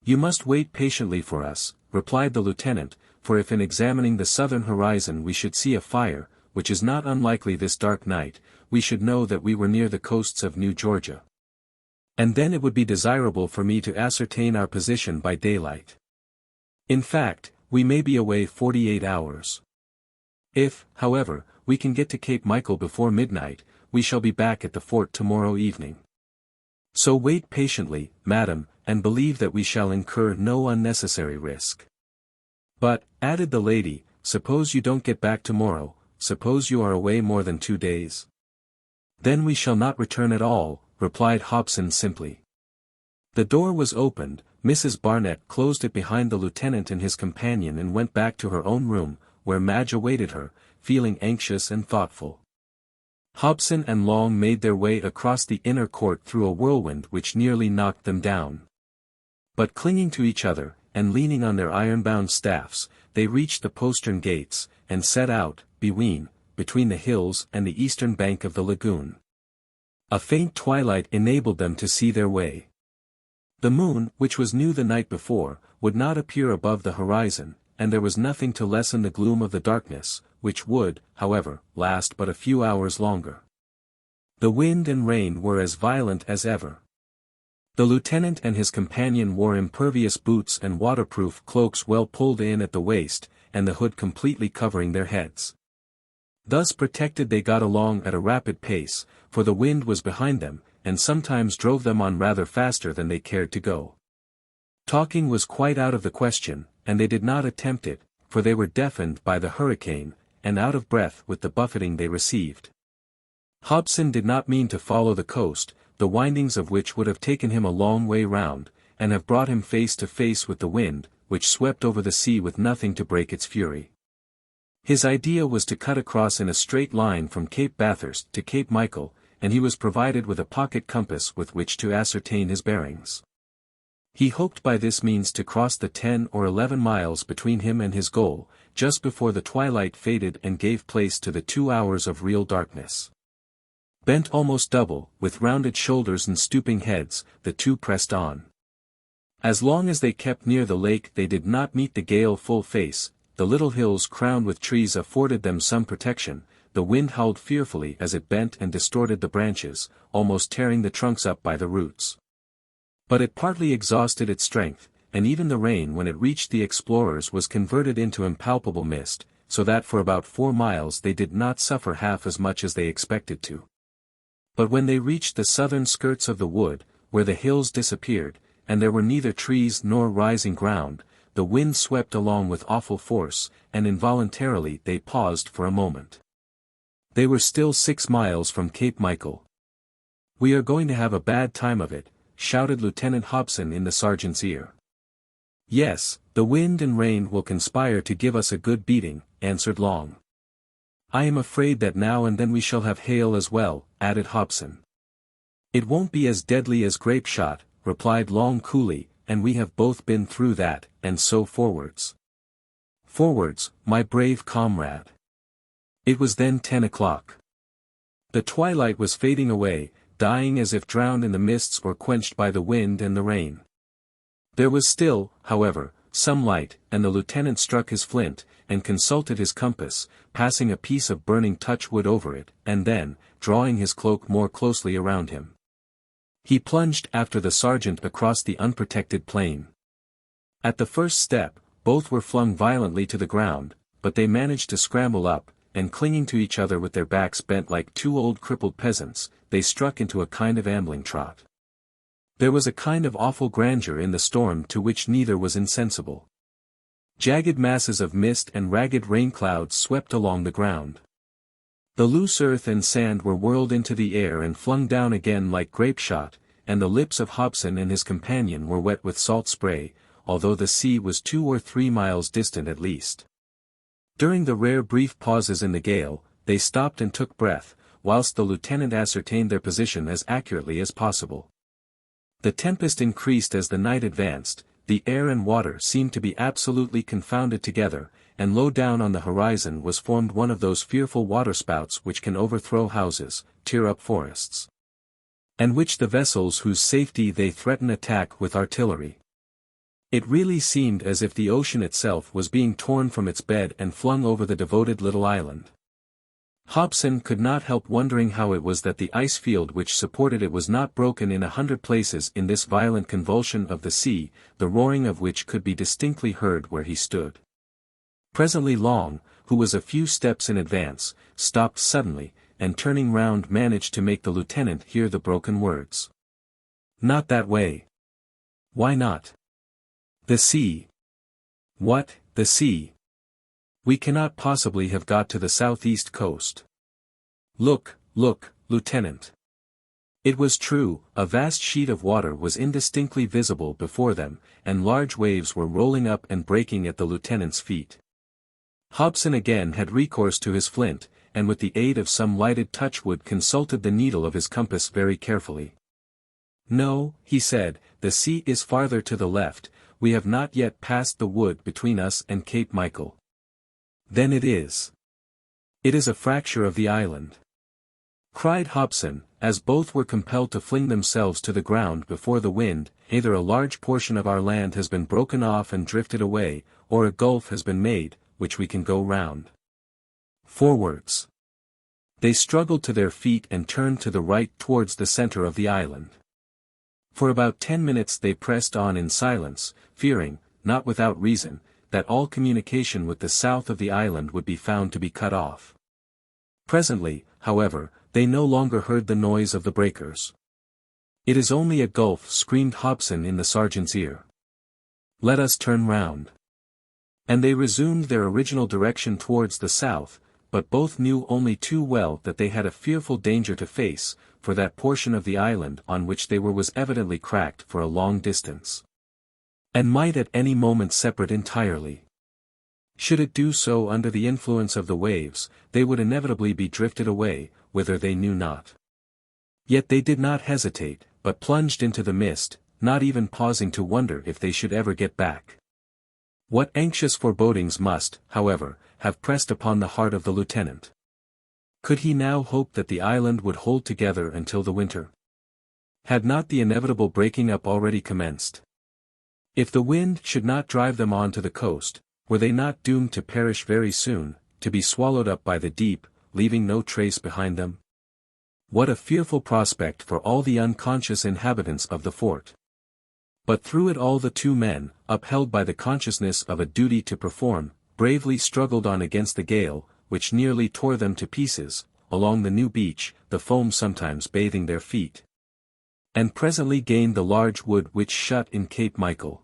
"You must wait patiently for us," replied the lieutenant, "for if in examining the southern horizon we should see a fire, which is not unlikely this dark night, we should know that we were near the coasts of New Georgia. And then it would be desirable for me to ascertain our position by daylight. In fact, we may be away 48 hours. If, however, we can get to Cape Michael before midnight, we shall be back at the fort tomorrow evening. So wait patiently, madam, and believe that we shall incur no unnecessary risk." "But," added the lady, "suppose you don't get back tomorrow, suppose you are away more than 2 days?" "Then we shall not return at all," replied Hobson simply. The door was opened, Mrs. Barnett closed it behind the lieutenant and his companion and went back to her own room, where Madge awaited her, feeling anxious and thoughtful. Hobson and Long made their way across the inner court through a whirlwind which nearly knocked them down. But clinging to each other, and leaning on their iron-bound staffs, they reached the postern gates, and set out, between the hills and the eastern bank of the lagoon. A faint twilight enabled them to see their way. The moon, which was new the night before, would not appear above the horizon, and there was nothing to lessen the gloom of the darkness, which would, however, last but a few hours longer. The wind and rain were as violent as ever. The lieutenant and his companion wore impervious boots and waterproof cloaks well pulled in at the waist, and the hood completely covering their heads. Thus protected they got along at a rapid pace, for the wind was behind them, and sometimes drove them on rather faster than they cared to go. Talking was quite out of the question, and they did not attempt it, for they were deafened by the hurricane, and out of breath with the buffeting they received. Hobson did not mean to follow the coast, the windings of which would have taken him a long way round, and have brought him face to face with the wind, which swept over the sea with nothing to break its fury. His idea was to cut across in a straight line from Cape Bathurst to Cape Michael, and he was provided with a pocket compass with which to ascertain his bearings. He hoped by this means to cross the 10 or 11 miles between him and his goal, just before the twilight faded and gave place to the 2 hours of real darkness. Bent almost double, with rounded shoulders and stooping heads, the two pressed on. As long as they kept near the lake they did not meet the gale full face, the little hills crowned with trees afforded them some protection, the wind howled fearfully as it bent and distorted the branches, almost tearing the trunks up by the roots. But it partly exhausted its strength, and even the rain when it reached the explorers was converted into impalpable mist, so that for about 4 miles they did not suffer half as much as they expected to. But when they reached the southern skirts of the wood, where the hills disappeared, and there were neither trees nor rising ground, the wind swept along with awful force, and involuntarily they paused for a moment. They were still 6 miles from Cape Michael. "We are going to have a bad time of it," shouted Lieutenant Hobson in the sergeant's ear. "Yes, the wind and rain will conspire to give us a good beating," answered Long. "I am afraid that now and then we shall have hail as well," added Hobson. "It won't be as deadly as grape shot," replied Long coolly, "and we have both been through that, and so forwards." "Forwards, my brave comrade." It was then 10 o'clock. The twilight was fading away, dying as if drowned in the mists or quenched by the wind and the rain. There was still, however, some light, and the lieutenant struck his flint, and consulted his compass, passing a piece of burning touchwood over it, and then, drawing his cloak more closely around him, he plunged after the sergeant across the unprotected plain. At the first step, both were flung violently to the ground, but they managed to scramble up, and clinging to each other with their backs bent like 2 old crippled peasants, they struck into a kind of ambling trot. There was a kind of awful grandeur in the storm to which neither was insensible. Jagged masses of mist and ragged rain clouds swept along the ground. The loose earth and sand were whirled into the air and flung down again like grape shot, and the lips of Hobson and his companion were wet with salt spray, although the sea was 2 or 3 miles distant at least. During the rare brief pauses in the gale, they stopped and took breath, whilst the lieutenant ascertained their position as accurately as possible. The tempest increased as the night advanced, the air and water seemed to be absolutely confounded together, and low down on the horizon was formed one of those fearful waterspouts which can overthrow houses, tear up forests, and which the vessels whose safety they threaten attack with artillery. It really seemed as if the ocean itself was being torn from its bed and flung over the devoted little island. Hobson could not help wondering how it was that the ice field which supported it was not broken in 100 places in this violent convulsion of the sea, the roaring of which could be distinctly heard where he stood. Presently Long, who was a few steps in advance, stopped suddenly, and turning round managed to make the lieutenant hear the broken words. "Not that way." "Why not?" "The sea." "What, the sea? We cannot possibly have got to the southeast coast." "Look, look, Lieutenant." It was true, a vast sheet of water was indistinctly visible before them, and large waves were rolling up and breaking at the lieutenant's feet. Hobson again had recourse to his flint, and with the aid of some lighted touchwood consulted the needle of his compass very carefully. "No," he said, "the sea is farther to the left, we have not yet passed the wood between us and Cape Michael." "Then it is. It is a fracture of the island," cried Hobson, as both were compelled to fling themselves to the ground before the wind. "Either a large portion of our land has been broken off and drifted away, or a gulf has been made, which we can go round. Forwards." They struggled to their feet and turned to the right towards the center of the island. For about 10 minutes they pressed on in silence, fearing, not without reason, that all communication with the south of the island would be found to be cut off. Presently, however, they no longer heard the noise of the breakers. "It is only a gulf," screamed Hobson in the sergeant's ear. "Let us turn round." And they resumed their original direction towards the south, but both knew only too well that they had a fearful danger to face, for that portion of the island on which they were was evidently cracked for a long distance, and might at any moment separate entirely. Should it do so under the influence of the waves, they would inevitably be drifted away, whither they knew not. Yet they did not hesitate, but plunged into the mist, not even pausing to wonder if they should ever get back. What anxious forebodings must, however, have pressed upon the heart of the lieutenant. Could he now hope that the island would hold together until the winter? Had not the inevitable breaking up already commenced? If the wind should not drive them on to the coast, were they not doomed to perish very soon, to be swallowed up by the deep, leaving no trace behind them? What a fearful prospect for all the unconscious inhabitants of the fort! But through it all the two men, upheld by the consciousness of a duty to perform, bravely struggled on against the gale, which nearly tore them to pieces, along the new beach, the foam sometimes bathing their feet, and presently gained the large wood which shut in Cape Michael.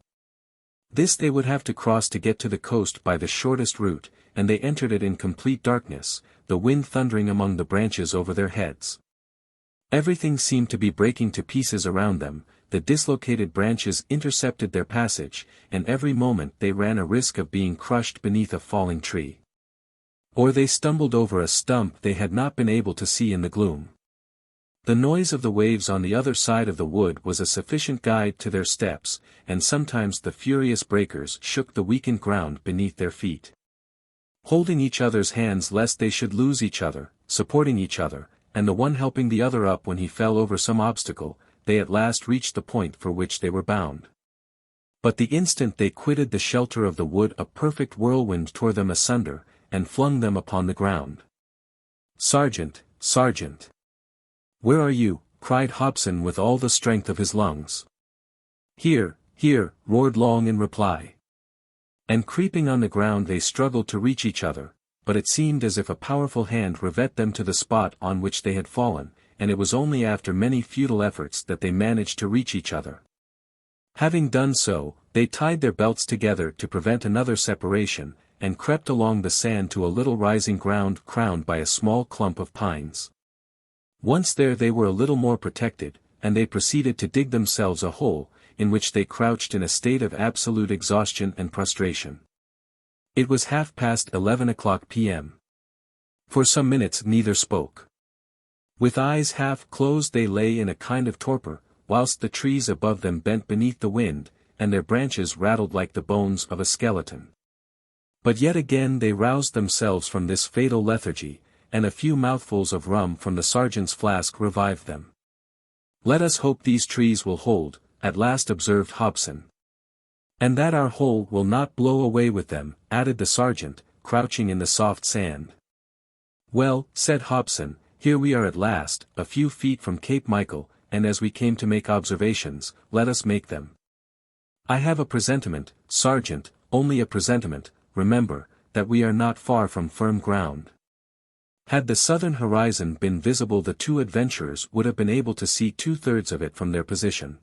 This they would have to cross to get to the coast by the shortest route, and they entered it in complete darkness, the wind thundering among the branches over their heads. Everything seemed to be breaking to pieces around them, the dislocated branches intercepted their passage, and every moment they ran a risk of being crushed beneath a falling tree. Or they stumbled over a stump they had not been able to see in the gloom. The noise of the waves on the other side of the wood was a sufficient guide to their steps, and sometimes the furious breakers shook the weakened ground beneath their feet. Holding each other's hands lest they should lose each other, supporting each other, and the one helping the other up when he fell over some obstacle, they at last reached the point for which they were bound. But the instant they quitted the shelter of the wood a perfect whirlwind tore them asunder, and flung them upon the ground. "Sergeant, Sergeant! Where are you?" cried Hobson with all the strength of his lungs. "Here, here," roared Long in reply. And creeping on the ground they struggled to reach each other, but it seemed as if a powerful hand revet them to the spot on which they had fallen, and it was only after many futile efforts that they managed to reach each other. Having done so, they tied their belts together to prevent another separation, and crept along the sand to a little rising ground crowned by a small clump of pines. Once there they were a little more protected, and they proceeded to dig themselves a hole, in which they crouched in a state of absolute exhaustion and prostration. It was 11:30 p.m. For some minutes neither spoke. With eyes half closed they lay in a kind of torpor, whilst the trees above them bent beneath the wind, and their branches rattled like the bones of a skeleton. But yet again they roused themselves from this fatal lethargy, and a few mouthfuls of rum from the sergeant's flask revived them. "Let us hope these trees will hold," at last observed Hobson. "And that our hole will not blow away with them," added the sergeant, crouching in the soft sand. "Well," said Hobson, "here we are at last, a few feet from Cape Michael, and as we came to make observations, let us make them. I have a presentiment, Sergeant, only a presentiment, remember, that we are not far from firm ground." Had the southern horizon been visible, the two adventurers would have been able to see 2/3 of it from their position.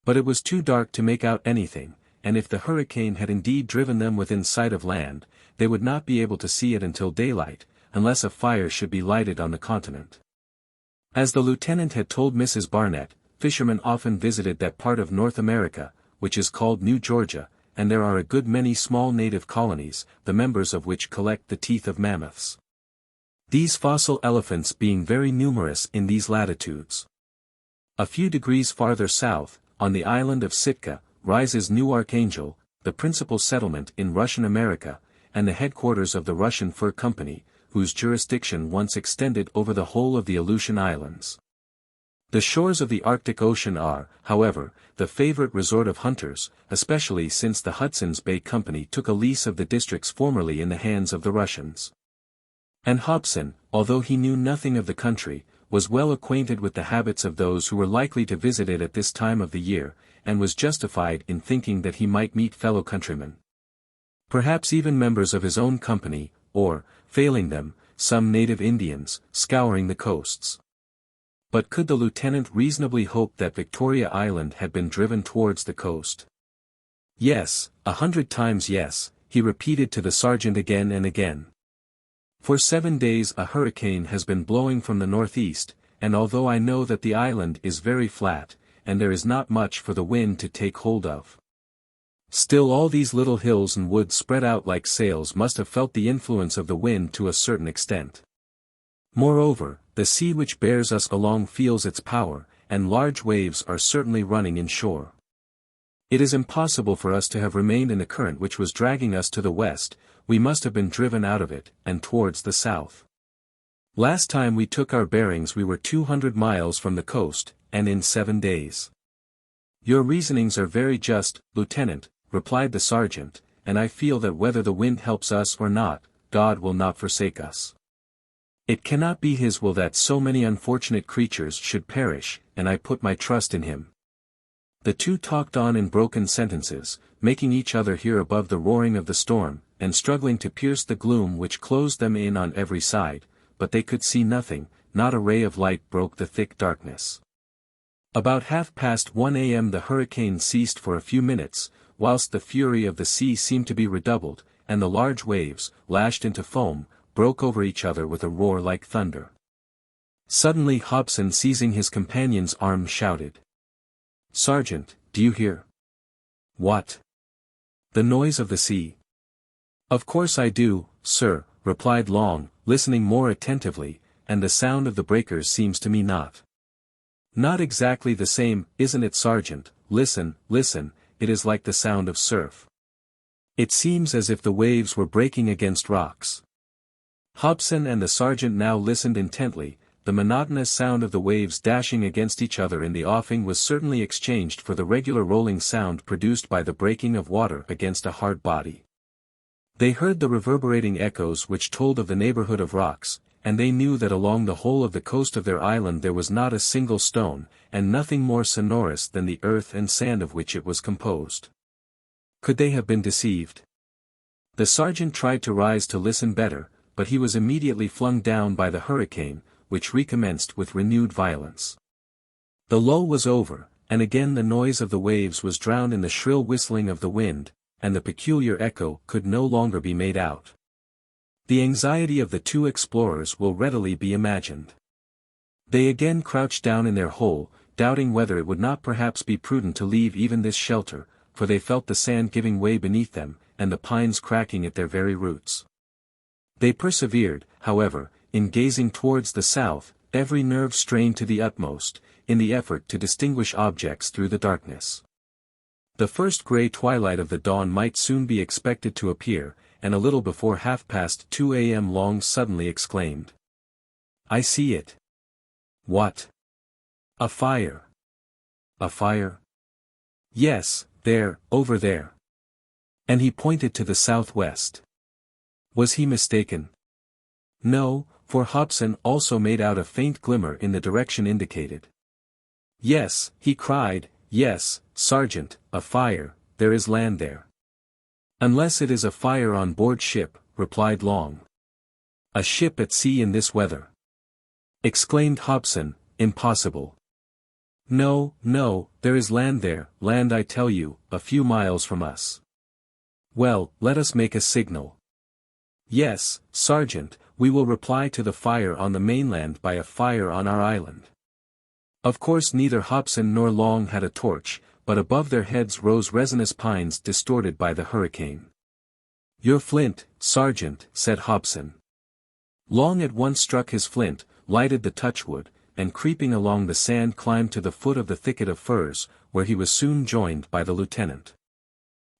But it was too dark to make out anything, and if the hurricane had indeed driven them within sight of land, they would not be able to see it until daylight, unless a fire should be lighted on the continent. As the lieutenant had told Mrs. Barnett, fishermen often visited that part of North America, which is called New Georgia, and there are a good many small native colonies, the members of which collect the teeth of mammoths. These fossil elephants being very numerous in these latitudes. A few degrees farther south, on the island of Sitka, rises New Archangel, the principal settlement in Russian America, and the headquarters of the Russian Fur Company, whose jurisdiction once extended over the whole of the Aleutian Islands. The shores of the Arctic Ocean are, however, the favorite resort of hunters, especially since the Hudson's Bay Company took a lease of the districts formerly in the hands of the Russians. And Hobson, although he knew nothing of the country, was well acquainted with the habits of those who were likely to visit it at this time of the year, and was justified in thinking that he might meet fellow countrymen. Perhaps even members of his own company, or, failing them, some native Indians, scouring the coasts. But could the lieutenant reasonably hope that Victoria Island had been driven towards the coast? Yes, 100 times yes, he repeated to the sergeant again and again. For 7 days a hurricane has been blowing from the northeast, and although I know that the island is very flat, and there is not much for the wind to take hold of, still all these little hills and woods spread out like sails must have felt the influence of the wind to a certain extent. Moreover, the sea which bears us along feels its power, and large waves are certainly running inshore. It is impossible for us to have remained in a current which was dragging us to the west, we must have been driven out of it, and towards the south. Last time we took our bearings we were 200 miles from the coast, and in 7 days. Your reasonings are very just, Lieutenant, replied the sergeant, and I feel that whether the wind helps us or not, God will not forsake us. It cannot be His will that so many unfortunate creatures should perish, and I put my trust in Him. The two talked on in broken sentences, making each other hear above the roaring of the storm, and struggling to pierce the gloom which closed them in on every side, but they could see nothing, not a ray of light broke the thick darkness. About 1:30 a.m. the hurricane ceased for a few minutes, whilst the fury of the sea seemed to be redoubled, and the large waves, lashed into foam, broke over each other with a roar like thunder. Suddenly Hobson, seizing his companion's arm, shouted, "Sergeant, do you hear?" "What?" "The noise of the sea." "Of course I do, sir," replied Long, listening more attentively, "and the sound of the breakers seems to me not exactly the same, isn't it, Sergeant? Listen, listen, it is like the sound of surf. It seems as if the waves were breaking against rocks." Hobson and the sergeant now listened intently. The monotonous sound of the waves dashing against each other in the offing was certainly exchanged for the regular rolling sound produced by the breaking of water against a hard body. They heard the reverberating echoes which told of the neighborhood of rocks, and they knew that along the whole of the coast of their island there was not a single stone, and nothing more sonorous than the earth and sand of which it was composed. Could they have been deceived? The sergeant tried to rise to listen better, but he was immediately flung down by the hurricane, which recommenced with renewed violence. The lull was over, and again the noise of the waves was drowned in the shrill whistling of the wind, and the peculiar echo could no longer be made out. The anxiety of the two explorers will readily be imagined. They again crouched down in their hole, doubting whether it would not perhaps be prudent to leave even this shelter, for they felt the sand giving way beneath them, and the pines cracking at their very roots. They persevered, however, in gazing towards the south, every nerve strained to the utmost, in the effort to distinguish objects through the darkness. The first grey twilight of the dawn might soon be expected to appear, and a little before 2:30 a.m. Long suddenly exclaimed. "I see it." "What?" "A fire." "A fire?" "Yes, there, over there." And he pointed to the southwest. Was he mistaken? No, for Hobson also made out a faint glimmer in the direction indicated. "Yes," he cried, "yes, Sergeant, a fire, there is land there." "Unless it is a fire on board ship," replied Long. "A ship at sea in this weather?" exclaimed Hobson, "impossible." "No, no, there is land there, land I tell you, a few miles from us." "Well, let us make a signal." "Yes, Sergeant, we will reply to the fire on the mainland by a fire on our island." Of course neither Hobson nor Long had a torch, but above their heads rose resinous pines distorted by the hurricane. "Your flint, Sergeant," said Hobson. Long at once struck his flint, lighted the touchwood, and creeping along the sand climbed to the foot of the thicket of firs, where he was soon joined by the lieutenant.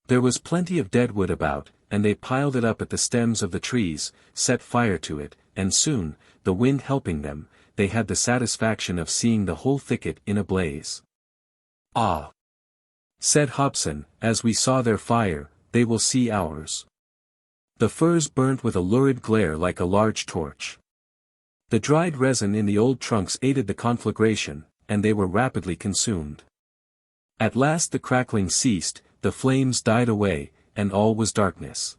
There was plenty of deadwood about, and they piled it up at the stems of the trees, set fire to it, and soon, the wind helping them, they had the satisfaction of seeing the whole thicket in a blaze. "Ah!" said Hobson, "as we saw their fire, they will see ours." The firs burnt with a lurid glare like a large torch. The dried resin in the old trunks aided the conflagration, and they were rapidly consumed. At last the crackling ceased, the flames died away, and all was darkness.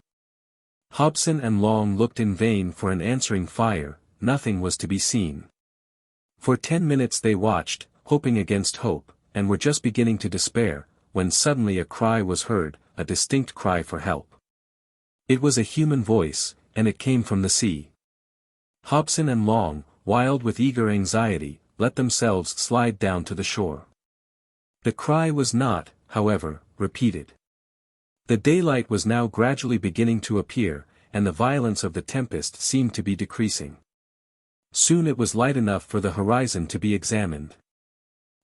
Hobson and Long looked in vain for an answering fire, nothing was to be seen. For 10 minutes they watched, hoping against hope, and were just beginning to despair, when suddenly a cry was heard, a distinct cry for help. It was a human voice, and it came from the sea. Hobson and Long, wild with eager anxiety, let themselves slide down to the shore. The cry was not, however, repeated. The daylight was now gradually beginning to appear, and the violence of the tempest seemed to be decreasing. Soon it was light enough for the horizon to be examined.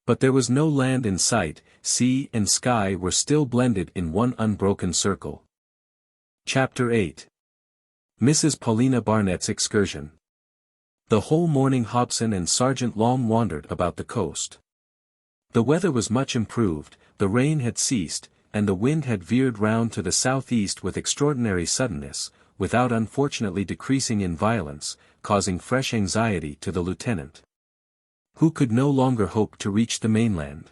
But there was no land in sight, sea and sky were still blended in one unbroken circle. Chapter 8. Mrs. Paulina Barnett's Excursion. The whole morning Hobson and Sergeant Long wandered about the coast. The weather was much improved, the rain had ceased, and the wind had veered round to the southeast with extraordinary suddenness, without unfortunately decreasing in violence, causing fresh anxiety to the lieutenant, who could no longer hope to reach the mainland.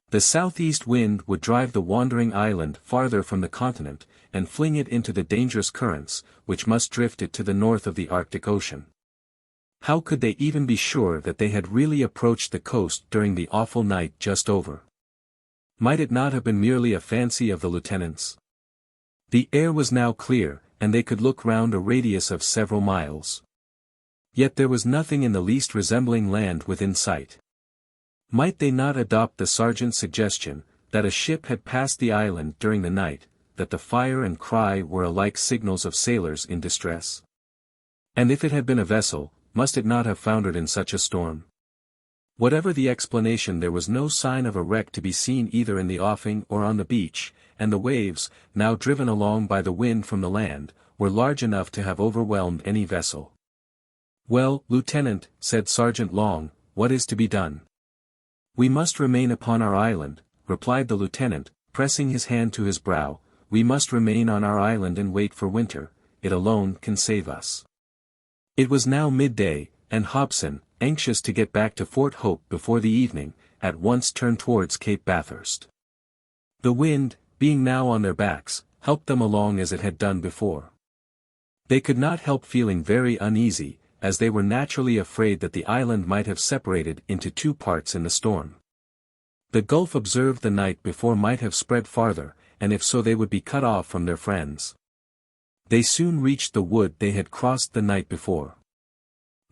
The southeast wind would drive the wandering island farther from the continent, and fling it into the dangerous currents, which must drift it to the north of the Arctic Ocean. How could they even be sure that they had really approached the coast during the awful night just over? Might it not have been merely a fancy of the lieutenant's? The air was now clear, and they could look round a radius of several miles. Yet there was nothing in the least resembling land within sight. Might they not adopt the sergeant's suggestion, that a ship had passed the island during the night, that the fire and cry were alike signals of sailors in distress? And if it had been a vessel, must it not have foundered in such a storm? Whatever the explanation, there was no sign of a wreck to be seen either in the offing or on the beach, and the waves, now driven along by the wind from the land, were large enough to have overwhelmed any vessel. "Well, Lieutenant," said Sergeant Long, "what is to be done?" "We must remain upon our island," replied the lieutenant, pressing his hand to his brow. "We must remain on our island and wait for winter, it alone can save us." It was now midday, and Hobson, anxious to get back to Fort Hope before the evening, at once turned towards Cape Bathurst. The wind, being now on their backs, helped them along as it had done before. They could not help feeling very uneasy, as they were naturally afraid that the island might have separated into two parts in the storm. The gulf observed the night before might have spread farther, and if so they would be cut off from their friends. They soon reached the wood they had crossed the night before.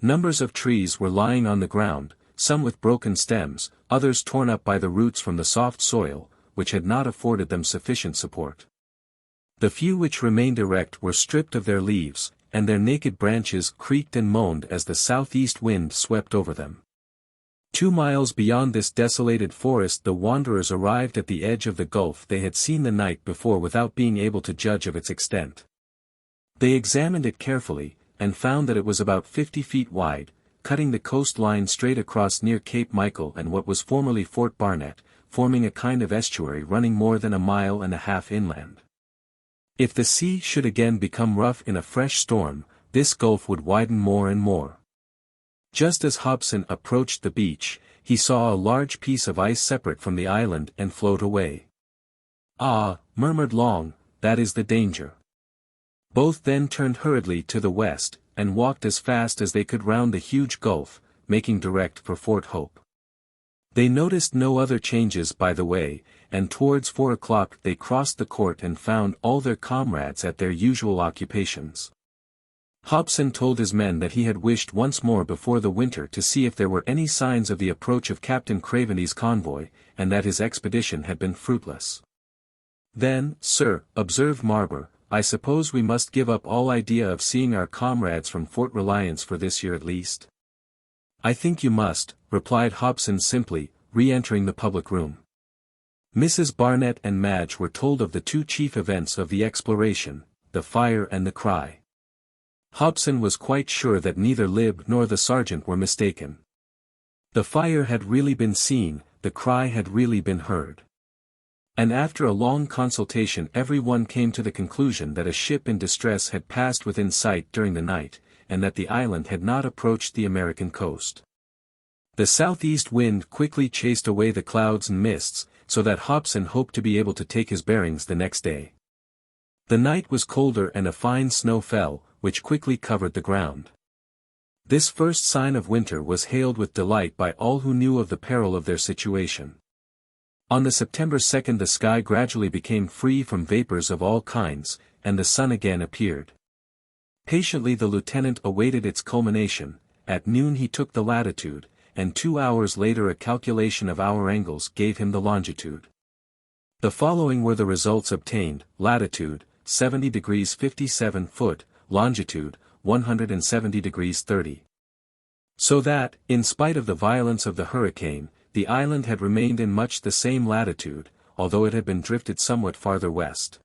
Numbers of trees were lying on the ground, some with broken stems, others torn up by the roots from the soft soil, which had not afforded them sufficient support. The few which remained erect were stripped of their leaves, and their naked branches creaked and moaned as the southeast wind swept over them. 2 miles beyond this desolated forest the wanderers arrived at the edge of the gulf they had seen the night before without being able to judge of its extent. They examined it carefully, and found that it was about 50 feet wide, cutting the coastline straight across near Cape Michael and what was formerly Fort Barnett, forming a kind of estuary running more than 1.5 miles inland. If the sea should again become rough in a fresh storm, this gulf would widen more and more. Just as Hobson approached the beach, he saw a large piece of ice separate from the island and float away. "Ah," murmured Long, "that is the danger." Both then turned hurriedly to the west, and walked as fast as they could round the huge gulf, making direct for Fort Hope. They noticed no other changes by the way, and towards 4 o'clock they crossed the court and found all their comrades at their usual occupations. Hobson told his men that he had wished once more before the winter to see if there were any signs of the approach of Captain Craveney's convoy, and that his expedition had been fruitless. "Then, sir," observed Marbre, "I suppose we must give up all idea of seeing our comrades from Fort Reliance for this year at least." "I think you must," replied Hobson simply, re-entering the public room. Mrs. Barnett and Madge were told of the 2 chief events of the exploration, the fire and the cry. Hobson was quite sure that neither Lib nor the sergeant were mistaken. The fire had really been seen, the cry had really been heard. And after a long consultation everyone came to the conclusion that a ship in distress had passed within sight during the night, and that the island had not approached the American coast. The southeast wind quickly chased away the clouds and mists, so that Hobson hoped to be able to take his bearings the next day. The night was colder and a fine snow fell, which quickly covered the ground. This first sign of winter was hailed with delight by all who knew of the peril of their situation. On the September 2nd the sky gradually became free from vapors of all kinds, and the sun again appeared. Patiently the lieutenant awaited its culmination. At noon he took the latitude, and 2 hours later a calculation of hour angles gave him the longitude. The following were the results obtained: latitude, 70 degrees 57 foot, longitude, 170 degrees 30. So that, in spite of the violence of the hurricane, the island had remained in much the same latitude, although it had been drifted somewhat farther west.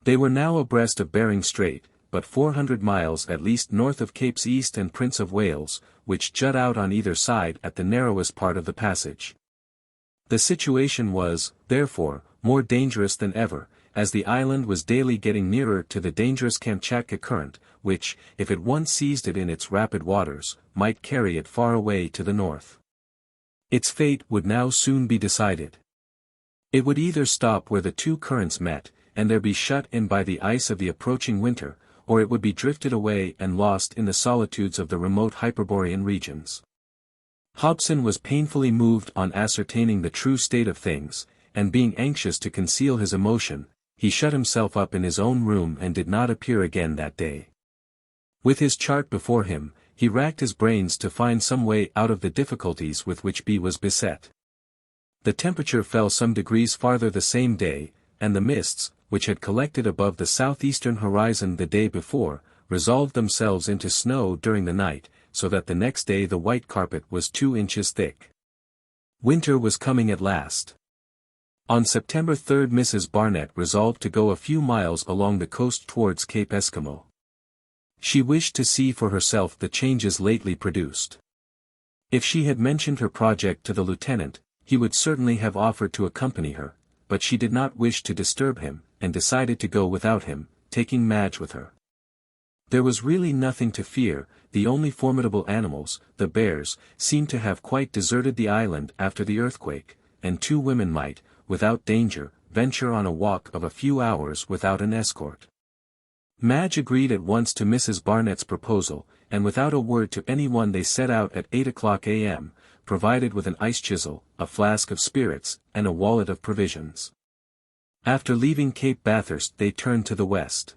They were now abreast of Bering Strait, but 400 miles at least north of Capes East and Prince of Wales, which jut out on either side at the narrowest part of the passage. The situation was, therefore, more dangerous than ever, as the island was daily getting nearer to the dangerous Kamtchatka current, which, if it once seized it in its rapid waters, might carry it far away to the north. Its fate would now soon be decided. It would either stop where the 2 currents met, and there be shut in by the ice of the approaching winter, or it would be drifted away and lost in the solitudes of the remote Hyperborean regions. Hobson was painfully moved on ascertaining the true state of things, and being anxious to conceal his emotion, he shut himself up in his own room and did not appear again that day. With his chart before him, he racked his brains to find some way out of the difficulties with which B was beset. The temperature fell some degrees farther the same day, and the mists, which had collected above the southeastern horizon the day before, resolved themselves into snow during the night, so that the next day the white carpet was 2 inches thick. Winter was coming at last. On September 3 Mrs. Barnett resolved to go a few miles along the coast towards Cape Eskimo. She wished to see for herself the changes lately produced. If she had mentioned her project to the lieutenant, he would certainly have offered to accompany her, but she did not wish to disturb him, and decided to go without him, taking Madge with her. There was really nothing to fear. The only formidable animals, the bears, seemed to have quite deserted the island after the earthquake, and 2 women might, without danger, venture on a walk of a few hours without an escort. Madge agreed at once to Mrs. Barnett's proposal, and without a word to anyone they set out at 8 o'clock a.m., provided with an ice chisel, a flask of spirits, and a wallet of provisions. After leaving Cape Bathurst they turned to the west.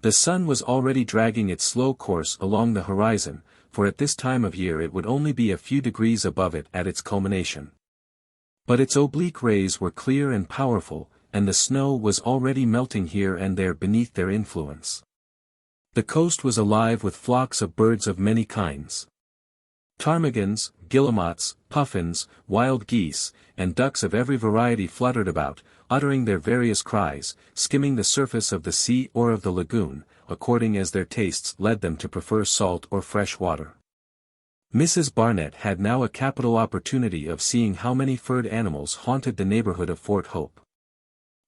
The sun was already dragging its slow course along the horizon, for at this time of year it would only be a few degrees above it at its culmination. But its oblique rays were clear and powerful, and the snow was already melting here and there beneath their influence. The coast was alive with flocks of birds of many kinds. Ptarmigans, guillemots, puffins, wild geese, and ducks of every variety fluttered about, uttering their various cries, skimming the surface of the sea or of the lagoon, according as their tastes led them to prefer salt or fresh water. Mrs. Barnett had now a capital opportunity of seeing how many furred animals haunted the neighborhood of Fort Hope.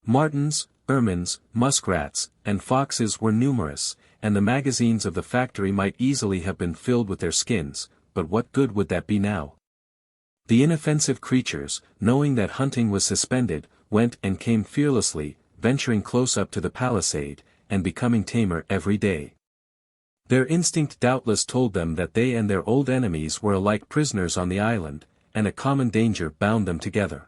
Martens, ermines, muskrats, and foxes were numerous, and the magazines of the factory might easily have been filled with their skins, but what good would that be now? The inoffensive creatures, knowing that hunting was suspended, went and came fearlessly, venturing close up to the palisade, and becoming tamer every day. Their instinct doubtless told them that they and their old enemies were alike prisoners on the island, and a common danger bound them together.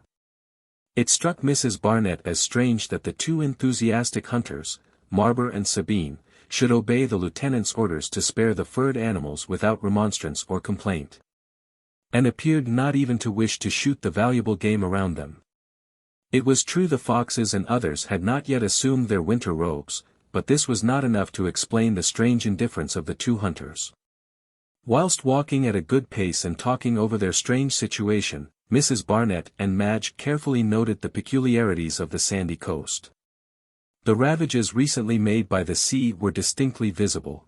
It struck Mrs. Barnett as strange that the two enthusiastic hunters, Marber and Sabine, should obey the lieutenant's orders to spare the furred animals without remonstrance or complaint. And appeared not even to wish to shoot the valuable game around them. It was true the foxes and others had not yet assumed their winter robes, but this was not enough to explain the strange indifference of the two hunters. Whilst walking at a good pace and talking over their strange situation, Mrs. Barnett and Madge carefully noted the peculiarities of the sandy coast. The ravages recently made by the sea were distinctly visible.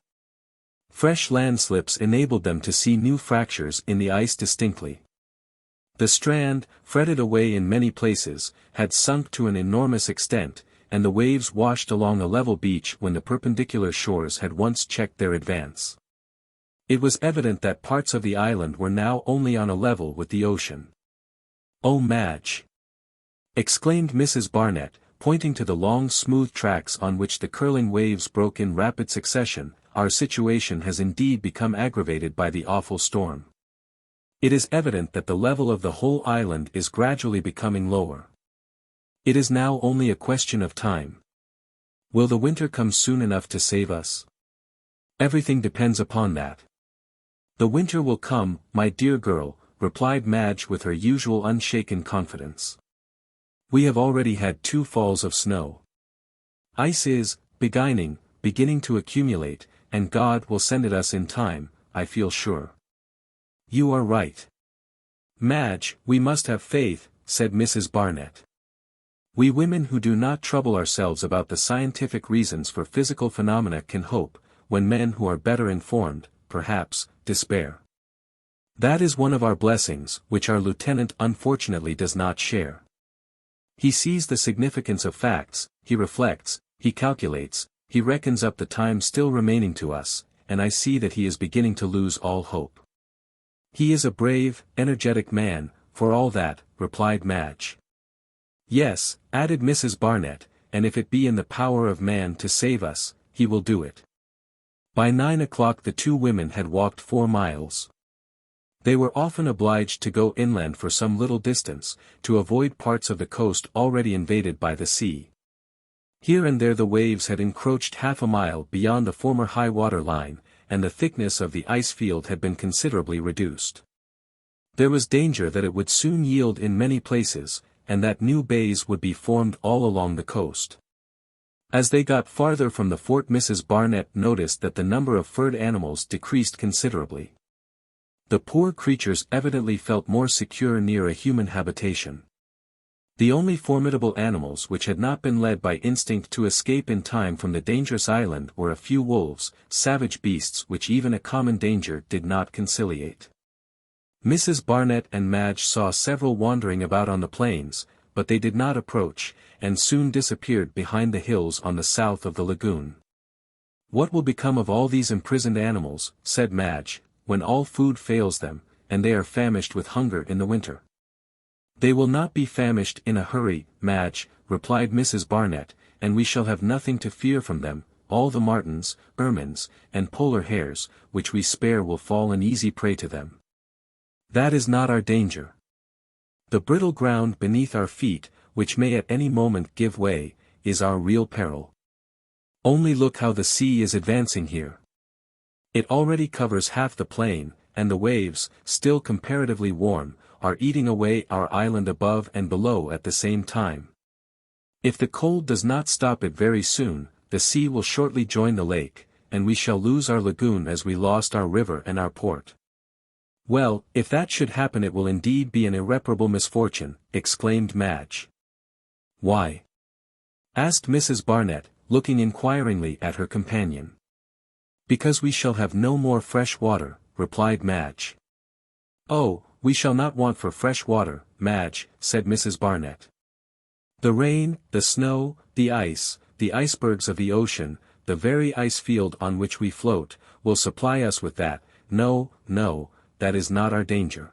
Fresh landslips enabled them to see new fractures in the ice distinctly. The strand, fretted away in many places, had sunk to an enormous extent, and the waves washed along a level beach when the perpendicular shores had once checked their advance. It was evident that parts of the island were now only on a level with the ocean. "Oh, Madge!" exclaimed Mrs. Barnett, pointing to the long smooth tracks on which the curling waves broke in rapid succession, "our situation has indeed become aggravated by the awful storm. It is evident that the level of the whole island is gradually becoming lower. It is now only a question of time. Will the winter come soon enough to save us? Everything depends upon that." "The winter will come, my dear girl," replied Madge with her usual unshaken confidence. "We have already had 2 falls of snow. Ice is, beginning to accumulate, and God will send it us in time, I feel sure." "You are right, Madge, we must have faith," said Mrs. Barnett. "We women who do not trouble ourselves about the scientific reasons for physical phenomena can hope, when men who are better informed, perhaps, despair. That is one of our blessings, which our lieutenant unfortunately does not share. He sees the significance of facts, he reflects, he calculates, he reckons up the time still remaining to us, and I see that he is beginning to lose all hope." "He is a brave, energetic man, for all that," replied Madge. "Yes," added Mrs. Barnett, "and if it be in the power of man to save us, he will do it." By 9 o'clock the two women had walked 4 miles. They were often obliged to go inland for some little distance, to avoid parts of the coast already invaded by the sea. Here and there the waves had encroached half a mile beyond the former high water line, and the thickness of the ice field had been considerably reduced. There was danger that it would soon yield in many places, and that new bays would be formed all along the coast. As they got farther from the fort Mrs. Barnett noticed that the number of furred animals decreased considerably. The poor creatures evidently felt more secure near a human habitation. The only formidable animals which had not been led by instinct to escape in time from the dangerous island were a few wolves, savage beasts which even a common danger did not conciliate. Mrs. Barnett and Madge saw several wandering about on the plains, but they did not approach, and soon disappeared behind the hills on the south of the lagoon. "What will become of all these imprisoned animals," said Madge, "when all food fails them, and they are famished with hunger in the winter?" "They will not be famished in a hurry, Madge," replied Mrs. Barnett, "and we shall have nothing to fear from them. All the martens, ermines, and polar hares, which we spare will fall an easy prey to them. That is not our danger. The brittle ground beneath our feet, which may at any moment give way, is our real peril." Only look how the sea is advancing here. It already covers half the plain, and the waves, still comparatively warm, are eating away our island above and below at the same time. If the cold does not stop it very soon, the sea will shortly join the lake, and we shall lose our lagoon as we lost our river and our port. Well, if that should happen it will indeed be an irreparable misfortune, exclaimed Madge. Why? Asked Mrs. Barnett, looking inquiringly at her companion. Because we shall have no more fresh water, replied Madge. Oh, we shall not want for fresh water, Madge, said Mrs. Barnett. The rain, the snow, the ice, the icebergs of the ocean, the very ice field on which we float, will supply us with that. No, no, that is not our danger.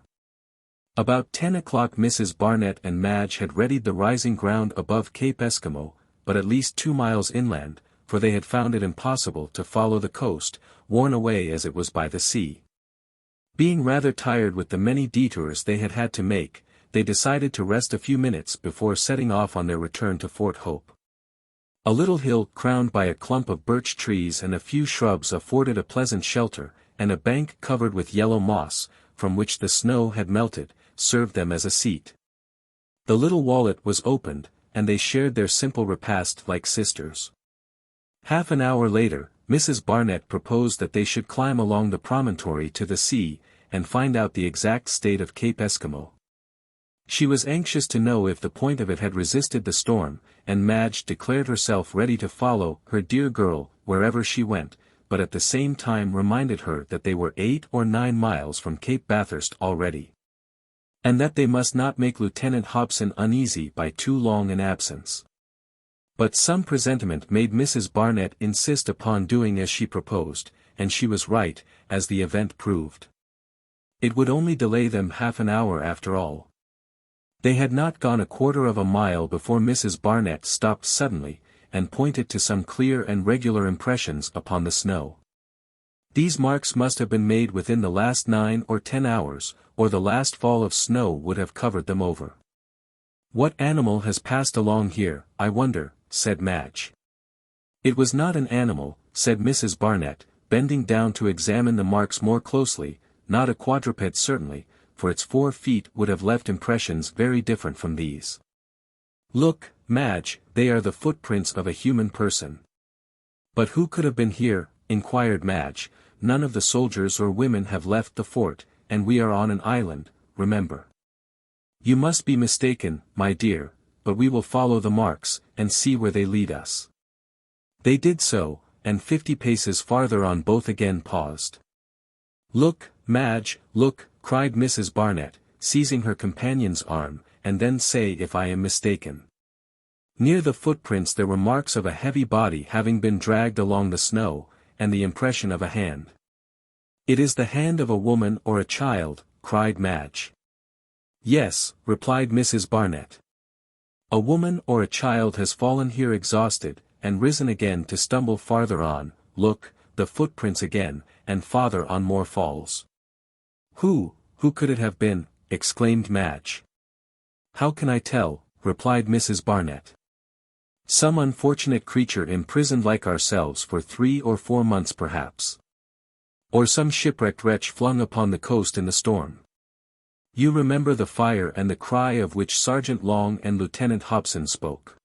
About 10 o'clock Mrs. Barnett and Madge had readied the rising ground above Cape Eskimo, but at least 2 miles inland, for they had found it impossible to follow the coast, worn away as it was by the sea. Being rather tired with the many detours they had had to make, they decided to rest a few minutes before setting off on their return to Fort Hope. A little hill crowned by a clump of birch trees and a few shrubs afforded a pleasant shelter, and a bank covered with yellow moss, from which the snow had melted, served them as a seat. The little wallet was opened, and they shared their simple repast like sisters. Half an hour later, Mrs. Barnett proposed that they should climb along the promontory to the sea, and find out the exact state of Cape Eskimo. She was anxious to know if the point of it had resisted the storm, and Madge declared herself ready to follow her dear girl wherever she went, but at the same time reminded her that they were 8 or 9 miles from Cape Bathurst already. And that they must not make Lieutenant Hobson uneasy by too long an absence. But some presentiment made Mrs. Barnett insist upon doing as she proposed, and she was right, as the event proved. It would only delay them half an hour after all. They had not gone a quarter of a mile before Mrs. Barnett stopped suddenly, and pointed to some clear and regular impressions upon the snow. These marks must have been made within the last 9 or 10 hours, or the last fall of snow would have covered them over. What animal has passed along here, I wonder, said Madge. It was not an animal, said Mrs. Barnett, bending down to examine the marks more closely, not a quadruped certainly, for its 4 feet would have left impressions very different from these. Look, Madge, they are the footprints of a human person. But who could have been here, inquired Madge. None of the soldiers or women have left the fort, and we are on an island, remember. You must be mistaken, my dear, but we will follow the marks, and see where they lead us. They did so, and 50 paces farther on both again paused. Look, Madge, look, cried Mrs. Barnett, seizing her companion's arm, and then say if I am mistaken. Near the footprints there were marks of a heavy body having been dragged along the snow, and the impression of a hand. It is the hand of a woman or a child, cried Madge. Yes, replied Mrs. Barnett. A woman or a child has fallen here exhausted, and risen again to stumble farther on. Look, the footprints again, and farther on more falls. Who could it have been? Exclaimed Madge. How can I tell? Replied Mrs. Barnett. Some unfortunate creature imprisoned like ourselves for 3 or 4 months perhaps. Or some shipwrecked wretch flung upon the coast in the storm. You remember the fire and the cry of which Sergeant Long and Lieutenant Hobson spoke.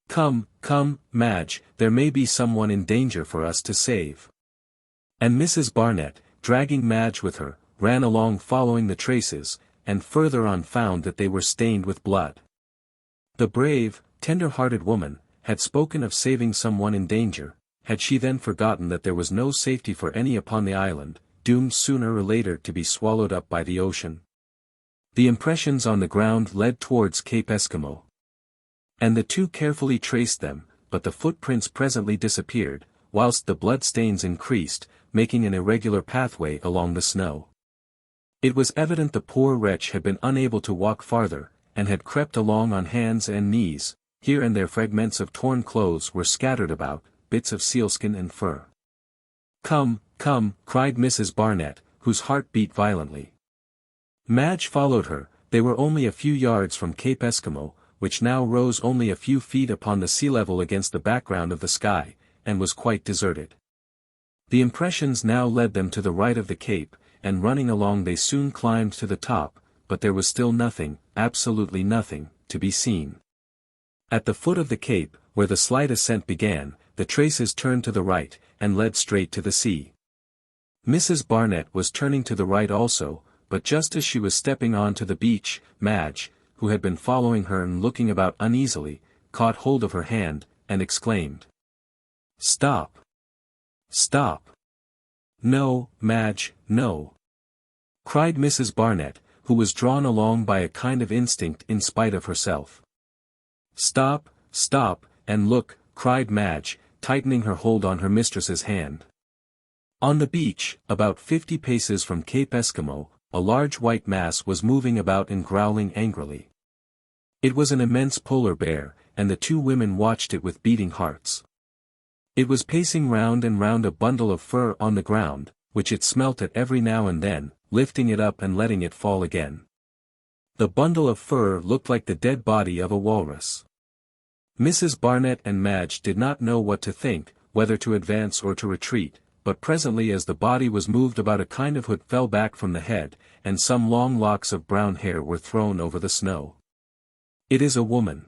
Come, come, Madge, there may be someone in danger for us to save. And Mrs. Barnett, dragging Madge with her, ran along following the traces, and further on found that they were stained with blood. The brave, tender-hearted woman, had spoken of saving someone in danger. Had she then forgotten that there was no safety for any upon the island, doomed sooner or later to be swallowed up by the ocean? The impressions on the ground led towards Cape Eskimo. And the two carefully traced them, but the footprints presently disappeared, whilst the blood-stains increased, making an irregular pathway along the snow. It was evident the poor wretch had been unable to walk farther, and had crept along on hands and knees. Here and there fragments of torn clothes were scattered about, bits of sealskin and fur. Come, come, cried Mrs. Barnett, whose heart beat violently. Madge followed her. They were only a few yards from Cape Eskimo, which now rose only a few feet upon the sea level against the background of the sky, and was quite deserted. The impressions now led them to the right of the cape, and running along they soon climbed to the top, but there was still nothing, absolutely nothing, to be seen. At the foot of the cape, where the slight ascent began, the traces turned to the right, and led straight to the sea. Mrs. Barnett was turning to the right also, but just as she was stepping on to the beach, Madge, who had been following her and looking about uneasily, caught hold of her hand, and exclaimed. "Stop! Stop! No, Madge, no!" cried Mrs. Barnett, who was drawn along by a kind of instinct in spite of herself. "Stop, stop, and look," cried Madge, tightening her hold on her mistress's hand. On the beach, about 50 paces from Cape Eskimo, a large white mass was moving about and growling angrily. It was an immense polar bear, and the two women watched it with beating hearts. It was pacing round and round a bundle of fur on the ground, which it smelt at every now and then, lifting it up and letting it fall again. The bundle of fur looked like the dead body of a walrus. Mrs. Barnett and Madge did not know what to think, whether to advance or to retreat, but presently as the body was moved about a kind of hood fell back from the head, and some long locks of brown hair were thrown over the snow. "It is a woman!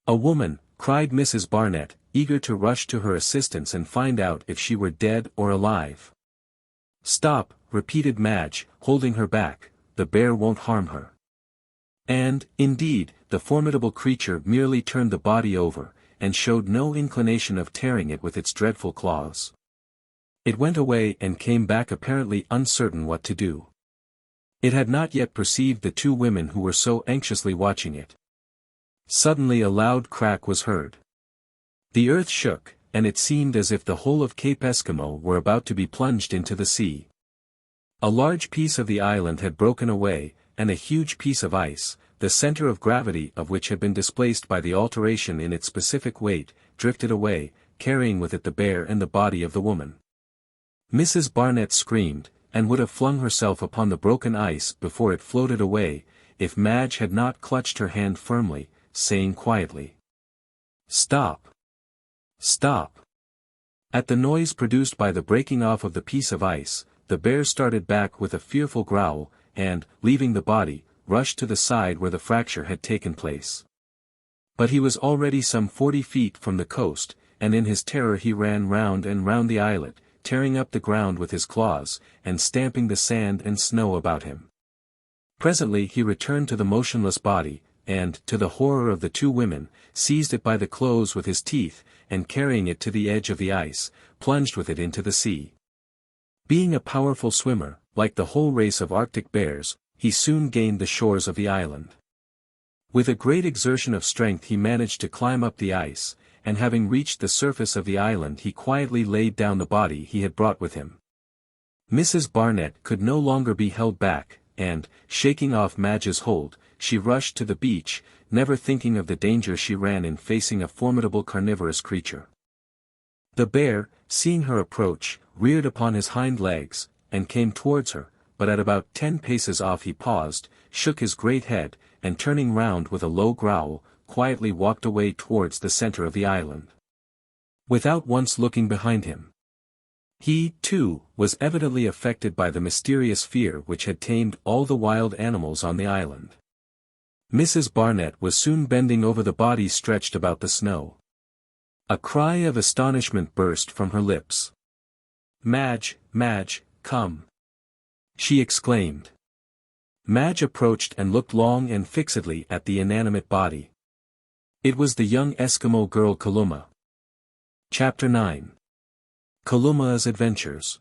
A woman!" cried Mrs. Barnett, eager to rush to her assistance and find out if she were dead or alive. "Stop," repeated Madge, holding her back, "the bear won't harm her." And, indeed, the formidable creature merely turned the body over, and showed no inclination of tearing it with its dreadful claws. It went away and came back apparently uncertain what to do. It had not yet perceived the two women who were so anxiously watching it. Suddenly a loud crack was heard. The earth shook, and it seemed as if the whole of Cape Eskimo were about to be plunged into the sea. A large piece of the island had broken away, and a huge piece of ice, the center of gravity of which had been displaced by the alteration in its specific weight, drifted away, carrying with it the bear and the body of the woman. Mrs. Barnett screamed, and would have flung herself upon the broken ice before it floated away, if Madge had not clutched her hand firmly, saying quietly, "Stop! Stop!" At the noise produced by the breaking off of the piece of ice, the bear started back with a fearful growl, and, leaving the body, rushed to the side where the fracture had taken place. But he was already some 40 feet from the coast, and in his terror he ran round and round the islet, tearing up the ground with his claws, and stamping the sand and snow about him. Presently he returned to the motionless body, and, to the horror of the two women, seized it by the clothes with his teeth, and carrying it to the edge of the ice, plunged with it into the sea. Being a powerful swimmer, like the whole race of Arctic bears, he soon gained the shores of the island. With a great exertion of strength he managed to climb up the ice, and having reached the surface of the island he quietly laid down the body he had brought with him. Mrs. Barnett could no longer be held back, and, shaking off Madge's hold, she rushed to the beach, never thinking of the danger she ran in facing a formidable carnivorous creature. The bear, seeing her approach, reared upon his hind legs, and came towards her, but at about 10 paces off he paused, shook his great head, and turning round with a low growl, quietly walked away towards the center of the island. Without once looking behind him. He, too, was evidently affected by the mysterious fear which had tamed all the wild animals on the island. Mrs. Barnett was soon bending over the body stretched about the snow. A cry of astonishment burst from her lips. "Madge, Madge, come!" she exclaimed. Madge approached and looked long and fixedly at the inanimate body. It was the young Eskimo girl Kalumah. Chapter 9. Kalumah's Adventures.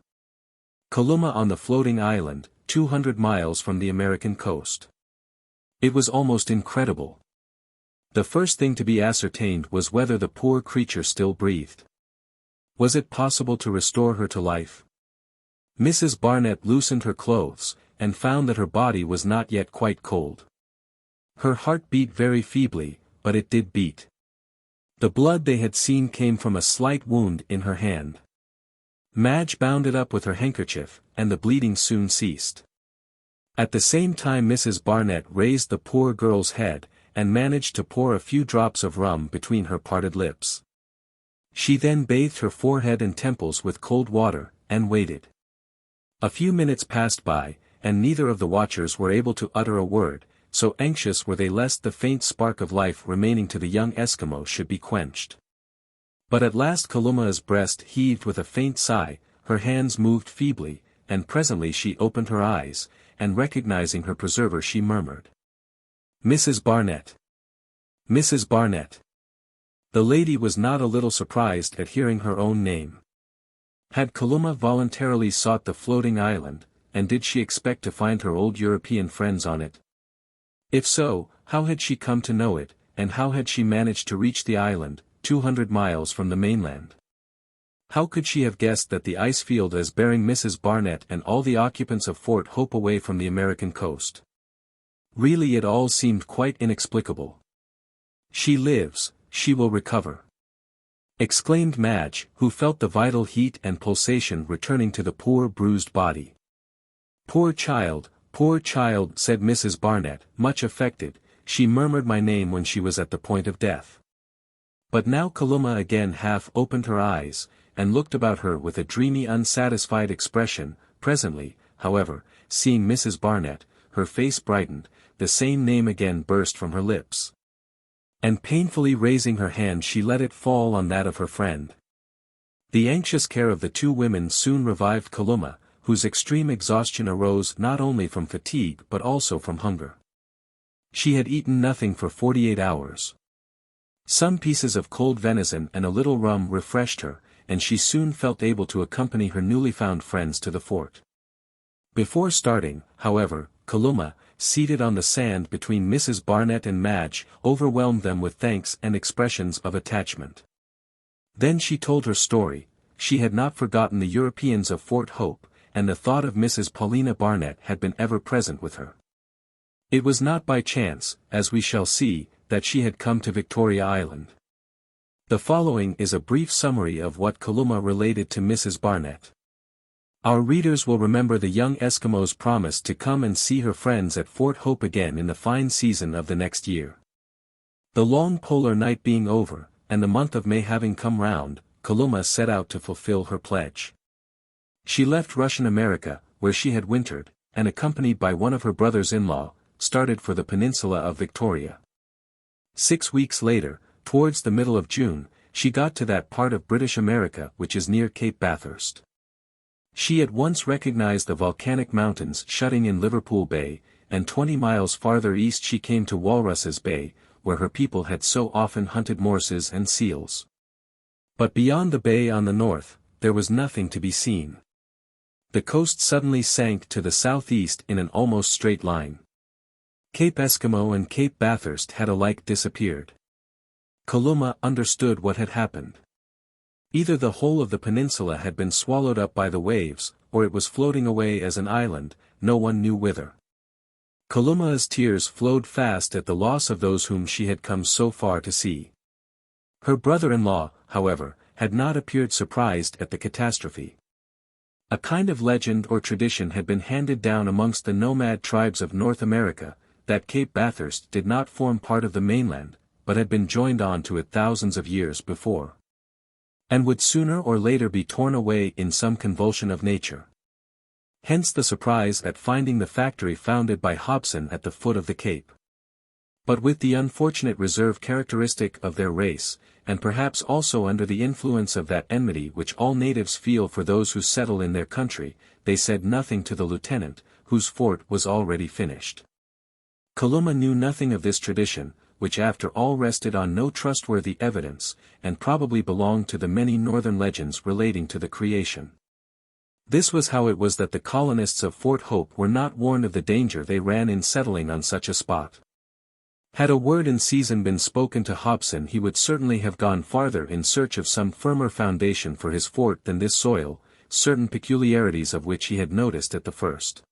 Kalumah on the floating island, 200 miles from the American coast. It was almost incredible. The first thing to be ascertained was whether the poor creature still breathed. Was it possible to restore her to life? Mrs. Barnett loosened her clothes, and found that her body was not yet quite cold. Her heart beat very feebly, but it did beat. The blood they had seen came from a slight wound in her hand. Madge bound it up with her handkerchief, and the bleeding soon ceased. At the same time Mrs. Barnett raised the poor girl's head, and managed to pour a few drops of rum between her parted lips. She then bathed her forehead and temples with cold water, and waited. A few minutes passed by, and neither of the watchers were able to utter a word, so anxious were they lest the faint spark of life remaining to the young Eskimo should be quenched. But at last Kalumah's breast heaved with a faint sigh, her hands moved feebly, and presently she opened her eyes, and recognizing her preserver she murmured, "Mrs. Barnett! Mrs. Barnett!" The lady was not a little surprised at hearing her own name. Had Kalumah voluntarily sought the floating island, and did she expect to find her old European friends on it? If so, how had she come to know it, and how had she managed to reach the island, 200 miles from the mainland? How could she have guessed that the ice field is bearing Mrs. Barnett and all the occupants of Fort Hope away from the American coast? Really it all seemed quite inexplicable. "She lives, she will recover," exclaimed Madge, who felt the vital heat and pulsation returning to the poor bruised body. Poor child," said Mrs. Barnett, much affected, "she murmured my name when she was at the point of death." But now Kalumah again half opened her eyes, and looked about her with a dreamy unsatisfied expression. Presently, however, seeing Mrs. Barnett, her face brightened, the same name again burst from her lips. And painfully raising her hand she let it fall on that of her friend. The anxious care of the two women soon revived Kalumah, whose extreme exhaustion arose not only from fatigue but also from hunger. She had eaten nothing for 48 hours. Some pieces of cold venison and a little rum refreshed her, and she soon felt able to accompany her newly found friends to the fort. Before starting, however, Kalumah, seated on the sand between Mrs. Barnett and Madge, overwhelmed them with thanks and expressions of attachment. Then she told her story. She had not forgotten the Europeans of Fort Hope, and the thought of Mrs. Paulina Barnett had been ever present with her. It was not by chance, as we shall see, that she had come to Victoria Island. The following is a brief summary of what Kalumah related to Mrs. Barnett. Our readers will remember the young Eskimo's promise to come and see her friends at Fort Hope again in the fine season of the next year. The long polar night being over, and the month of May having come round, Kalumah set out to fulfill her pledge. She left Russian America, where she had wintered, and accompanied by one of her brothers-in-law, started for the peninsula of Victoria. 6 weeks later, towards the middle of June, she got to that part of British America which is near Cape Bathurst. She at once recognized the volcanic mountains shutting in Liverpool Bay, and 20 miles farther east she came to Walruses Bay, where her people had so often hunted morses and seals. But beyond the bay on the north, there was nothing to be seen. The coast suddenly sank to the southeast in an almost straight line. Cape Eskimo and Cape Bathurst had alike disappeared. Kalumah understood what had happened. Either the whole of the peninsula had been swallowed up by the waves, or it was floating away as an island, no one knew whither. Kalumah's tears flowed fast at the loss of those whom she had come so far to see. Her brother-in-law, however, had not appeared surprised at the catastrophe. A kind of legend or tradition had been handed down amongst the nomad tribes of North America, that Cape Bathurst did not form part of the mainland, but had been joined on to it thousands of years before, and would sooner or later be torn away in some convulsion of nature. Hence the surprise at finding the factory founded by Hobson at the foot of the cape. But with the unfortunate reserve characteristic of their race, and perhaps also under the influence of that enmity which all natives feel for those who settle in their country, they said nothing to the lieutenant, whose fort was already finished. Kalumah knew nothing of this tradition, which after all rested on no trustworthy evidence, and probably belonged to the many northern legends relating to the creation. This was how it was that the colonists of Fort Hope were not warned of the danger they ran in settling on such a spot. Had a word in season been spoken to Hobson, he would certainly have gone farther in search of some firmer foundation for his fort than this soil, certain peculiarities of which he had noticed at the first.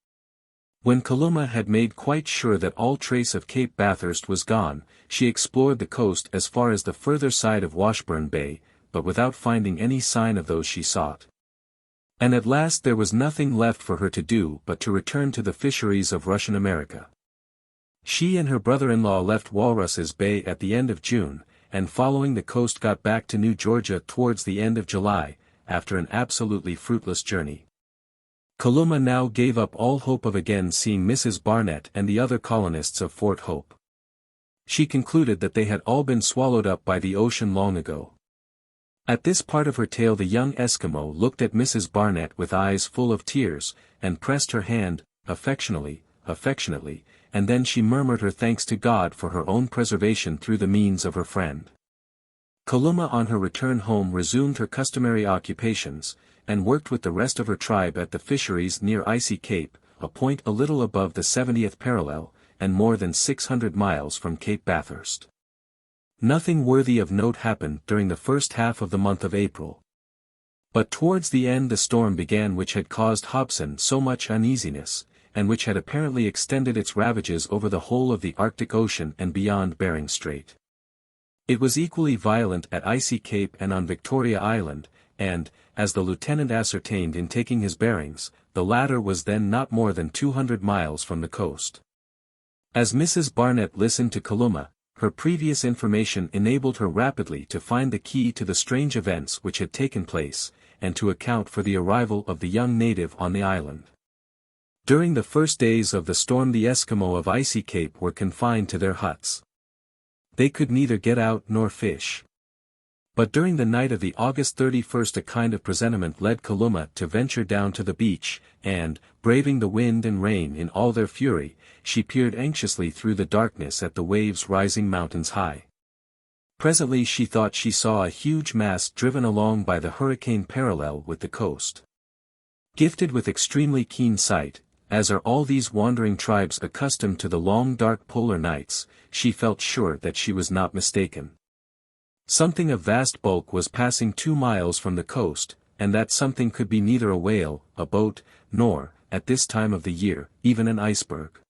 When Kalumah had made quite sure that all trace of Cape Bathurst was gone, she explored the coast as far as the further side of Washburn Bay, but without finding any sign of those she sought. And at last there was nothing left for her to do but to return to the fisheries of Russian America. She and her brother-in-law left Walruses Bay at the end of June, and following the coast got back to New Georgia towards the end of July, after an absolutely fruitless journey. Kalumah now gave up all hope of again seeing Mrs. Barnett and the other colonists of Fort Hope. She concluded that they had all been swallowed up by the ocean long ago. At this part of her tale the young Eskimo looked at Mrs. Barnett with eyes full of tears, and pressed her hand, affectionately, and then she murmured her thanks to God for her own preservation through the means of her friend. Kalumah on her return home resumed her customary occupations, and worked with the rest of her tribe at the fisheries near Icy Cape, a point a little above the 70th parallel, and more than 600 miles from Cape Bathurst. Nothing worthy of note happened during the first half of the month of April. But towards the end the storm began which had caused Hobson so much uneasiness, and which had apparently extended its ravages over the whole of the Arctic Ocean and beyond Bering Strait. It was equally violent at Icy Cape and on Victoria Island, and, as the lieutenant ascertained in taking his bearings, the latter was then not more than 200 miles from the coast. As Mrs. Barnett listened to Kalumah, her previous information enabled her rapidly to find the key to the strange events which had taken place, and to account for the arrival of the young native on the island. During the first days of the storm the Eskimo of Icy Cape were confined to their huts. They could neither get out nor fish. But during the night of the August 31st a kind of presentiment led Kalumah to venture down to the beach, and, braving the wind and rain in all their fury, she peered anxiously through the darkness at the waves rising mountains high. Presently she thought she saw a huge mass driven along by the hurricane parallel with the coast. Gifted with extremely keen sight, as are all these wandering tribes accustomed to the long dark polar nights, she felt sure that she was not mistaken. Something of vast bulk was passing 2 miles from the coast, and that something could be neither a whale, a boat, nor, at this time of the year, even an iceberg.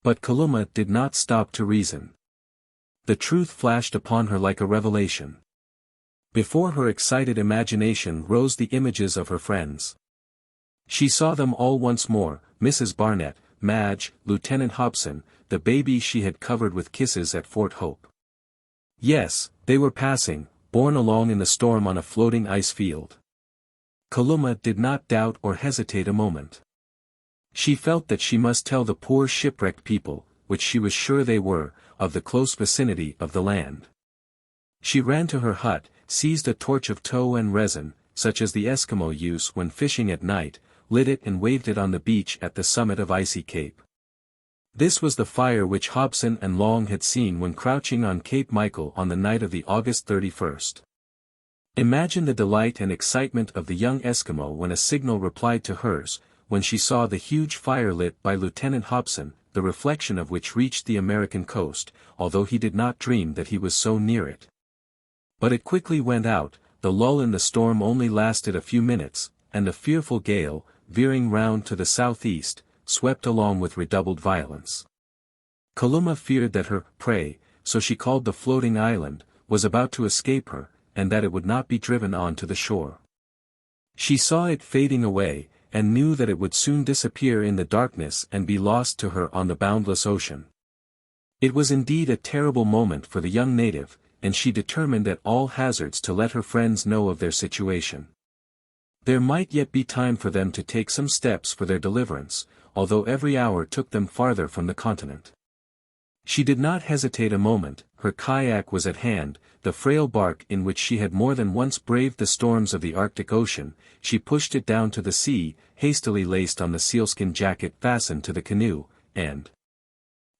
But Kalumah did not stop to reason. The truth flashed upon her like a revelation. Before her excited imagination rose the images of her friends. She saw them all once more, Mrs. Barnett, Madge, Lieutenant Hobson, the baby she had covered with kisses at Fort Hope. Yes, they were passing, borne along in the storm on a floating ice field. Kalumah did not doubt or hesitate a moment. She felt that she must tell the poor shipwrecked people, which she was sure they were, of the close vicinity of the land. She ran to her hut, seized a torch of tow and resin, such as the Eskimo use when fishing at night, lit it and waved it on the beach at the summit of Icy Cape. This was the fire which Hobson and Long had seen when crouching on Cape Michael on the night of the August 31st. Imagine the delight and excitement of the young Eskimo when a signal replied to hers, when she saw the huge fire lit by Lieutenant Hobson, the reflection of which reached the American coast, although he did not dream that he was so near it. But it quickly went out, the lull in the storm only lasted a few minutes, and the fearful gale, veering round to the southeast, swept along with redoubled violence. Kalumah feared that her prey, so she called the floating island, was about to escape her, and that it would not be driven on to the shore. She saw it fading away, and knew that it would soon disappear in the darkness and be lost to her on the boundless ocean. It was indeed a terrible moment for the young native, and she determined at all hazards to let her friends know of their situation. There might yet be time for them to take some steps for their deliverance, although every hour took them farther from the continent. She did not hesitate a moment, her kayak was at hand, the frail bark in which she had more than once braved the storms of the Arctic Ocean, she pushed it down to the sea, hastily laced on the sealskin jacket fastened to the canoe, and,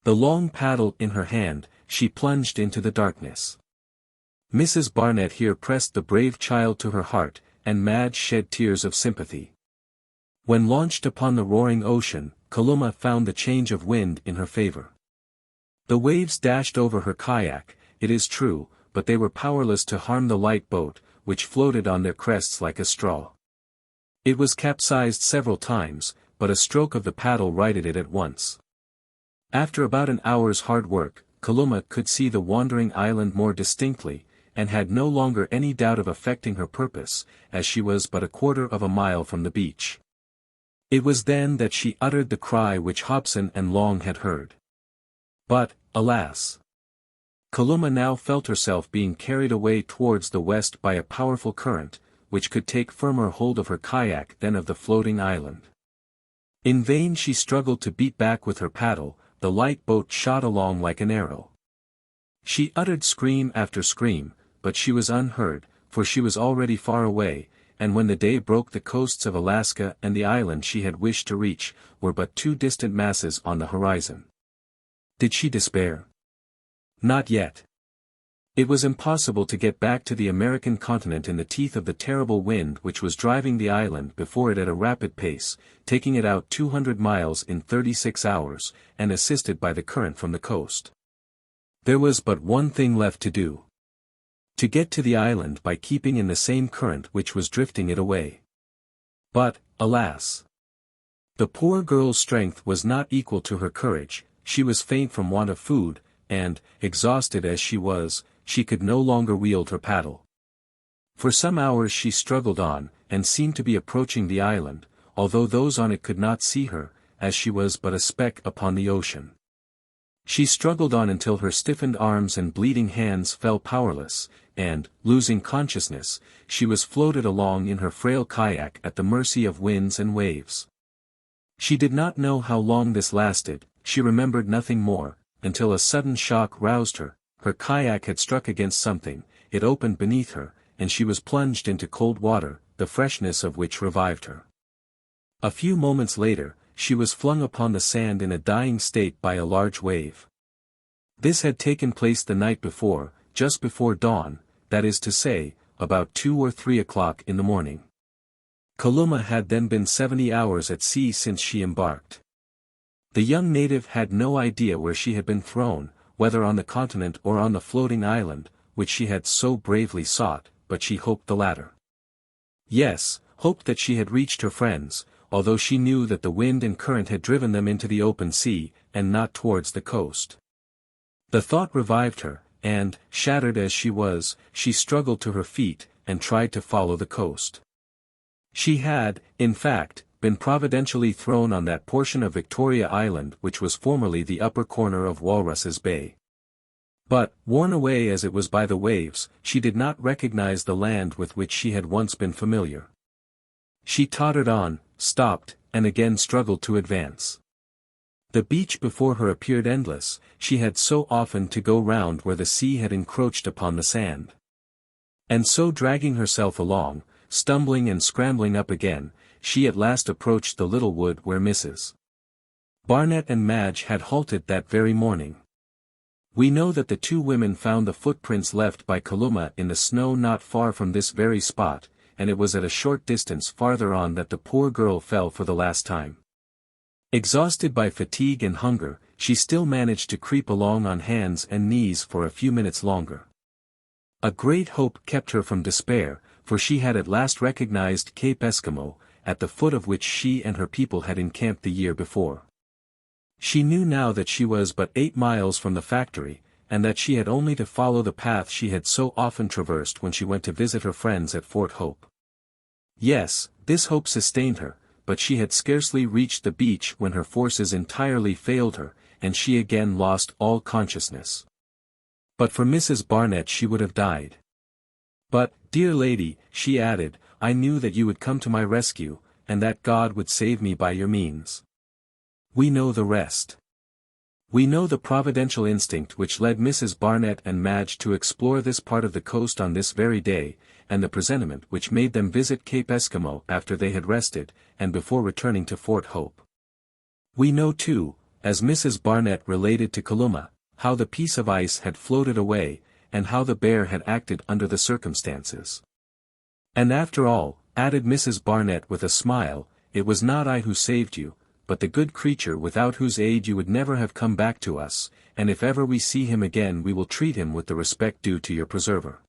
the long paddle in her hand, she plunged into the darkness. Mrs. Barnett here pressed the brave child to her heart, and Madge shed tears of sympathy. When launched upon the roaring ocean, Kalumah found the change of wind in her favor. The waves dashed over her kayak, it is true, but they were powerless to harm the light boat, which floated on their crests like a straw. It was capsized several times, but a stroke of the paddle righted it at once. After about an hour's hard work, Kalumah could see the wandering island more distinctly, and had no longer any doubt of effecting her purpose, as she was but a quarter of a mile from the beach. It was then that she uttered the cry which Hobson and Long had heard. But, alas! Kalumah now felt herself being carried away towards the west by a powerful current, which could take firmer hold of her kayak than of the floating island. In vain she struggled to beat back with her paddle, the light boat shot along like an arrow. She uttered scream after scream, but she was unheard, for she was already far away, and when the day broke the coasts of Alaska and the island she had wished to reach, were but two distant masses on the horizon. Did she despair? Not yet. It was impossible to get back to the American continent in the teeth of the terrible wind which was driving the island before it at a rapid pace, taking it out 200 miles in 36 hours, and assisted by the current from the coast. There was but one thing left to do. To get to the island by keeping in the same current which was drifting it away. But, alas! The poor girl's strength was not equal to her courage, she was faint from want of food, and, exhausted as she was, she could no longer wield her paddle. For some hours she struggled on, and seemed to be approaching the island, although those on it could not see her, as she was but a speck upon the ocean. She struggled on until her stiffened arms and bleeding hands fell powerless, and, losing consciousness, she was floated along in her frail kayak at the mercy of winds and waves. She did not know how long this lasted, she remembered nothing more, until a sudden shock roused her. Her kayak had struck against something, it opened beneath her, and she was plunged into cold water, the freshness of which revived her. A few moments later, she was flung upon the sand in a dying state by a large wave. This had taken place the night before, just before dawn, that is to say, about 2 or 3 o'clock in the morning. Kalumah had then been 70 hours at sea since she embarked. The young native had no idea where she had been thrown, whether on the continent or on the floating island, which she had so bravely sought, but she hoped the latter. Yes, hoped that she had reached her friends, although she knew that the wind and current had driven them into the open sea, and not towards the coast. The thought revived her, and, shattered as she was, she struggled to her feet, and tried to follow the coast. She had, in fact, been providentially thrown on that portion of Victoria Island which was formerly the upper corner of Walruses Bay. But, worn away as it was by the waves, she did not recognize the land with which she had once been familiar. She tottered on, stopped, and again struggled to advance. The beach before her appeared endless, she had so often to go round where the sea had encroached upon the sand. And so dragging herself along, stumbling and scrambling up again, she at last approached the little wood where Mrs. Barnett and Madge had halted that very morning. We know that the two women found the footprints left by Kalumah in the snow not far from this very spot, and it was at a short distance farther on that the poor girl fell for the last time. Exhausted by fatigue and hunger, she still managed to creep along on hands and knees for a few minutes longer. A great hope kept her from despair, for she had at last recognized Cape Eskimo, at the foot of which she and her people had encamped the year before. She knew now that she was but 8 miles from the factory, and that she had only to follow the path she had so often traversed when she went to visit her friends at Fort Hope. Yes, this hope sustained her, but she had scarcely reached the beach when her forces entirely failed her, and she again lost all consciousness. But for Mrs. Barnett she would have died. But, dear lady, she added, I knew that you would come to my rescue, and that God would save me by your means. We know the rest. We know the providential instinct which led Mrs. Barnett and Madge to explore this part of the coast on this very day, and the presentiment which made them visit Cape Eskimo after they had rested, and before returning to Fort Hope. We know too, as Mrs. Barnett related to Kalumah, how the piece of ice had floated away, and how the bear had acted under the circumstances. And after all, added Mrs. Barnett with a smile, it was not I who saved you, but the good creature without whose aid you would never have come back to us, and if ever we see him again we will treat him with the respect due to your preserver.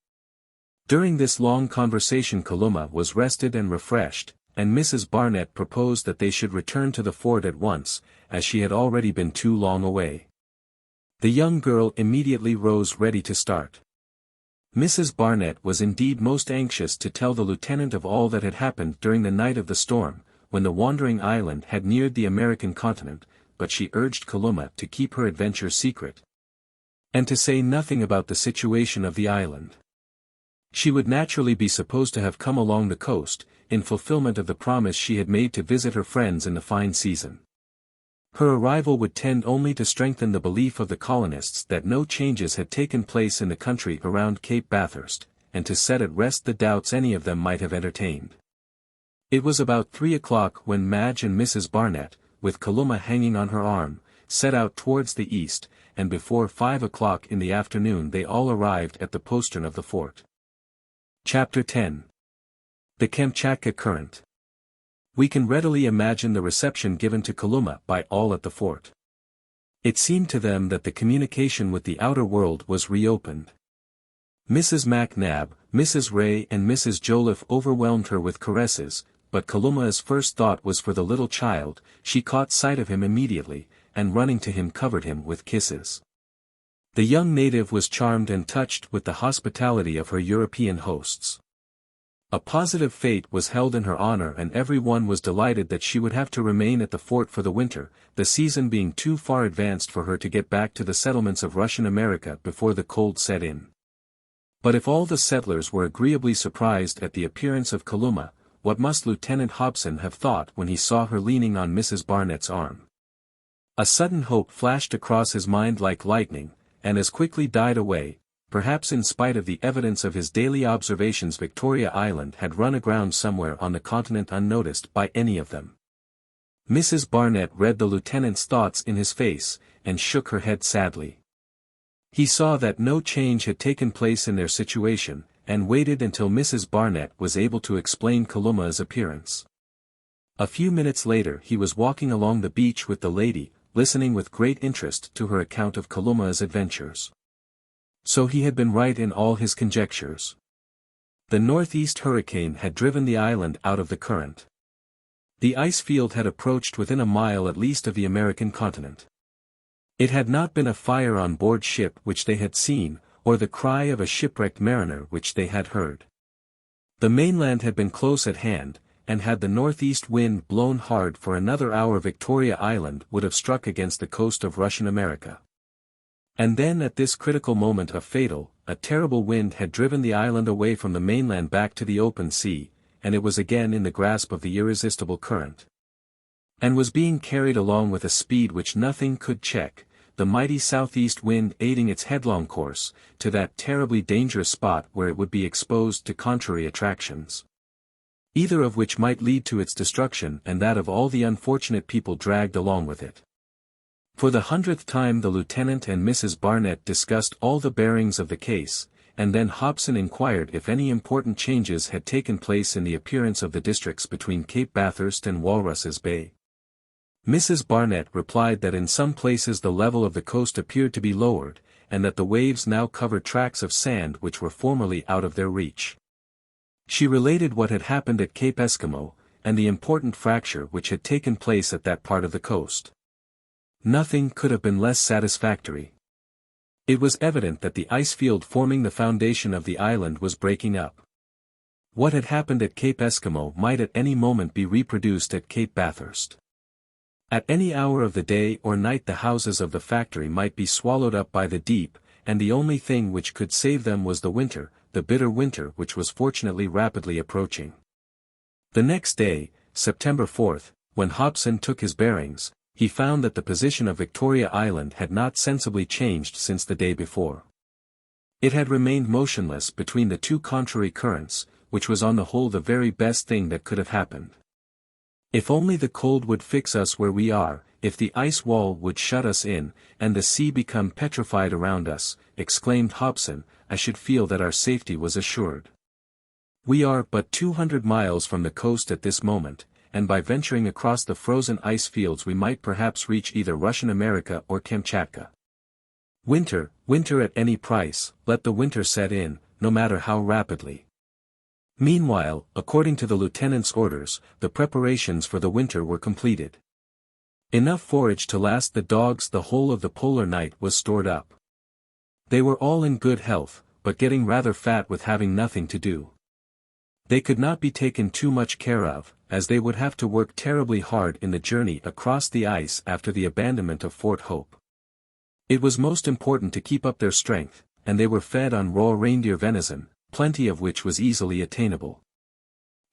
During this long conversation Kalumah was rested and refreshed, and Mrs. Barnett proposed that they should return to the fort at once, as she had already been too long away. The young girl immediately rose ready to start. Mrs. Barnett was indeed most anxious to tell the lieutenant of all that had happened during the night of the storm, when the wandering island had neared the American continent, but she urged Kalumah to keep her adventure secret. And to say nothing about the situation of the island. She would naturally be supposed to have come along the coast, in fulfillment of the promise she had made to visit her friends in the fine season. Her arrival would tend only to strengthen the belief of the colonists that no changes had taken place in the country around Cape Bathurst, and to set at rest the doubts any of them might have entertained. It was about 3 o'clock when Madge and Mrs. Barnett, with Kalumah hanging on her arm, set out towards the east, and before 5 o'clock in the afternoon they all arrived at the postern of the fort. Chapter 10. The Kamtchatka Current. We can readily imagine the reception given to Kalumah by all at the fort. It seemed to them that the communication with the outer world was reopened. Mrs. MacNab, Mrs. Ray and Mrs. Jolliffe overwhelmed her with caresses, but Kalumah's first thought was for the little child. She caught sight of him immediately, and running to him covered him with kisses. The young native was charmed and touched with the hospitality of her European hosts. A positive fete was held in her honor and every one was delighted that she would have to remain at the fort for the winter, the season being too far advanced for her to get back to the settlements of Russian America before the cold set in. But if all the settlers were agreeably surprised at the appearance of Kalumah, what must Lieutenant Hobson have thought when he saw her leaning on Mrs. Barnett's arm? A sudden hope flashed across his mind like lightning, and as quickly died away. Perhaps in spite of the evidence of his daily observations Victoria Island had run aground somewhere on the continent unnoticed by any of them. Mrs. Barnett read the lieutenant's thoughts in his face, and shook her head sadly. He saw that no change had taken place in their situation, and waited until Mrs. Barnett was able to explain Kalumah's appearance. A few minutes later he was walking along the beach with the lady, listening with great interest to her account of Kalumah's adventures. So he had been right in all his conjectures. The northeast hurricane had driven the island out of the current. The ice field had approached within a mile at least of the American continent. It had not been a fire on board ship which they had seen, or the cry of a shipwrecked mariner which they had heard. The mainland had been close at hand, and had the northeast wind blown hard for another hour Victoria Island would have struck against the coast of Russian America. And then at this critical moment a terrible wind had driven the island away from the mainland back to the open sea, and it was again in the grasp of the irresistible current. And was being carried along with a speed which nothing could check, the mighty southeast wind aiding its headlong course, to that terribly dangerous spot where it would be exposed to contrary attractions. Either of which might lead to its destruction and that of all the unfortunate people dragged along with it. For the 100th time the lieutenant and Mrs. Barnett discussed all the bearings of the case, and then Hobson inquired if any important changes had taken place in the appearance of the districts between Cape Bathurst and Walruses Bay. Mrs. Barnett replied that in some places the level of the coast appeared to be lowered, and that the waves now covered tracts of sand which were formerly out of their reach. She related what had happened at Cape Eskimo, and the important fracture which had taken place at that part of the coast. Nothing could have been less satisfactory. It was evident that the ice field forming the foundation of the island was breaking up. What had happened at Cape Eskimo might at any moment be reproduced at Cape Bathurst. At any hour of the day or night the houses of the factory might be swallowed up by the deep, and the only thing which could save them was the winter, the bitter winter which was fortunately rapidly approaching. The next day, September 4th, when Hobson took his bearings, he found that the position of Victoria Island had not sensibly changed since the day before. It had remained motionless between the two contrary currents, which was on the whole the very best thing that could have happened. If only the cold would fix us where we are, if the ice wall would shut us in, and the sea become petrified around us, exclaimed Hobson, I should feel that our safety was assured. We are but 200 miles from the coast at this moment, and by venturing across the frozen ice fields we might perhaps reach either Russian America or Kamtchatka. Winter, winter at any price, let the winter set in, no matter how rapidly. Meanwhile, according to the lieutenant's orders, the preparations for the winter were completed. Enough forage to last the dogs the whole of the polar night was stored up. They were all in good health, but getting rather fat with having nothing to do. They could not be taken too much care of, as they would have to work terribly hard in the journey across the ice after the abandonment of Fort Hope. It was most important to keep up their strength, and they were fed on raw reindeer venison, plenty of which was easily attainable.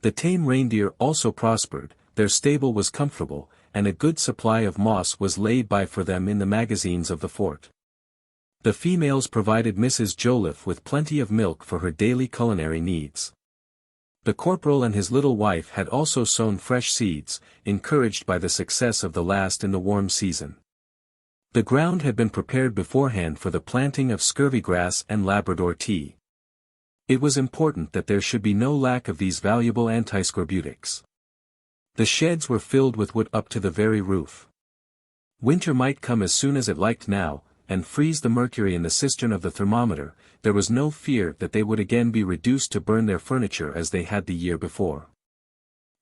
The tame reindeer also prospered, their stable was comfortable, and a good supply of moss was laid by for them in the magazines of the fort. The females provided Mrs. Joliffe with plenty of milk for her daily culinary needs. The corporal and his little wife had also sown fresh seeds, encouraged by the success of the last in the warm season. The ground had been prepared beforehand for the planting of scurvy grass and Labrador tea. It was important that there should be no lack of these valuable antiscorbutics. The sheds were filled with wood up to the very roof. Winter might come as soon as it liked now, and freeze the mercury in the cistern of the thermometer. There was no fear that they would again be reduced to burn their furniture as they had the year before.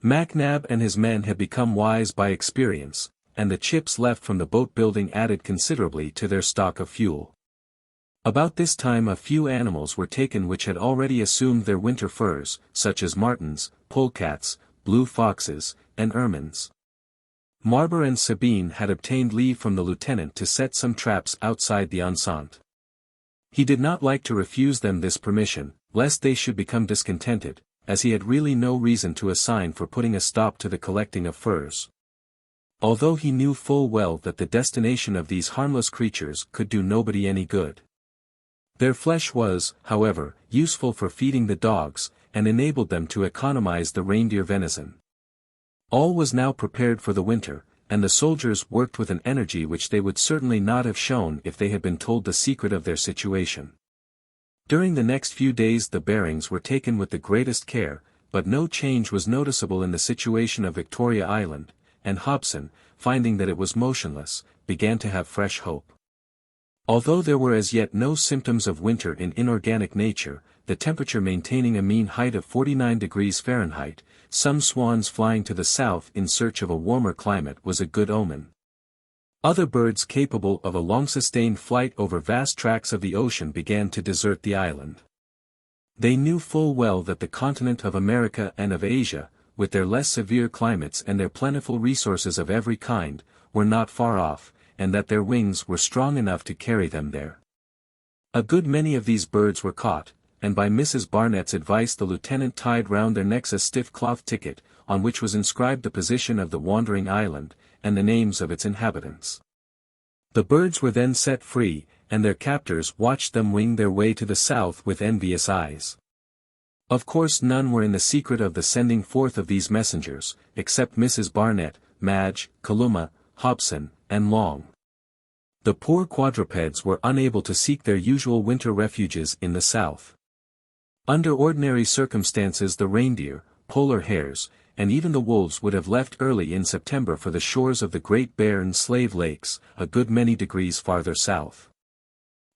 MacNab and his men had become wise by experience, and the chips left from the boat building added considerably to their stock of fuel. About this time a few animals were taken which had already assumed their winter furs, such as martens, polecats, blue foxes, and ermines. Marber and Sabine had obtained leave from the lieutenant to set some traps outside the enceinte. He did not like to refuse them this permission, lest they should become discontented, as he had really no reason to assign for putting a stop to the collecting of furs. Although he knew full well that the destination of these harmless creatures could do nobody any good. Their flesh was, however, useful for feeding the dogs, and enabled them to economize the reindeer venison. All was now prepared for the winter, and the soldiers worked with an energy which they would certainly not have shown if they had been told the secret of their situation. During the next few days the bearings were taken with the greatest care, but no change was noticeable in the situation of Victoria Island, and Hobson, finding that it was motionless, began to have fresh hope. Although there were as yet no symptoms of winter in inorganic nature, the temperature maintaining a mean height of 49 degrees Fahrenheit, some swans flying to the south in search of a warmer climate was a good omen. Other birds capable of a long-sustained flight over vast tracts of the ocean began to desert the island. They knew full well that the continent of America and of Asia, with their less severe climates and their plentiful resources of every kind, were not far off, and that their wings were strong enough to carry them there. A good many of these birds were caught, and by Mrs. Barnett's advice the lieutenant tied round their necks a stiff cloth ticket, on which was inscribed the position of the wandering island, and the names of its inhabitants. The birds were then set free, and their captors watched them wing their way to the south with envious eyes. Of course none were in the secret of the sending forth of these messengers, except Mrs. Barnett, Madge, Kalumah, Hobson, and Long. The poor quadrupeds were unable to seek their usual winter refuges in the south. Under ordinary circumstances the reindeer, polar hares, and even the wolves would have left early in September for the shores of the Great Bear and Slave Lakes, a good many degrees farther south.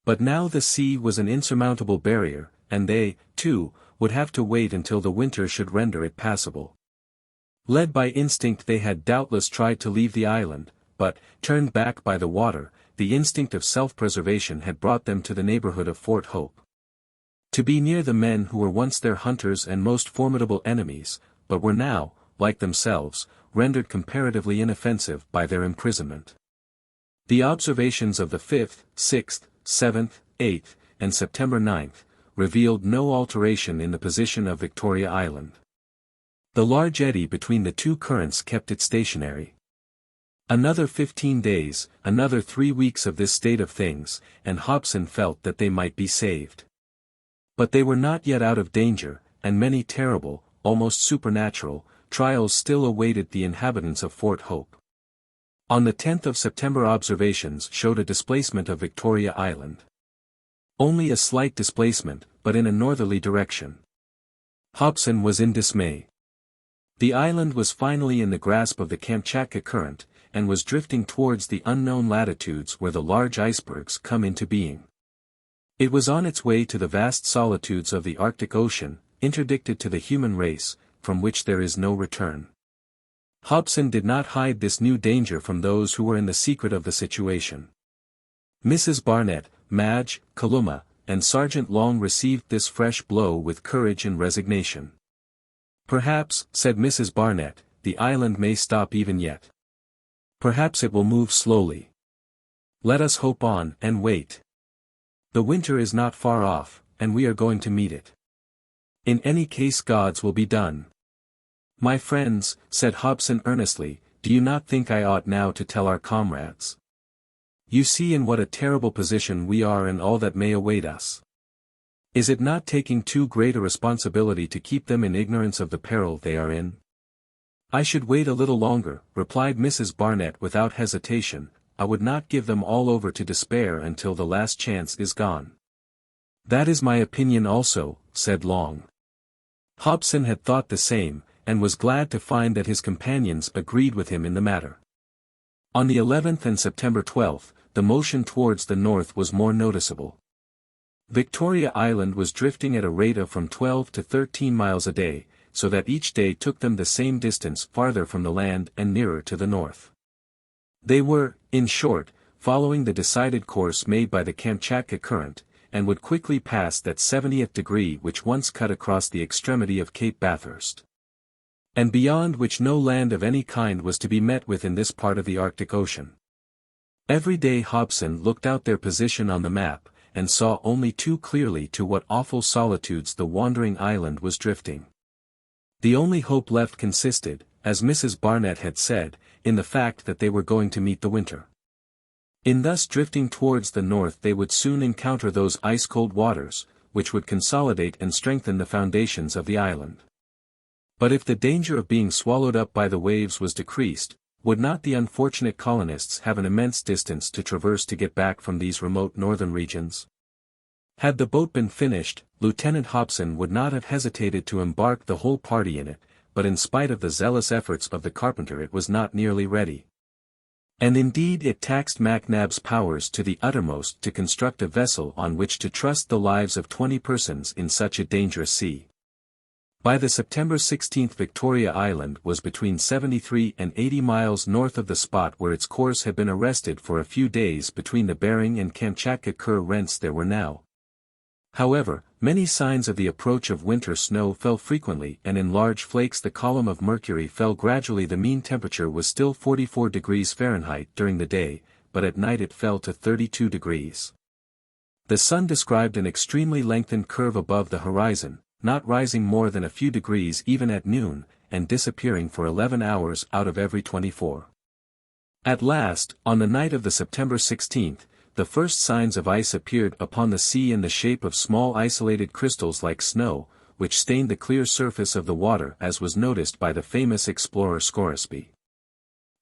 But now the sea was an insurmountable barrier, and they, too, would have to wait until the winter should render it passable. Led by instinct they had doubtless tried to leave the island, but, turned back by the water, the instinct of self-preservation had brought them to the neighborhood of Fort Hope. To be near the men who were once their hunters and most formidable enemies, but were now, like themselves, rendered comparatively inoffensive by their imprisonment. The observations of the 5th, 6th, 7th, 8th, and September 9th, revealed no alteration in the position of Victoria Island. The large eddy between the two currents kept it stationary. Another 15 days, another 3 weeks of this state of things, and Hobson felt that they might be saved. But they were not yet out of danger, and many terrible, almost supernatural, trials still awaited the inhabitants of Fort Hope. On the 10th of September observations showed a displacement of Victoria Island. Only a slight displacement, but in a northerly direction. Hobson was in dismay. The island was finally in the grasp of the Kamtchatka current, and was drifting towards the unknown latitudes where the large icebergs come into being. It was on its way to the vast solitudes of the Arctic Ocean, interdicted to the human race, from which there is no return. Hobson did not hide this new danger from those who were in the secret of the situation. Mrs. Barnett, Madge, Kalumah, and Sergeant Long received this fresh blow with courage and resignation. Perhaps, said Mrs. Barnett, the island may stop even yet. Perhaps it will move slowly. Let us hope on and wait. The winter is not far off, and we are going to meet it. In any case God's will be done. My friends, said Hobson earnestly, do you not think I ought now to tell our comrades? You see in what a terrible position we are and all that may await us. Is it not taking too great a responsibility to keep them in ignorance of the peril they are in? I should wait a little longer, replied Mrs. Barnett without hesitation. I would not give them all over to despair until the last chance is gone. That is my opinion also, said Long. Hobson had thought the same, and was glad to find that his companions agreed with him in the matter. On the 11th and September 12th, the motion towards the north was more noticeable. Victoria Island was drifting at a rate of from 12 to 13 miles a day, so that each day took them the same distance farther from the land and nearer to the north. They were, in short, following the decided course made by the Kamtchatka current, and would quickly pass that 70th degree which once cut across the extremity of Cape Bathurst, and beyond which no land of any kind was to be met with in this part of the Arctic Ocean. Every day Hobson looked out their position on the map, and saw only too clearly to what awful solitudes the wandering island was drifting. The only hope left consisted, as Mrs. Barnett had said, in the fact that they were going to meet the winter. In thus drifting towards the north they would soon encounter those ice-cold waters, which would consolidate and strengthen the foundations of the island. But if the danger of being swallowed up by the waves was decreased, would not the unfortunate colonists have an immense distance to traverse to get back from these remote northern regions? Had the boat been finished, Lieutenant Hobson would not have hesitated to embark the whole party in it, but in spite of the zealous efforts of the carpenter it was not nearly ready. And indeed it taxed MacNab's powers to the uttermost to construct a vessel on which to trust the lives of 20 persons in such a dangerous sea. By the September 16 Victoria Island was between 73 and 80 miles north of the spot where its course had been arrested for a few days between the Bering and Kamtchatka currents. There were now, however, many signs of the approach of winter. Snow fell frequently and in large flakes. The column of mercury fell gradually. The mean temperature was still 44 degrees Fahrenheit during the day, but at night it fell to 32 degrees. The sun described an extremely lengthened curve above the horizon, not rising more than a few degrees even at noon, and disappearing for 11 hours out of every 24. At last, on the night of the September 16th, the first signs of ice appeared upon the sea in the shape of small isolated crystals like snow, which stained the clear surface of the water as was noticed by the famous explorer Scoresby.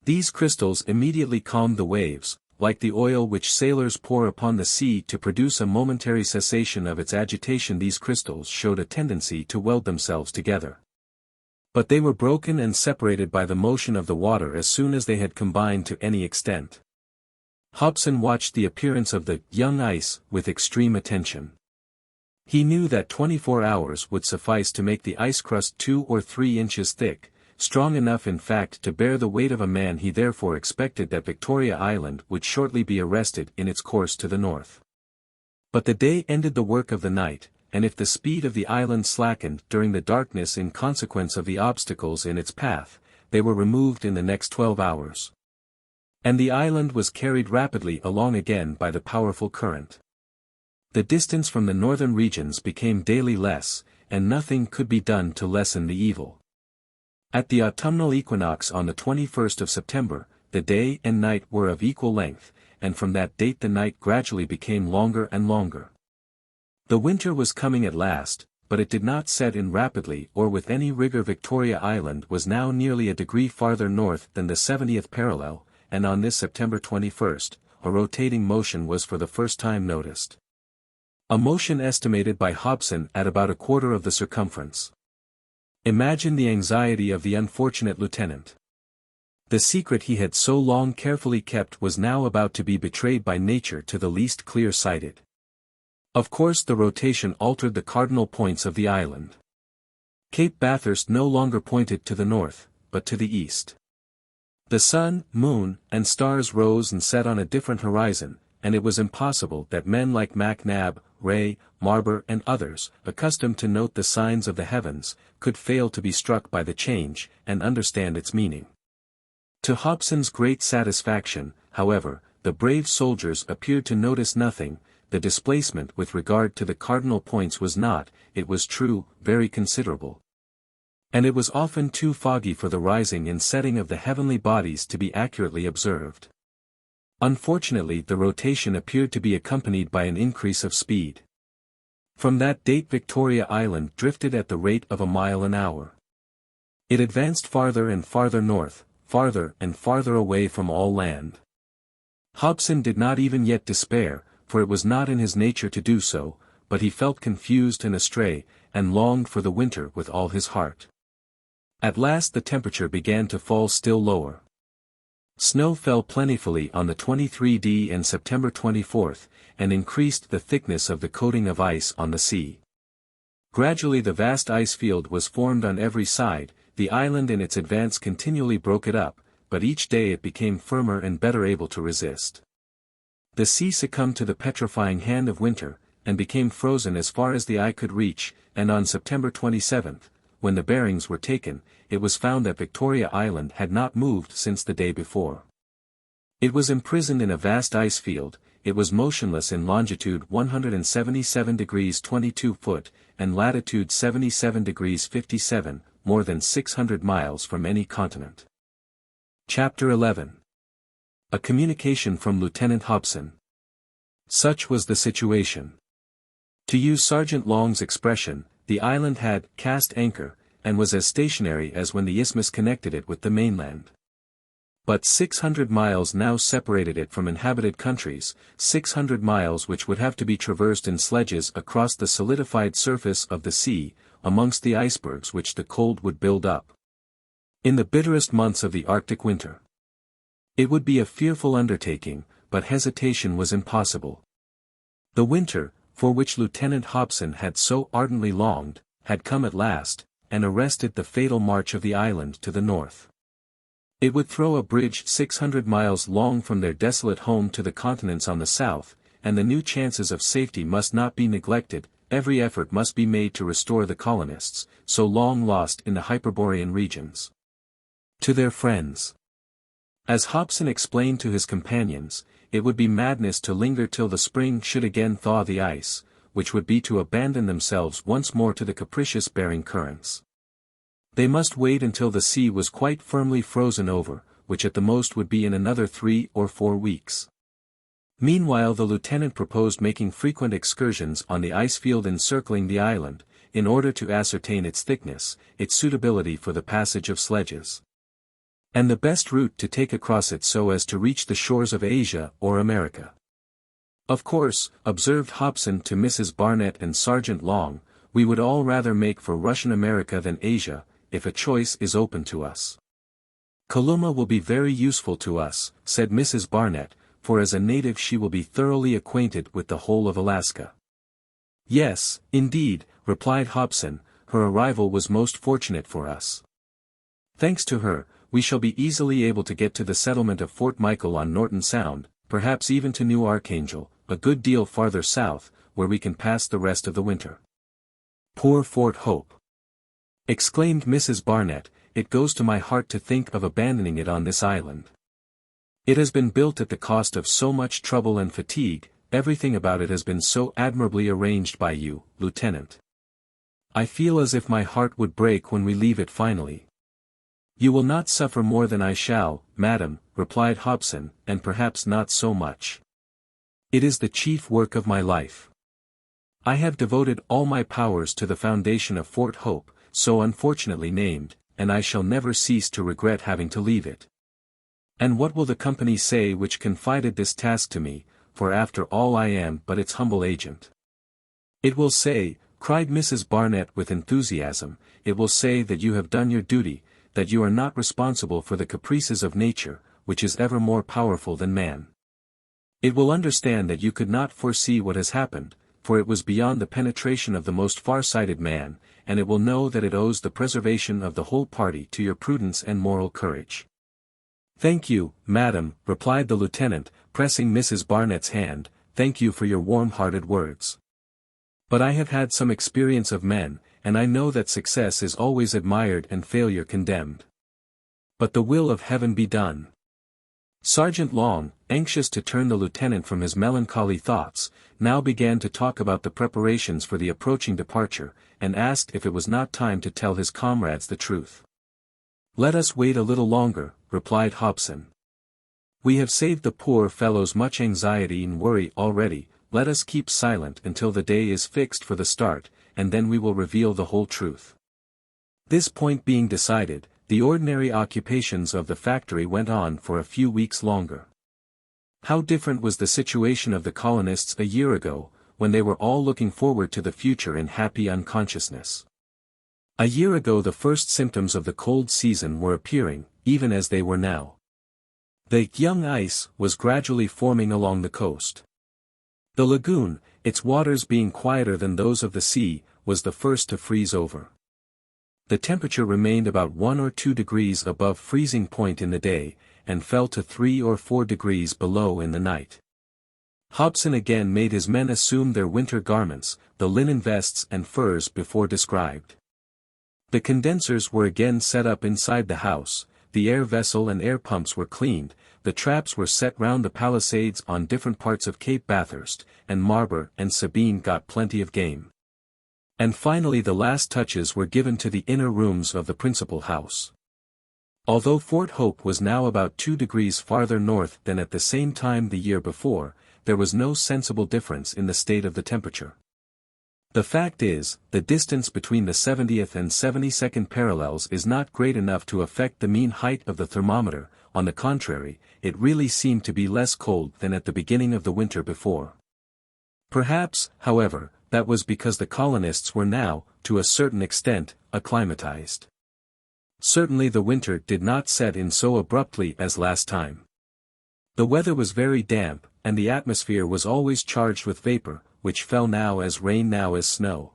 These crystals immediately calmed the waves, like the oil which sailors pour upon the sea to produce a momentary cessation of its agitation. These crystals showed a tendency to weld themselves together. But they were broken and separated by the motion of the water as soon as they had combined to any extent. Hobson watched the appearance of the young ice with extreme attention. He knew that 24 hours would suffice to make the ice crust 2 or 3 inches thick, strong enough in fact to bear the weight of a man. He therefore expected that Victoria Island would shortly be arrested in its course to the north. But the day ended the work of the night, and if the speed of the island slackened during the darkness in consequence of the obstacles in its path, they were removed in the next 12 hours. And the island was carried rapidly along again by the powerful current. The distance from the northern regions became daily less, and nothing could be done to lessen the evil. At the autumnal equinox on the 21st of September, the day and night were of equal length, and from that date the night gradually became longer and longer. The winter was coming at last, but it did not set in rapidly or with any rigor. Victoria Island was now nearly a degree farther north than the 70th parallel, and on this September 21st, a rotating motion was for the first time noticed. A motion estimated by Hobson at about a quarter of the circumference. Imagine the anxiety of the unfortunate lieutenant. The secret he had so long carefully kept was now about to be betrayed by nature to the least clear-sighted. Of course the rotation altered the cardinal points of the island. Cape Bathurst no longer pointed to the north, but to the east. The sun, moon, and stars rose and set on a different horizon, and it was impossible that men like MacNab, Ray, Marber and others, accustomed to note the signs of the heavens, could fail to be struck by the change, and understand its meaning. To Hobson's great satisfaction, however, the brave soldiers appeared to notice nothing. The displacement with regard to the cardinal points was not, it was true, very considerable. And it was often too foggy for the rising and setting of the heavenly bodies to be accurately observed. Unfortunately, the rotation appeared to be accompanied by an increase of speed. From that date Victoria Island drifted at the rate of a mile an hour. It advanced farther and farther north, farther and farther away from all land. Hobson did not even yet despair, for it was not in his nature to do so, but he felt confused and astray, and longed for the winter with all his heart. At last the temperature began to fall still lower. Snow fell plentifully on the 23d and September 24th, and increased the thickness of the coating of ice on the sea. Gradually the vast ice field was formed on every side. The island in its advance continually broke it up, but each day it became firmer and better able to resist. The sea succumbed to the petrifying hand of winter, and became frozen as far as the eye could reach, and on September 27th, when the bearings were taken, it was found that Victoria Island had not moved since the day before. It was imprisoned in a vast ice field. It was motionless in longitude 177 degrees 22 foot, and latitude 77 degrees 57, more than 600 miles from any continent. Chapter 11. A communication from Lieutenant Hobson. Such was the situation. To use Sergeant Long's expression, the island had cast anchor, and was as stationary as when the isthmus connected it with the mainland. But 600 miles now separated it from inhabited countries, 600 miles which would have to be traversed in sledges across the solidified surface of the sea, amongst the icebergs which the cold would build up. In the bitterest months of the Arctic winter. It would be a fearful undertaking, but hesitation was impossible. The winter, for which Lieutenant Hobson had so ardently longed, had come at last, and arrested the fatal march of the island to the north. It would throw a bridge 600 miles long from their desolate home to the continents on the south, and the new chances of safety must not be neglected. Every effort must be made to restore the colonists, so long lost in the Hyperborean regions, to their friends. As Hobson explained to his companions, it would be madness to linger till the spring should again thaw the ice, which would be to abandon themselves once more to the capricious Bering currents. They must wait until the sea was quite firmly frozen over, which at the most would be in another 3 or 4 weeks. Meanwhile the lieutenant proposed making frequent excursions on the ice field encircling the island, in order to ascertain its thickness, its suitability for the passage of sledges, and the best route to take across it so as to reach the shores of Asia or America. Of course, observed Hobson to Mrs. Barnett and Sergeant Long, we would all rather make for Russian America than Asia, if a choice is open to us. Kalumah will be very useful to us, said Mrs. Barnett, for as a native she will be thoroughly acquainted with the whole of Alaska. Yes, indeed, replied Hobson, her arrival was most fortunate for us. Thanks to her, we shall be easily able to get to the settlement of Fort Michael on Norton Sound, perhaps even to New Archangel, a good deal farther south, where we can pass the rest of the winter. Poor Fort Hope! Exclaimed Mrs. Barnett, it goes to my heart to think of abandoning it on this island. It has been built at the cost of so much trouble and fatigue, everything about it has been so admirably arranged by you, Lieutenant. I feel as if my heart would break when we leave it finally. You will not suffer more than I shall, madam, replied Hobson, and perhaps not so much. It is the chief work of my life. I have devoted all my powers to the foundation of Fort Hope, so unfortunately named, and I shall never cease to regret having to leave it. And what will the company say which confided this task to me, for after all I am but its humble agent? It will say, cried Mrs. Barnett with enthusiasm, it will say that you have done your duty, that you are not responsible for the caprices of nature, which is ever more powerful than man. It will understand that you could not foresee what has happened, for it was beyond the penetration of the most far-sighted man, and it will know that it owes the preservation of the whole party to your prudence and moral courage. Thank you, madam, replied the lieutenant, pressing Mrs. Barnett's hand, thank you for your warm-hearted words. But I have had some experience of men, and I know that success is always admired and failure condemned. But the will of heaven be done. Sergeant Long, anxious to turn the lieutenant from his melancholy thoughts, now began to talk about the preparations for the approaching departure, and asked if it was not time to tell his comrades the truth. "Let us wait a little longer," replied Hobson. "We have saved the poor fellows much anxiety and worry already. Let us keep silent until the day is fixed for the start, and then we will reveal the whole truth." This point being decided, the ordinary occupations of the factory went on for a few weeks longer. How different was the situation of the colonists a year ago, when they were all looking forward to the future in happy unconsciousness. A year ago the first symptoms of the cold season were appearing, even as they were now. The young ice was gradually forming along the coast. The lagoon, its waters being quieter than those of the sea, was the first to freeze over. The temperature remained about 1 or 2 degrees above freezing point in the day, and fell to 3 or 4 degrees below in the night. Hobson again made his men assume their winter garments, the linen vests and furs before described. The condensers were again set up inside the house, the air vessel and air pumps were cleaned, the traps were set round the palisades on different parts of Cape Bathurst, and Marber and Sabine got plenty of game. And finally the last touches were given to the inner rooms of the principal house. Although Fort Hope was now about 2 degrees farther north than at the same time the year before, there was no sensible difference in the state of the temperature. The fact is, the distance between the 70th and 72nd parallels is not great enough to affect the mean height of the thermometer. On the contrary, it really seemed to be less cold than at the beginning of the winter before. Perhaps, however, that was because the colonists were now, to a certain extent, acclimatized. Certainly the winter did not set in so abruptly as last time. The weather was very damp, and the atmosphere was always charged with vapor, which fell now as rain now as snow.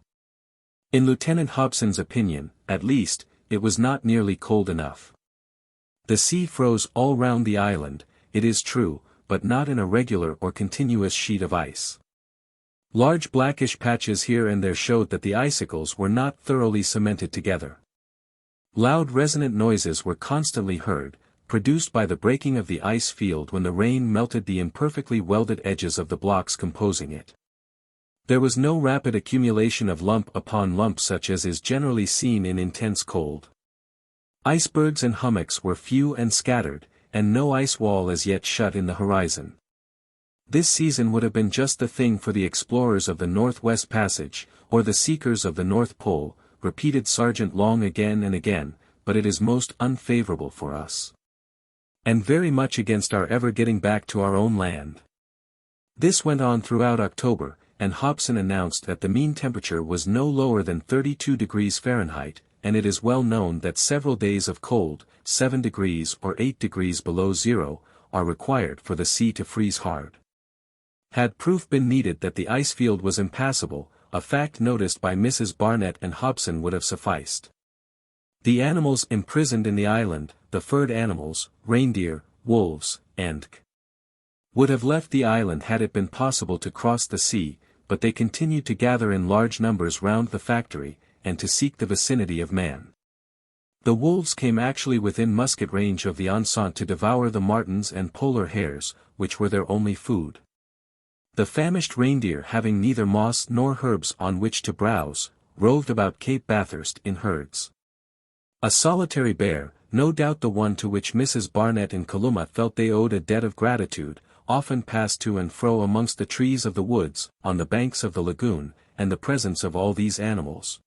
In Lieutenant Hobson's opinion, at least, it was not nearly cold enough. The sea froze all round the island, it is true, but not in a regular or continuous sheet of ice. Large blackish patches here and there showed that the icicles were not thoroughly cemented together. Loud resonant noises were constantly heard, produced by the breaking of the ice field when the rain melted the imperfectly welded edges of the blocks composing it. There was no rapid accumulation of lump upon lump such as is generally seen in intense cold. Icebergs and hummocks were few and scattered, and no ice wall as yet shut in the horizon. This season would have been just the thing for the explorers of the Northwest Passage, or the seekers of the North Pole, repeated Sergeant Long again and again, but it is most unfavorable for us. And very much against our ever getting back to our own land. This went on throughout October, and Hobson announced that the mean temperature was no lower than 32 degrees Fahrenheit, and it is well known that several days of cold, 7 degrees or 8 degrees below zero, are required for the sea to freeze hard. Had proof been needed that the ice field was impassable, a fact noticed by Mrs. Barnett and Hobson would have sufficed. The animals imprisoned in the island, the furred animals, reindeer, wolves, and would have left the island had it been possible to cross the sea, but they continued to gather in large numbers round the factory, and to seek the vicinity of man. The wolves came actually within musket range of the enceinte to devour the martens and polar hares, which were their only food. The famished reindeer, having neither moss nor herbs on which to browse, roved about Cape Bathurst in herds. A solitary bear, no doubt the one to which Mrs. Barnett and Kalumah felt they owed a debt of gratitude, often passed to and fro amongst the trees of the woods, on the banks of the lagoon, and the presence of all these animals,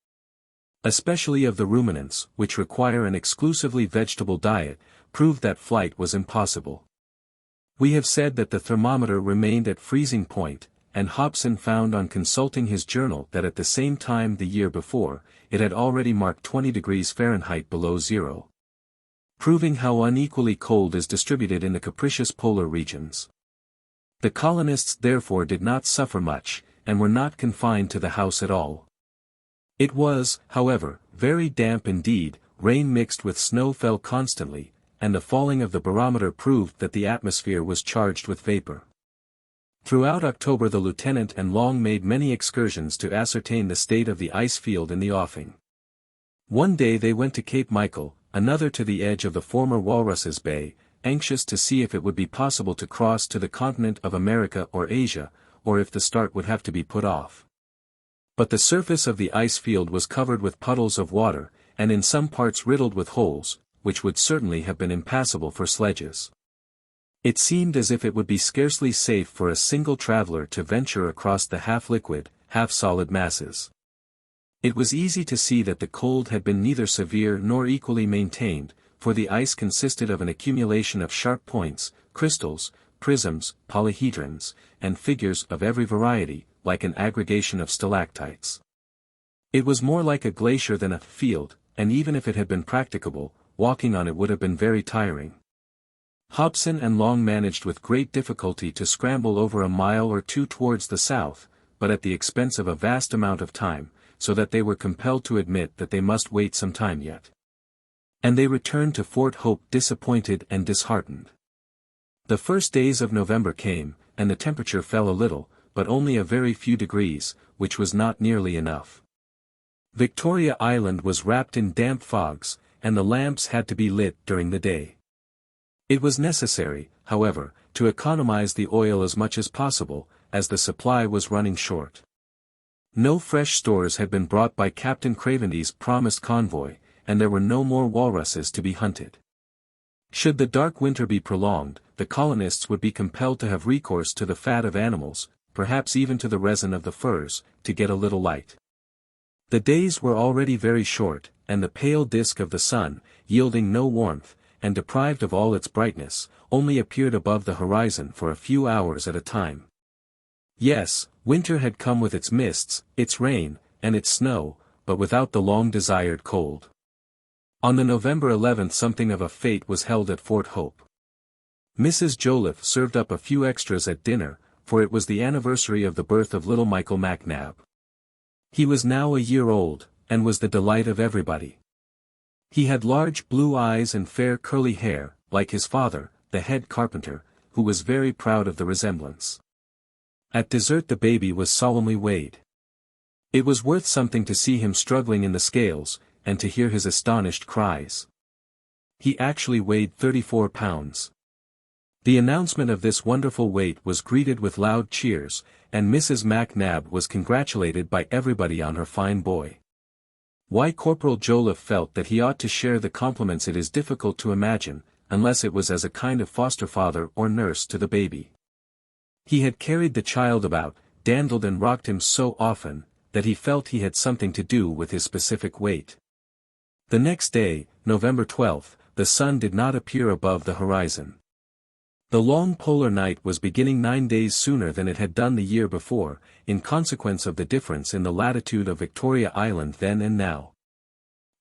especially of the ruminants, which require an exclusively vegetable diet, proved that flight was impossible. We have said that the thermometer remained at freezing point, and Hobson found on consulting his journal that at the same time the year before, it had already marked 20 degrees Fahrenheit below zero. Proving how unequally cold is distributed in the capricious polar regions. The colonists therefore did not suffer much, and were not confined to the house at all. It was, however, very damp indeed, rain mixed with snow fell constantly, and the falling of the barometer proved that the atmosphere was charged with vapor. Throughout October the lieutenant and Long made many excursions to ascertain the state of the ice field in the offing. One day they went to Cape Michael, another to the edge of the former Walruses Bay, anxious to see if it would be possible to cross to the continent of America or Asia, or if the start would have to be put off. But the surface of the ice field was covered with puddles of water, and in some parts riddled with holes, which would certainly have been impassable for sledges. It seemed as if it would be scarcely safe for a single traveler to venture across the half-liquid, half-solid masses. It was easy to see that the cold had been neither severe nor equally maintained, for the ice consisted of an accumulation of sharp points, crystals, prisms, polyhedrons, and figures of every variety, like an aggregation of stalactites. It was more like a glacier than a field, and even if it had been practicable, walking on it would have been very tiring. Hobson and Long managed with great difficulty to scramble over a mile or two towards the south, but at the expense of a vast amount of time, so that they were compelled to admit that they must wait some time yet. And they returned to Fort Hope disappointed and disheartened. The first days of November came, and the temperature fell a little, but only a very few degrees, which was not nearly enough. Victoria Island was wrapped in damp fogs, and the lamps had to be lit during the day. It was necessary, however, to economize the oil as much as possible, as the supply was running short. No fresh stores had been brought by Captain Cravendy's promised convoy, and there were no more walruses to be hunted. Should the dark winter be prolonged, the colonists would be compelled to have recourse to the fat of animals, perhaps even to the resin of the furs, to get a little light. The days were already very short, and the pale disk of the sun, yielding no warmth, and deprived of all its brightness, only appeared above the horizon for a few hours at a time. Yes, winter had come with its mists, its rain, and its snow, but without the long-desired cold. On the November 11th something of a fete was held at Fort Hope. Mrs. Joliffe served up a few extras at dinner, for it was the anniversary of the birth of little Michael MacNab. He was now a year old, and was the delight of everybody. He had large blue eyes and fair curly hair, like his father, the head carpenter, who was very proud of the resemblance. At dessert the baby was solemnly weighed. It was worth something to see him struggling in the scales, and to hear his astonished cries. He actually weighed 34 pounds. The announcement of this wonderful weight was greeted with loud cheers, and Mrs. MacNab was congratulated by everybody on her fine boy. Why Corporal Joliffe felt that he ought to share the compliments it is difficult to imagine, unless it was as a kind of foster father or nurse to the baby. He had carried the child about, dandled and rocked him so often, that he felt he had something to do with his specific weight. The next day, November 12th, the sun did not appear above the horizon. The long polar night was beginning 9 days sooner than it had done the year before, in consequence of the difference in the latitude of Victoria Island then and now.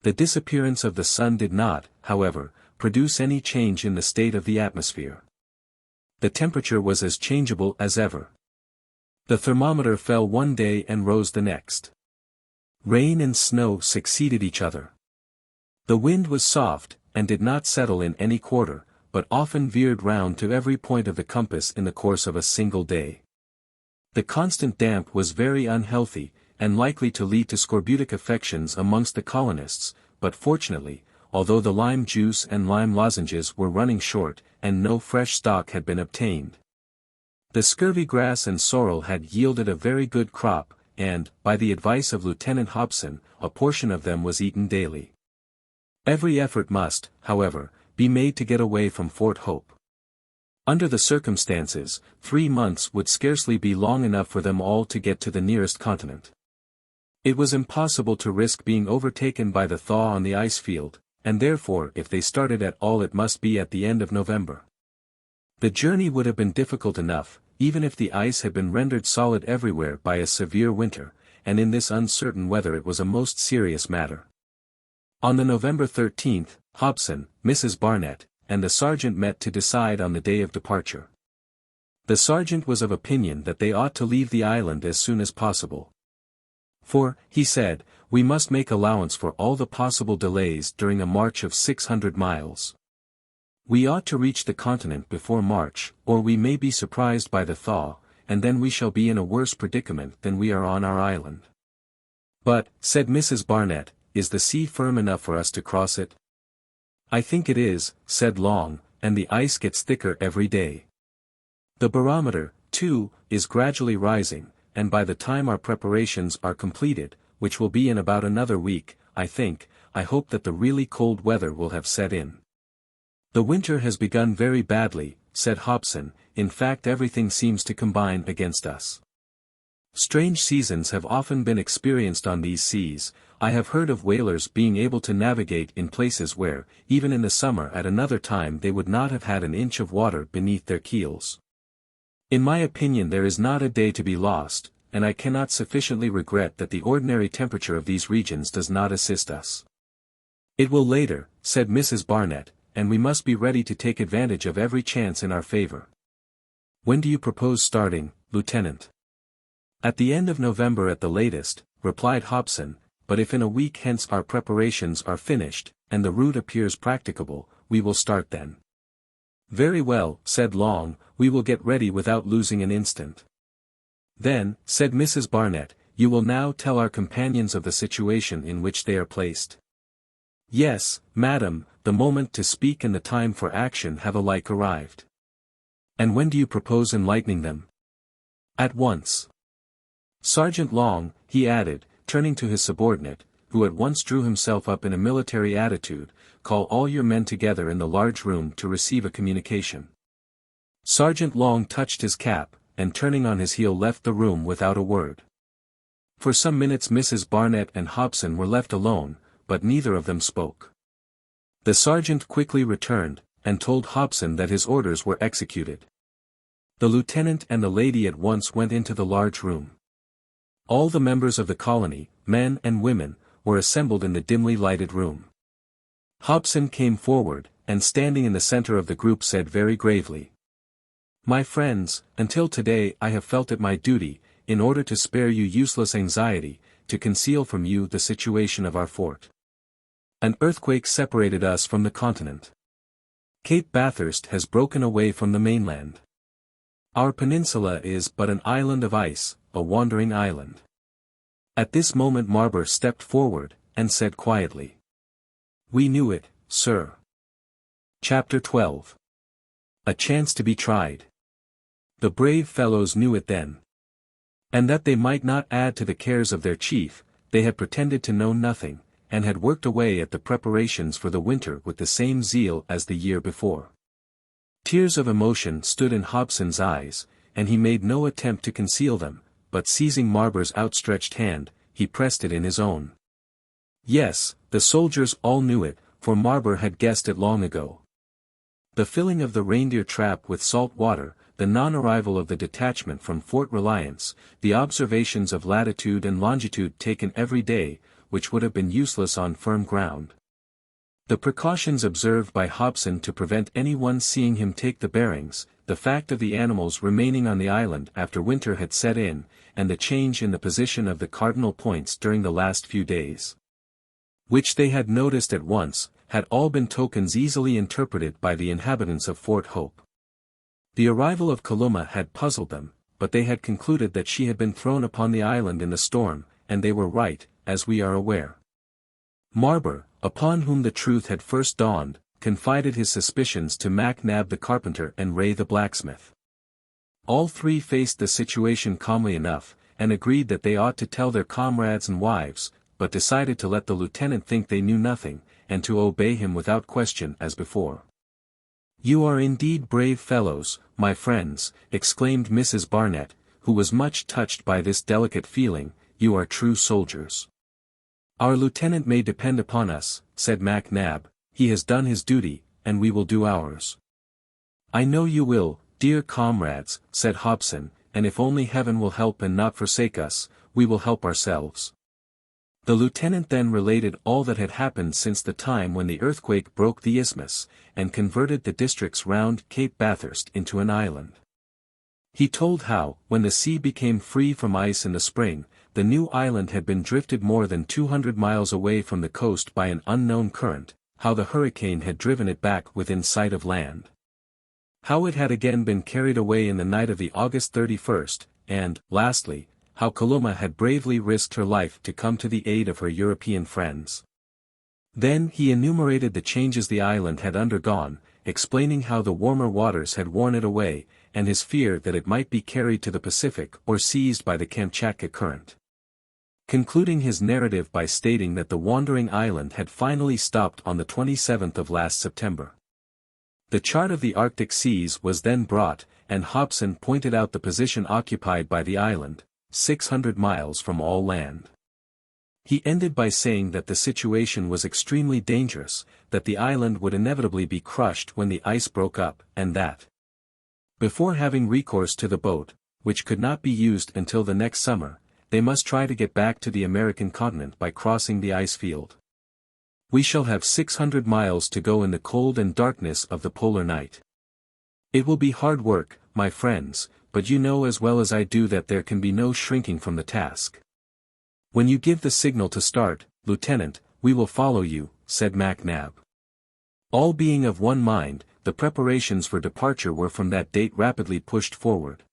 The disappearance of the sun did not, however, produce any change in the state of the atmosphere. The temperature was as changeable as ever. The thermometer fell one day and rose the next. Rain and snow succeeded each other. The wind was soft, and did not settle in any quarter, but often veered round to every point of the compass in the course of a single day. The constant damp was very unhealthy, and likely to lead to scorbutic affections amongst the colonists, but fortunately, although the lime juice and lime lozenges were running short, and no fresh stock had been obtained. The scurvy grass and sorrel had yielded a very good crop, and, by the advice of Lieutenant Hobson, a portion of them was eaten daily. Every effort must, however, be made to get away from Fort Hope. Under the circumstances, 3 months would scarcely be long enough for them all to get to the nearest continent. It was impossible to risk being overtaken by the thaw on the ice field, and therefore if they started at all it must be at the end of November. The journey would have been difficult enough, even if the ice had been rendered solid everywhere by a severe winter, and in this uncertain weather it was a most serious matter. On the November 13th, Hobson, Mrs. Barnett, and the sergeant met to decide on the day of departure. The sergeant was of opinion that they ought to leave the island as soon as possible. For, he said, we must make allowance for all the possible delays during a march of 600 miles. We ought to reach the continent before March, or we may be surprised by the thaw, and then we shall be in a worse predicament than we are on our island. But, said Mrs. Barnett, is the sea firm enough for us to cross it? I think it is, said Long, and the ice gets thicker every day. The barometer, too, is gradually rising, and by the time our preparations are completed, which will be in about another week, I hope that the really cold weather will have set in. The winter has begun very badly, said Hobson, in fact everything seems to combine against us. Strange seasons have often been experienced on these seas. I have heard of whalers being able to navigate in places where, even in the summer at another time they would not have had an inch of water beneath their keels. In my opinion there is not a day to be lost, and I cannot sufficiently regret that the ordinary temperature of these regions does not assist us. It will later, said Mrs. Barnett, and we must be ready to take advantage of every chance in our favor. When do you propose starting, Lieutenant? At the end of November at the latest, replied Hobson, but if in a week hence our preparations are finished, and the route appears practicable, we will start then. Very well, said Long, we will get ready without losing an instant. Then, said Mrs. Barnett, you will now tell our companions of the situation in which they are placed. Yes, madam, the moment to speak and the time for action have alike arrived. And when do you propose enlightening them? At once. Sergeant Long, he added, turning to his subordinate, who at once drew himself up in a military attitude, call all your men together in the large room to receive a communication. Sergeant Long touched his cap, and turning on his heel left the room without a word. For some minutes Mrs. Barnett and Hobson were left alone, but neither of them spoke. The sergeant quickly returned, and told Hobson that his orders were executed. The lieutenant and the lady at once went into the large room. All the members of the colony, men and women, were assembled in the dimly lighted room. Hobson came forward, and standing in the center of the group said very gravely, my friends, until today I have felt it my duty, in order to spare you useless anxiety, to conceal from you the situation of our fort. An earthquake separated us from the continent. Cape Bathurst has broken away from the mainland. Our peninsula is but an island of ice, a wandering island. At this moment Marber stepped forward, and said quietly, we knew it, sir. Chapter 12. A chance to be tried. The brave fellows knew it then. And that they might not add to the cares of their chief, they had pretended to know nothing, and had worked away at the preparations for the winter with the same zeal as the year before. Tears of emotion stood in Hobson's eyes, and he made no attempt to conceal them, but seizing Marber's outstretched hand, he pressed it in his own. Yes, the soldiers all knew it, for Marber had guessed it long ago. The filling of the reindeer trap with salt water, the non-arrival of the detachment from Fort Reliance, the observations of latitude and longitude taken every day, which would have been useless on firm ground. The precautions observed by Hobson to prevent anyone seeing him take the bearings, the fact of the animals remaining on the island after winter had set in, and the change in the position of the cardinal points during the last few days, which they had noticed at once, had all been tokens easily interpreted by the inhabitants of Fort Hope. The arrival of Kalumah had puzzled them, but they had concluded that she had been thrown upon the island in the storm, and they were right, as we are aware. Marber, upon whom the truth had first dawned, confided his suspicions to Mac Nab the carpenter and Ray the blacksmith. All three faced the situation calmly enough, and agreed that they ought to tell their comrades and wives, but decided to let the lieutenant think they knew nothing, and to obey him without question as before. You are indeed brave fellows, my friends, exclaimed Mrs. Barnett, who was much touched by this delicate feeling, you are true soldiers. Our lieutenant may depend upon us, said Mac Nab, he has done his duty, and we will do ours. I know you will, dear comrades, said Hobson, and if only heaven will help and not forsake us, we will help ourselves. The lieutenant then related all that had happened since the time when the earthquake broke the isthmus, and converted the districts round Cape Bathurst into an island. He told how, when the sea became free from ice in the spring, the new island had been drifted more than 200 miles away from the coast by an unknown current, how the hurricane had driven it back within sight of land. How it had again been carried away in the night of the August 31st, and, lastly, how Kalumah had bravely risked her life to come to the aid of her European friends. Then he enumerated the changes the island had undergone, explaining how the warmer waters had worn it away, and his fear that it might be carried to the Pacific or seized by the Kamtchatka current. Concluding his narrative by stating that the wandering island had finally stopped on the 27th of last September. The chart of the Arctic seas was then brought, and Hobson pointed out the position occupied by the island, 600 miles from all land. He ended by saying that the situation was extremely dangerous, that the island would inevitably be crushed when the ice broke up, and that, before having recourse to the boat, which could not be used until the next summer, they must try to get back to the American continent by crossing the ice field. We shall have 600 miles to go in the cold and darkness of the polar night. It will be hard work, my friends, but you know as well as I do that there can be no shrinking from the task. When you give the signal to start, Lieutenant, we will follow you, said MacNab. All being of one mind, the preparations for departure were from that date rapidly pushed forward.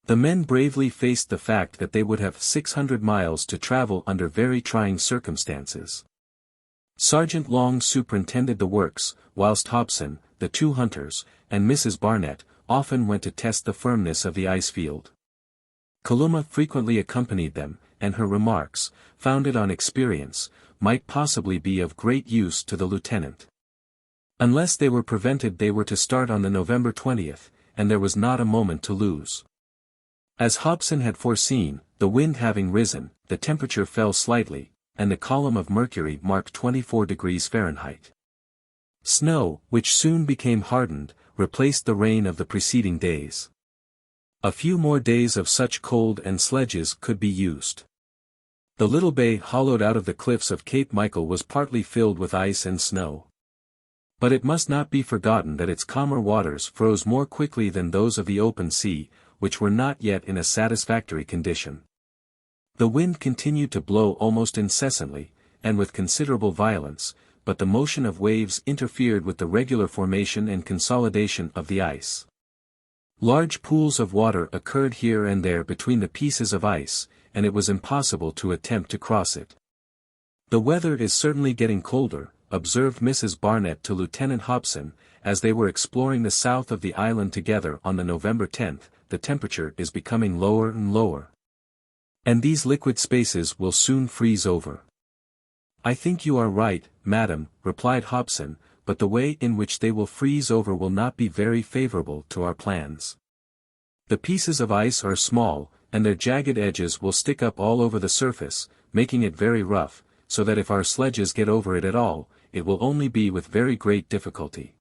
The men bravely faced the fact that they would have 600 miles to travel under very trying circumstances. Sergeant Long superintended the works, whilst Hobson, the two hunters, and Mrs. Barnett, often went to test the firmness of the ice field. Kalumah frequently accompanied them, and her remarks, founded on experience, might possibly be of great use to the lieutenant. Unless they were prevented, they were to start on the November 20th, and there was not a moment to lose. As Hobson had foreseen, the wind having risen, the temperature fell slightly, and the column of mercury marked 24 degrees Fahrenheit. Snow, which soon became hardened, replaced the rain of the preceding days. A few more days of such cold and sledges could be used. The little bay hollowed out of the cliffs of Cape Michael was partly filled with ice and snow. But it must not be forgotten that its calmer waters froze more quickly than those of the open sea, which were not yet in a satisfactory condition. The wind continued to blow almost incessantly, and with considerable violence, but the motion of waves interfered with the regular formation and consolidation of the ice. Large pools of water occurred here and there between the pieces of ice, and it was impossible to attempt to cross it. "The weather is certainly getting colder," observed Mrs. Barnett to Lieutenant Hobson, as they were exploring the south of the island together on the November 10th, "the temperature is becoming lower and lower. And these liquid spaces will soon freeze over." "I think you are right, madam," replied Hobson, "but the way in which they will freeze over will not be very favorable to our plans. The pieces of ice are small, and their jagged edges will stick up all over the surface, making it very rough, so that if our sledges get over it at all, it will only be with very great difficulty."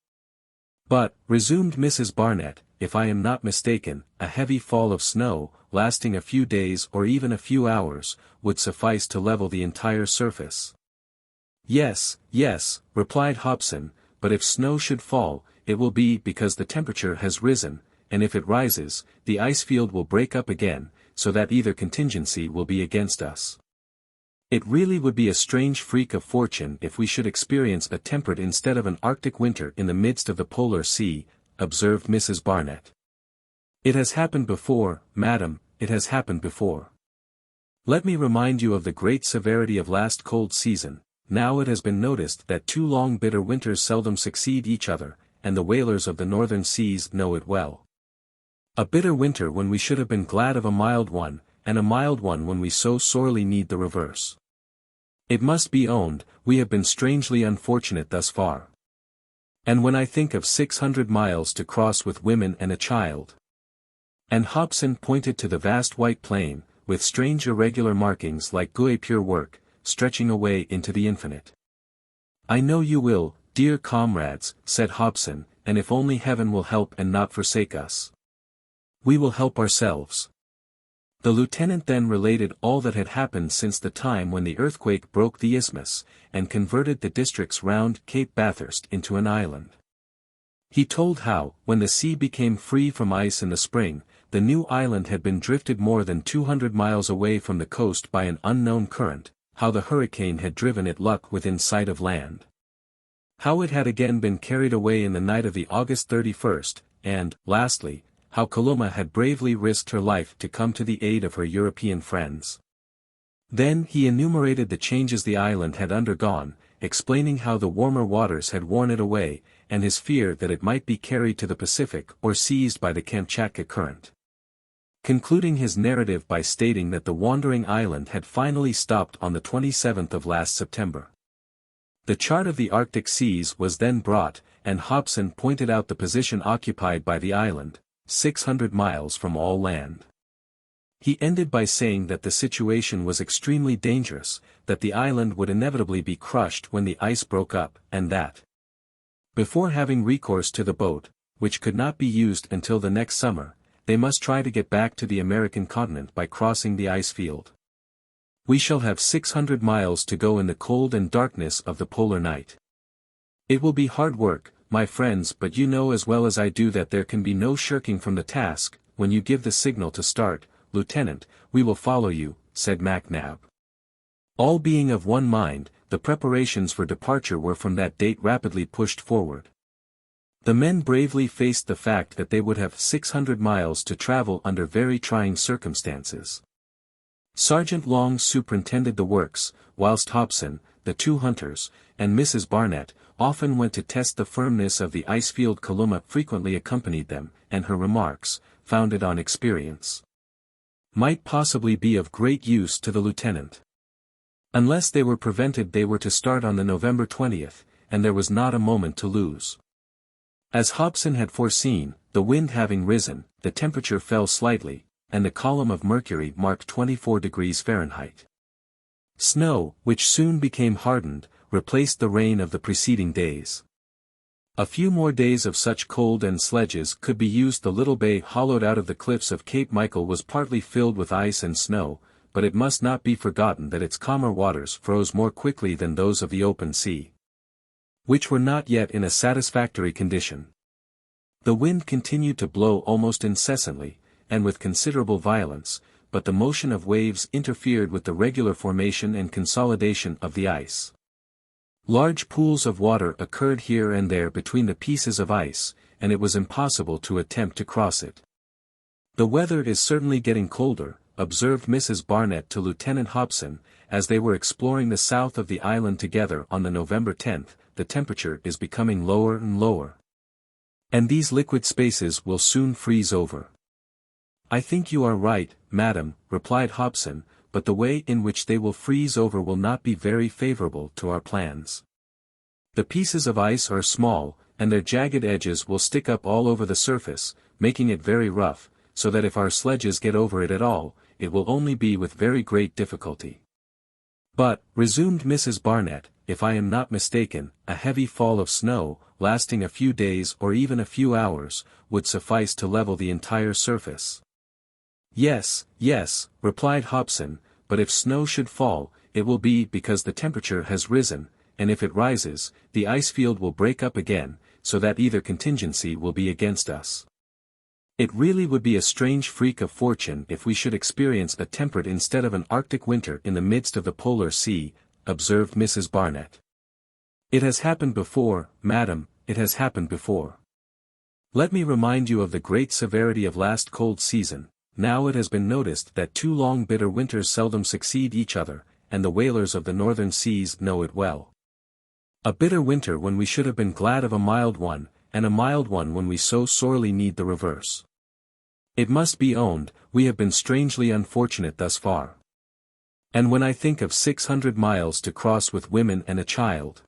"But," resumed Mrs. Barnett, "if I am not mistaken, a heavy fall of snow, lasting a few days or even a few hours, would suffice to level the entire surface." "Yes, yes," replied Hobson, "but if snow should fall, it will be because the temperature has risen, and if it rises, the ice field will break up again, so that either contingency will be against us. It really would be a strange freak of fortune if we should experience a temperate instead of an Arctic winter in the midst of the polar sea," observed Mrs. Barnett. "It has happened before, madam, it has happened before. Let me remind you of the great severity of last cold season. Now it has been noticed that 2 long bitter winters seldom succeed each other, and the whalers of the northern seas know it well. A bitter winter when we should have been glad of a mild one, and a mild one when we so sorely need the reverse. It must be owned, we have been strangely unfortunate thus far. And when I think of 600 miles to cross with women and a child." And Hobson pointed to the vast white plain, with strange irregular markings like guipure work, stretching away into the infinite. "I know you will, dear comrades," said Hobson, "and if only heaven will help and not forsake us, we will help ourselves." The lieutenant then related all that had happened since the time when the earthquake broke the isthmus, and converted the districts round Cape Bathurst into an island. He told how, when the sea became free from ice in the spring, the new island had been drifted more than 200 miles away from the coast by an unknown current, how the hurricane had driven it luck within sight of land. How it had again been carried away in the night of the August 31st, and, lastly, how Kalumah had bravely risked her life to come to the aid of her European friends. Then he enumerated the changes the island had undergone, explaining how the warmer waters had worn it away, and his fear that it might be carried to the Pacific or seized by the Kamtchatka current. Concluding his narrative by stating that the wandering island had finally stopped on the 27th of last September. The chart of the Arctic seas was then brought, and Hobson pointed out the position occupied by the island, 600 miles from all land. He ended by saying that the situation was extremely dangerous, that the island would inevitably be crushed when the ice broke up, and that, before having recourse to the boat, which could not be used until the next summer, they must try to get back to the American continent by crossing the ice field. We shall have 600 miles to go in the cold and darkness of the polar night. It will be hard work, my friends, but you know as well as I do that there can be no shirking from the task. When you give the signal to start, Lieutenant, we will follow you, said MacNab. All being of one mind, the preparations for departure were from that date rapidly pushed forward. The men bravely faced the fact that they would have 600 miles to travel under very trying circumstances. Sergeant Long superintended the works, whilst Hobson, the two hunters, and Mrs. Barnett, often went to test the firmness of the ice-field. Kalumah frequently accompanied them, and her remarks, founded on experience, might possibly be of great use to the lieutenant. Unless they were prevented, they were to start on the November 20th, and there was not a moment to lose. As Hobson had foreseen, the wind having risen, the temperature fell slightly, and the column of mercury marked 24 degrees Fahrenheit. Snow, which soon became hardened, replaced the rain of the preceding days. A few more days of such cold and sledges could be used. The little bay hollowed out of the cliffs of Cape Michael was partly filled with ice and snow, but it must not be forgotten that its calmer waters froze more quickly than those of the open sea, which were not yet in a satisfactory condition. The wind continued to blow almost incessantly, and with considerable violence, but the motion of waves interfered with the regular formation and consolidation of the ice. Large pools of water occurred here and there between the pieces of ice, and it was impossible to attempt to cross it. "The weather is certainly getting colder," observed Mrs. Barnett to Lieutenant Hobson, as they were exploring the south of the island together on the November 10th, "the temperature is becoming lower and lower. And these liquid spaces will soon freeze over." "I think you are right, madam," replied Hobson, "but the way in which they will freeze over will not be very favorable to our plans. The pieces of ice are small, and their jagged edges will stick up all over the surface, making it very rough, so that if our sledges get over it at all, it will only be with very great difficulty." "But," resumed Mrs. Barnett, "if I am not mistaken, a heavy fall of snow, lasting a few days or even a few hours, would suffice to level the entire surface." "Yes, yes," replied Hobson, "but if snow should fall, it will be because the temperature has risen, and if it rises, the ice field will break up again, so that either contingency will be against us. It really would be a strange freak of fortune if we should experience a temperate instead of an Arctic winter in the midst of the polar sea," observed Mrs. Barnett. "It has happened before, madam, it has happened before. Let me remind you of the great severity of last cold season. Now it has been noticed that 2 long bitter winters seldom succeed each other, and the whalers of the northern seas know it well. A bitter winter when we should have been glad of a mild one, and a mild one when we so sorely need the reverse. It must be owned, we have been strangely unfortunate thus far. And when I think of 600 miles to cross with women and a child."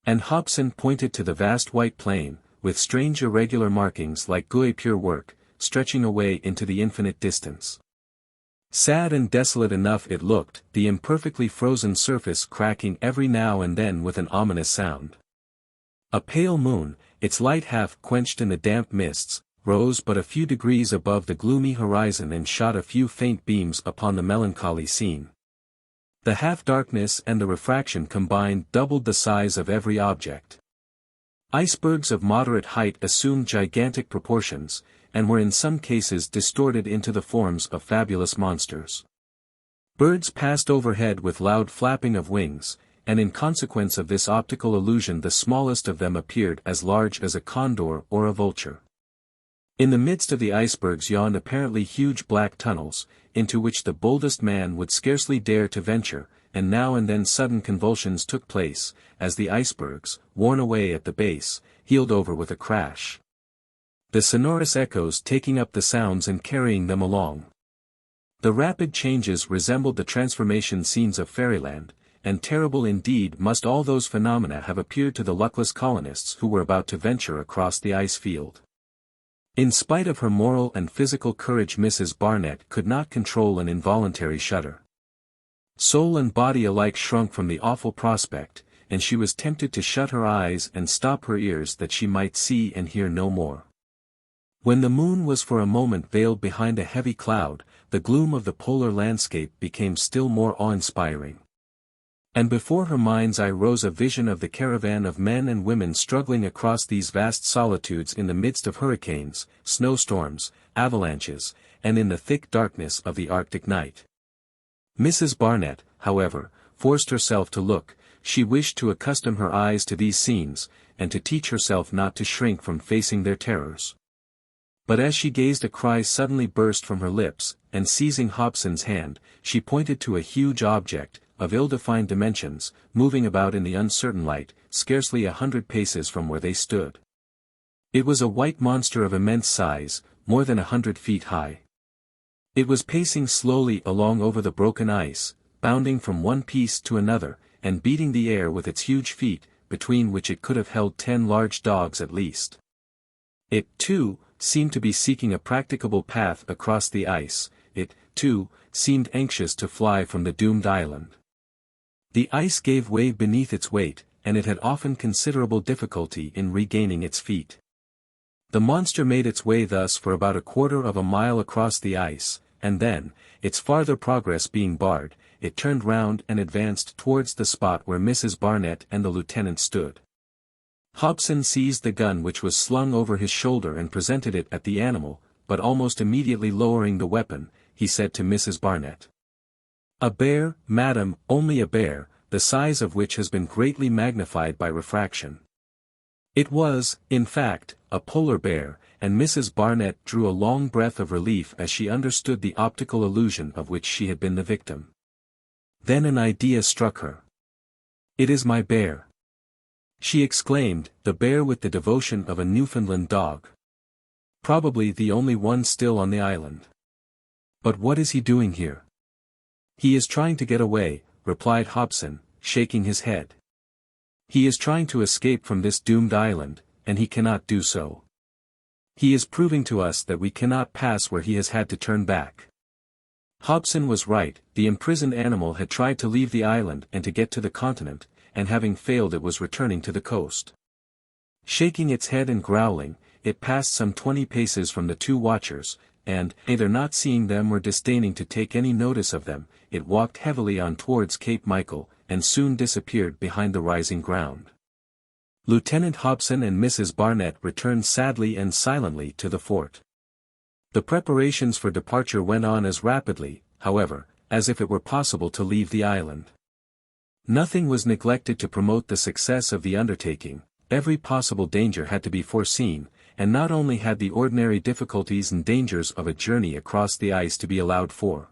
And Hobson pointed to the vast white plain, with strange irregular markings like guipure work, stretching away into the infinite distance. Sad and desolate enough it looked, the imperfectly frozen surface cracking every now and then with an ominous sound. A pale moon, its light half quenched in the damp mists, rose but a few degrees above the gloomy horizon and shot a few faint beams upon the melancholy scene. The half-darkness and the refraction combined doubled the size of every object. Icebergs of moderate height assumed gigantic proportions, and were in some cases distorted into the forms of fabulous monsters. Birds passed overhead with loud flapping of wings, and in consequence of this optical illusion the smallest of them appeared as large as a condor or a vulture. In the midst of the icebergs yawned apparently huge black tunnels, into which the boldest man would scarcely dare to venture, and now and then sudden convulsions took place, as the icebergs, worn away at the base, heeled over with a crash. The sonorous echoes taking up the sounds and carrying them along. The rapid changes resembled the transformation scenes of fairyland, and terrible indeed must all those phenomena have appeared to the luckless colonists who were about to venture across the ice field. In spite of her moral and physical courage, Mrs. Barnett could not control an involuntary shudder. Soul and body alike shrunk from the awful prospect, and she was tempted to shut her eyes and stop her ears that she might see and hear no more. When the moon was for a moment veiled behind a heavy cloud, the gloom of the polar landscape became still more awe-inspiring. And before her mind's eye rose a vision of the caravan of men and women struggling across these vast solitudes in the midst of hurricanes, snowstorms, avalanches, and in the thick darkness of the Arctic night. Mrs. Barnett, however, forced herself to look. She wished to accustom her eyes to these scenes, and to teach herself not to shrink from facing their terrors. But as she gazed, a cry suddenly burst from her lips, and seizing Hobson's hand, she pointed to a huge object, of ill-defined dimensions, moving about in the uncertain light, scarcely 100 paces from where they stood. It was a white monster of immense size, more than 100 feet high. It was pacing slowly along over the broken ice, bounding from one piece to another, and beating the air with its huge feet, between which it could have held 10 large dogs at least. It, too, seemed to be seeking a practicable path across the ice. It, too, seemed anxious to fly from the doomed island. The ice gave way beneath its weight, and it had often considerable difficulty in regaining its feet. The monster made its way thus for about 1/4 of a mile across the ice, and then, its farther progress being barred, it turned round and advanced towards the spot where Mrs. Barnett and the lieutenant stood. Hobson seized the gun which was slung over his shoulder and presented it at the animal, but almost immediately lowering the weapon, he said to Mrs. Barnett. "A bear, madam, only a bear, the size of which has been greatly magnified by refraction." It was, in fact, a polar bear, and Mrs. Barnett drew a long breath of relief as she understood the optical illusion of which she had been the victim. Then an idea struck her. "It is my bear," she exclaimed, "the bear with the devotion of a Newfoundland dog. Probably the only one still on the island. But what is he doing here?" "He is trying to get away," replied Hobson, shaking his head. "He is trying to escape from this doomed island, and he cannot do so. He is proving to us that we cannot pass where he has had to turn back." Hobson was right. The imprisoned animal had tried to leave the island and to get to the continent, and having failed it was returning to the coast. Shaking its head and growling, it passed some 20 paces from the two watchers, and, either not seeing them or disdaining to take any notice of them, it walked heavily on towards Cape Michael, and soon disappeared behind the rising ground. Lieutenant Hobson and Mrs. Barnett returned sadly and silently to the fort. The preparations for departure went on as rapidly, however, as if it were possible to leave the island. Nothing was neglected to promote the success of the undertaking. Every possible danger had to be foreseen, and not only had the ordinary difficulties and dangers of a journey across the ice to be allowed for,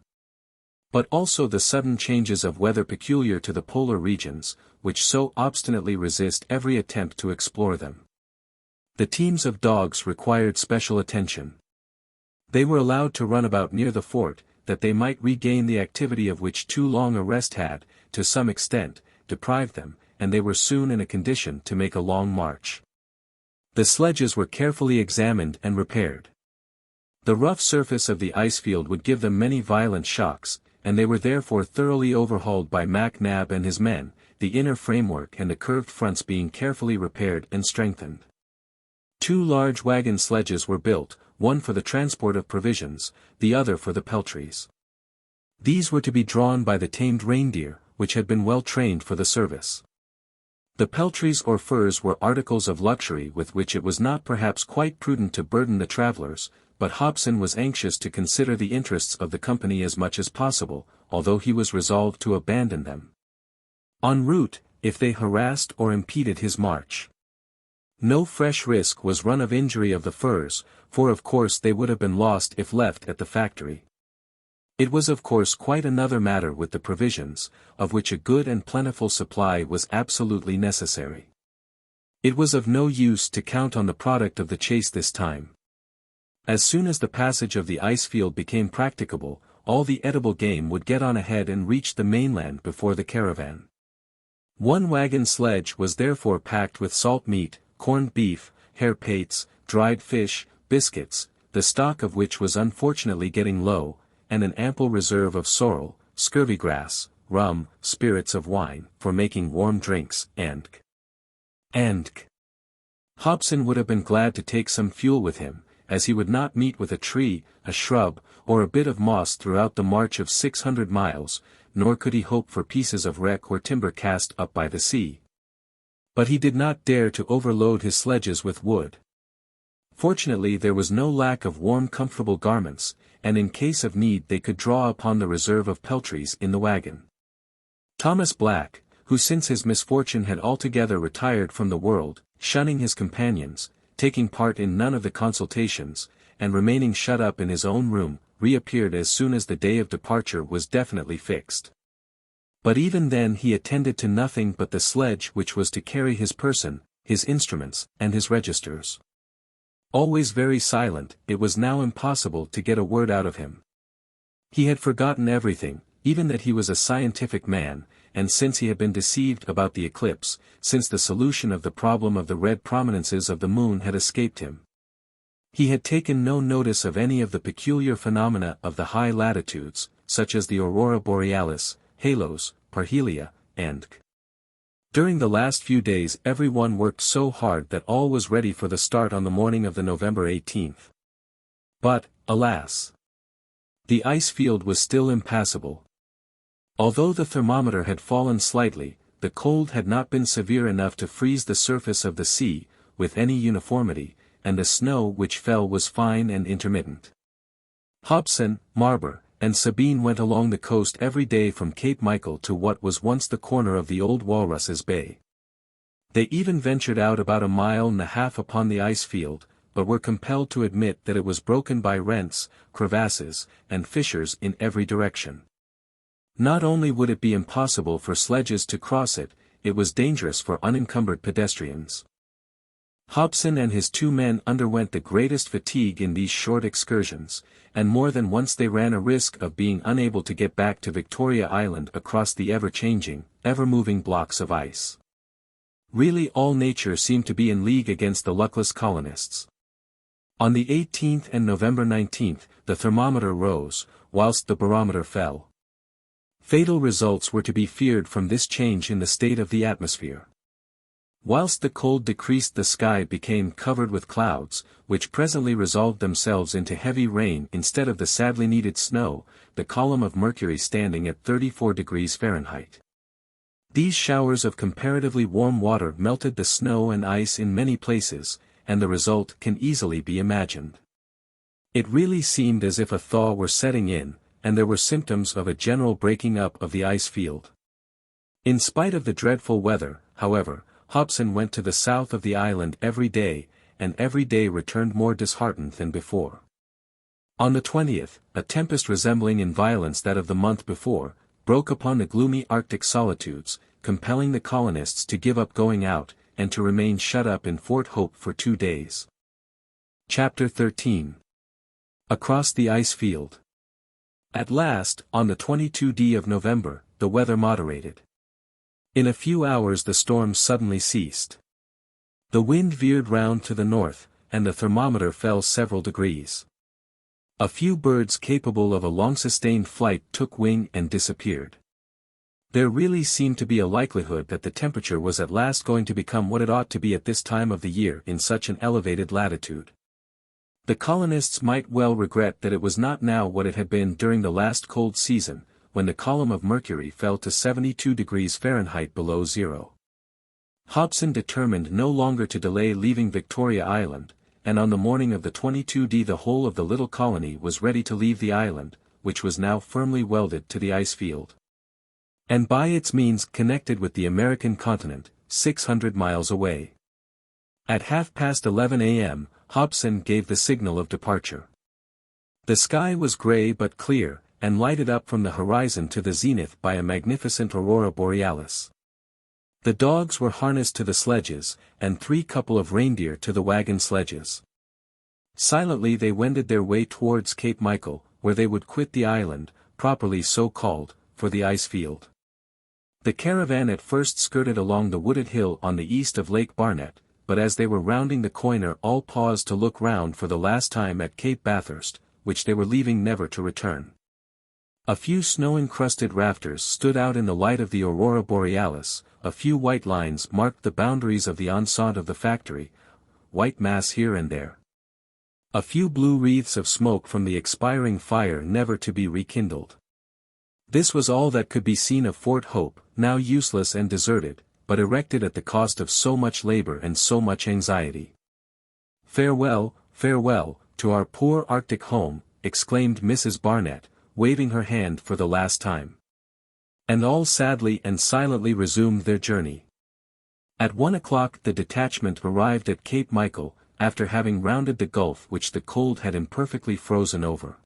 but also the sudden changes of weather peculiar to the polar regions, which so obstinately resist every attempt to explore them. The teams of dogs required special attention. They were allowed to run about near the fort, that they might regain the activity of which too long a rest had, to some extent, deprived them, and they were soon in a condition to make a long march. The sledges were carefully examined and repaired. The rough surface of the icefield would give them many violent shocks, and they were therefore thoroughly overhauled by Mac Nab and his men, the inner framework and the curved fronts being carefully repaired and strengthened. 2 large wagon sledges were built, one for the transport of provisions, the other for the peltries. These were to be drawn by the tamed reindeer, which had been well trained for the service. The peltries or furs were articles of luxury with which it was not perhaps quite prudent to burden the travelers, but Hobson was anxious to consider the interests of the company as much as possible, although he was resolved to abandon them en route, if they harassed or impeded his march. No fresh risk was run of injury of the furs, for of course they would have been lost if left at the factory. It was of course quite another matter with the provisions, of which a good and plentiful supply was absolutely necessary. It was of no use to count on the product of the chase this time. As soon as the passage of the ice field became practicable, all the edible game would get on ahead and reach the mainland before the caravan. One wagon sledge was therefore packed with salt meat, corned beef, hare pates, dried fish, biscuits, the stock of which was unfortunately getting low, and an ample reserve of sorrel, scurvy grass, rum, spirits of wine, for making warm drinks, and Hobson would have been glad to take some fuel with him, as he would not meet with a tree, a shrub, or a bit of moss throughout the march of 600 miles, nor could he hope for pieces of wreck or timber cast up by the sea. But he did not dare to overload his sledges with wood. Fortunately there was no lack of warm comfortable garments, and in case of need they could draw upon the reserve of peltries in the wagon. Thomas Black, who since his misfortune had altogether retired from the world, shunning his companions, taking part in none of the consultations, and remaining shut up in his own room, reappeared as soon as the day of departure was definitely fixed. But even then he attended to nothing but the sledge which was to carry his person, his instruments, and his registers. Always very silent, it was now impossible to get a word out of him. He had forgotten everything, even that he was a scientific man, and since he had been deceived about the eclipse, since the solution of the problem of the red prominences of the moon had escaped him. He had taken no notice of any of the peculiar phenomena of the high latitudes, such as the aurora borealis, halos, parhelia, and During the last few days everyone worked so hard that all was ready for the start on the morning of the November 18th. But, alas! The ice field was still impassable. Although the thermometer had fallen slightly, the cold had not been severe enough to freeze the surface of the sea, with any uniformity, and the snow which fell was fine and intermittent. Hobson, Marber, and Sabine went along the coast every day from Cape Michael to what was once the corner of the old Walruses Bay. They even ventured out about 1.5 miles upon the ice field, but were compelled to admit that it was broken by rents, crevasses, and fissures in every direction. Not only would it be impossible for sledges to cross it, it was dangerous for unencumbered pedestrians. Hobson and his 2 men underwent the greatest fatigue in these short excursions, and more than once they ran a risk of being unable to get back to Victoria Island across the ever-changing, ever-moving blocks of ice. Really all nature seemed to be in league against the luckless colonists. On the 18th and November 19th, the thermometer rose, whilst the barometer fell. Fatal results were to be feared from this change in the state of the atmosphere. Whilst the cold decreased, the sky became covered with clouds, which presently resolved themselves into heavy rain instead of the sadly needed snow, the column of mercury standing at 34 degrees Fahrenheit. These showers of comparatively warm water melted the snow and ice in many places, and the result can easily be imagined. It really seemed as if a thaw were setting in, and there were symptoms of a general breaking up of the ice field. In spite of the dreadful weather, however, Hobson went to the south of the island every day, and every day returned more disheartened than before. On the 20th, a tempest resembling in violence that of the month before, broke upon the gloomy Arctic solitudes, compelling the colonists to give up going out, and to remain shut up in Fort Hope for 2 days. Chapter 13. Across the Ice Field. At last, on the 22nd of November, the weather moderated. In a few hours the storm suddenly ceased. The wind veered round to the north, and the thermometer fell several degrees. A few birds capable of a long-sustained flight took wing and disappeared. There really seemed to be a likelihood that the temperature was at last going to become what it ought to be at this time of the year in such an elevated latitude. The colonists might well regret that it was not now what it had been during the last cold season, when the column of mercury fell to 72 degrees Fahrenheit below zero. Hobson determined no longer to delay leaving Victoria Island, and on the morning of the 22nd the whole of the little colony was ready to leave the island, which was now firmly welded to the ice field, and by its means connected with the American continent, 600 miles away. At 11:30 a.m., Hobson gave the signal of departure. The sky was grey but clear, and lighted up from the horizon to the zenith by a magnificent aurora borealis. The dogs were harnessed to the sledges, and 3 couple of reindeer to the wagon sledges. Silently they wended their way towards Cape Michael, where they would quit the island, properly so called, for the ice field. The caravan at first skirted along the wooded hill on the east of Lake Barnett, but as they were rounding the corner all paused to look round for the last time at Cape Bathurst, which they were leaving never to return. A few snow-encrusted rafters stood out in the light of the aurora borealis, a few white lines marked the boundaries of the enceinte of the factory, white mass here and there. A few blue wreaths of smoke from the expiring fire never to be rekindled. This was all that could be seen of Fort Hope, now useless and deserted, but erected at the cost of so much labor and so much anxiety. "Farewell, farewell, to our poor Arctic home," exclaimed Mrs. Barnett, waving her hand for the last time. And all sadly and silently resumed their journey. At 1 o'clock the detachment arrived at Cape Michael, after having rounded the gulf which the cold had imperfectly frozen over.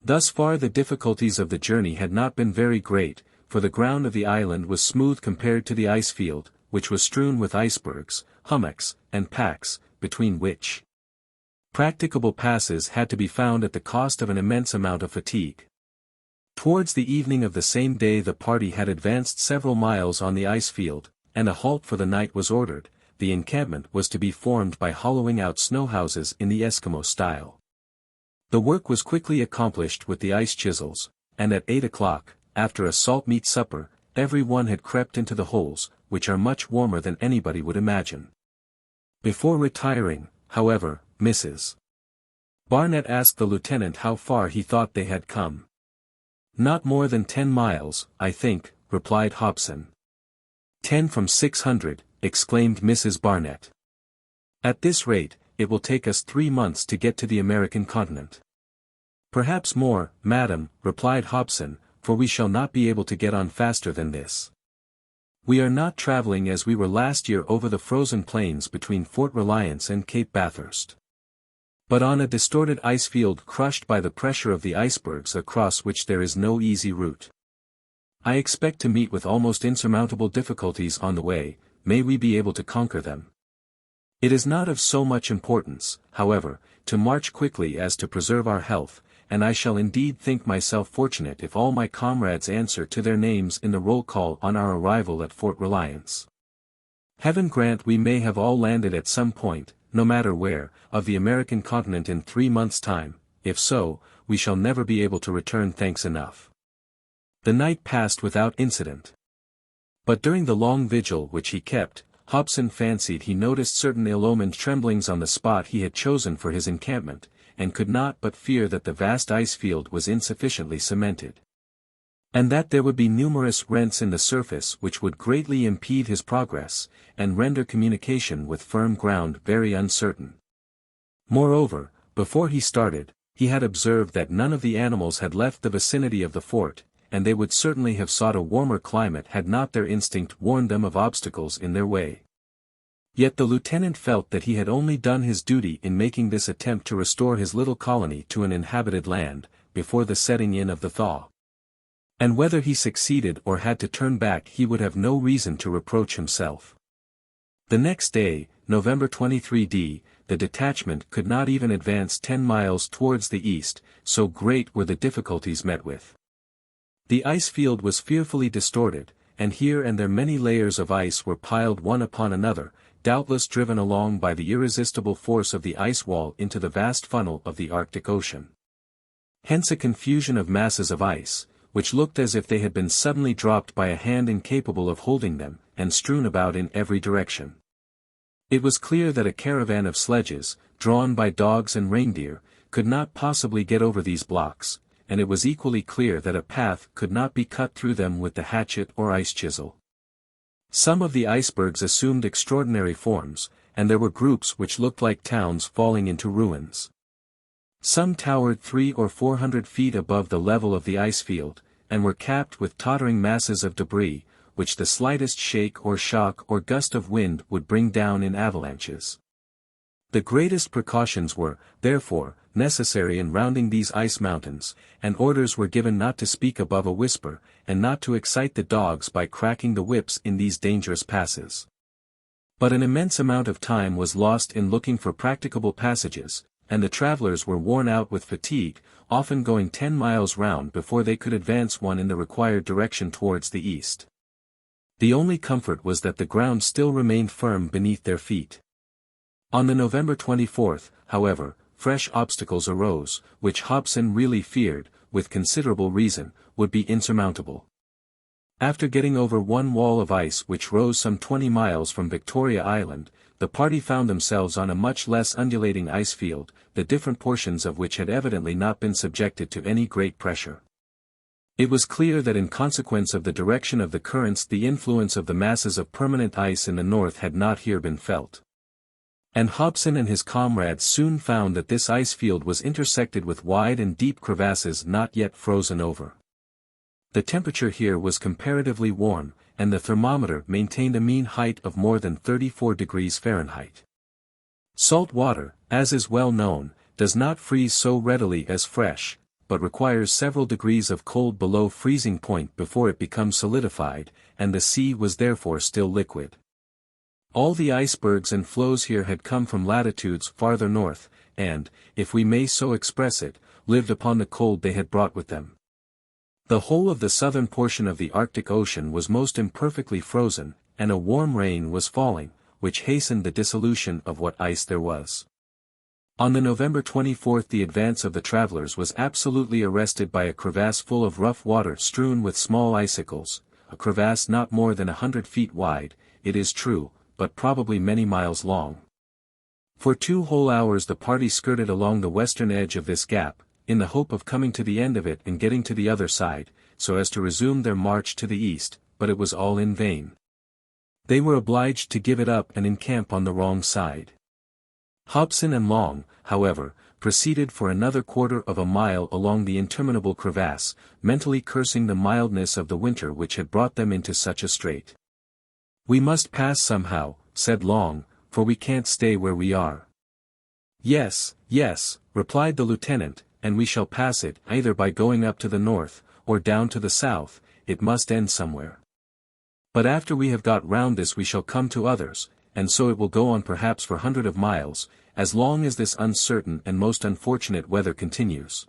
Thus far the difficulties of the journey had not been very great, for the ground of the island was smooth compared to the ice field, which was strewn with icebergs, hummocks, and packs, between which practicable passes had to be found at the cost of an immense amount of fatigue. Towards the evening of the same day the party had advanced several miles on the ice field, and a halt for the night was ordered. The encampment was to be formed by hollowing out snow houses in the Eskimo style. The work was quickly accomplished with the ice chisels, and at 8 o'clock, after a salt meat supper, every one had crept into the holes, which are much warmer than anybody would imagine. Before retiring, however, Mrs. Barnett asked the lieutenant how far he thought they had come. "Not more than 10 miles, I think," replied Hobson. "10 from 600, exclaimed Mrs. Barnett. "At this rate, it will take us 3 months to get to the American continent." "Perhaps more, madam," replied Hobson, "for we shall not be able to get on faster than this. We are not traveling as we were last year over the frozen plains between Fort Reliance and Cape Bathurst, but on a distorted ice field crushed by the pressure of the icebergs across which there is no easy route. I expect to meet with almost insurmountable difficulties on the way. May we be able to conquer them. It is not of so much importance, however, to march quickly as to preserve our health, and I shall indeed think myself fortunate if all my comrades answer to their names in the roll call on our arrival at Fort Reliance. Heaven grant we may have all landed at some point, no matter where, of the American continent in 3 months' time. If so, we shall never be able to return thanks enough." The night passed without incident. But during the long vigil which he kept, Hobson fancied he noticed certain ill-omened tremblings on the spot he had chosen for his encampment, and could not but fear that the vast ice field was insufficiently cemented, and that there would be numerous rents in the surface which would greatly impede his progress, and render communication with firm ground very uncertain. Moreover, before he started, he had observed that none of the animals had left the vicinity of the fort, and they would certainly have sought a warmer climate had not their instinct warned them of obstacles in their way. Yet the lieutenant felt that he had only done his duty in making this attempt to restore his little colony to an inhabited land, before the setting in of the thaw. And whether he succeeded or had to turn back he would have no reason to reproach himself. The next day, November 23d, the detachment could not even advance 10 miles towards the east, so great were the difficulties met with. The ice field was fearfully distorted, and here and there many layers of ice were piled one upon another, doubtless driven along by the irresistible force of the ice wall into the vast funnel of the Arctic Ocean. Hence a confusion of masses of ice, which looked as if they had been suddenly dropped by a hand incapable of holding them, and strewn about in every direction. It was clear that a caravan of sledges, drawn by dogs and reindeer, could not possibly get over these blocks, and it was equally clear that a path could not be cut through them with the hatchet or ice chisel. Some of the icebergs assumed extraordinary forms, and there were groups which looked like towns falling into ruins. Some towered 300 or 400 feet above the level of the ice field, and were capped with tottering masses of debris, which the slightest shake or shock or gust of wind would bring down in avalanches. The greatest precautions were, therefore, necessary in rounding these ice mountains, and orders were given not to speak above a whisper, and not to excite the dogs by cracking the whips in these dangerous passes. But an immense amount of time was lost in looking for practicable passages, and the travelers were worn out with fatigue, often going 10 miles round before they could advance one in the required direction towards the east. The only comfort was that the ground still remained firm beneath their feet. On the November 24th, however, fresh obstacles arose, which Hobson really feared, with considerable reason, would be insurmountable. After getting over one wall of ice which rose some 20 miles from Victoria Island, the party found themselves on a much less undulating ice field, the different portions of which had evidently not been subjected to any great pressure. It was clear that in consequence of the direction of the currents the influence of the masses of permanent ice in the north had not here been felt. And Hobson and his comrades soon found that this ice field was intersected with wide and deep crevasses not yet frozen over. The temperature here was comparatively warm, and the thermometer maintained a mean height of more than 34 degrees Fahrenheit. Salt water, as is well known, does not freeze so readily as fresh, but requires several degrees of cold below freezing point before it becomes solidified, and the sea was therefore still liquid. All the icebergs and floes here had come from latitudes farther north, and, if we may so express it, lived upon the cold they had brought with them. The whole of the southern portion of the Arctic Ocean was most imperfectly frozen, and a warm rain was falling, which hastened the dissolution of what ice there was. On the November 24th the advance of the travelers was absolutely arrested by a crevasse full of rough water strewn with small icicles, a crevasse not more than 100 feet wide, it is true, but probably many miles long. For 2 whole hours the party skirted along the western edge of this gap, in the hope of coming to the end of it and getting to the other side, so as to resume their march to the east, but it was all in vain. They were obliged to give it up and encamp on the wrong side. Hobson and Long, however, proceeded for another quarter of a mile along the interminable crevasse, mentally cursing the mildness of the winter which had brought them into such a strait. "We must pass somehow," said Long, "for we can't stay where we are." "Yes, yes," replied the lieutenant, "and we shall pass it either by going up to the north, or down to the south, it must end somewhere. But after we have got round this we shall come to others, and so it will go on perhaps for hundreds of miles, as long as this uncertain and most unfortunate weather continues."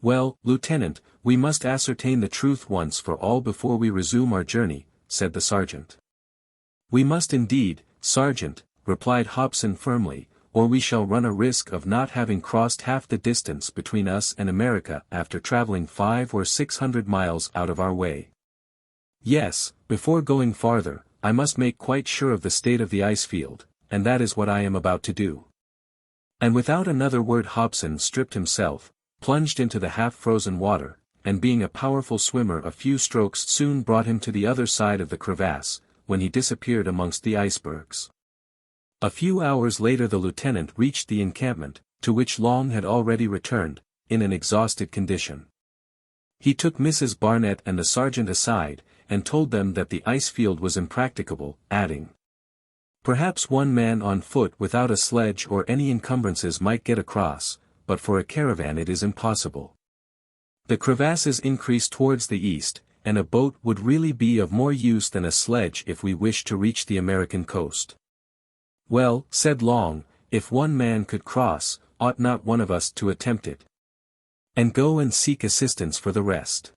"Well, Lieutenant, we must ascertain the truth once for all before we resume our journey," said the sergeant. "We must indeed, Sergeant," replied Hobson firmly, "or we shall run a risk of not having crossed half the distance between us and America after traveling 500 or 600 miles out of our way. Yes, before going farther, I must make quite sure of the state of the ice field, and that is what I am about to do." And without another word Hobson stripped himself, plunged into the half-frozen water, and being a powerful swimmer a few strokes soon brought him to the other side of the crevasse, when he disappeared amongst the icebergs. A few hours later the lieutenant reached the encampment, to which Long had already returned, in an exhausted condition. He took Mrs. Barnett and the sergeant aside, and told them that the ice field was impracticable, adding, "Perhaps one man on foot without a sledge or any encumbrances might get across, but for a caravan it is impossible. The crevasses increase towards the east, and a boat would really be of more use than a sledge if we wish to reach the American coast." "Well," said Long, "if one man could cross, ought not one of us to attempt it? And go and seek assistance for the rest?"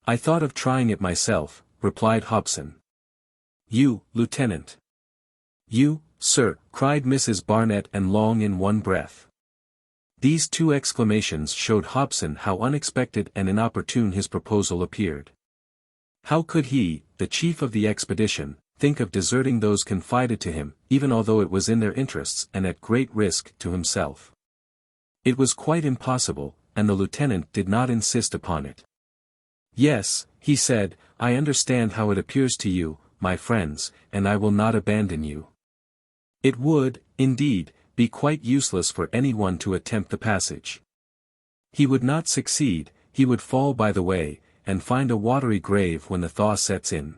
"I thought of trying it myself," replied Hobson. "You, Lieutenant?" "You, sir," cried Mrs. Barnett and Long in one breath. These 2 exclamations showed Hobson how unexpected and inopportune his proposal appeared. How could he, the chief of the expedition, think of deserting those confided to him, even although it was in their interests and at great risk to himself? It was quite impossible, and the lieutenant did not insist upon it. "Yes," he said, "I understand how it appears to you, my friends, and I will not abandon you. It would, indeed, be quite useless for anyone to attempt the passage. He would not succeed, he would fall by the way, and find a watery grave when the thaw sets in.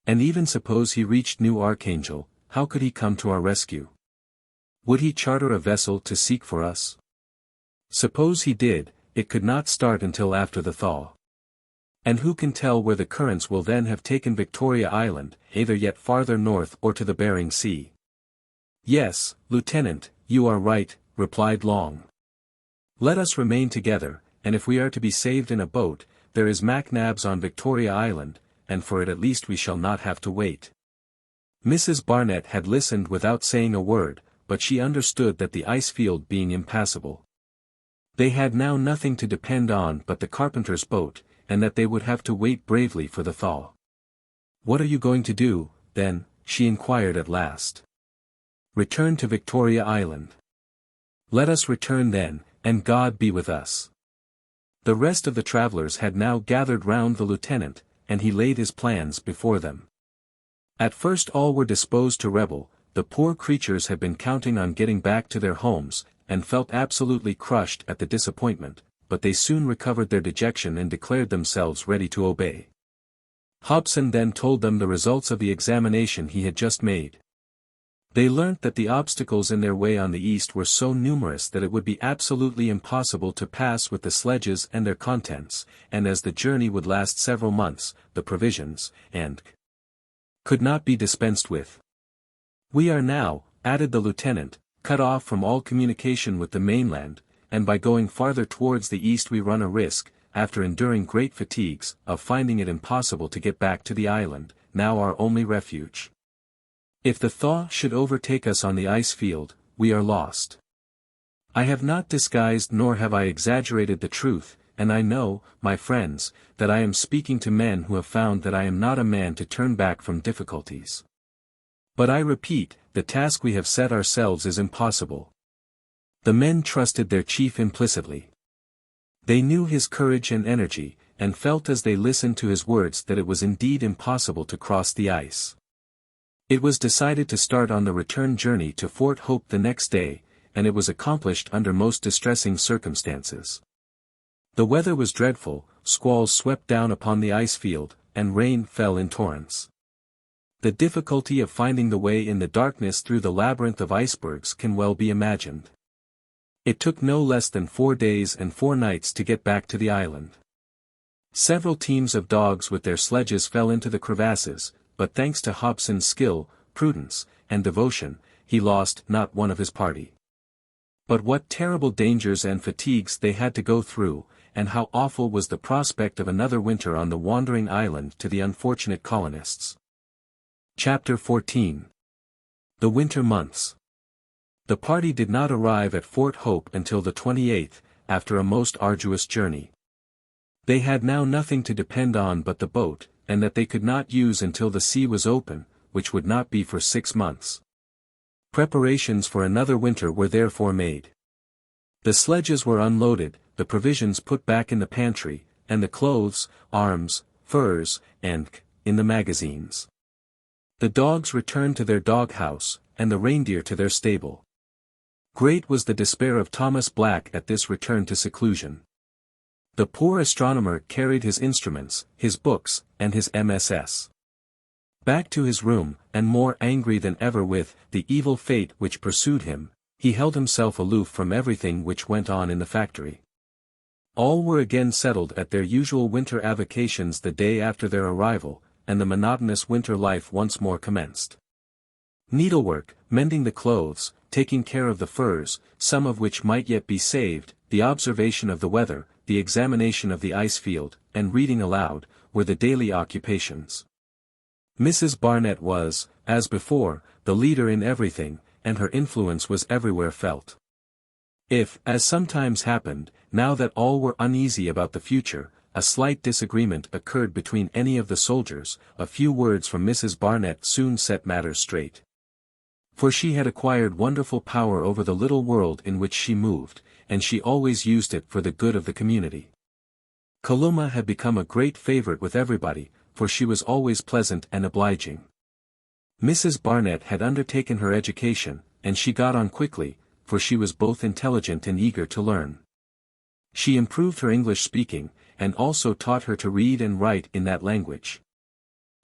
And even suppose he reached New Archangel, how could he come to our rescue? Would he charter a vessel to seek for us? Suppose he did, it could not start until after the thaw. And who can tell where the currents will then have taken Victoria Island, either yet farther north or to the Bering Sea? Yes, Lieutenant, you are right, replied Long. Let us remain together, and if we are to be saved in a boat, there is MacNab's on Victoria Island, and for it at least we shall not have to wait. Mrs. Barnett had listened without saying a word, but she understood that the ice field being impassable. They had now nothing to depend on but the carpenter's boat, and that they would have to wait bravely for the thaw. What are you going to do, then? She inquired at last. Return to Victoria Island. Let us return then, and God be with us. The rest of the travellers had now gathered round the lieutenant, and he laid his plans before them. At first all were disposed to rebel. The poor creatures had been counting on getting back to their homes, and felt absolutely crushed at the disappointment, but they soon recovered their dejection and declared themselves ready to obey. Hobson then told them the results of the examination he had just made. They learnt that the obstacles in their way on the east were so numerous that it would be absolutely impossible to pass with the sledges and their contents, and as the journey would last several months, the provisions, and could not be dispensed with. We are now, added the lieutenant, cut off from all communication with the mainland, and by going farther towards the east we run a risk, after enduring great fatigues, of finding it impossible to get back to the island, now our only refuge. If the thaw should overtake us on the ice field, we are lost. I have not disguised nor have I exaggerated the truth, and I know, my friends, that I am speaking to men who have found that I am not a man to turn back from difficulties. But I repeat, the task we have set ourselves is impossible. The men trusted their chief implicitly. They knew his courage and energy, and felt as they listened to his words that it was indeed impossible to cross the ice. It was decided to start on the return journey to Fort Hope the next day, and it was accomplished under most distressing circumstances. The weather was dreadful, squalls swept down upon the ice field, and rain fell in torrents. The difficulty of finding the way in the darkness through the labyrinth of icebergs can well be imagined. It took no less than 4 days and 4 nights to get back to the island. Several teams of dogs with their sledges fell into the crevasses, but thanks to Hobson's skill, prudence, and devotion, he lost not one of his party. But what terrible dangers and fatigues they had to go through, and how awful was the prospect of another winter on the wandering island to the unfortunate colonists. Chapter 14. The Winter Months. The party did not arrive at Fort Hope until the 28th, after a most arduous journey. They had now nothing to depend on but the boat, and that they could not use until the sea was open, which would not be for 6 months. Preparations for another winter were therefore made. The sledges were unloaded, the provisions put back in the pantry, and the clothes, arms, furs, and in the magazines. The dogs returned to their dog-house, and the reindeer to their stable. Great was the despair of Thomas Black at this return to seclusion. The poor astronomer carried his instruments, his books, and his MSS. Back to his room, and more angry than ever with the evil fate which pursued him, he held himself aloof from everything which went on in the factory. All were again settled at their usual winter avocations the day after their arrival, and the monotonous winter life once more commenced. Needlework, mending the clothes, taking care of the furs, some of which might yet be saved, the observation of the weather, the examination of the ice field, and reading aloud, were the daily occupations. Mrs. Barnett was, as before, the leader in everything, and her influence was everywhere felt. If, as sometimes happened, now that all were uneasy about the future, a slight disagreement occurred between any of the soldiers, a few words from Mrs. Barnett soon set matters straight. For she had acquired wonderful power over the little world in which she moved, and she always used it for the good of the community. Kalumah had become a great favorite with everybody, for she was always pleasant and obliging. Mrs. Barnett had undertaken her education, and she got on quickly, for she was both intelligent and eager to learn. She improved her English speaking, and also taught her to read and write in that language.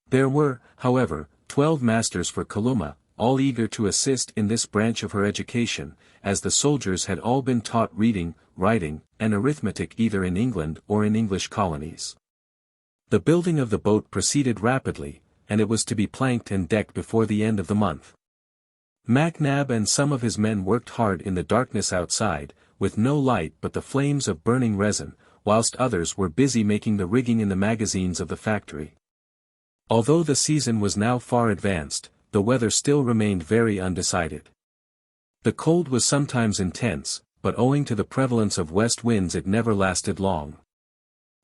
There were, however, 12 masters for Kalumah, all eager to assist in this branch of her education, as the soldiers had all been taught reading, writing, and arithmetic either in England or in English colonies. The building of the boat proceeded rapidly, and it was to be planked and decked before the end of the month. MacNab and some of his men worked hard in the darkness outside, with no light but the flames of burning resin, whilst others were busy making the rigging in the magazines of the factory. Although the season was now far advanced, the weather still remained very undecided. The cold was sometimes intense, but owing to the prevalence of west winds it never lasted long.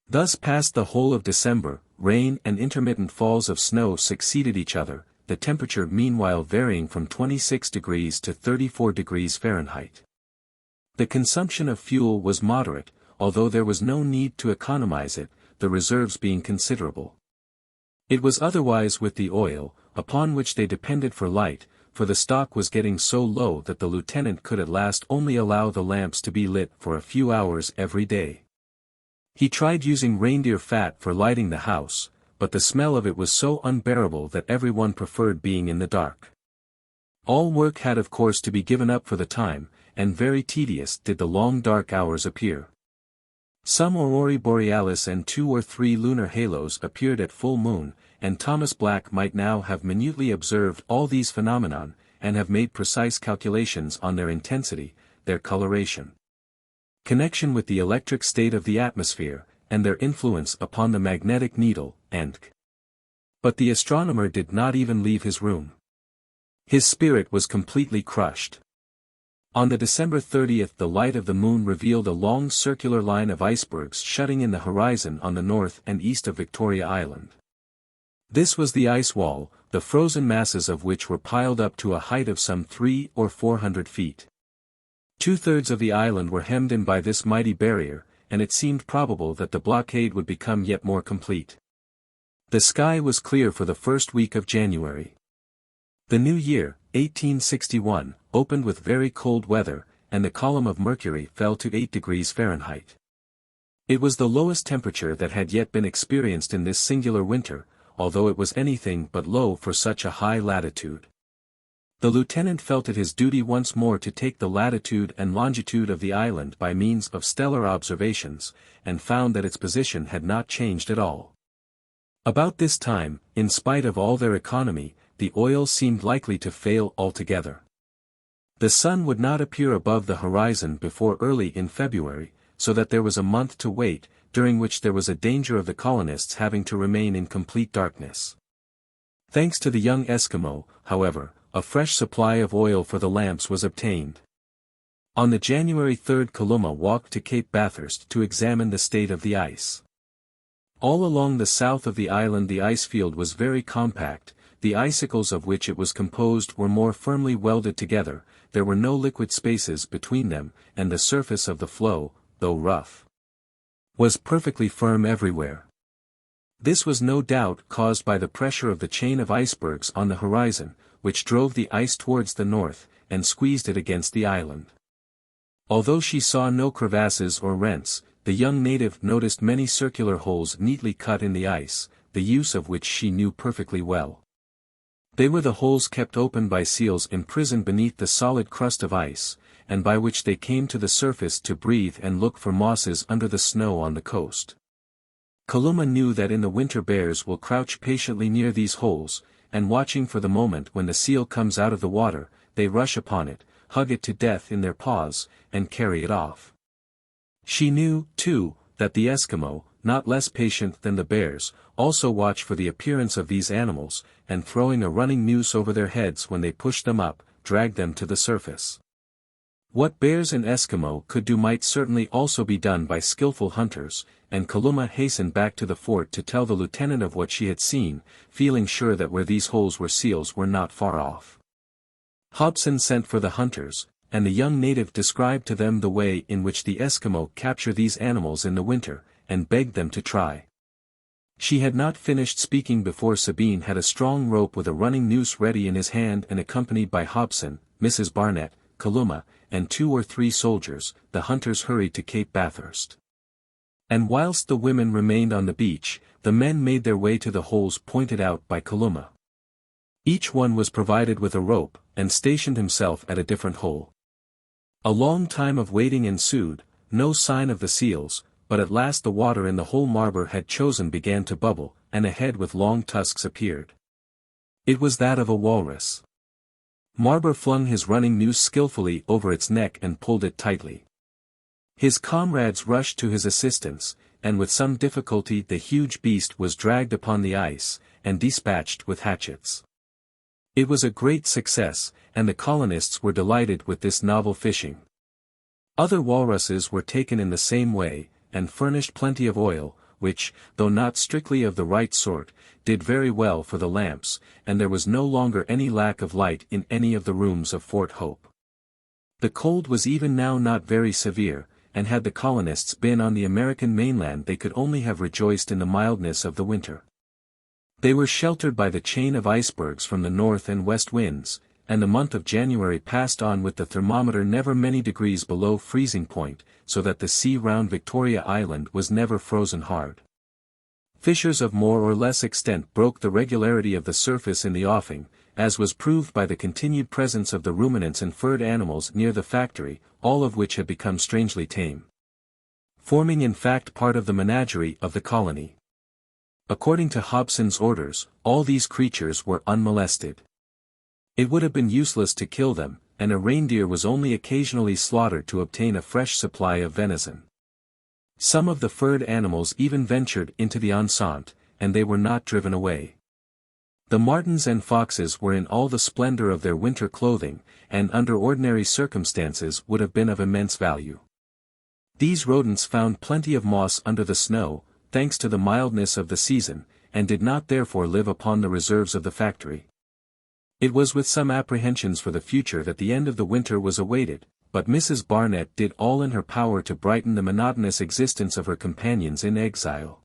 Thus passed the whole of December. Rain and intermittent falls of snow succeeded each other, the temperature meanwhile varying from 26 degrees to 34 degrees Fahrenheit. The consumption of fuel was moderate, although there was no need to economize it, the reserves being considerable. It was otherwise with the oil, upon which they depended for light, for the stock was getting so low that the lieutenant could at last only allow the lamps to be lit for a few hours every day. He tried using reindeer fat for lighting the house, but the smell of it was so unbearable that everyone preferred being in the dark. All work had of course to be given up for the time, and very tedious did the long dark hours appear. Some aurora borealis and 2 or 3 lunar halos appeared at full moon, and Thomas Black might now have minutely observed all these phenomena, and have made precise calculations on their intensity, their coloration, connection with the electric state of the atmosphere, and their influence upon the magnetic needle, But the astronomer did not even leave his room. His spirit was completely crushed. On the December 30th the light of the moon revealed a long circular line of icebergs shutting in the horizon on the north and east of Victoria Island. This was the ice wall, the frozen masses of which were piled up to a height of some 300 or 400 feet. 2/3 of the island were hemmed in by this mighty barrier, and it seemed probable that the blockade would become yet more complete. The sky was clear for the first week of January. The new year, 1861, opened with very cold weather, and the column of Mercury fell to 8 degrees Fahrenheit. It was the lowest temperature that had yet been experienced in this singular winter, although it was anything but low for such a high latitude. The lieutenant felt it his duty once more to take the latitude and longitude of the island by means of stellar observations, and found that its position had not changed at all. About this time, in spite of all their economy, the oil seemed likely to fail altogether. The sun would not appear above the horizon before early in February, so that there was a month to wait, during which there was a danger of the colonists having to remain in complete darkness. Thanks to the young Eskimo, however, a fresh supply of oil for the lamps was obtained. On the January 3rd Kalumah walked to Cape Bathurst to examine the state of the ice. All along the south of the island the ice field was very compact, the icicles of which it was composed were more firmly welded together, there were no liquid spaces between them, and the surface of the floe, though rough, was perfectly firm everywhere. This was no doubt caused by the pressure of the chain of icebergs on the horizon, which drove the ice towards the north, and squeezed it against the island. Although she saw no crevasses or rents, the young native noticed many circular holes neatly cut in the ice, the use of which she knew perfectly well. They were the holes kept open by seals imprisoned beneath the solid crust of ice, and by which they came to the surface to breathe and look for mosses under the snow on the coast. Kalumah knew that in the winter bears will crouch patiently near these holes, and watching for the moment when the seal comes out of the water, they rush upon it, hug it to death in their paws, and carry it off. She knew, too, that the Eskimo, not less patient than the bears, also watch for the appearance of these animals, and throwing a running noose over their heads when they push them up, drag them to the surface. What bears and Eskimo could do might certainly also be done by skillful hunters, and Kalumah hastened back to the fort to tell the lieutenant of what she had seen, feeling sure that where these holes were seals were not far off. Hobson sent for the hunters, and the young native described to them the way in which the Eskimo capture these animals in the winter, and begged them to try. She had not finished speaking before Sabine had a strong rope with a running noose ready in his hand, and accompanied by Hobson, Mrs. Barnett, Kalumah, and 2 or 3 soldiers, the hunters hurried to Cape Bathurst. And whilst the women remained on the beach, the men made their way to the holes pointed out by Kalumah. Each one was provided with a rope, and stationed himself at a different hole. A long time of waiting ensued, no sign of the seals, but at last the water in the hole Marber had chosen began to bubble, and a head with long tusks appeared. It was that of a walrus. Marber flung his running noose skillfully over its neck and pulled it tightly. His comrades rushed to his assistance, and with some difficulty the huge beast was dragged upon the ice, and dispatched with hatchets. It was a great success, and the colonists were delighted with this novel fishing. Other walruses were taken in the same way, and furnished plenty of oil, which, though not strictly of the right sort, did very well for the lamps, and there was no longer any lack of light in any of the rooms of Fort Hope. The cold was even now not very severe, and had the colonists been on the American mainland they could only have rejoiced in the mildness of the winter. They were sheltered by the chain of icebergs from the north and west winds, and the month of January passed on with the thermometer never many degrees below freezing point, so that the sea round Victoria Island was never frozen hard. Fissures of more or less extent broke the regularity of the surface in the offing, as was proved by the continued presence of the ruminants and furred animals near the factory, all of which had become strangely tame, forming in fact part of the menagerie of the colony. According to Hobson's orders, all these creatures were unmolested. It would have been useless to kill them, and a reindeer was only occasionally slaughtered to obtain a fresh supply of venison. Some of the furred animals even ventured into the enceinte, and they were not driven away. The martens and foxes were in all the splendor of their winter clothing, and under ordinary circumstances would have been of immense value. These rodents found plenty of moss under the snow, thanks to the mildness of the season, and did not therefore live upon the reserves of the factory. It was with some apprehensions for the future that the end of the winter was awaited, but Mrs. Barnett did all in her power to brighten the monotonous existence of her companions in exile.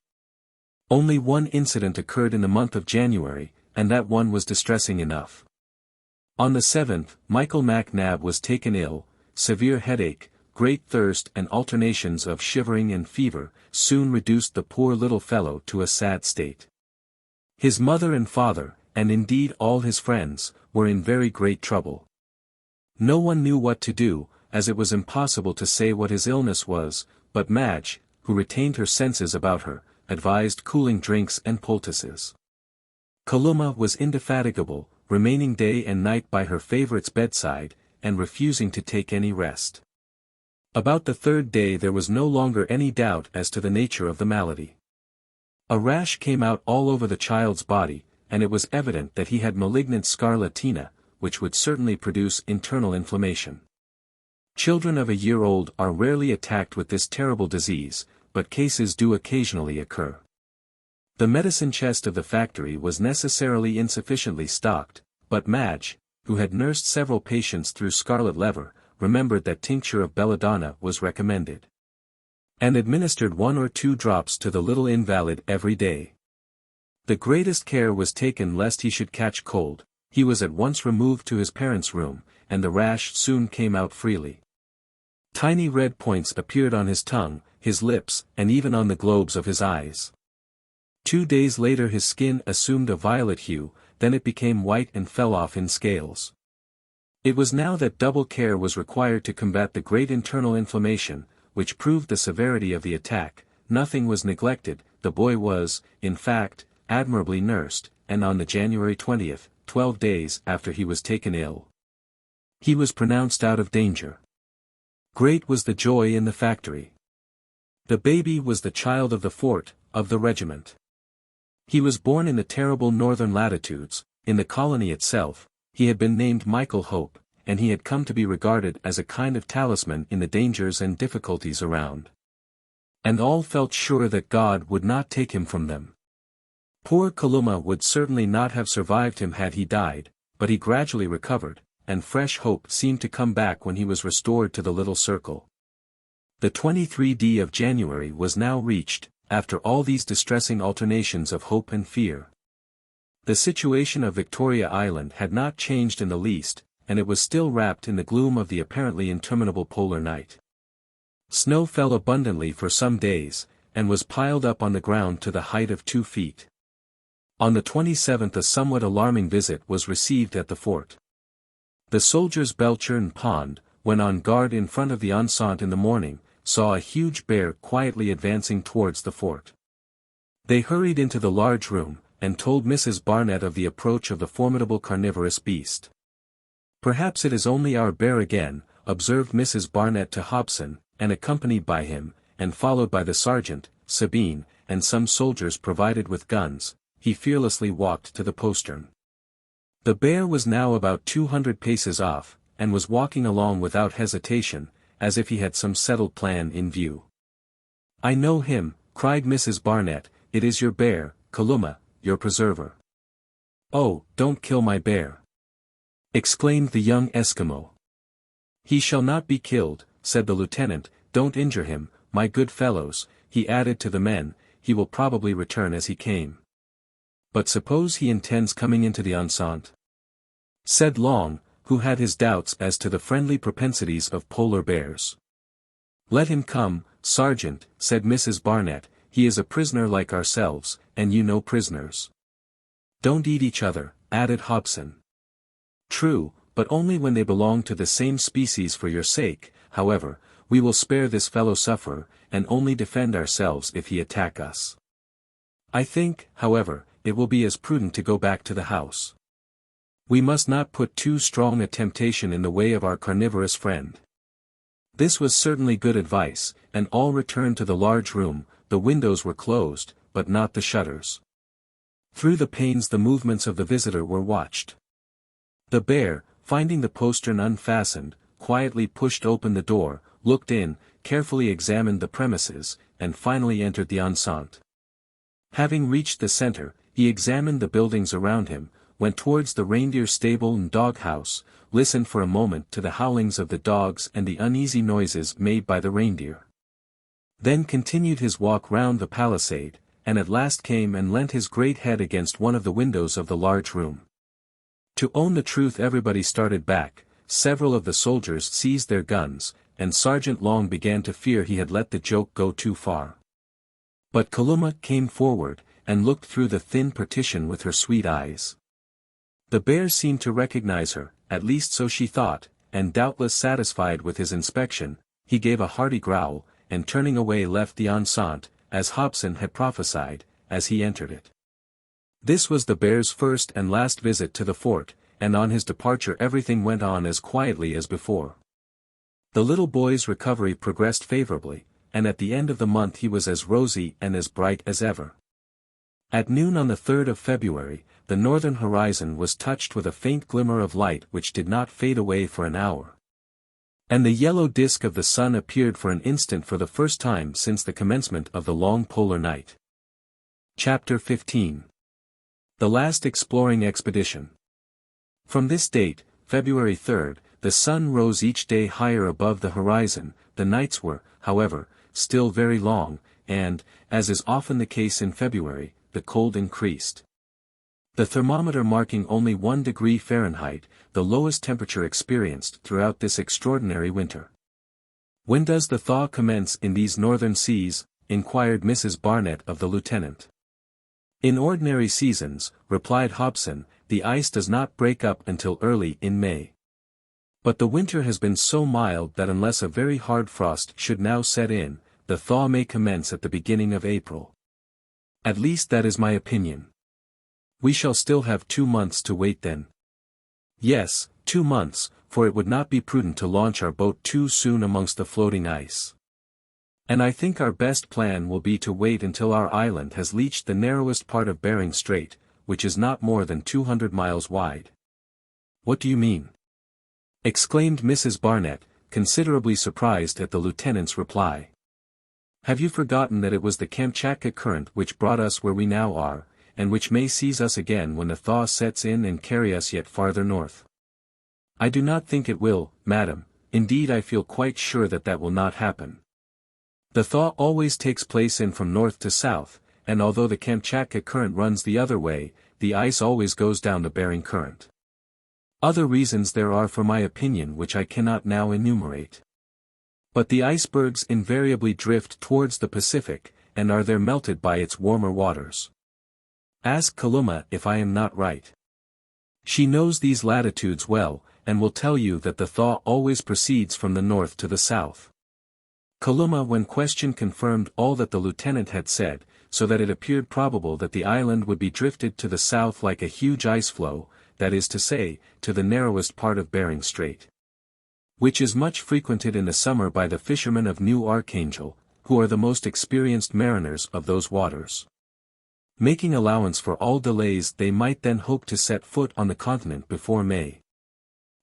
Only one incident occurred in the month of January, and that one was distressing enough. On the 7th, Michael MacNab was taken ill. Severe headache, great thirst and alternations of shivering and fever, soon reduced the poor little fellow to a sad state. His mother and father, and indeed all his friends, were in very great trouble. No one knew what to do, as it was impossible to say what his illness was, but Madge, who retained her senses about her, advised cooling drinks and poultices. Kalumah was indefatigable, remaining day and night by her favourite's bedside, and refusing to take any rest. About the third day there was no longer any doubt as to the nature of the malady. A rash came out all over the child's body, and it was evident that he had malignant scarlatina, which would certainly produce internal inflammation. Children of a year old are rarely attacked with this terrible disease, but cases do occasionally occur. The medicine chest of the factory was necessarily insufficiently stocked, but Madge, who had nursed several patients through scarlet lever, remembered that tincture of belladonna was recommended, and administered 1 or 2 drops to the little invalid every day. The greatest care was taken lest he should catch cold. He was at once removed to his parents' room, and the rash soon came out freely. Tiny red points appeared on his tongue, his lips, and even on the globes of his eyes. 2 days later his skin assumed a violet hue, then it became white and fell off in scales. It was now that double care was required to combat the great internal inflammation, which proved the severity of the attack. Nothing was neglected. The boy was, in fact, admirably nursed, and on the January 20th, 12 days after he was taken ill, he was pronounced out of danger. Great was the joy in the factory. The baby was the child of the fort, of the regiment. He was born in the terrible northern latitudes. In the colony itself, he had been named Michael Hope, and he had come to be regarded as a kind of talisman in the dangers and difficulties around. And all felt sure that God would not take him from them. Poor Kalumah would certainly not have survived him had he died, but he gradually recovered, and fresh hope seemed to come back when he was restored to the little circle. The 23d of January was now reached, after all these distressing alternations of hope and fear. The situation of Victoria Island had not changed in the least, and it was still wrapped in the gloom of the apparently interminable polar night. Snow fell abundantly for some days, and was piled up on the ground to the height of 2 feet. On the 27th a somewhat alarming visit was received at the fort. The soldiers Belcher and Pond, when on guard in front of the enceinte in the morning, saw a huge bear quietly advancing towards the fort. They hurried into the large room, and told Mrs. Barnett of the approach of the formidable carnivorous beast. "Perhaps it is only our bear again," observed Mrs. Barnett to Hobson, and accompanied by him, and followed by the sergeant, Sabine, and some soldiers provided with guns, he fearlessly walked to the postern. The bear was now about 200 paces off, and was walking along without hesitation, as if he had some settled plan in view. "I know him," cried Mrs. Barnett, "it is your bear, Kalumah, your preserver." "Oh, don't kill my bear!" exclaimed the young Eskimo. "He shall not be killed," said the lieutenant, "don't injure him, my good fellows," he added to the men, "he will probably return as he came." "But suppose he intends coming into the enceinte?" said Long, who had his doubts as to the friendly propensities of polar bears. "Let him come, Sergeant," said Mrs. Barnett, "he is a prisoner like ourselves, and you know prisoners don't eat each other," added Hobson. "True, but only when they belong to the same species. For your sake, however, we will spare this fellow sufferer, and only defend ourselves if he attack us. I think, however, it will be as prudent to go back to the house. We must not put too strong a temptation in the way of our carnivorous friend." This was certainly good advice, and all returned to the large room. The windows were closed, but not the shutters. Through the panes the movements of the visitor were watched. The bear, finding the postern unfastened, quietly pushed open the door, looked in, carefully examined the premises, and finally entered the enceinte. Having reached the center, he examined the buildings around him, went towards the reindeer stable and dog house, listened for a moment to the howlings of the dogs and the uneasy noises made by the reindeer. Then continued his walk round the palisade, and at last came and leant his great head against one of the windows of the large room. To own the truth, everybody started back, several of the soldiers seized their guns, and Sergeant Long began to fear he had let the joke go too far. But Kalumah came forward, and looked through the thin partition with her sweet eyes. The bear seemed to recognize her, at least so she thought, and doubtless satisfied with his inspection, he gave a hearty growl, and turning away left the enceinte, as Hobson had prophesied, as he entered it. This was the bear's first and last visit to the fort, and on his departure everything went on as quietly as before. The little boy's recovery progressed favorably, and at the end of the month he was as rosy and as bright as ever. At noon on the 3rd of February, the northern horizon was touched with a faint glimmer of light which did not fade away for an hour. And the yellow disk of the sun appeared for an instant for the first time since the commencement of the long polar night. Chapter 15. The Last Exploring Expedition. From this date, February 3rd, the sun rose each day higher above the horizon. The nights were, however, still very long, and, as is often the case in February, the cold increased. The thermometer marking only 1 degree Fahrenheit, the lowest temperature experienced throughout this extraordinary winter. "When does the thaw commence in these northern seas?" inquired Mrs. Barnett of the lieutenant. "In ordinary seasons," replied Hobson, "the ice does not break up until early in May. But the winter has been so mild that unless a very hard frost should now set in, the thaw may commence at the beginning of April. At least that is my opinion. We shall still have 2 months to wait then." "Yes, 2 months, for it would not be prudent to launch our boat too soon amongst the floating ice. And I think our best plan will be to wait until our island has reached the narrowest part of Bering Strait, which is not more than 200 miles wide." "What do you mean?" exclaimed Mrs. Barnett, considerably surprised at the lieutenant's reply. "Have you forgotten that it was the Kamtchatka current which brought us where we now are, and which may seize us again when the thaw sets in and carry us yet farther north?" "I do not think it will, madam, indeed I feel quite sure that that will not happen. The thaw always takes place in from north to south, and although the Kamtchatka current runs the other way, the ice always goes down the Bering current. Other reasons there are for my opinion which I cannot now enumerate. But the icebergs invariably drift towards the Pacific, and are there melted by its warmer waters. Ask Kalumah if I am not right. She knows these latitudes well, and will tell you that the thaw always proceeds from the north to the south. Kalumah when questioned confirmed all that the lieutenant had said, so that it appeared probable that the island would be drifted to the south like a huge ice floe, that is to say, to the narrowest part of Bering Strait, which is much frequented in the summer by the fishermen of New Archangel, who are the most experienced mariners of those waters. Making allowance for all delays, they might then hope to set foot on the continent before May.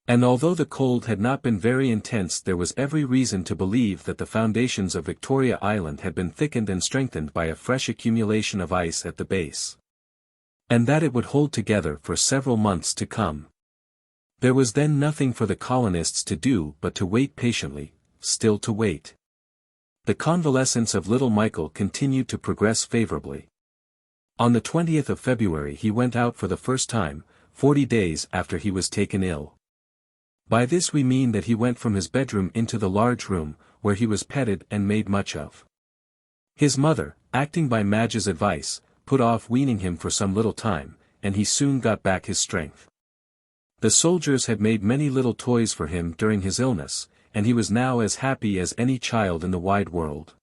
And although the cold had not been very intense, there was every reason to believe that the foundations of Victoria Island had been thickened and strengthened by a fresh accumulation of ice at the base, and that it would hold together for several months to come. There was then nothing for the colonists to do but to wait patiently, still to wait. The convalescence of little Michael continued to progress favorably. On the 20th of February he went out for the first time, 40 days after he was taken ill. By this we mean that he went from his bedroom into the large room, where he was petted and made much of. His mother, acting by Madge's advice, put off weaning him for some little time, and he soon got back his strength. The soldiers had made many little toys for him during his illness, and he was now as happy as any child in the wide world.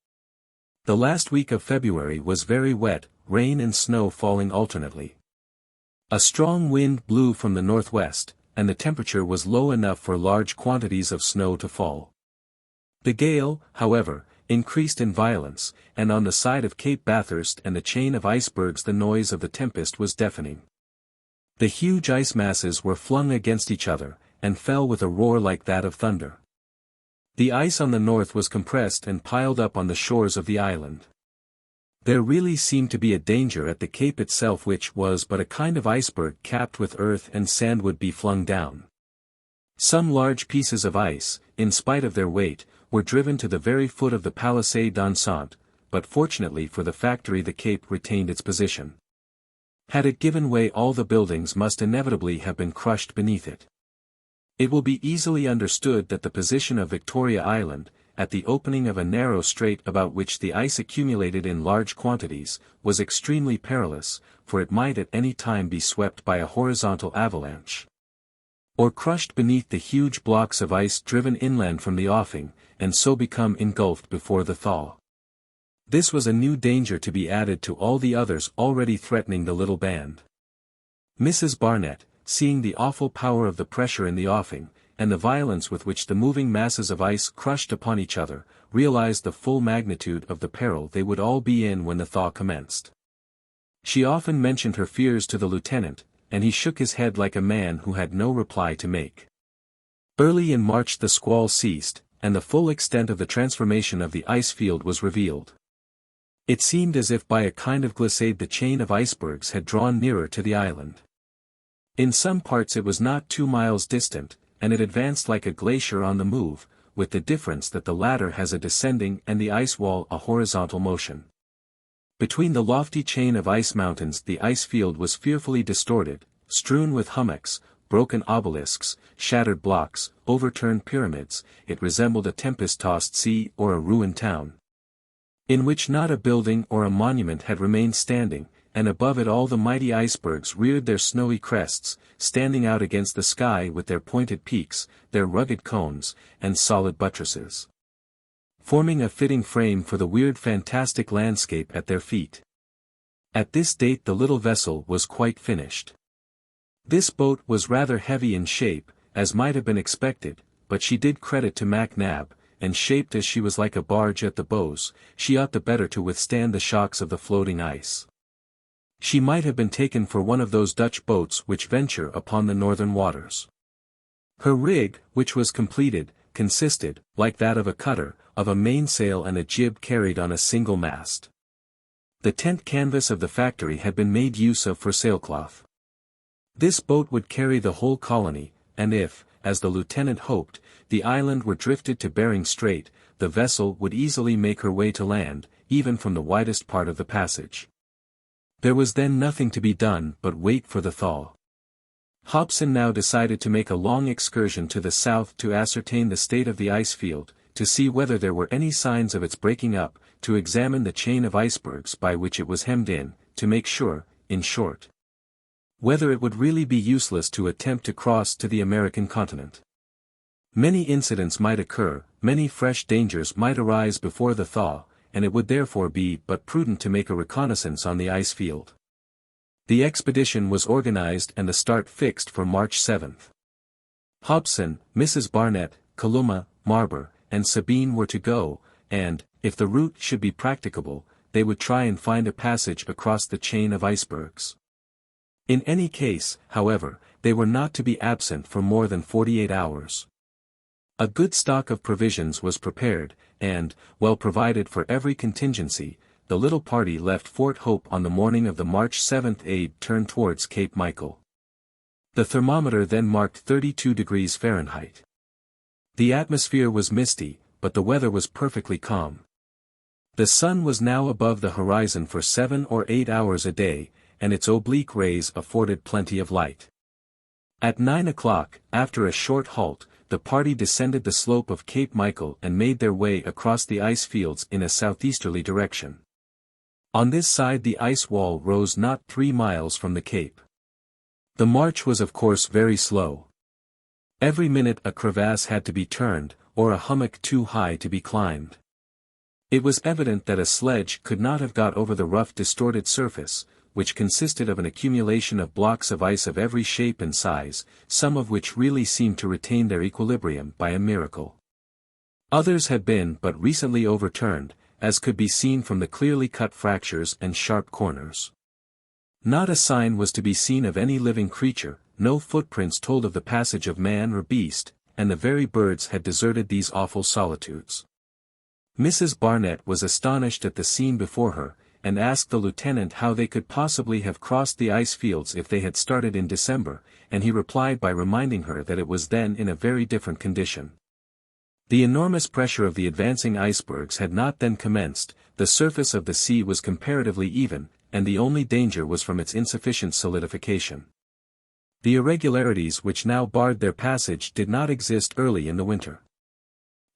The last week of February was very wet, rain and snow falling alternately. A strong wind blew from the northwest, and the temperature was low enough for large quantities of snow to fall. The gale, however, increased in violence, and on the side of Cape Bathurst and the chain of icebergs the noise of the tempest was deafening. The huge ice masses were flung against each other, and fell with a roar like that of thunder. The ice on the north was compressed and piled up on the shores of the island. There really seemed to be a danger at the cape itself, which was but a kind of iceberg capped with earth and sand would be flung down. Some large pieces of ice, in spite of their weight, were driven to the very foot of the palisade dansant, but fortunately for the factory the cape retained its position. Had it given way, all the buildings must inevitably have been crushed beneath it. It will be easily understood that the position of Victoria Island, at the opening of a narrow strait about which the ice accumulated in large quantities, was extremely perilous, for it might at any time be swept by a horizontal avalanche, or crushed beneath the huge blocks of ice driven inland from the offing, and so become engulfed before the thaw. This was a new danger to be added to all the others already threatening the little band. Mrs. Barnett, seeing the awful power of the pressure in the offing, and the violence with which the moving masses of ice crushed upon each other, realized the full magnitude of the peril they would all be in when the thaw commenced. She often mentioned her fears to the lieutenant, and he shook his head like a man who had no reply to make. Early in March the squall ceased, and the full extent of the transformation of the ice field was revealed. It seemed as if by a kind of glissade the chain of icebergs had drawn nearer to the island. In some parts it was not 2 miles distant, and it advanced like a glacier on the move, with the difference that the latter has a descending and the ice wall a horizontal motion. Between the lofty chain of ice mountains the ice field was fearfully distorted, strewn with hummocks, broken obelisks, shattered blocks, overturned pyramids. It resembled a tempest-tossed sea or a ruined town, in which not a building or a monument had remained standing, and above it all the mighty icebergs reared their snowy crests, standing out against the sky with their pointed peaks, their rugged cones, and solid buttresses, forming a fitting frame for the weird fantastic landscape at their feet. At this date the little vessel was quite finished. This boat was rather heavy in shape, as might have been expected, but she did credit to Mac Nab, and shaped as she was like a barge at the bows, she ought the better to withstand the shocks of the floating ice. She might have been taken for one of those Dutch boats which venture upon the northern waters. Her rig, which was completed, consisted, like that of a cutter, of a mainsail and a jib carried on a single mast. The tent canvas of the factory had been made use of for sailcloth. This boat would carry the whole colony, and if, as the lieutenant hoped, the island were drifted to Behring Strait, the vessel would easily make her way to land, even from the widest part of the passage. There was then nothing to be done but wait for the thaw. Hobson now decided to make a long excursion to the south to ascertain the state of the ice field, to see whether there were any signs of its breaking up, to examine the chain of icebergs by which it was hemmed in, to make sure, in short. Whether it would really be useless to attempt to cross to the American continent. Many incidents might occur, many fresh dangers might arise before the thaw, and it would therefore be but prudent to make a reconnaissance on the ice field. The expedition was organized and the start fixed for March 7. Hobson, Mrs. Barnett, Kalumah, Marber, and Sabine were to go, and, if the route should be practicable, they would try and find a passage across the chain of icebergs. In any case, however, they were not to be absent for more than 48 hours. A good stock of provisions was prepared, and, well provided for every contingency, the little party left Fort Hope on the morning of the March 7. Abe turned towards Cape Michael. The thermometer then marked 32 degrees Fahrenheit. The atmosphere was misty, but the weather was perfectly calm. The sun was now above the horizon for 7 or 8 hours a day, and its oblique rays afforded plenty of light. At 9 o'clock, after a short halt, the party descended the slope of Cape Michael and made their way across the ice fields in a southeasterly direction. On this side the ice wall rose not 3 miles from the cape. The march was of course very slow. Every minute a crevasse had to be turned, or a hummock too high to be climbed. It was evident that a sledge could not have got over the rough distorted surface, which consisted of an accumulation of blocks of ice of every shape and size, some of which really seemed to retain their equilibrium by a miracle. Others had been but recently overturned, as could be seen from the clearly cut fractures and sharp corners. Not a sign was to be seen of any living creature, no footprints told of the passage of man or beast, and the very birds had deserted these awful solitudes. Mrs. Barnett was astonished at the scene before her, and asked the lieutenant how they could possibly have crossed the ice fields if they had started in December, and he replied by reminding her that it was then in a very different condition. The enormous pressure of the advancing icebergs had not then commenced, the surface of the sea was comparatively even, and the only danger was from its insufficient solidification. The irregularities which now barred their passage did not exist early in the winter.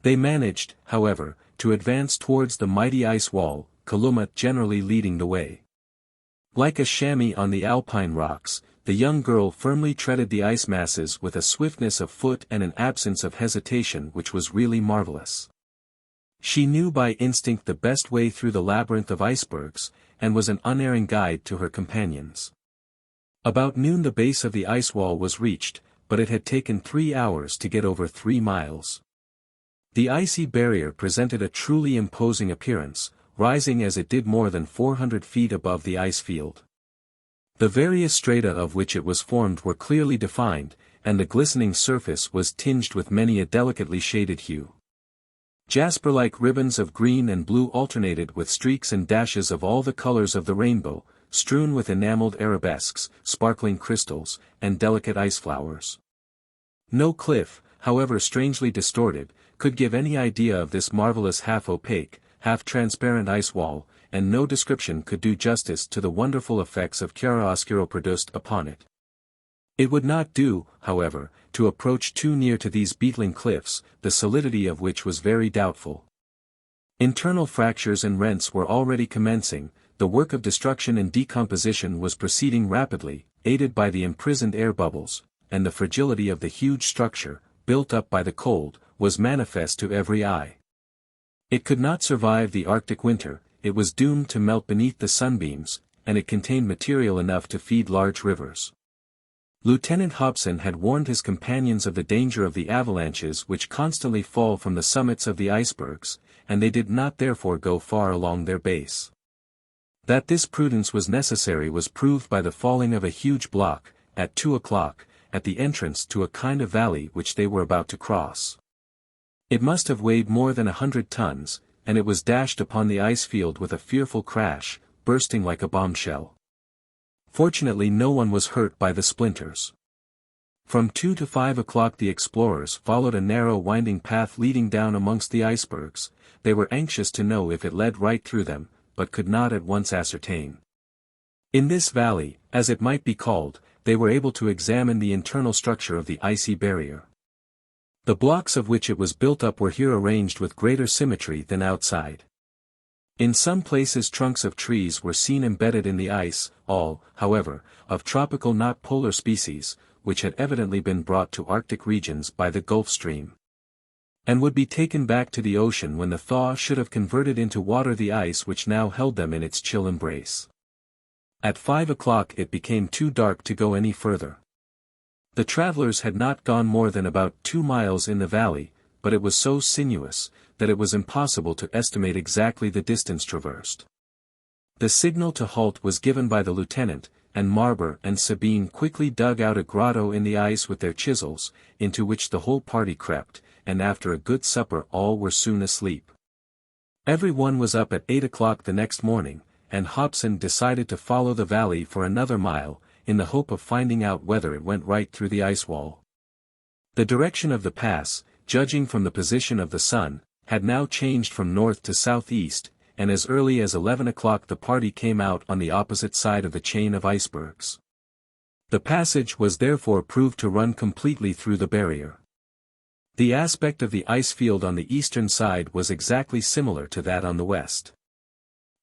They managed, however, to advance towards the mighty ice wall, Kalumah generally leading the way. Like a chamois on the alpine rocks, the young girl firmly treaded the ice masses with a swiftness of foot and an absence of hesitation which was really marvelous. She knew by instinct the best way through the labyrinth of icebergs, and was an unerring guide to her companions. About noon the base of the ice wall was reached, but it had taken 3 hours to get over 3 miles. The icy barrier presented a truly imposing appearance, rising as it did more than 400 feet above the ice field. The various strata of which it was formed were clearly defined, and the glistening surface was tinged with many a delicately shaded hue. Jasper-like ribbons of green and blue alternated with streaks and dashes of all the colors of the rainbow, strewn with enameled arabesques, sparkling crystals, and delicate ice flowers. No cliff, however strangely distorted, could give any idea of this marvelous half-opaque, half-transparent ice wall, and no description could do justice to the wonderful effects of chiaroscuro produced upon it. It would not do, however, to approach too near to these beetling cliffs, the solidity of which was very doubtful. Internal fractures and rents were already commencing, the work of destruction and decomposition was proceeding rapidly, aided by the imprisoned air bubbles, and the fragility of the huge structure, built up by the cold, was manifest to every eye. It could not survive the Arctic winter, it was doomed to melt beneath the sunbeams, and it contained material enough to feed large rivers. Lieutenant Hobson had warned his companions of the danger of the avalanches which constantly fall from the summits of the icebergs, and they did not therefore go far along their base. That this prudence was necessary was proved by the falling of a huge block, at 2 o'clock, at the entrance to a kind of valley which they were about to cross. It must have weighed more than 100 tons, and it was dashed upon the ice field with a fearful crash, bursting like a bombshell. Fortunately no one was hurt by the splinters. From 2 to 5 o'clock the explorers followed a narrow winding path leading down amongst the icebergs. They were anxious to know if it led right through them, but could not at once ascertain. In this valley, as it might be called, they were able to examine the internal structure of the icy barrier. The blocks of which it was built up were here arranged with greater symmetry than outside. In some places trunks of trees were seen embedded in the ice, all, however, of tropical not polar species, which had evidently been brought to Arctic regions by the Gulf Stream, and would be taken back to the ocean when the thaw should have converted into water the ice which now held them in its chill embrace. At 5 o'clock it became too dark to go any further. The travelers had not gone more than about 2 miles in the valley, but it was so sinuous, that it was impossible to estimate exactly the distance traversed. The signal to halt was given by the lieutenant, and Marber and Sabine quickly dug out a grotto in the ice with their chisels, into which the whole party crept, and after a good supper all were soon asleep. Every one was up at 8 o'clock the next morning, and Hobson decided to follow the valley for another mile, in the hope of finding out whether it went right through the ice wall. The direction of the pass, judging from the position of the sun, had now changed from north to southeast, and as early as 11 o'clock the party came out on the opposite side of the chain of icebergs. The passage was therefore proved to run completely through the barrier. The aspect of the ice field on the eastern side was exactly similar to that on the west.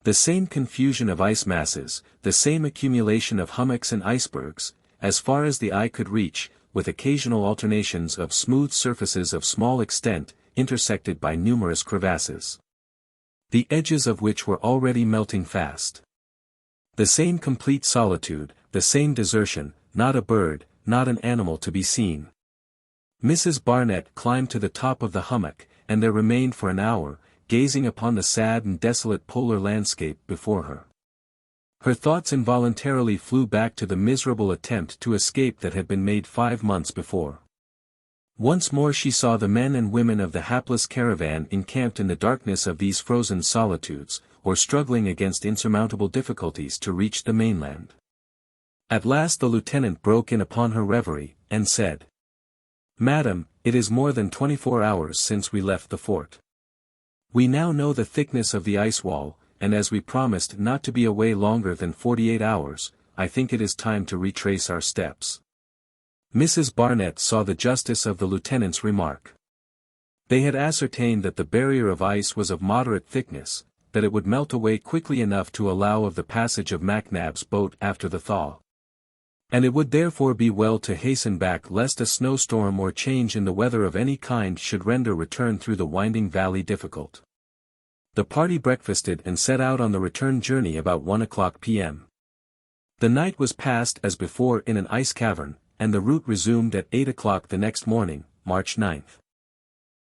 The same confusion of ice masses, the same accumulation of hummocks and icebergs, as far as the eye could reach, with occasional alternations of smooth surfaces of small extent, intersected by numerous crevasses, the edges of which were already melting fast. The same complete solitude, the same desertion, not a bird, not an animal to be seen. Mrs. Barnett climbed to the top of the hummock, and there remained for an hour, gazing upon the sad and desolate polar landscape before her. Her thoughts involuntarily flew back to the miserable attempt to escape that had been made 5 months before. Once more she saw the men and women of the hapless caravan encamped in the darkness of these frozen solitudes, or struggling against insurmountable difficulties to reach the mainland. At last the lieutenant broke in upon her reverie, and said, "Madam, it is more than 24 hours since we left the fort. We now know the thickness of the ice wall, and as we promised not to be away longer than 48 hours, I think it is time to retrace our steps." Mrs. Barnett saw the justice of the lieutenant's remark. They had ascertained that the barrier of ice was of moderate thickness, that it would melt away quickly enough to allow of the passage of MacNab's boat after the thaw. And it would therefore be well to hasten back lest a snowstorm or change in the weather of any kind should render return through the winding valley difficult. The party breakfasted and set out on the return journey about 1 o'clock p.m. The night was passed as before in an ice cavern, and the route resumed at 8 o'clock the next morning, March 9th.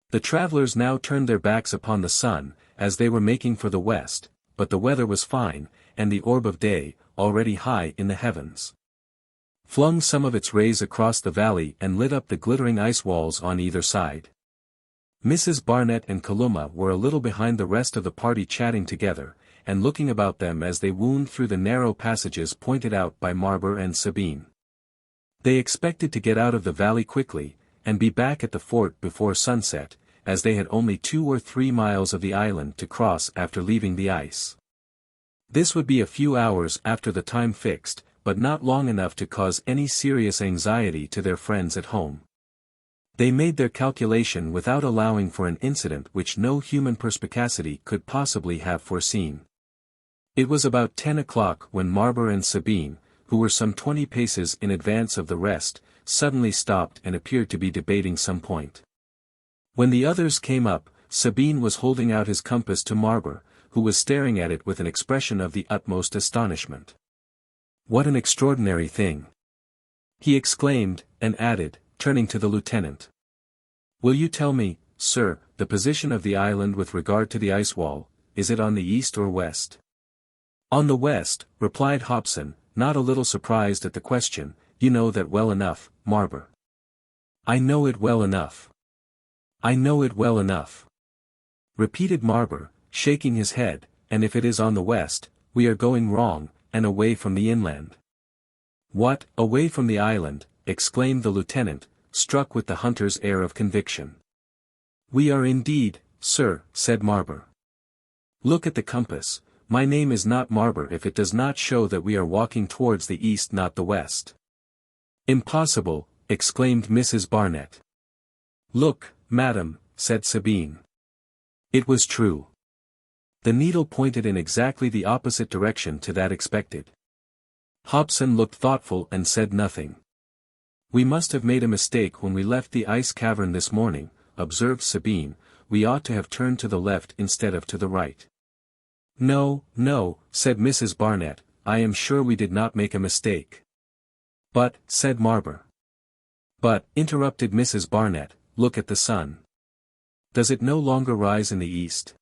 The travelers now turned their backs upon the sun, as they were making for the west, but the weather was fine, and the orb of day, already high in the heavens, flung some of its rays across the valley and lit up the glittering ice walls on either side. Mrs. Barnett and Kalumah were a little behind the rest of the party chatting together, and looking about them as they wound through the narrow passages pointed out by Marber and Sabine. They expected to get out of the valley quickly, and be back at the fort before sunset, as they had only 2 or 3 miles of the island to cross after leaving the ice. This would be a few hours after the time fixed, but not long enough to cause any serious anxiety to their friends at home. They made their calculation without allowing for an incident which no human perspicacity could possibly have foreseen. It was about 10 o'clock when Marber and Sabine, who were some 20 paces in advance of the rest, suddenly stopped and appeared to be debating some point. When the others came up, Sabine was holding out his compass to Marber, who was staring at it with an expression of the utmost astonishment. "What an extraordinary thing!" he exclaimed, and added, turning to the lieutenant. "Will you tell me, sir, the position of the island with regard to the ice wall? Is it on the east or west?" "On the west," replied Hobson, not a little surprised at the question. "You know that well enough, Marber." "I know it well enough. I know it well enough," repeated Marber, shaking his head, "and if it is on the west, we are going wrong, and away from the inland." "What, away from the island?" exclaimed the lieutenant, struck with the hunter's air of conviction. "We are indeed, sir," said Marber. "Look at the compass. My name is not Marber if it does not show that we are walking towards the east, not the west." "Impossible," exclaimed Mrs. Barnett. "Look, madam," said Sabine. It was true. The needle pointed in exactly the opposite direction to that expected. Hobson looked thoughtful and said nothing. "We must have made a mistake when we left the ice cavern this morning," observed Sabine. "We ought to have turned to the left instead of to the right." "No, no," said Mrs. Barnett, "I am sure we did not make a mistake." "But," said Marber. "But," interrupted Mrs. Barnett, "look at the sun. Does it no longer rise in the east?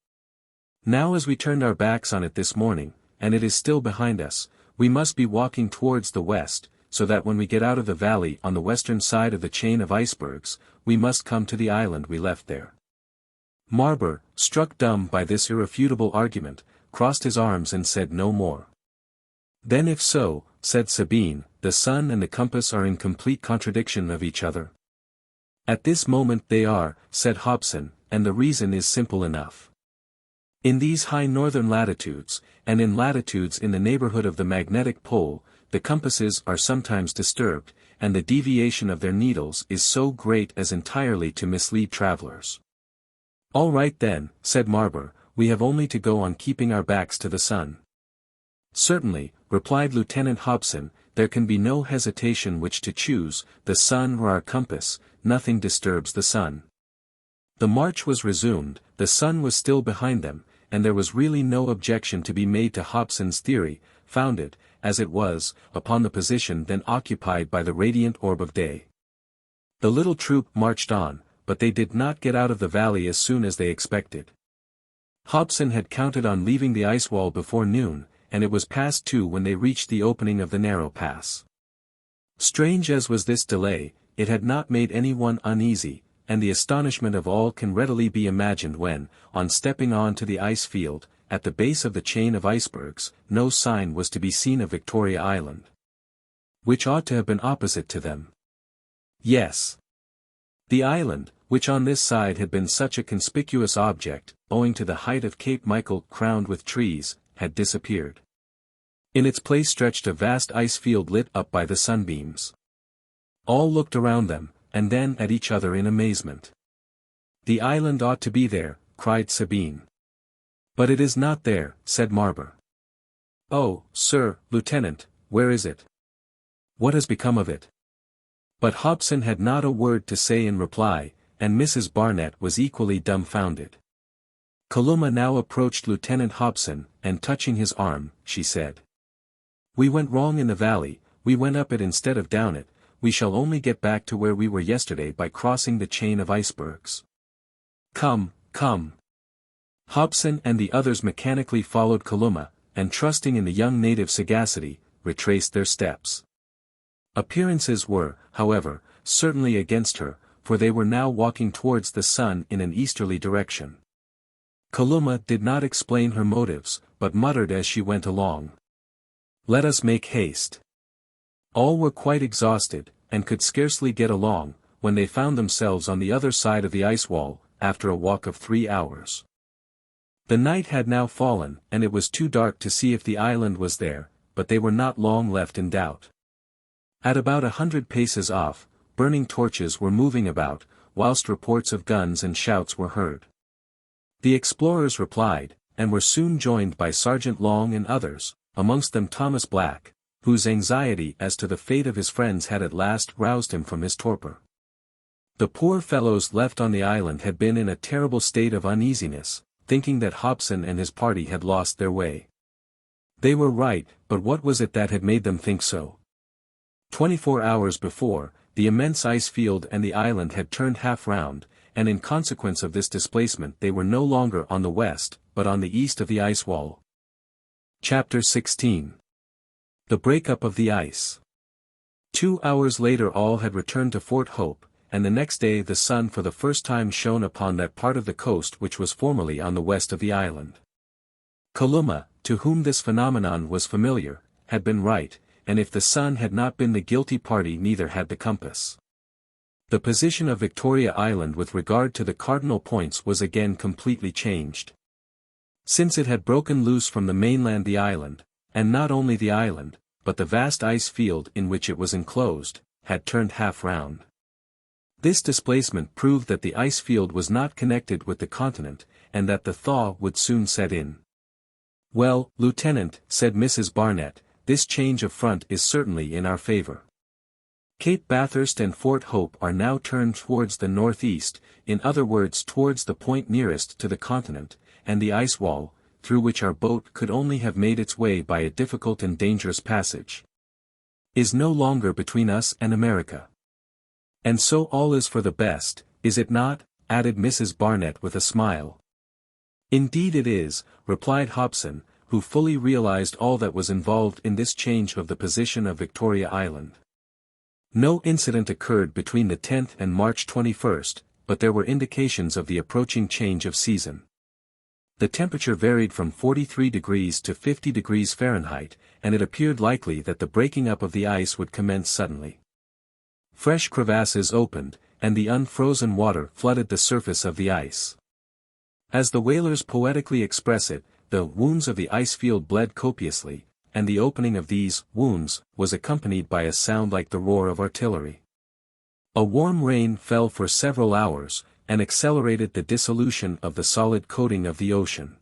Now as we turned our backs on it this morning, and it is still behind us, we must be walking towards the west, so that when we get out of the valley on the western side of the chain of icebergs, we must come to the island we left there." Marber, struck dumb by this irrefutable argument, crossed his arms and said no more. "Then if so," said Sabine, "the sun and the compass are in complete contradiction of each other." "At this moment they are," said Hobson, "and the reason is simple enough. In these high northern latitudes, and in latitudes in the neighborhood of the magnetic pole, the compasses are sometimes disturbed, and the deviation of their needles is so great as entirely to mislead travelers." "All right then," said Marber, "we have only to go on keeping our backs to the sun." "Certainly," replied Lieutenant Hobson, "there can be no hesitation which to choose, the sun or our compass, nothing disturbs the sun." The march was resumed, the sun was still behind them, and there was really no objection to be made to Hobson's theory, founded, as it was, upon the position then occupied by the radiant orb of day. The little troop marched on, but they did not get out of the valley as soon as they expected. Hobson had counted on leaving the ice wall before noon, and it was past 2 when they reached the opening of the narrow pass. Strange as was this delay, it had not made any one uneasy, and the astonishment of all can readily be imagined when, on stepping on to the ice field, at the base of the chain of icebergs, no sign was to be seen of Victoria Island, which ought to have been opposite to them. Yes. The island, which on this side had been such a conspicuous object, owing to the height of Cape Michael crowned with trees, had disappeared. In its place stretched a vast ice field lit up by the sunbeams. All looked around them, and then at each other in amazement. "The island ought to be there," cried Sabine. "But it is not there," said Marber. "Oh, sir, Lieutenant, where is it? What has become of it?" But Hobson had not a word to say in reply, and Mrs. Barnett was equally dumbfounded. Kalumah now approached Lieutenant Hobson, and touching his arm, she said, "We went wrong in the valley, we went up it instead of down it, we shall only get back to where we were yesterday by crossing the chain of icebergs. Come, come." Hobson and the others mechanically followed Kalumah, and trusting in the young native's sagacity, retraced their steps. Appearances were, however, certainly against her, for they were now walking towards the sun in an easterly direction. Kalumah did not explain her motives, but muttered as she went along, "Let us make haste." All were quite exhausted, and could scarcely get along, when they found themselves on the other side of the ice wall, after a walk of 3 hours. The night had now fallen, and it was too dark to see if the island was there, but they were not long left in doubt. At about 100 paces off, burning torches were moving about, whilst reports of guns and shouts were heard. The explorers replied, and were soon joined by Sergeant Long and others, amongst them Thomas Black, whose anxiety as to the fate of his friends had at last roused him from his torpor. The poor fellows left on the island had been in a terrible state of uneasiness, thinking that Hobson and his party had lost their way. They were right, but what was it that had made them think so? 24 hours before, the immense ice field and the island had turned half round, and in consequence of this displacement they were no longer on the west, but on the east of the ice wall. Chapter 16. The Breakup of the Ice. 2 hours later all had returned to Fort Hope, and the next day the sun for the first time shone upon that part of the coast which was formerly on the west of the island. Kalumah, to whom this phenomenon was familiar, had been right, and if the sun had not been the guilty party neither had the compass. The position of Victoria Island with regard to the cardinal points was again completely changed. Since it had broken loose from the mainland the island, and not only the island, but the vast ice field in which it was enclosed, had turned half round. This displacement proved that the ice field was not connected with the continent, and that the thaw would soon set in. "Well, Lieutenant," said Mrs. Barnett, "this change of front is certainly in our favor. Cape Bathurst and Fort Hope are now turned towards the northeast, in other words towards the point nearest to the continent, and the ice wall, through which our boat could only have made its way by a difficult and dangerous passage, is no longer between us and America. And so all is for the best, is it not?" added Mrs. Barnett with a smile. "Indeed it is," replied Hobson, who fully realized all that was involved in this change of the position of Victoria Island. No incident occurred between the 10th and March 21st, but there were indications of the approaching change of season. The temperature varied from 43 degrees to 50 degrees Fahrenheit, and it appeared likely that the breaking up of the ice would commence suddenly. Fresh crevasses opened, and the unfrozen water flooded the surface of the ice. As the whalers poetically express it, the wounds of the ice field bled copiously, and the opening of these wounds was accompanied by a sound like the roar of artillery. A warm rain fell for several hours, and accelerated the dissolution of the solid coating of the ocean.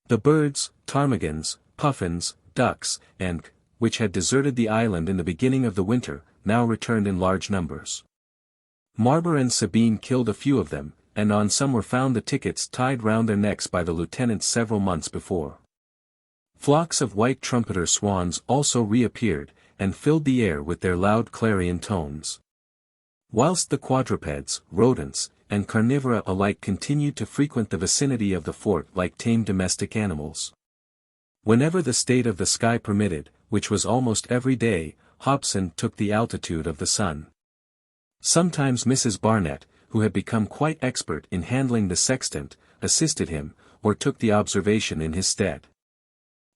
The birds, ptarmigans, puffins, ducks, and, which had deserted the island in the beginning of the winter, now returned in large numbers. Marber and Sabine killed a few of them, and on some were found the tickets tied round their necks by the lieutenants several months before. Flocks of white trumpeter swans also reappeared, and filled the air with their loud clarion tones. Whilst the quadrupeds, rodents, and carnivora alike continued to frequent the vicinity of the fort like tame domestic animals. Whenever the state of the sky permitted, which was almost every day, Hobson took the altitude of the sun. Sometimes Mrs. Barnett, who had become quite expert in handling the sextant, assisted him, or took the observation in his stead.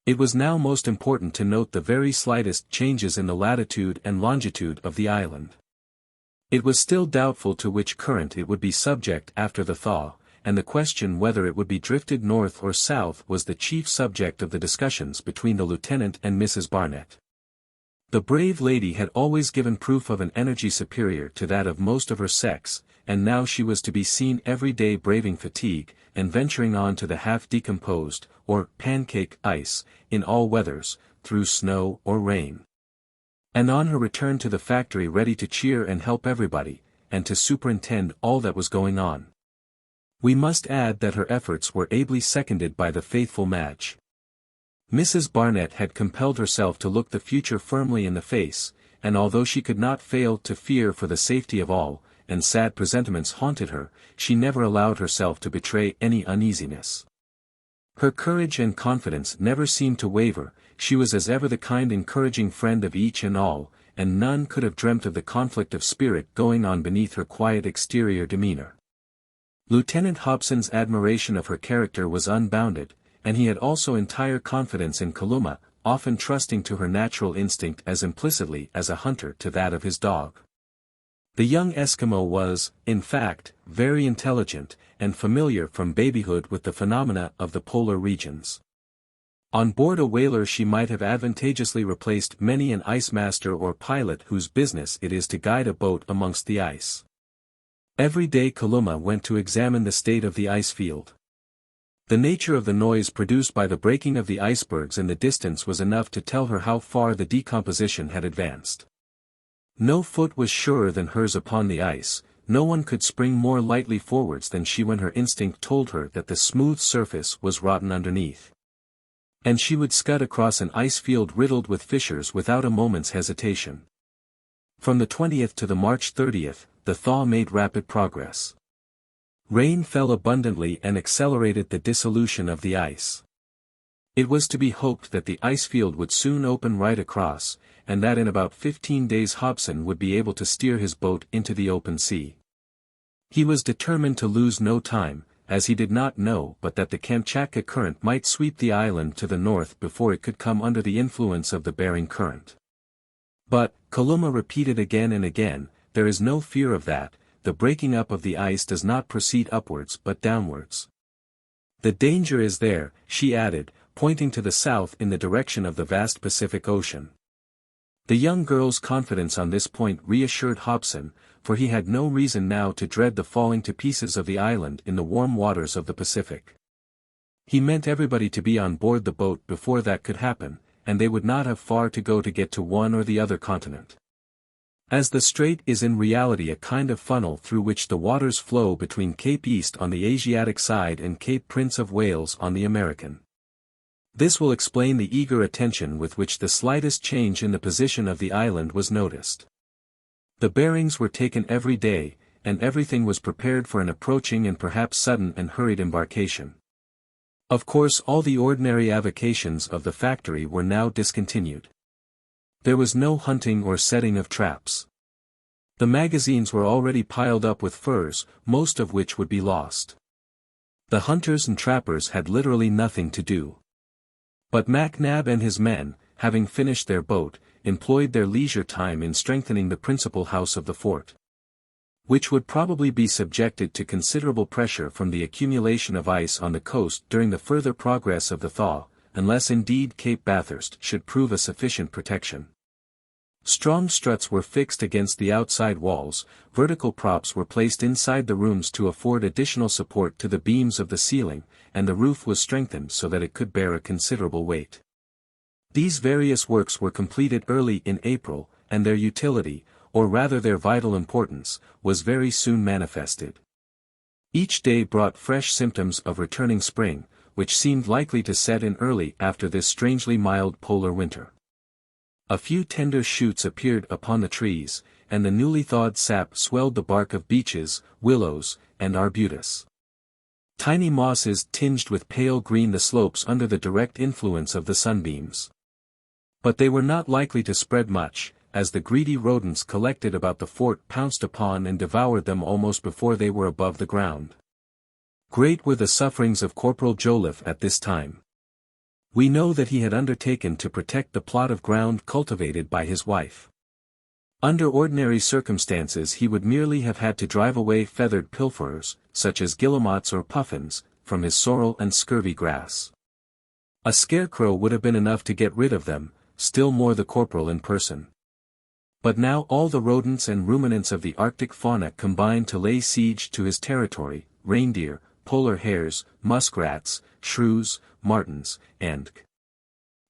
It was now most important to note the very slightest changes in the latitude and longitude of the island. It was still doubtful to which current it would be subject after the thaw, and the question whether it would be drifted north or south was the chief subject of the discussions between the lieutenant and Mrs. Barnett. The brave lady had always given proof of an energy superior to that of most of her sex, and now she was to be seen every day braving fatigue, and venturing on to the half-decomposed, or pancake ice, in all weathers, through snow or rain. And on her return to the factory ready to cheer and help everybody, and to superintend all that was going on. We must add that her efforts were ably seconded by the faithful Madge. Mrs. Barnett had compelled herself to look the future firmly in the face, and although she could not fail to fear for the safety of all, and sad presentiments haunted her, she never allowed herself to betray any uneasiness. Her courage and confidence never seemed to waver, she was as ever the kind encouraging friend of each and all, and none could have dreamt of the conflict of spirit going on beneath her quiet exterior demeanor. Lieutenant Hobson's admiration of her character was unbounded, and he had also entire confidence in Kalumah, often trusting to her natural instinct as implicitly as a hunter to that of his dog. The young Eskimo was, in fact, very intelligent, and familiar from babyhood with the phenomena of the polar regions. On board a whaler she might have advantageously replaced many an ice master or pilot whose business it is to guide a boat amongst the ice. Every day Kalumah went to examine the state of the ice field. The nature of the noise produced by the breaking of the icebergs in the distance was enough to tell her how far the decomposition had advanced. No foot was surer than hers upon the ice, no one could spring more lightly forwards than she when her instinct told her that the smooth surface was rotten underneath. And she would scud across an ice field riddled with fissures without a moment's hesitation. From the 20th to the March 30th, the thaw made rapid progress. Rain fell abundantly and accelerated the dissolution of the ice. It was to be hoped that the ice field would soon open right across, and that in about 15 days Hobson would be able to steer his boat into the open sea. He was determined to lose no time, as he did not know but that the Kamtchatka current might sweep the island to the north before it could come under the influence of the Bering current. But, Kalumah repeated again and again, there is no fear of that, the breaking up of the ice does not proceed upwards but downwards. The danger is there, she added, pointing to the south in the direction of the vast Pacific Ocean. The young girl's confidence on this point reassured Hobson, for he had no reason now to dread the falling to pieces of the island in the warm waters of the Pacific. He meant everybody to be on board the boat before that could happen, and they would not have far to go to get to one or the other continent. As the strait is in reality a kind of funnel through which the waters flow between Cape East on the Asiatic side and Cape Prince of Wales on the American. This will explain the eager attention with which the slightest change in the position of the island was noticed. The bearings were taken every day, and everything was prepared for an approaching and perhaps sudden and hurried embarkation. Of course all the ordinary avocations of the factory were now discontinued. There was no hunting or setting of traps. The magazines were already piled up with furs, most of which would be lost. The hunters and trappers had literally nothing to do. But MacNab and his men, having finished their boat, employed their leisure time in strengthening the principal house of the fort, which would probably be subjected to considerable pressure from the accumulation of ice on the coast during the further progress of the thaw, unless indeed Cape Bathurst should prove a sufficient protection. Strong struts were fixed against the outside walls, vertical props were placed inside the rooms to afford additional support to the beams of the ceiling, and the roof was strengthened so that it could bear a considerable weight. These various works were completed early in April, and their utility, or rather their vital importance, was very soon manifested. Each day brought fresh symptoms of returning spring, which seemed likely to set in early after this strangely mild polar winter. A few tender shoots appeared upon the trees, and the newly thawed sap swelled the bark of beeches, willows, and arbutus. Tiny mosses tinged with pale green the slopes under the direct influence of the sunbeams. But they were not likely to spread much, as the greedy rodents collected about the fort pounced upon and devoured them almost before they were above the ground. Great were the sufferings of Corporal Joliffe at this time. We know that he had undertaken to protect the plot of ground cultivated by his wife. Under ordinary circumstances he would merely have had to drive away feathered pilferers, such as guillemots or puffins, from his sorrel and scurvy grass. A scarecrow would have been enough to get rid of them, still more the corporal in person. But now all the rodents and ruminants of the Arctic fauna combined to lay siege to his territory: reindeer, polar hares, muskrats, shrews, martens, and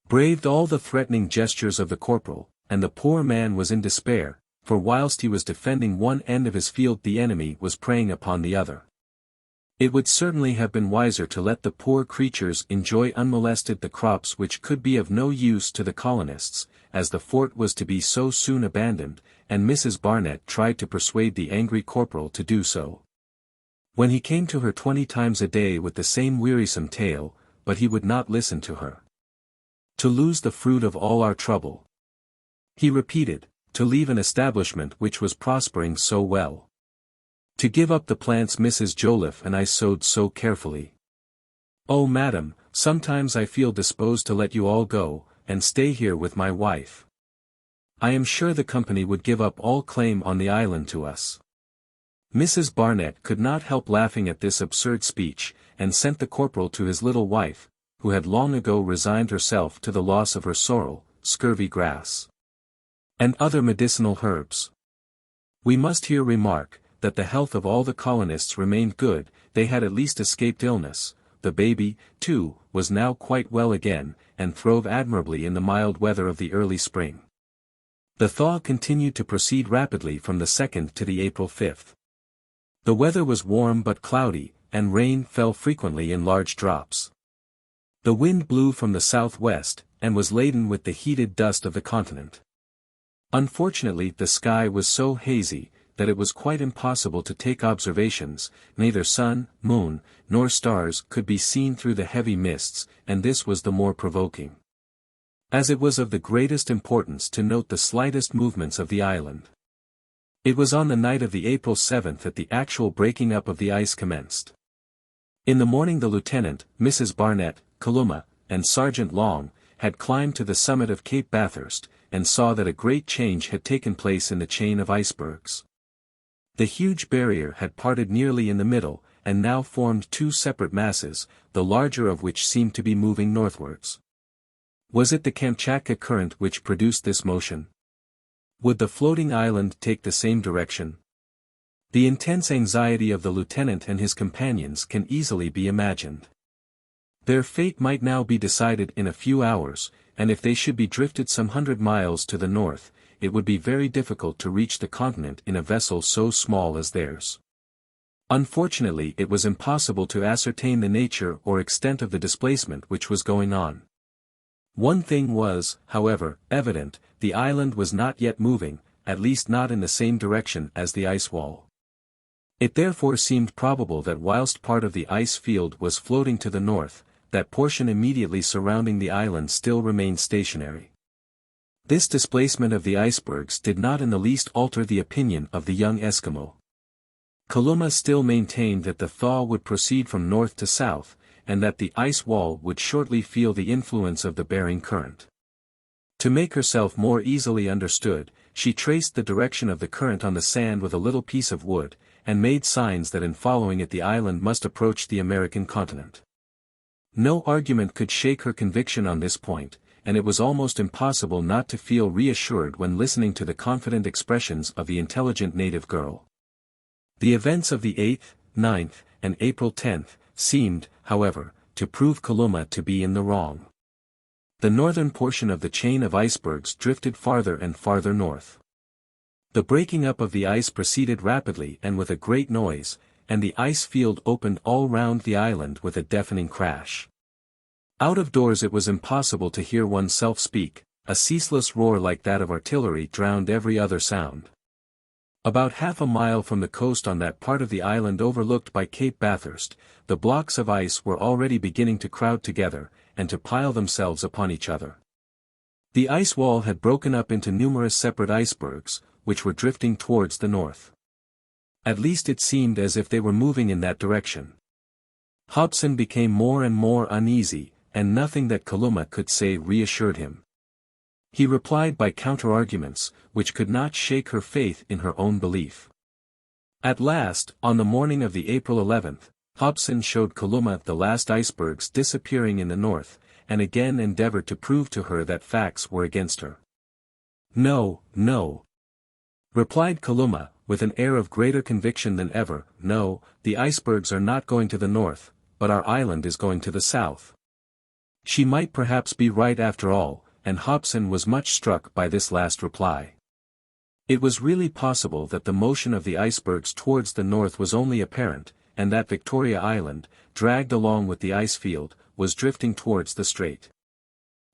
braved all the threatening gestures of the corporal, and the poor man was in despair, for whilst he was defending one end of his field the enemy was preying upon the other. It would certainly have been wiser to let the poor creatures enjoy unmolested the crops which could be of no use to the colonists, as the fort was to be so soon abandoned, and Mrs. Barnett tried to persuade the angry corporal to do so. When he came to her 20 times a day with the same wearisome tale, but he would not listen to her. To lose the fruit of all our trouble, he repeated, to leave an establishment which was prospering so well, to give up the plants Mrs. Joliffe and I sowed so carefully. Oh madam, sometimes I feel disposed to let you all go, and stay here with my wife. I am sure the company would give up all claim on the island to us. Mrs. Barnett could not help laughing at this absurd speech, and sent the corporal to his little wife, who had long ago resigned herself to the loss of her sorrel, scurvy grass, and other medicinal herbs. We must here remark, that the health of all the colonists remained good, they had at least escaped illness. The baby, too, was now quite well again, and throve admirably in the mild weather of the early spring. The thaw continued to proceed rapidly from the 2nd to the April 5th. The weather was warm but cloudy, and rain fell frequently in large drops. The wind blew from the southwest, and was laden with the heated dust of the continent. Unfortunately the sky was so hazy, that it was quite impossible to take observations, neither sun, moon, nor stars could be seen through the heavy mists, and this was the more provoking, as it was of the greatest importance to note the slightest movements of the island. It was on the night of the April 7th that the actual breaking up of the ice commenced. In the morning the lieutenant, Mrs. Barnett, Kalumah, and Sergeant Long, had climbed to the summit of Cape Bathurst, and saw that a great change had taken place in the chain of icebergs. The huge barrier had parted nearly in the middle, and now formed two separate masses, the larger of which seemed to be moving northwards. Was it the Kamtchatka current which produced this motion? Would the floating island take the same direction? The intense anxiety of the lieutenant and his companions can easily be imagined. Their fate might now be decided in a few hours, and if they should be drifted some 100 miles to the north, it would be very difficult to reach the continent in a vessel so small as theirs. Unfortunately, it was impossible to ascertain the nature or extent of the displacement which was going on. One thing was, however, evident: the island was not yet moving, at least not in the same direction as the ice wall. It therefore seemed probable that whilst part of the ice field was floating to the north, that portion immediately surrounding the island still remained stationary. This displacement of the icebergs did not in the least alter the opinion of the young Eskimo. Kalumah still maintained that the thaw would proceed from north to south, and that the ice wall would shortly feel the influence of the Bering current. To make herself more easily understood, she traced the direction of the current on the sand with a little piece of wood, and made signs that in following it the island must approach the American continent. No argument could shake her conviction on this point, and it was almost impossible not to feel reassured when listening to the confident expressions of the intelligent native girl. The events of the 8th, 9th, and April 10th, seemed, however, to prove Kalumah to be in the wrong. The northern portion of the chain of icebergs drifted farther and farther north. The breaking up of the ice proceeded rapidly and with a great noise, and the ice field opened all round the island with a deafening crash. Out of doors it was impossible to hear oneself speak, a ceaseless roar like that of artillery drowned every other sound. About half a mile from the coast on that part of the island overlooked by Cape Bathurst, the blocks of ice were already beginning to crowd together, and to pile themselves upon each other. The ice wall had broken up into numerous separate icebergs, which were drifting towards the north. At least it seemed as if they were moving in that direction. Hobson became more and more uneasy, and nothing that Kalumah could say reassured him. He replied by counter-arguments, which could not shake her faith in her own belief. At last, on the morning of the April 11th, Hobson showed Kalumah the last icebergs disappearing in the north, and again endeavored to prove to her that facts were against her. "No, no," replied Kalumah, with an air of greater conviction than ever. "No, the icebergs are not going to the north, but our island is going to the south." She might perhaps be right after all, and Hobson was much struck by this last reply. It was really possible that the motion of the icebergs towards the north was only apparent, and that Victoria Island, dragged along with the ice field, was drifting towards the strait.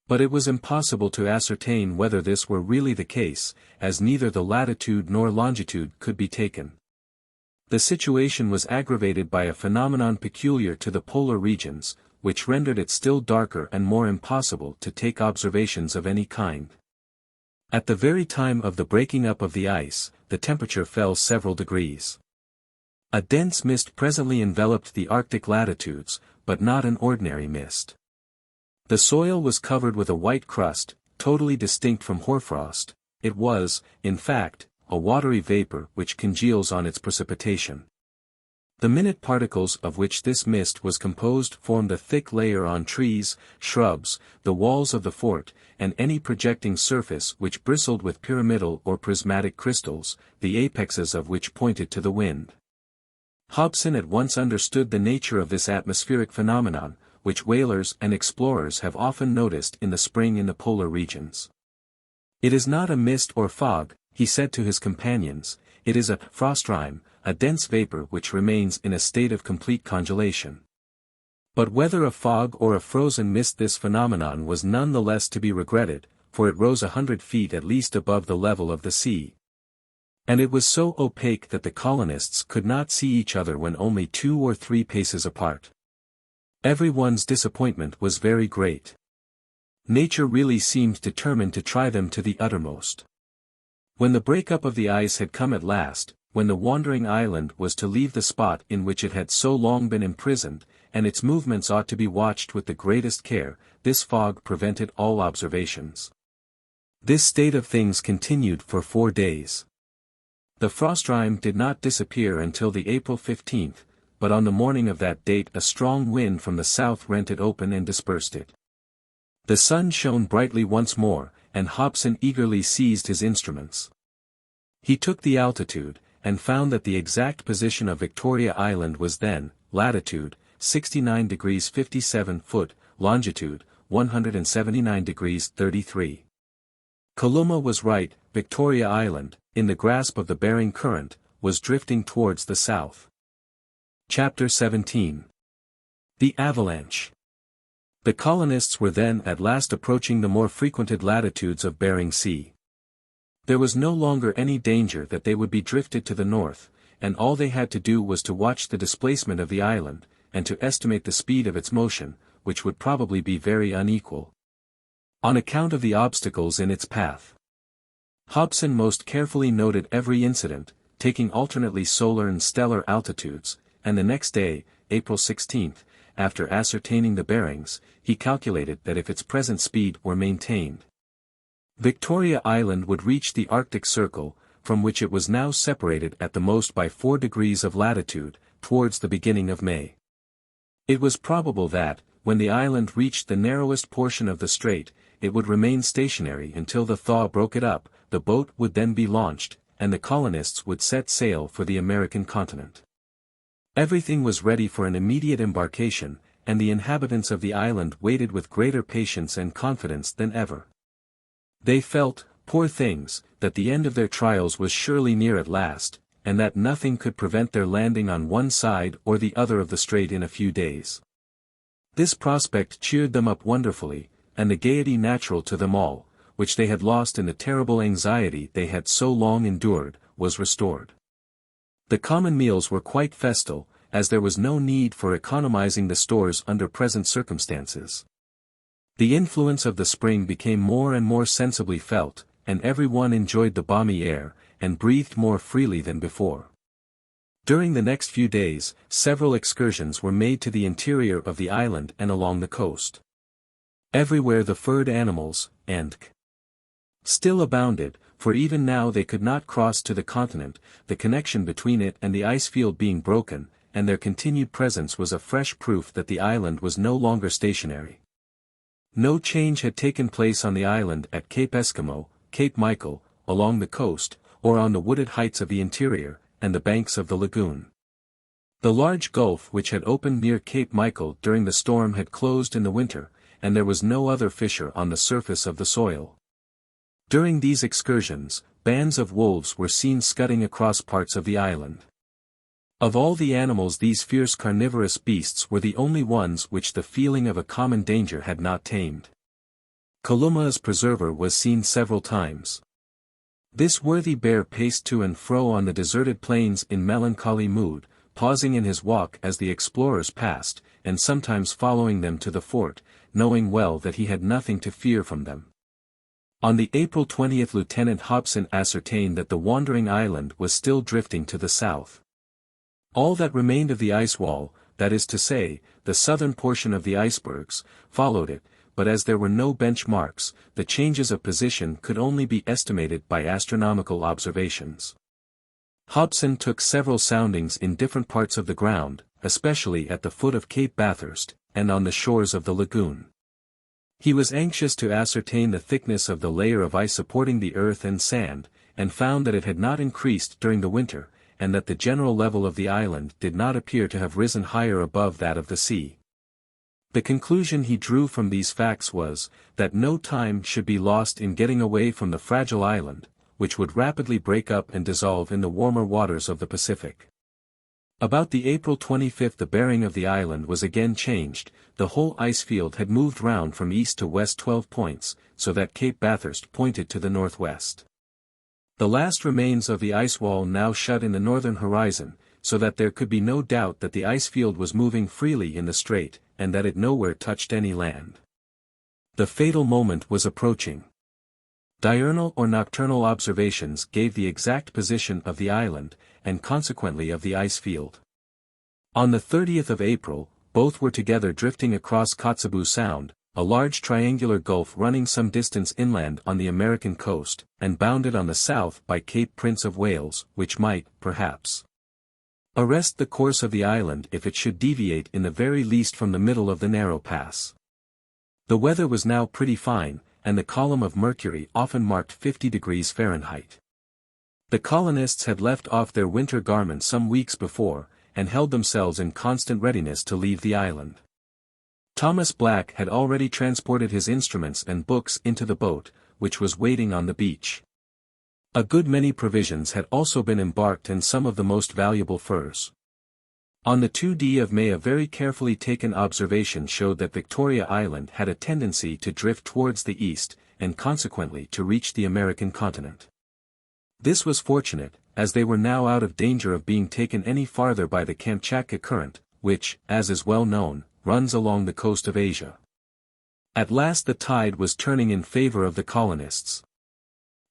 But it was impossible to ascertain whether this were really the case, as neither the latitude nor longitude could be taken. The situation was aggravated by a phenomenon peculiar to the polar regions, which rendered it still darker and more impossible to take observations of any kind. At the very time of the breaking up of the ice, the temperature fell several degrees. A dense mist presently enveloped the Arctic latitudes, but not an ordinary mist. The soil was covered with a white crust, totally distinct from hoarfrost. It was, in fact, a watery vapor which congeals on its precipitation. The minute particles of which this mist was composed formed a thick layer on trees, shrubs, the walls of the fort, and any projecting surface which bristled with pyramidal or prismatic crystals, the apexes of which pointed to the wind. Hobson at once understood the nature of this atmospheric phenomenon, which whalers and explorers have often noticed in the spring in the polar regions. "It is not a mist or fog," he said to his companions, "it is a frostrime, a dense vapor which remains in a state of complete congelation." But whether a fog or a frozen mist, this phenomenon was none the less to be regretted, for it rose 100 feet at least above the level of the sea. And it was so opaque that the colonists could not see each other when only 2 or 3 paces apart. Everyone's disappointment was very great. Nature really seemed determined to try them to the uttermost. When the break-up of the ice had come at last, when the wandering island was to leave the spot in which it had so long been imprisoned, and its movements ought to be watched with the greatest care, this fog prevented all observations. This state of things continued for 4 days. The frostrime did not disappear until the April 15th, but on the morning of that date a strong wind from the south rent it open and dispersed it. The sun shone brightly once more, and Hobson eagerly seized his instruments. He took the altitude, and found that the exact position of Victoria Island was then, latitude, 69 degrees 57 foot, longitude, 179 degrees 33. Kalumah was right. Victoria Island, in the grasp of the Bering Current, was drifting towards the south. Chapter 17. The Avalanche. The colonists were then at last approaching the more frequented latitudes of Behring Sea. There was no longer any danger that they would be drifted to the north, and all they had to do was to watch the displacement of the island, and to estimate the speed of its motion, which would probably be very unequal, on account of the obstacles in its path. Hobson most carefully noted every incident, taking alternately solar and stellar altitudes, and the next day, April 16, after ascertaining the bearings, he calculated that if its present speed were maintained, Victoria Island would reach the Arctic Circle, from which it was now separated at the most by 4 degrees of latitude, towards the beginning of May. It was probable that, when the island reached the narrowest portion of the strait, it would remain stationary until the thaw broke it up. The boat would then be launched, and the colonists would set sail for the American continent. Everything was ready for an immediate embarkation, and the inhabitants of the island waited with greater patience and confidence than ever. They felt, poor things, that the end of their trials was surely near at last, and that nothing could prevent their landing on one side or the other of the strait in a few days. This prospect cheered them up wonderfully, and the gaiety natural to them all, which they had lost in the terrible anxiety they had so long endured, was restored. The common meals were quite festal, as there was no need for economizing the stores under present circumstances. The influence of the spring became more and more sensibly felt, and every one enjoyed the balmy air, and breathed more freely than before. During the next few days, several excursions were made to the interior of the island and along the coast. Everywhere the furred animals, and still abounded, for even now they could not cross to the continent, the connection between it and the ice field being broken, and their continued presence was a fresh proof that the island was no longer stationary. No change had taken place on the island at Cape Eskimo, Cape Michael, along the coast, or on the wooded heights of the interior, and the banks of the lagoon. The large gulf which had opened near Cape Michael during the storm had closed in the winter, and there was no other fissure on the surface of the soil. During these excursions, bands of wolves were seen scudding across parts of the island. Of all the animals, these fierce carnivorous beasts were the only ones which the feeling of a common danger had not tamed. Kalumah's preserver was seen several times. This worthy bear paced to and fro on the deserted plains in melancholy mood, pausing in his walk as the explorers passed, and sometimes following them to the fort, knowing well that he had nothing to fear from them. On the April 20 Lieutenant Hobson ascertained that the wandering island was still drifting to the south. All that remained of the ice wall, that is to say, the southern portion of the icebergs, followed it, but as there were no benchmarks, the changes of position could only be estimated by astronomical observations. Hobson took several soundings in different parts of the ground, especially at the foot of Cape Bathurst, and on the shores of the lagoon. He was anxious to ascertain the thickness of the layer of ice supporting the earth and sand, and found that it had not increased during the winter, and that the general level of the island did not appear to have risen higher above that of the sea. The conclusion he drew from these facts was, that no time should be lost in getting away from the fragile island, which would rapidly break up and dissolve in the warmer waters of the Pacific. About the April 25 the bearing of the island was again changed. The whole ice field had moved round from east to west 12 points, so that Cape Bathurst pointed to the northwest. The last remains of the ice wall now shut in the northern horizon, so that there could be no doubt that the ice field was moving freely in the strait, and that it nowhere touched any land. The fatal moment was approaching. Diurnal or nocturnal observations gave the exact position of the island, and consequently of the ice field. On the 30th of April, both were together drifting across Kotzebue Sound, a large triangular gulf running some distance inland on the American coast, and bounded on the south by Cape Prince of Wales, which might, perhaps, arrest the course of the island if it should deviate in the very least from the middle of the narrow pass. The weather was now pretty fine, and the column of Mercury often marked 50 degrees Fahrenheit. The colonists had left off their winter garments some weeks before, and held themselves in constant readiness to leave the island. Thomas Black had already transported his instruments and books into the boat, which was waiting on the beach. A good many provisions had also been embarked and some of the most valuable furs. On the 2d of May a very carefully taken observation showed that Victoria Island had a tendency to drift towards the east, and consequently to reach the American continent. This was fortunate, as they were now out of danger of being taken any farther by the Kamtchatka current, which, as is well known, runs along the coast of Asia. At last the tide was turning in favor of the colonists.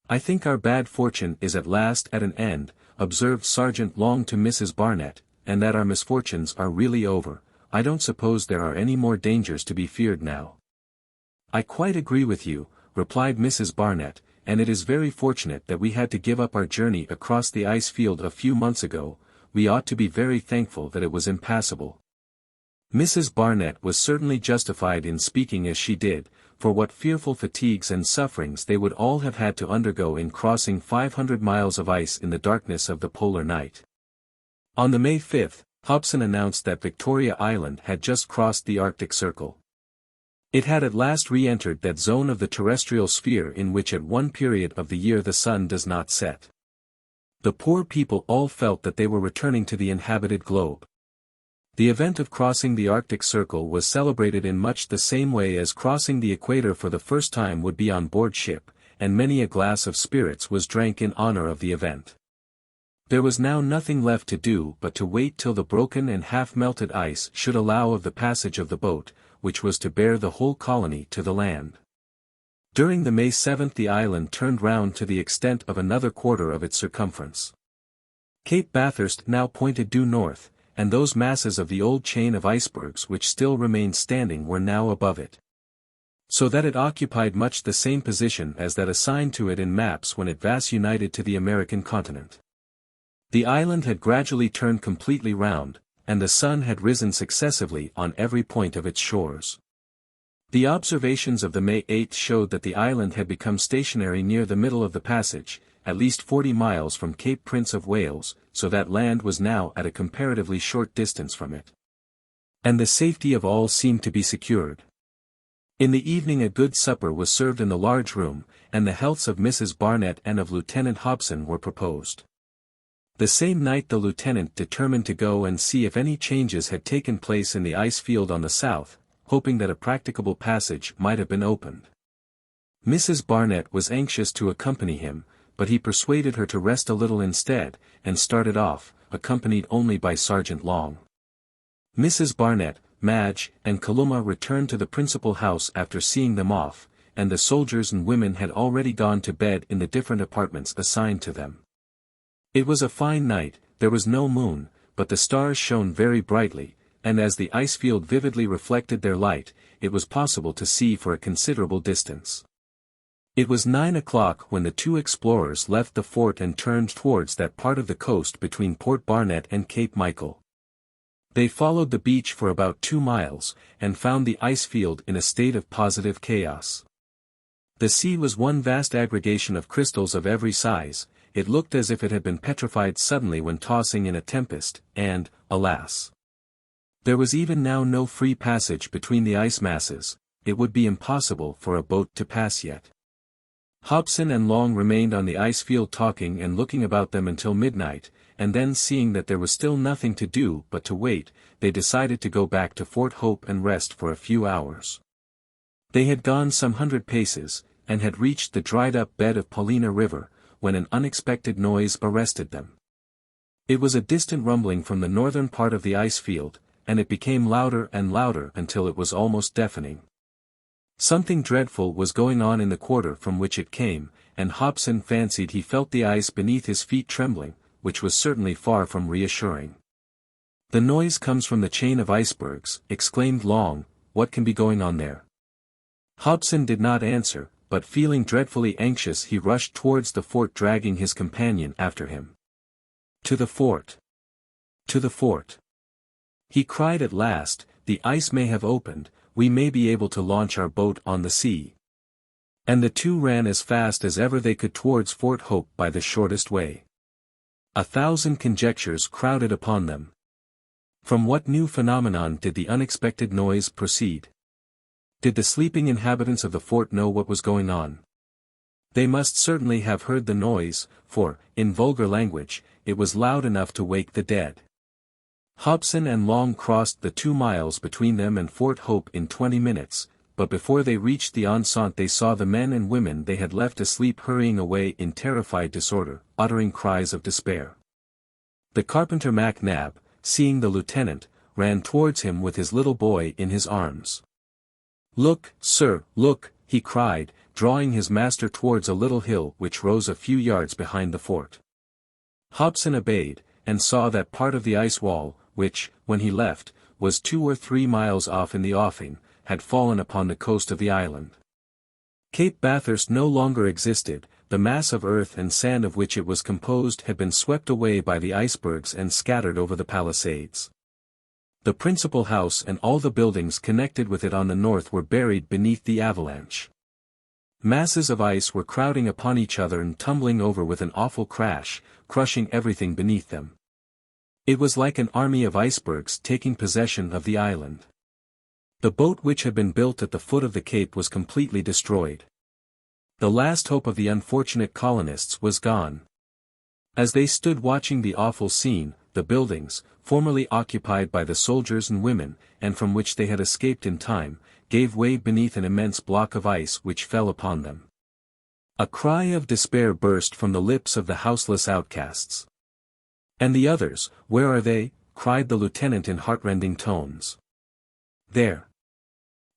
"I think our bad fortune is at last at an end," observed Sergeant Long to Mrs. Barnett, "and that our misfortunes are really over. I don't suppose there are any more dangers to be feared now." "I quite agree with you," replied Mrs. Barnett, "and it is very fortunate that we had to give up our journey across the ice field a few months ago. We ought to be very thankful that it was impassable." Mrs. Barnett was certainly justified in speaking as she did, for what fearful fatigues and sufferings they would all have had to undergo in crossing 500 miles of ice in the darkness of the polar night. On the May 5th, Hobson announced that Victoria Island had just crossed the Arctic Circle. It had at last re-entered that zone of the terrestrial sphere in which at one period of the year the sun does not set. The poor people all felt that they were returning to the inhabited globe. The event of crossing the Arctic Circle was celebrated in much the same way as crossing the equator for the first time would be on board ship, and many a glass of spirits was drank in honor of the event. There was now nothing left to do but to wait till the broken and half-melted ice should allow of the passage of the boat, which was to bear the whole colony to the land. During the May 7th the island turned round to the extent of another quarter of its circumference. Cape Bathurst now pointed due north, and those masses of the old chain of icebergs which still remained standing were now above it. So that it occupied much the same position as that assigned to it in maps when it vast united to the American continent. The island had gradually turned completely round, and the sun had risen successively on every point of its shores. The observations of the May 8th showed that the island had become stationary near the middle of the passage, at least 40 miles from Cape Prince of Wales, so that land was now at a comparatively short distance from it. And the safety of all seemed to be secured. In the evening a good supper was served in the large room, and the healths of Mrs. Barnett and of Lieutenant Hobson were proposed. The same night the lieutenant determined to go and see if any changes had taken place in the ice field on the south, hoping that a practicable passage might have been opened. Mrs. Barnett was anxious to accompany him, but he persuaded her to rest a little instead, and started off, accompanied only by Sergeant Long. Mrs. Barnett, Madge, and Kalumah returned to the principal house after seeing them off, and the soldiers and women had already gone to bed in the different apartments assigned to them. It was a fine night, there was no moon, but the stars shone very brightly, and as the ice field vividly reflected their light, it was possible to see for a considerable distance. It was 9 o'clock when the two explorers left the fort and turned towards that part of the coast between Port Barnett and Cape Michael. They followed the beach for about 2 miles, and found the ice field in a state of positive chaos. The sea was one vast aggregation of crystals of every size. It looked as if it had been petrified suddenly when tossing in a tempest, and, alas! There was even now no free passage between the ice masses. It would be impossible for a boat to pass yet. Hobson and Long remained on the ice field talking and looking about them until midnight, and then seeing that there was still nothing to do but to wait, they decided to go back to Fort Hope and rest for a few hours. They had gone some 100 paces, and had reached the dried-up bed of Paulina River, when an unexpected noise arrested them. It was a distant rumbling from the northern part of the ice field, and it became louder and louder until it was almost deafening. Something dreadful was going on in the quarter from which it came, and Hobson fancied he felt the ice beneath his feet trembling, which was certainly far from reassuring. "The noise comes from the chain of icebergs," exclaimed Long. "What can be going on there?" Hobson did not answer, but feeling dreadfully anxious he rushed towards the fort dragging his companion after him. "To the fort! To the fort!" he cried at last. "The ice may have opened, we may be able to launch our boat on the sea." And the two ran as fast as ever they could towards Fort Hope by the shortest way. 1,000 conjectures crowded upon them. From what new phenomenon did the unexpected noise proceed? Did the sleeping inhabitants of the fort know what was going on? They must certainly have heard the noise, for, in vulgar language, it was loud enough to wake the dead. Hobson and Long crossed the 2 miles between them and Fort Hope in 20 minutes, but before they reached the enceinte they saw the men and women they had left asleep hurrying away in terrified disorder, uttering cries of despair. The carpenter Mac Nab, seeing the lieutenant, ran towards him with his little boy in his arms. "Look, sir, look," he cried, drawing his master towards a little hill which rose a few yards behind the fort. Hobson obeyed, and saw that part of the ice wall, which, when he left, was 2 or 3 miles off in the offing, had fallen upon the coast of the island. Cape Bathurst no longer existed, the mass of earth and sand of which it was composed had been swept away by the icebergs and scattered over the Palisades. The principal house and all the buildings connected with it on the north were buried beneath the avalanche. Masses of ice were crowding upon each other and tumbling over with an awful crash, crushing everything beneath them. It was like an army of icebergs taking possession of the island. The boat which had been built at the foot of the cape was completely destroyed. The last hope of the unfortunate colonists was gone. As they stood watching the awful scene, the buildings, formerly occupied by the soldiers and women, and from which they had escaped in time, gave way beneath an immense block of ice which fell upon them. A cry of despair burst from the lips of the houseless outcasts. "And the others, where are they?" cried the lieutenant in heartrending tones. "There,"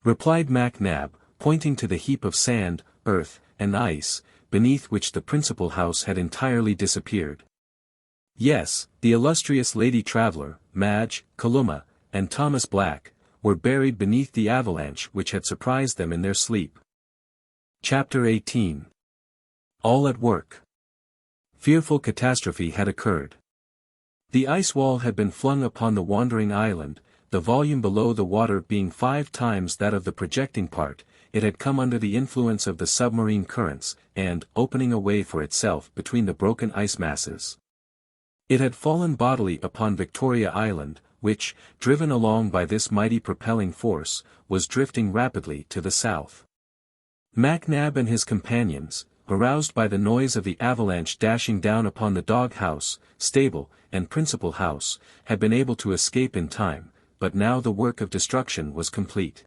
replied Mac Nab, pointing to the heap of sand, earth, and ice, beneath which the principal house had entirely disappeared. Yes, the illustrious lady traveller, Madge, Kalumah, and Thomas Black, were buried beneath the avalanche which had surprised them in their sleep. Chapter 18. All at work. Fearful catastrophe had occurred. The ice wall had been flung upon the wandering island, the volume below the water being 5 times that of the projecting part. It had come under the influence of the submarine currents, and, opening a way for itself between the broken ice masses. It had fallen bodily upon Victoria Island, which, driven along by this mighty propelling force, was drifting rapidly to the south. Mac Nab and his companions, aroused by the noise of the avalanche dashing down upon the dog-house, stable, and principal house, had been able to escape in time, but now the work of destruction was complete.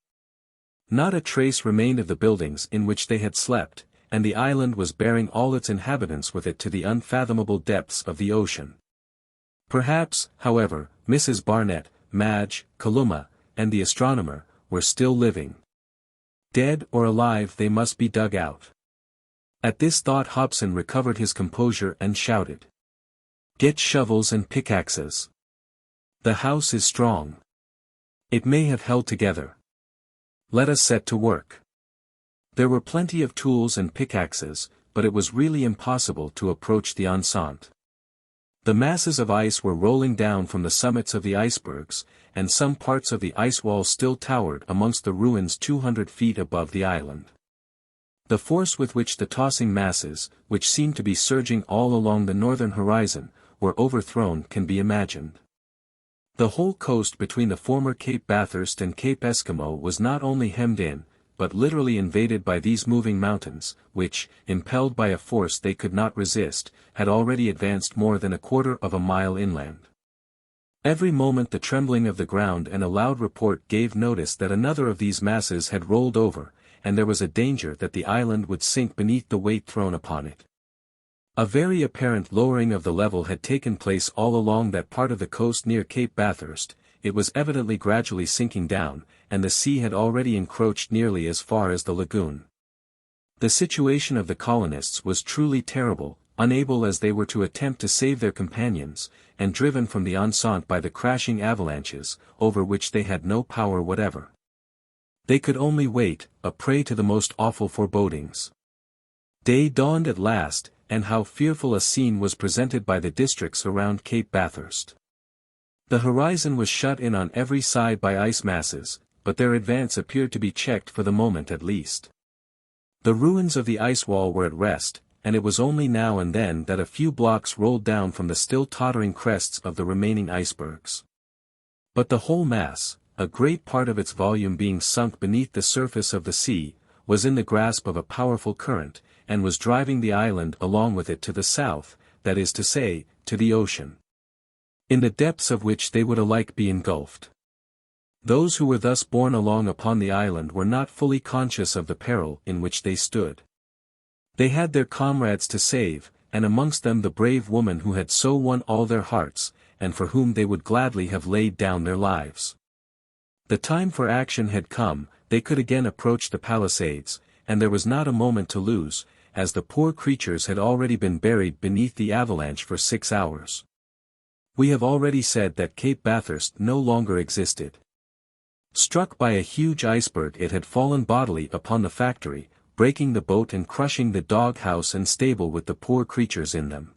Not a trace remained of the buildings in which they had slept, and the island was bearing all its inhabitants with it to the unfathomable depths of the ocean. Perhaps, however, Mrs. Barnett, Madge, Kalumah, and the astronomer, were still living. Dead or alive they must be dug out. At this thought Hobson recovered his composure and shouted. "Get shovels and pickaxes. The house is strong. It may have held together. Let us set to work." There were plenty of tools and pickaxes, but it was really impossible to approach the enceinte. The masses of ice were rolling down from the summits of the icebergs, and some parts of the ice wall still towered amongst the ruins 200 feet above the island. The force with which the tossing masses, which seemed to be surging all along the northern horizon, were overthrown can be imagined. The whole coast between the former Cape Bathurst and Cape Eskimo was not only hemmed in, but literally invaded by these moving mountains, which, impelled by a force they could not resist, had already advanced more than 1/4 of a mile inland. Every moment the trembling of the ground and a loud report gave notice that another of these masses had rolled over, and there was a danger that the island would sink beneath the weight thrown upon it. A very apparent lowering of the level had taken place all along that part of the coast near Cape Bathurst. It was evidently gradually sinking down, and the sea had already encroached nearly as far as the lagoon. The situation of the colonists was truly terrible, unable as they were to attempt to save their companions, and driven from the enceinte by the crashing avalanches, over which they had no power whatever. They could only wait, a prey to the most awful forebodings. Day dawned at last, and how fearful a scene was presented by the districts around Cape Bathurst. The horizon was shut in on every side by ice masses, but their advance appeared to be checked for the moment at least. The ruins of the ice wall were at rest, and it was only now and then that a few blocks rolled down from the still tottering crests of the remaining icebergs. But the whole mass, a great part of its volume being sunk beneath the surface of the sea, was in the grasp of a powerful current, and was driving the island along with it to the south, that is to say, to the ocean, in the depths of which they would alike be engulfed. Those who were thus borne along upon the island were not fully conscious of the peril in which they stood. They had their comrades to save, and amongst them the brave woman who had so won all their hearts, and for whom they would gladly have laid down their lives. The time for action had come, they could again approach the palisades, and there was not a moment to lose, as the poor creatures had already been buried beneath the avalanche for 6 hours. We have already said that Cape Bathurst no longer existed. Struck by a huge iceberg, it had fallen bodily upon the factory, breaking the boat and crushing the dog house and stable with the poor creatures in them.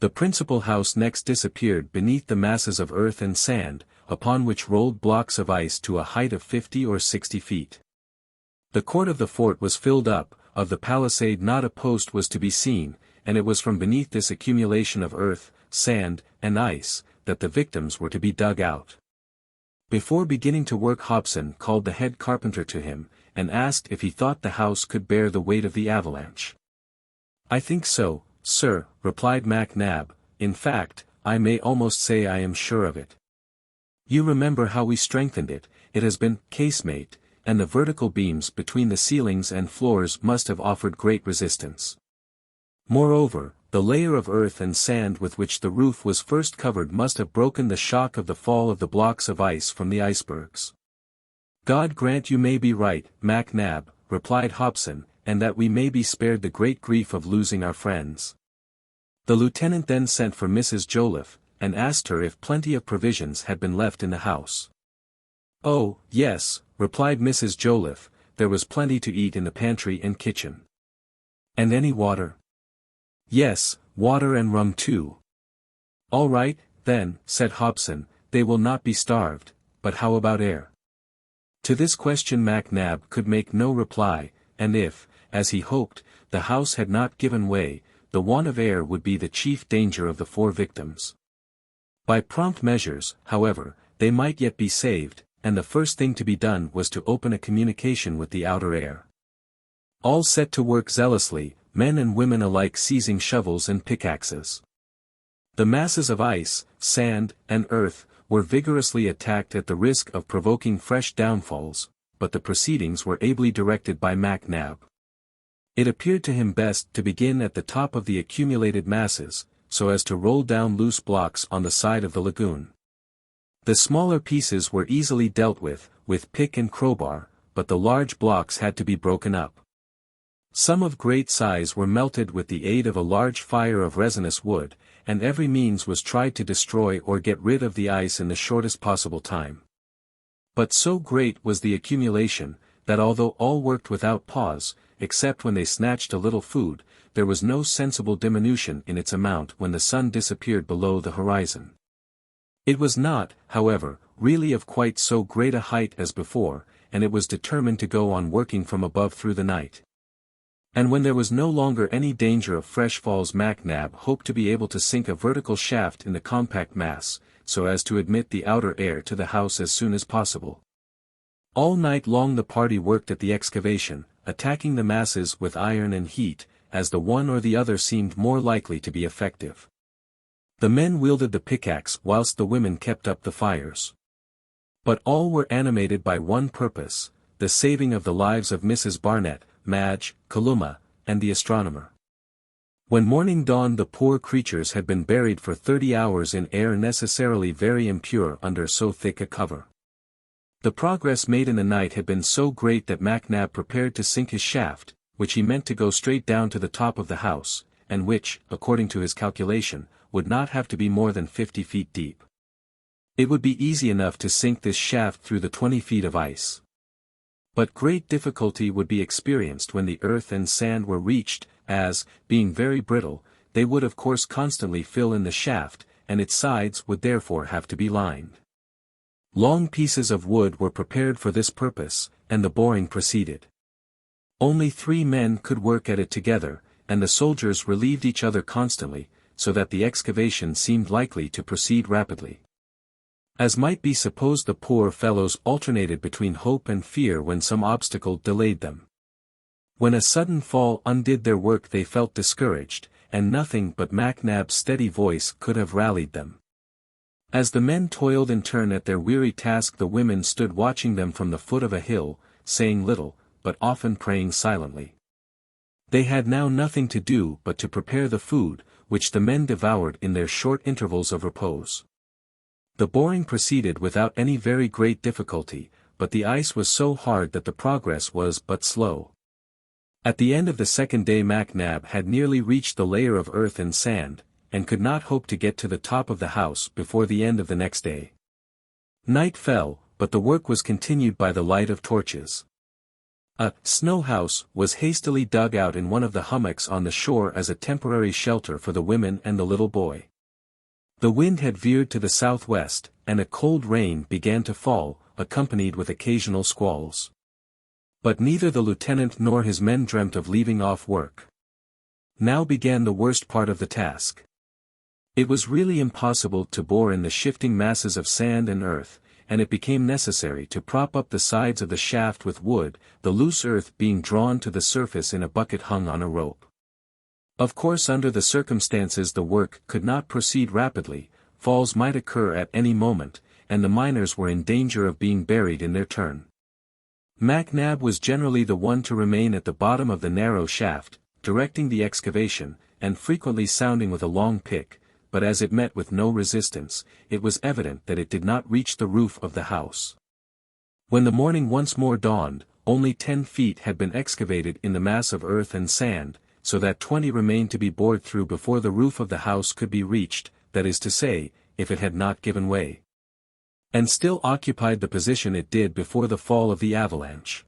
The principal house next disappeared beneath the masses of earth and sand, upon which rolled blocks of ice to a height of 50 or 60 feet. The court of the fort was filled up, of the palisade not a post was to be seen, and it was from beneath this accumulation of earth, sand, and ice, that the victims were to be dug out. Before beginning to work, Hobson called the head carpenter to him, and asked if he thought the house could bear the weight of the avalanche. "I think so, sir," replied MacNab. "In fact, I may almost say I am sure of it. You remember how we strengthened it. It has been casemate, and the vertical beams between the ceilings and floors must have offered great resistance. Moreover, the layer of earth and sand with which the roof was first covered must have broken the shock of the fall of the blocks of ice from the icebergs." "God grant you may be right, MacNab," replied Hobson, "and that we may be spared the great grief of losing our friends." The lieutenant then sent for Mrs. Joliffe, and asked her if plenty of provisions had been left in the house. "Oh, yes," replied Mrs. Joliffe, "there was plenty to eat in the pantry and kitchen." "And any water?" "Yes, water and rum too." "All right, then," said Hobson, "they will not be starved, but how about air?" To this question MacNab could make no reply, and if, as he hoped, the house had not given way, the want of air would be the chief danger of the 4 victims. By prompt measures, however, they might yet be saved, and the first thing to be done was to open a communication with the outer air. All set to work zealously, men and women alike seizing shovels and pickaxes. The masses of ice, sand, and earth were vigorously attacked at the risk of provoking fresh downfalls, but the proceedings were ably directed by MacNab. It appeared to him best to begin at the top of the accumulated masses, so as to roll down loose blocks on the side of the lagoon. The smaller pieces were easily dealt with pick and crowbar, but the large blocks had to be broken up. Some of great size were melted with the aid of a large fire of resinous wood, and every means was tried to destroy or get rid of the ice in the shortest possible time. But so great was the accumulation, that although all worked without pause, except when they snatched a little food, there was no sensible diminution in its amount when the sun disappeared below the horizon. It was not, however, really of quite so great a height as before, and it was determined to go on working from above through the night. And when there was no longer any danger of fresh falls, MacNab hoped to be able to sink a vertical shaft in the compact mass, so as to admit the outer air to the house as soon as possible. All night long the party worked at the excavation, attacking the masses with iron and heat, as the one or the other seemed more likely to be effective. The men wielded the pickaxe whilst the women kept up the fires. But all were animated by one purpose, the saving of the lives of Mrs. Barnett, Madge, Kalumah, and the astronomer. When morning dawned, the poor creatures had been buried for 30 hours in air necessarily very impure under so thick a cover. The progress made in the night had been so great that MacNab prepared to sink his shaft, which he meant to go straight down to the top of the house, and which, according to his calculation, would not have to be more than 50 feet deep. It would be easy enough to sink this shaft through the 20 feet of ice. But great difficulty would be experienced when the earth and sand were reached, as, being very brittle, they would of course constantly fill in the shaft, and its sides would therefore have to be lined. Long pieces of wood were prepared for this purpose, and the boring proceeded. Only 3 men could work at it together, and the soldiers relieved each other constantly, so that the excavation seemed likely to proceed rapidly. As might be supposed, the poor fellows alternated between hope and fear when some obstacle delayed them. When a sudden fall undid their work they felt discouraged, and nothing but Mac Nab's steady voice could have rallied them. As the men toiled in turn at their weary task, the women stood watching them from the foot of a hill, saying little, but often praying silently. They had now nothing to do but to prepare the food, which the men devoured in their short intervals of repose. The boring proceeded without any very great difficulty, but the ice was so hard that the progress was but slow. At the end of the second day Mac Nab had nearly reached the layer of earth and sand, and could not hope to get to the top of the house before the end of the next day. Night fell, but the work was continued by the light of torches. A snow house was hastily dug out in one of the hummocks on the shore as a temporary shelter for the women and the little boy. The wind had veered to the southwest, and a cold rain began to fall, accompanied with occasional squalls. But neither the lieutenant nor his men dreamt of leaving off work. Now began the worst part of the task. It was really impossible to bore in the shifting masses of sand and earth, and it became necessary to prop up the sides of the shaft with wood, the loose earth being drawn to the surface in a bucket hung on a rope. Of course, under the circumstances the work could not proceed rapidly, falls might occur at any moment, and the miners were in danger of being buried in their turn. Mac Nab was generally the one to remain at the bottom of the narrow shaft, directing the excavation, and frequently sounding with a long pick, but as it met with no resistance, it was evident that it did not reach the roof of the house. When the morning once more dawned, only 10 feet had been excavated in the mass of earth and sand, so that 20 remained to be bored through before the roof of the house could be reached, that is to say, if it had not given way. And still occupied the position it did before the fall of the avalanche.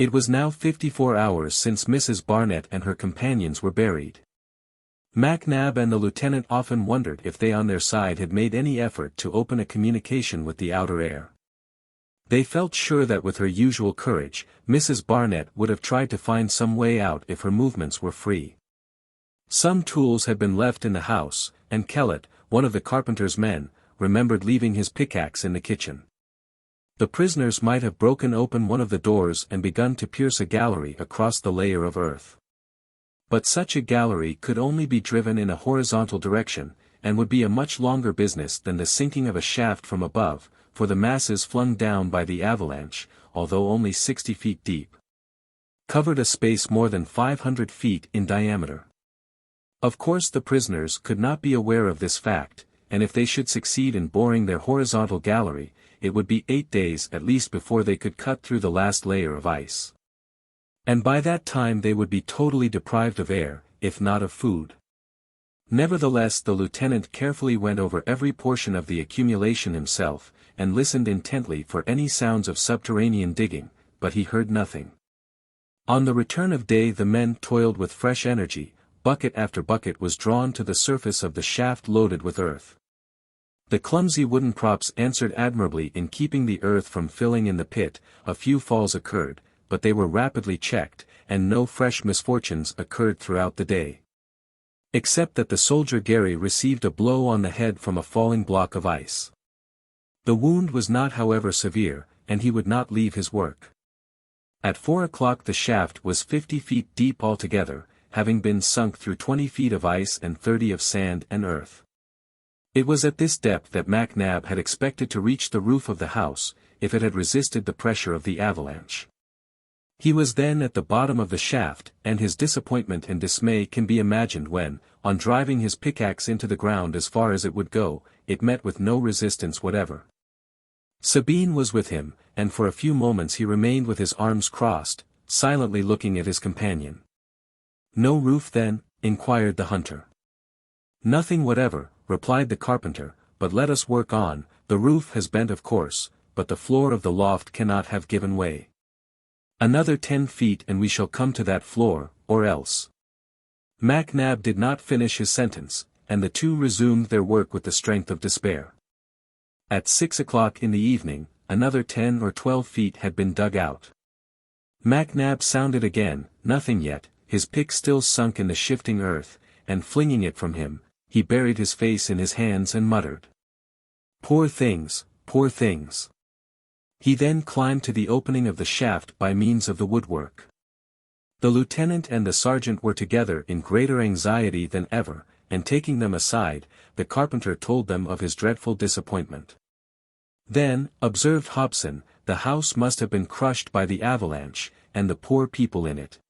It was now 54 hours since Mrs. Barnett and her companions were buried. Mac Nab and the lieutenant often wondered if they on their side had made any effort to open a communication with the outer air. They felt sure that with her usual courage, Mrs. Barnett would have tried to find some way out if her movements were free. Some tools had been left in the house, and Kellett, one of the carpenter's men, remembered leaving his pickaxe in the kitchen. The prisoners might have broken open one of the doors and begun to pierce a gallery across the layer of earth. But such a gallery could only be driven in a horizontal direction, and would be a much longer business than the sinking of a shaft from above, for the masses flung down by the avalanche, although only 60 feet deep, covered a space more than 500 feet in diameter. Of course the prisoners could not be aware of this fact, and if they should succeed in boring their horizontal gallery, it would be 8 days at least before they could cut through the last layer of ice. And by that time they would be totally deprived of air, if not of food. Nevertheless the lieutenant carefully went over every portion of the accumulation himself, and listened intently for any sounds of subterranean digging, but he heard nothing. On the return of day the men toiled with fresh energy, bucket after bucket was drawn to the surface of the shaft loaded with earth. The clumsy wooden props answered admirably in keeping the earth from filling in the pit. A few falls occurred, but they were rapidly checked, and no fresh misfortunes occurred throughout the day. Except that the soldier Gary received a blow on the head from a falling block of ice. The wound was not however severe, and he would not leave his work. At 4 o'clock the shaft was 50 feet deep altogether, having been sunk through 20 feet of ice and 30 of sand and earth. It was at this depth that Mac Nab had expected to reach the roof of the house, if it had resisted the pressure of the avalanche. He was then at the bottom of the shaft, and his disappointment and dismay can be imagined when, on driving his pickaxe into the ground as far as it would go, it met with no resistance whatever. Sabine was with him, and for a few moments he remained with his arms crossed, silently looking at his companion. "No roof then?" inquired the hunter. "Nothing whatever," replied the carpenter, "but let us work on. The roof has bent of course, but the floor of the loft cannot have given way. Another 10 feet and we shall come to that floor, or else." Mac Nab did not finish his sentence, and the two resumed their work with the strength of despair. At 6 o'clock in the evening, another 10 or 12 feet had been dug out. Mac Nab sounded again, nothing yet, his pick still sunk in the shifting earth, and flinging it from him, he buried his face in his hands and muttered, Poor things, poor things. He then climbed to the opening of the shaft by means of the woodwork. The lieutenant and the sergeant were together in greater anxiety than ever, and taking them aside, the carpenter told them of his dreadful disappointment. Then, observed Hobson, the house must have been crushed by the avalanche, and the poor people in it.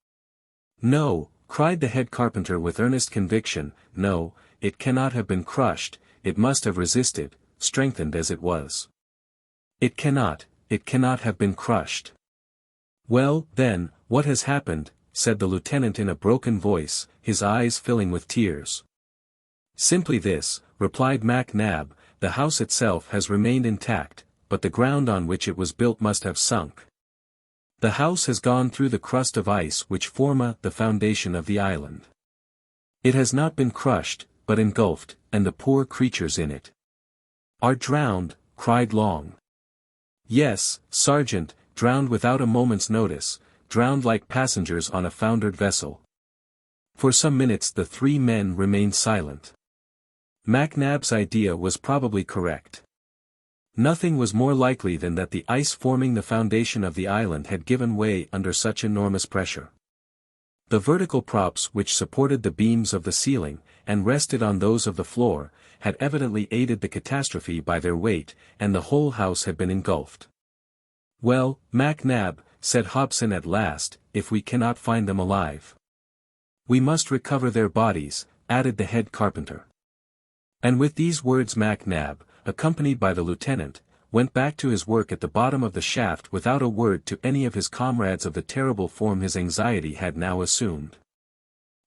No, cried the head carpenter with earnest conviction, no, it cannot have been crushed, it must have resisted, strengthened as it was. It cannot have been crushed. Well, then, what has happened, said the lieutenant in a broken voice, his eyes filling with tears. Simply this, replied Mac Nab, the house itself has remained intact, but the ground on which it was built must have sunk. The house has gone through the crust of ice which forma the foundation of the island. It has not been crushed, but engulfed, and the poor creatures in it are drowned, cried Long. Yes, sergeant, drowned without a moment's notice, drowned like passengers on a foundered vessel. For some minutes the three men remained silent. Mac Nab's idea was probably correct. Nothing was more likely than that the ice forming the foundation of the island had given way under such enormous pressure. The vertical props which supported the beams of the ceiling, and rested on those of the floor, had evidently aided the catastrophe by their weight, and the whole house had been engulfed. Well, Mac Nab, said Hobson at last, if we cannot find them alive, we must recover their bodies, added the head carpenter. And with these words Mac Nab, accompanied by the lieutenant, went back to his work at the bottom of the shaft without a word to any of his comrades of the terrible form his anxiety had now assumed.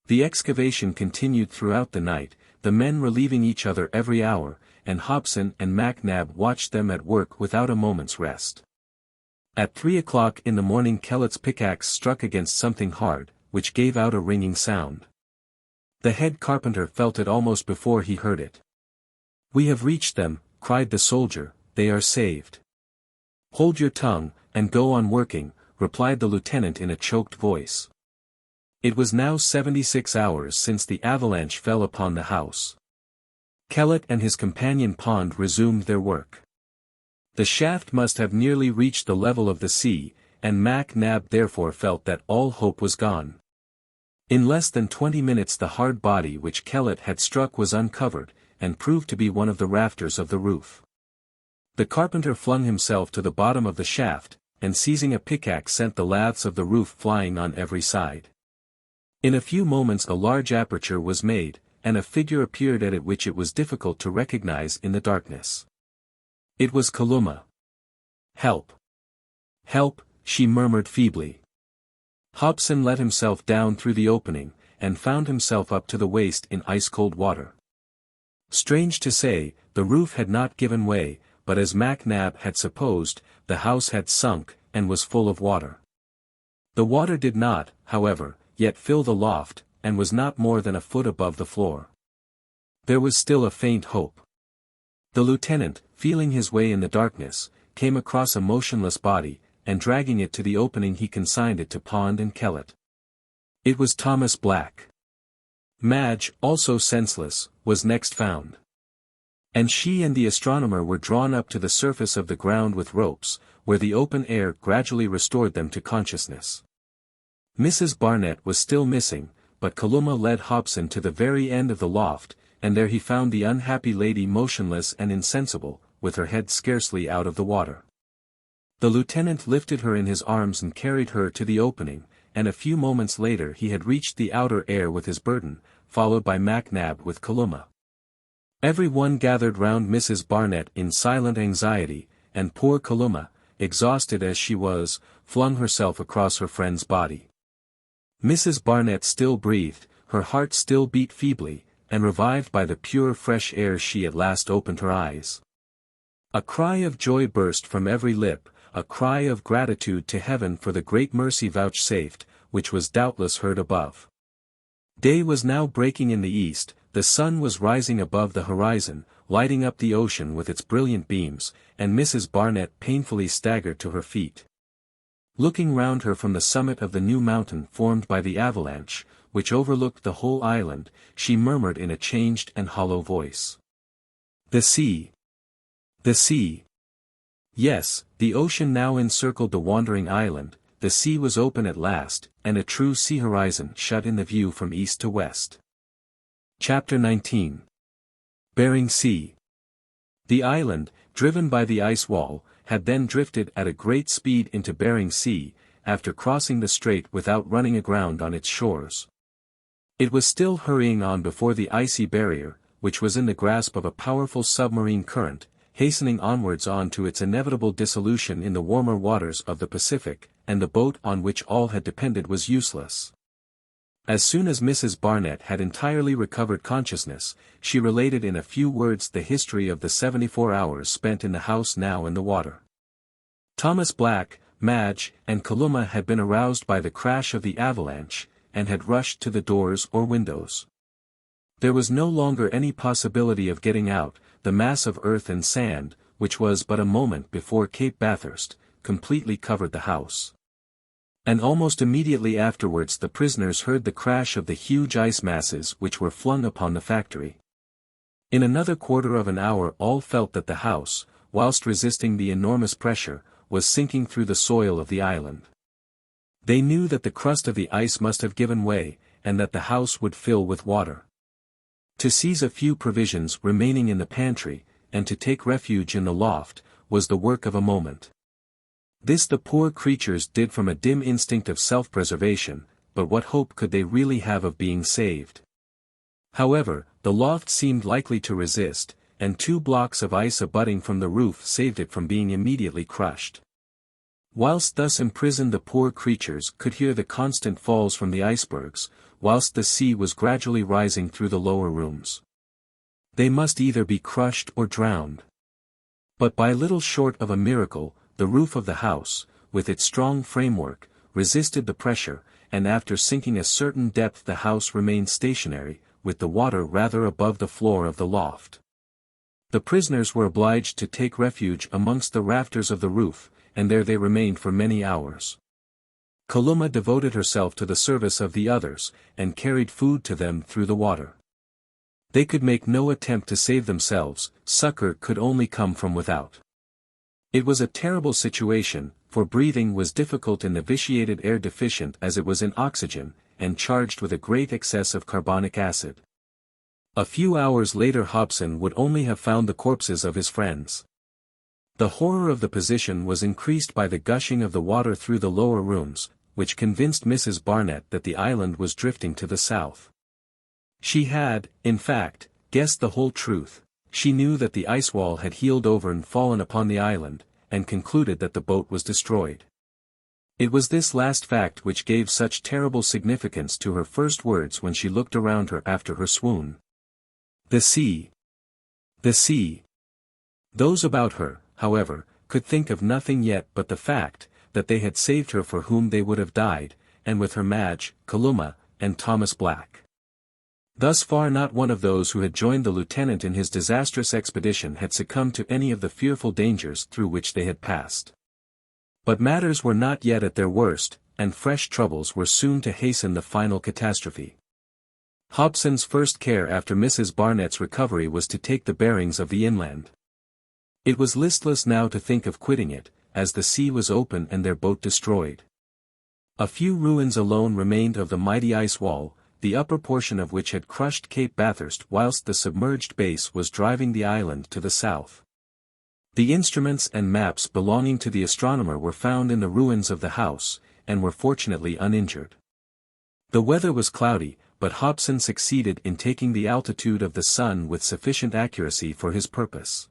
The excavation continued throughout the night, the men relieving each other every hour, and Hobson and Mac Nab watched them at work without a moment's rest. At 3 o'clock in the morning Kellett's pickaxe struck against something hard, which gave out a ringing sound. The head carpenter felt it almost before he heard it. We have reached them, cried the soldier, they are saved. Hold your tongue, and go on working, replied the lieutenant in a choked voice. It was now 76 hours since the avalanche fell upon the house. Kellett and his companion Pond resumed their work. The shaft must have nearly reached the level of the sea, and Mac Nab therefore felt that all hope was gone. In less than 20 minutes the hard body which Kellett had struck was uncovered, and proved to be one of the rafters of the roof. The carpenter flung himself to the bottom of the shaft, and seizing a pickaxe sent the laths of the roof flying on every side. In a few moments a large aperture was made, and a figure appeared at it which it was difficult to recognize in the darkness. It was Kalumah. Help! Help! She murmured feebly. Hobson let himself down through the opening, and found himself up to the waist in ice-cold water. Strange to say, the roof had not given way, but as Mac Nab had supposed, the house had sunk, and was full of water. The water did not, however, yet fill the loft, and was not more than a foot above the floor. There was still a faint hope. The lieutenant, feeling his way in the darkness, came across a motionless body, and dragging it to the opening he consigned it to Pond and Kellett. It was Thomas Black. Madge, also senseless, was next found. And she and the astronomer were drawn up to the surface of the ground with ropes, where the open air gradually restored them to consciousness. Mrs. Barnett was still missing, but Kalumah led Hobson to the very end of the loft, and there he found the unhappy lady motionless and insensible, with her head scarcely out of the water. The lieutenant lifted her in his arms and carried her to the opening, and a few moments later he had reached the outer air with his burden, followed by Mac Nab with Kalumah. Every one gathered round Mrs. Barnett in silent anxiety, and poor Kalumah, exhausted as she was, flung herself across her friend's body. Mrs. Barnett still breathed, her heart still beat feebly, and revived by the pure fresh air she at last opened her eyes. A cry of joy burst from every lip, a cry of gratitude to heaven for the great mercy vouchsafed, which was doubtless heard above. Day was now breaking in the east, the sun was rising above the horizon, lighting up the ocean with its brilliant beams, and Mrs. Barnett painfully staggered to her feet. Looking round her from the summit of the new mountain formed by the avalanche, which overlooked the whole island, she murmured in a changed and hollow voice. The sea! The sea. Yes, the ocean now encircled the wandering island, the sea was open at last, and a true sea horizon shut in the view from east to west. Chapter 19. Bering Sea. The island, driven by the ice wall, had then drifted at a great speed into Behring Sea, after crossing the strait without running aground on its shores. It was still hurrying on before the icy barrier, which was in the grasp of a powerful submarine current, hastening onwards on to its inevitable dissolution in the warmer waters of the Pacific, and the boat on which all had depended was useless. As soon as Mrs. Barnett had entirely recovered consciousness, she related in a few words the history of the 74 hours spent in the house now in the water. Thomas Black, Madge, and Kalumah had been aroused by the crash of the avalanche, and had rushed to the doors or windows. There was no longer any possibility of getting out, the mass of earth and sand, which was but a moment before Cape Bathurst, completely covered the house. And almost immediately afterwards the prisoners heard the crash of the huge ice masses which were flung upon the factory. In another quarter of an hour all felt that the house, whilst resisting the enormous pressure, was sinking through the soil of the island. They knew that the crust of the ice must have given way, and that the house would fill with water. To seize a few provisions remaining in the pantry, and to take refuge in the loft, was the work of a moment. This the poor creatures did from a dim instinct of self-preservation, but what hope could they really have of being saved? However, the loft seemed likely to resist, and 2 blocks of ice abutting from the roof saved it from being immediately crushed. Whilst thus imprisoned the poor creatures could hear the constant falls from the icebergs, whilst the sea was gradually rising through the lower rooms. They must either be crushed or drowned. But by little short of a miracle, the roof of the house, with its strong framework, resisted the pressure, and after sinking a certain depth the house remained stationary, with the water rather above the floor of the loft. The prisoners were obliged to take refuge amongst the rafters of the roof, and there they remained for many hours. Kalumah devoted herself to the service of the others, and carried food to them through the water. They could make no attempt to save themselves, succor could only come from without. It was a terrible situation, for breathing was difficult in the vitiated air deficient as it was in oxygen, and charged with a great excess of carbonic acid. A few hours later Hobson would only have found the corpses of his friends. The horror of the position was increased by the gushing of the water through the lower rooms, which convinced Mrs. Barnett that the island was drifting to the south. She had, in fact, guessed the whole truth. She knew that the ice wall had heeled over and fallen upon the island, and concluded that the boat was destroyed. It was this last fact which gave such terrible significance to her first words when she looked around her after her swoon. The sea! The sea! Those about her, however, could think of nothing yet but the fact, that they had saved her for whom they would have died, and with her Madge, Kalumah, and Thomas Black. Thus far not one of those who had joined the lieutenant in his disastrous expedition had succumbed to any of the fearful dangers through which they had passed. But matters were not yet at their worst, and fresh troubles were soon to hasten the final catastrophe. Hobson's first care after Mrs. Barnett's recovery was to take the bearings of the inland. It was listless now to think of quitting it, as the sea was open and their boat destroyed. A few ruins alone remained of the mighty ice wall, the upper portion of which had crushed Cape Bathurst whilst the submerged base was driving the island to the south. The instruments and maps belonging to the astronomer were found in the ruins of the house, and were fortunately uninjured. The weather was cloudy, but Hobson succeeded in taking the altitude of the sun with sufficient accuracy for his purpose.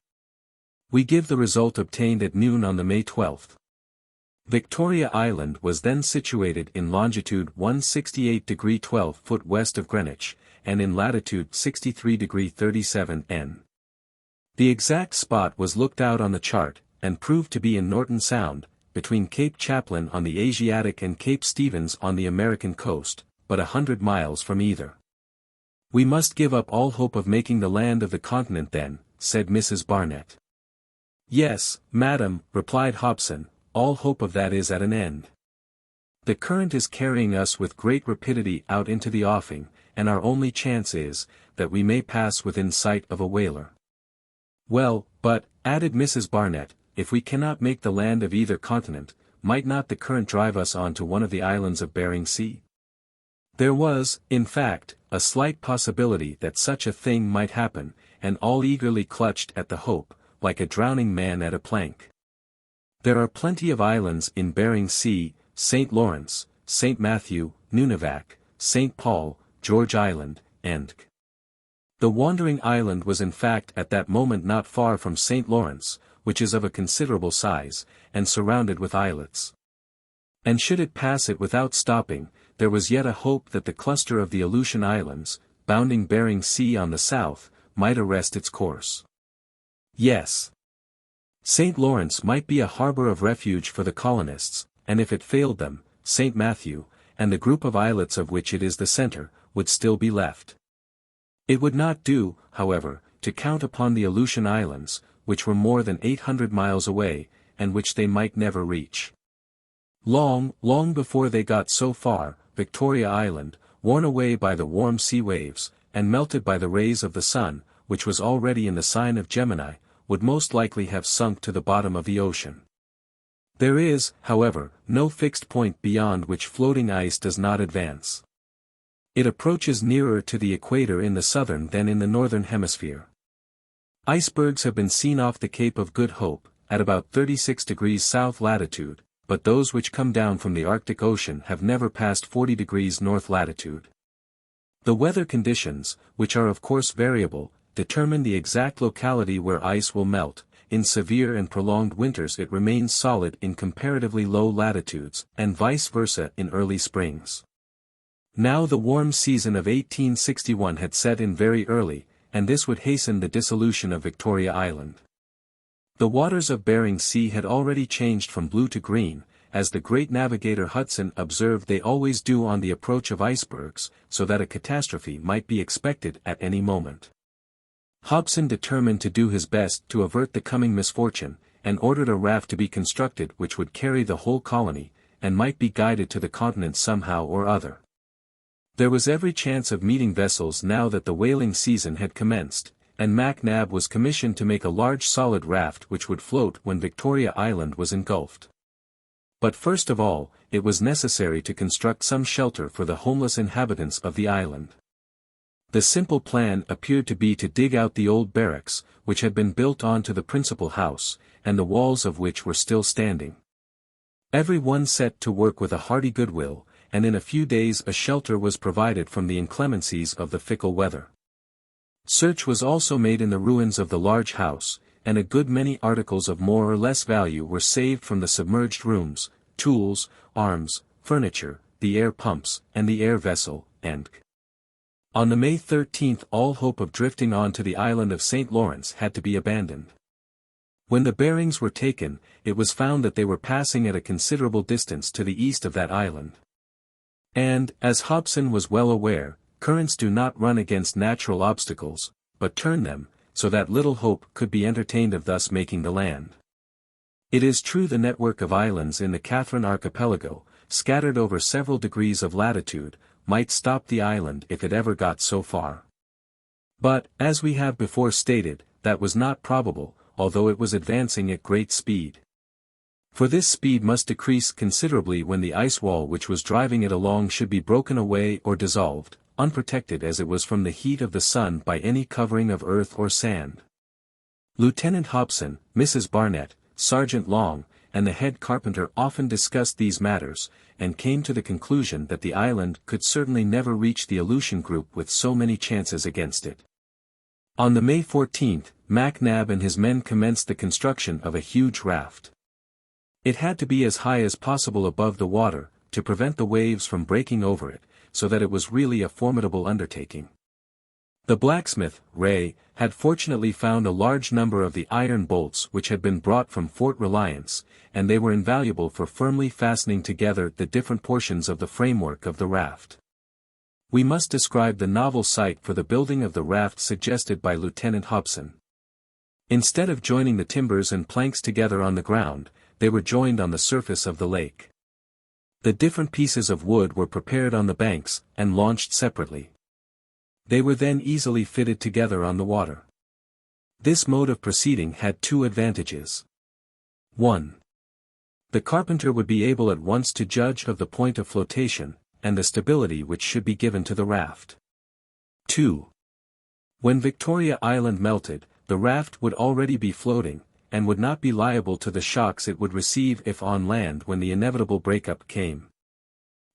We give the result obtained at noon on the May 12th. Victoria Island was then situated in longitude 168° 12' west of Greenwich, and in latitude 63° 37' N. The exact spot was looked out on the chart, and proved to be in Norton Sound, between Cape Chaplin on the Asiatic and Cape Stevens on the American coast, but 100 miles from either. "We must give up all hope of making the land of the continent then," said Mrs. Barnett. "Yes, madam," replied Hobson, "all hope of that is at an end. The current is carrying us with great rapidity out into the offing, and our only chance is, that we may pass within sight of a whaler. Well, but, added Mrs. Barnett, if we cannot make the land of either continent, might not the current drive us on to one of the islands of Bering Sea? There was, in fact, a slight possibility that such a thing might happen, and all eagerly clutched at the hope, like a drowning man at a plank. There are plenty of islands in Bering Sea, St. Lawrence, St. Matthew, Nunivak, St. Paul, George Island, and the wandering island was in fact at that moment not far from St. Lawrence, which is of a considerable size, and surrounded with islets. And should it pass it without stopping, there was yet a hope that the cluster of the Aleutian Islands, bounding Bering Sea on the south, might arrest its course. Yes. St. Lawrence might be a harbor of refuge for the colonists, and if it failed them, St. Matthew, and the group of islets of which it is the center, would still be left. It would not do, however, to count upon the Aleutian Islands, which were more than 800 miles away, and which they might never reach. Long before they got so far, Victoria Island, worn away by the warm sea waves, and melted by the rays of the sun, which was already in the sign of Gemini, would most likely have sunk to the bottom of the ocean. There is, however, no fixed point beyond which floating ice does not advance. It approaches nearer to the equator in the southern than in the northern hemisphere. Icebergs have been seen off the Cape of Good Hope, at about 36 degrees south latitude, but those which come down from the Arctic Ocean have never passed 40 degrees north latitude. The weather conditions, which are of course variable, determine the exact locality where ice will melt. In severe and prolonged winters it remains solid in comparatively low latitudes, and vice versa in early springs. Now the warm season of 1861 had set in very early, and this would hasten the dissolution of Victoria Island. The waters of Behring Sea had already changed from blue to green, as the great navigator Hudson observed they always do on the approach of icebergs, so that a catastrophe might be expected at any moment. Hobson determined to do his best to avert the coming misfortune, and ordered a raft to be constructed which would carry the whole colony, and might be guided to the continent somehow or other. There was every chance of meeting vessels now that the whaling season had commenced, and Mac Nab was commissioned to make a large solid raft which would float when Victoria Island was engulfed. But first of all, it was necessary to construct some shelter for the homeless inhabitants of the island. The simple plan appeared to be to dig out the old barracks, which had been built on to the principal house, and the walls of which were still standing. Every one set to work with a hearty goodwill, and in a few days a shelter was provided from the inclemencies of the fickle weather. Search was also made in the ruins of the large house, and a good many articles of more or less value were saved from the submerged rooms, tools, arms, furniture, the air pumps, and the air vessel, and on the May 13th all hope of drifting on to the island of St. Lawrence had to be abandoned. When the bearings were taken, it was found that they were passing at a considerable distance to the east of that island. And, as Hobson was well aware, currents do not run against natural obstacles, but turn them, so that little hope could be entertained of thus making the land. It is true the network of islands in the Catherine Archipelago, scattered over several degrees of latitude, might stop the island if it ever got so far. But, as we have before stated, that was not probable, although it was advancing at great speed. For this speed must decrease considerably when the ice wall which was driving it along should be broken away or dissolved, unprotected as it was from the heat of the sun by any covering of earth or sand. Lieutenant Hobson, Mrs. Barnett, Sergeant Long, and the head carpenter often discussed these matters, and came to the conclusion that the island could certainly never reach the Aleutian group with so many chances against it. On the May 14th, Mac Nab and his men commenced the construction of a huge raft. It had to be as high as possible above the water, to prevent the waves from breaking over it, so that it was really a formidable undertaking. The blacksmith, Ray, had fortunately found a large number of the iron bolts which had been brought from Fort Reliance, and they were invaluable for firmly fastening together the different portions of the framework of the raft. We must describe the novel site for the building of the raft suggested by Lieutenant Hobson. Instead of joining the timbers and planks together on the ground, they were joined on the surface of the lake. The different pieces of wood were prepared on the banks, and launched separately. They were then easily fitted together on the water. This mode of proceeding had two advantages. 1. The carpenter would be able at once to judge of the point of flotation, and the stability which should be given to the raft. 2. When Victoria Island melted, the raft would already be floating, and would not be liable to the shocks it would receive if on land when the inevitable breakup came.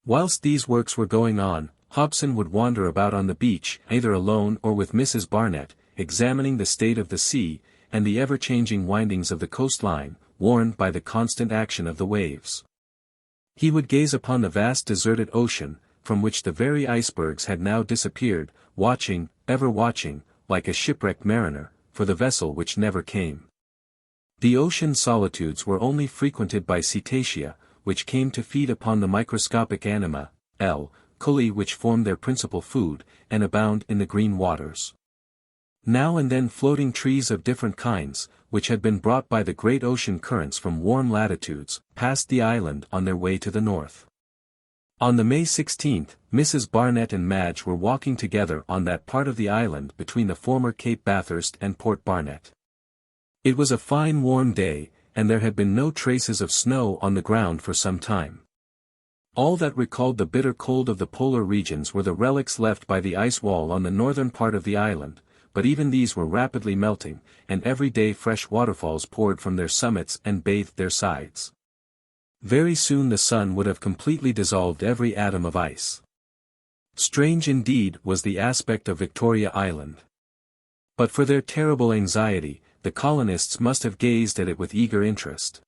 Whilst these works were going on, Hobson would wander about on the beach, either alone or with Mrs. Barnett, examining the state of the sea, and the ever-changing windings of the coastline, warned by the constant action of the waves. He would gaze upon the vast deserted ocean, from which the very icebergs had now disappeared, watching, ever watching, like a shipwrecked mariner, for the vessel which never came. The ocean solitudes were only frequented by cetacea, which came to feed upon the microscopic anima, coli which form their principal food, and abound in the green waters. Now and then floating trees of different kinds, which had been brought by the great ocean currents from warm latitudes, passed the island on their way to the north. On the May 16th, Mrs. Barnett and Madge were walking together on that part of the island between the former Cape Bathurst and Port Barnett. It was a fine warm day, and there had been no traces of snow on the ground for some time. All that recalled the bitter cold of the polar regions were the relics left by the ice wall on the northern part of the island, but even these were rapidly melting, and every day fresh waterfalls poured from their summits and bathed their sides. Very soon the sun would have completely dissolved every atom of ice. Strange indeed was the aspect of Victoria Island. But for their terrible anxiety, the colonists must have gazed at it with eager interest.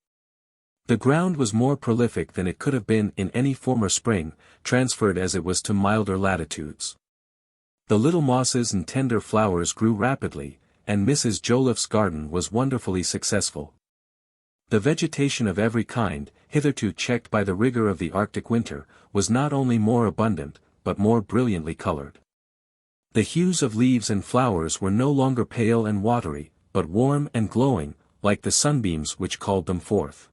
The ground was more prolific than it could have been in any former spring, transferred as it was to milder latitudes. The little mosses and tender flowers grew rapidly, and Mrs. Joliffe's garden was wonderfully successful. The vegetation of every kind, hitherto checked by the rigor of the Arctic winter, was not only more abundant, but more brilliantly colored. The hues of leaves and flowers were no longer pale and watery, but warm and glowing, like the sunbeams which called them forth.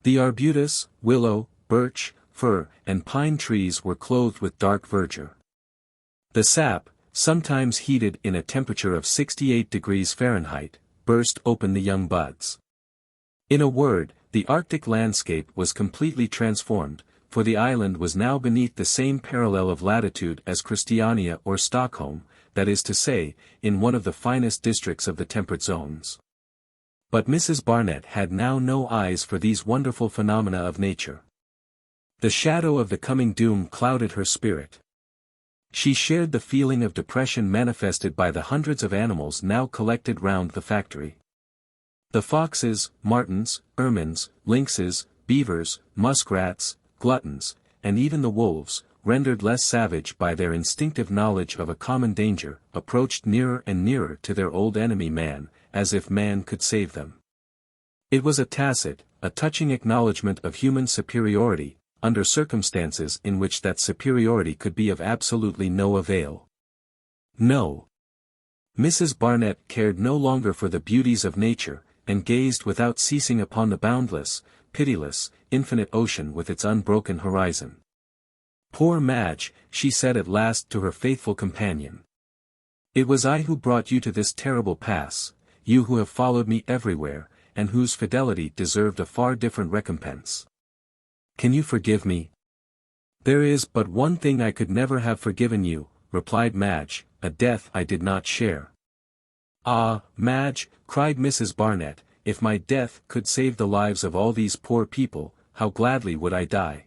The arbutus, willow, birch, fir, and pine trees were clothed with dark verdure. The sap, sometimes heated in a temperature of 68 degrees Fahrenheit, burst open the young buds. In a word, the Arctic landscape was completely transformed, for the island was now beneath the same parallel of latitude as Christiania or Stockholm, that is to say, in one of the finest districts of the temperate zones. But Mrs. Barnett had now no eyes for these wonderful phenomena of nature. The shadow of the coming doom clouded her spirit. She shared the feeling of depression manifested by the hundreds of animals now collected round the factory. The foxes, martens, ermines, lynxes, beavers, muskrats, gluttons, and even the wolves, rendered less savage by their instinctive knowledge of a common danger, approached nearer and nearer to their old enemy man, as if man could save them. It was a tacit, a touching acknowledgment of human superiority, under circumstances in which that superiority could be of absolutely no avail. No. Mrs. Barnett cared no longer for the beauties of nature, and gazed without ceasing upon the boundless, pitiless, infinite ocean with its unbroken horizon. "Poor Madge," she said at last to her faithful companion. "It was I who brought you to this terrible pass, you who have followed me everywhere, and whose fidelity deserved a far different recompense. Can you forgive me?" "There is but one thing I could never have forgiven you," replied Madge, "a death I did not share." "Ah, Madge," cried Mrs. Barnett, "if my death could save the lives of all these poor people, how gladly would I die."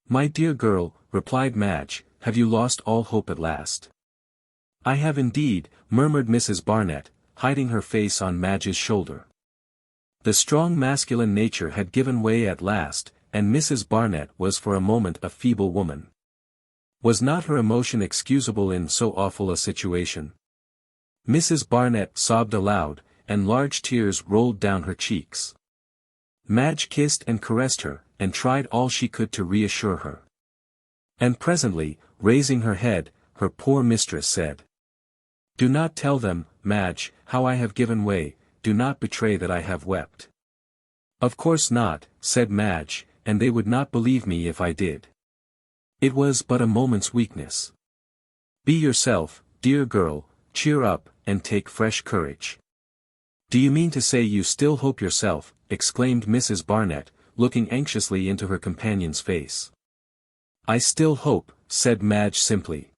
"My dear girl," replied Madge, "have you lost all hope at last?" "I have indeed," murmured Mrs. Barnett, hiding her face on Madge's shoulder. The strong masculine nature had given way at last, and Mrs. Barnett was for a moment a feeble woman. Was not her emotion excusable in so awful a situation? Mrs. Barnett sobbed aloud, and large tears rolled down her cheeks. Madge kissed and caressed her, and tried all she could to reassure her. And presently, raising her head, her poor mistress said, "Do not tell them, Madge, how I have given way, do not betray that I have wept." "Of course not," said Madge, "and they would not believe me if I did. It was but a moment's weakness. Be yourself, dear girl, cheer up, and take fresh courage." "Do you mean to say you still hope yourself?" exclaimed Mrs. Barnett, looking anxiously into her companion's face. "I still hope," said Madge simply.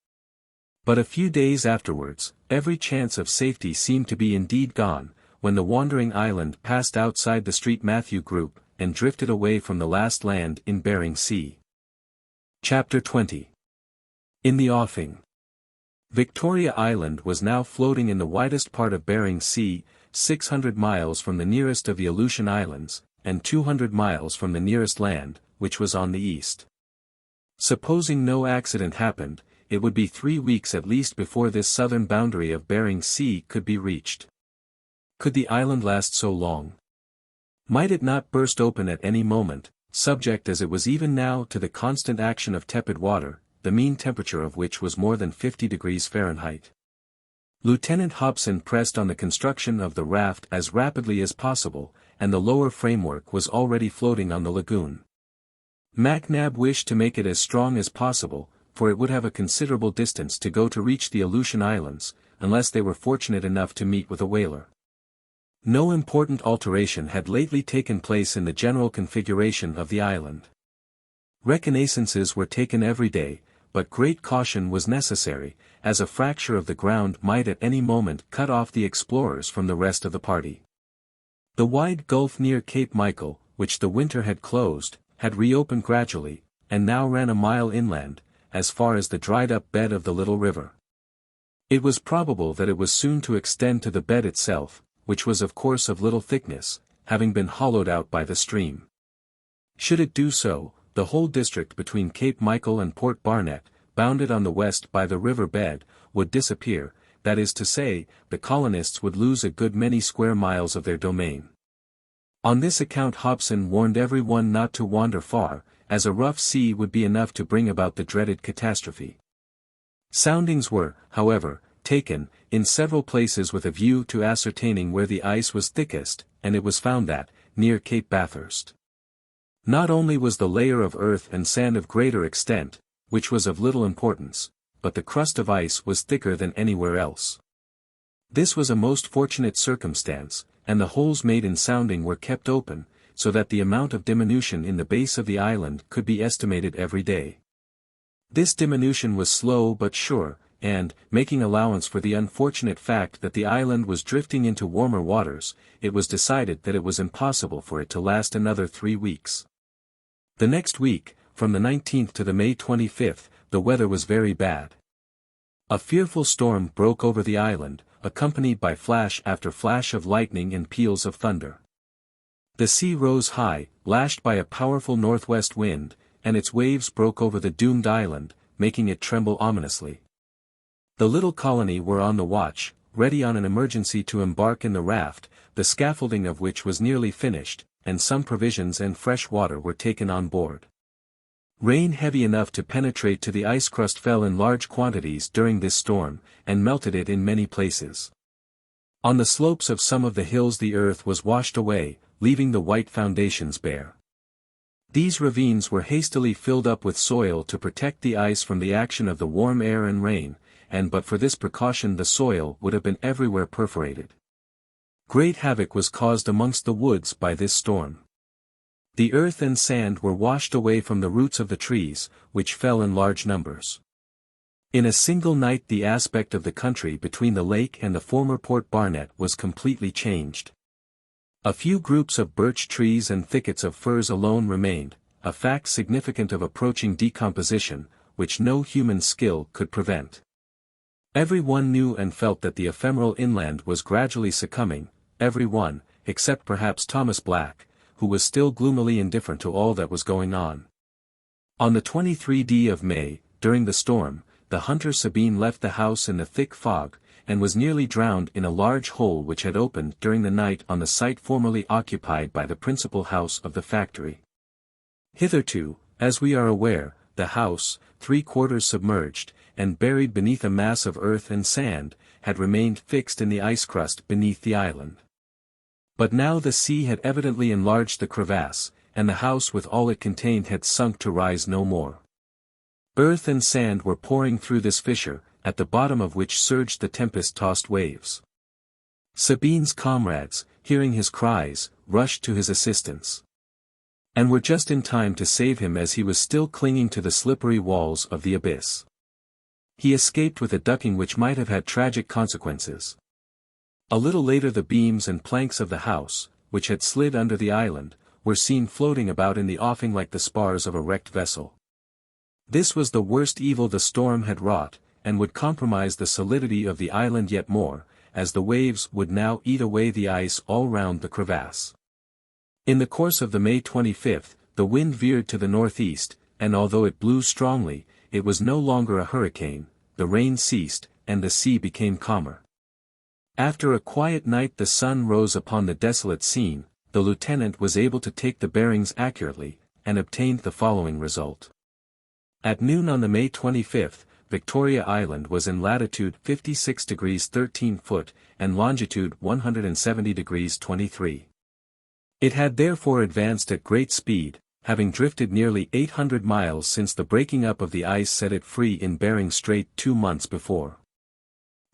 But a few days afterwards, every chance of safety seemed to be indeed gone, when the wandering island passed outside the Street Matthew group, and drifted away from the last land in Bering Sea. Chapter 20. In the offing. Victoria Island was now floating in the widest part of Bering Sea, 600 miles from the nearest of the Aleutian Islands, and 200 miles from the nearest land, which was on the east. Supposing no accident happened, it would be 3 weeks at least before this southern boundary of Bering Sea could be reached. Could the island last so long? Might it not burst open at any moment, subject as it was even now to the constant action of tepid water, the mean temperature of which was more than 50 degrees Fahrenheit? Lieutenant Hobson pressed on the construction of the raft as rapidly as possible, and the lower framework was already floating on the lagoon. MacNab wished to make it as strong as possible, for it would have a considerable distance to go to reach the Aleutian Islands, unless they were fortunate enough to meet with a whaler. No important alteration had lately taken place in the general configuration of the island. Reconnaissances were taken every day, but great caution was necessary, as a fracture of the ground might at any moment cut off the explorers from the rest of the party. The wide gulf near Cape Michael, which the winter had closed, had reopened gradually, and now ran a mile inland, as far as the dried-up bed of the little river. It was probable that it was soon to extend to the bed itself, which was of course of little thickness, having been hollowed out by the stream. Should it do so, the whole district between Cape Michael and Port Barnett, bounded on the west by the river bed, would disappear, that is to say, the colonists would lose a good many square miles of their domain. On this account Hobson warned everyone not to wander far, as a rough sea would be enough to bring about the dreaded catastrophe. Soundings were, however, taken, in several places with a view to ascertaining where the ice was thickest, and it was found that, near Cape Bathurst, not only was the layer of earth and sand of greater extent, which was of little importance, but the crust of ice was thicker than anywhere else. This was a most fortunate circumstance, and the holes made in sounding were kept open, so that the amount of diminution in the base of the island could be estimated every day. This diminution was slow but sure, and, making allowance for the unfortunate fact that the island was drifting into warmer waters, it was decided that it was impossible for it to last another 3 weeks. The next week, from the 19th to the May 25th, the weather was very bad. A fearful storm broke over the island, accompanied by flash after flash of lightning and peals of thunder. The sea rose high, lashed by a powerful northwest wind, and its waves broke over the doomed island, making it tremble ominously. The little colony were on the watch, ready on an emergency to embark in the raft, the scaffolding of which was nearly finished, and some provisions and fresh water were taken on board. Rain heavy enough to penetrate to the ice crust fell in large quantities during this storm, and melted it in many places. On the slopes of some of the hills the earth was washed away, leaving the white foundations bare. These ravines were hastily filled up with soil to protect the ice from the action of the warm air and rain, and but for this precaution the soil would have been everywhere perforated. Great havoc was caused amongst the woods by this storm. The earth and sand were washed away from the roots of the trees, which fell in large numbers. In a single night the aspect of the country between the lake and the former Port Barnett was completely changed. A few groups of birch trees and thickets of firs alone remained, a fact significant of approaching decomposition, which no human skill could prevent. Every one knew and felt that the ephemeral inland was gradually succumbing, every one, except perhaps Thomas Black, who was still gloomily indifferent to all that was going on. On the 23rd of May, during the storm, the hunter Sabine left the house in the thick fog, and was nearly drowned in a large hole which had opened during the night on the site formerly occupied by the principal house of the factory. Hitherto, as we are aware, the house, 3/4 submerged, and buried beneath a mass of earth and sand, had remained fixed in the ice crust beneath the island. But now the sea had evidently enlarged the crevasse, and the house with all it contained had sunk to rise no more. Earth and sand were pouring through this fissure, at the bottom of which surged the tempest-tossed waves. Sabine's comrades, hearing his cries, rushed to his assistance. And were just in time to save him as he was still clinging to the slippery walls of the abyss. He escaped with a ducking which might have had tragic consequences. A little later the beams and planks of the house, which had slid under the island, were seen floating about in the offing like the spars of a wrecked vessel. This was the worst evil the storm had wrought, and would compromise the solidity of the island yet more, as the waves would now eat away the ice all round the crevasse. In the course of the May 25th, the wind veered to the northeast, and although it blew strongly, it was no longer a hurricane, the rain ceased, and the sea became calmer. After a quiet night the sun rose upon the desolate scene. The lieutenant was able to take the bearings accurately, and obtained the following result. At noon on the May 25th, Victoria Island was in latitude 56 degrees 13 foot, and longitude 170 degrees 23. It had therefore advanced at great speed, having drifted nearly 800 miles since the breaking up of the ice set it free in Bering Strait 2 months before.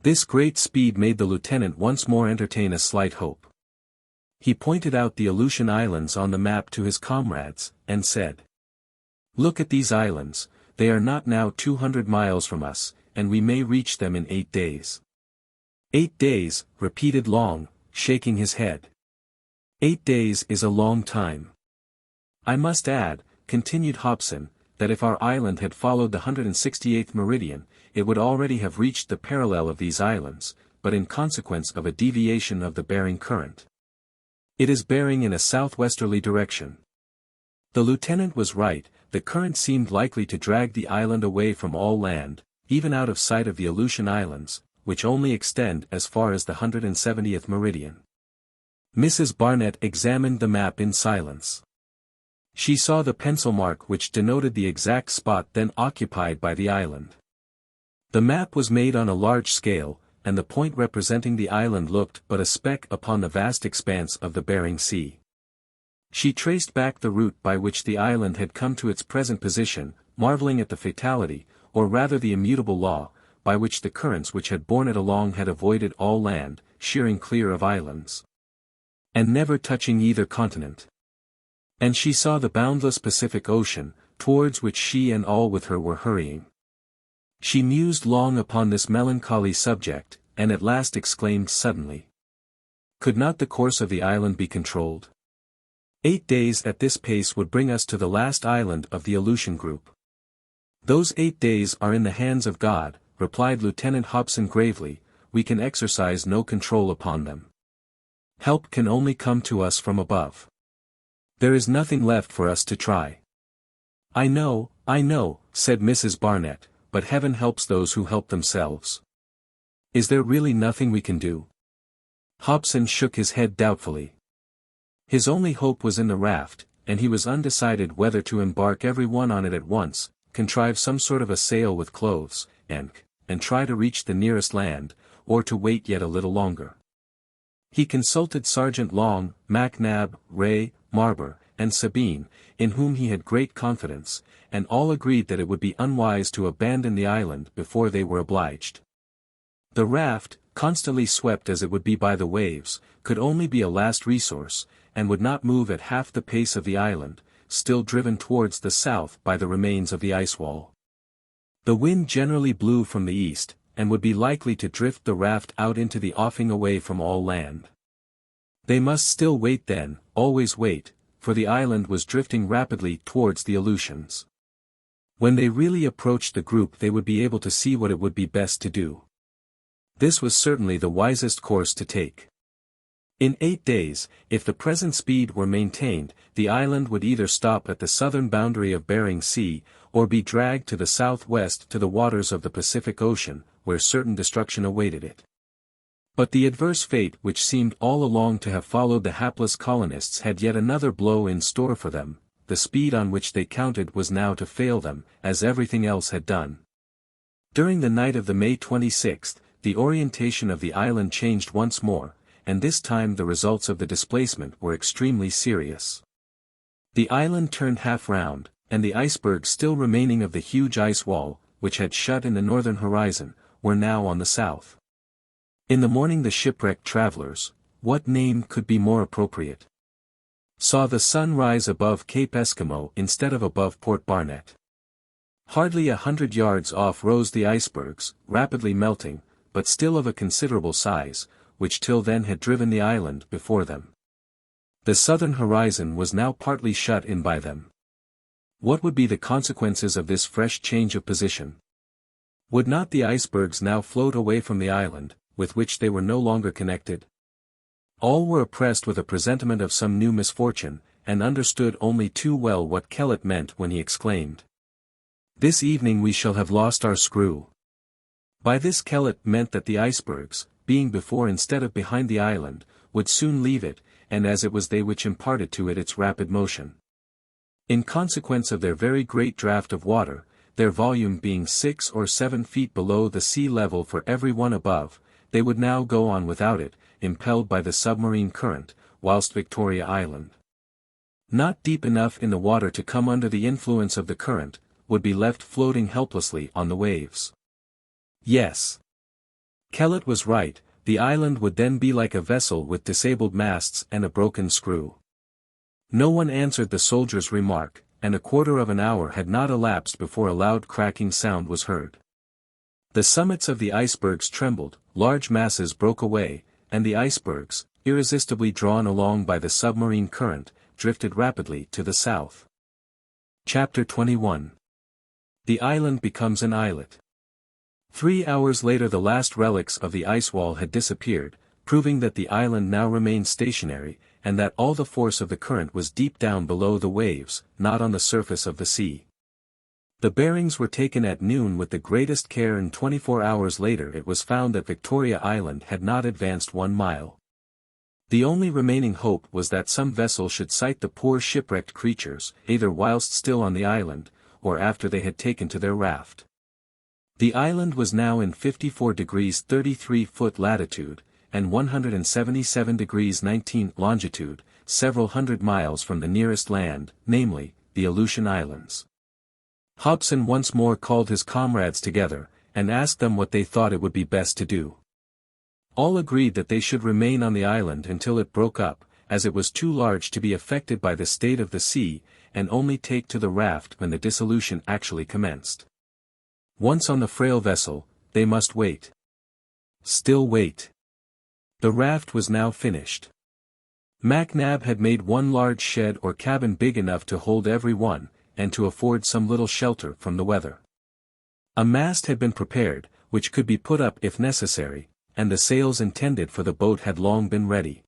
This great speed made the lieutenant once more entertain a slight hope. He pointed out the Aleutian Islands on the map to his comrades, and said, "Look at these islands, they are not now 200 miles from us, and we may reach them in 8 days. 8 days, repeated Long, shaking his head. 8 days is a long time. I must add, continued Hobson, that if our island had followed the 168th meridian, it would already have reached the parallel of these islands, but in consequence of a deviation of the Bering current. It is bearing in a southwesterly direction." The lieutenant was right, the current seemed likely to drag the island away from all land, even out of sight of the Aleutian Islands, which only extend as far as the 170th meridian. Mrs. Barnett examined the map in silence. She saw the pencil mark which denoted the exact spot then occupied by the island. The map was made on a large scale, and the point representing the island looked but a speck upon the vast expanse of the Behring Sea. She traced back the route by which the island had come to its present position, marveling at the fatality, or rather the immutable law, by which the currents which had borne it along had avoided all land, sheering clear of islands, and never touching either continent. And she saw the boundless Pacific Ocean, towards which she and all with her were hurrying. She mused long upon this melancholy subject, and at last exclaimed suddenly, "Could not the course of the island be controlled? 8 days at this pace would bring us to the last island of the Aleutian group." "Those 8 days are in the hands of God," replied Lieutenant Hobson gravely. "We can exercise no control upon them. Help can only come to us from above. There is nothing left for us to try." I know," said Mrs. Barnett, "but heaven helps those who help themselves. Is there really nothing we can do?" Hobson shook his head doubtfully. His only hope was in the raft, and he was undecided whether to embark every one on it at once, contrive some sort of a sail with clothes, and try to reach the nearest land, or to wait yet a little longer. He consulted Sergeant Long, MacNab, Ray, Marber, and Sabine, in whom he had great confidence, and all agreed that it would be unwise to abandon the island before they were obliged. The raft, constantly swept as it would be by the waves, could only be a last resource, and would not move at half the pace of the island, still driven towards the south by the remains of the ice wall. The wind generally blew from the east, and would be likely to drift the raft out into the offing away from all land. They must still wait then, always wait, for the island was drifting rapidly towards the Aleutians. When they really approached the group they would be able to see what it would be best to do. This was certainly the wisest course to take. In 8 days, if the present speed were maintained, the island would either stop at the southern boundary of Behring Sea, or be dragged to the southwest to the waters of the Pacific Ocean, where certain destruction awaited it. But the adverse fate which seemed all along to have followed the hapless colonists had yet another blow in store for them. The speed on which they counted was now to fail them, as everything else had done. During the night of the May 26th, the orientation of the island changed once more, and this time the results of the displacement were extremely serious. The island turned half round, and the icebergs still remaining of the huge ice wall, which had shut in the northern horizon, were now on the south. In the morning the shipwrecked travelers, what name could be more appropriate, saw the sun rise above Cape Eskimo instead of above Port Barnett. Hardly 100 yards off rose the icebergs, rapidly melting, but still of a considerable size, which till then had driven the island before them. The southern horizon was now partly shut in by them. What would be the consequences of this fresh change of position? Would not the icebergs now float away from the island, with which they were no longer connected? All were oppressed with a presentiment of some new misfortune, and understood only too well what Kellett meant when he exclaimed, "This evening we shall have lost our screw." By this Kellett meant that the icebergs, being before instead of behind the island, would soon leave it, and as it was they which imparted to it its rapid motion. In consequence of their very great draught of water, their volume being 6 or 7 feet below the sea level for every one above, they would now go on without it, impelled by the submarine current, whilst Victoria Island, not deep enough in the water to come under the influence of the current, would be left floating helplessly on the waves. Yes. Kellett was right, the island would then be like a vessel with disabled masts and a broken screw. No one answered the soldier's remark, and a quarter of an hour had not elapsed before a loud cracking sound was heard. The summits of the icebergs trembled, large masses broke away, and the icebergs, irresistibly drawn along by the submarine current, drifted rapidly to the south. Chapter 21. The island becomes an islet. 3 hours later the last relics of the ice wall had disappeared, proving that the island now remained stationary, and that all the force of the current was deep down below the waves, not on the surface of the sea. The bearings were taken at noon with the greatest care, and 24 hours later it was found that Victoria Island had not advanced 1 mile. The only remaining hope was that some vessel should sight the poor shipwrecked creatures, either whilst still on the island, or after they had taken to their raft. The island was now in 54 degrees 33 foot latitude, and 177 degrees 19 longitude, several hundred miles from the nearest land, namely, the Aleutian Islands. Hobson once more called his comrades together, and asked them what they thought it would be best to do. All agreed that they should remain on the island until it broke up, as it was too large to be affected by the state of the sea, and only take to the raft when the dissolution actually commenced. Once on the frail vessel, they must wait. Still wait. The raft was now finished. MacNab had made one large shed or cabin big enough to hold every one, and to afford some little shelter from the weather. A mast had been prepared, which could be put up if necessary, and the sails intended for the boat had long been ready.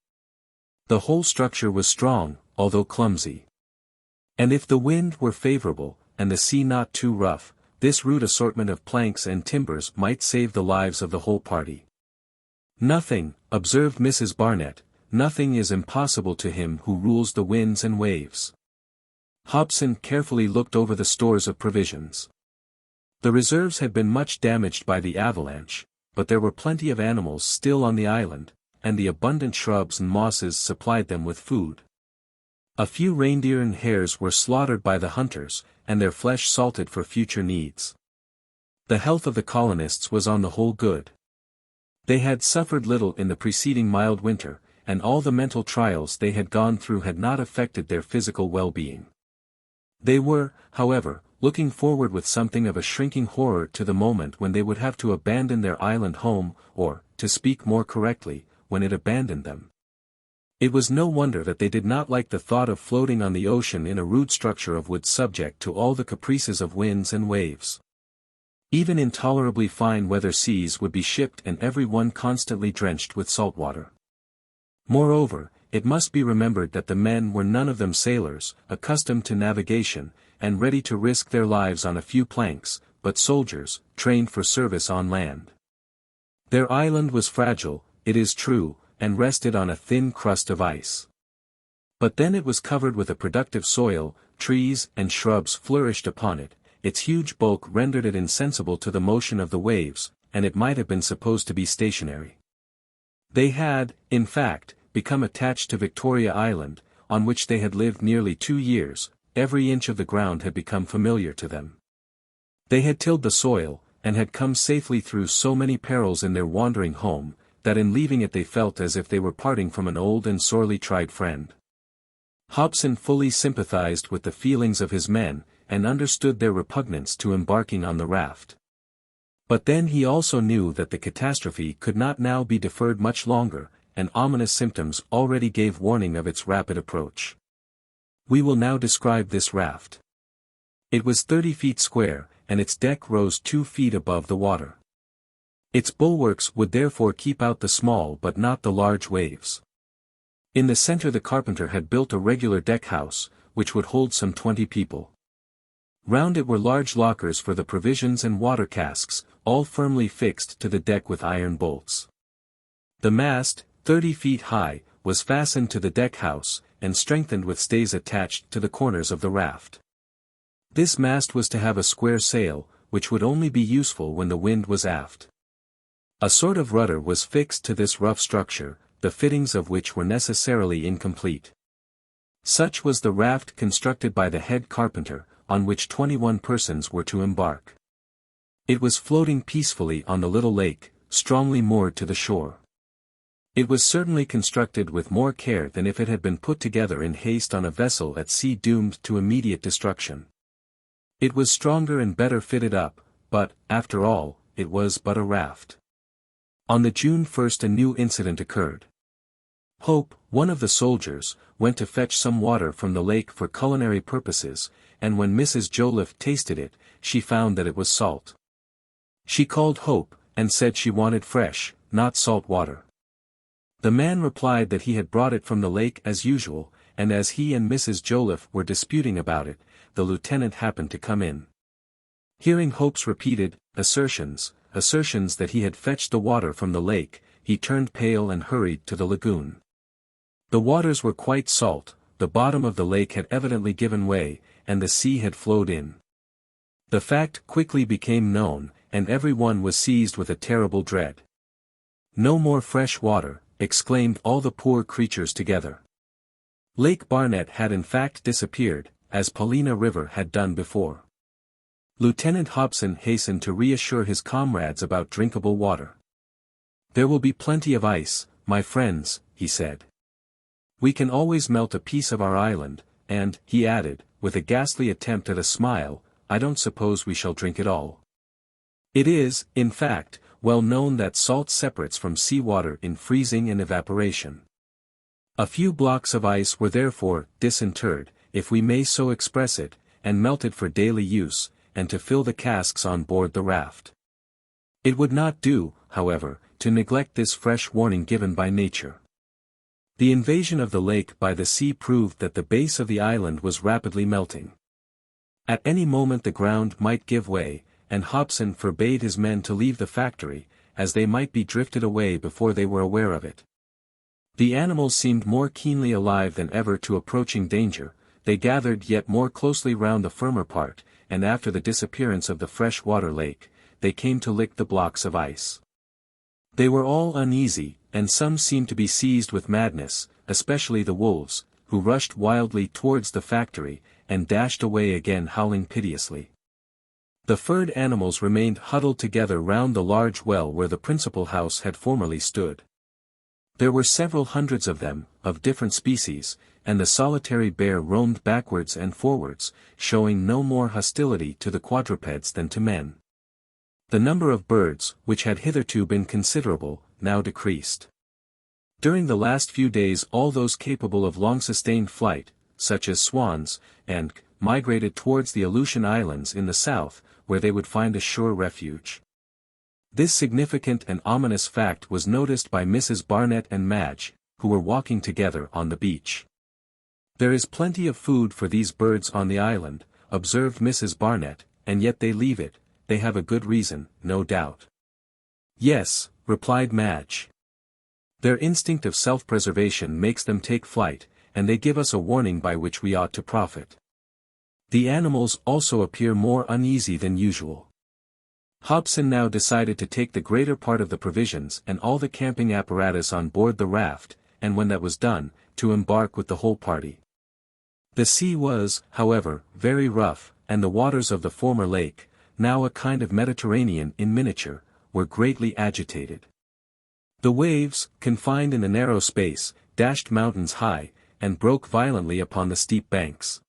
The whole structure was strong, although clumsy. And if the wind were favourable, and the sea not too rough, this rude assortment of planks and timbers might save the lives of the whole party. "Nothing," observed Mrs. Barnett, "nothing is impossible to him who rules the winds and waves." Hobson carefully looked over the stores of provisions. The reserves had been much damaged by the avalanche, but there were plenty of animals still on the island, and the abundant shrubs and mosses supplied them with food. A few reindeer and hares were slaughtered by the hunters, and their flesh salted for future needs. The health of the colonists was on the whole good. They had suffered little in the preceding mild winter, and all the mental trials they had gone through had not affected their physical well-being. They were, however, looking forward with something of a shrinking horror to the moment when they would have to abandon their island home, or, to speak more correctly, when it abandoned them. It was no wonder that they did not like the thought of floating on the ocean in a rude structure of wood subject to all the caprices of winds and waves. Even intolerably fine weather seas would be shipped and every one constantly drenched with salt water. Moreover, it must be remembered that the men were none of them sailors, accustomed to navigation, and ready to risk their lives on a few planks, but soldiers, trained for service on land. Their island was fragile, it is true, and rested on a thin crust of ice. But then it was covered with a productive soil, trees and shrubs flourished upon it, its huge bulk rendered it insensible to the motion of the waves, and it might have been supposed to be stationary. They had, in fact, become attached to Victoria Island, on which they had lived nearly 2 years, every inch of the ground had become familiar to them. They had tilled the soil, and had come safely through so many perils in their wandering home, that in leaving it they felt as if they were parting from an old and sorely tried friend. Hobson fully sympathized with the feelings of his men, and understood their repugnance to embarking on the raft. But then he also knew that the catastrophe could not now be deferred much longer, and ominous symptoms already gave warning of its rapid approach. We will now describe this raft. It was 30 feet square, and its deck rose 2 feet above the water. Its bulwarks would therefore keep out the small but not the large waves. In the center the carpenter had built a regular deck house, which would hold some 20 people. Round it were large lockers for the provisions and water casks, all firmly fixed to the deck with iron bolts. The mast, 30 feet high, was fastened to the deck house, and strengthened with stays attached to the corners of the raft. This mast was to have a square sail, which would only be useful when the wind was aft. A sort of rudder was fixed to this rough structure, the fittings of which were necessarily incomplete. Such was the raft constructed by the head carpenter, on which 21 persons were to embark. It was floating peacefully on the little lake, strongly moored to the shore. It was certainly constructed with more care than if it had been put together in haste on a vessel at sea doomed to immediate destruction. It was stronger and better fitted up, but, after all, it was but a raft. On the June 1st a new incident occurred. Hope, one of the soldiers, went to fetch some water from the lake for culinary purposes, and when Mrs. Joliffe tasted it, she found that it was salt. She called Hope, and said she wanted fresh, not salt water. The man replied that he had brought it from the lake as usual, and as he and Mrs. Joliffe were disputing about it, the lieutenant happened to come in. Hearing Hope's repeated assertions that he had fetched the water from the lake, he turned pale and hurried to the lagoon. The waters were quite salt, the bottom of the lake had evidently given way, and the sea had flowed in. The fact quickly became known, and every one was seized with a terrible dread. No more fresh water, exclaimed all the poor creatures together. Lake Barnett had in fact disappeared, as Paulina River had done before. Lieutenant Hobson hastened to reassure his comrades about drinkable water. "There will be plenty of ice, my friends," he said. "We can always melt a piece of our island, and," he added, with a ghastly attempt at a smile, "I don't suppose we shall drink it all. It is, in fact, well known that salt separates from sea water in freezing and evaporation. A few blocks of ice were therefore disinterred, if we may so express it, and melted for daily use, and to fill the casks on board the raft. It would not do, however, to neglect this fresh warning given by nature. The invasion of the lake by the sea proved that the base of the island was rapidly melting. At any moment the ground might give way, and Hobson forbade his men to leave the factory, as they might be drifted away before they were aware of it. The animals seemed more keenly alive than ever to approaching danger, they gathered yet more closely round the firmer part, and after the disappearance of the fresh water lake, they came to lick the blocks of ice. They were all uneasy, and some seemed to be seized with madness, especially the wolves, who rushed wildly towards the factory, and dashed away again howling piteously. The furred animals remained huddled together round the large well where the principal house had formerly stood. There were several hundreds of them, of different species, and the solitary bear roamed backwards and forwards, showing no more hostility to the quadrupeds than to men. The number of birds, which had hitherto been considerable, now decreased. During the last few days all those capable of long-sustained flight, such as swans, and migrated towards the Aleutian Islands in the south, where they would find a sure refuge. This significant and ominous fact was noticed by Mrs. Barnett and Madge, who were walking together on the beach. "There is plenty of food for these birds on the island," observed Mrs. Barnett, "and yet they leave it, they have a good reason, no doubt." "Yes," replied Madge. "Their instinct of self-preservation makes them take flight, and they give us a warning by which we ought to profit. The animals also appear more uneasy than usual." Hobson now decided to take the greater part of the provisions and all the camping apparatus on board the raft, and when that was done, to embark with the whole party. The sea was, however, very rough, and the waters of the former lake, now a kind of Mediterranean in miniature, were greatly agitated. The waves, confined in a narrow space, dashed mountains high, and broke violently upon the steep banks.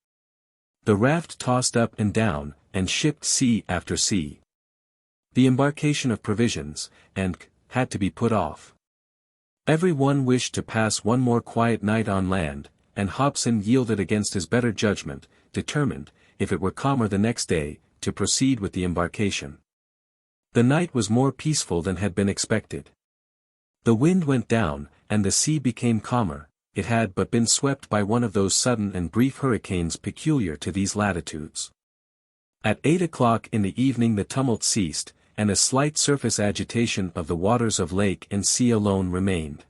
The raft tossed up and down, and shipped sea after sea. The embarkation of provisions, had to be put off. Every one wished to pass one more quiet night on land, and Hobson yielded against his better judgment, determined, if it were calmer the next day, to proceed with the embarkation. The night was more peaceful than had been expected. The wind went down, and the sea became calmer. It had but been swept by one of those sudden and brief hurricanes peculiar to these latitudes. At 8 o'clock in the evening the tumult ceased, and a slight surface agitation of the waters of lake and sea alone remained.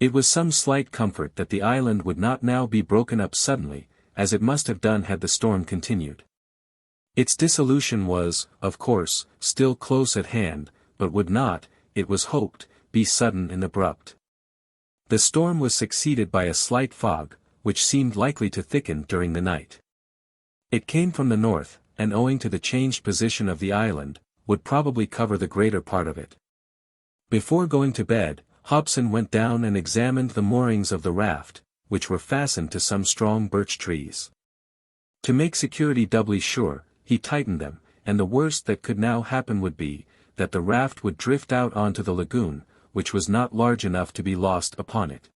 It was some slight comfort that the island would not now be broken up suddenly, as it must have done had the storm continued. Its dissolution was, of course, still close at hand, but would not, it was hoped, be sudden and abrupt. The storm was succeeded by a slight fog, which seemed likely to thicken during the night. It came from the north, and owing to the changed position of the island, would probably cover the greater part of it. Before going to bed, Hobson went down and examined the moorings of the raft, which were fastened to some strong birch trees. To make security doubly sure, he tightened them, and the worst that could now happen would be, that the raft would drift out onto the lagoon, which was not large enough to be lost upon it.